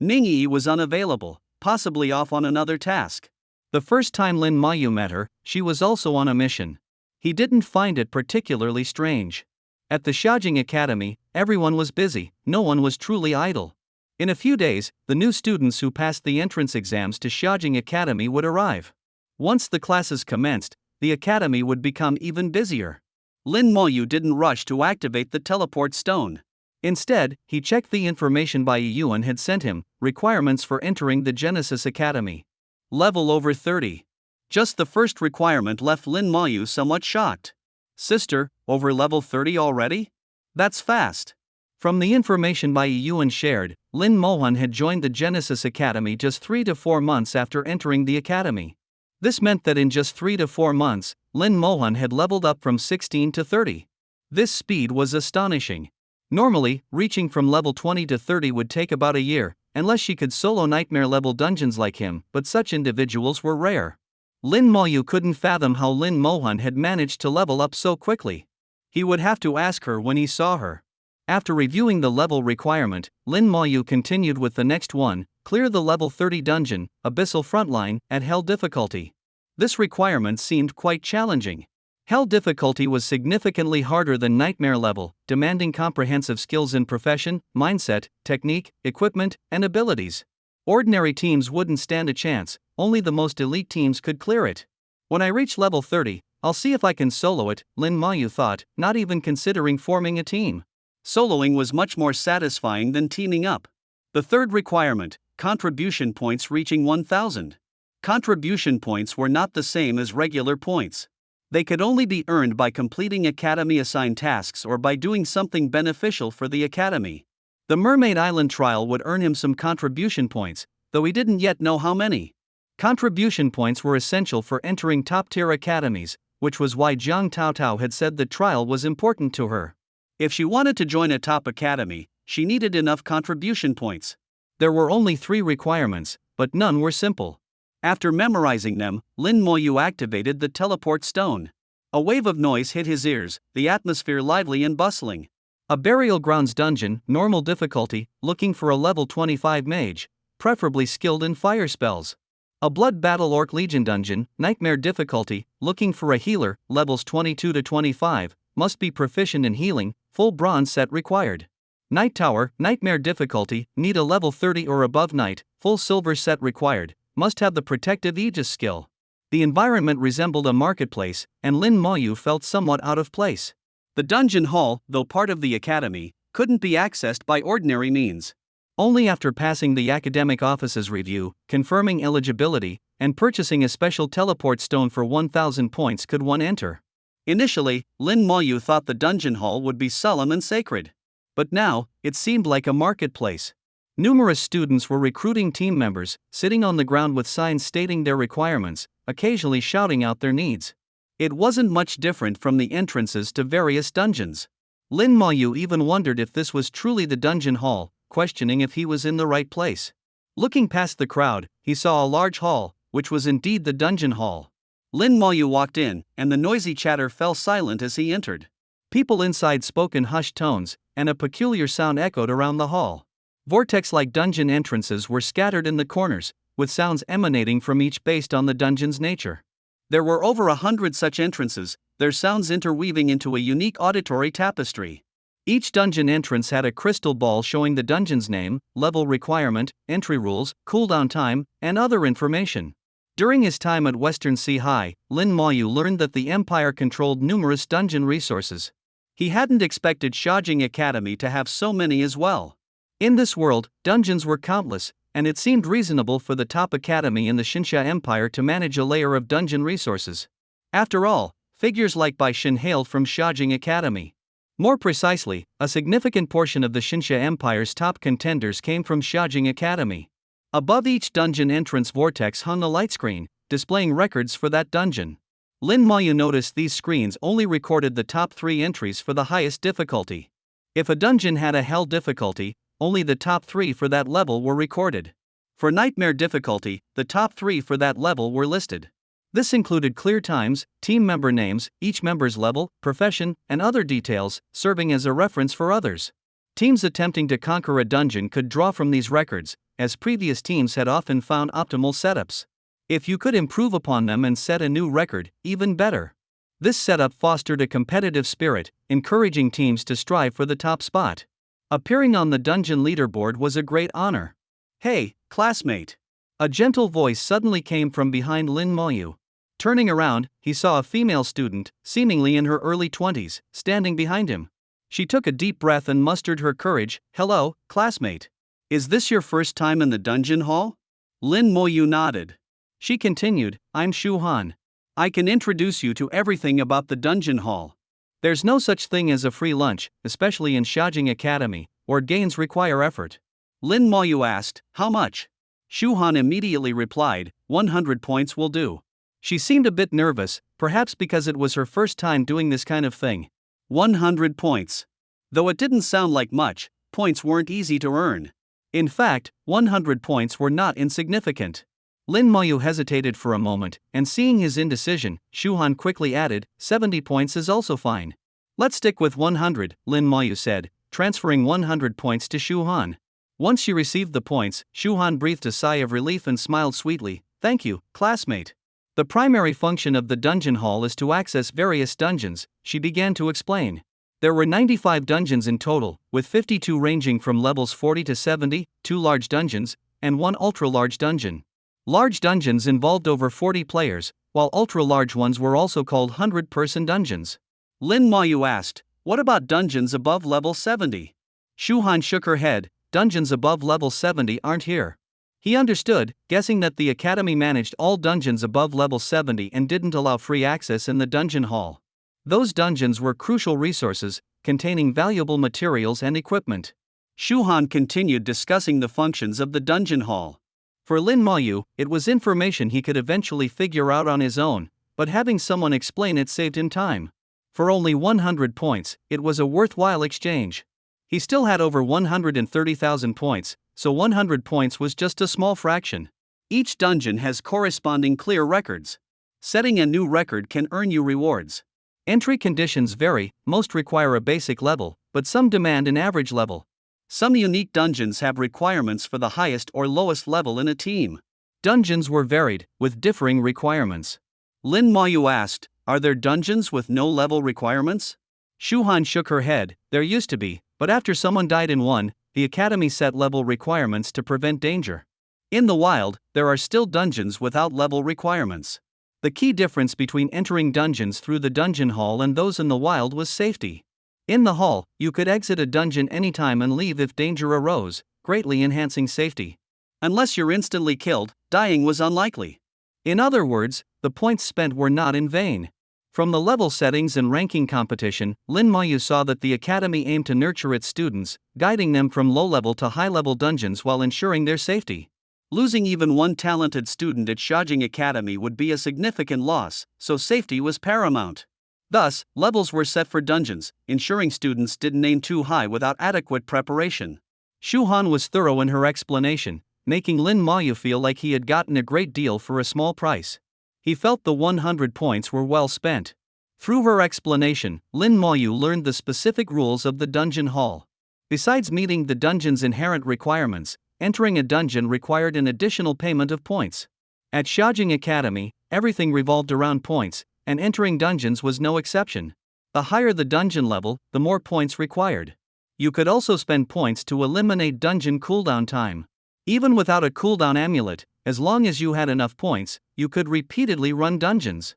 Ningyi was unavailable, possibly off on another task. The first time Lin Moyu met her, she was also on a mission. He didn't find it particularly strange. At the Xiaojing Academy, everyone was busy, no one was truly idle. In a few days, the new students who passed the entrance exams to Xiaojing Academy would arrive. Once the classes commenced, the academy would become even busier. Lin Moyu didn't rush to activate the teleport stone. Instead, he checked the information Bai Yuan had sent him, requirements for entering the Genesis Academy. Level over 30. Just the first requirement left Lin Moyu somewhat shocked. Sister, over level 30 already? That's fast. From the information Bai Yuan shared, Lin Mohan had joined the Genesis Academy just 3 to 4 months after entering the academy. This meant that in just 3 to 4 months, Lin Mohan had leveled up from 16 to 30. This speed was astonishing. Normally, reaching from level 20 to 30 would take about a year, unless she could solo nightmare level dungeons like him, but such individuals were rare. Lin Moyu couldn't fathom how Lin Mohan had managed to level up so quickly. He would have to ask her when he saw her. After reviewing the level requirement, Lin Moyu continued with the next one: clear the level 30 dungeon, Abyssal Frontline, at Hell difficulty. This requirement seemed quite challenging. Hell difficulty was significantly harder than Nightmare level, demanding comprehensive skills in profession, mindset, technique, equipment, and abilities. Ordinary teams wouldn't stand a chance, only the most elite teams could clear it. When I reach level 30, I'll see if I can solo it, Lin Moyu thought, not even considering forming a team. Soloing was much more satisfying than teaming up. The third requirement, contribution points reaching 1,000. Contribution points were not the same as regular points. They could only be earned by completing academy-assigned tasks or by doing something beneficial for the academy. The Mermaid Island trial would earn him some contribution points, though he didn't yet know how many. Contribution points were essential for entering top-tier academies, which was why Jiang Taotao had said the trial was important to her. If she wanted to join a top academy, she needed enough contribution points. There were only 3 requirements, but none were simple. After memorizing them, Lin Moyu activated the teleport stone. A wave of noise hit his ears, the atmosphere lively and bustling. A Burial Grounds dungeon, normal difficulty, looking for a level 25 mage, preferably skilled in fire spells. A Blood Battle Orc Legion dungeon, nightmare difficulty, looking for a healer, levels 22 to 25, must be proficient in healing, full bronze set required. Night Tower, nightmare difficulty, need a level 30 or above knight, full silver set required, must have the protective Aegis skill. The environment resembled a marketplace, and Lin Moyu felt somewhat out of place. The dungeon hall, though part of the academy, couldn't be accessed by ordinary means. Only after passing the academic office's review, confirming eligibility, and purchasing a special teleport stone for 1,000 points could one enter. Initially, Lin Moyu thought the dungeon hall would be solemn and sacred. But now, it seemed like a marketplace. Numerous students were recruiting team members, sitting on the ground with signs stating their requirements, occasionally shouting out their needs. It wasn't much different from the entrances to various dungeons. Lin Moyu even wondered if this was truly the dungeon hall, questioning if he was in the right place. Looking past the crowd, he saw a large hall, which was indeed the dungeon hall. Lin Moyu walked in, and the noisy chatter fell silent as he entered. People inside spoke in hushed tones, and a peculiar sound echoed around the hall. Vortex-like dungeon entrances were scattered in the corners, with sounds emanating from each based on the dungeon's nature. There were over 100 such entrances, their sounds interweaving into a unique auditory tapestry. Each dungeon entrance had a crystal ball showing the dungeon's name, level requirement, entry rules, cooldown time, and other information. During his time at Western Sea High, Lin Moyu learned that the Empire controlled numerous dungeon resources. He hadn't expected Xiaojing Academy to have so many as well. In this world, dungeons were countless, and it seemed reasonable for the top academy in the Xinxia Empire to manage a layer of dungeon resources. After all, figures like Bai Xin hailed from Xiaojing Academy. More precisely, a significant portion of the Xinxia Empire's top contenders came from Xiaojing Academy. Above each dungeon entrance vortex hung a light screen, displaying records for that dungeon. Lin Mayu noticed these screens only recorded the top 3 entries for the highest difficulty. If a dungeon had a hell difficulty, only the top 3 for that level were recorded. For nightmare difficulty, the top 3 for that level were listed. This included clear times, team member names, each member's level, profession, and other details, serving as a reference for others. Teams attempting to conquer a dungeon could draw from these records, as previous teams had often found optimal setups. If you could improve upon them and set a new record, even better. This setup fostered a competitive spirit, encouraging teams to strive for the top spot. Appearing on the dungeon leaderboard was a great honor. "Hey, classmate." A gentle voice suddenly came from behind Lin Mayu. Turning around, he saw a female student, seemingly in her early 20s, standing behind him. She took a deep breath and mustered her courage. "Hello, classmate. "Is this your first time in the dungeon hall?" Lin Mayu nodded. She continued, "I'm Shu Han. "I can introduce you to everything about the dungeon hall." There's no such thing as a free lunch, especially in Shajing Academy, or gains require effort." Lin Mayu asked, "How much?" Shu Han immediately replied, 100 points will do." She seemed a bit nervous, perhaps because it was her first time doing this kind of thing. 100 points. Though it didn't sound like much, points weren't easy to earn. In fact, 100 points were not insignificant. Lin Mayu hesitated for a moment, and seeing his indecision, Shu Han quickly added, 70 points is also fine. "Let's stick with 100, Lin Mayu said, transferring 100 points to Shu Han. Once she received the points, Shu Han breathed a sigh of relief and smiled sweetly. "Thank you, classmate." The primary function of the dungeon hall is to access various dungeons, she began to explain. There were 95 dungeons in total, with 52 ranging from levels 40 to 70, 2 large dungeons, and 1 ultra-large dungeon. Large dungeons involved over 40 players, while ultra-large ones were also called 100-person dungeons. Lin Mayu asked, "What about dungeons above level 70? Shu Han shook her head. "Dungeons above level 70 aren't here." He understood, guessing that the academy managed all dungeons above level 70 and didn't allow free access in the dungeon hall. Those dungeons were crucial resources, containing valuable materials and equipment. Shu Han continued discussing the functions of the dungeon hall. For Lin Mayu, it was information he could eventually figure out on his own, but having someone explain it saved him time. For only 100 points, it was a worthwhile exchange. He still had over 130,000 points, so 100 points was just a small fraction. Each dungeon has corresponding clear records. Setting a new record can earn you rewards. Entry conditions vary, most require a basic level, but some demand an average level. Some unique dungeons have requirements for the highest or lowest level in a team. Dungeons were varied, with differing requirements. Lin Mayu asked, "Are there dungeons with no level requirements?" Shu Han shook her head. "There used to be, but after someone died in one, the academy set level requirements to prevent danger. In the wild, there are still dungeons without level requirements. The key difference between entering dungeons through the dungeon hall and those in the wild was safety. In the hall, you could exit a dungeon anytime and leave if danger arose, greatly enhancing safety. Unless you're instantly killed, dying was unlikely. In other words, the points spent were not in vain. From the level settings and ranking competition, Lin Mayu saw that the academy aimed to nurture its students, guiding them from low-level to high-level dungeons while ensuring their safety. Losing even one talented student at Shajing Academy would be a significant loss, so safety was paramount. Thus, levels were set for dungeons, ensuring students didn't aim too high without adequate preparation. Shu Han was thorough in her explanation, making Lin Mayu feel like he had gotten a great deal for a small price. He felt the 100 points were well spent. Through her explanation, Lin Mayu learned the specific rules of the dungeon hall. Besides meeting the dungeon's inherent requirements, entering a dungeon required an additional payment of points. At Shajing Academy, everything revolved around points, and entering dungeons was no exception. The higher the dungeon level, the more points required. You could also spend points to eliminate dungeon cooldown time. Even without a cooldown amulet, as long as you had enough points, you could repeatedly run dungeons.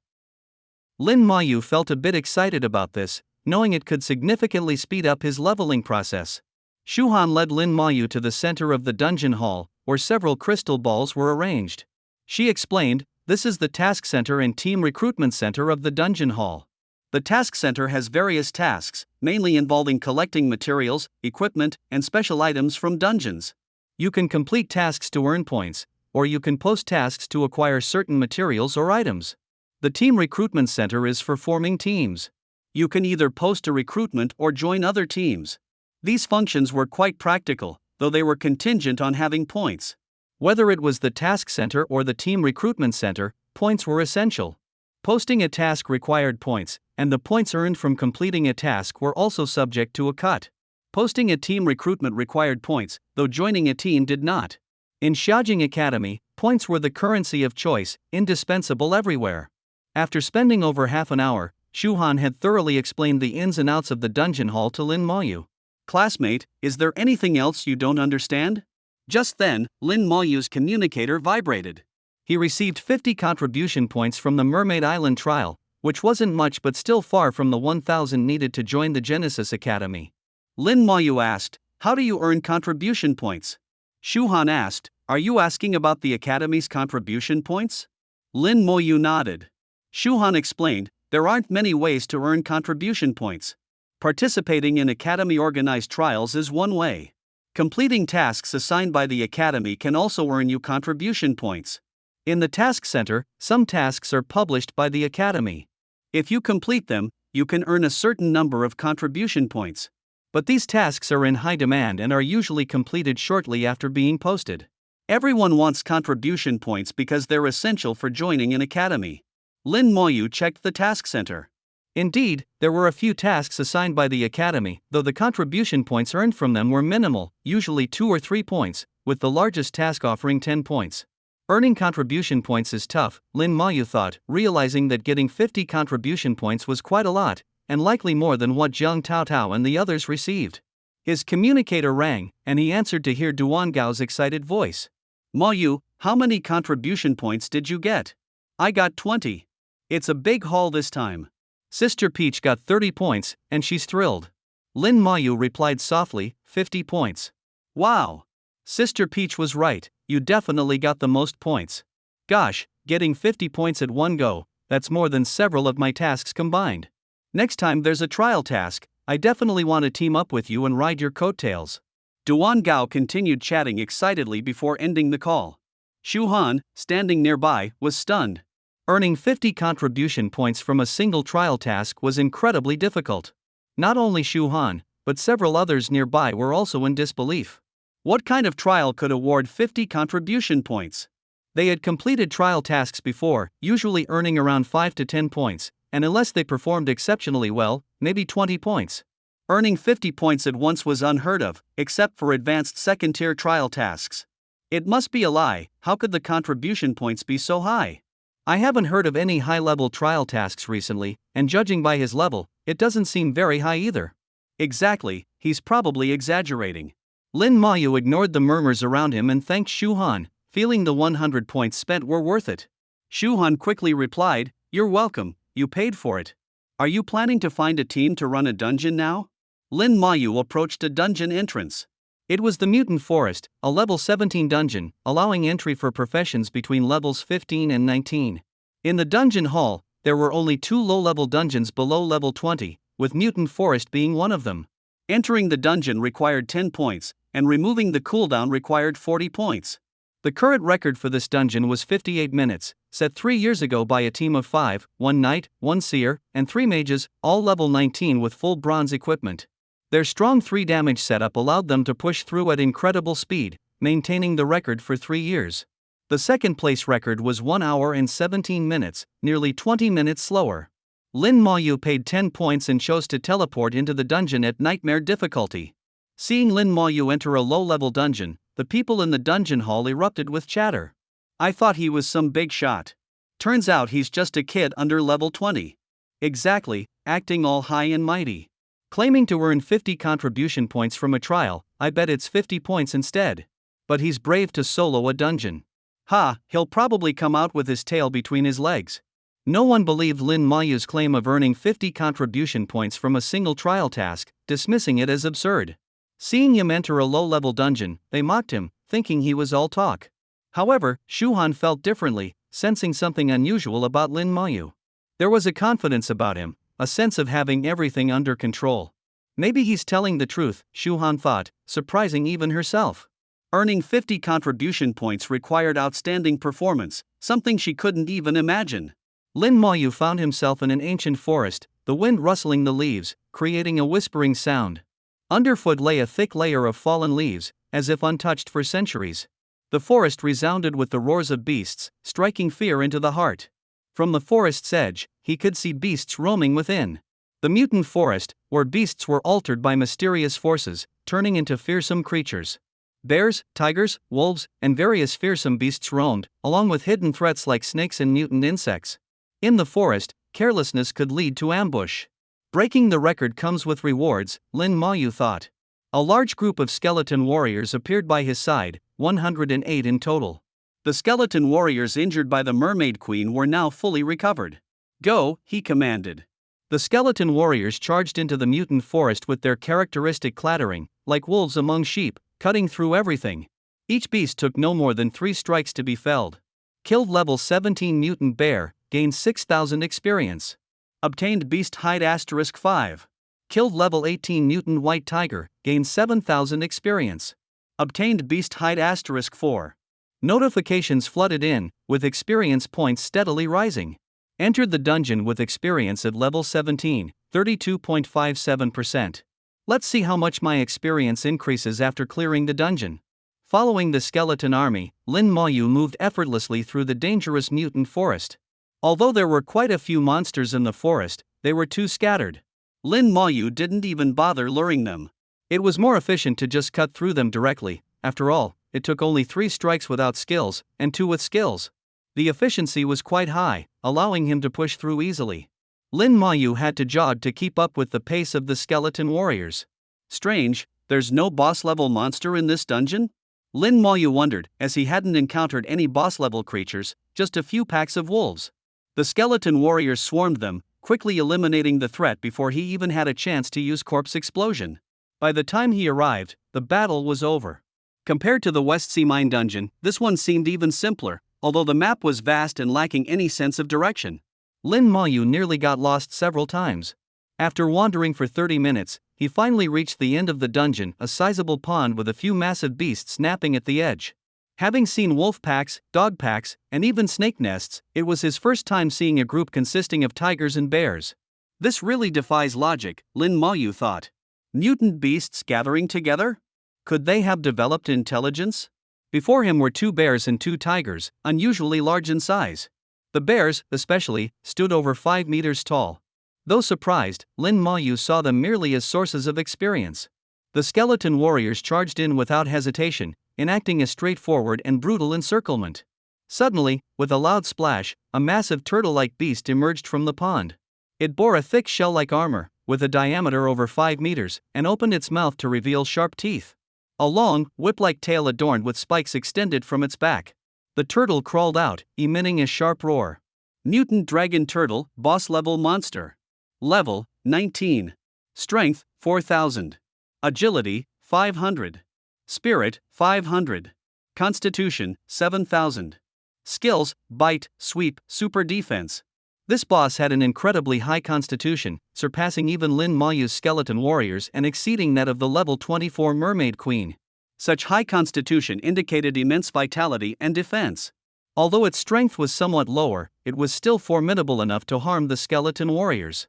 Lin Mayu felt a bit excited about this, knowing it could significantly speed up his leveling process. Shu Han led Lin Mayu to the center of the dungeon hall, where several crystal balls were arranged. She explained, "This is the task center and team recruitment center of the dungeon hall. The task center has various tasks, mainly involving collecting materials, equipment, and special items from dungeons. You can complete tasks to earn points, or you can post tasks to acquire certain materials or items. The Team Recruitment Center is for forming teams. You can either post a recruitment or join other teams. These functions were quite practical, though they were contingent on having points. Whether it was the Task Center or the Team Recruitment Center, points were essential. Posting a task required points, and the points earned from completing a task were also subject to a cut. Posting a team recruitment required points, though joining a team did not. In Xiaojing Academy, points were the currency of choice, indispensable everywhere. After spending over half an hour, Shu Han had thoroughly explained the ins and outs of the dungeon hall to Lin Moyu. Classmate, is there anything else you don't understand? Just then, Lin Moyu's communicator vibrated. He received 50 contribution points from the Mermaid Island trial, which wasn't much but still far from the 1,000 needed to join the Genesis Academy. Lin Moyu asked, "How do you earn contribution points?" Shu Han asked, "Are you asking about the Academy's contribution points?" Lin Moyu nodded. Shu Han explained, "There aren't many ways to earn contribution points. Participating in Academy-organized trials is one way. Completing tasks assigned by the Academy can also earn you contribution points. In the Task Center, some tasks are published by the Academy. If you complete them, you can earn a certain number of contribution points. But these tasks are in high demand and are usually completed shortly after being posted. Everyone wants contribution points because they're essential for joining an academy." Lin Moyu checked the Task Center. Indeed, there were a few tasks assigned by the Academy, though the contribution points earned from them were minimal, usually 2 or 3 points, with the largest task offering 10 points. Earning contribution points is tough, Lin Moyu thought, realizing that getting 50 contribution points was quite a lot, and likely more than what Zheng Taotao and the others received. His communicator rang, and he answered to hear Duan Gao's excited voice. "Moyu, how many contribution points did you get?" "I got 20. It's a big haul this time." Sister Peach got 30 points, and she's thrilled. Lin Moyu replied softly, 50 points. "Wow. Sister Peach was right, you definitely got the most points. Gosh, getting 50 points at one go, that's more than several of my tasks combined. Next time there's a trial task, I definitely want to team up with you and ride your coattails." Duan Gao continued chatting excitedly before ending the call. Shu Han, standing nearby, was stunned. Earning 50 contribution points from a single trial task was incredibly difficult. Not only Shu Han, but several others nearby were also in disbelief. What kind of trial could award 50 contribution points? They had completed trial tasks before, usually earning around 5 to 10 points, and unless they performed exceptionally well, maybe 20 points. Earning 50 points at once was unheard of, except for advanced second-tier trial tasks. It must be a lie. How could the contribution points be so high? I haven't heard of any high-level trial tasks recently, and judging by his level, it doesn't seem very high either. Exactly, he's probably exaggerating. Lin Moyu ignored the murmurs around him and thanked Shu Han, feeling the 100 points spent were worth it. Shu Han quickly replied, "You're welcome, you paid for it. Are you planning to find a team to run a dungeon now?" Lin Moyu approached a dungeon entrance. It was the Mutant Forest, a level 17 dungeon, allowing entry for professions between levels 15 and 19. In the dungeon hall, there were only 2 low-level dungeons below level 20, with Mutant Forest being one of them. Entering the dungeon required 10 points, and removing the cooldown required 40 points. The current record for this dungeon was 58 minutes, set 3 years ago by a team of 5, 1 knight, 1 seer, and 3 mages, all level 19 with full bronze equipment. Their strong 3 damage setup allowed them to push through at incredible speed, maintaining the record for 3 years. The second place record was 1 hour and 17 minutes, nearly 20 minutes slower. Lin Moyu paid 10 points and chose to teleport into the dungeon at nightmare difficulty. Seeing Lin Moyu enter a low-level dungeon, the people in the dungeon hall erupted with chatter. "I thought he was some big shot. Turns out he's just a kid under level 20. Exactly, acting all high and mighty. Claiming to earn 50 contribution points from a trial, I bet it's 50 points instead. But he's brave to solo a dungeon. Ha, he'll probably come out with his tail between his legs." No one believed Lin Moyu's claim of earning 50 contribution points from a single trial task, dismissing it as absurd. Seeing him enter a low-level dungeon, they mocked him, thinking he was all talk. However, Shu Han felt differently, sensing something unusual about Lin Moyu. There was a confidence about him, a sense of having everything under control. Maybe he's telling the truth, Shu Han thought, surprising even herself. Earning 50 contribution points required outstanding performance, something she couldn't even imagine. Lin Maoyu found himself in an ancient forest, the wind rustling the leaves, creating a whispering sound. Underfoot lay a thick layer of fallen leaves, as if untouched for centuries. The forest resounded with the roars of beasts, striking fear into the heart. From the forest's edge, he could see beasts roaming within. The mutant forest, where beasts were altered by mysterious forces, turning into fearsome creatures. Bears, tigers, wolves, and various fearsome beasts roamed, along with hidden threats like snakes and mutant insects. In the forest, carelessness could lead to ambush. Breaking the record comes with rewards, Lin Maoyu thought. A large group of skeleton warriors appeared by his side, 108 in total. The skeleton warriors injured by the Mermaid Queen were now fully recovered. Go, he commanded. The skeleton warriors charged into the mutant forest with their characteristic clattering, like wolves among sheep, cutting through everything. Each beast took no more than 3 strikes to be felled. Killed level 17 mutant bear, gained 6,000 experience. Obtained beast hide *5. Killed level 18 mutant white tiger, gained 7,000 experience. Obtained beast hide *4. Notifications flooded in, with experience points steadily rising. Entered the dungeon with experience at level 17, 32.57%. Let's see how much my experience increases after clearing the dungeon. Following the skeleton army, Lin Maoyu moved effortlessly through the dangerous mutant forest. Although there were quite a few monsters in the forest, they were too scattered. Lin Maoyu didn't even bother luring them. It was more efficient to just cut through them directly. After all, it took only 3 strikes without skills, and 2 with skills. The efficiency was quite high, allowing him to push through easily. Lin Maoyu had to jog to keep up with the pace of the skeleton warriors. Strange, there's no boss-level monster in this dungeon? Lin Maoyu wondered, as he hadn't encountered any boss-level creatures, just a few packs of wolves. The skeleton warriors swarmed them, quickly eliminating the threat before he even had a chance to use corpse explosion. By the time he arrived, the battle was over. Compared to the West Sea Mine dungeon, this one seemed even simpler, although the map was vast and lacking any sense of direction. Lin Maoyu nearly got lost several times. After wandering for 30 minutes, he finally reached the end of the dungeon, a sizable pond with a few massive beasts napping at the edge. Having seen wolf packs, dog packs, and even snake nests, it was his first time seeing a group consisting of tigers and bears. This really defies logic, Lin Maoyu thought. Mutant beasts gathering together? Could they have developed intelligence? Before him were 2 bears and 2 tigers, unusually large in size. The bears, especially, stood over 5 meters tall. Though surprised, Lin Maoyu saw them merely as sources of experience. The skeleton warriors charged in without hesitation, enacting a straightforward and brutal encirclement. Suddenly, with a loud splash, a massive turtle-like beast emerged from the pond. It bore a thick shell-like armor, with a diameter over 5 meters, and opened its mouth to reveal sharp teeth. A long, whip-like tail adorned with spikes extended from its back. The turtle crawled out, emitting a sharp roar. Mutant dragon turtle, boss-level monster. Level, 19. Strength, 4,000. Agility, 500. Spirit, 500. Constitution, 7,000. Skills, bite, sweep, super defense. This boss had an incredibly high constitution, surpassing even Lin Maoyu's skeleton warriors and exceeding that of the level 24 Mermaid Queen. Such high constitution indicated immense vitality and defense. Although its strength was somewhat lower, it was still formidable enough to harm the skeleton warriors.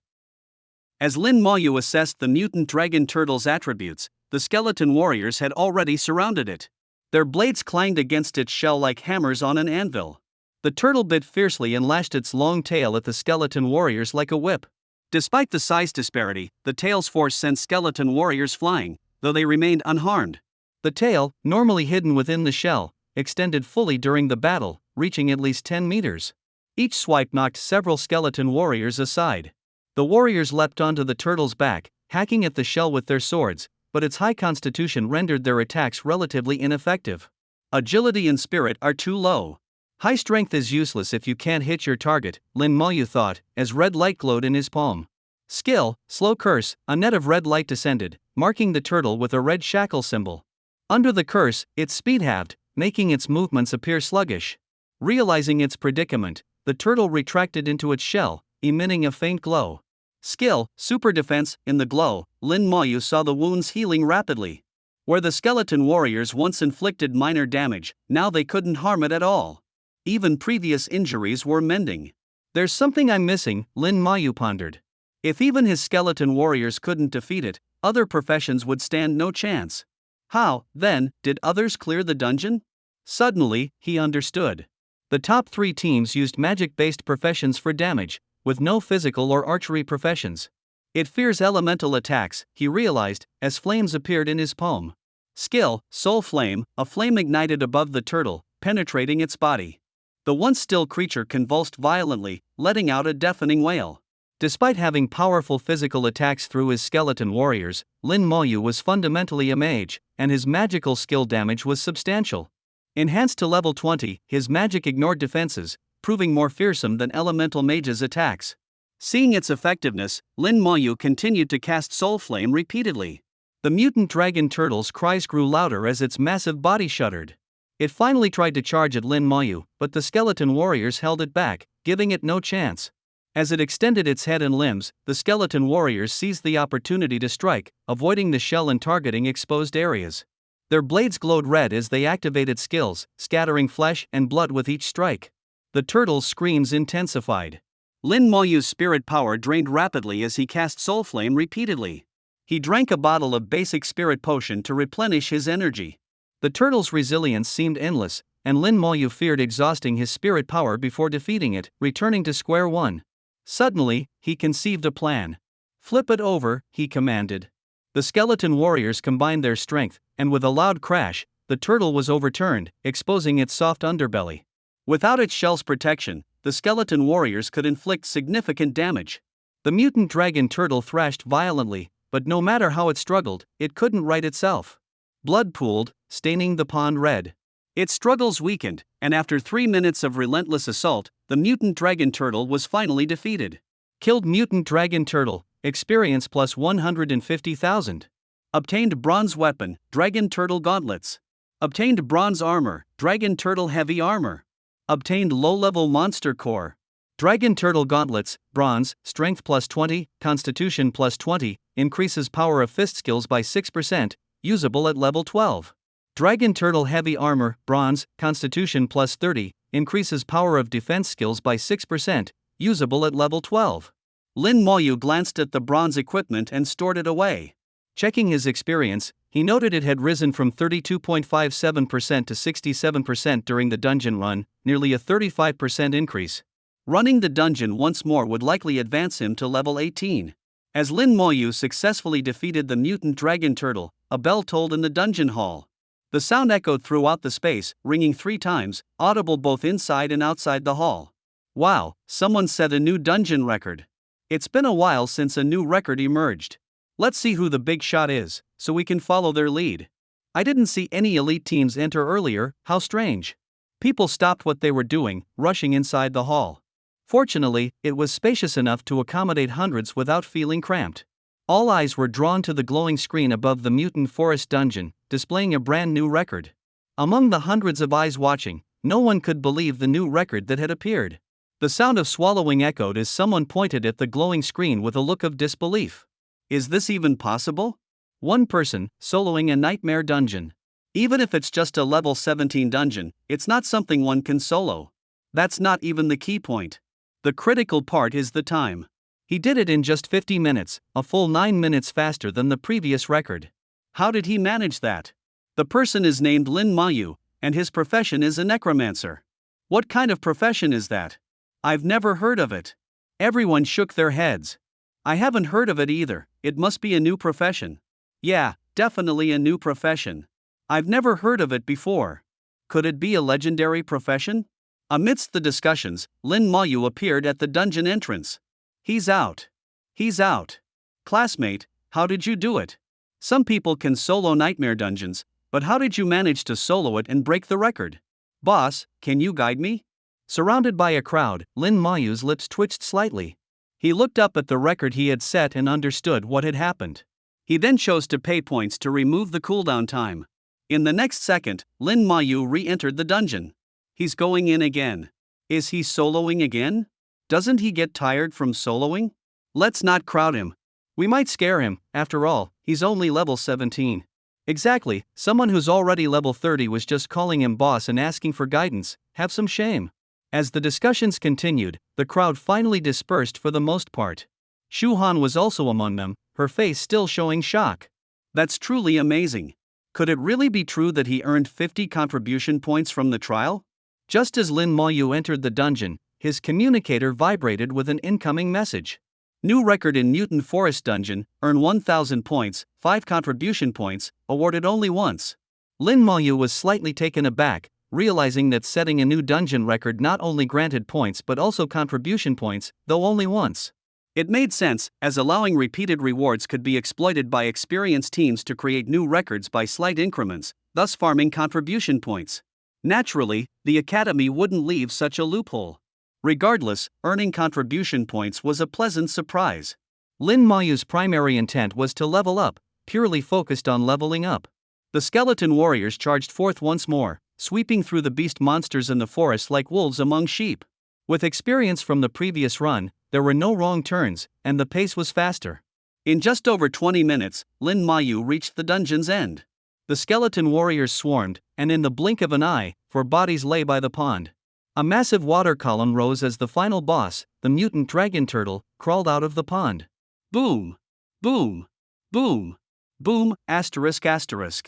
As Lin Maoyu assessed the mutant dragon turtle's attributes, the skeleton warriors had already surrounded it. Their blades clanged against its shell like hammers on an anvil. The turtle bit fiercely and lashed its long tail at the skeleton warriors like a whip. Despite the size disparity, the tail's force sent skeleton warriors flying, though they remained unharmed. The tail, normally hidden within the shell, extended fully during the battle, reaching at least 10 meters. Each swipe knocked several skeleton warriors aside. The warriors leapt onto the turtle's back, hacking at the shell with their swords, but its high constitution rendered their attacks relatively ineffective. Agility and spirit are too low. High strength is useless if you can't hit your target, Lin Maoyu thought, as red light glowed in his palm. Skill, slow curse, a net of red light descended, marking the turtle with a red shackle symbol. Under the curse, its speed halved, making its movements appear sluggish. Realizing its predicament, the turtle retracted into its shell, emitting a faint glow. Skill, super defense, in the glow, Lin Maoyu saw the wounds healing rapidly. Where the skeleton warriors once inflicted minor damage, now they couldn't harm it at all. Even previous injuries were mending. There's something I'm missing, Lin Mayu pondered. If even his skeleton warriors couldn't defeat it, other professions would stand no chance. How, then, did others clear the dungeon? Suddenly, he understood. The top 3 teams used magic-based professions for damage, with no physical or archery professions. It fears elemental attacks, he realized, as flames appeared in his palm. Skill, Soul Flame, a flame ignited above the turtle, penetrating its body. The once still creature convulsed violently, letting out a deafening wail. Despite having powerful physical attacks through his skeleton warriors, Lin Mayu was fundamentally a mage, and his magical skill damage was substantial. Enhanced to level 20, his magic ignored defenses, proving more fearsome than elemental mages' attacks. Seeing its effectiveness, Lin Mayu continued to cast Soul Flame repeatedly. The mutant dragon turtle's cries grew louder as its massive body shuddered. It finally tried to charge at Lin Mayu, but the skeleton warriors held it back, giving it no chance. As it extended its head and limbs, the skeleton warriors seized the opportunity to strike, avoiding the shell and targeting exposed areas. Their blades glowed red as they activated skills, scattering flesh and blood with each strike. The turtle's screams intensified. Lin Mayu's spirit power drained rapidly as he cast Soul Flame repeatedly. He drank a bottle of basic spirit potion to replenish his energy. The turtle's resilience seemed endless, and Lin Mayu feared exhausting his spirit power before defeating it, returning to square one. Suddenly, he conceived a plan. "Flip it over," he commanded. The skeleton warriors combined their strength, and with a loud crash, the turtle was overturned, exposing its soft underbelly. Without its shell's protection, the skeleton warriors could inflict significant damage. The mutant dragon turtle thrashed violently, but no matter how it struggled, it couldn't right itself. Blood pooled, staining the pond red. Its struggles weakened, and after 3 minutes of relentless assault, the mutant dragon turtle was finally defeated. Killed mutant dragon turtle, experience plus 150,000. Obtained bronze weapon, dragon turtle gauntlets. Obtained bronze armor, dragon turtle heavy armor. Obtained low-level monster core. Dragon turtle gauntlets, bronze, strength plus 20, constitution plus 20, increases power of fist skills by 6%, usable at level 12. Dragon turtle heavy armor, bronze, constitution plus 30, increases power of defense skills by 6%, usable at level 12. Lin Mayu glanced at the bronze equipment and stored it away. Checking his experience, he noted it had risen from 32.57% to 67% during the dungeon run, nearly a 35% increase. Running the dungeon once more would likely advance him to level 18. As Lin Mayu successfully defeated the mutant dragon turtle, a bell tolled in the dungeon hall. The sound echoed throughout the space, ringing 3 times, audible both inside and outside the hall. Wow, someone set a new dungeon record. It's been a while since a new record emerged. Let's see who the big shot is, so we can follow their lead. I didn't see any elite teams enter earlier, how strange. People stopped what they were doing, rushing inside the hall. Fortunately, it was spacious enough to accommodate hundreds without feeling cramped. All eyes were drawn to the glowing screen above the mutant forest dungeon, displaying a brand new record. Among the hundreds of eyes watching, no one could believe the new record that had appeared. The sound of swallowing echoed as someone pointed at the glowing screen with a look of disbelief. Is this even possible? One person, soloing a nightmare dungeon. Even if it's just a level 17 dungeon, it's not something one can solo. That's not even the key point. The critical part is the time. He did it in just 50 minutes, a full 9 minutes faster than the previous record. How did he manage that? The person is named Lin Mayu, and his profession is a necromancer. What kind of profession is that? I've never heard of it. Everyone shook their heads. I haven't heard of it either, it must be a new profession. Yeah, definitely a new profession. I've never heard of it before. Could it be a legendary profession? Amidst the discussions, Lin Mayu appeared at the dungeon entrance. He's out. He's out. Classmate, how did you do it? Some people can solo nightmare dungeons, but how did you manage to solo it and break the record? Boss, can you guide me? Surrounded by a crowd, Lin Mayu's lips twitched slightly. He looked up at the record he had set and understood what had happened. He then chose to pay points to remove the cooldown time. In the next second, Lin Mayu re-entered the dungeon. He's going in again. Is he soloing again? Doesn't he get tired from soloing? Let's not crowd him. We might scare him, after all, he's only level 17. Exactly, someone who's already level 30 was just calling him boss and asking for guidance. Have some shame. As the discussions continued, the crowd finally dispersed for the most part. Shu Han was also among them, her face still showing shock. That's truly amazing. Could it really be true that he earned 50 contribution points from the trial? Just as Lin Moyu entered the dungeon, his communicator vibrated with an incoming message. New record in Mutant Forest Dungeon, earn 1000 points, 5 contribution points, awarded only once. Lin Moyu was slightly taken aback, realizing that setting a new dungeon record not only granted points but also contribution points, though only once. It made sense, as allowing repeated rewards could be exploited by experienced teams to create new records by slight increments, thus farming contribution points. Naturally, the Academy wouldn't leave such a loophole. Regardless, earning contribution points was a pleasant surprise. Lin Moyu's primary intent was to level up, purely focused on leveling up. The skeleton warriors charged forth once more, sweeping through the beast monsters in the forest like wolves among sheep. With experience from the previous run, there were no wrong turns, and the pace was faster. In just over 20 minutes, Lin Moyu reached the dungeon's end. The skeleton warriors swarmed, and in the blink of an eye, 4 bodies lay by the pond. A massive water column rose as the final boss, the mutant dragon turtle, crawled out of the pond. Boom! Boom! Boom! Boom! ***.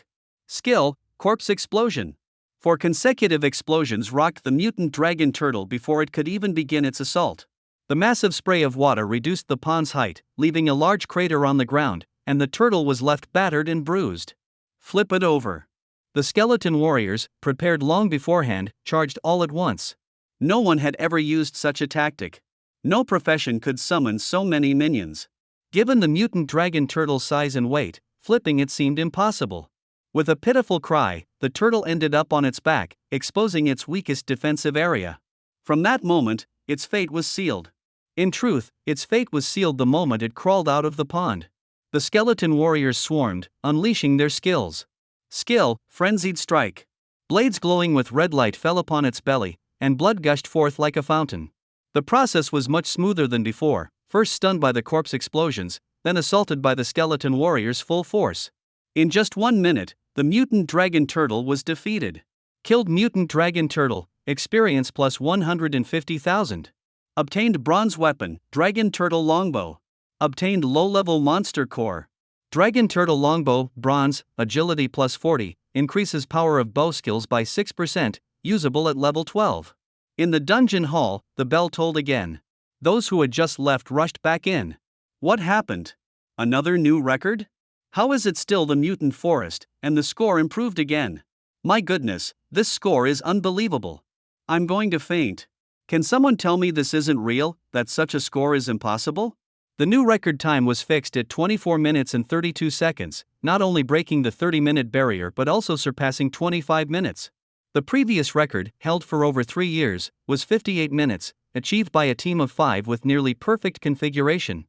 Skill, corpse explosion. 4 consecutive explosions rocked the mutant dragon turtle before it could even begin its assault. The massive spray of water reduced the pond's height, leaving a large crater on the ground, and the turtle was left battered and bruised. Flip it over. The skeleton warriors, prepared long beforehand, charged all at once. No one had ever used such a tactic. No profession could summon so many minions. Given the mutant dragon turtle's size and weight, flipping it seemed impossible. With a pitiful cry, the turtle ended up on its back, exposing its weakest defensive area. From that moment, its fate was sealed. In truth, its fate was sealed the moment it crawled out of the pond. The skeleton warriors swarmed, unleashing their skills. Skill, frenzied strike. Blades glowing with red light fell upon its belly, and blood gushed forth like a fountain. The process was much smoother than before, first stunned by the corpse explosions, then assaulted by the skeleton warriors' full force. In just 1 minute, the mutant dragon turtle was defeated. Killed mutant dragon turtle, experience plus 150,000. Obtained bronze weapon, dragon turtle longbow. Obtained low-level monster core. Dragon turtle longbow, bronze, agility plus 40, increases power of bow skills by 6%, usable at level 12. In the dungeon hall, the bell tolled again. Those who had just left rushed back in. What happened? Another new record? How is it still the mutant forest, and the score improved again? My goodness, this score is unbelievable. I'm going to faint. Can someone tell me this isn't real, that such a score is impossible? The new record time was fixed at 24 minutes and 32 seconds, not only breaking the 30-minute barrier but also surpassing 25 minutes. The previous record, held for over 3 years, was 58 minutes, achieved by a team of 5 with nearly perfect configuration.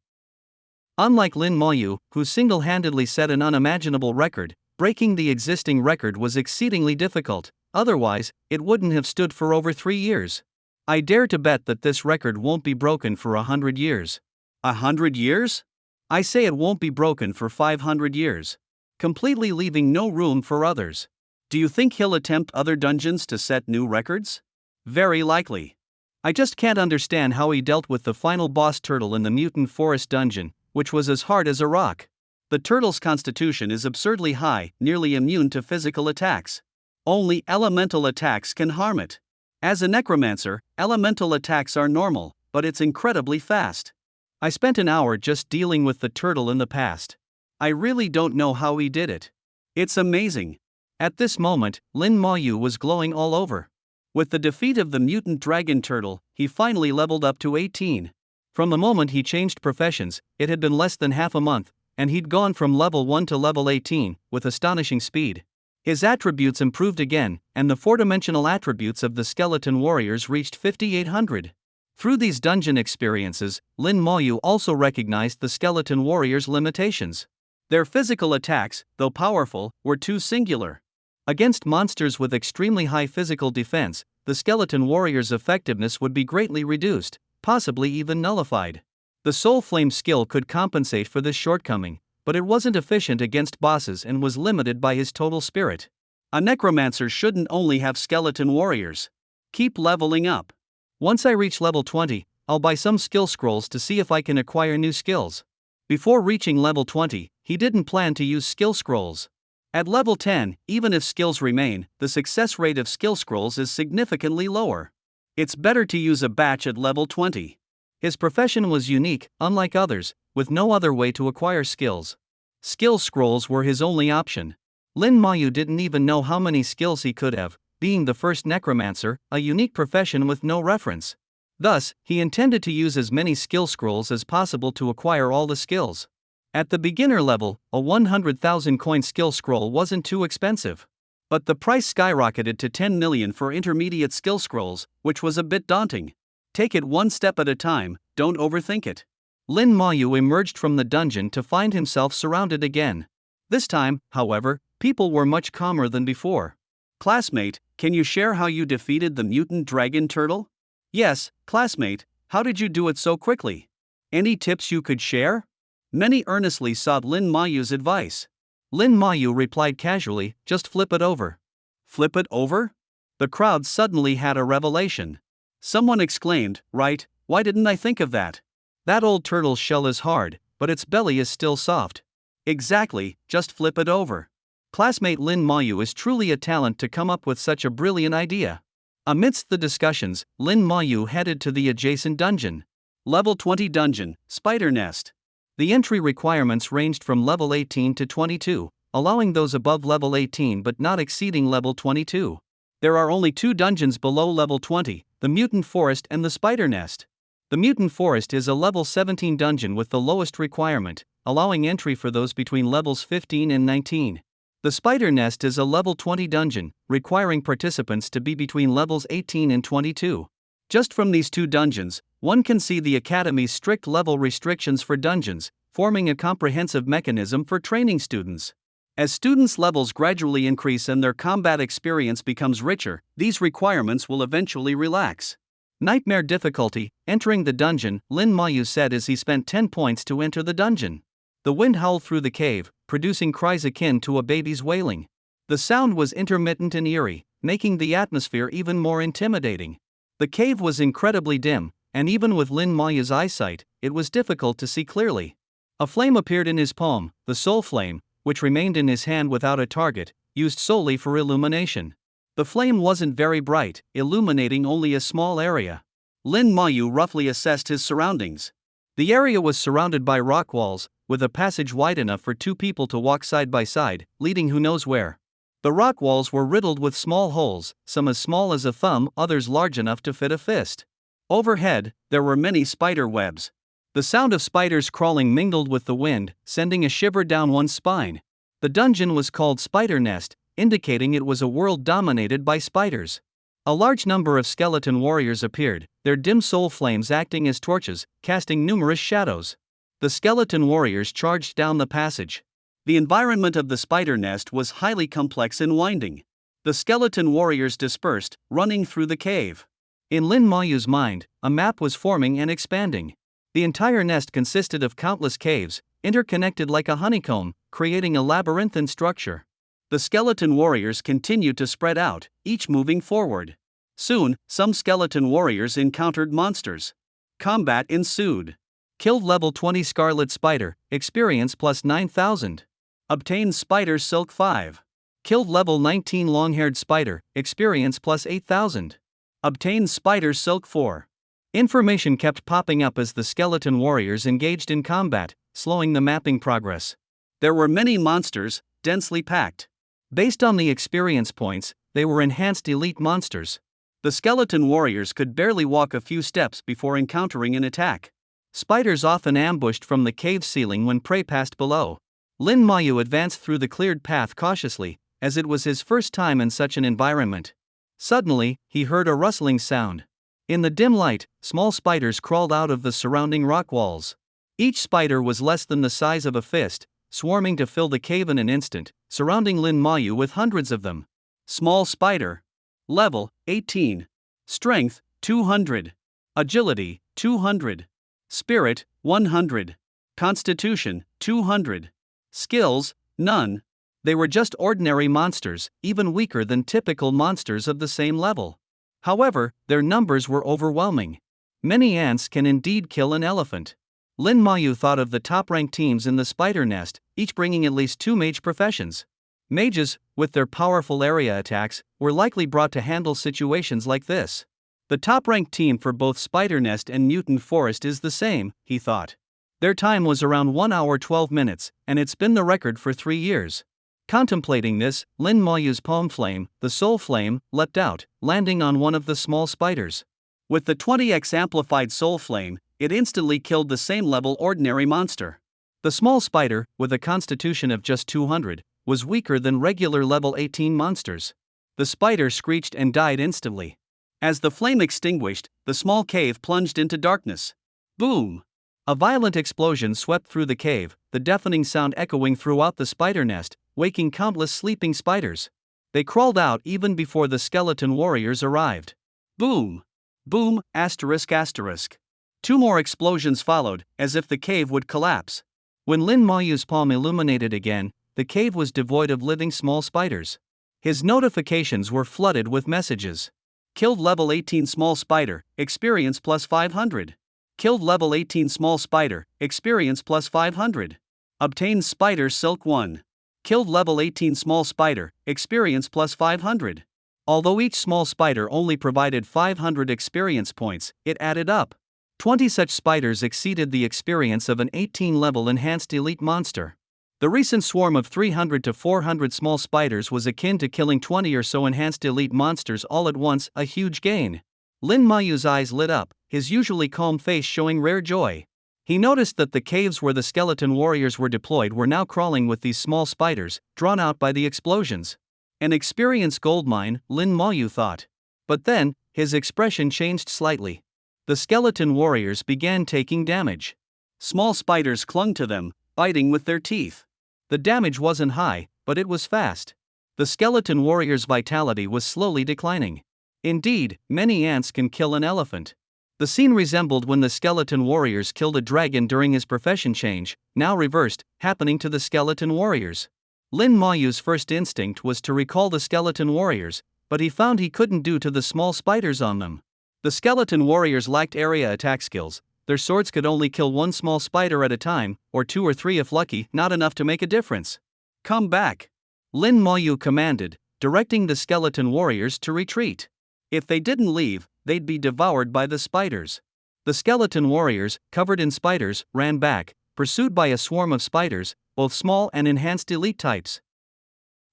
Unlike Lin Moyu, who single-handedly set an unimaginable record, breaking the existing record was exceedingly difficult, otherwise, it wouldn't have stood for over 3 years. I dare to bet that this record won't be broken for 100 years. 100 years? I say it won't be broken for 500 years. Completely leaving no room for others. Do you think he'll attempt other dungeons to set new records? Very likely. I just can't understand how he dealt with the final boss turtle in the mutant forest dungeon, which was as hard as a rock. The turtle's constitution is absurdly high, nearly immune to physical attacks. Only elemental attacks can harm it. As a necromancer, elemental attacks are normal, but it's incredibly fast. I spent an hour just dealing with the turtle in the past. I really don't know how he did it. It's amazing. At this moment, Lin Moyu was glowing all over. With the defeat of the mutant dragon turtle, he finally leveled up to 18. From the moment he changed professions, it had been less than half a month, and he'd gone from level 1 to level 18, with astonishing speed. His attributes improved again, and the 4-dimensional attributes of the skeleton warriors reached 5,800. Through these dungeon experiences, Lin Moyu also recognized the skeleton warriors' limitations. Their physical attacks, though powerful, were too singular. Against monsters with extremely high physical defense, the skeleton warriors' effectiveness would be greatly reduced, possibly even nullified. The Soul Flame skill could compensate for this shortcoming, but it wasn't efficient against bosses and was limited by his total spirit. A necromancer shouldn't only have skeleton warriors. Keep leveling up. Once I reach level 20, I'll buy some skill scrolls to see if I can acquire new skills. Before reaching level 20, he didn't plan to use skill scrolls. At level 10, even if skills remain, the success rate of skill scrolls is significantly lower. It's better to use a batch at level 20. His profession was unique, unlike others, with no other way to acquire skills. Skill scrolls were his only option. Lin Mayu didn't even know how many skills he could have, being the first necromancer, a unique profession with no reference. Thus, he intended to use as many skill scrolls as possible to acquire all the skills. At the beginner level, a 100,000 coin skill scroll wasn't too expensive. But the price skyrocketed to 10 million for intermediate skill scrolls, which was a bit daunting. Take it one step at a time, don't overthink it. Lin Mayu emerged from the dungeon to find himself surrounded again. This time, however, people were much calmer than before. Classmate, can you share how you defeated the mutant dragon turtle? Yes, classmate, how did you do it so quickly? Any tips you could share? Many earnestly sought Lin Mayu's advice. Lin Mayu replied casually, just flip it over. Flip it over? The crowd suddenly had a revelation. Someone exclaimed, right, why didn't I think of that? That old turtle's shell is hard, but its belly is still soft. Exactly, just flip it over. Classmate Lin Mayu is truly a talent to come up with such a brilliant idea. Amidst the discussions, Lin Mayu headed to the adjacent dungeon. Level 20 dungeon, Spider Nest. The entry requirements ranged from level 18 to 22, allowing those above level 18 but not exceeding level 22. There are only 2 dungeons below level 20, the Mutant Forest and the Spider Nest. The Mutant Forest is a level 17 dungeon with the lowest requirement, allowing entry for those between levels 15 and 19. The Spider Nest is a level 20 dungeon, requiring participants to be between levels 18 and 22. Just from these 2 dungeons, one can see the Academy's strict level restrictions for dungeons, forming a comprehensive mechanism for training students. As students' levels gradually increase and their combat experience becomes richer, these requirements will eventually relax. Nightmare difficulty, entering the dungeon, Lin Mayu said as he spent 10 points to enter the dungeon. The wind howled through the cave, producing cries akin to a baby's wailing. The sound was intermittent and eerie, making the atmosphere even more intimidating. The cave was incredibly dim, and even with Lin Mayu's eyesight, it was difficult to see clearly. A flame appeared in his palm, the soul flame, which remained in his hand without a target, used solely for illumination. The flame wasn't very bright, illuminating only a small area. Lin Mayu roughly assessed his surroundings. The area was surrounded by rock walls, with a passage wide enough for 2 people to walk side by side, leading who knows where. The rock walls were riddled with small holes, some as small as a thumb, others large enough to fit a fist. Overhead, there were many spider webs. The sound of spiders crawling mingled with the wind, sending a shiver down one's spine. The dungeon was called Spider Nest, indicating it was a world dominated by spiders. A large number of skeleton warriors appeared, their dim soul flames acting as torches, casting numerous shadows. The skeleton warriors charged down the passage. The environment of the spider nest was highly complex and winding. The skeleton warriors dispersed, running through the cave. In Lin Mayu's mind, a map was forming and expanding. The entire nest consisted of countless caves, interconnected like a honeycomb, creating a labyrinthine structure. The skeleton warriors continued to spread out, each moving forward. Soon, some skeleton warriors encountered monsters. Combat ensued. Killed level 20 Scarlet Spider, experience plus 9,000. Obtained Spider Silk 5. Killed level 19 Long-Haired Spider, experience plus 8,000. Obtained Spider Silk 4. Information kept popping up as the skeleton warriors engaged in combat, slowing the mapping progress. There were many monsters, densely packed. Based on the experience points, they were enhanced elite monsters. The skeleton warriors could barely walk a few steps before encountering an attack. Spiders often ambushed from the cave ceiling when prey passed below. Lin Mayu advanced through the cleared path cautiously, as it was his first time in such an environment. Suddenly, he heard a rustling sound. In the dim light, small spiders crawled out of the surrounding rock walls. Each spider was less than the size of a fist, swarming to fill the cave in an instant, surrounding Lin Mayu with hundreds of them. Small spider. Level 18. Strength 200. Agility 200. Spirit 100. Constitution 200. Skills? None. They were just ordinary monsters, even weaker than typical monsters of the same level. However, their numbers were overwhelming. Many ants can indeed kill an elephant. Lin Mayu thought of the top-ranked teams in the spider nest, each bringing at least 2 mage professions. Mages, with their powerful area attacks, were likely brought to handle situations like this. The top-ranked team for both Spider Nest and Mutant Forest is the same, he thought. Their time was around 1 hour 12 minutes, and it's been the record for 3 years. Contemplating this, Lin Mayu's palm flame, the soul flame, leapt out, landing on one of the small spiders. With the 20x amplified soul flame, it instantly killed the same level ordinary monster. The small spider, with a constitution of just 200, was weaker than regular level 18 monsters. The spider screeched and died instantly. As the flame extinguished, the small cave plunged into darkness. Boom! A violent explosion swept through the cave, the deafening sound echoing throughout the spider nest, waking countless sleeping spiders. They crawled out even before the skeleton warriors arrived. Boom! Boom! Asterisk asterisk. 2 more explosions followed, as if the cave would collapse. When Lin Mayu's palm illuminated again, the cave was devoid of living small spiders. His notifications were flooded with messages. Killed level 18 small spider, experience plus 500. Killed level 18 small spider, experience plus 500. Obtained spider silk 1. Killed level 18 small spider, experience plus 500. Although each small spider only provided 500 experience points, it added up. 20 such spiders exceeded the experience of an 18-level enhanced elite monster. The recent swarm of 300 to 400 small spiders was akin to killing 20 or so enhanced elite monsters all at once, a huge gain. Lin Mayu's eyes lit up, his usually calm face showing rare joy. He noticed that the caves where the skeleton warriors were deployed were now crawling with these small spiders, drawn out by the explosions. An experience goldmine, Lin Mayu thought. But then, his expression changed slightly. The skeleton warriors began taking damage. Small spiders clung to them, biting with their teeth. The damage wasn't high, but it was fast. The skeleton warrior's vitality was slowly declining. Indeed, many ants can kill an elephant. The scene resembled when the skeleton warriors killed a dragon during his profession change, now reversed, happening to the skeleton warriors. Lin Mayu's first instinct was to recall the skeleton warriors, but he found he couldn't due to the small spiders on them. The skeleton warriors lacked area attack skills. Their swords could only kill 1 small spider at a time, or 2 or 3 if lucky, not enough to make a difference. Come back! Lin Mayu commanded, directing the skeleton warriors to retreat. If they didn't leave, they'd be devoured by the spiders. The skeleton warriors, covered in spiders, ran back, pursued by a swarm of spiders, both small and enhanced elite types.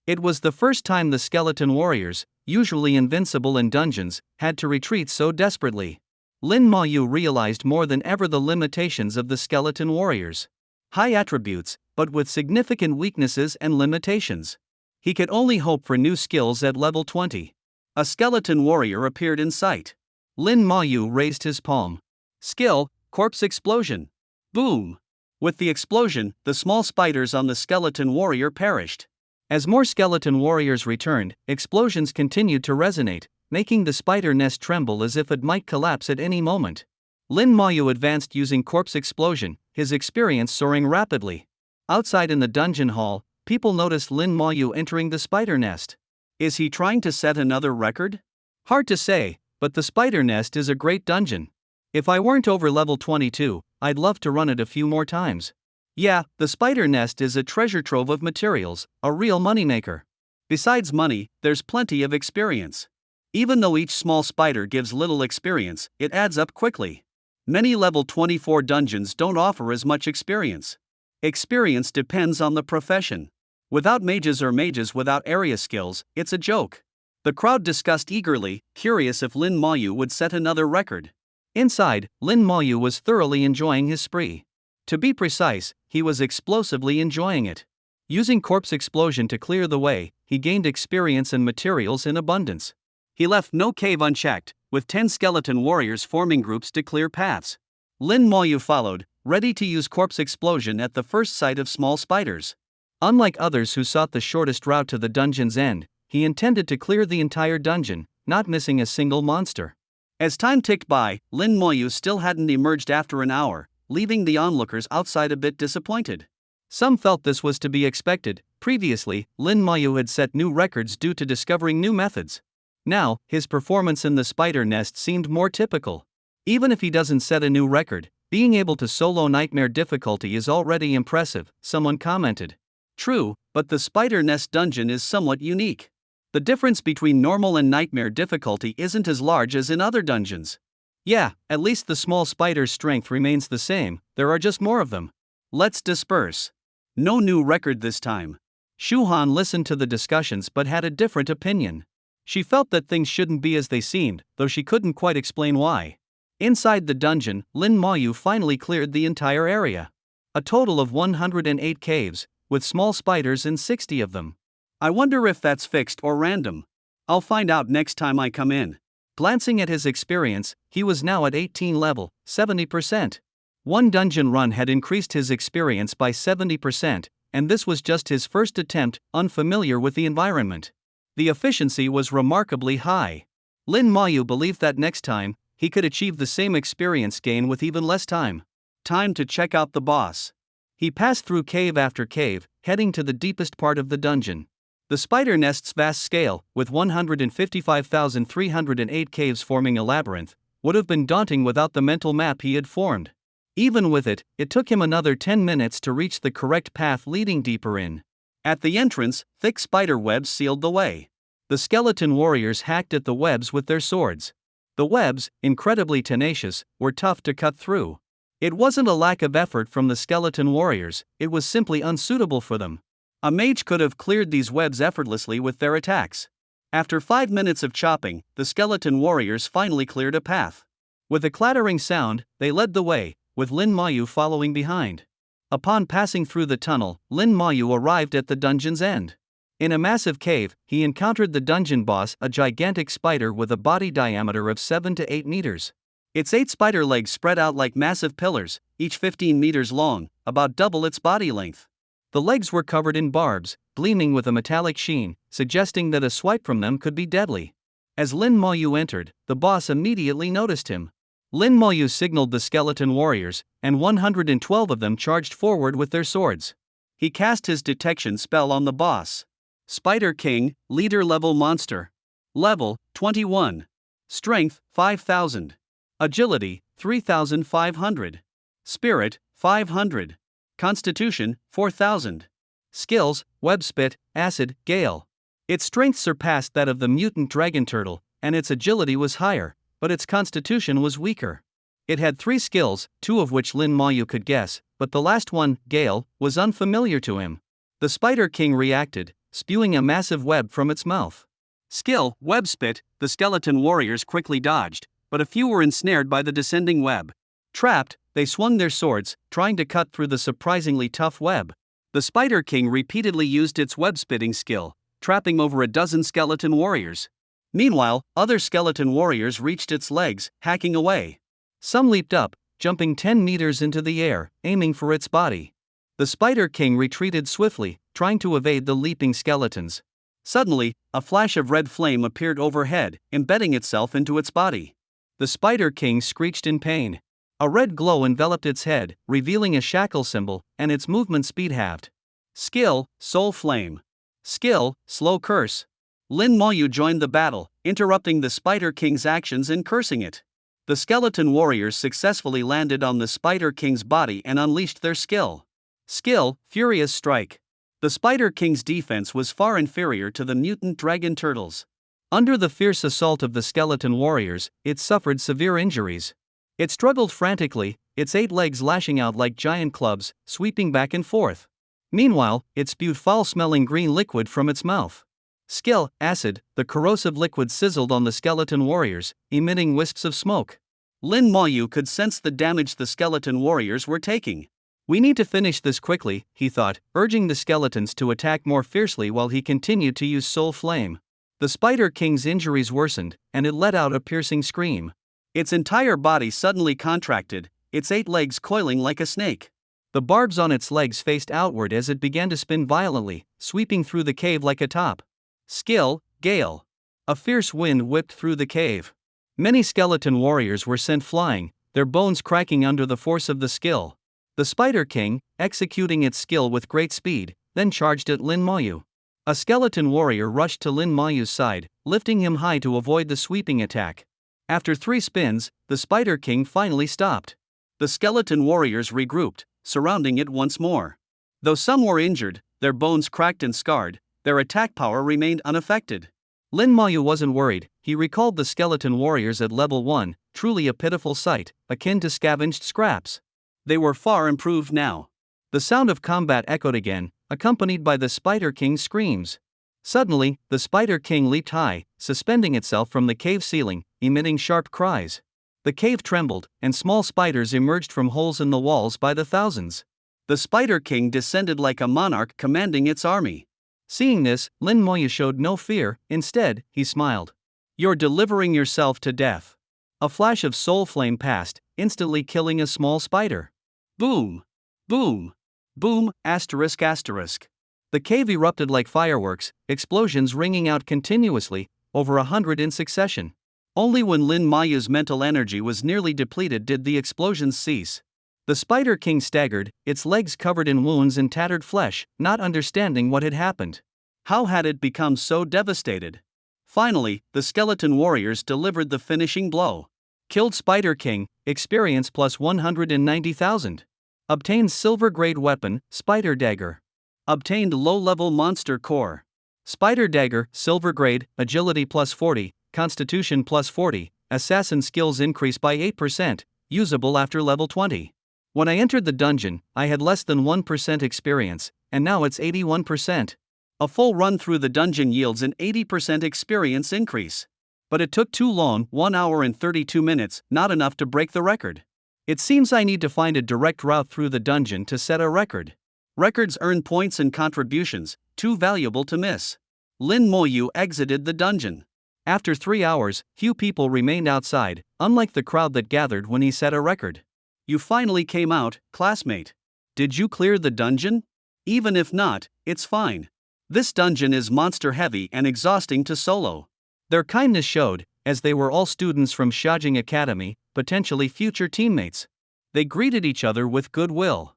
It was the first time the skeleton warriors, usually invincible in dungeons, had to retreat so desperately. Lin Mayu realized more than ever the limitations of the skeleton warriors. High attributes, but with significant weaknesses and limitations. He could only hope for new skills at level 20. A skeleton warrior appeared in sight. Lin Mayu raised his palm. Skill, corpse explosion. Boom! With the explosion, the small spiders on the skeleton warrior perished. As more skeleton warriors returned, explosions continued to resonate, making the spider nest tremble as if it might collapse at any moment. Lin Mayu advanced using corpse explosion, his experience soaring rapidly. Outside in the dungeon hall, people noticed Lin Mayu entering the spider nest. Is he trying to set another record? Hard to say, but the spider nest is a great dungeon. If I weren't over level 22, I'd love to run it a few more times. Yeah, the spider nest is a treasure trove of materials, a real moneymaker. Besides money, there's plenty of experience. Even though each small spider gives little experience, it adds up quickly. Many level 24 dungeons don't offer as much experience. Experience depends on the profession. Without mages or mages without area skills, it's a joke. The crowd discussed eagerly, curious if Lin Mayu would set another record. Inside, Lin Mayu was thoroughly enjoying his spree. To be precise, he was explosively enjoying it. Using corpse explosion to clear the way, he gained experience and materials in abundance. He left no cave unchecked, with 10 skeleton warriors forming groups to clear paths. Lin Mayu followed, ready to use corpse explosion at the first sight of small spiders. Unlike others who sought the shortest route to the dungeon's end, he intended to clear the entire dungeon, not missing a single monster. As time ticked by, Lin Mayu still hadn't emerged after an hour, leaving the onlookers outside a bit disappointed. Some felt this was to be expected. Previously, Lin Mayu had set new records due to discovering new methods. Now, his performance in the spider nest seemed more typical. Even if he doesn't set a new record, being able to solo nightmare difficulty is already impressive, someone commented. True, but the spider nest dungeon is somewhat unique. The difference between normal and nightmare difficulty isn't as large as in other dungeons. Yeah, at least the small spider's strength remains the same, there are just more of them. Let's disperse. No new record this time. Shu Han listened to the discussions but had a different opinion. She felt that things shouldn't be as they seemed, though she couldn't quite explain why. Inside the dungeon, Lin Mayu finally cleared the entire area. A total of 108 caves, with small spiders in 60 of them. I wonder if that's fixed or random. I'll find out next time I come in. Glancing at his experience, he was now at 18 level, 70%. One dungeon run had increased his experience by 70%, and this was just his first attempt, unfamiliar with the environment. The efficiency was remarkably high. Lin Mayu believed that next time, he could achieve the same experience gain with even less time. Time to check out the boss. He passed through cave after cave, heading to the deepest part of the dungeon. The spider nest's vast scale, with 155,308 caves forming a labyrinth, would have been daunting without the mental map he had formed. Even with it, it took him another 10 minutes to reach the correct path leading deeper in. At the entrance, thick spider webs sealed the way. The skeleton warriors hacked at the webs with their swords. The webs, incredibly tenacious, were tough to cut through. It wasn't a lack of effort from the skeleton warriors, it was simply unsuitable for them. A mage could have cleared these webs effortlessly with their attacks. After 5 minutes of chopping, the skeleton warriors finally cleared a path. With a clattering sound, they led the way, with Lin Mayu following behind. Upon passing through the tunnel, Lin Mayu arrived at the dungeon's end. In a massive cave, he encountered the dungeon boss, a gigantic spider with a body diameter of 7 to 8 meters. Its 8 spider legs spread out like massive pillars, each 15 meters long, about double its body length. The legs were covered in barbs, gleaming with a metallic sheen, suggesting that a swipe from them could be deadly. As Lin Mayu entered, the boss immediately noticed him. Lin Mayu signaled the skeleton warriors, and 112 of them charged forward with their swords. He cast his detection spell on the boss. Spider King, leader level monster. Level, 21. Strength, 5,000. Agility, 3,500. Spirit, 500. Constitution, 4,000. Skills, Web Spit, Acid, Gale. Its strength surpassed that of the mutant dragon turtle, and its agility was higher, but its constitution was weaker. It had 3 skills, 2 of which Lin Mayu could guess, but the last one, Gale, was unfamiliar to him. The Spider King reacted, spewing a massive web from its mouth. Skill, Web Spit, the skeleton warriors quickly dodged, but a few were ensnared by the descending web. Trapped, they swung their swords, trying to cut through the surprisingly tough web. The Spider King repeatedly used its web-spitting skill, trapping over a dozen skeleton warriors. Meanwhile, other skeleton warriors reached its legs, hacking away. Some leaped up, jumping 10 meters into the air, aiming for its body. The Spider King retreated swiftly, trying to evade the leaping skeletons. Suddenly, a flash of red flame appeared overhead, embedding itself into its body. The Spider King screeched in pain. A red glow enveloped its head, revealing a shackle symbol, and its movement speed halved. Skill, Soul Flame. Skill, Slow Curse. Lin Mayu joined the battle, interrupting the Spider King's actions and cursing it. The skeleton warriors successfully landed on the Spider King's body and unleashed their skill. Skill, Furious Strike. The Spider King's defense was far inferior to the mutant dragon turtles. Under the fierce assault of the skeleton warriors, it suffered severe injuries. It struggled frantically, its 8 legs lashing out like giant clubs, sweeping back and forth. Meanwhile, it spewed foul-smelling green liquid from its mouth. Skill, Acid, the corrosive liquid sizzled on the skeleton warriors, emitting wisps of smoke. Lin Mayu could sense the damage the skeleton warriors were taking. We need to finish this quickly, he thought, urging the skeletons to attack more fiercely while he continued to use Soul Flame. The Spider King's injuries worsened, and it let out a piercing scream. Its entire body suddenly contracted, its 8 legs coiling like a snake. The barbs on its legs faced outward as it began to spin violently, sweeping through the cave like a top. Skill, Gale. A fierce wind whipped through the cave. Many skeleton warriors were sent flying, their bones cracking under the force of the skill. The Spider King, executing its skill with great speed, then charged at Lin Mayu. A skeleton warrior rushed to Lin Mayu's side, lifting him high to avoid the sweeping attack. After 3 spins, the Spider King finally stopped. The skeleton warriors regrouped, surrounding it once more. Though some were injured, their bones cracked and scarred, their attack power remained unaffected. Lin Mayu wasn't worried. He recalled the skeleton warriors at level 1, truly a pitiful sight, akin to scavenged scraps. They were far improved now. The sound of combat echoed again, accompanied by the Spider King's screams. Suddenly, the Spider King leaped high, suspending itself from the cave ceiling, emitting sharp cries. The cave trembled, and small spiders emerged from holes in the walls by the thousands. The Spider King descended like a monarch commanding its army. Seeing this, Lin Mayu showed no fear. Instead, he smiled. "You're delivering yourself to death." A flash of soul flame passed, instantly killing a small spider. Boom! Boom! Boom! Asterisk asterisk. The cave erupted like fireworks, explosions ringing out continuously, over 100 in succession. Only when Lin Mayu's mental energy was nearly depleted did the explosions cease. The Spider King staggered, its legs covered in wounds and tattered flesh, not understanding what had happened. How had it become so devastated? Finally, the skeleton warriors delivered the finishing blow. Killed Spider King, experience plus 190,000. Obtained silver grade weapon, Spider Dagger. Obtained low-level monster core. Spider Dagger, silver grade, agility plus 40, constitution plus 40, assassin skills increase by 8%, usable after level 20. When I entered the dungeon, I had less than 1% experience, and now it's 81%. A full run through the dungeon yields an 80% experience increase. But it took too long, 1 hour and 32 minutes, not enough to break the record. It seems I need to find a direct route through the dungeon to set a record. Records earn points and contributions, too valuable to miss. Lin Mayu exited the dungeon. After 3 hours, few people remained outside, unlike the crowd that gathered when he set a record. "You finally came out, classmate. Did you clear the dungeon? Even if not, it's fine. This dungeon is monster heavy and exhausting to solo." Their kindness showed, as they were all students from Shajing Academy, potentially future teammates. They greeted each other with goodwill.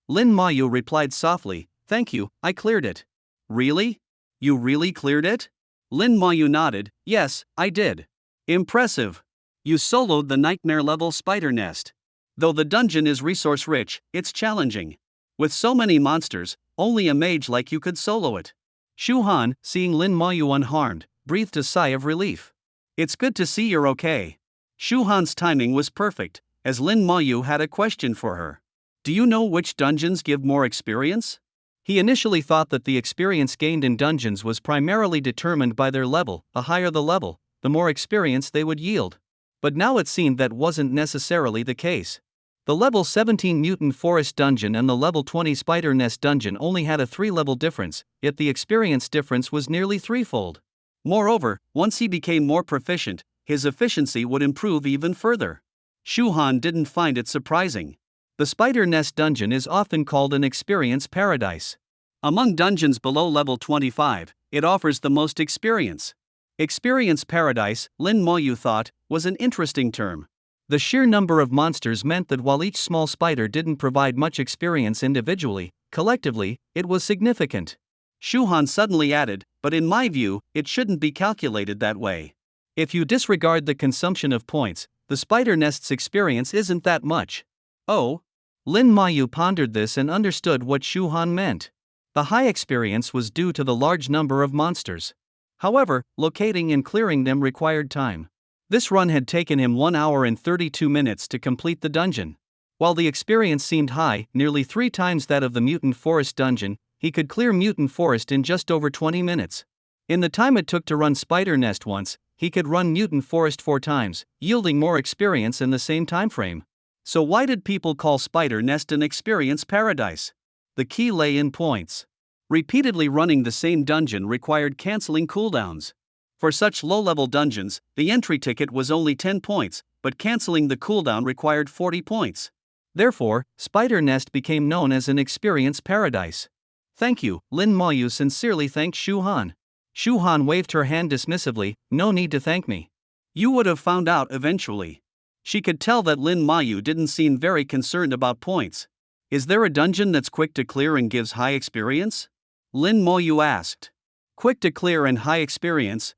Lin Mayu replied softly, "Thank you, I cleared it." "Really? You really cleared it?" Lin Mayu nodded, "Yes, I did." "Impressive. You soloed the nightmare-level spider nest. Though the dungeon is resource-rich, it's challenging. With so many monsters, only a mage like you could solo it." Shu Han, seeing Lin Mayu unharmed, breathed a sigh of relief. "It's good to see you're okay." Shu Han's timing was perfect, as Lin Mayu had a question for her. "Do you know which dungeons give more experience?" He initially thought that the experience gained in dungeons was primarily determined by their level. The higher the level, the more experience they would yield. But now it seemed that wasn't necessarily the case. The level 17 Mutant Forest dungeon and the level 20 Spider Nest dungeon only had a 3-level difference, yet the experience difference was nearly threefold. Moreover, once he became more proficient, his efficiency would improve even further. Shu Han didn't find it surprising. The Spider Nest dungeon is often called an experience paradise. Among dungeons below level 25, it offers the most experience. Experience paradise, Lin Mayu thought, was an interesting term. The sheer number of monsters meant that while each small spider didn't provide much experience individually, collectively, it was significant. Shu Han suddenly added, "But in my view, it shouldn't be calculated that way. If you disregard the consumption of points, the spider nest's experience isn't that much." Oh? Lin Mayu pondered this and understood what Shu Han meant. The high experience was due to the large number of monsters. However, locating and clearing them required time. This run had taken him 1 hour and 32 minutes to complete the dungeon. While the experience seemed high, nearly 3 times that of the Mutant Forest dungeon, he could clear Mutant Forest in just over 20 minutes. In the time it took to run Spider Nest once, he could run Mutant Forest 4 times, yielding more experience in the same time frame. So why did people call Spider Nest an experience paradise? The key lay in points. Repeatedly running the same dungeon required canceling cooldowns. For such low-level dungeons, the entry ticket was only 10 points, but canceling the cooldown required 40 points. Therefore, Spider Nest became known as an experience paradise. "Thank you," Lin Mayu sincerely thanked Shu Han. Shu Han waved her hand dismissively, "No need to thank me. You would have found out eventually." She could tell that Lin Mayu didn't seem very concerned about points. Is there a dungeon that's quick to clear and gives high experience? Lin Mayu asked. Quick to clear and high experience,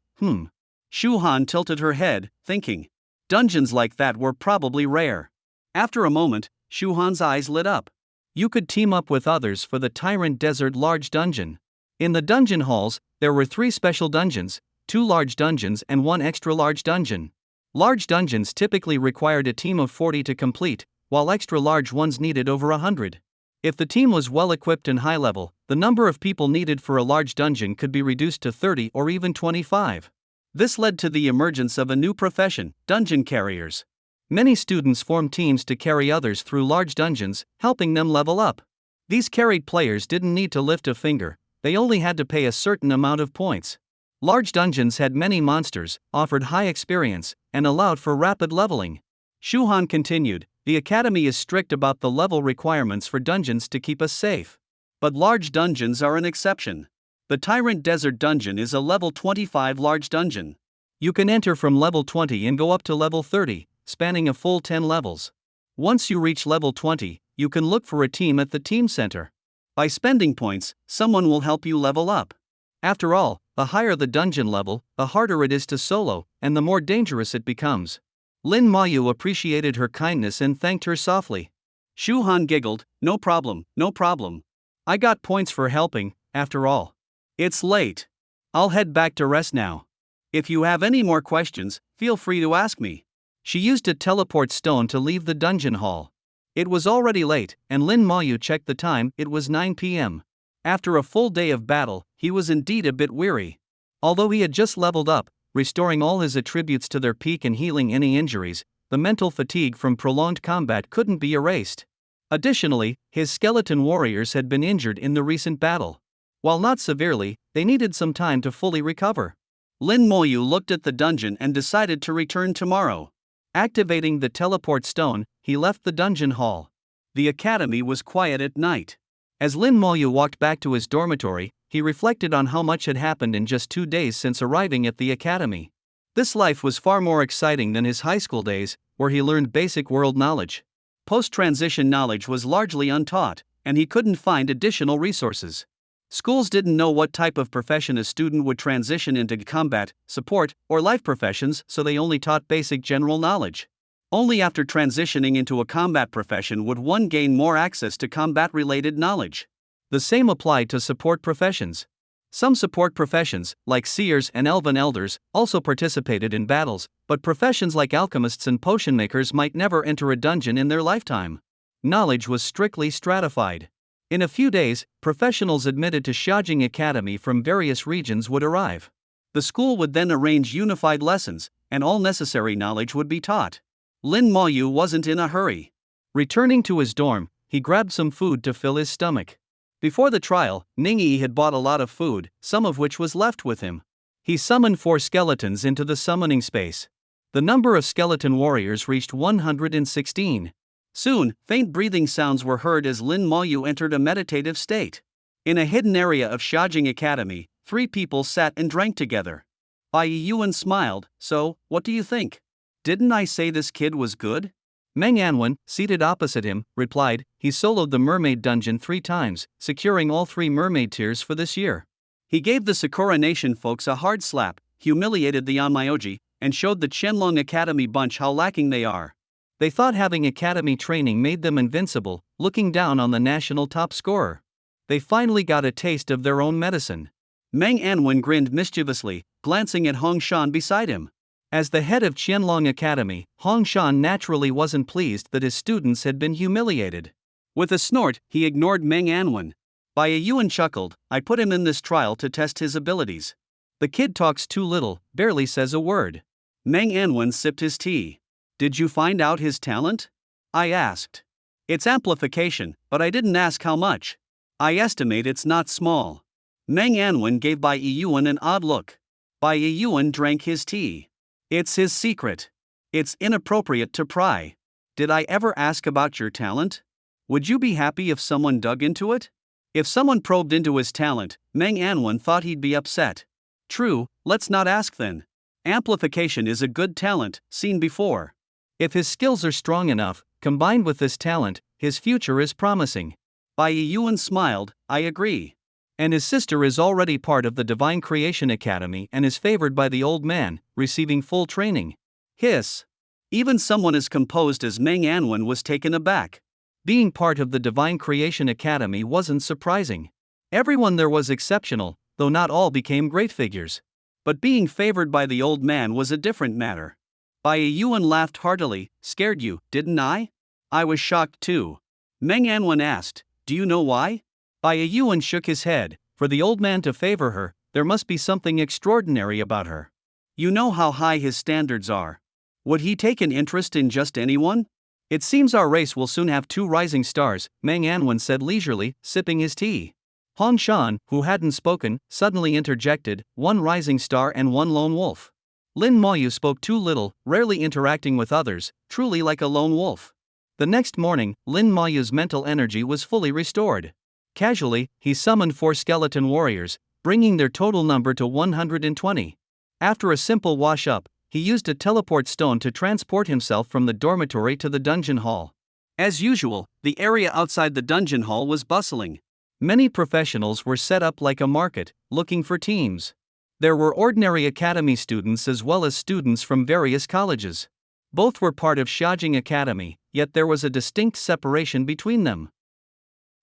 Shu Han tilted her head, thinking. Dungeons like that were probably rare. After a moment, Shu Han's eyes lit up. You could team up with others for the Tyrant Desert Large Dungeon. In the dungeon halls, there were 3 special dungeons, 2 large dungeons and 1 extra large dungeon. Large dungeons typically required a team of 40 to complete, while extra large ones needed over 100. If the team was well equipped and high level, the number of people needed for a large dungeon could be reduced to 30 or even 25. This led to the emergence of a new profession, dungeon carriers. Many students formed teams to carry others through large dungeons, helping them level up. These carried players didn't need to lift a finger, they only had to pay a certain amount of points. Large dungeons had many monsters, offered high experience, and allowed for rapid leveling. Shu Han continued, the academy is strict about the level requirements for dungeons to keep us safe. But large dungeons are an exception. The Tyrant Desert Dungeon is a level 25 large dungeon. You can enter from level 20 and go up to level 30, spanning a full 10 levels. Once you reach level 20, you can look for a team at the team center. By spending points, someone will help you level up. After all, the higher the dungeon level, the harder it is to solo, and the more dangerous it becomes. Lin Mayu appreciated her kindness and thanked her softly. Shu Han giggled, no problem, no problem. I got points for helping, after all. It's late. I'll head back to rest now. If you have any more questions, feel free to ask me. She used a teleport stone to leave the dungeon hall. It was already late, and Lin Mayu checked the time, it was 9 p.m. After a full day of battle, he was indeed a bit weary. Although he had just leveled up, restoring all his attributes to their peak and healing any injuries, the mental fatigue from prolonged combat couldn't be erased. Additionally, his skeleton warriors had been injured in the recent battle. While not severely, they needed some time to fully recover. Lin Mayu looked at the dungeon and decided to return tomorrow. Activating the teleport stone, he left the dungeon hall. The academy was quiet at night. As Lin Mayu walked back to his dormitory, he reflected on how much had happened in just 2 days since arriving at the academy. This life was far more exciting than his high school days, where he learned basic world knowledge. Post-transition knowledge was largely untaught, and he couldn't find additional resources. Schools didn't know what type of profession a student would transition into: combat, support, or life professions, so they only taught basic general knowledge. Only after transitioning into a combat profession would one gain more access to combat-related knowledge. The same applied to support professions. Some support professions, like seers and elven elders, also participated in battles, but professions like alchemists and potion makers might never enter a dungeon in their lifetime. Knowledge was strictly stratified. In a few days, professionals admitted to Xiaojing Academy from various regions would arrive. The school would then arrange unified lessons, and all necessary knowledge would be taught. Lin Mayu wasn't in a hurry. Returning to his dorm, he grabbed some food to fill his stomach. Before the trial, Ningyi had bought a lot of food, some of which was left with him. He summoned 4 skeletons into the summoning space. The number of skeleton warriors reached 116. Soon, faint breathing sounds were heard as Lin Mayu entered a meditative state. In a hidden area of Xiaojing Academy, 3 people sat and drank together. Bai Yuan smiled, so, what do you think? Didn't I say this kid was good? Meng Anwen, seated opposite him, replied, he soloed the mermaid dungeon 3 times, securing all 3 mermaid tiers for this year. He gave the Sakura Nation folks a hard slap, humiliated the Onmyoji, and showed the Qianlong Academy bunch how lacking they are. They thought having academy training made them invincible, looking down on the national top scorer. They finally got a taste of their own medicine. Meng Anwen grinned mischievously, glancing at Hong Shan beside him. As the head of Qianlong Academy, Hong Shan naturally wasn't pleased that his students had been humiliated. With a snort, he ignored Meng Anwen. Bai Yuan chuckled, I put him in this trial to test his abilities. The kid talks too little, barely says a word. Meng Anwen sipped his tea. Did you find out his talent? I asked. It's amplification, but I didn't ask how much. I estimate it's not small. Meng Anwen gave Bai Yuan an odd look. Bai Yuan drank his tea. It's his secret. It's inappropriate to pry. Did I ever ask about your talent? Would you be happy if someone dug into it? If someone probed into his talent, Meng Anwen thought he'd be upset. True, let's not ask then. Amplification is a good talent, seen before. If his skills are strong enough, combined with this talent, his future is promising. Bai Yuan smiled, I agree. And his sister is already part of the Divine Creation Academy and is favored by the old man, receiving full training. Hiss. Even someone as composed as Meng Anwen was taken aback. Being part of the Divine Creation Academy wasn't surprising. Everyone there was exceptional, though not all became great figures. But being favored by the old man was a different matter. Bai Yuan laughed heartily, scared you, didn't I? I was shocked too. Meng Anwen asked, do you know why? Bai Yuan shook his head. For the old man to favor her, there must be something extraordinary about her. You know how high his standards are. Would he take an interest in just anyone? It seems our race will soon have 2 rising stars, Meng Anwen said leisurely, sipping his tea. Han Shan, who hadn't spoken, suddenly interjected, 1 rising star and 1 lone wolf. Lin Moyu spoke too little, rarely interacting with others, truly like a lone wolf. The next morning, Lin Moyu's mental energy was fully restored. Casually, he summoned 4 skeleton warriors, bringing their total number to 120. After a simple wash-up, he used a teleport stone to transport himself from the dormitory to the dungeon hall. As usual, the area outside the dungeon hall was bustling. Many professionals were set up like a market, looking for teams. There were ordinary academy students as well as students from various colleges. Both were part of Xiaojing Academy, yet there was a distinct separation between them.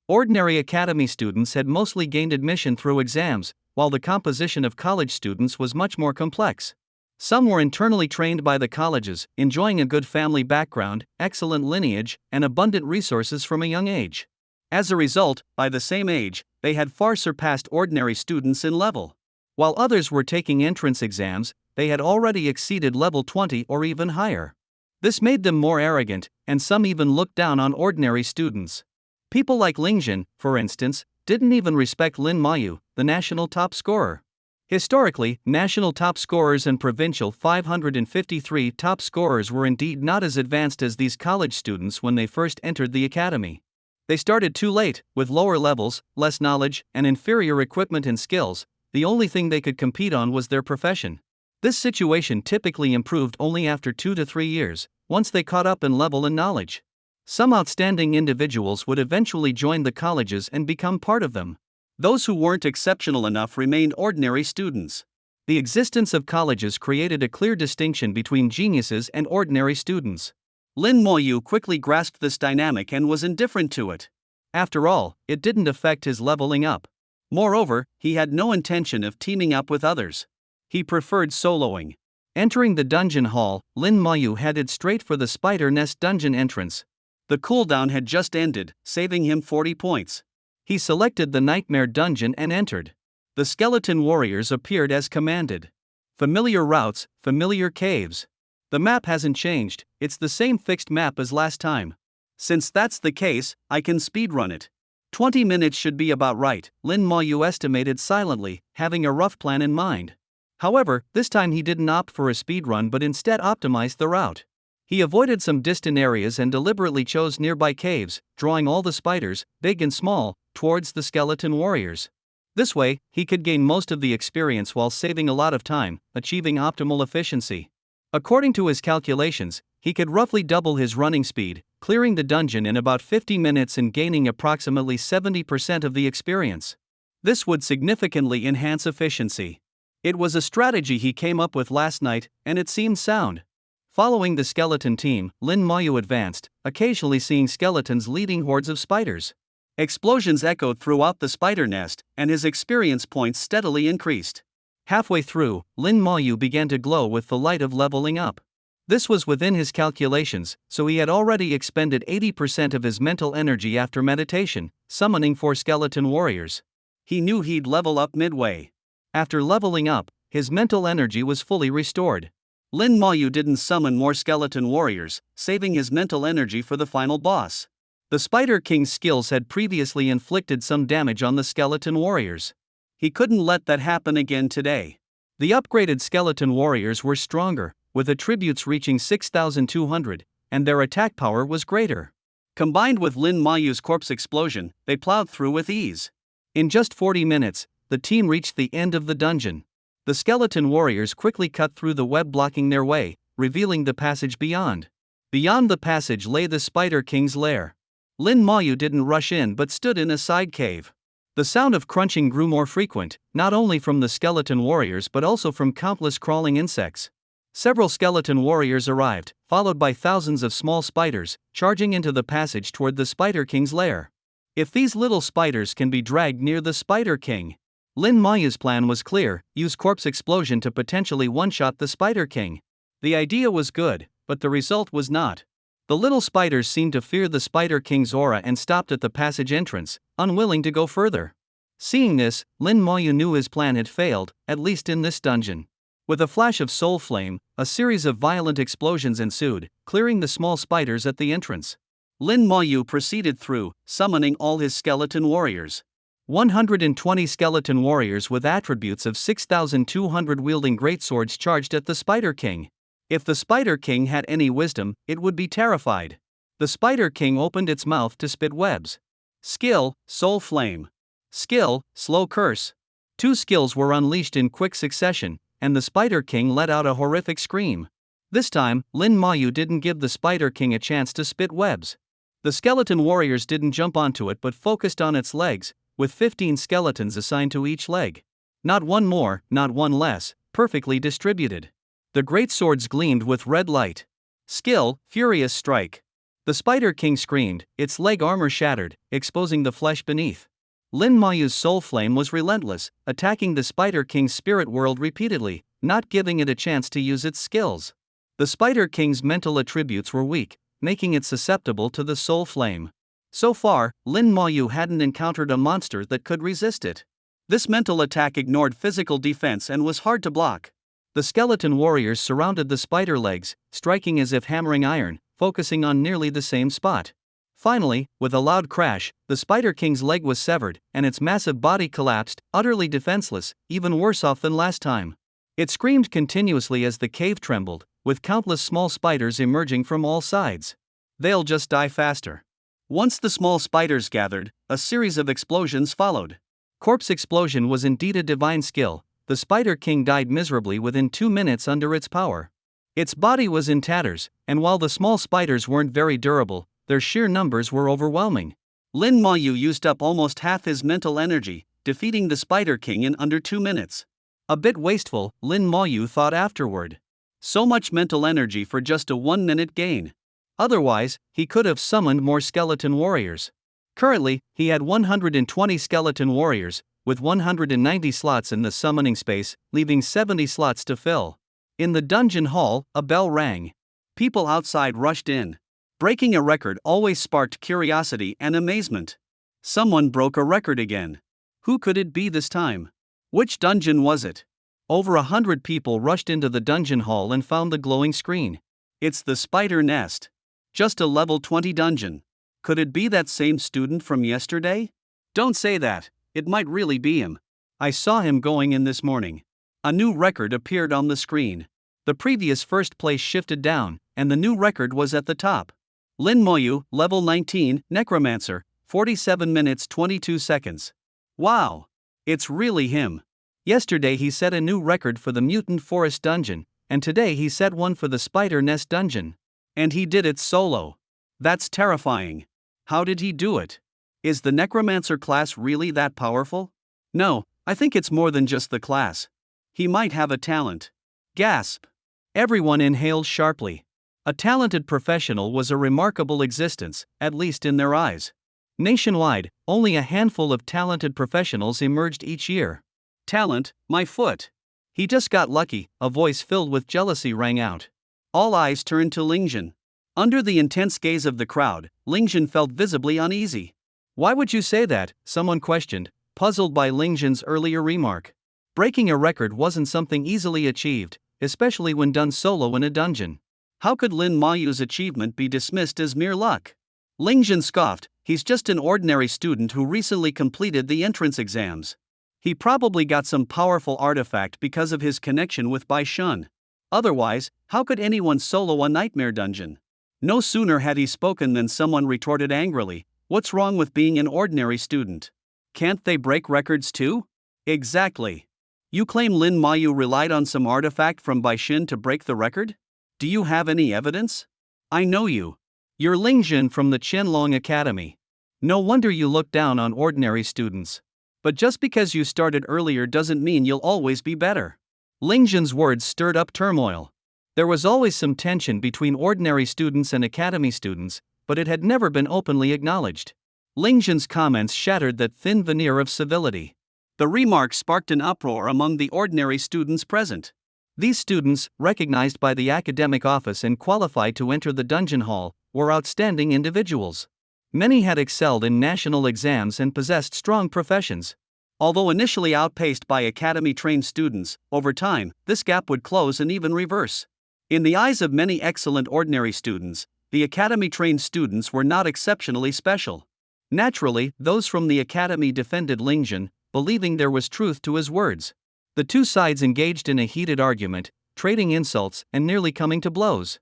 Ordinary academy students had mostly gained admission through exams, while the composition of college students was much more complex. Some were internally trained by the colleges, enjoying a good family background, excellent lineage, and abundant resources from a young age. As a result, by the same age, they had far surpassed ordinary students in level. While others were taking entrance exams, they had already exceeded level 20 or even higher. This made them more arrogant, and some even looked down on ordinary students. People like Lingjin, for instance, didn't even respect Lin Moyu, the national top scorer. Historically, national top scorers and provincial 553 top scorers were indeed not as advanced as these college students when they first entered the academy. They started too late, with lower levels, less knowledge, and inferior equipment and skills. The only thing they could compete on was their profession. This situation typically improved only after 2 to 3 years, once they caught up in level and knowledge. Some outstanding individuals would eventually join the colleges and become part of them. Those who weren't exceptional enough remained ordinary students. The existence of colleges created a clear distinction between geniuses and ordinary students. Lin Moyu quickly grasped this dynamic and was indifferent to it. After all, it didn't affect his leveling up. Moreover, he had no intention of teaming up with others. He preferred soloing. Entering the dungeon hall, Lin Moyu headed straight for the spider nest dungeon entrance. The cooldown had just ended, saving him 40 points. He selected the nightmare dungeon and entered. The skeleton warriors appeared as commanded. Familiar routes, familiar caves. The map hasn't changed, it's the same fixed map as last time. Since that's the case, I can speedrun it. 20 minutes should be about right, Lin Moyu estimated silently, having a rough plan in mind. However, this time he didn't opt for a speedrun but instead optimized the route. He avoided some distant areas and deliberately chose nearby caves, drawing all the spiders, big and small, towards the skeleton warriors. This way, he could gain most of the experience while saving a lot of time, achieving optimal efficiency. According to his calculations, he could roughly double his running speed, clearing the dungeon in about 50 minutes and gaining approximately 70% of the experience. This would significantly enhance efficiency. It was a strategy he came up with last night, and it seemed sound. Following the skeleton team, Lin Moyu advanced, occasionally seeing skeletons leading hordes of spiders. Explosions echoed throughout the spider nest, and his experience points steadily increased. Halfway through, Lin Moyu began to glow with the light of leveling up. This was within his calculations, so he had already expended 80% of his mental energy after meditation, summoning 4 skeleton warriors. He knew he'd level up midway. After leveling up, his mental energy was fully restored. Lin Moyu didn't summon more skeleton warriors, saving his mental energy for the final boss. The Spider King's skills had previously inflicted some damage on the skeleton warriors. He couldn't let that happen again today. The upgraded skeleton warriors were stronger, with attributes reaching 6,200, and their attack power was greater. Combined with Lin Moyu's corpse explosion, they plowed through with ease. In just 40 minutes, the team reached the end of the dungeon. The skeleton warriors quickly cut through the web blocking their way, revealing the passage beyond. Beyond the passage lay the Spider King's lair. Lin Mayu didn't rush in but stood in a side cave. The sound of crunching grew more frequent, not only from the skeleton warriors but also from countless crawling insects. Several skeleton warriors arrived, followed by thousands of small spiders, charging into the passage toward the Spider King's lair. If these little spiders can be dragged near the Spider King, Lin Mayu's plan was clear: use corpse explosion to potentially one-shot the Spider King. The idea was good, but the result was not. The little spiders seemed to fear the Spider King's aura and stopped at the passage entrance, unwilling to go further. Seeing this, Lin Mayu knew his plan had failed, at least in this dungeon. With a flash of soul flame, a series of violent explosions ensued, clearing the small spiders at the entrance. Lin Mayu proceeded through, summoning all his skeleton warriors. 120 skeleton warriors with attributes of 6,200 wielding greatswords charged at the Spider King. If the Spider King had any wisdom, it would be terrified. The Spider King opened its mouth to spit webs. Skill, Soul Flame. Skill, Slow Curse. Two skills were unleashed in quick succession, and the Spider King let out a horrific scream. This time, Lin Mayu didn't give the Spider King a chance to spit webs. The skeleton warriors didn't jump onto it but focused on its legs, with 15 skeletons assigned to each leg. Not one more, not one less, perfectly distributed. The great swords gleamed with red light. Skill, Furious Strike. The Spider King screamed, its leg armor shattered, exposing the flesh beneath. Lin Mayu's soul flame was relentless, attacking the Spider King's spirit world repeatedly, not giving it a chance to use its skills. The Spider King's mental attributes were weak, making it susceptible to the soul flame. So far, Lin Mayu hadn't encountered a monster that could resist it. This mental attack ignored physical defense and was hard to block. The skeleton warriors surrounded the spider legs, striking as if hammering iron, focusing on nearly the same spot. Finally, with a loud crash, the Spider King's leg was severed, and its massive body collapsed, utterly defenseless, even worse off than last time. It screamed continuously as the cave trembled, with countless small spiders emerging from all sides. They'll just die faster. Once the small spiders gathered, a series of explosions followed. Corpse explosion was indeed a divine skill. The Spider King died miserably within 2 minutes under its power. Its body was in tatters, and while the small spiders weren't very durable, their sheer numbers were overwhelming. Lin Mayu used up almost half his mental energy, defeating the Spider King in under 2 minutes. A bit wasteful, Lin Mayu thought afterward. So much mental energy for just a 1-minute gain. Otherwise, he could have summoned more skeleton warriors. Currently, he had 120 skeleton warriors, with 190 slots in the summoning space, leaving 70 slots to fill. In the dungeon hall, a bell rang. People outside rushed in. Breaking a record always sparked curiosity and amazement. Someone broke a record again. Who could it be this time? Which dungeon was it? Over 100 people rushed into the dungeon hall and found the glowing screen. It's the Spider Nest. Just a level 20 dungeon. Could it be that same student from yesterday? Don't say that. It might really be him. I saw him going in this morning. A new record appeared on the screen. The previous first place shifted down, and the new record was at the top. Lin Mayu, level 19, Necromancer, 47 minutes 22 seconds. Wow! It's really him. Yesterday he set a new record for the Mutant Forest dungeon, and today he set one for the Spider Nest dungeon. And he did it solo. That's terrifying. How did he do it? Is the Necromancer class really that powerful? No, I think it's more than just the class. He might have a talent. Gasp! Everyone inhaled sharply. A talented professional was a remarkable existence, at least in their eyes. Nationwide, only a handful of talented professionals emerged each year. Talent, my foot. He just got lucky, a voice filled with jealousy rang out. All eyes turned to Lingjun. Under the intense gaze of the crowd, Lingjun felt visibly uneasy. Why would you say that? Someone questioned, puzzled by Lingjun's earlier remark. Breaking a record wasn't something easily achieved, especially when done solo in a dungeon. How could Lin Mayu's achievement be dismissed as mere luck? Lingjun scoffed, he's just an ordinary student who recently completed the entrance exams. He probably got some powerful artifact because of his connection with Bai Shun. Otherwise, how could anyone solo a nightmare dungeon? No sooner had he spoken than someone retorted angrily, what's wrong with being an ordinary student? Can't they break records too? Exactly. You claim Lin Mayu relied on some artifact from Bai Shin to break the record? Do you have any evidence? I know you. You're Lingjun from the Qianlong Academy. No wonder you look down on ordinary students. But just because you started earlier doesn't mean you'll always be better. Lingjun's words stirred up turmoil. There was always some tension between ordinary students and academy students, but it had never been openly acknowledged. Lingjun's comments shattered that thin veneer of civility. The remark sparked an uproar among the ordinary students present. These students, recognized by the academic office and qualified to enter the dungeon hall, were outstanding individuals. Many had excelled in national exams and possessed strong professions. Although initially outpaced by academy-trained students, over time, this gap would close and even reverse. In the eyes of many excellent ordinary students, the academy-trained students were not exceptionally special. Naturally, those from the academy defended Lingjun, believing there was truth to his words. The two sides engaged in a heated argument, trading insults and nearly coming to blows.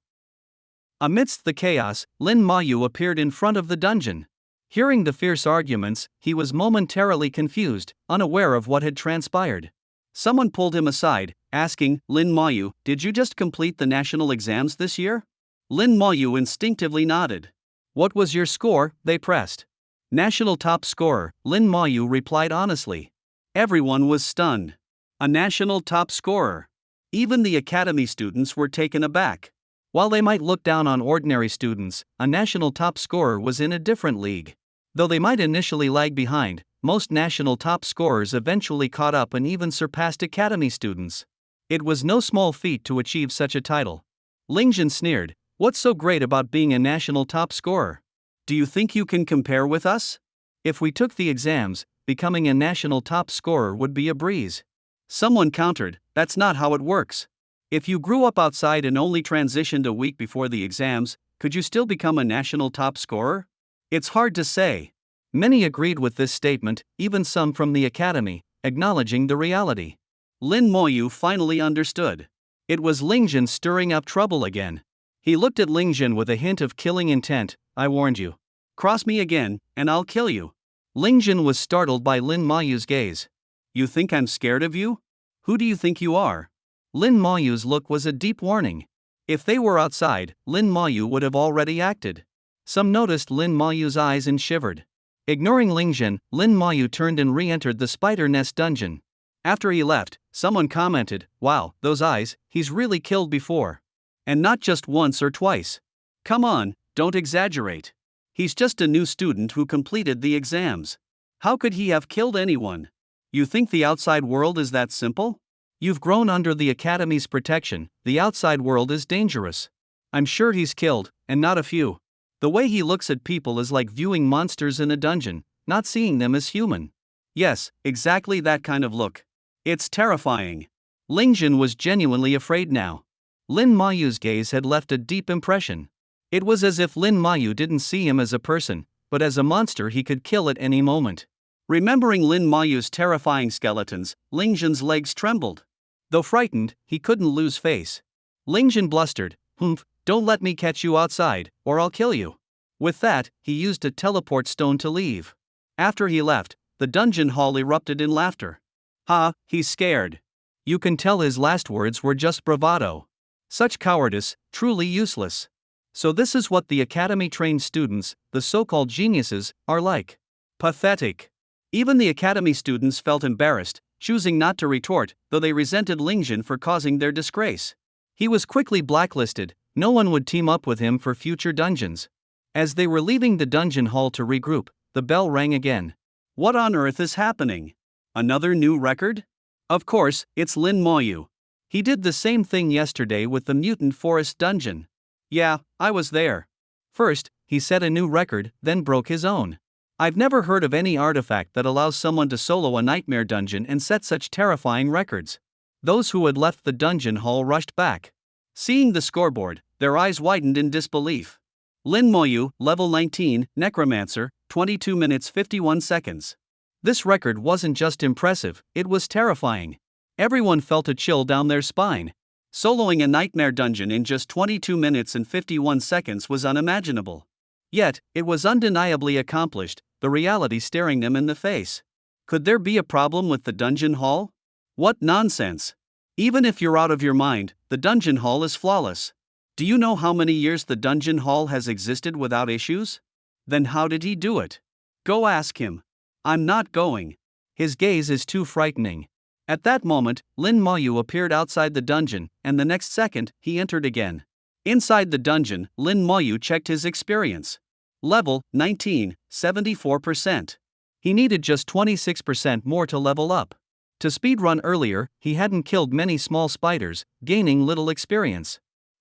Amidst the chaos, Lin Mayu appeared in front of the dungeon. Hearing the fierce arguments, he was momentarily confused, unaware of what had transpired. Someone pulled him aside, asking, "Lin Mayu, did you just complete the national exams this year?" Lin Mayu instinctively nodded. "What was your score?" they pressed. "National top scorer," Lin Mayu replied honestly. Everyone was stunned. A national top scorer. Even the academy students were taken aback. While they might look down on ordinary students, a national top scorer was in a different league. Though they might initially lag behind, most national top scorers eventually caught up and even surpassed academy students. It was no small feat to achieve such a title. Lingjun sneered, "What's so great about being a national top scorer? Do you think you can compare with us?" "If we took the exams, becoming a national top scorer would be a breeze." Someone countered, "That's not how it works. If you grew up outside and only transitioned a week before the exams, could you still become a national top scorer? It's hard to say." Many agreed with this statement, even some from the academy, acknowledging the reality. Lin Mayu finally understood. It was Lingjun stirring up trouble again. He looked at Lingjun with a hint of killing intent. "I warned you. Cross me again, and I'll kill you." Lingjun was startled by Lin Mayu's gaze. "You think I'm scared of you? Who do you think you are?" Lin Mayu's look was a deep warning. If they were outside, Lin Mayu would have already acted. Some noticed Lin Mayu's eyes and shivered. Ignoring Lingjun, Lin Mayu turned and re-entered the spider nest dungeon. After he left, someone commented, "Wow, those eyes, he's really killed before. And not just once or twice. Come on, don't exaggerate. He's just a new student who completed the exams. How could he have killed anyone? You think the outside world is that simple? You've grown under the academy's protection, the outside world is dangerous. I'm sure he's killed, and not a few. The way he looks at people is like viewing monsters in a dungeon, not seeing them as human." Yes, exactly that kind of look. It's terrifying. Lingjun was genuinely afraid now. Lin Mayu's gaze had left a deep impression. It was as if Lin Mayu didn't see him as a person, but as a monster he could kill at any moment. Remembering Lin Mayu's terrifying skeletons, Lingjun's legs trembled. Though frightened, he couldn't lose face. Lingjun blustered, "Humph, don't let me catch you outside, or I'll kill you." With that, he used a teleport stone to leave. After he left, the dungeon hall erupted in laughter. "Ha, he's scared." You can tell his last words were just bravado. Such cowardice, truly useless. So this is what the academy-trained students, the so-called geniuses, are like. Pathetic. Even the academy students felt embarrassed, choosing not to retort, though they resented Lingjun for causing their disgrace. He was quickly blacklisted, no one would team up with him for future dungeons. As they were leaving the dungeon hall to regroup, the bell rang again. What on earth is happening? Another new record? Of course, it's Lin Mayu. He did the same thing yesterday with the Mutant Forest dungeon. Yeah, I was there. First, he set a new record, then broke his own. I've never heard of any artifact that allows someone to solo a nightmare dungeon and set such terrifying records. Those who had left the dungeon hall rushed back. Seeing the scoreboard, their eyes widened in disbelief. Lin Mayu, level 19, Necromancer, 22 minutes 51 seconds. This record wasn't just impressive, it was terrifying. Everyone felt a chill down their spine. Soloing a nightmare dungeon in just 22 minutes and 51 seconds was unimaginable. Yet, it was undeniably accomplished, the reality staring them in the face. Could there be a problem with the dungeon hall? What nonsense! Even if you're out of your mind, the dungeon hall is flawless. Do you know how many years the dungeon hall has existed without issues? Then how did he do it? Go ask him. I'm not going. His gaze is too frightening. At that moment, Lin Maoyu appeared outside the dungeon, and the next second, he entered again. Inside the dungeon, Lin Maoyu checked his experience. Level 19, 74%. He needed just 26% more to level up. To speedrun earlier, he hadn't killed many small spiders, gaining little experience.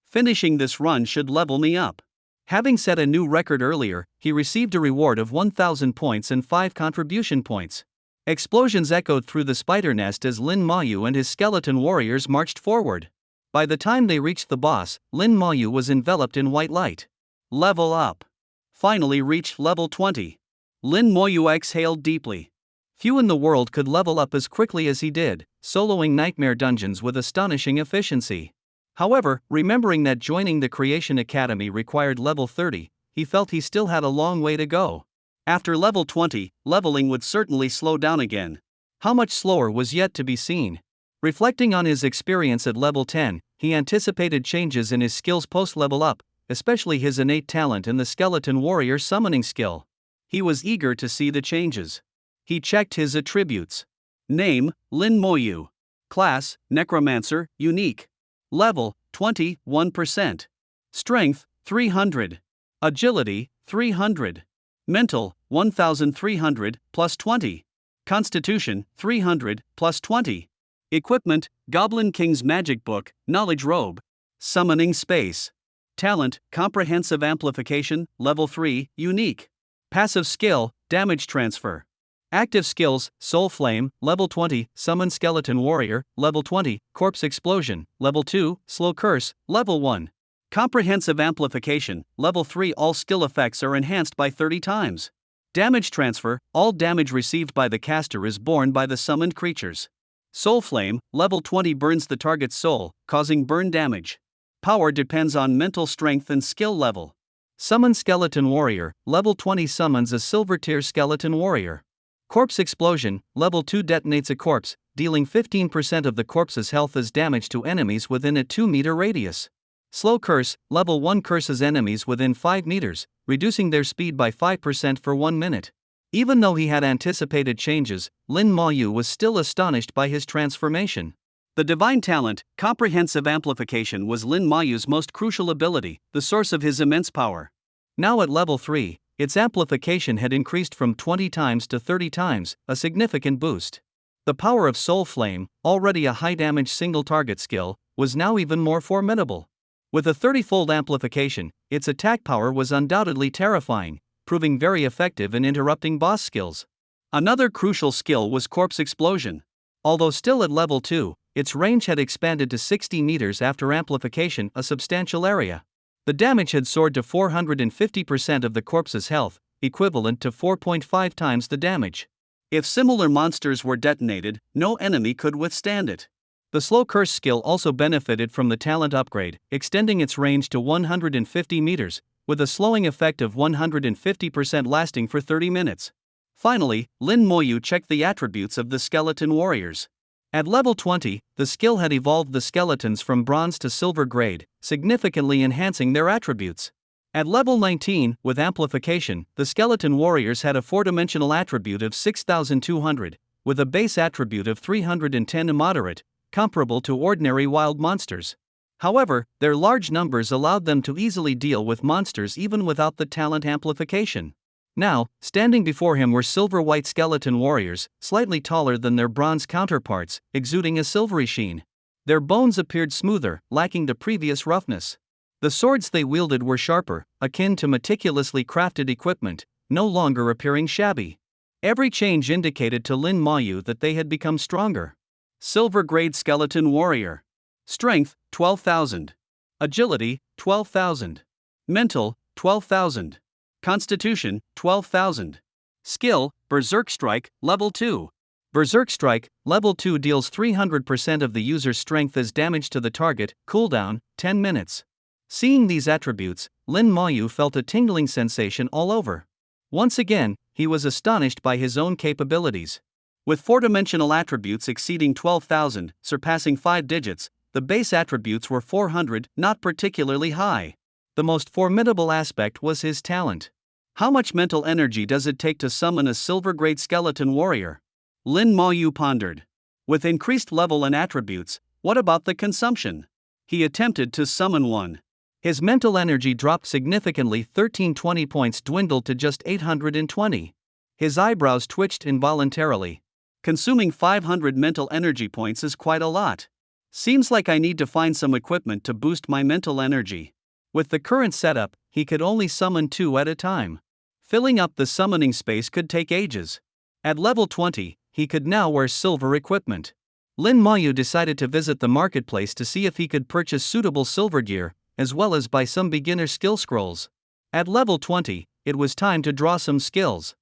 Finishing this run should level me up. Having set a new record earlier, he received a reward of 1,000 points and 5 contribution points. Explosions echoed through the spider nest as Lin Maoyu and his skeleton warriors marched forward. By the time they reached the boss, Lin Maoyu was enveloped in white light. Level up. Finally reached level 20. Lin Maoyu exhaled deeply. Few in the world could level up as quickly as he did, soloing nightmare dungeons with astonishing efficiency. However, remembering that joining the Creation Academy required level 30, he felt he still had a long way to go. After level 20, leveling would certainly slow down again. How much slower was yet to be seen. Reflecting on his experience at level 10, he anticipated changes in his skills post-level up, especially his innate talent and the skeleton warrior summoning skill. He was eager to see the changes. He checked his attributes. Name, Lin Maoyu. Class, Necromancer, Unique. Level, 21%. Strength, 300. Agility, 300. Mental, 1,300, plus 20. Constitution, 300, plus 20. Equipment, Goblin King's Magic Book, Knowledge Robe. Summoning Space. Talent, Comprehensive Amplification, Level 3, Unique. Passive Skill, Damage Transfer. Active skills, Soul Flame, Level 20, Summon Skeleton Warrior, Level 20, Corpse Explosion, Level 2, Slow Curse, Level 1. Comprehensive Amplification, Level 3. All skill effects are enhanced by 30 times. Damage Transfer, all damage received by the caster is borne by the summoned creatures. Soul Flame, Level 20 burns the target's soul, causing burn damage. Power depends on mental strength and skill level. Summon Skeleton Warrior, Level 20 summons a Silver Tier Skeleton Warrior. Corpse Explosion, Level 2 detonates a corpse, dealing 15% of the corpse's health as damage to enemies within a 2-meter radius. Slow Curse, Level 1 curses enemies within 5 meters, reducing their speed by 5% for 1 minute. Even though he had anticipated changes, Lin Maoyu was still astonished by his transformation. The divine talent, Comprehensive Amplification, was Lin Maoyu's most crucial ability, the source of his immense power. Now at level 3, its amplification had increased from 20 times to 30 times, a significant boost. The power of Soul Flame, already a high-damage single-target skill, was now even more formidable. With a 30-fold amplification, its attack power was undoubtedly terrifying, proving very effective in interrupting boss skills. Another crucial skill was Corpse Explosion. Although still at level 2, its range had expanded to 60 meters after amplification, a substantial area. The damage had soared to 450% of the corpse's health, equivalent to 4.5 times the damage. If similar monsters were detonated, no enemy could withstand it. The Slow Curse skill also benefited from the talent upgrade, extending its range to 150 meters, with a slowing effect of 150% lasting for 30 minutes. Finally, Lin Maoyu checked the attributes of the skeleton warriors. At level 20, the skill had evolved the skeletons from bronze to silver grade, significantly enhancing their attributes. At level 19, with amplification, the skeleton warriors had a 4-dimensional attribute of 6,200, with a base attribute of 310 moderate, comparable to ordinary wild monsters. However, their large numbers allowed them to easily deal with monsters even without the talent amplification. Now, standing before him were silver-white skeleton warriors, slightly taller than their bronze counterparts, exuding a silvery sheen. Their bones appeared smoother, lacking the previous roughness. The swords they wielded were sharper, akin to meticulously crafted equipment, no longer appearing shabby. Every change indicated to Lin Maoyu that they had become stronger. Silver-grade skeleton warrior. Strength, 12,000. Agility, 12,000. Mental, 12,000. Constitution, 12,000. Skill, Berserk Strike, Level 2. Berserk Strike, Level 2 deals 300% of the user's strength as damage to the target, cooldown, 10 minutes. Seeing these attributes, Lin Maoyu felt a tingling sensation all over. Once again, he was astonished by his own capabilities. With 4-dimensional attributes exceeding 12,000, surpassing 5 digits, the base attributes were 400, not particularly high. The most formidable aspect was his talent. How much mental energy does it take to summon a silver grade skeleton warrior? Lin Maoyu pondered. With increased level and attributes, what about the consumption? He attempted to summon one. His mental energy dropped significantly. 1320 points dwindled to just 820. His eyebrows twitched involuntarily. Consuming 500 mental energy points is quite a lot. Seems like I need to find some equipment to boost my mental energy. With the current setup, he could only summon 2 at a time. Filling up the summoning space could take ages. At level 20, he could now wear silver equipment. Lin Maoyu decided to visit the marketplace to see if he could purchase suitable silver gear, as well as buy some beginner skill scrolls. At level 20, it was time to draw some skills.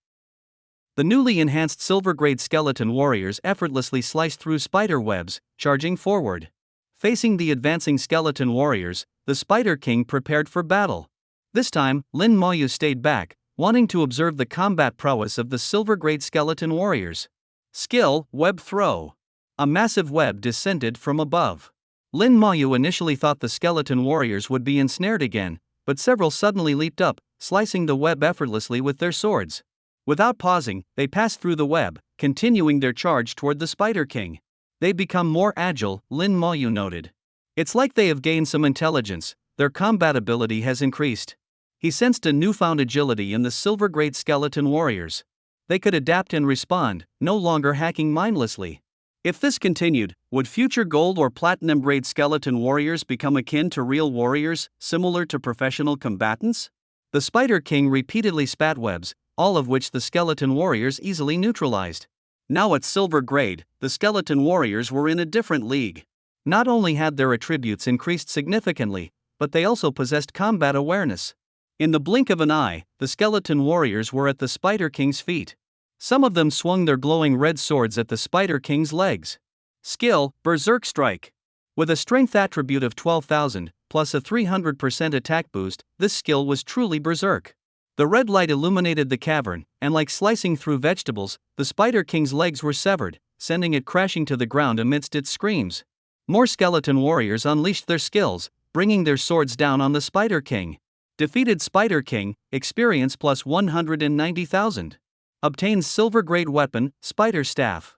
The newly enhanced silver-grade skeleton warriors effortlessly sliced through spider webs, charging forward. Facing the advancing skeleton warriors, the Spider King prepared for battle. This time, Lin Maoyu stayed back, wanting to observe the combat prowess of the silver-grade skeleton warriors. Skill, Web Throw. A massive web descended from above. Lin Maoyu initially thought the skeleton warriors would be ensnared again, but several suddenly leaped up, slicing the web effortlessly with their swords. Without pausing, they passed through the web, continuing their charge toward the Spider King. They become more agile, Lin Maoyu noted. It's like they have gained some intelligence, their combat ability has increased. He sensed a newfound agility in the silver-grade skeleton warriors. They could adapt and respond, no longer hacking mindlessly. If this continued, would future gold or platinum-grade skeleton warriors become akin to real warriors, similar to professional combatants? The Spider King repeatedly spat webs, all of which the skeleton warriors easily neutralized. Now at silver grade, the skeleton warriors were in a different league. Not only had their attributes increased significantly, but they also possessed combat awareness. In the blink of an eye, the skeleton warriors were at the Spider King's feet. Some of them swung their glowing red swords at the Spider King's legs. Skill, Berserk Strike. With a strength attribute of 12,000, plus a 300% attack boost, this skill was truly berserk. The red light illuminated the cavern, and like slicing through vegetables, the Spider King's legs were severed, sending it crashing to the ground amidst its screams. More skeleton warriors unleashed their skills, bringing their swords down on the Spider King. Defeated Spider King, experience plus 190,000. Obtained silver-grade weapon, Spider Staff.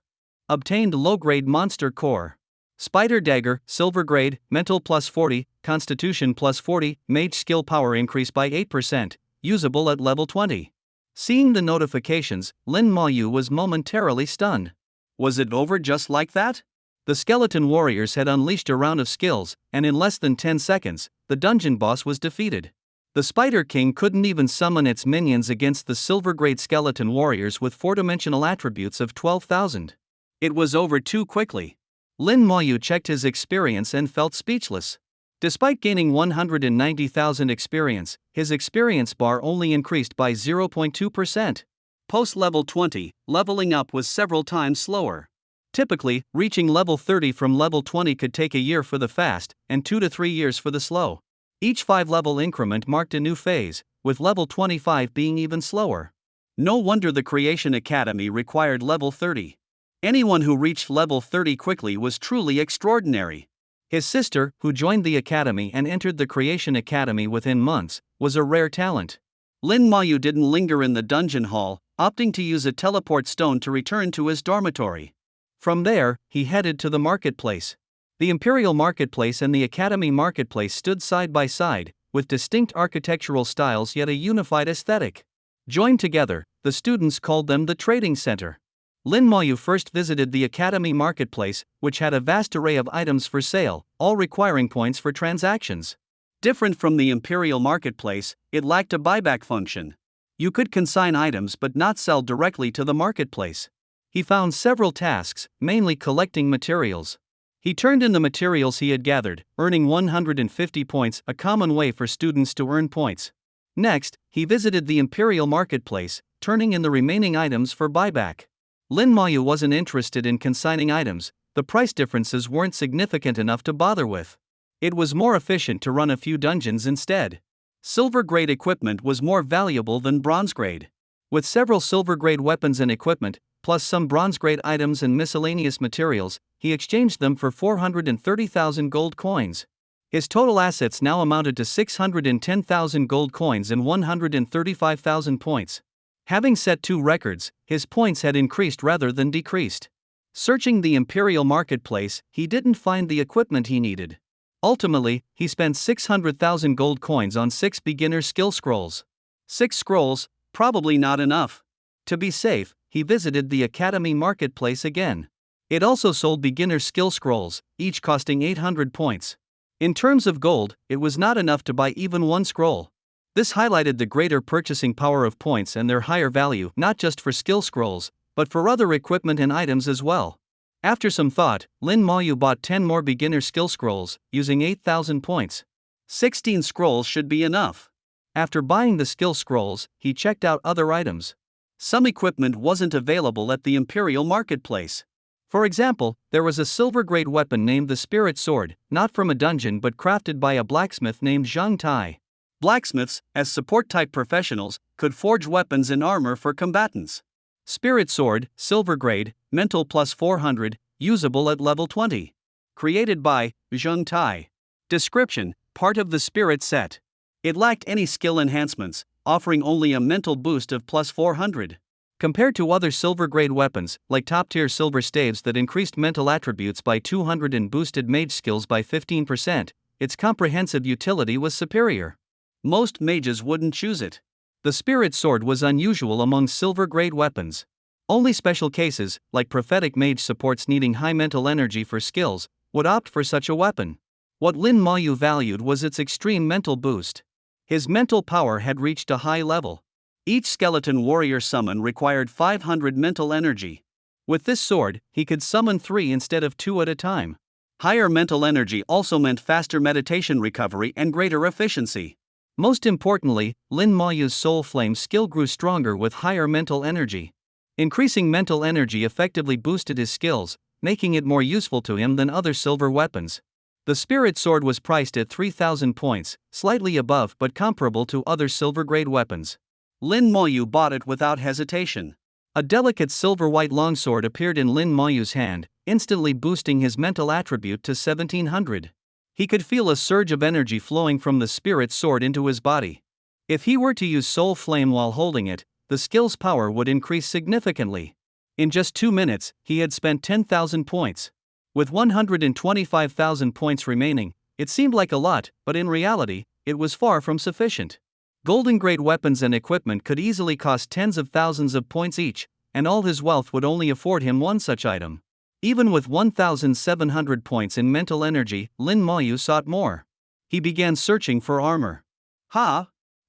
Obtained low-grade monster core. Spider Dagger, silver grade, mental plus 40, constitution plus 40, mage skill power increase by 8%. Usable at level 20. Seeing the notifications, Lin Maoyu was momentarily stunned. Was it over just like that? The skeleton warriors had unleashed a round of skills, and in less than 10 seconds, the dungeon boss was defeated. The Spider King couldn't even summon its minions against the silver-grade skeleton warriors with 4-dimensional attributes of 12,000. It was over too quickly. Lin Maoyu checked his experience and felt speechless. Despite gaining 190,000 experience, his experience bar only increased by 0.2%. Post-level 20, leveling up was several times slower. Typically, reaching level 30 from level 20 could take a year for the fast, and 2 to 3 years for the slow. Each 5-level increment marked a new phase, with level 25 being even slower. No wonder the Creation Academy required level 30. Anyone who reached level 30 quickly was truly extraordinary. His sister, who joined the academy and entered the Creation Academy within months, was a rare talent. Lin Maoyu didn't linger in the dungeon hall, opting to use a teleport stone to return to his dormitory. From there, he headed to the marketplace. The Imperial Marketplace and the Academy Marketplace stood side by side, with distinct architectural styles yet a unified aesthetic. Joined together, the students called them the Trading Center. Lin Maoyu first visited the Academy Marketplace, which had a vast array of items for sale, all requiring points for transactions. Different from the Imperial Marketplace, it lacked a buyback function. You could consign items but not sell directly to the marketplace. He found several tasks, mainly collecting materials. He turned in the materials he had gathered, earning 150 points, a common way for students to earn points. Next, he visited the Imperial Marketplace, turning in the remaining items for buyback. Lin Maoyu wasn't interested in consigning items, the price differences weren't significant enough to bother with. It was more efficient to run a few dungeons instead. Silver-grade equipment was more valuable than bronze-grade. With several silver-grade weapons and equipment, plus some bronze-grade items and miscellaneous materials, he exchanged them for 430,000 gold coins. His total assets now amounted to 610,000 gold coins and 135,000 points. Having set 2 records, his points had increased rather than decreased. Searching the Imperial Marketplace, he didn't find the equipment he needed. Ultimately, he spent 600,000 gold coins on 6 beginner skill scrolls. 6 scrolls, probably not enough. To be safe, he visited the Academy Marketplace again. It also sold beginner skill scrolls, each costing 800 points. In terms of gold, it was not enough to buy even 1 scroll. This highlighted the greater purchasing power of points and their higher value not just for skill scrolls, but for other equipment and items as well. After some thought, Lin Maoyu bought 10 more beginner skill scrolls, using 8,000 points. 16 scrolls should be enough. After buying the skill scrolls, he checked out other items. Some equipment wasn't available at the Imperial Marketplace. For example, there was a silver-grade weapon named the Spirit Sword, not from a dungeon but crafted by a blacksmith named Zhang Tai. Blacksmiths, as support-type professionals, could forge weapons and armor for combatants. Spirit Sword, silver grade, mental plus 400, usable at level 20. Created by Zhang Tai. Description: part of the Spirit set. It lacked any skill enhancements, offering only a mental boost of plus 400. Compared to other silver-grade weapons, like top-tier silver staves that increased mental attributes by 200 and boosted mage skills by 15%, its comprehensive utility was superior. Most mages wouldn't choose it. The Spirit Sword was unusual among silver-grade weapons. Only special cases, like prophetic mage supports needing high mental energy for skills, would opt for such a weapon. What Lin Maoyu valued was its extreme mental boost. His mental power had reached a high level. Each skeleton warrior summon required 500 mental energy. With this sword, he could summon 3 instead of 2 at a time. Higher mental energy also meant faster meditation recovery and greater efficiency. Most importantly, Lin Maoyu's Soul Flame skill grew stronger with higher mental energy. Increasing mental energy effectively boosted his skills, making it more useful to him than other silver weapons. The Spirit Sword was priced at 3,000 points, slightly above but comparable to other silver-grade weapons. Lin Maoyu bought it without hesitation. A delicate silver-white longsword appeared in Lin Maoyu's hand, instantly boosting his mental attribute to 1,700. He could feel a surge of energy flowing from the Spirit Sword into his body. If he were to use Soul Flame while holding it, the skill's power would increase significantly. In just 2 minutes, he had spent 10,000 points. With 125,000 points remaining, it seemed like a lot, but in reality, it was far from sufficient. Golden-grade weapons and equipment could easily cost tens of thousands of points each, and all his wealth would only afford him one such item. Even with 1,700 points in mental energy, Lin Maoyu sought more. He began searching for armor.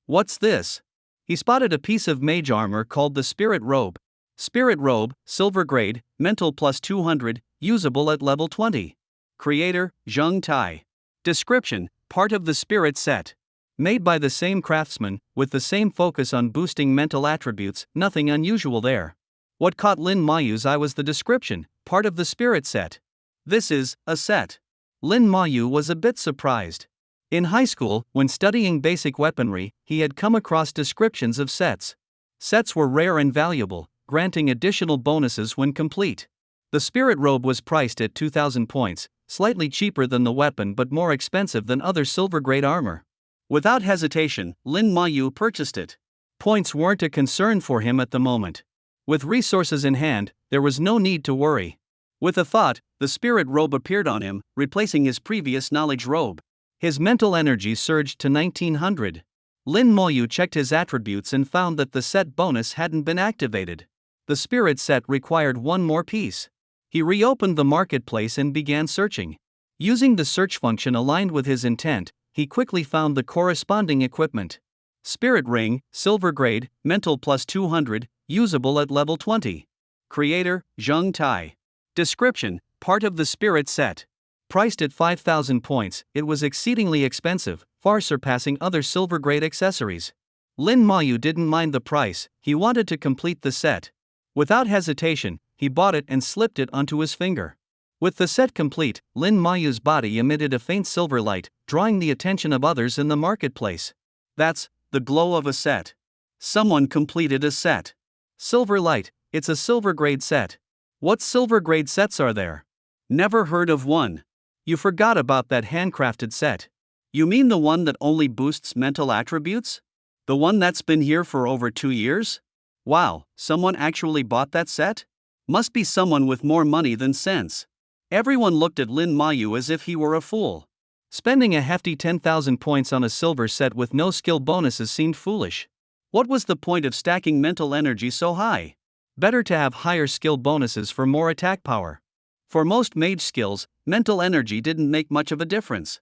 What's this? He spotted a piece of mage armor called the Spirit Robe. Spirit Robe, silver grade, mental plus 200, usable at level 20. Creator, Zhang Tai. Description: part of the Spirit set. Made by the same craftsman, with the same focus on boosting mental attributes, nothing unusual there. What caught Lin Maoyu's eye was the description, part of the Spirit set. This is a set. Lin Maoyu was a bit surprised. In high school, when studying basic weaponry, he had come across descriptions of sets. Sets were rare and valuable, granting additional bonuses when complete. The Spirit Robe was priced at 2,000 points, slightly cheaper than the weapon but more expensive than other silver-grade armor. Without hesitation, Lin Maoyu purchased it. Points weren't a concern for him at the moment. With resources in hand, there was no need to worry. With a thought, the Spirit Robe appeared on him, replacing his previous knowledge robe. His mental energy surged to 1,900. Lin Maoyu checked his attributes and found that the set bonus hadn't been activated. The Spirit set required 1 more piece. He reopened the marketplace and began searching. Using the search function aligned with his intent, he quickly found the corresponding equipment. Spirit Ring, silver grade, mental plus 200, usable at level 20. Creator, Zhang Tai. Description: part of the Spirit set. Priced at 5,000 points, it was exceedingly expensive, far surpassing other silver-grade accessories. Lin Maoyu didn't mind the price, he wanted to complete the set. Without hesitation, he bought it and slipped it onto his finger. With the set complete, Lin Maoyu's body emitted a faint silver light, drawing the attention of others in the marketplace. That's the glow of a set. Someone completed a set. Silver light, it's a silver-grade set. What silver-grade sets are there? Never heard of one. You forgot about that handcrafted set. You mean the one that only boosts mental attributes? The one that's been here for over 2 years? Wow, someone actually bought that set? Must be someone with more money than sense. Everyone looked at Lin Mayu as if he were a fool. Spending a hefty 10,000 points on a silver set with no skill bonuses seemed foolish. What was the point of stacking mental energy so high? Better to have higher skill bonuses for more attack power. For most mage skills, mental energy didn't make much of a difference.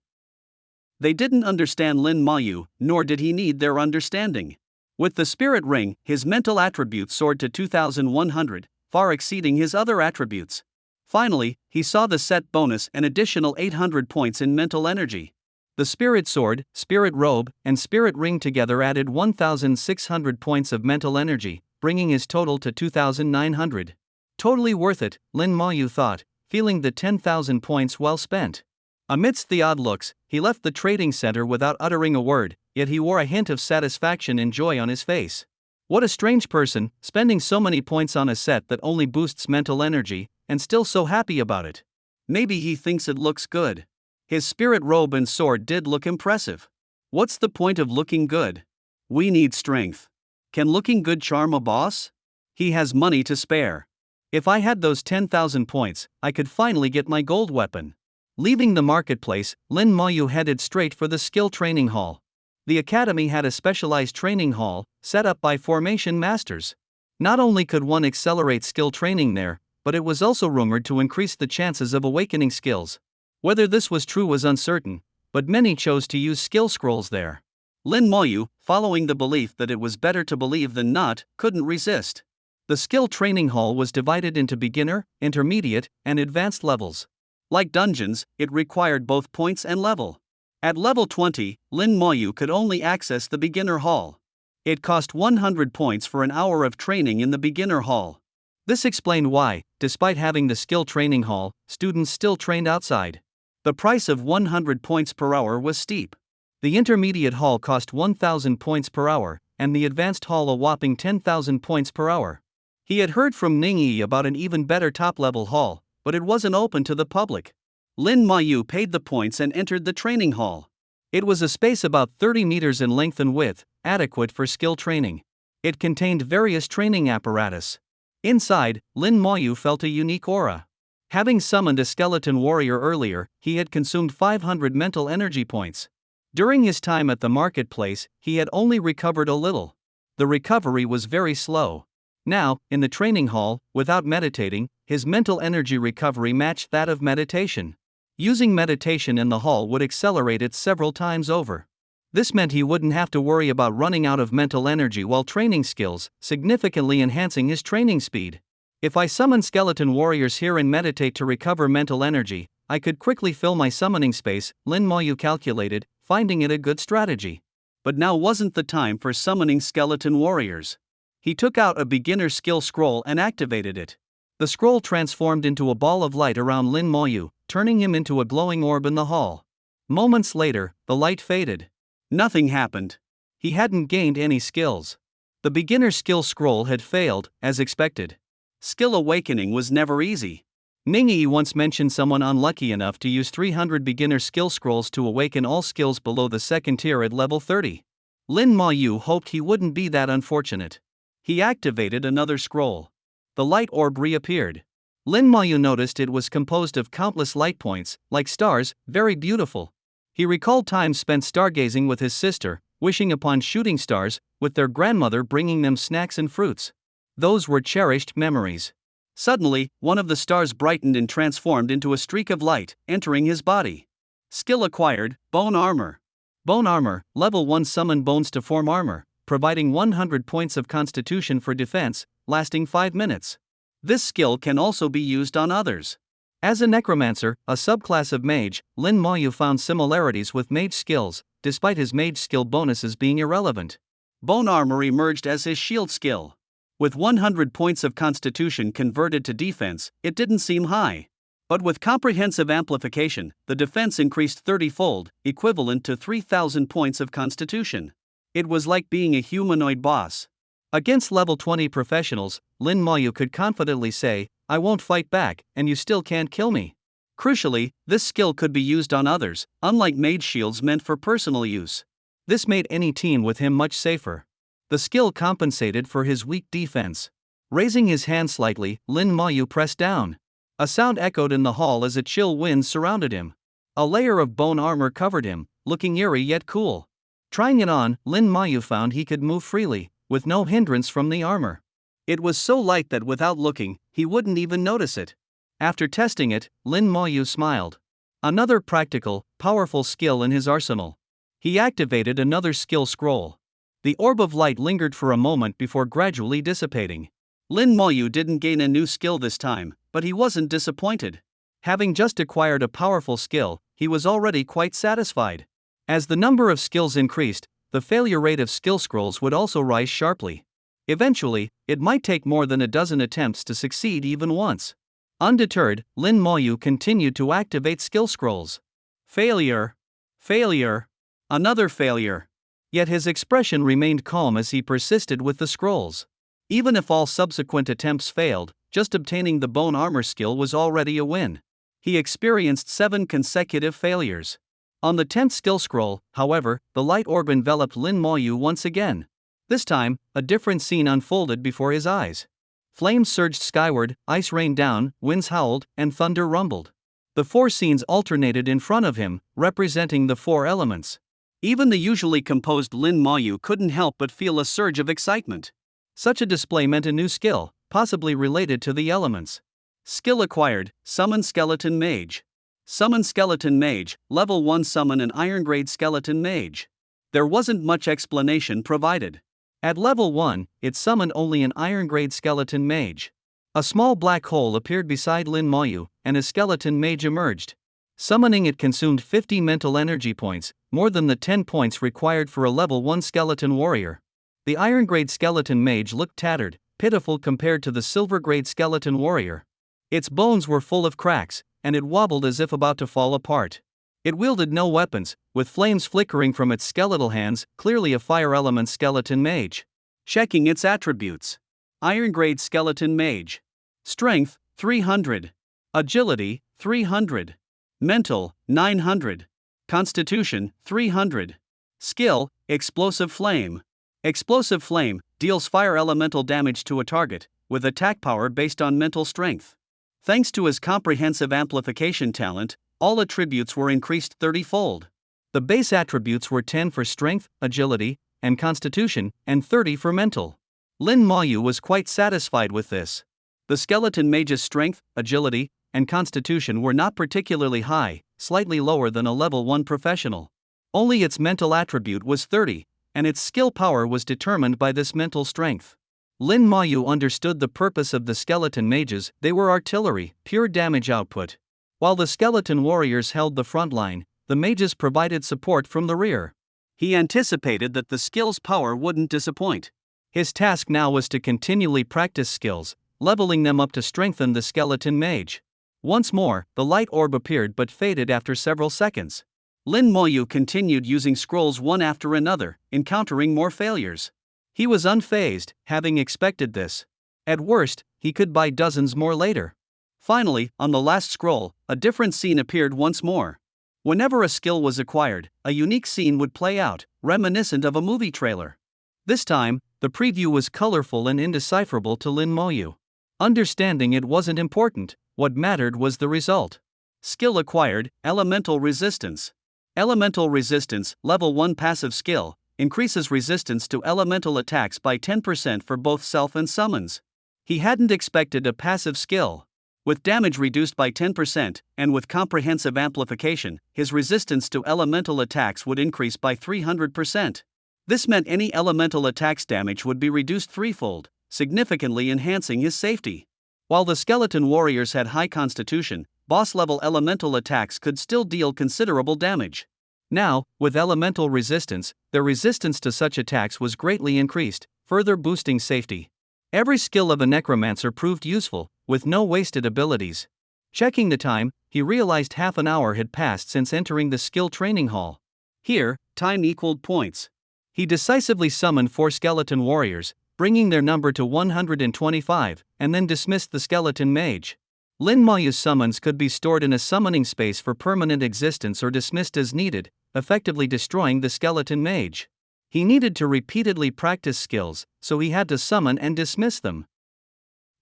They didn't understand Lin Mayu, nor did he need their understanding. With the spirit ring, his mental attributes soared to 2,100, far exceeding his other attributes. Finally, he saw the set bonus an additional 800 points in mental energy. The spirit sword, spirit robe, and spirit ring together added 1,600 points of mental energy, bringing his total to 2,900. Totally worth it, Lin Mayu thought, feeling the 10,000 points well spent. Amidst the odd looks, he left the trading center without uttering a word, yet he wore a hint of satisfaction and joy on his face. What a strange person, spending so many points on a set that only boosts mental energy, and still so happy about it. Maybe he thinks it looks good. His spirit robe and sword did look impressive. What's the point of looking good? We need strength. Can looking good charm a boss? He has money to spare. If I had those 10,000 points, I could finally get my gold weapon. Leaving the marketplace, Lin Mayu headed straight for the skill training hall. The academy had a specialized training hall, set up by formation masters. Not only could one accelerate skill training there, but it was also rumored to increase the chances of awakening skills. Whether this was true was uncertain, but many chose to use skill scrolls there. Lin Mayu, following the belief that it was better to believe than not, couldn't resist. The skill training hall was divided into beginner, intermediate, and advanced levels. Like dungeons, it required both points and level. At level 20, Lin Mayu could only access the beginner hall. It cost 100 points for an hour of training in the beginner hall. This explained why, despite having the skill training hall, students still trained outside. The price of 100 points per hour was steep. The intermediate hall cost 1,000 points per hour, and the advanced hall a whopping 10,000 points per hour. He had heard from Ningyi about an even better top-level hall, but it wasn't open to the public. Lin Mayu paid the points and entered the training hall. It was a space about 30 meters in length and width, adequate for skill training. It contained various training apparatus. Inside, Lin Mayu felt a unique aura. Having summoned a skeleton warrior earlier, he had consumed 500 mental energy points. During his time at the marketplace, he had only recovered a little. The recovery was very slow. Now, in the training hall, without meditating, his mental energy recovery matched that of meditation. Using meditation in the hall would accelerate it several times over. This meant he wouldn't have to worry about running out of mental energy while training skills, significantly enhancing his training speed. If I summon skeleton warriors here and meditate to recover mental energy, I could quickly fill my summoning space, Lin Mayu calculated, finding it a good strategy. But now wasn't the time for summoning skeleton warriors. He took out a beginner skill scroll and activated it. The scroll transformed into a ball of light around Lin Mayu, turning him into a glowing orb in the hall. Moments later, the light faded. Nothing happened. He hadn't gained any skills. The beginner skill scroll had failed, as expected. Skill awakening was never easy. Ningyi once mentioned someone unlucky enough to use 300 beginner skill scrolls to awaken all skills below the second tier at level 30. Lin Mayu hoped he wouldn't be that unfortunate. He activated another scroll. The light orb reappeared. Lin Mayu noticed it was composed of countless light points, like stars, very beautiful. He recalled times spent stargazing with his sister, wishing upon shooting stars, with their grandmother bringing them snacks and fruits. Those were cherished memories. Suddenly, one of the stars brightened and transformed into a streak of light, entering his body. Skill acquired, Bone Armor. Bone Armor, level 1 summon bones to form armor, providing 100 points of constitution for defense, lasting 5 minutes. This skill can also be used on others. As a Necromancer, a subclass of mage, Lin Mayu found similarities with mage skills, despite his mage skill bonuses being irrelevant. Bone Armor emerged as his shield skill. With 100 points of constitution converted to defense, it didn't seem high. But with comprehensive amplification, the defense increased 30-fold, equivalent to 3,000 points of constitution. It was like being a humanoid boss. Against level 20 professionals, Lin Mayu could confidently say, "I won't fight back, and you still can't kill me." Crucially, this skill could be used on others, unlike mage shields meant for personal use. This made any team with him much safer. The skill compensated for his weak defense. Raising his hand slightly, Lin Mayu pressed down. A sound echoed in the hall as a chill wind surrounded him. A layer of bone armor covered him, looking eerie yet cool. Trying it on, Lin Mayu found he could move freely, with no hindrance from the armor. It was so light that without looking, he wouldn't even notice it. After testing it, Lin Mayu smiled. Another practical, powerful skill in his arsenal. He activated another skill scroll. The orb of light lingered for a moment before gradually dissipating. Lin Mayu didn't gain a new skill this time, but he wasn't disappointed. Having just acquired a powerful skill, he was already quite satisfied. As the number of skills increased, the failure rate of skill scrolls would also rise sharply. Eventually, it might take more than a dozen attempts to succeed even once. Undeterred, Lin Mayu continued to activate skill scrolls. Failure. Failure. Another failure. Yet his expression remained calm as he persisted with the scrolls. Even if all subsequent attempts failed, just obtaining the bone armor skill was already a win. He experienced 7 consecutive failures. On the 10th skill scroll, however, the light orb enveloped Lin Mayu once again. This time, a different scene unfolded before his eyes. Flames surged skyward, ice rained down, winds howled, and thunder rumbled. The 4 scenes alternated in front of him, representing the 4 elements. Even the usually composed Lin Mayu couldn't help but feel a surge of excitement. Such a display meant a new skill, possibly related to the elements. Skill acquired, Summon Skeleton Mage. Summon Skeleton Mage, Level 1 summon an Iron Grade Skeleton Mage. There wasn't much explanation provided. At level 1, it summoned only an Iron Grade Skeleton Mage. A small black hole appeared beside Lin Mayu, and a skeleton mage emerged. Summoning it consumed 50 mental energy points, more than the 10 points required for a level 1 skeleton warrior. The Iron Grade Skeleton Mage looked tattered, pitiful compared to the Silver Grade Skeleton Warrior. Its bones were full of cracks, and it wobbled as if about to fall apart. It wielded no weapons, with flames flickering from its skeletal hands, clearly a fire element skeleton mage. Checking its attributes. Iron Grade Skeleton Mage. Strength, 300. Agility, 300. Mental, 900. Constitution, 300. Skill, Explosive Flame. Explosive Flame deals fire elemental damage to a target, with attack power based on mental strength. Thanks to his comprehensive amplification talent, all attributes were increased 30-fold. The base attributes were 10 for strength, agility, and constitution, and 30 for mental. Lin Mayu was quite satisfied with this. The skeleton mage's strength, agility, and constitution were not particularly high, slightly lower than a level 1 professional. Only its mental attribute was 30, and its skill power was determined by this mental strength. Lin Mayu understood the purpose of the skeleton mages. They were artillery, pure damage output. While the skeleton warriors held the front line, the mages provided support from the rear. He anticipated that the skill's power wouldn't disappoint. His task now was to continually practice skills, leveling them up to strengthen the skeleton mage. Once more, the light orb appeared but faded after several seconds. Lin Mayu continued using scrolls one after another, encountering more failures. He was unfazed, having expected this. At worst, he could buy dozens more later. Finally, on the last scroll, a different scene appeared once more. Whenever a skill was acquired, a unique scene would play out, reminiscent of a movie trailer. This time, the preview was colorful and indecipherable to Lin Mayu. Understanding it wasn't important, what mattered was the result. Skill acquired, Elemental Resistance. Elemental Resistance, Level 1 passive skill, increases resistance to elemental attacks by 10% for both self and summons. He hadn't expected a passive skill. With damage reduced by 10%, and with comprehensive amplification, his resistance to elemental attacks would increase by 300%. This meant any elemental attacks damage would be reduced threefold, significantly enhancing his safety. While the skeleton warriors had high constitution, boss-level elemental attacks could still deal considerable damage. Now, with elemental resistance, their resistance to such attacks was greatly increased, further boosting safety. Every skill of a necromancer proved useful, with no wasted abilities. Checking the time, he realized half an hour had passed since entering the skill training hall. Here, time equaled points. He decisively summoned 4 skeleton warriors, bringing their number to 125, and then dismissed the skeleton mage. Lin Moyu's summons could be stored in a summoning space for permanent existence or dismissed as needed, effectively destroying the skeleton mage. He needed to repeatedly practice skills, so he had to summon and dismiss them.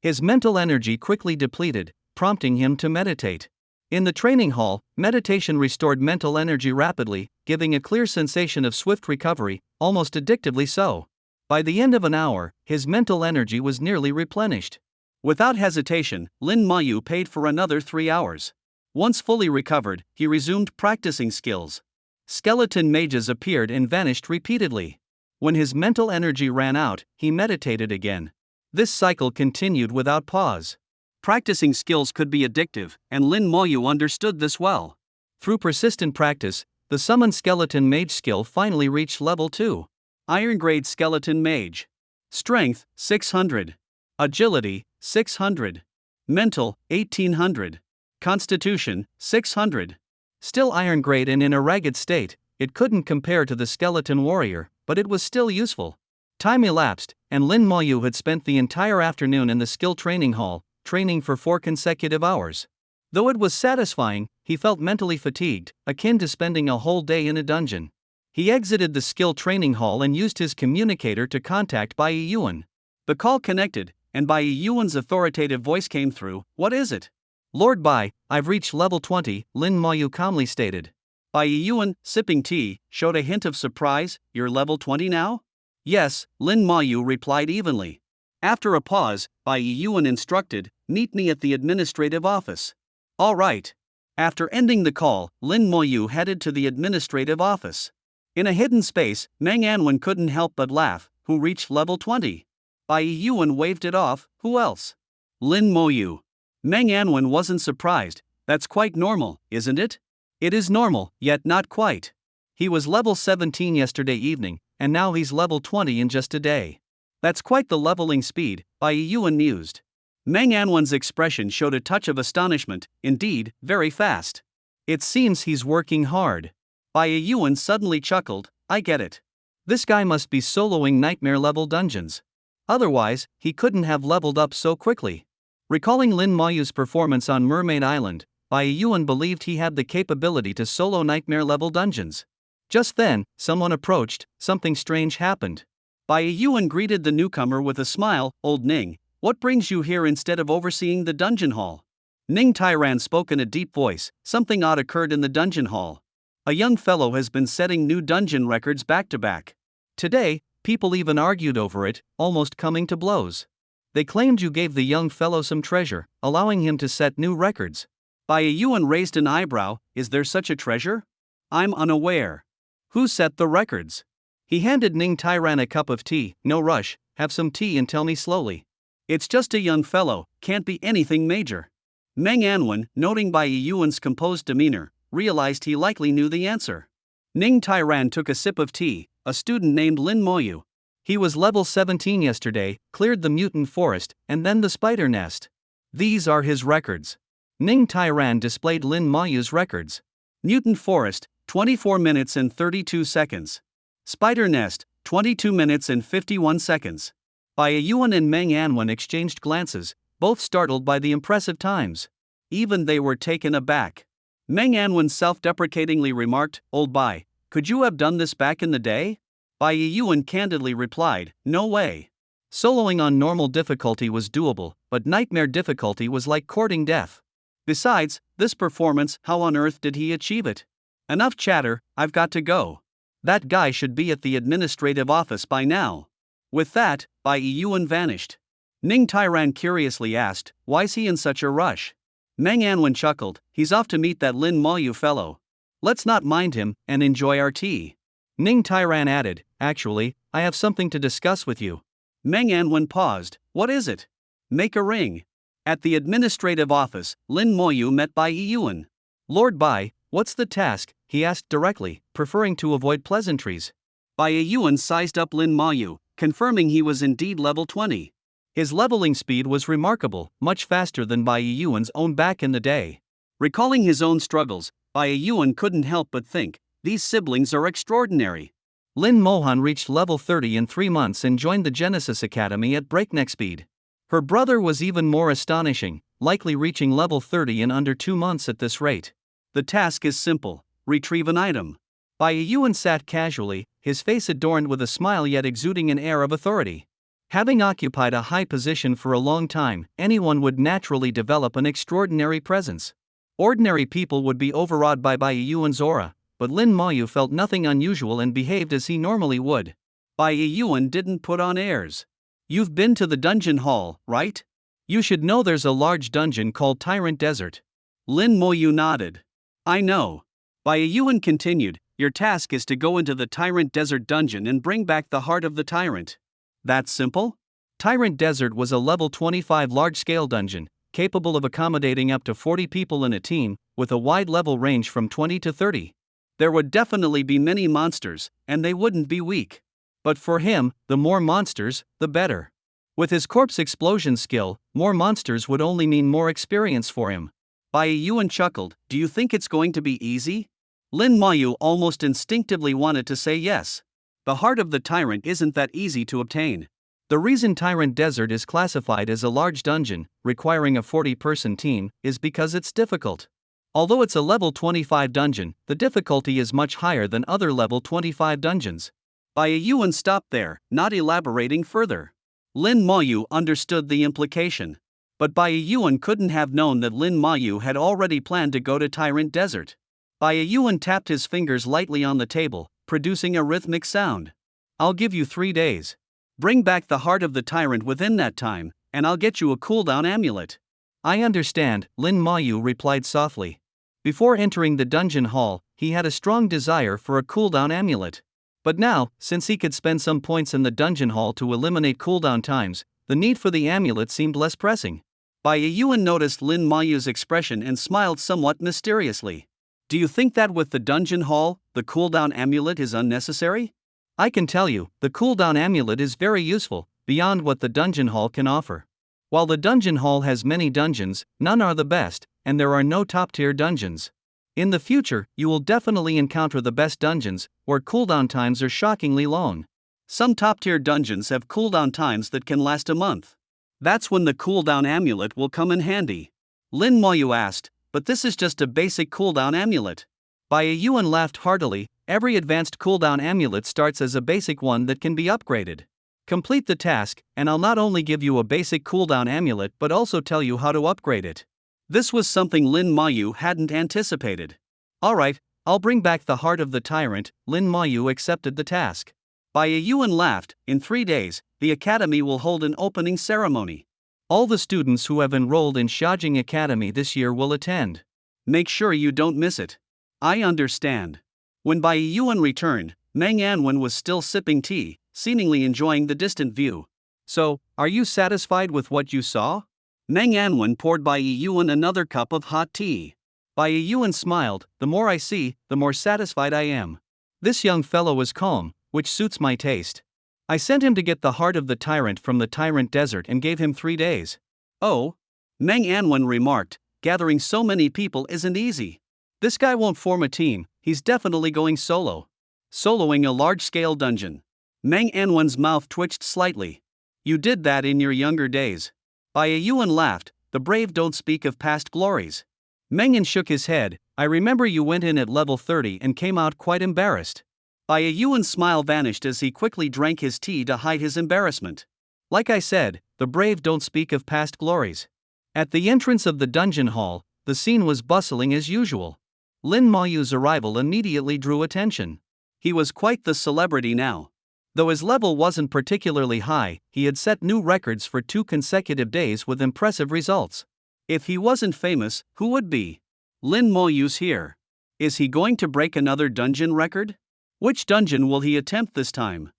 His mental energy quickly depleted, prompting him to meditate. In the training hall, meditation restored mental energy rapidly, giving a clear sensation of swift recovery, almost addictively so. By the end of an hour, his mental energy was nearly replenished. Without hesitation, Lin Moyu paid for another 3 hours. Once fully recovered, he resumed practicing skills. Skeleton mages appeared and vanished repeatedly. When his mental energy ran out, he meditated again. This cycle continued without pause. Practicing skills could be addictive, and Lin Moyu understood this well. Through persistent practice, the summoned skeleton mage skill finally reached level 2. Iron Grade Skeleton Mage. Strength, 600. Agility, 600. Mental, 1800. Constitution, 600. Still iron grade and in a ragged state, it couldn't compare to the skeleton warrior, but it was still useful. Time elapsed, and Lin Moyu had spent the entire afternoon in the skill training hall, training for 4 consecutive hours. Though it was satisfying, he felt mentally fatigued, akin to spending a whole day in a dungeon. He exited the skill training hall and used his communicator to contact Bai Yuan. The call connected, and Bai Yuan's authoritative voice came through. "What is it?" "Lord Bai, I've reached level 20, Lin Moyu calmly stated. Bai Yuan, sipping tea, showed a hint of surprise. "You're level 20 now?" "Yes," Lin Moyu replied evenly. After a pause, Bai Yuan instructed, "Meet me at the administrative office." "All right." After ending the call, Lin Moyu headed to the administrative office. In a hidden space, Meng Anwen couldn't help but laugh. "Who reached level 20? Bai Yuan waved it off. "Who else?" "Lin Moyu." Meng Anwen wasn't surprised. "That's quite normal, isn't it?" "It is normal, yet not quite. He was level 17 yesterday evening, and now he's level 20 in just a day." "That's quite the leveling speed," Bai Yuan mused. Meng Anwen's expression showed a touch of astonishment. "Indeed, very fast." "It seems he's working hard." Bai Yuan suddenly chuckled. "I get it. This guy must be soloing nightmare-level dungeons. Otherwise, he couldn't have leveled up so quickly." Recalling Lin Moyu's performance on Mermaid Island, Bai Yuan believed he had the capability to solo nightmare-level dungeons. Just then, someone approached. Something strange happened. Bai Yuan greeted the newcomer with a smile. "Old Ning, what brings you here instead of overseeing the dungeon hall?" Ning Tairan spoke in a deep voice. "Something odd occurred in the dungeon hall. A young fellow has been setting new dungeon records back to back. Today, people even argued over it, almost coming to blows. They claimed you gave the young fellow some treasure, allowing him to set new records." Bai Yuan raised an eyebrow. "Is there such a treasure? I'm unaware. Who set the records?" He handed Ning Tairan a cup of tea. "No rush, have some tea and tell me slowly." "It's just a young fellow, can't be anything major." Meng Anwen, noting Bai Yuan's composed demeanor, realized he likely knew the answer. Ning Tairan took a sip of tea. "A student named Lin Moyu. He was level 17 yesterday, cleared the mutant forest, and then the spider nest. These are his records." Ning Tairan displayed Lin Moyu's records. Mutant forest, 24 minutes and 32 seconds. Spider nest, 22 minutes and 51 seconds. Bai Yuan and Meng Anwen exchanged glances, both startled by the impressive times. Even they were taken aback. Meng Anwen self-deprecatingly remarked, "Old Bai, could you have done this back in the day?" Bai Yuan candidly replied, "No way. Soloing on normal difficulty was doable, but nightmare difficulty was like courting death. Besides, this performance, how on earth did he achieve it? Enough chatter, I've got to go. That guy should be at the administrative office by now." With that, Bai Yuan vanished. Ning Tairan curiously asked, "Why's he in such a rush?" Meng Anwen chuckled. "He's off to meet that Lin Moyu fellow. Let's not mind him, and enjoy our tea." Ning Tairan added, "Actually, I have something to discuss with you." Meng Anwen paused. "What is it?" "Make a ring." At the administrative office, Lin Moyu met Bai Yuan. "Lord Bai, what's the task?" he asked directly, preferring to avoid pleasantries. Bai Yuan sized up Lin Moyu, confirming he was indeed level 20. His leveling speed was remarkable, much faster than Bai Yuan's own back in the day. Recalling his own struggles, Bai Yuan couldn't help but think, these siblings are extraordinary. Lin Mohan reached level 30 in 3 months and joined the Genesis Academy at breakneck speed. Her brother was even more astonishing. likely reaching level 30 in under 2 months at this rate. The task is simple: retrieve an item. Bai Yuan sat casually, his face adorned with a smile yet exuding an air of authority. Having occupied a high position for a long time, anyone would naturally develop an extraordinary presence. Ordinary people would be overawed by Bai Yuan's aura, but Lin Mayu felt nothing unusual and behaved as he normally would. Bai Yuan didn't put on airs. You've been to the dungeon hall, right? You should know there's a large dungeon called Tyrant Desert. Lin Mayu nodded. I know. Bai Yuan continued, your task is to go into the Tyrant Desert dungeon and bring back the heart of the tyrant. That simple? Tyrant Desert was a level 25 large-scale dungeon, capable of accommodating up to 40 people in a team, with a wide level range from 20 to 30. There would definitely be many monsters, and they wouldn't be weak. But for him, the more monsters, the better. With his corpse explosion skill, more monsters would only mean more experience for him. Bai Yuan chuckled, do you think it's going to be easy? Lin Mayu almost instinctively wanted to say yes. The heart of the tyrant isn't that easy to obtain. The reason Tyrant Desert is classified as a large dungeon, requiring a 40-person team, is because it's difficult. Although it's a level 25 dungeon, the difficulty is much higher than other level 25 dungeons. Bai Yuan stopped there, not elaborating further. Lin Mayu understood the implication. But Bai Yuan couldn't have known that Lin Mayu had already planned to go to Tyrant Desert. Bai Yuan tapped his fingers lightly on the table, producing a rhythmic sound. I'll give you 3 days. Bring back the heart of the tyrant within that time, and I'll get you a cooldown amulet. I understand, Lin Mayu replied softly. Before entering the dungeon hall, he had a strong desire for a cooldown amulet. But now, since he could spend some points in the dungeon hall to eliminate cooldown times, the need for the amulet seemed less pressing. Bai Yuan noticed Lin Mayu's expression and smiled somewhat mysteriously. Do you think that with the dungeon hall, the cooldown amulet is unnecessary? I can tell you, the cooldown amulet is very useful, beyond what the dungeon hall can offer. While the dungeon hall has many dungeons, none are the best, and there are no top-tier dungeons. In the future, you will definitely encounter the best dungeons, where cooldown times are shockingly long. Some top-tier dungeons have cooldown times that can last a month. That's when the cooldown amulet will come in handy. Lin Mayu asked, but this is just a basic cooldown amulet. Bai Yuan laughed heartily. Every advanced cooldown amulet starts as a basic one that can be upgraded. Complete the task, and I'll not only give you a basic cooldown amulet but also tell you how to upgrade it. This was something Lin Mayu hadn't anticipated. Alright, I'll bring back the heart of the tyrant. Lin Mayu accepted the task. Bai Yuan laughed. In 3 days, the academy will hold an opening ceremony. All the students who have enrolled in Xiaojing Academy this year will attend. Make sure you don't miss it. I understand. When Bai Yuan returned, Meng Anwen was still sipping tea, seemingly enjoying the distant view. So, are you satisfied with what you saw? Meng Anwen poured Bai Yuan another cup of hot tea. Bai Yuan smiled, the more I see, the more satisfied I am. This young fellow is calm, which suits my taste. I sent him to get the heart of the tyrant from the Tyrant Desert and gave him 3 days. Oh? Meng Anwen remarked, gathering so many people isn't easy. This guy won't form a team, he's definitely going solo. Soloing a large-scale dungeon. Meng Anwen's mouth twitched slightly. You did that in your younger days. Bai Yuan laughed, the brave don't speak of past glories. Meng An shook his head, I remember you went in at level 30 and came out quite embarrassed. Bai Yuan's smile vanished as he quickly drank his tea to hide his embarrassment. Like I said, the brave don't speak of past glories. At the entrance of the dungeon hall, the scene was bustling as usual. Lin Mayu's arrival immediately drew attention. He was quite the celebrity now. Though his level wasn't particularly high, he had set new records for 2 consecutive days with impressive results. If he wasn't famous, who would be? Lin Mayu's here. Is he going to break another dungeon record? Which dungeon will he attempt this time?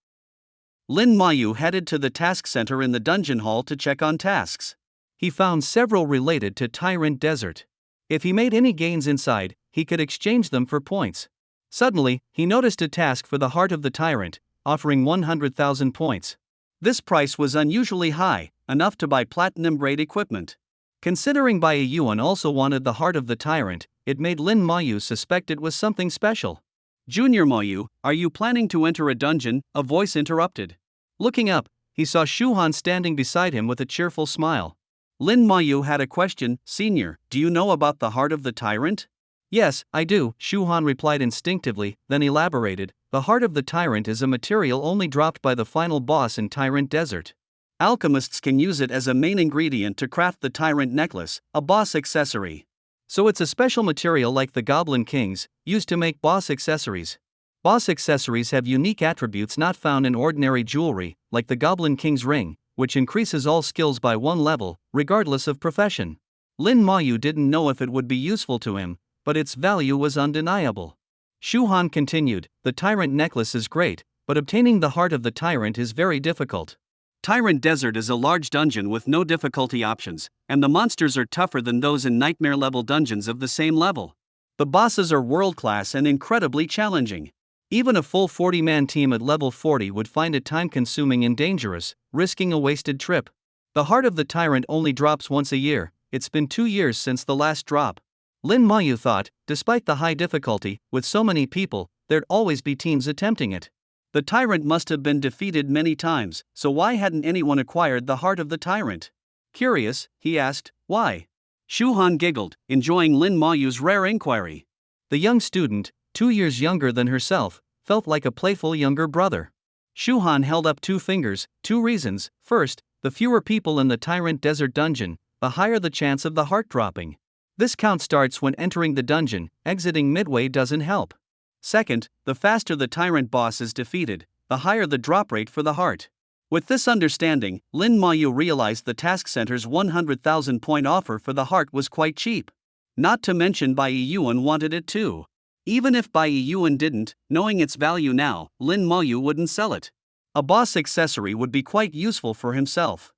Lin Mayu headed to the task center in the dungeon hall to check on tasks. He found several related to Tyrant Desert. If he made any gains inside, he could exchange them for points. Suddenly, he noticed a task for the heart of the tyrant, offering 100,000 points. This price was unusually high, enough to buy platinum-grade equipment. Considering Bai Yuan also wanted the heart of the tyrant, it made Lin Mayu suspect it was something special. Junior Mayu, are you planning to enter a dungeon? A voice interrupted. Looking up, he saw Shu Han standing beside him with a cheerful smile. Lin Mayu had a question. Senior, do you know about the heart of the tyrant? Yes, I do, Shu Han replied instinctively, then elaborated. The heart of the tyrant is a material only dropped by the final boss in Tyrant Desert. Alchemists can use it as a main ingredient to craft the tyrant necklace, a boss accessory. So it's a special material like the Goblin King's, used to make boss accessories. Boss accessories have unique attributes not found in ordinary jewelry, like the Goblin King's ring, which increases all skills by one level, regardless of profession. Lin Mayu didn't know if it would be useful to him, but its value was undeniable. Shu Han continued, the tyrant necklace is great, but obtaining the heart of the tyrant is very difficult. Tyrant Desert is a large dungeon with no difficulty options, and the monsters are tougher than those in nightmare-level dungeons of the same level. The bosses are world-class and incredibly challenging. Even a full 40-man team at level 40 would find it time-consuming and dangerous, risking a wasted trip. The heart of the tyrant only drops once a year. It's been 2 years since the last drop. Lin Mayu thought, despite the high difficulty, with so many people, there'd always be teams attempting it. The tyrant must have been defeated many times, so why hadn't anyone acquired the heart of the tyrant? Curious, he asked, why? Shu Han giggled, enjoying Lin Mayu's rare inquiry. The young student, 2 years younger than herself, felt like a playful younger brother. Shu Han held up 2 fingers. 2 reasons. First, the fewer people in the Tyrant Desert dungeon, the higher the chance of the heart dropping. This count starts when entering the dungeon, exiting midway doesn't help. Second, the faster the tyrant boss is defeated, the higher the drop rate for the heart. With this understanding, Lin Mayu realized the task center's 100,000 point offer for the heart was quite cheap. Not to mention Bai Yuan wanted it too. Even if Bai Yuan didn't, knowing its value now, Lin Mayu wouldn't sell it. A boss accessory would be quite useful for himself.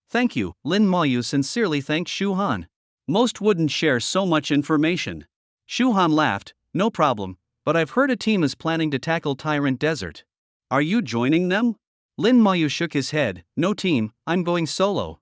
Thank you, Lin Mayu sincerely thanked Shu Han. Most wouldn't share so much information. Shu Han laughed, no problem, but I've heard a team is planning to tackle Tyrant Desert. Are you joining them? Lin Mayu shook his head, no team, I'm going solo.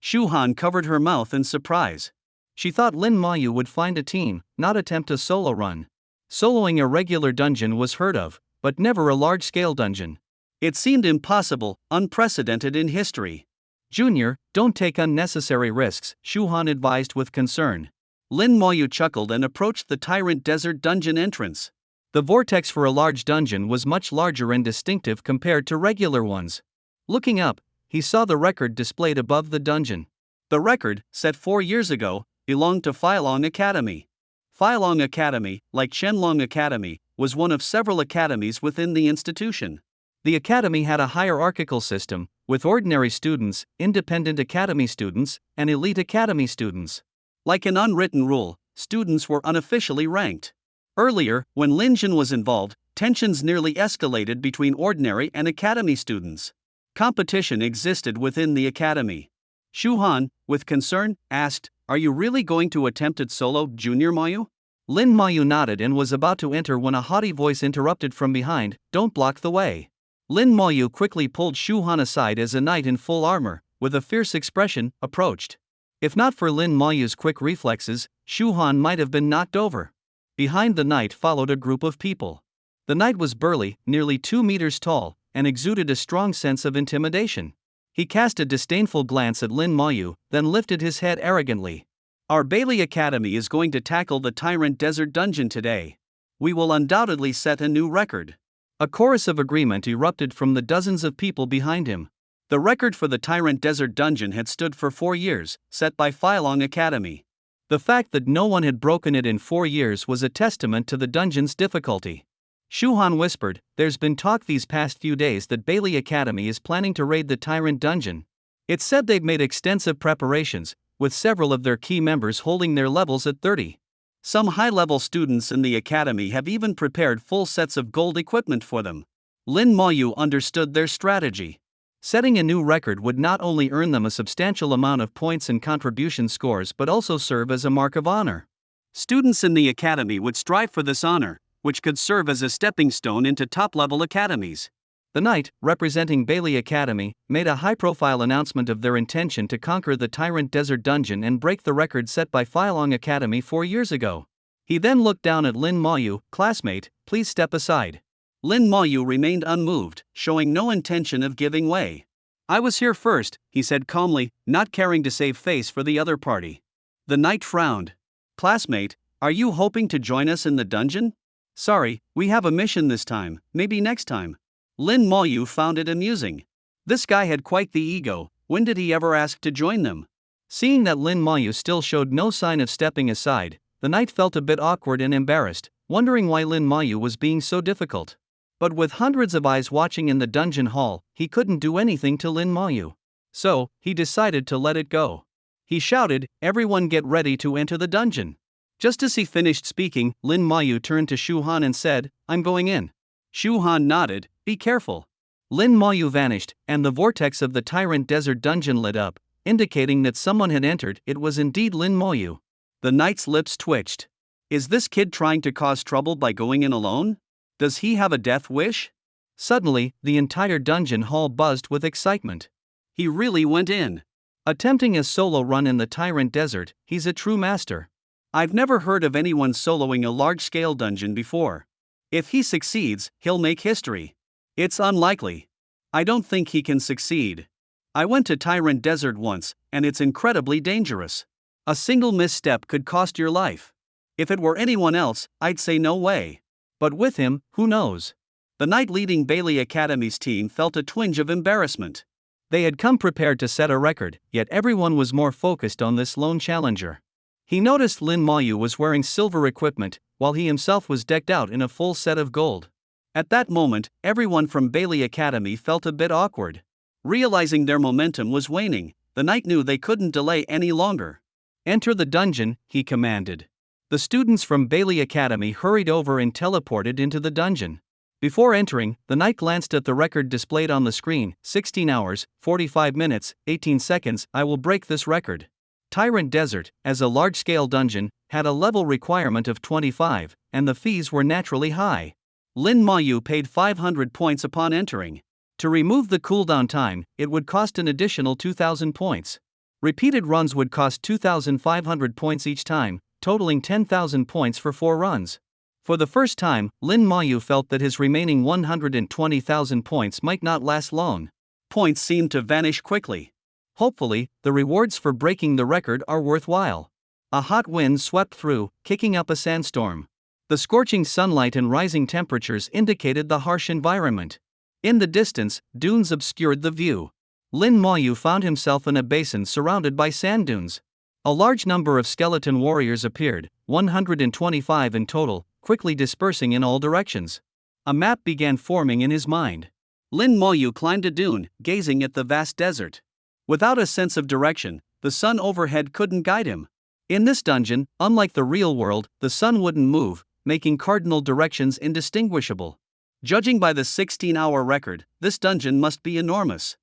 Shu Han covered her mouth in surprise. She thought Lin Mayu would find a team, not attempt a solo run. Soloing a regular dungeon was heard of, but never a large-scale dungeon. It seemed impossible, unprecedented in history. Junior, don't take unnecessary risks, Shu Han advised with concern. Lin Mayu chuckled and approached the Tyrant Desert dungeon entrance. The vortex for a large dungeon was much larger and distinctive compared to regular ones. Looking up, he saw the record displayed above the dungeon. The record, set 4 years ago, belonged to Filong Academy. Filong Academy, like Shenlong Academy, was one of several academies within the institution. The academy had a hierarchical system, with ordinary students, independent academy students, and elite academy students. Like an unwritten rule, students were unofficially ranked. Earlier, when Lin Jin was involved, tensions nearly escalated between ordinary and academy students. Competition existed within the academy. Shu Han, with concern, asked, "Are you really going to attempt it solo, Junior Mayu?" Lin Mayu nodded and was about to enter when a haughty voice interrupted from behind, "Don't block the way." Lin Mayu quickly pulled Shu Han aside as a knight in full armor, with a fierce expression, approached. If not for Lin Mayu's quick reflexes, Shu Han might have been knocked over. Behind the knight followed a group of people. The knight was burly, nearly 2 meters tall, and exuded a strong sense of intimidation. He cast a disdainful glance at Lin Mayu, then lifted his head arrogantly. "Our Bailey Academy is going to tackle the Tyrant Desert dungeon today. We will undoubtedly set a new record." A chorus of agreement erupted from the dozens of people behind him. The record for the Tyrant Desert dungeon had stood for 4 years, set by Filong Academy. The fact that no one had broken it in 4 years was a testament to the dungeon's difficulty. Shu Han whispered, "There's been talk these past few days that Bailey Academy is planning to raid the Tyrant dungeon. It's said they've made extensive preparations, with several of their key members holding their levels at 30. Some high-level students in the academy have even prepared full sets of gold equipment for them." Lin Mayu understood their strategy. Setting a new record would not only earn them a substantial amount of points and contribution scores but also serve as a mark of honor. Students in the academy would strive for this honor, which could serve as a stepping stone into top-level academies. The knight, representing Bailey Academy, made a high-profile announcement of their intention to conquer the Tyrant Desert dungeon and break the record set by Filong Academy 4 years ago. He then looked down at Lin Mayu, "Classmate, please step aside." Lin Mayu remained unmoved, showing no intention of giving way. I was here first, he said calmly, not caring to save face for the other party. The knight frowned. Classmate, are you hoping to join us in the dungeon? Sorry, we have a mission this time, maybe next time. Lin Moyu found it amusing. This guy had quite the ego, when did he ever ask to join them? Seeing that Lin Moyu still showed no sign of stepping aside, the knight felt a bit awkward and embarrassed, wondering why Lin Moyu was being so difficult. But with hundreds of eyes watching in the dungeon hall, he couldn't do anything to Lin Moyu. So, he decided to let it go. He shouted, "Everyone get ready to enter the dungeon." Just as he finished speaking, Lin Moyu turned to Shu Han and said, "I'm going in." Shu Han nodded, "Be careful." Lin Moyu vanished, and the vortex of the Tyrant Desert dungeon lit up, indicating that someone had entered. It was indeed Lin Moyu. The knight's lips twitched. Is this kid trying to cause trouble by going in alone? Does he have a death wish? Suddenly, the entire dungeon hall buzzed with excitement. He really went in. Attempting a solo run in the Tyrant Desert, he's a true master. I've never heard of anyone soloing a large-scale dungeon before. If he succeeds, he'll make history. It's unlikely. I don't think he can succeed. I went to Tyrant Desert once, and it's incredibly dangerous. A single misstep could cost your life. If it were anyone else, I'd say no way. But with him, who knows? The knight leading Bailey Academy's team felt a twinge of embarrassment. They had come prepared to set a record, yet everyone was more focused on this lone challenger. He noticed Lin Moyu was wearing silver equipment, while he himself was decked out in a full set of gold. At that moment, everyone from Bailey Academy felt a bit awkward. Realizing their momentum was waning, the knight knew they couldn't delay any longer. "Enter the dungeon," he commanded. The students from Bailey Academy hurried over and teleported into the dungeon. Before entering, the knight glanced at the record displayed on the screen, 16 hours, 45 minutes, 18 seconds, I will break this record. Tyrant Desert, as a large-scale dungeon, had a level requirement of 25, and the fees were naturally high. Lin Moyu paid 500 points upon entering. To remove the cooldown time, it would cost an additional 2,000 points. Repeated runs would cost 2,500 points each time, totaling 10,000 points for 4 runs. For the first time, Lin Moyu felt that his remaining 120,000 points might not last long. Points seemed to vanish quickly. Hopefully, the rewards for breaking the record are worthwhile. A hot wind swept through, kicking up a sandstorm. The scorching sunlight and rising temperatures indicated the harsh environment. In the distance, dunes obscured the view. Lin Moyu found himself in a basin surrounded by sand dunes. A large number of skeleton warriors appeared, 125 in total, quickly dispersing in all directions. A map began forming in his mind. Lin Moyu climbed a dune, gazing at the vast desert. Without a sense of direction, the sun overhead couldn't guide him. In this dungeon, unlike the real world, the sun wouldn't move, making cardinal directions indistinguishable. Judging by the 16-hour record, this dungeon must be enormous.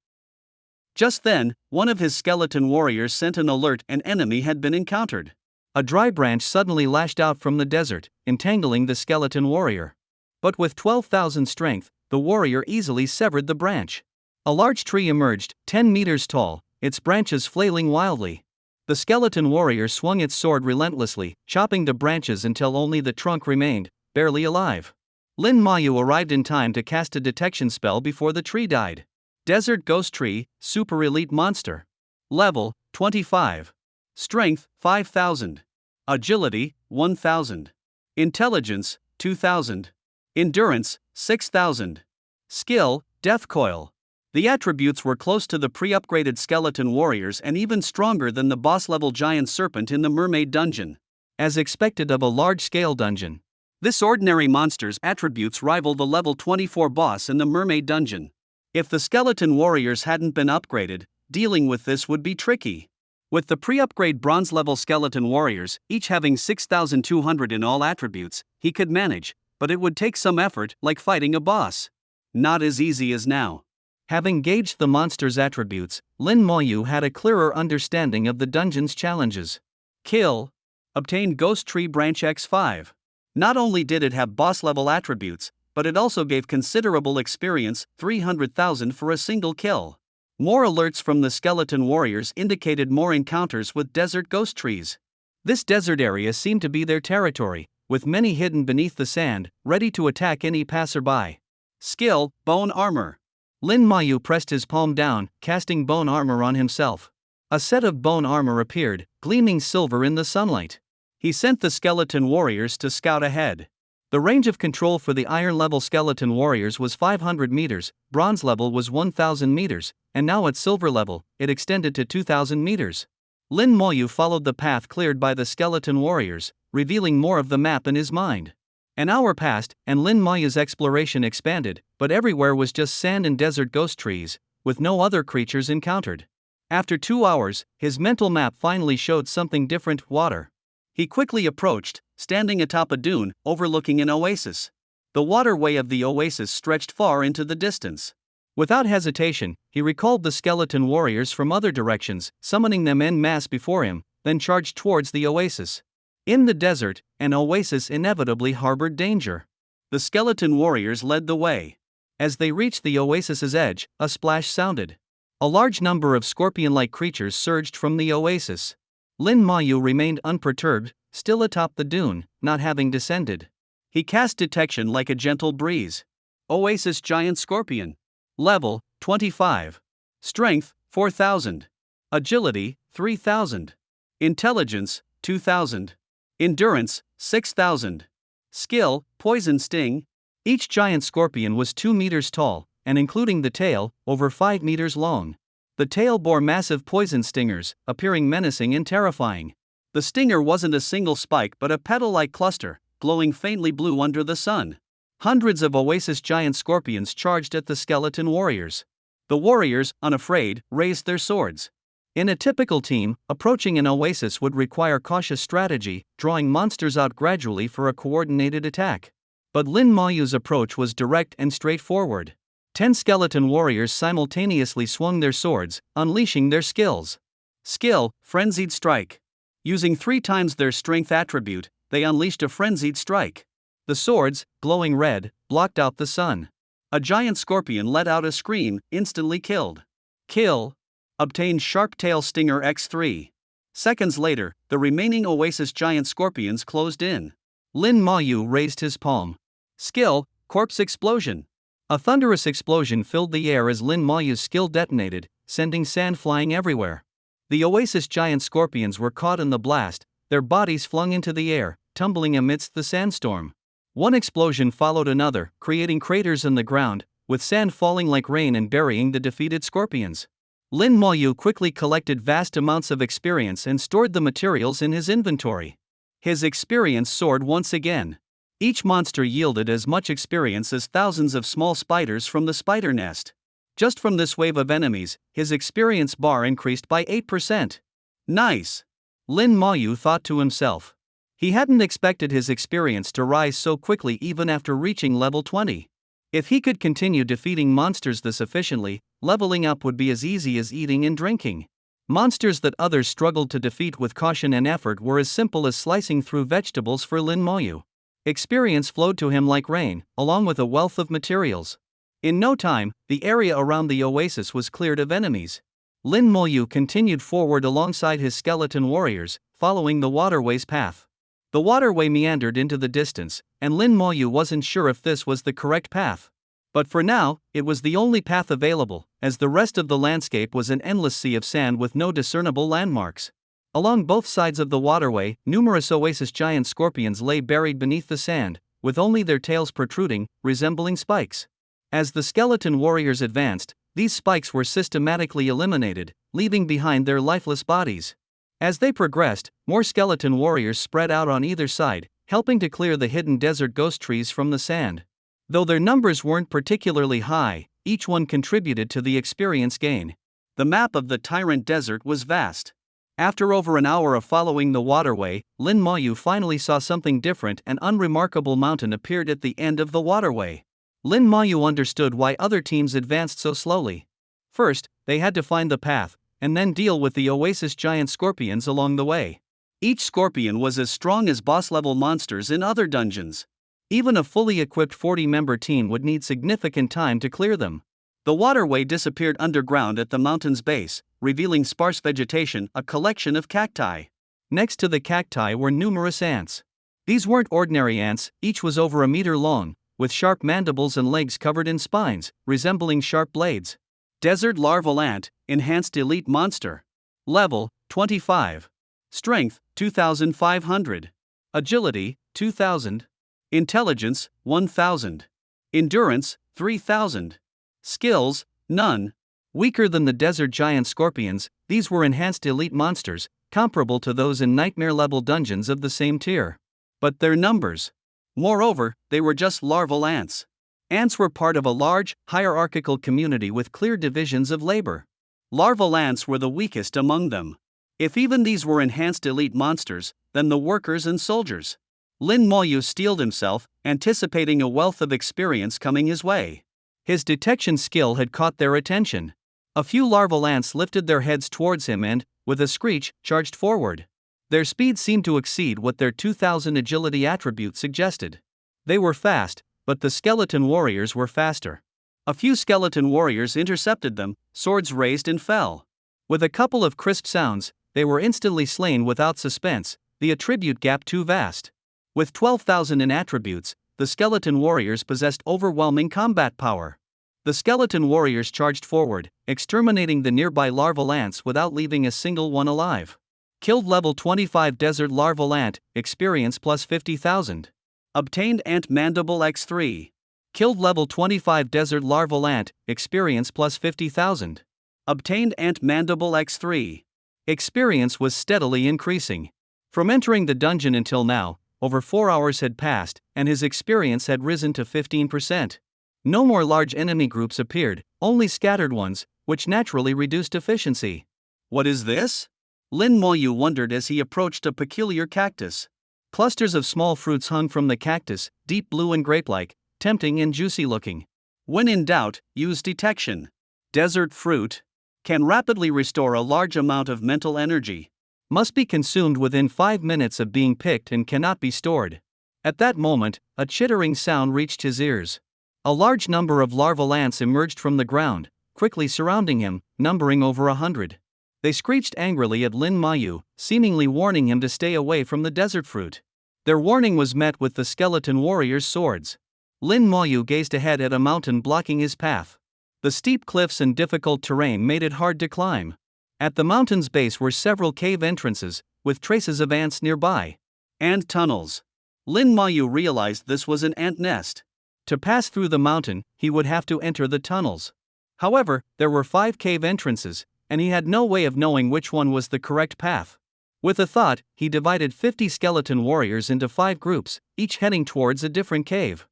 Just then, one of his skeleton warriors sent an alert: an enemy had been encountered. A dry branch suddenly lashed out from the desert, entangling the skeleton warrior. But with 12,000 strength, the warrior easily severed the branch. A large tree emerged, 10 meters tall, its branches flailing wildly. The skeleton warrior swung its sword relentlessly, chopping the branches until only the trunk remained, barely alive. Lin Moyu arrived in time to cast a detection spell before the tree died. Desert Ghost Tree, Super Elite Monster. Level, 25. Strength, 5,000. Agility, 1,000. Intelligence, 2,000. Endurance, 6,000. Skill, Death Coil. The attributes were close to the pre-upgraded skeleton warriors and even stronger than the boss-level giant serpent in the mermaid dungeon. As expected of a large-scale dungeon, this ordinary monster's attributes rival the level 24 boss in the mermaid dungeon. If the skeleton warriors hadn't been upgraded, dealing with this would be tricky. With the pre-upgrade bronze-level skeleton warriors, each having 6,200 in all attributes, he could manage, but it would take some effort, like fighting a boss. Not as easy as now. Having gauged the monster's attributes, Lin Moyu had a clearer understanding of the dungeon's challenges. Kill. Obtained Ghost Tree Branch X5. Not only did it have boss-level attributes, but it also gave considerable experience, 300,000 for a single kill. More alerts from the skeleton warriors indicated more encounters with desert ghost trees. This desert area seemed to be their territory, with many hidden beneath the sand, ready to attack any passerby. Skill, Bone Armor. Lin Mayu pressed his palm down, casting bone armor on himself. A set of bone armor appeared, gleaming silver in the sunlight. He sent the skeleton warriors to scout ahead. The range of control for the iron level skeleton warriors was 500 meters, bronze level was 1000 meters, and now at silver level, it extended to 2000 meters. Lin Mayu followed the path cleared by the skeleton warriors, revealing more of the map in his mind. An hour passed, and Lin Mayu's exploration expanded, but everywhere was just sand and desert ghost trees, with no other creatures encountered. After 2 hours, his mental map finally showed something different: water. He quickly approached, standing atop a dune, overlooking an oasis. The waterway of the oasis stretched far into the distance. Without hesitation, he recalled the skeleton warriors from other directions, summoning them en masse before him, then charged towards the oasis. In the desert, an oasis inevitably harbored danger. The skeleton warriors led the way. As they reached the oasis's edge, a splash sounded. A large number of scorpion-like creatures surged from the oasis. Lin Mayu remained unperturbed, still atop the dune, not having descended. He cast detection like a gentle breeze. Oasis giant scorpion. Level 25. Strength 4000. Agility 3000. Intelligence 2000. Endurance 6000. Skill poison sting. Each giant scorpion was 2 meters tall, and including the tail, over 5 meters long. The tail bore massive poison stingers, appearing menacing and terrifying. The stinger wasn't a single spike but a petal-like cluster, glowing faintly blue under the sun. Hundreds of oasis giant scorpions charged at the skeleton warriors. The warriors, unafraid, raised their swords. In a typical team, approaching an oasis would require cautious strategy, drawing monsters out gradually for a coordinated attack. But Lin Mayu's approach was direct and straightforward. 10 skeleton warriors simultaneously swung their swords, unleashing their skills. Skill, Frenzied Strike. Using 3 times their strength attribute, they unleashed a frenzied strike. The swords, glowing red, blocked out the sun. A giant scorpion let out a scream, instantly killed. Kill. Obtained Sharp Tail Stinger X3. Seconds later, the remaining oasis giant scorpions closed in. Lin Mayu raised his palm. Skill, Corpse Explosion. A thunderous explosion filled the air as Lin Mayu's skill detonated, sending sand flying everywhere. The oasis giant scorpions were caught in the blast, their bodies flung into the air, tumbling amidst the sandstorm. One explosion followed another, creating craters in the ground, with sand falling like rain and burying the defeated scorpions. Lin Mayu quickly collected vast amounts of experience and stored the materials in his inventory. His experience soared once again. Each monster yielded as much experience as thousands of small spiders from the spider nest. Just from this wave of enemies, his experience bar increased by 8%. Nice! Lin Mayu thought to himself. He hadn't expected his experience to rise so quickly even after reaching level 20. If he could continue defeating monsters this efficiently, leveling up would be as easy as eating and drinking. Monsters that others struggled to defeat with caution and effort were as simple as slicing through vegetables for Lin Mayu. Experience flowed to him like rain, along with a wealth of materials. In no time, the area around the oasis was cleared of enemies. Lin Mayu continued forward alongside his skeleton warriors, following the waterway's path. The waterway meandered into the distance, and Lin Mayu wasn't sure if this was the correct path. But for now, it was the only path available, as the rest of the landscape was an endless sea of sand with no discernible landmarks. Along both sides of the waterway, numerous oasis giant scorpions lay buried beneath the sand, with only their tails protruding, resembling spikes. As the skeleton warriors advanced, these spikes were systematically eliminated, leaving behind their lifeless bodies. As they progressed, more skeleton warriors spread out on either side, helping to clear the hidden desert ghost trees from the sand. Though their numbers weren't particularly high, each one contributed to the experience gain. The map of the Tyrant Desert was vast. After over an hour of following the waterway, Lin Mayu finally saw something different. An unremarkable mountain appeared at the end of the waterway. Lin Mayu understood why other teams advanced so slowly. First, they had to find the path, and then deal with the oasis giant scorpions along the way. Each scorpion was as strong as boss-level monsters in other dungeons. Even a fully equipped 40-member team would need significant time to clear them. The waterway disappeared underground at the mountain's base, revealing sparse vegetation, a collection of cacti. Next to the cacti were numerous ants. These weren't ordinary ants, each was over a meter long, with sharp mandibles and legs covered in spines, resembling sharp blades. Desert larval ant, enhanced elite monster. Level 25. Strength 2500. Agility 2000. Intelligence 1000. Endurance 3000. Skills none. Weaker than the desert giant scorpions, these were enhanced elite monsters, comparable to those in nightmare-level dungeons of the same tier. But their numbers. Moreover, they were just larval ants. Ants were part of a large, hierarchical community with clear divisions of labor. Larval ants were the weakest among them. If even these were enhanced elite monsters, then the workers and soldiers. Lin Moyu steeled himself, anticipating a wealth of experience coming his way. His detection skill had caught their attention. A few larval ants lifted their heads towards him and, with a screech, charged forward. Their speed seemed to exceed what their 2000 agility attribute suggested. They were fast, but the skeleton warriors were faster. A few skeleton warriors intercepted them, swords raised and fell. With a couple of crisp sounds, they were instantly slain without suspense, the attribute gap too vast. With 12,000 in attributes, the skeleton warriors possessed overwhelming combat power. The skeleton warriors charged forward, exterminating the nearby larval ants without leaving a single one alive. Killed level 25 desert larval ant, experience plus 50,000. Obtained ant mandible x3. Killed level 25 desert larval ant, experience plus 50,000. Obtained ant mandible x3. Experience was steadily increasing. From entering the dungeon until now, over 4 hours had passed, and his experience had risen to 15%. No more large enemy groups appeared, only scattered ones, which naturally reduced efficiency. What is this? Lin Moyu wondered as he approached a peculiar cactus. Clusters of small fruits hung from the cactus, deep blue and grape-like, tempting and juicy looking. When in doubt, use detection. Desert fruit can rapidly restore a large amount of mental energy. Must be consumed within 5 minutes of being picked and cannot be stored. At that moment, a chittering sound reached his ears. A large number of larval ants emerged from the ground, quickly surrounding him, numbering over 100. They screeched angrily at Lin Moyu, seemingly warning him to stay away from the desert fruit. Their warning was met with the skeleton warriors' swords. Lin Moyu gazed ahead at a mountain blocking his path. The steep cliffs and difficult terrain made it hard to climb. At the mountain's base were several cave entrances, with traces of ants nearby. Ant tunnels. Lin Moyu realized this was an ant nest. To pass through the mountain, he would have to enter the tunnels. However, there were 5 cave entrances, and he had no way of knowing which one was the correct path. With a thought, he divided 50 skeleton warriors into 5 groups, each heading towards a different cave.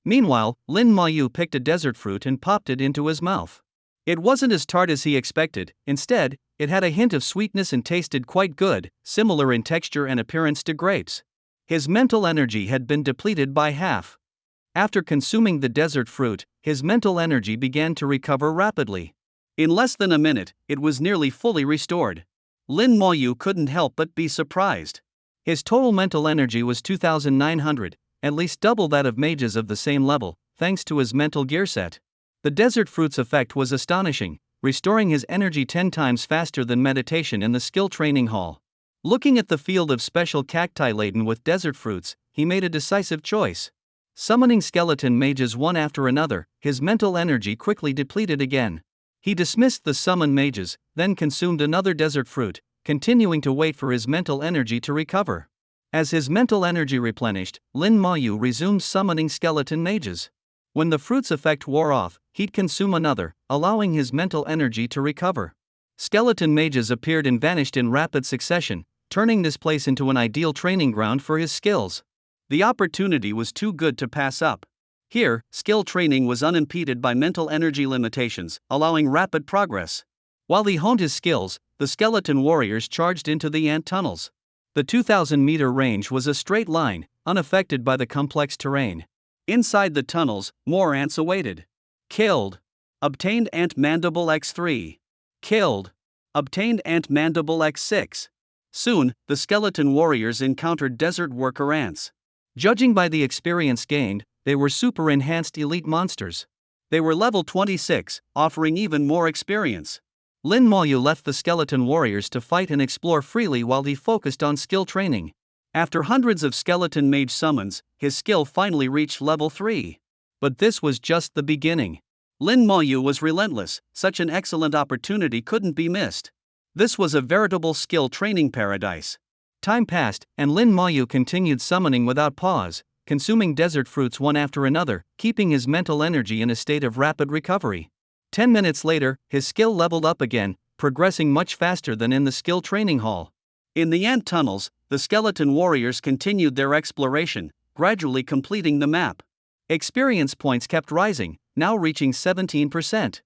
Meanwhile, Lin Moyu picked a desert fruit and popped it into his mouth. It wasn't as tart as he expected, instead, it had a hint of sweetness and tasted quite good, similar in texture and appearance to grapes. His mental energy had been depleted by half. After consuming the desert fruit, his mental energy began to recover rapidly. In less than a minute, it was nearly fully restored. Lin Moyu couldn't help but be surprised. His total mental energy was 2,900, at least double that of mages of the same level, thanks to his mental gear set. The desert fruit's effect was astonishing, restoring his energy 10 times faster than meditation in the skill training hall. Looking at the field of special cacti laden with desert fruits, he made a decisive choice. Summoning skeleton mages one after another, his mental energy quickly depleted again. He dismissed the summoned mages, then consumed another desert fruit, continuing to wait for his mental energy to recover. As his mental energy replenished, Lin Moyu resumed summoning skeleton mages. When the fruit's effect wore off, he'd consume another, allowing his mental energy to recover. Skeleton mages appeared and vanished in rapid succession, turning this place into an ideal training ground for his skills. The opportunity was too good to pass up. Here, skill training was unimpeded by mental energy limitations, allowing rapid progress. While he honed his skills, the skeleton warriors charged into the ant tunnels. The 2,000-meter range was a straight line, unaffected by the complex terrain. Inside the tunnels, more ants awaited. Killed. Obtained ant mandible x3. Killed. Obtained ant mandible x6. Soon, the skeleton warriors encountered desert worker ants. Judging by the experience gained, they were super enhanced elite monsters. They were level 26, offering even more experience. Lin Moyu left the skeleton warriors to fight and explore freely while he focused on skill training. After hundreds of skeleton mage summons, his skill finally reached level 3. But this was just the beginning. Lin Moyu was relentless, such an excellent opportunity couldn't be missed. This was a veritable skill training paradise. Time passed, and Lin Moyu continued summoning without pause, consuming desert fruits one after another, keeping his mental energy in a state of rapid recovery. 10 minutes later, his skill leveled up again, progressing much faster than in the skill training hall. In the ant tunnels, the skeleton warriors continued their exploration, gradually completing the map. Experience points kept rising, now reaching 17%.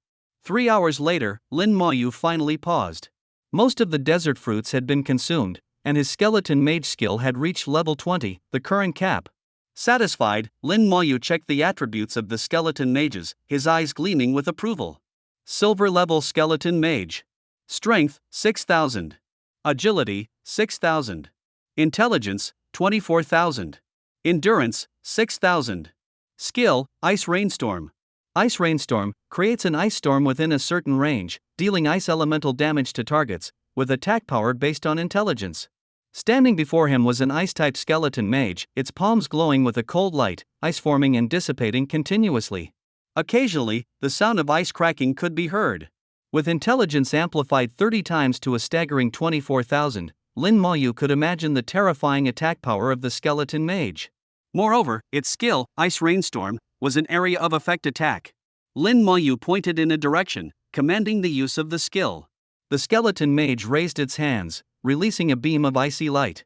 3 hours later, Lin Moyu finally paused. Most of the desert fruits had been consumed, and his skeleton mage skill had reached level 20, the current cap. Satisfied, Lin Moyu checked the attributes of the skeleton mages, his eyes gleaming with approval. Silver level skeleton mage. Strength, 6,000. Agility, 6,000. Intelligence, 24,000. Endurance, 6,000. Skill, Ice Rainstorm. Ice Rainstorm creates an ice storm within a certain range, dealing ice elemental damage to targets, with attack power based on intelligence. Standing before him was an ice-type skeleton mage, its palms glowing with a cold light, ice forming and dissipating continuously. Occasionally, the sound of ice cracking could be heard. With intelligence amplified 30 times to a staggering 24,000, Lin Moyu could imagine the terrifying attack power of the skeleton mage. Moreover, its skill, Ice Rainstorm, was an area of effect attack. Lin Moyu pointed in a direction, commanding the use of the skill. The skeleton mage raised its hands, releasing a beam of icy light.